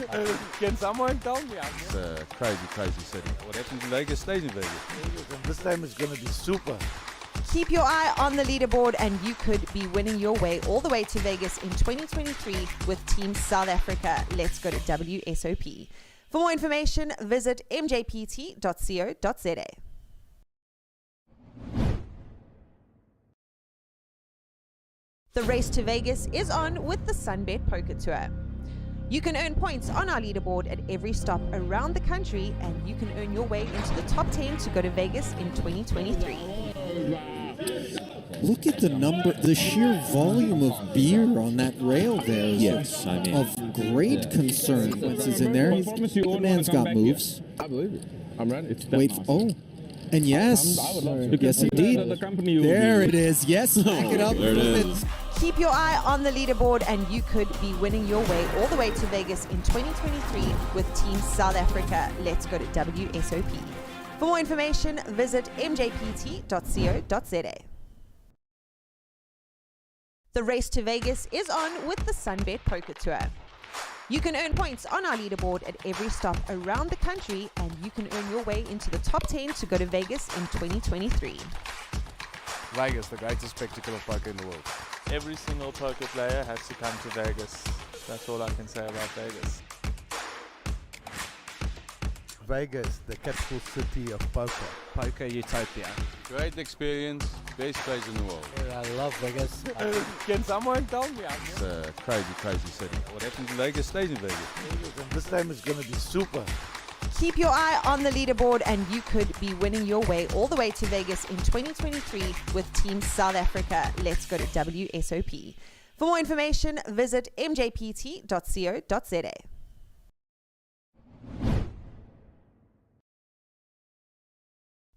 Can someone tell me? It's a crazy, crazy city. What happens in Vegas stays in Vegas. And this time is going to be super. Keep your eye on the leaderboard, and you could be winning your way all the way to Vegas in 2023 with Team South Africa. Let's go to WSOP. For more information, visit mjpt.co.za. The race to Vegas is on with the Sunbet Poker Tour. You can earn points on our leaderboard at every stop around the country, and you can earn your way into the top 10 to go to Vegas in 2023. Look at the number, the sheer volume of beer on that rail there is Yes, I mean. of great concern. Once he's in there, the man's got moves. I believe it. I'm ready. It's Wait, oh, and yes, yes indeed. There it is. Yes, back it up. There it is. Keep your eye on the leaderboard, and you could be winning your way all the way to Vegas in 2023 with Team South Africa. Let's go to WSOP. For more information, visit mjpt.co.za. The race to Vegas is on with the Sunbet Poker Tour. You can earn points on our leaderboard at every stop around the country, and you can earn your way into the top 10 to go to Vegas in 2023. Vegas, the greatest spectacle of poker in the world. Every single poker player has to come to Vegas. That's all I can say about Vegas. Vegas, the capital city of poker. Poker utopia. great experience, best place in the world. I love Vegas. Can someone tell me? It's a crazy, crazy city. What happens in Vegas stays in Vegas. And this time is going to be super. Keep your eye on the leaderboard, and you could be winning your way all the way to Vegas in 2023 with Team South Africa. Let's go to WSOP. For more information, visit mjpt.co.za.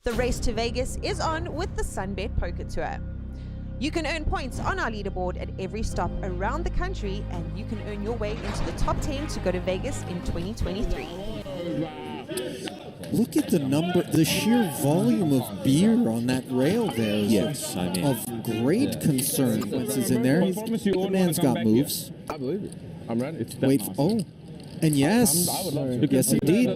The race to Vegas is on with the Sunbet Poker Tour. You can earn points on our leaderboard at every stop around the country, and you can earn your way into the top 10 to go to Vegas in 2023. Look at the number, the sheer volume of beer on that rail there is Yes, I mean. of great concern. Once he's in there, the man's got moves. I believe it. I'm ready. Wait, oh, and yes, yes indeed.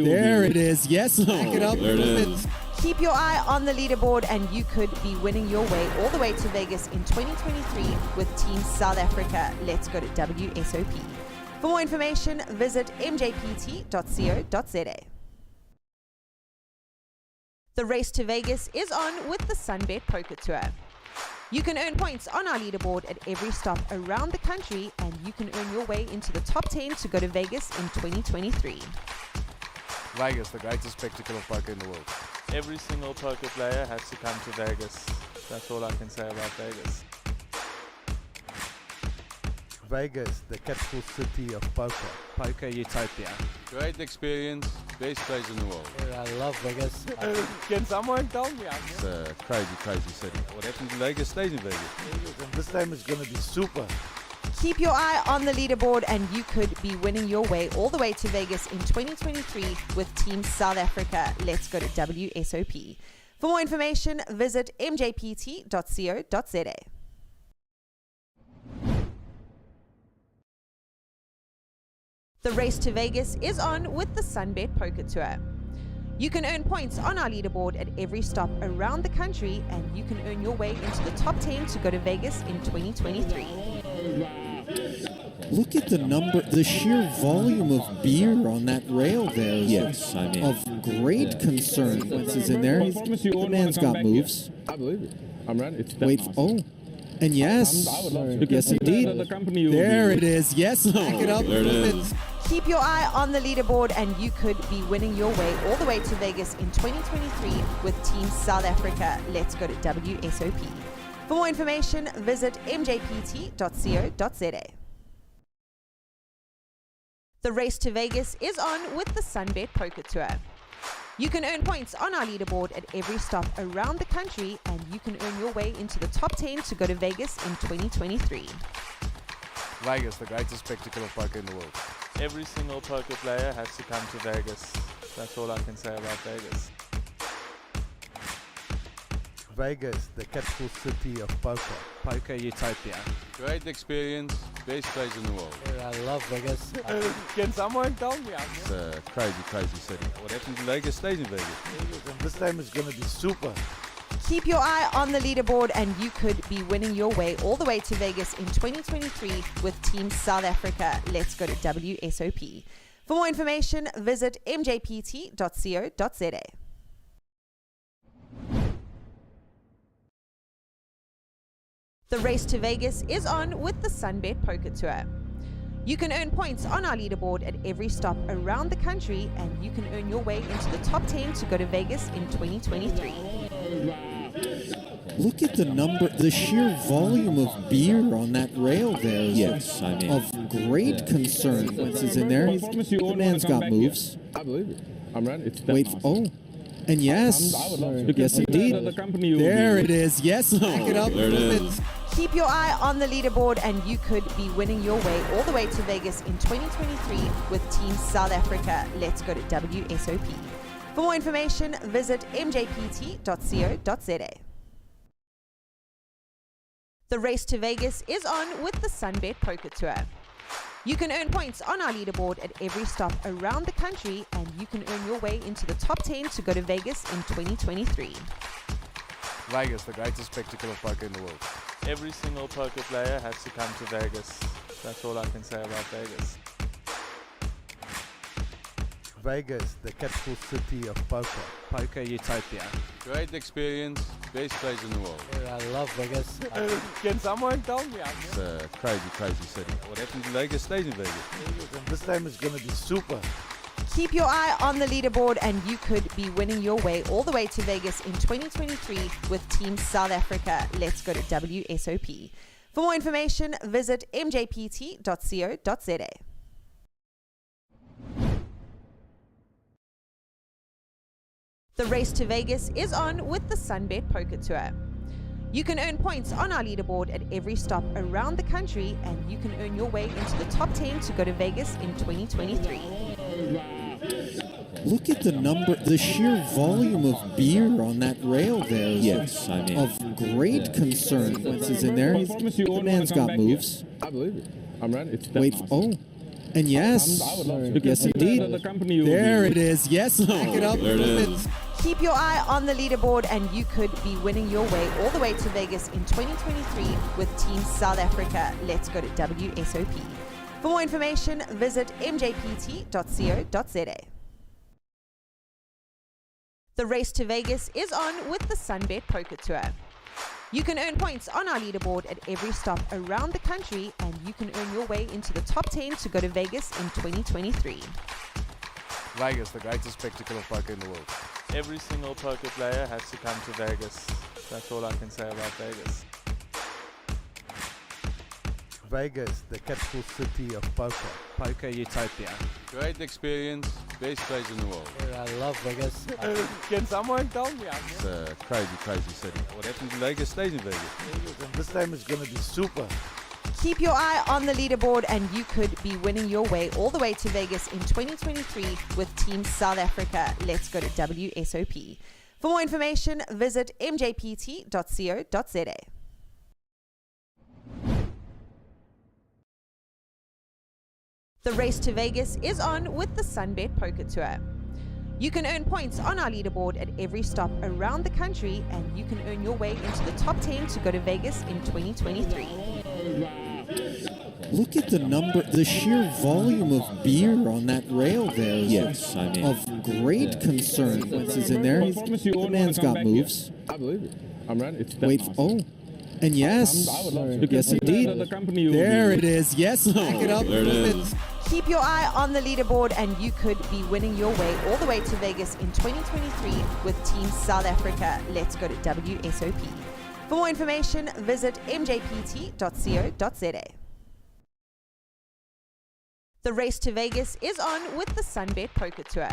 There it is. Yes, back it up. There it is. Keep your eye on the leaderboard, and you could be winning your way all the way to Vegas in 2023 with Team South Africa. Let's go to WSOP. For more information, visit mjpt.co.za. The race to Vegas is on with the Sunbet Poker Tour. You can earn points on our leaderboard at every stop around the country, and you can earn your way into the top 10 to go to Vegas in 2023. Vegas, the greatest spectacle of poker in the world. Every single poker player has to come to Vegas. That's all I can say about Vegas. Vegas, the capital city of poker. Poker utopia. Great experience, best place in the world. I love Vegas. Can someone tell me? It's a crazy, crazy city. What happens in Vegas stays in Vegas. And this time is going to be super. Keep your eye on the leaderboard, and you could be winning your way all the way to Vegas in 2023 with Team South Africa. Let's go to WSOP. For more information, visit mjpt.co.za. The race to Vegas is on with the Sunbet Poker Tour. You can earn points on our leaderboard at every stop around the country, and you can earn your way into the top 10 to go to Vegas in 2023. Look at the sheer volume of beer on that rail there. Yes, I mean, of great concern. Consequences in there. The man's got moves. I believe it. I'm ready. Wait, oh. And yes, yes indeed. There it is. Yes, back it up. There it is. Keep your eye on the leaderboard and you could be winning your way all the way to Vegas in 2023 with Team South Africa. Let's go to WSOP. For more information, visit mjpt.co.za. The race to Vegas is on with the Sunbet Poker Tour. You can earn points on our leaderboard at every stop around the country, and you can earn your way into the top 10 to go to Vegas in 2023. Vegas, the greatest spectacle of poker in the world. Every single poker player has to come to Vegas. That's all I can say about Vegas. Vegas, the capital city of poker. Poker utopia. Great experience, best place in the world. I love Vegas. Can someone tell me? It's a crazy, crazy city. What happens in Vegas stays in Vegas. This time is going to be super. Keep your eye on the leaderboard and you could be winning your way all the way to Vegas in 2023 with Team South Africa. Let's go to WSOP. For more information, visit mjpt.co.za. The race to Vegas is on with the Sunbet Poker Tour. You can earn points on our leaderboard at every stop around the country, and you can earn your way into the top 10 to go to Vegas in 2023. Look at the sheer volume of beer on that rail there. Yes, I mean, of great concern. Consequences in there. The man's got moves. I believe it. I'm ready. Wait, oh. And yes, yes indeed. There it is. Yes, back it up. There it is. Keep your eye on the leaderboard and you could be winning your way all the way to Vegas in 2023 with Team South Africa. Let's go to WSOP. For more information, visit mjpt.co.za. The race to Vegas is on with the Sunbet Poker Tour. You can earn points on our leaderboard at every stop around the country, and you can earn your way into the top 10 to go to Vegas in 2023. Vegas, the greatest spectacle of poker in the world. Every single poker player has to come to Vegas. That's all I can say about Vegas. Vegas, the capital city of poker. Poker utopia. Great experience, best place in the world. I love Vegas. Can someone tell me? It's a crazy, crazy city. What happens in Vegas stays in Vegas. This time is going to be super. Keep your eye on the leaderboard and you could be winning your way all the way to Vegas in 2023 with Team South Africa. Let's go to WSOP. For more information, visit mjpt.co.za. The race to Vegas is on with the Sunbet Poker Tour. You can earn points on our leaderboard at every stop around the country, and you can earn your way into the top 10 to go to Vegas in 2023. Look at the sheer volume of beer on that rail there. Yes, I mean, of great concern. Consequences in there. The man's got moves. I believe it. I'm ready. Wait, oh. And yes, yes indeed. There it is. Yes, back it up. There it is. Keep your eye on the leaderboard and you could be winning your way all the way to Vegas in 2023 with Team South Africa. Let's go to WSOP. For more information, visit mjpt.co.za. The race to Vegas is on with the Sunbet Poker Tour. You can earn points on our leaderboard at every stop around the country, and you can earn your way into the top 10 to go to Vegas in 2023. Vegas, the greatest spectacle of poker in the world. Every single poker player has to come to Vegas. That's all I can say about Vegas. Vegas, the capital city of poker. Poker utopia. Great experience, best place in the world. I love Vegas. Can someone tell me? It's a crazy, crazy city. What happens in Vegas stays in Vegas. This time is going to be super. Keep your eye on the leaderboard and you could be winning your way all the way to Vegas in 2023 with Team South Africa. Let's go to WSOP. For more information, visit mjpt.co.za. The race to Vegas is on with the Sunbet Poker Tour. You can earn points on our leaderboard at every stop around the country, and you can earn your way into the top 10 to go to Vegas in 2023. Look at the sheer volume of beer on that rail there is Yes, I mean, of great concern. Once he's in there, the man's got moves. I believe it. I'm ready. Wait, oh, and yes, yes indeed. There it is. Yes, back it up. there it is. Keep your eye on the leaderboard, and you could be winning your way all the way to Vegas in 2023 with Team South Africa. Let's go to WSOP. For more information, visit mjpt.co.za. The race to Vegas is on with the Sunbet Poker Tour.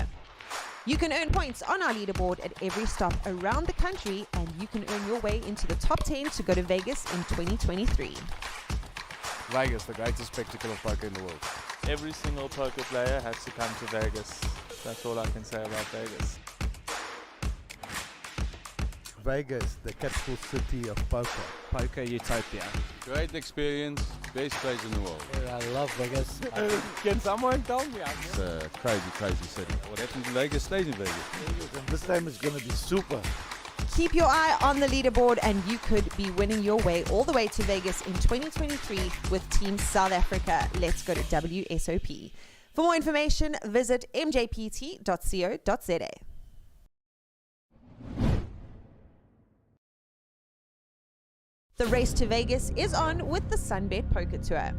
You can earn points on our leaderboard at every stop around the country, and you can earn your way into the top 10 to go to Vegas in 2023. Vegas, the greatest spectacle of poker in the world. Every single poker player has to come to Vegas. That's all I can say about Vegas. Vegas, the capital city of poker. Poker utopia. Great experience, best place in the world. I love Vegas. Can someone tell me? It's a crazy, crazy city. What happens in Vegas stays in Vegas. This time is going to be super. Keep your eye on the leaderboard, and you could be winning your way all the way to Vegas in 2023 with Team South Africa. Let's go to WSOP. For more information, visit mjpt.co.za. The race to Vegas is on with the Sunbet Poker Tour.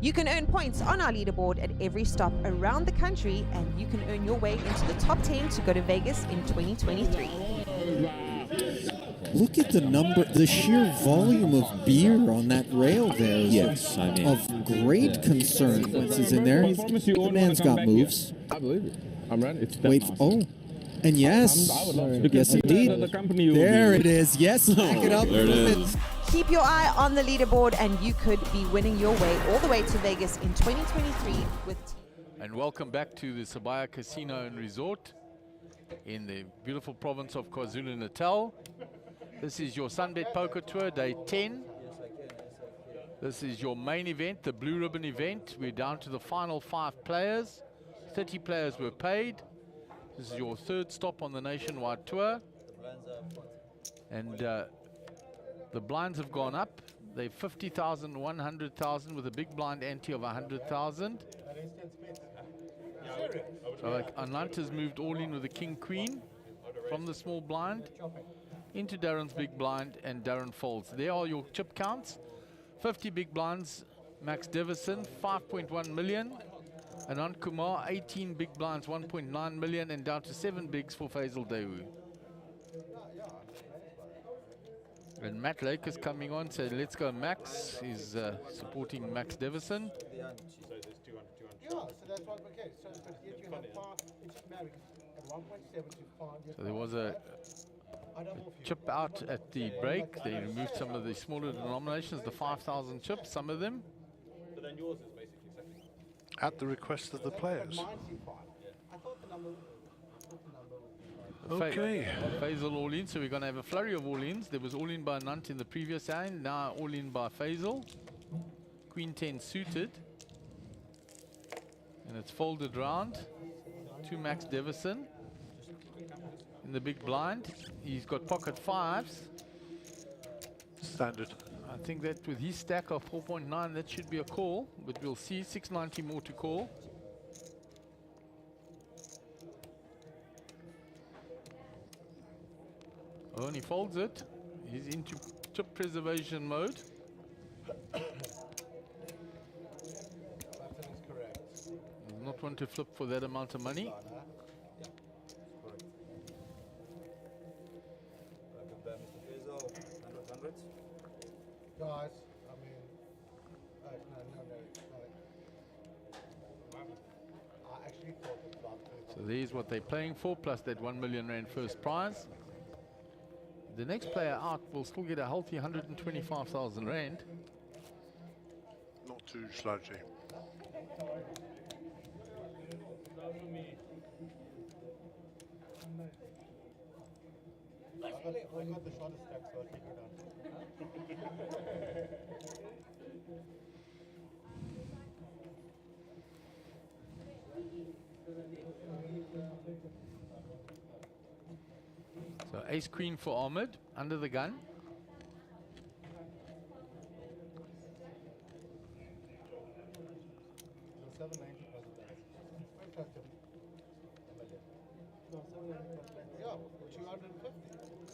You can earn points on our leaderboard at every stop around the country, and you can earn your way into the top 10 to go to Vegas in 2023. Look at the sheer volume of beer on that rail there is yes, I mean, of great concern. Once he's in there, the man's got moves. I believe it. I'm ready. Wait, oh, and yes, yes indeed. There it is. Yes, back it up. there it is. Keep your eye on the leaderboard, and you could be winning your way all the way to Vegas in 2023 with And welcome back to the Sabaya Casino and Resort in the beautiful province of KwaZulu-Natal. This is your Sunbet Poker Tour, day 10. This is your main event, the Blue Ribbon event. We're down to the final 5 players. 30 players were paid. This is your third stop on the nationwide tour. And the blinds have gone up. They're 50,000, 100,000 with a big blind ante of 100,000. So Ananta's moved all in with the King Queen from the small blind into Darren's big blind, and Darren folds. There are your chip counts. 50 big blinds, Max Devison, 5.1 million. Anand Kumar, 18 big blinds, 1.9 million, and down to 7 bigs for Faisal Daewoo. And Matt Lake is coming on, so let's go Max. He's supporting Max Devison. Yeah, so that's what, okay, so yet you have far, it's just married at 1.75. So there was a chip out at the break. They removed some of the smaller denominations, the 5,000 chips, some of them. So then yours is basically second. At the request of the players. Okay. Faisal all in, so we're going to have a flurry of all ins. There was all in by Nant in the previous hand, now all in by Faisal. Queen 10 suited. And it's folded round to Max Devison in the big blind. He's got pocket 5s. Standard. I think that with his stack of 4.9, that should be a call, but we'll see. 690 more to call. Oh, and he folds it. He's into chip preservation mode. Does not want to flip for that amount of money. Guys, I mean, no. I actually thought it was So there's what they're playing for, plus that 1 million rand first prize. The next player out will still get a healthy 125,000 rand. Not too sludgy. I got the shortest stack, so I'll take it down. Ace Queen for Ahmed, under the gun. So 790 plus the dice. Quite custom. No, 790 plus the dice. Yeah,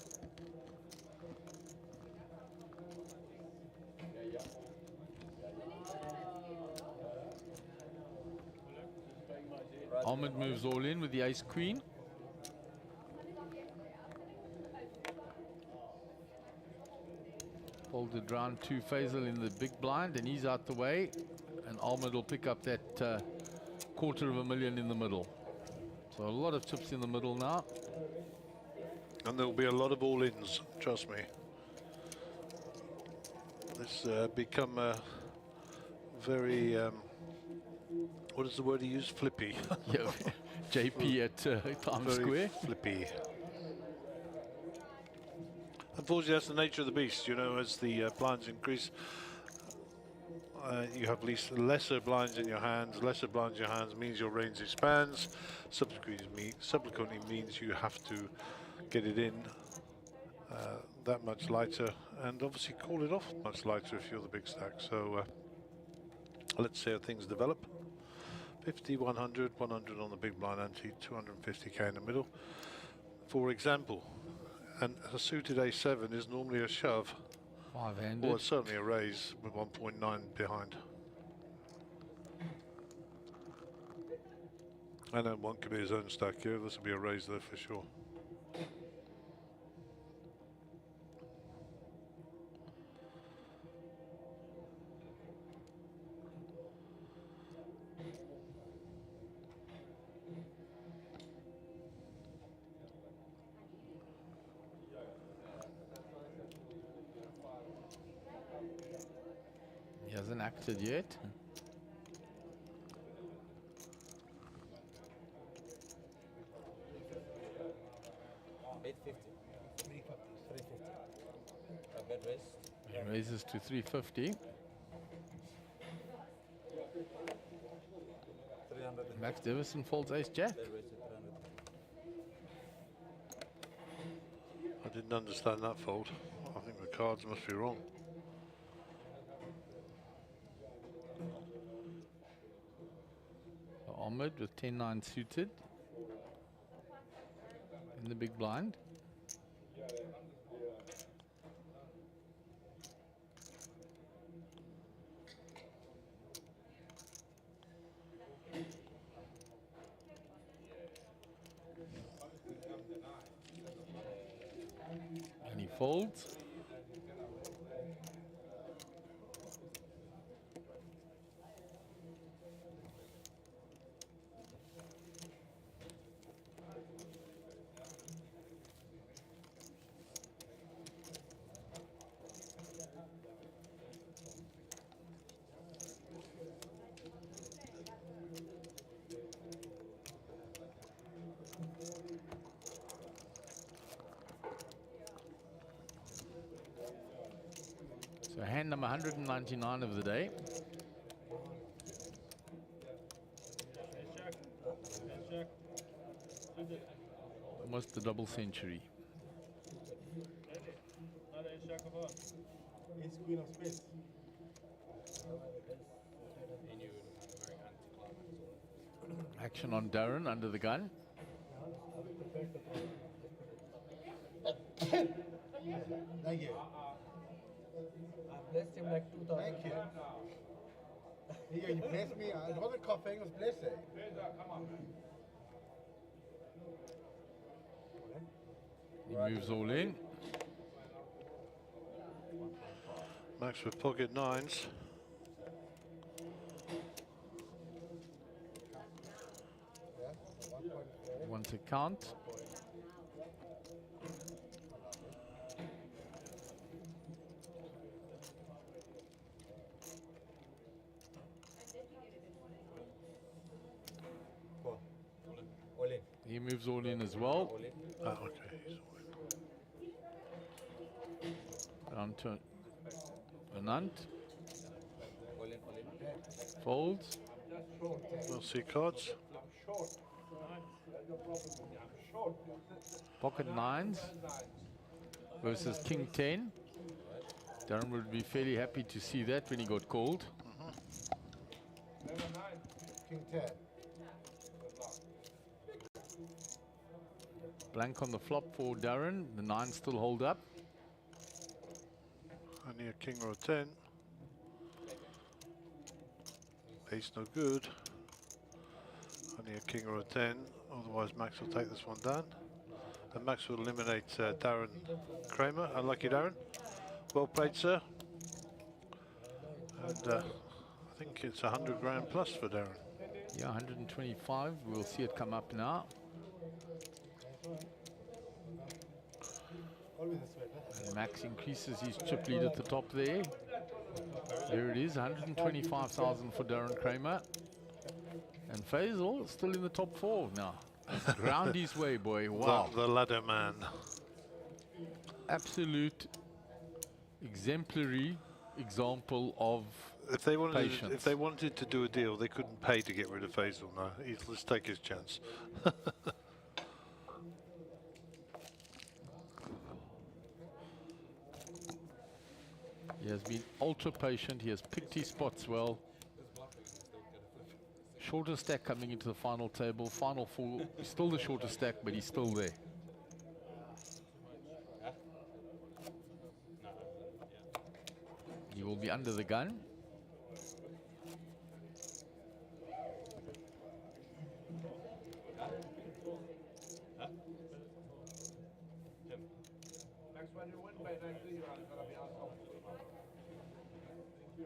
250. Ahmed moves all in with the Ace Queen. Folded round 2 Faisal in the big blind, and he's out the way. And Ahmed will pick up that $250,000 in the middle. So a lot of chips in the middle now. And there'll be a lot of all-ins, trust me. This become a very, what is the word he used? Flippy. Yeah, JP at Times Square. Flippy. Unfortunately, that's the nature of the beast. You know, as the blinds increase, you have lesser blinds in your hands. Lesser blinds in your hands means your range expands. Subsequently means you have to get it in that much lighter, and obviously call it off much lighter if you're the big stack. So let's see how things develop. 50, 100, 100 on the big blind ante, 250k in the middle. For example, and a suited A7 is normally a shove. 5-handed. Or it's certainly a raise with 1.9 behind. And then one could be his own stack here. This will be a raise there for sure. He hasn't acted yet. He raises to 350. Max Davison folds Ace Jack. I didn't understand that fold. I think the cards must be wrong. Ahmed with 10-9 suited in the big blind. And he folds. So hand number 199 of the day. Almost the double century. Ace Queen of Spades. Action on Darren under the gun. Thank you. I blessed him like 2,000. Thank you. You blessed me. It wasn't coughing, it was blessing. He moves all in. Max with pocket nines. One to count. All in. He moves all in as well. Oh, okay. Down to Anant. Folds. We'll see cards. Pocket nines versus king 10. Darren would be fairly happy to see that when he got called. King 10. Blank on the flop for Darren. The nines still hold up. Only a king or a 10. Ace no good. Only a king or a 10. Otherwise Max will take this one down. And Max will eliminate Darren Kramer. Unlucky Darren. Well played, sir. And I think it's 100 grand plus for Darren. Yeah, 125. We'll see it come up now. And Max increases his chip lead at the top there. There it is, 125,000 for Darren Kramer. And Faisal still in the top 4 now. Ground his way, boy. Wow. The ladder man. Absolute exemplary example of If they patience. wanted to do a deal, they couldn't pay to get rid of Faisal now. Let's take his chance. He has been ultra patient. He has picked his spots well. Shorter stack coming into the final table. Final 4, still the shorter stack, but he's still there. He will be under the gun.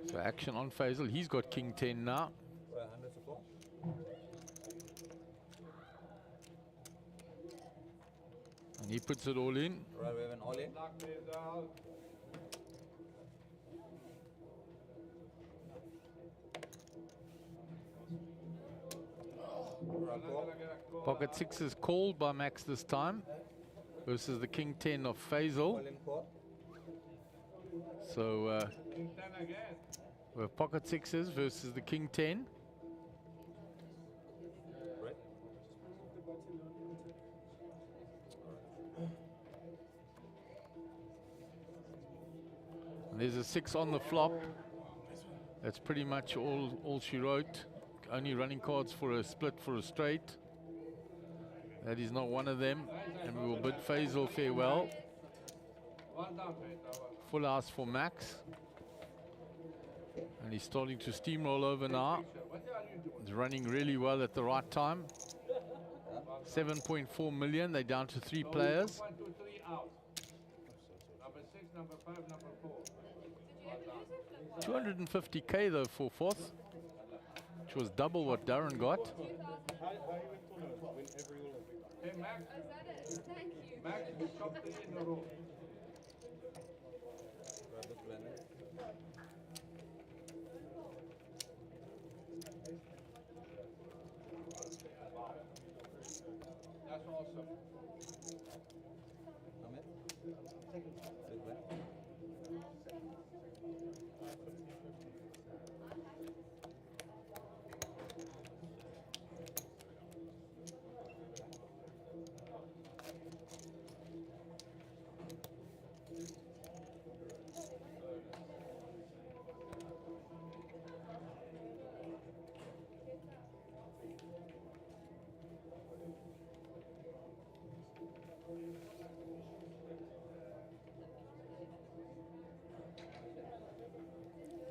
So action on Faisal. He's got king 10 now. And he puts it all in. Right, we have an all in. Pocket 6 is called by Max this time versus the king 10 of Faisal. So we have pocket 6s versus the king 10. And there's a 6 on the flop. That's pretty much all she wrote. Only running cards for a split for a straight. That is not one of them. And we will bid Faisal farewell. Full house for Max. And he's starting to steamroll over now. He's running really well at the right time. 7.4 million. They're down to 3 players. Number 6, number 5, number 4. 250k though for fourth, which was double what Darren got. Hey, Max. Thank you. Max, you top 3 in a row. That's awesome.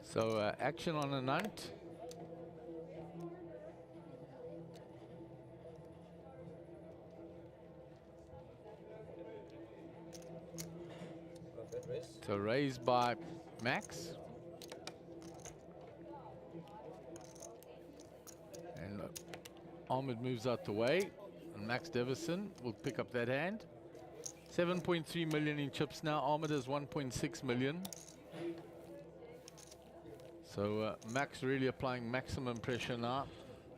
So action on a nunt. So raised by Max. And Ahmed moves out the way. And Max Davison will pick up that hand. 7.3 million in chips now. Ahmed has 1.6 million. So Max really applying maximum pressure now.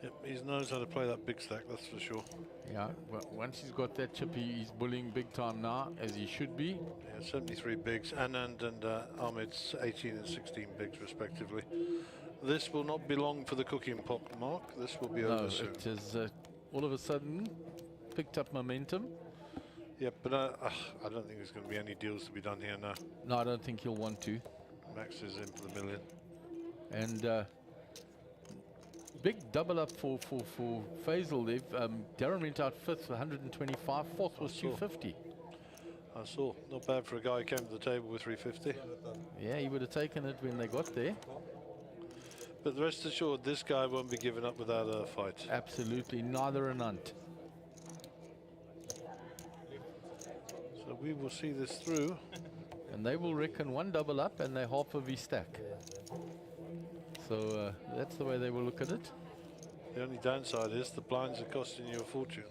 Yep, he knows how to play that big stack, that's for sure. Yeah, well, once he's got that chip, he's bullying big time now, as he should be. Yeah, 73 bigs, Anand and Ahmed's 18 and 16 bigs respectively. This will not be long for the cooking pot, Mark. This will be over soon. It is all of a sudden picked up momentum. Yeah, but I don't think there's going to be any deals to be done here now. No, I don't think he'll want to. Max is in for the million. And big double up for Faisal there. Darren went out fifth, 125. Fourth was 250. I saw. Not bad for a guy who came to the table with 350. Yeah, he would have taken it when they got there. But rest assured, this guy won't be given up without a fight. Absolutely, neither an Hunt. So we will see this through. And they will reckon one double up and they're half of his stack. So that's the way they will look at it. The only downside is the blinds are costing you a fortune.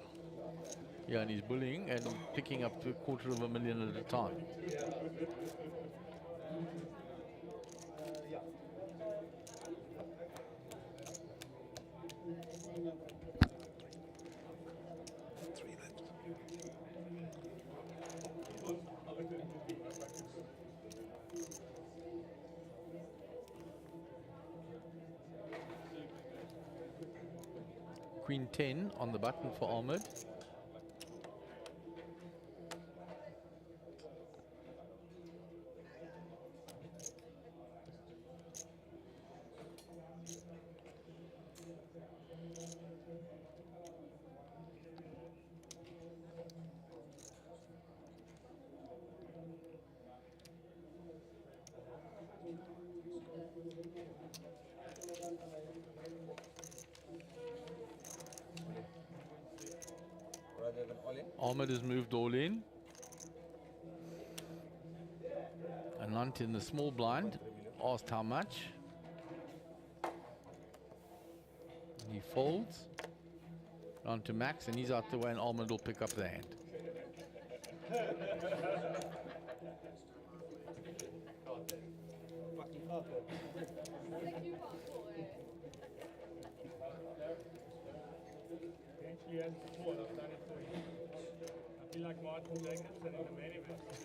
Yeah, and he's bullying and picking up to $250,000 at a time. Queen 10 on the button for Ahmed. Ahmed has moved all in. And Lunt in the small blind asked how much. And he folds on to Max, and he's out the way, and Ahmed will pick up the hand.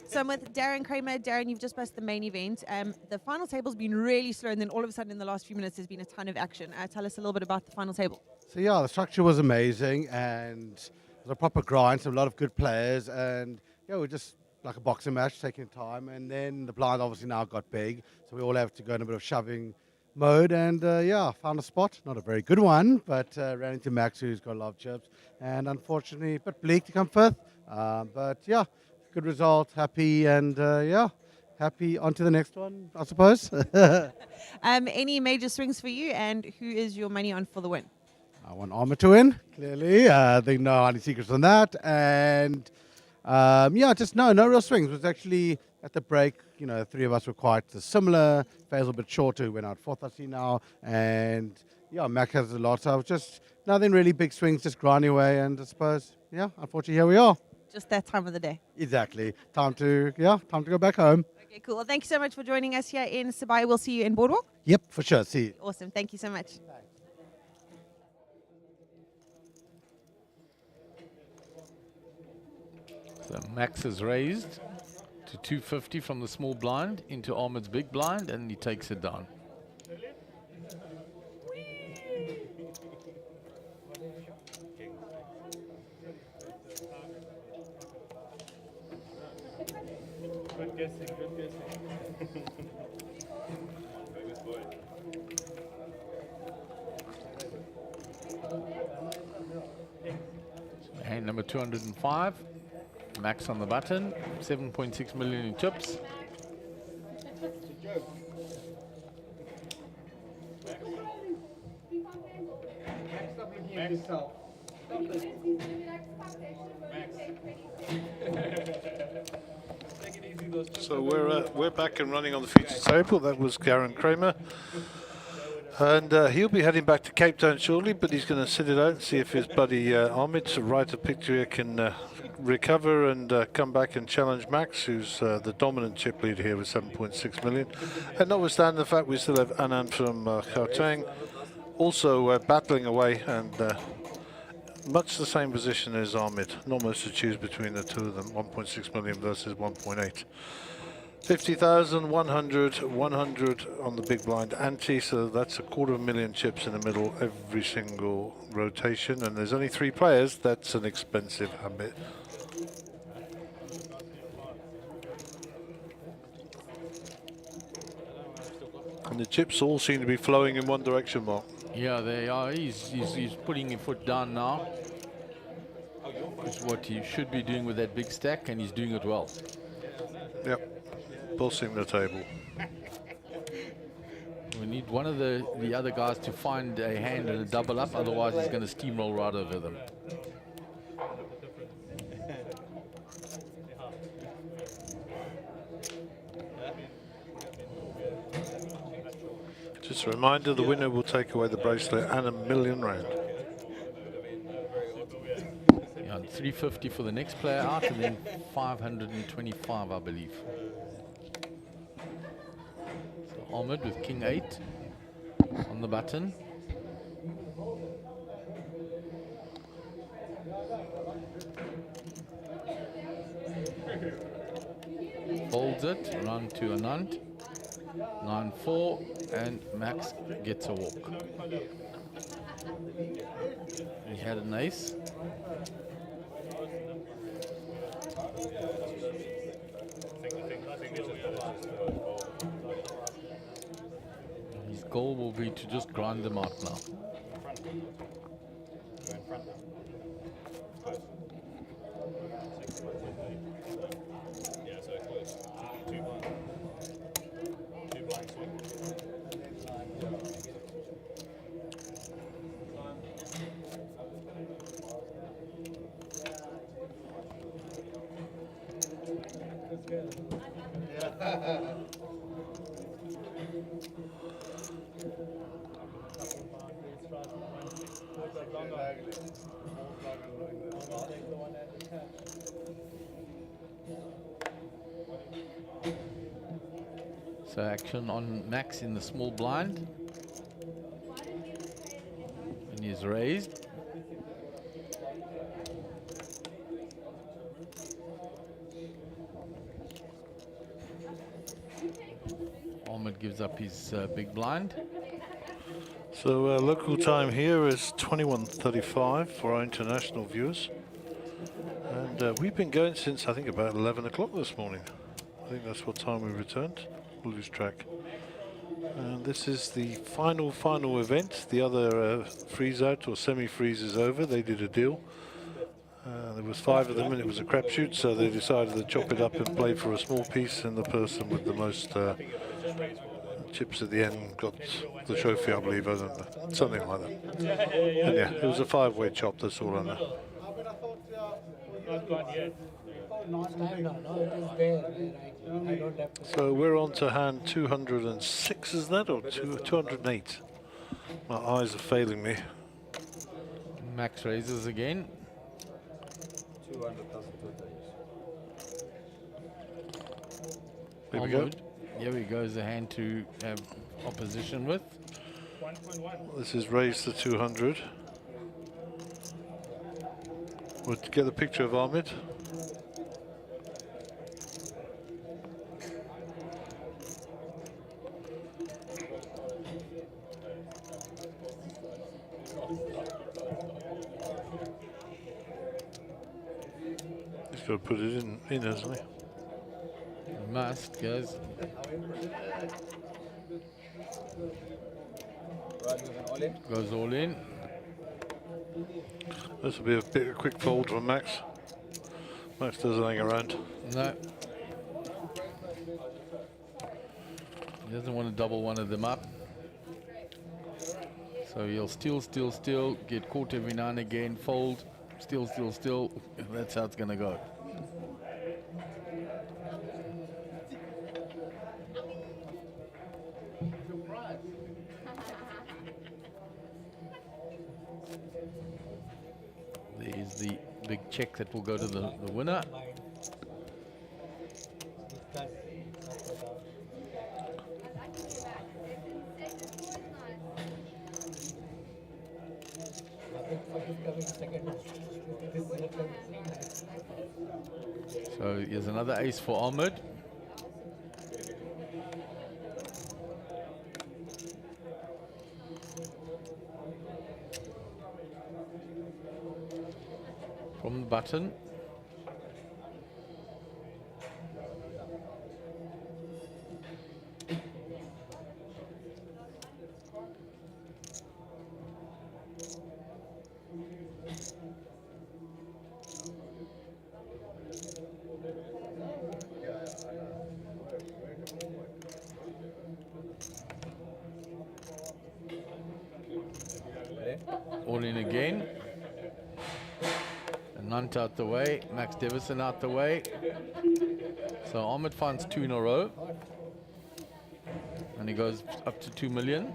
So I'm with Darren Kramer. Darren, you've just passed the main event. The final table's been really slow, and then all of a sudden in the last few minutes there's been a ton of action. Tell us a little bit about the final table. So yeah, the structure was amazing, and it was a proper grind, so a lot of good players, and yeah, we're just like a boxing match, taking time, and then the blind obviously now got big, so we all have to go in a bit of shoving mode, and yeah, found a spot, not a very good one, but ran into Max, who's got a lot of chips, and unfortunately a bit bleak to come fifth, but yeah, good result, happy, and yeah, happy on to the next one, I suppose. Any major swings for you, and who is your money on for the win? I want Ahmed to win, clearly. I think no any secrets on that. And yeah, just no real swings. It was actually at the break, you know, three of us were quite similar. Faisal a bit shorter, who went out fourth, I see now. And yeah, Mac has a lot. So I was just nothing really big swings, just grinding away. And I suppose, yeah, unfortunately, here we are. Just that time of the day. Exactly. Time to go back home. Okay, cool. Well, thank you so much for joining us here in Sabai. We'll see you in Boardwalk. Yep, for sure. See you. Awesome. Thank you so much. So Max is raised to 250 from the small blind into Ahmed's big blind, and he takes it down. Good guessing, good guessing. Hand number 205. Max on the button, 7.6 million in chips. So we're back and running on the feature table. That was Darren Kramer. And he'll be heading back to Cape Town shortly, but he's going to sit it out and see if his buddy Ahmed, to write a picture here, can recover and come back and challenge Max, who's the dominant chip leader here with 7.6 million. And notwithstanding the fact we still have Anand from Gauteng also battling away, and much the same position as Ahmed. Not much to choose between the two of them, 1.6 million versus 1.8. 50,000, 100, 100 on the big blind ante, so that's 250,000 chips in the middle every single rotation, and there's only 3 players. That's an expensive habit. And the chips all seem to be flowing in one direction, Mark. Yeah, they are. He's putting his foot down now. It's what he should be doing with that big stack, and he's doing it well. Yep, pulsing the table. We need one of the other guys to find a hand and a double up, otherwise he's going to steamroll right over them. Just a reminder, the winner will take away the bracelet and R1 million. Yeah, and 350 for the next player out, and then 525, I believe. So Ahmed with King 8 on the button. Folds it, run to Anand. 9-4, and Max gets a walk. He had an ace. His goal will be to just grind them out now. So action on Max in the small blind. And he's raised. Ahmed gives up his big blind. So local time here is 21:35 for our international viewers. And we've been going since, I think, about 11 o'clock this morning. I think that's what time we returned. We'll lose track. And this is the final event. The other freeze out or semi-freeze is over. They did a deal. There was 5 of them and it was a crapshoot, so they decided to chop it up and play for a small piece, and the person with the most chips at the end got the trophy, I believe, I don't know, something like that. And yeah, it was a 5-way chop, that's all I know. Not gone yet. No, it is there. I don't have to. So we're on to hand 206, is that, or 208? My eyes are failing me. Max raises again. 200,000 Here we go. Here we go, is a hand to have opposition with. 1.1. This is raised to 200. We'll get the picture of Ahmed. He's got to put it in, hasn't he? Must, guys. Goes all in. This will be a bit of a quick fold from Max. Max doesn't hang around. No. He doesn't want to double one of them up. So he'll steal, get caught every now and again, fold, steal. That's how it's going to go. There's the big check that will go to the winner. So here's another ace for Ahmed. from the button. All in again. And Nunt out the way. Max Davison out the way. So Ahmed finds 2 in a row. And he goes up to 2 million.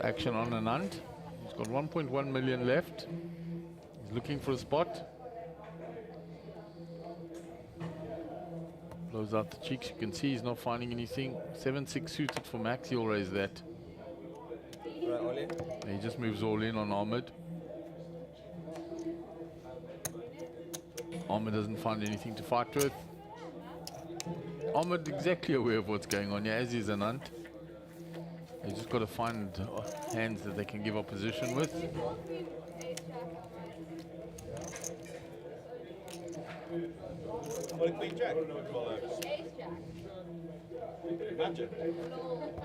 Action on Anand. He's got 1.1 million left. He's looking for a spot. Blows out the cheeks. You can see he's not finding anything. 7-6 suited for Max. He'll raise that. He just moves all in on Ahmed. Ahmed doesn't find anything to fight with. Ahmed exactly aware of what's going on, yeah, as is Anand. They just got to find hands that they can give opposition with. What a Queen Jack? Imagine.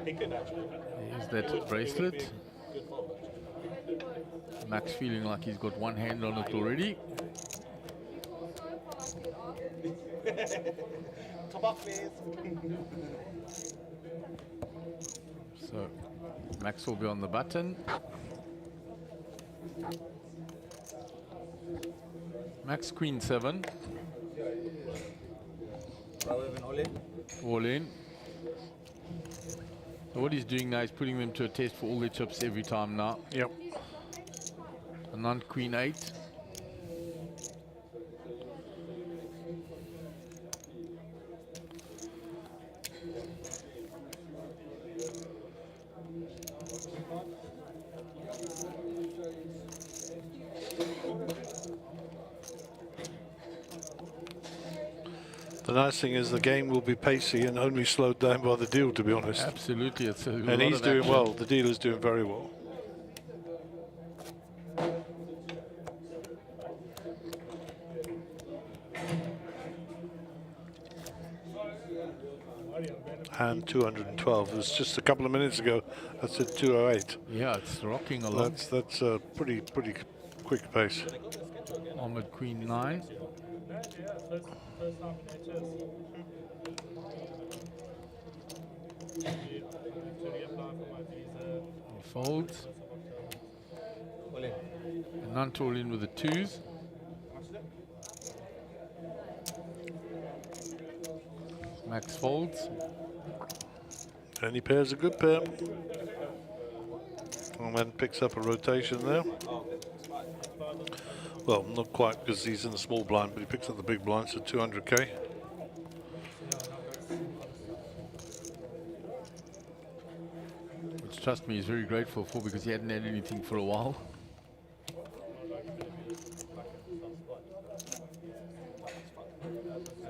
He could actually. Here's that bracelet. Max feeling like he's got one hand on it already. Top up, please. So Max will be on the button. Max Queen 7. All in. So what he's doing now is putting them to a test for all their chips every time now. Yep. Anand Queen 8. The nice thing is the game will be pacey and only slowed down by the deal, to be honest. Absolutely, it's a lot and he's of doing action. well. The dealer's doing very well. And 212. It was just a couple of minutes ago. I said 208. Yeah, it's rocking a lot. That's a pretty quick pace. Ahmed Queen 9. He folds. And Nunt all in with the 2s. Max folds. Any pair's a good pair. And then picks up a rotation there. Well, not quite because he's in the small blind, but he picks up the big blind, so 200k. Which, trust me, he's very grateful for because he hadn't had anything for a while.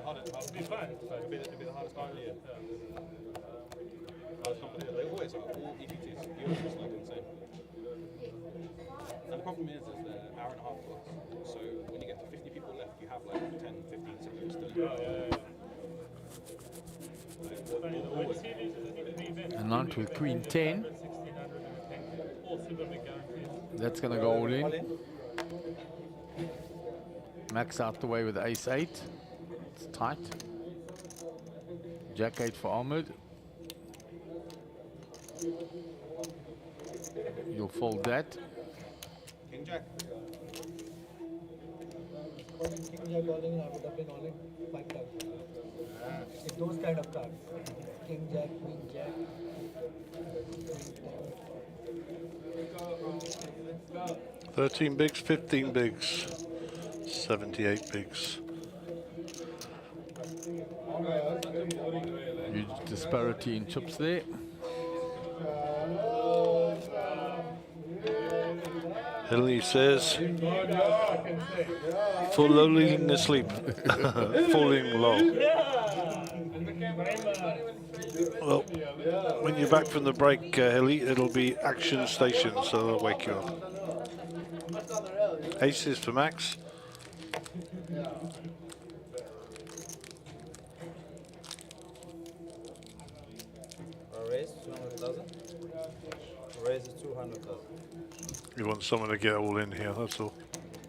It'll be fine. It'll be the hardest part of the year. They always are. All EPTs. Europe is like insane. And the problem is they're hour and a half blocks. So when you get to 50 people left, you have like 10, 15 seconds still. And Nunt with Queen 10. That's going to go all in. Max out the way with Ace 8. It's tight. Jack 8 for Ahmed. You'll fold that. King Jack. King Jack calling, I would have been calling 5 cards. It's those kind of cards. King Jack, Queen Jack. 13 bigs, 15 bigs, 78 bigs. Huge disparity in chips there. Hilly says, falling asleep, falling low. Well, when you're back from the break, Hilly, it'll be action station, so they'll wake you up. Aces for Max. Raise 200,000. Raise is 200,000. You want someone to get all in here, that's all.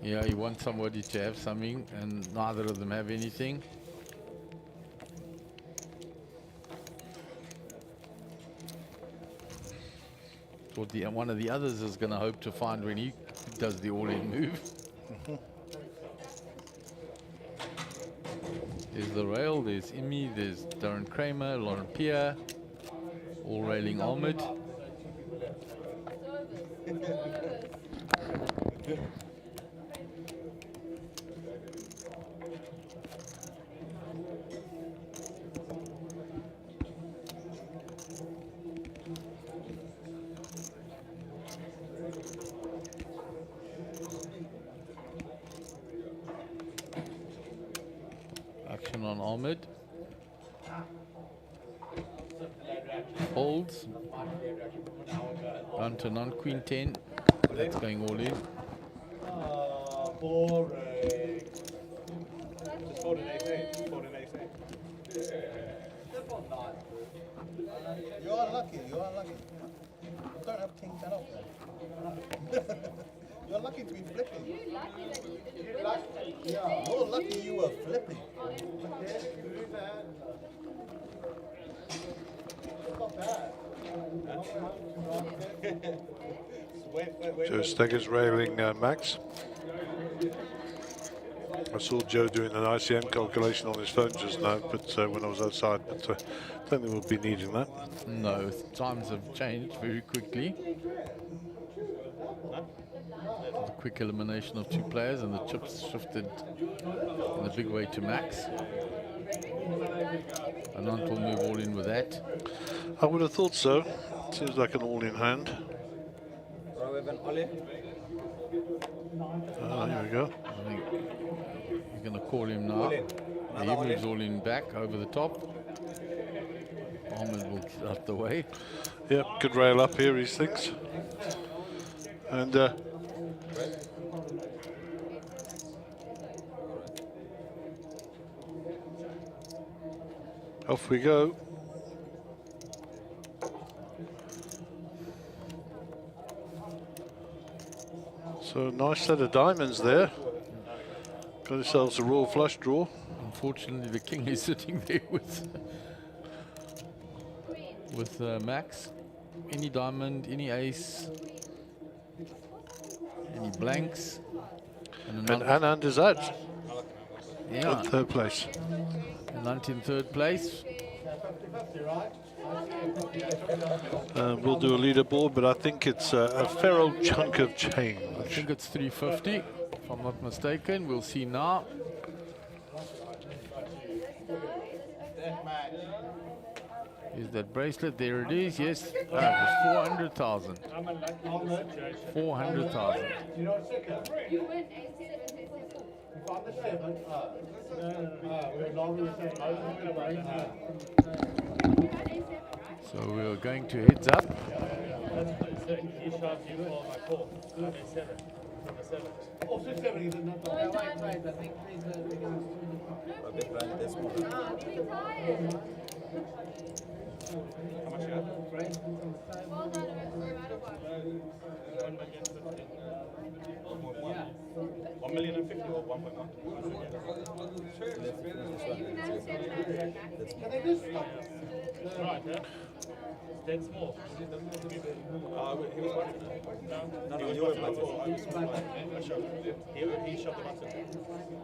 Yeah, you want somebody to have something, and neither of them have anything. Thought one of the others is going to hope to find when he does the all-in move. There's the rail, there's Imi, there's Darren Kramer, Lauren Pierre, all railing Ahmed. Action on Ahmed. Folds. Down to non-queen 10. That's going all in. Boring. Just fold an ace-8. Fold an ace-8. You are lucky. You are lucky. You don't have king 10 off. You're lucky to be flipping. You're lucky that you didn't win. Yeah, more lucky you were flipping. Joe Stegger's railing Max. I saw Joe doing an ICM calculation on his phone just now, but when I was outside, but I don't think we'll be needing that. No, times have changed very quickly. The quick elimination of 2 players, and the chips shifted in a big way to Max. Anant will move all in with that. I would have thought so. Seems like an all-in hand. Here we go. I think you're going to call him now. He moves all in back over the top. Ahmed will get out the way. Yeah, good rail up here, he thinks. And off we go. So nice set of diamonds there. Got ourselves a royal flush draw. Unfortunately, the king is sitting there with Max. Any diamond, any ace, any blanks. And Anand is out. Yeah. In third place. Anand in third place. We'll do a leaderboard, but I think it's a fair old chunk of change. I think it's 350, if I'm not mistaken. We'll see now. Is that bracelet? There it is. Yes, it was 400,000. 400,000. You know, you win 8-7. You found the 7. We're normally saying, So we're going to heads up. Also 7 is not right. I think How much you have? 1 million and 50 or 1.1? Right, yeah? Dead small. He was button. No, you were button. I shoved. He shoved the button.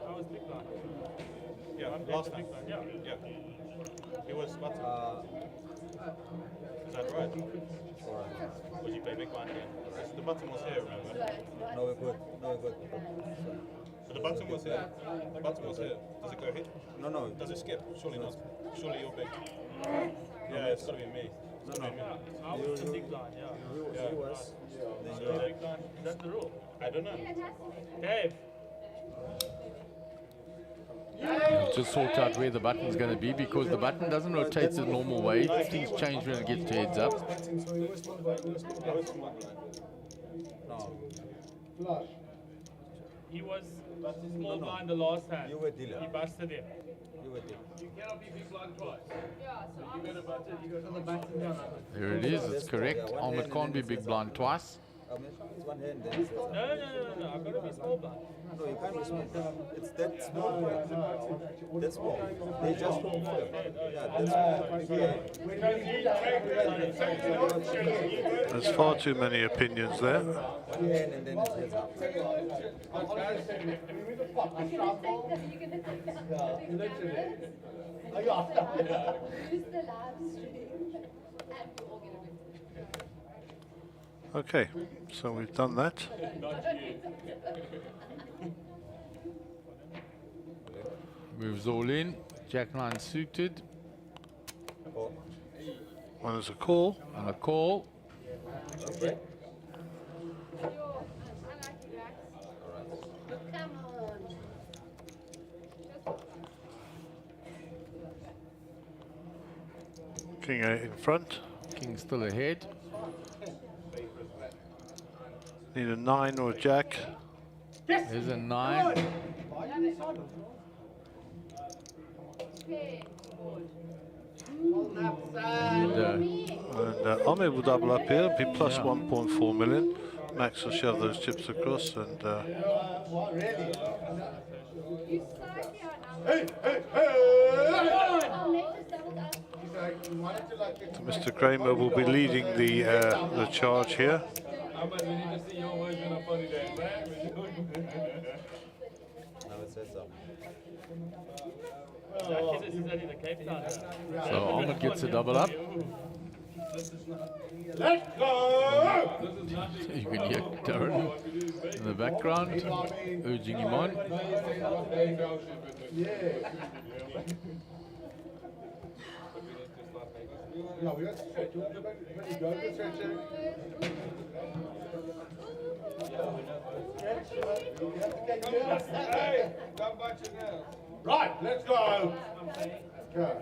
I was big blind. Yeah, last time. Yeah. Yeah. He was button. Is that right? Would you play big blind here? The button was here, remember? No, we're good. No, we're good. So the button was here. The button was here. Does it go hit? No, no. Does it skip? Surely not. Surely you're big. Yeah, it's got to be me. No, It's no. gotta be me. I was the big blind, yeah. He was. Then So you big blind, is that the rule? I don't know. Dave. Just sort out where the button's going to be, because the button doesn't rotate the normal way. Things change when it gets to heads up. Flush. He was small blind the last hand. You were dealer. He busted him. You were dealer. You cannot be big blind twice. Yeah, so you got a button, you got the button down. There it is, it's correct. Ahmed can't be big blind twice. It's one hand then. It's No, I've got to be small blind. No, you can't be small. It's that small. That's small. They just confirm. Yeah, that's There's far too many opinions there. one hand and then it's heads up. Okay, so we've done that. Moves all in. Jack 9 suited. One is a call. And a call. King 8 in front. King still ahead. Need a 9 or a jack. There's a 9. And Ahmed will double up here, be plus 1.4 million. Max will shove those chips across, and Mr. Kramer will be leading the charge here. We need to see your version of funny dance, right? Now it says so. This is only the Cape Town. So Ahmed gets a double up. Let's go! You can hear Darren in the background urging him on. Yeah, we got to stretch. You want to go to stretch? Hey, come back to now. Right, let's go. Go.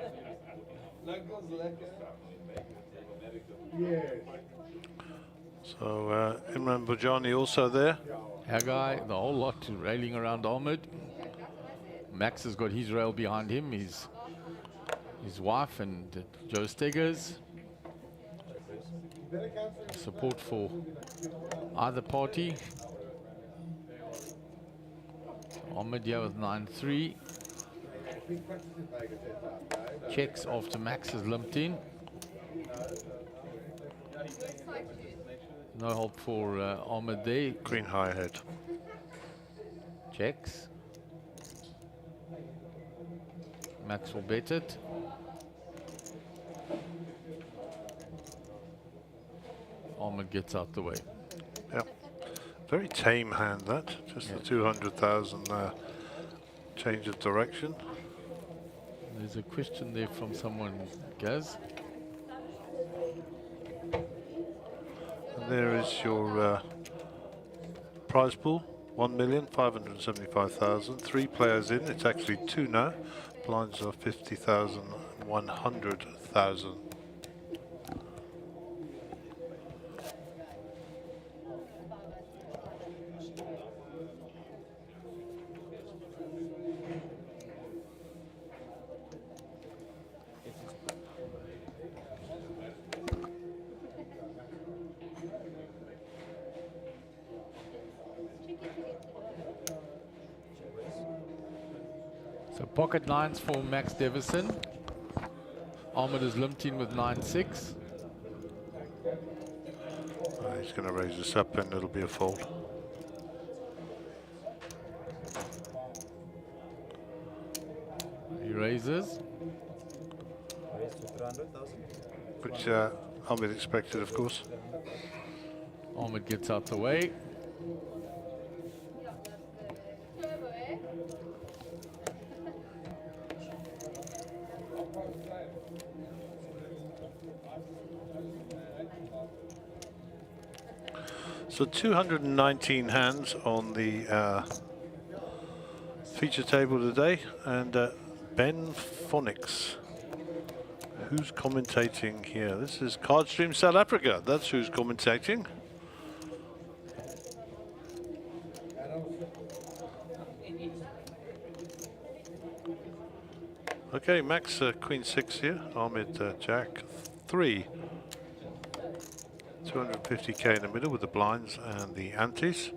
Yes. So Imran Bujani also there. Haggai, the whole lot railing around Ahmed. Max has got his rail behind him, his wife and Joe Steggers. Support for either party. Ahmed here with 9-3. Checks after Max has limped in. No help for Ahmed there. Queen high ahead. Checks. Max will bet it. Ahmed gets out the way. Yeah, very tame hand that. Just the 200,000 change of direction. There's a question there from someone, Gaz. And there is your prize pool, 1,575,000. 3 players in. It's actually 2 now. Blinds are 50,000, 100,000. So pocket nines for Max Davison. Ahmed is limped in with 9-6. He's going to raise this up and it'll be a fold. He raises. Raise to 300,000. Which Ahmed expected, of course. Ahmed gets out the way. So 219 hands on the feature table today, and Ben Phonics, who's commentating here? This is Cardstream South Africa. That's who's commentating. Okay, Max Queen 6 here, Ahmed Jack 3. 250k in the middle with the blinds and the antes.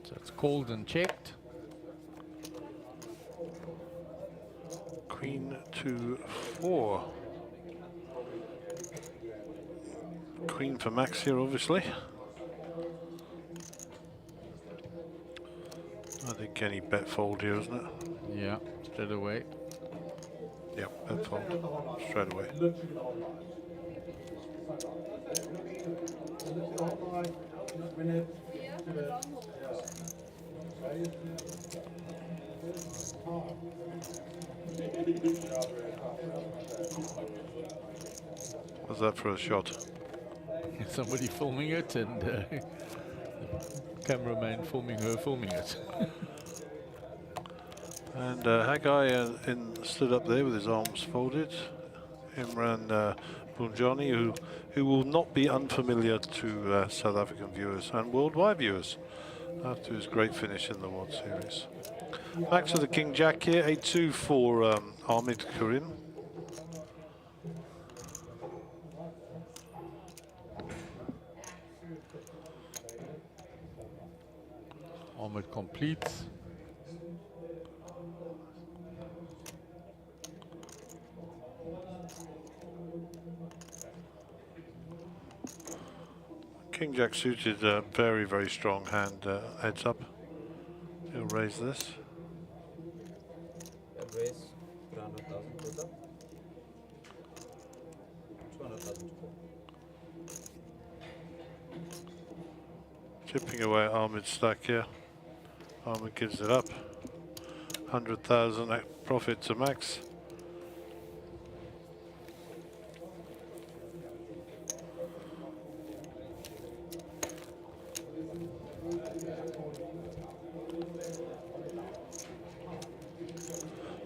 So it's called and checked. Queen 2-4. Queen for Max here, obviously. I think any bet fold here, isn't it? Yeah, straight away. Yep, bet fold straight away. What's that for a shot? Somebody filming it and the cameraman filming her filming it. And Haggai stood up there with his arms folded. Imran Bunjani, who will not be unfamiliar to South African viewers and worldwide viewers after his great finish in the World Series. Max with the King Jack here, 8-2 for Ahmed Karim. Ahmed completes. King Jack suited, very, very strong hand, heads up. He'll raise this. Raise 300,000 total. 200,000. Chipping away at Ahmed's stack here. Ahmed gives it up. 100,000 profit to Max.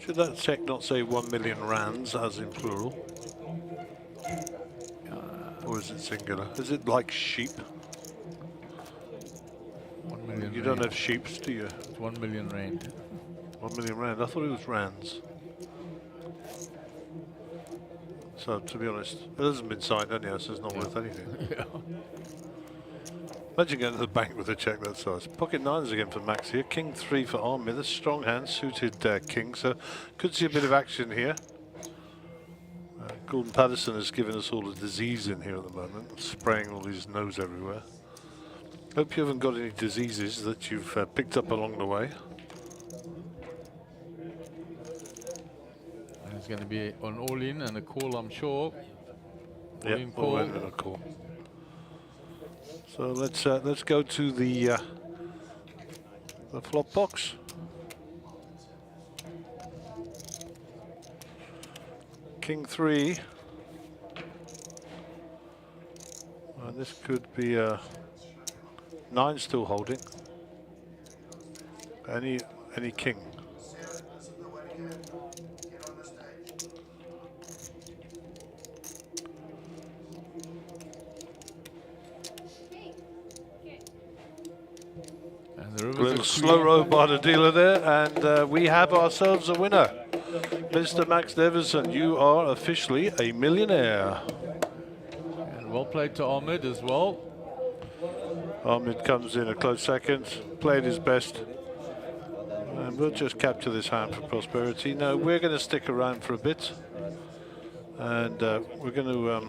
Should that check not say 1 million rands as in plural? Or is it singular? Is it like sheep? 1 million. You don't have sheeps, do you? It's 1 million rand. 1 million rand. I thought it was rands. So to be honest, it hasn't been signed anyhow, so it's not worth anything. Yeah. Imagine going to the bank with a check that size. Pocket nines again for Max here. King 3 for Ahmed. A strong hand, suited king. So could see a bit of action here. Gordon Patterson has given us all a disease in here at the moment, spraying all his nose everywhere. Hope you haven't got any diseases that you've picked up along the way. And it's going to be an all-in and a call, I'm sure. Yeah, all in and a call. So let's go to the flop box. King 3. And this could be a 9 still holding. Any king. And a little slow roll by the dealer there, and we have ourselves a winner. Mr. Max Davison, you are officially a millionaire. And well played to Ahmed as well. Ahmed comes in a close second, played his best. And we'll just capture this hand for prosperity. No, we're going to stick around for a bit. And we're going to...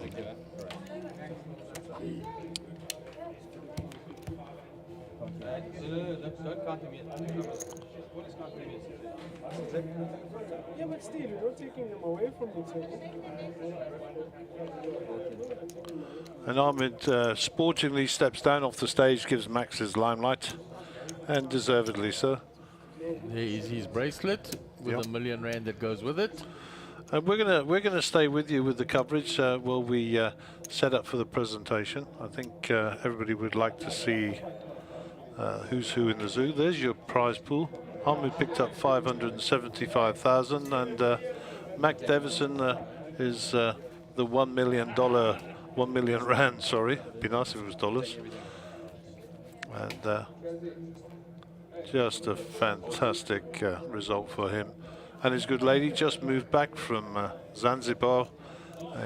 Yeah, but still, you're not taking them away from each other. And Ahmed sportingly steps down off the stage, gives Max his limelight, and deservedly so. There is his bracelet with Yep. £1 million that goes with it. And we're gonna stay with you with the coverage while we set up for the presentation. I think everybody would like to see who's who in the zoo. There's your prize pool. Ahmed picked up 575,000, and Mac Davison is the $1 million, 1 million rand. Sorry, it'd be nice if it was dollars. And just a fantastic result for him. And his good lady just moved back from Zanzibar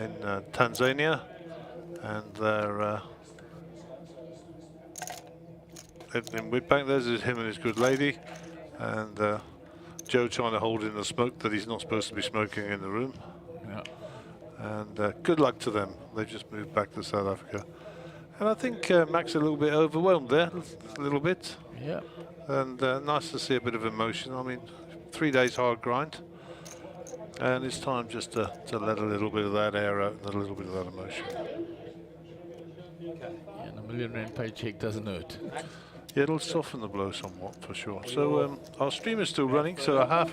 in Tanzania, and they're in Whitbank. There's him and his good lady, and Joe trying to hold in the smoke that he's not supposed to be smoking in the room. Yeah. And good luck to them. They've just moved back to South Africa. And I think Mac's a little bit overwhelmed there, a little bit. Yeah. And nice to see a bit of emotion. I mean, 3 days hard grind. And it's time just to let a little bit of that air out and a little bit of that emotion. And £1 million paycheck doesn't hurt. Yeah, it'll soften the blow somewhat for sure. So our stream is still running, so a half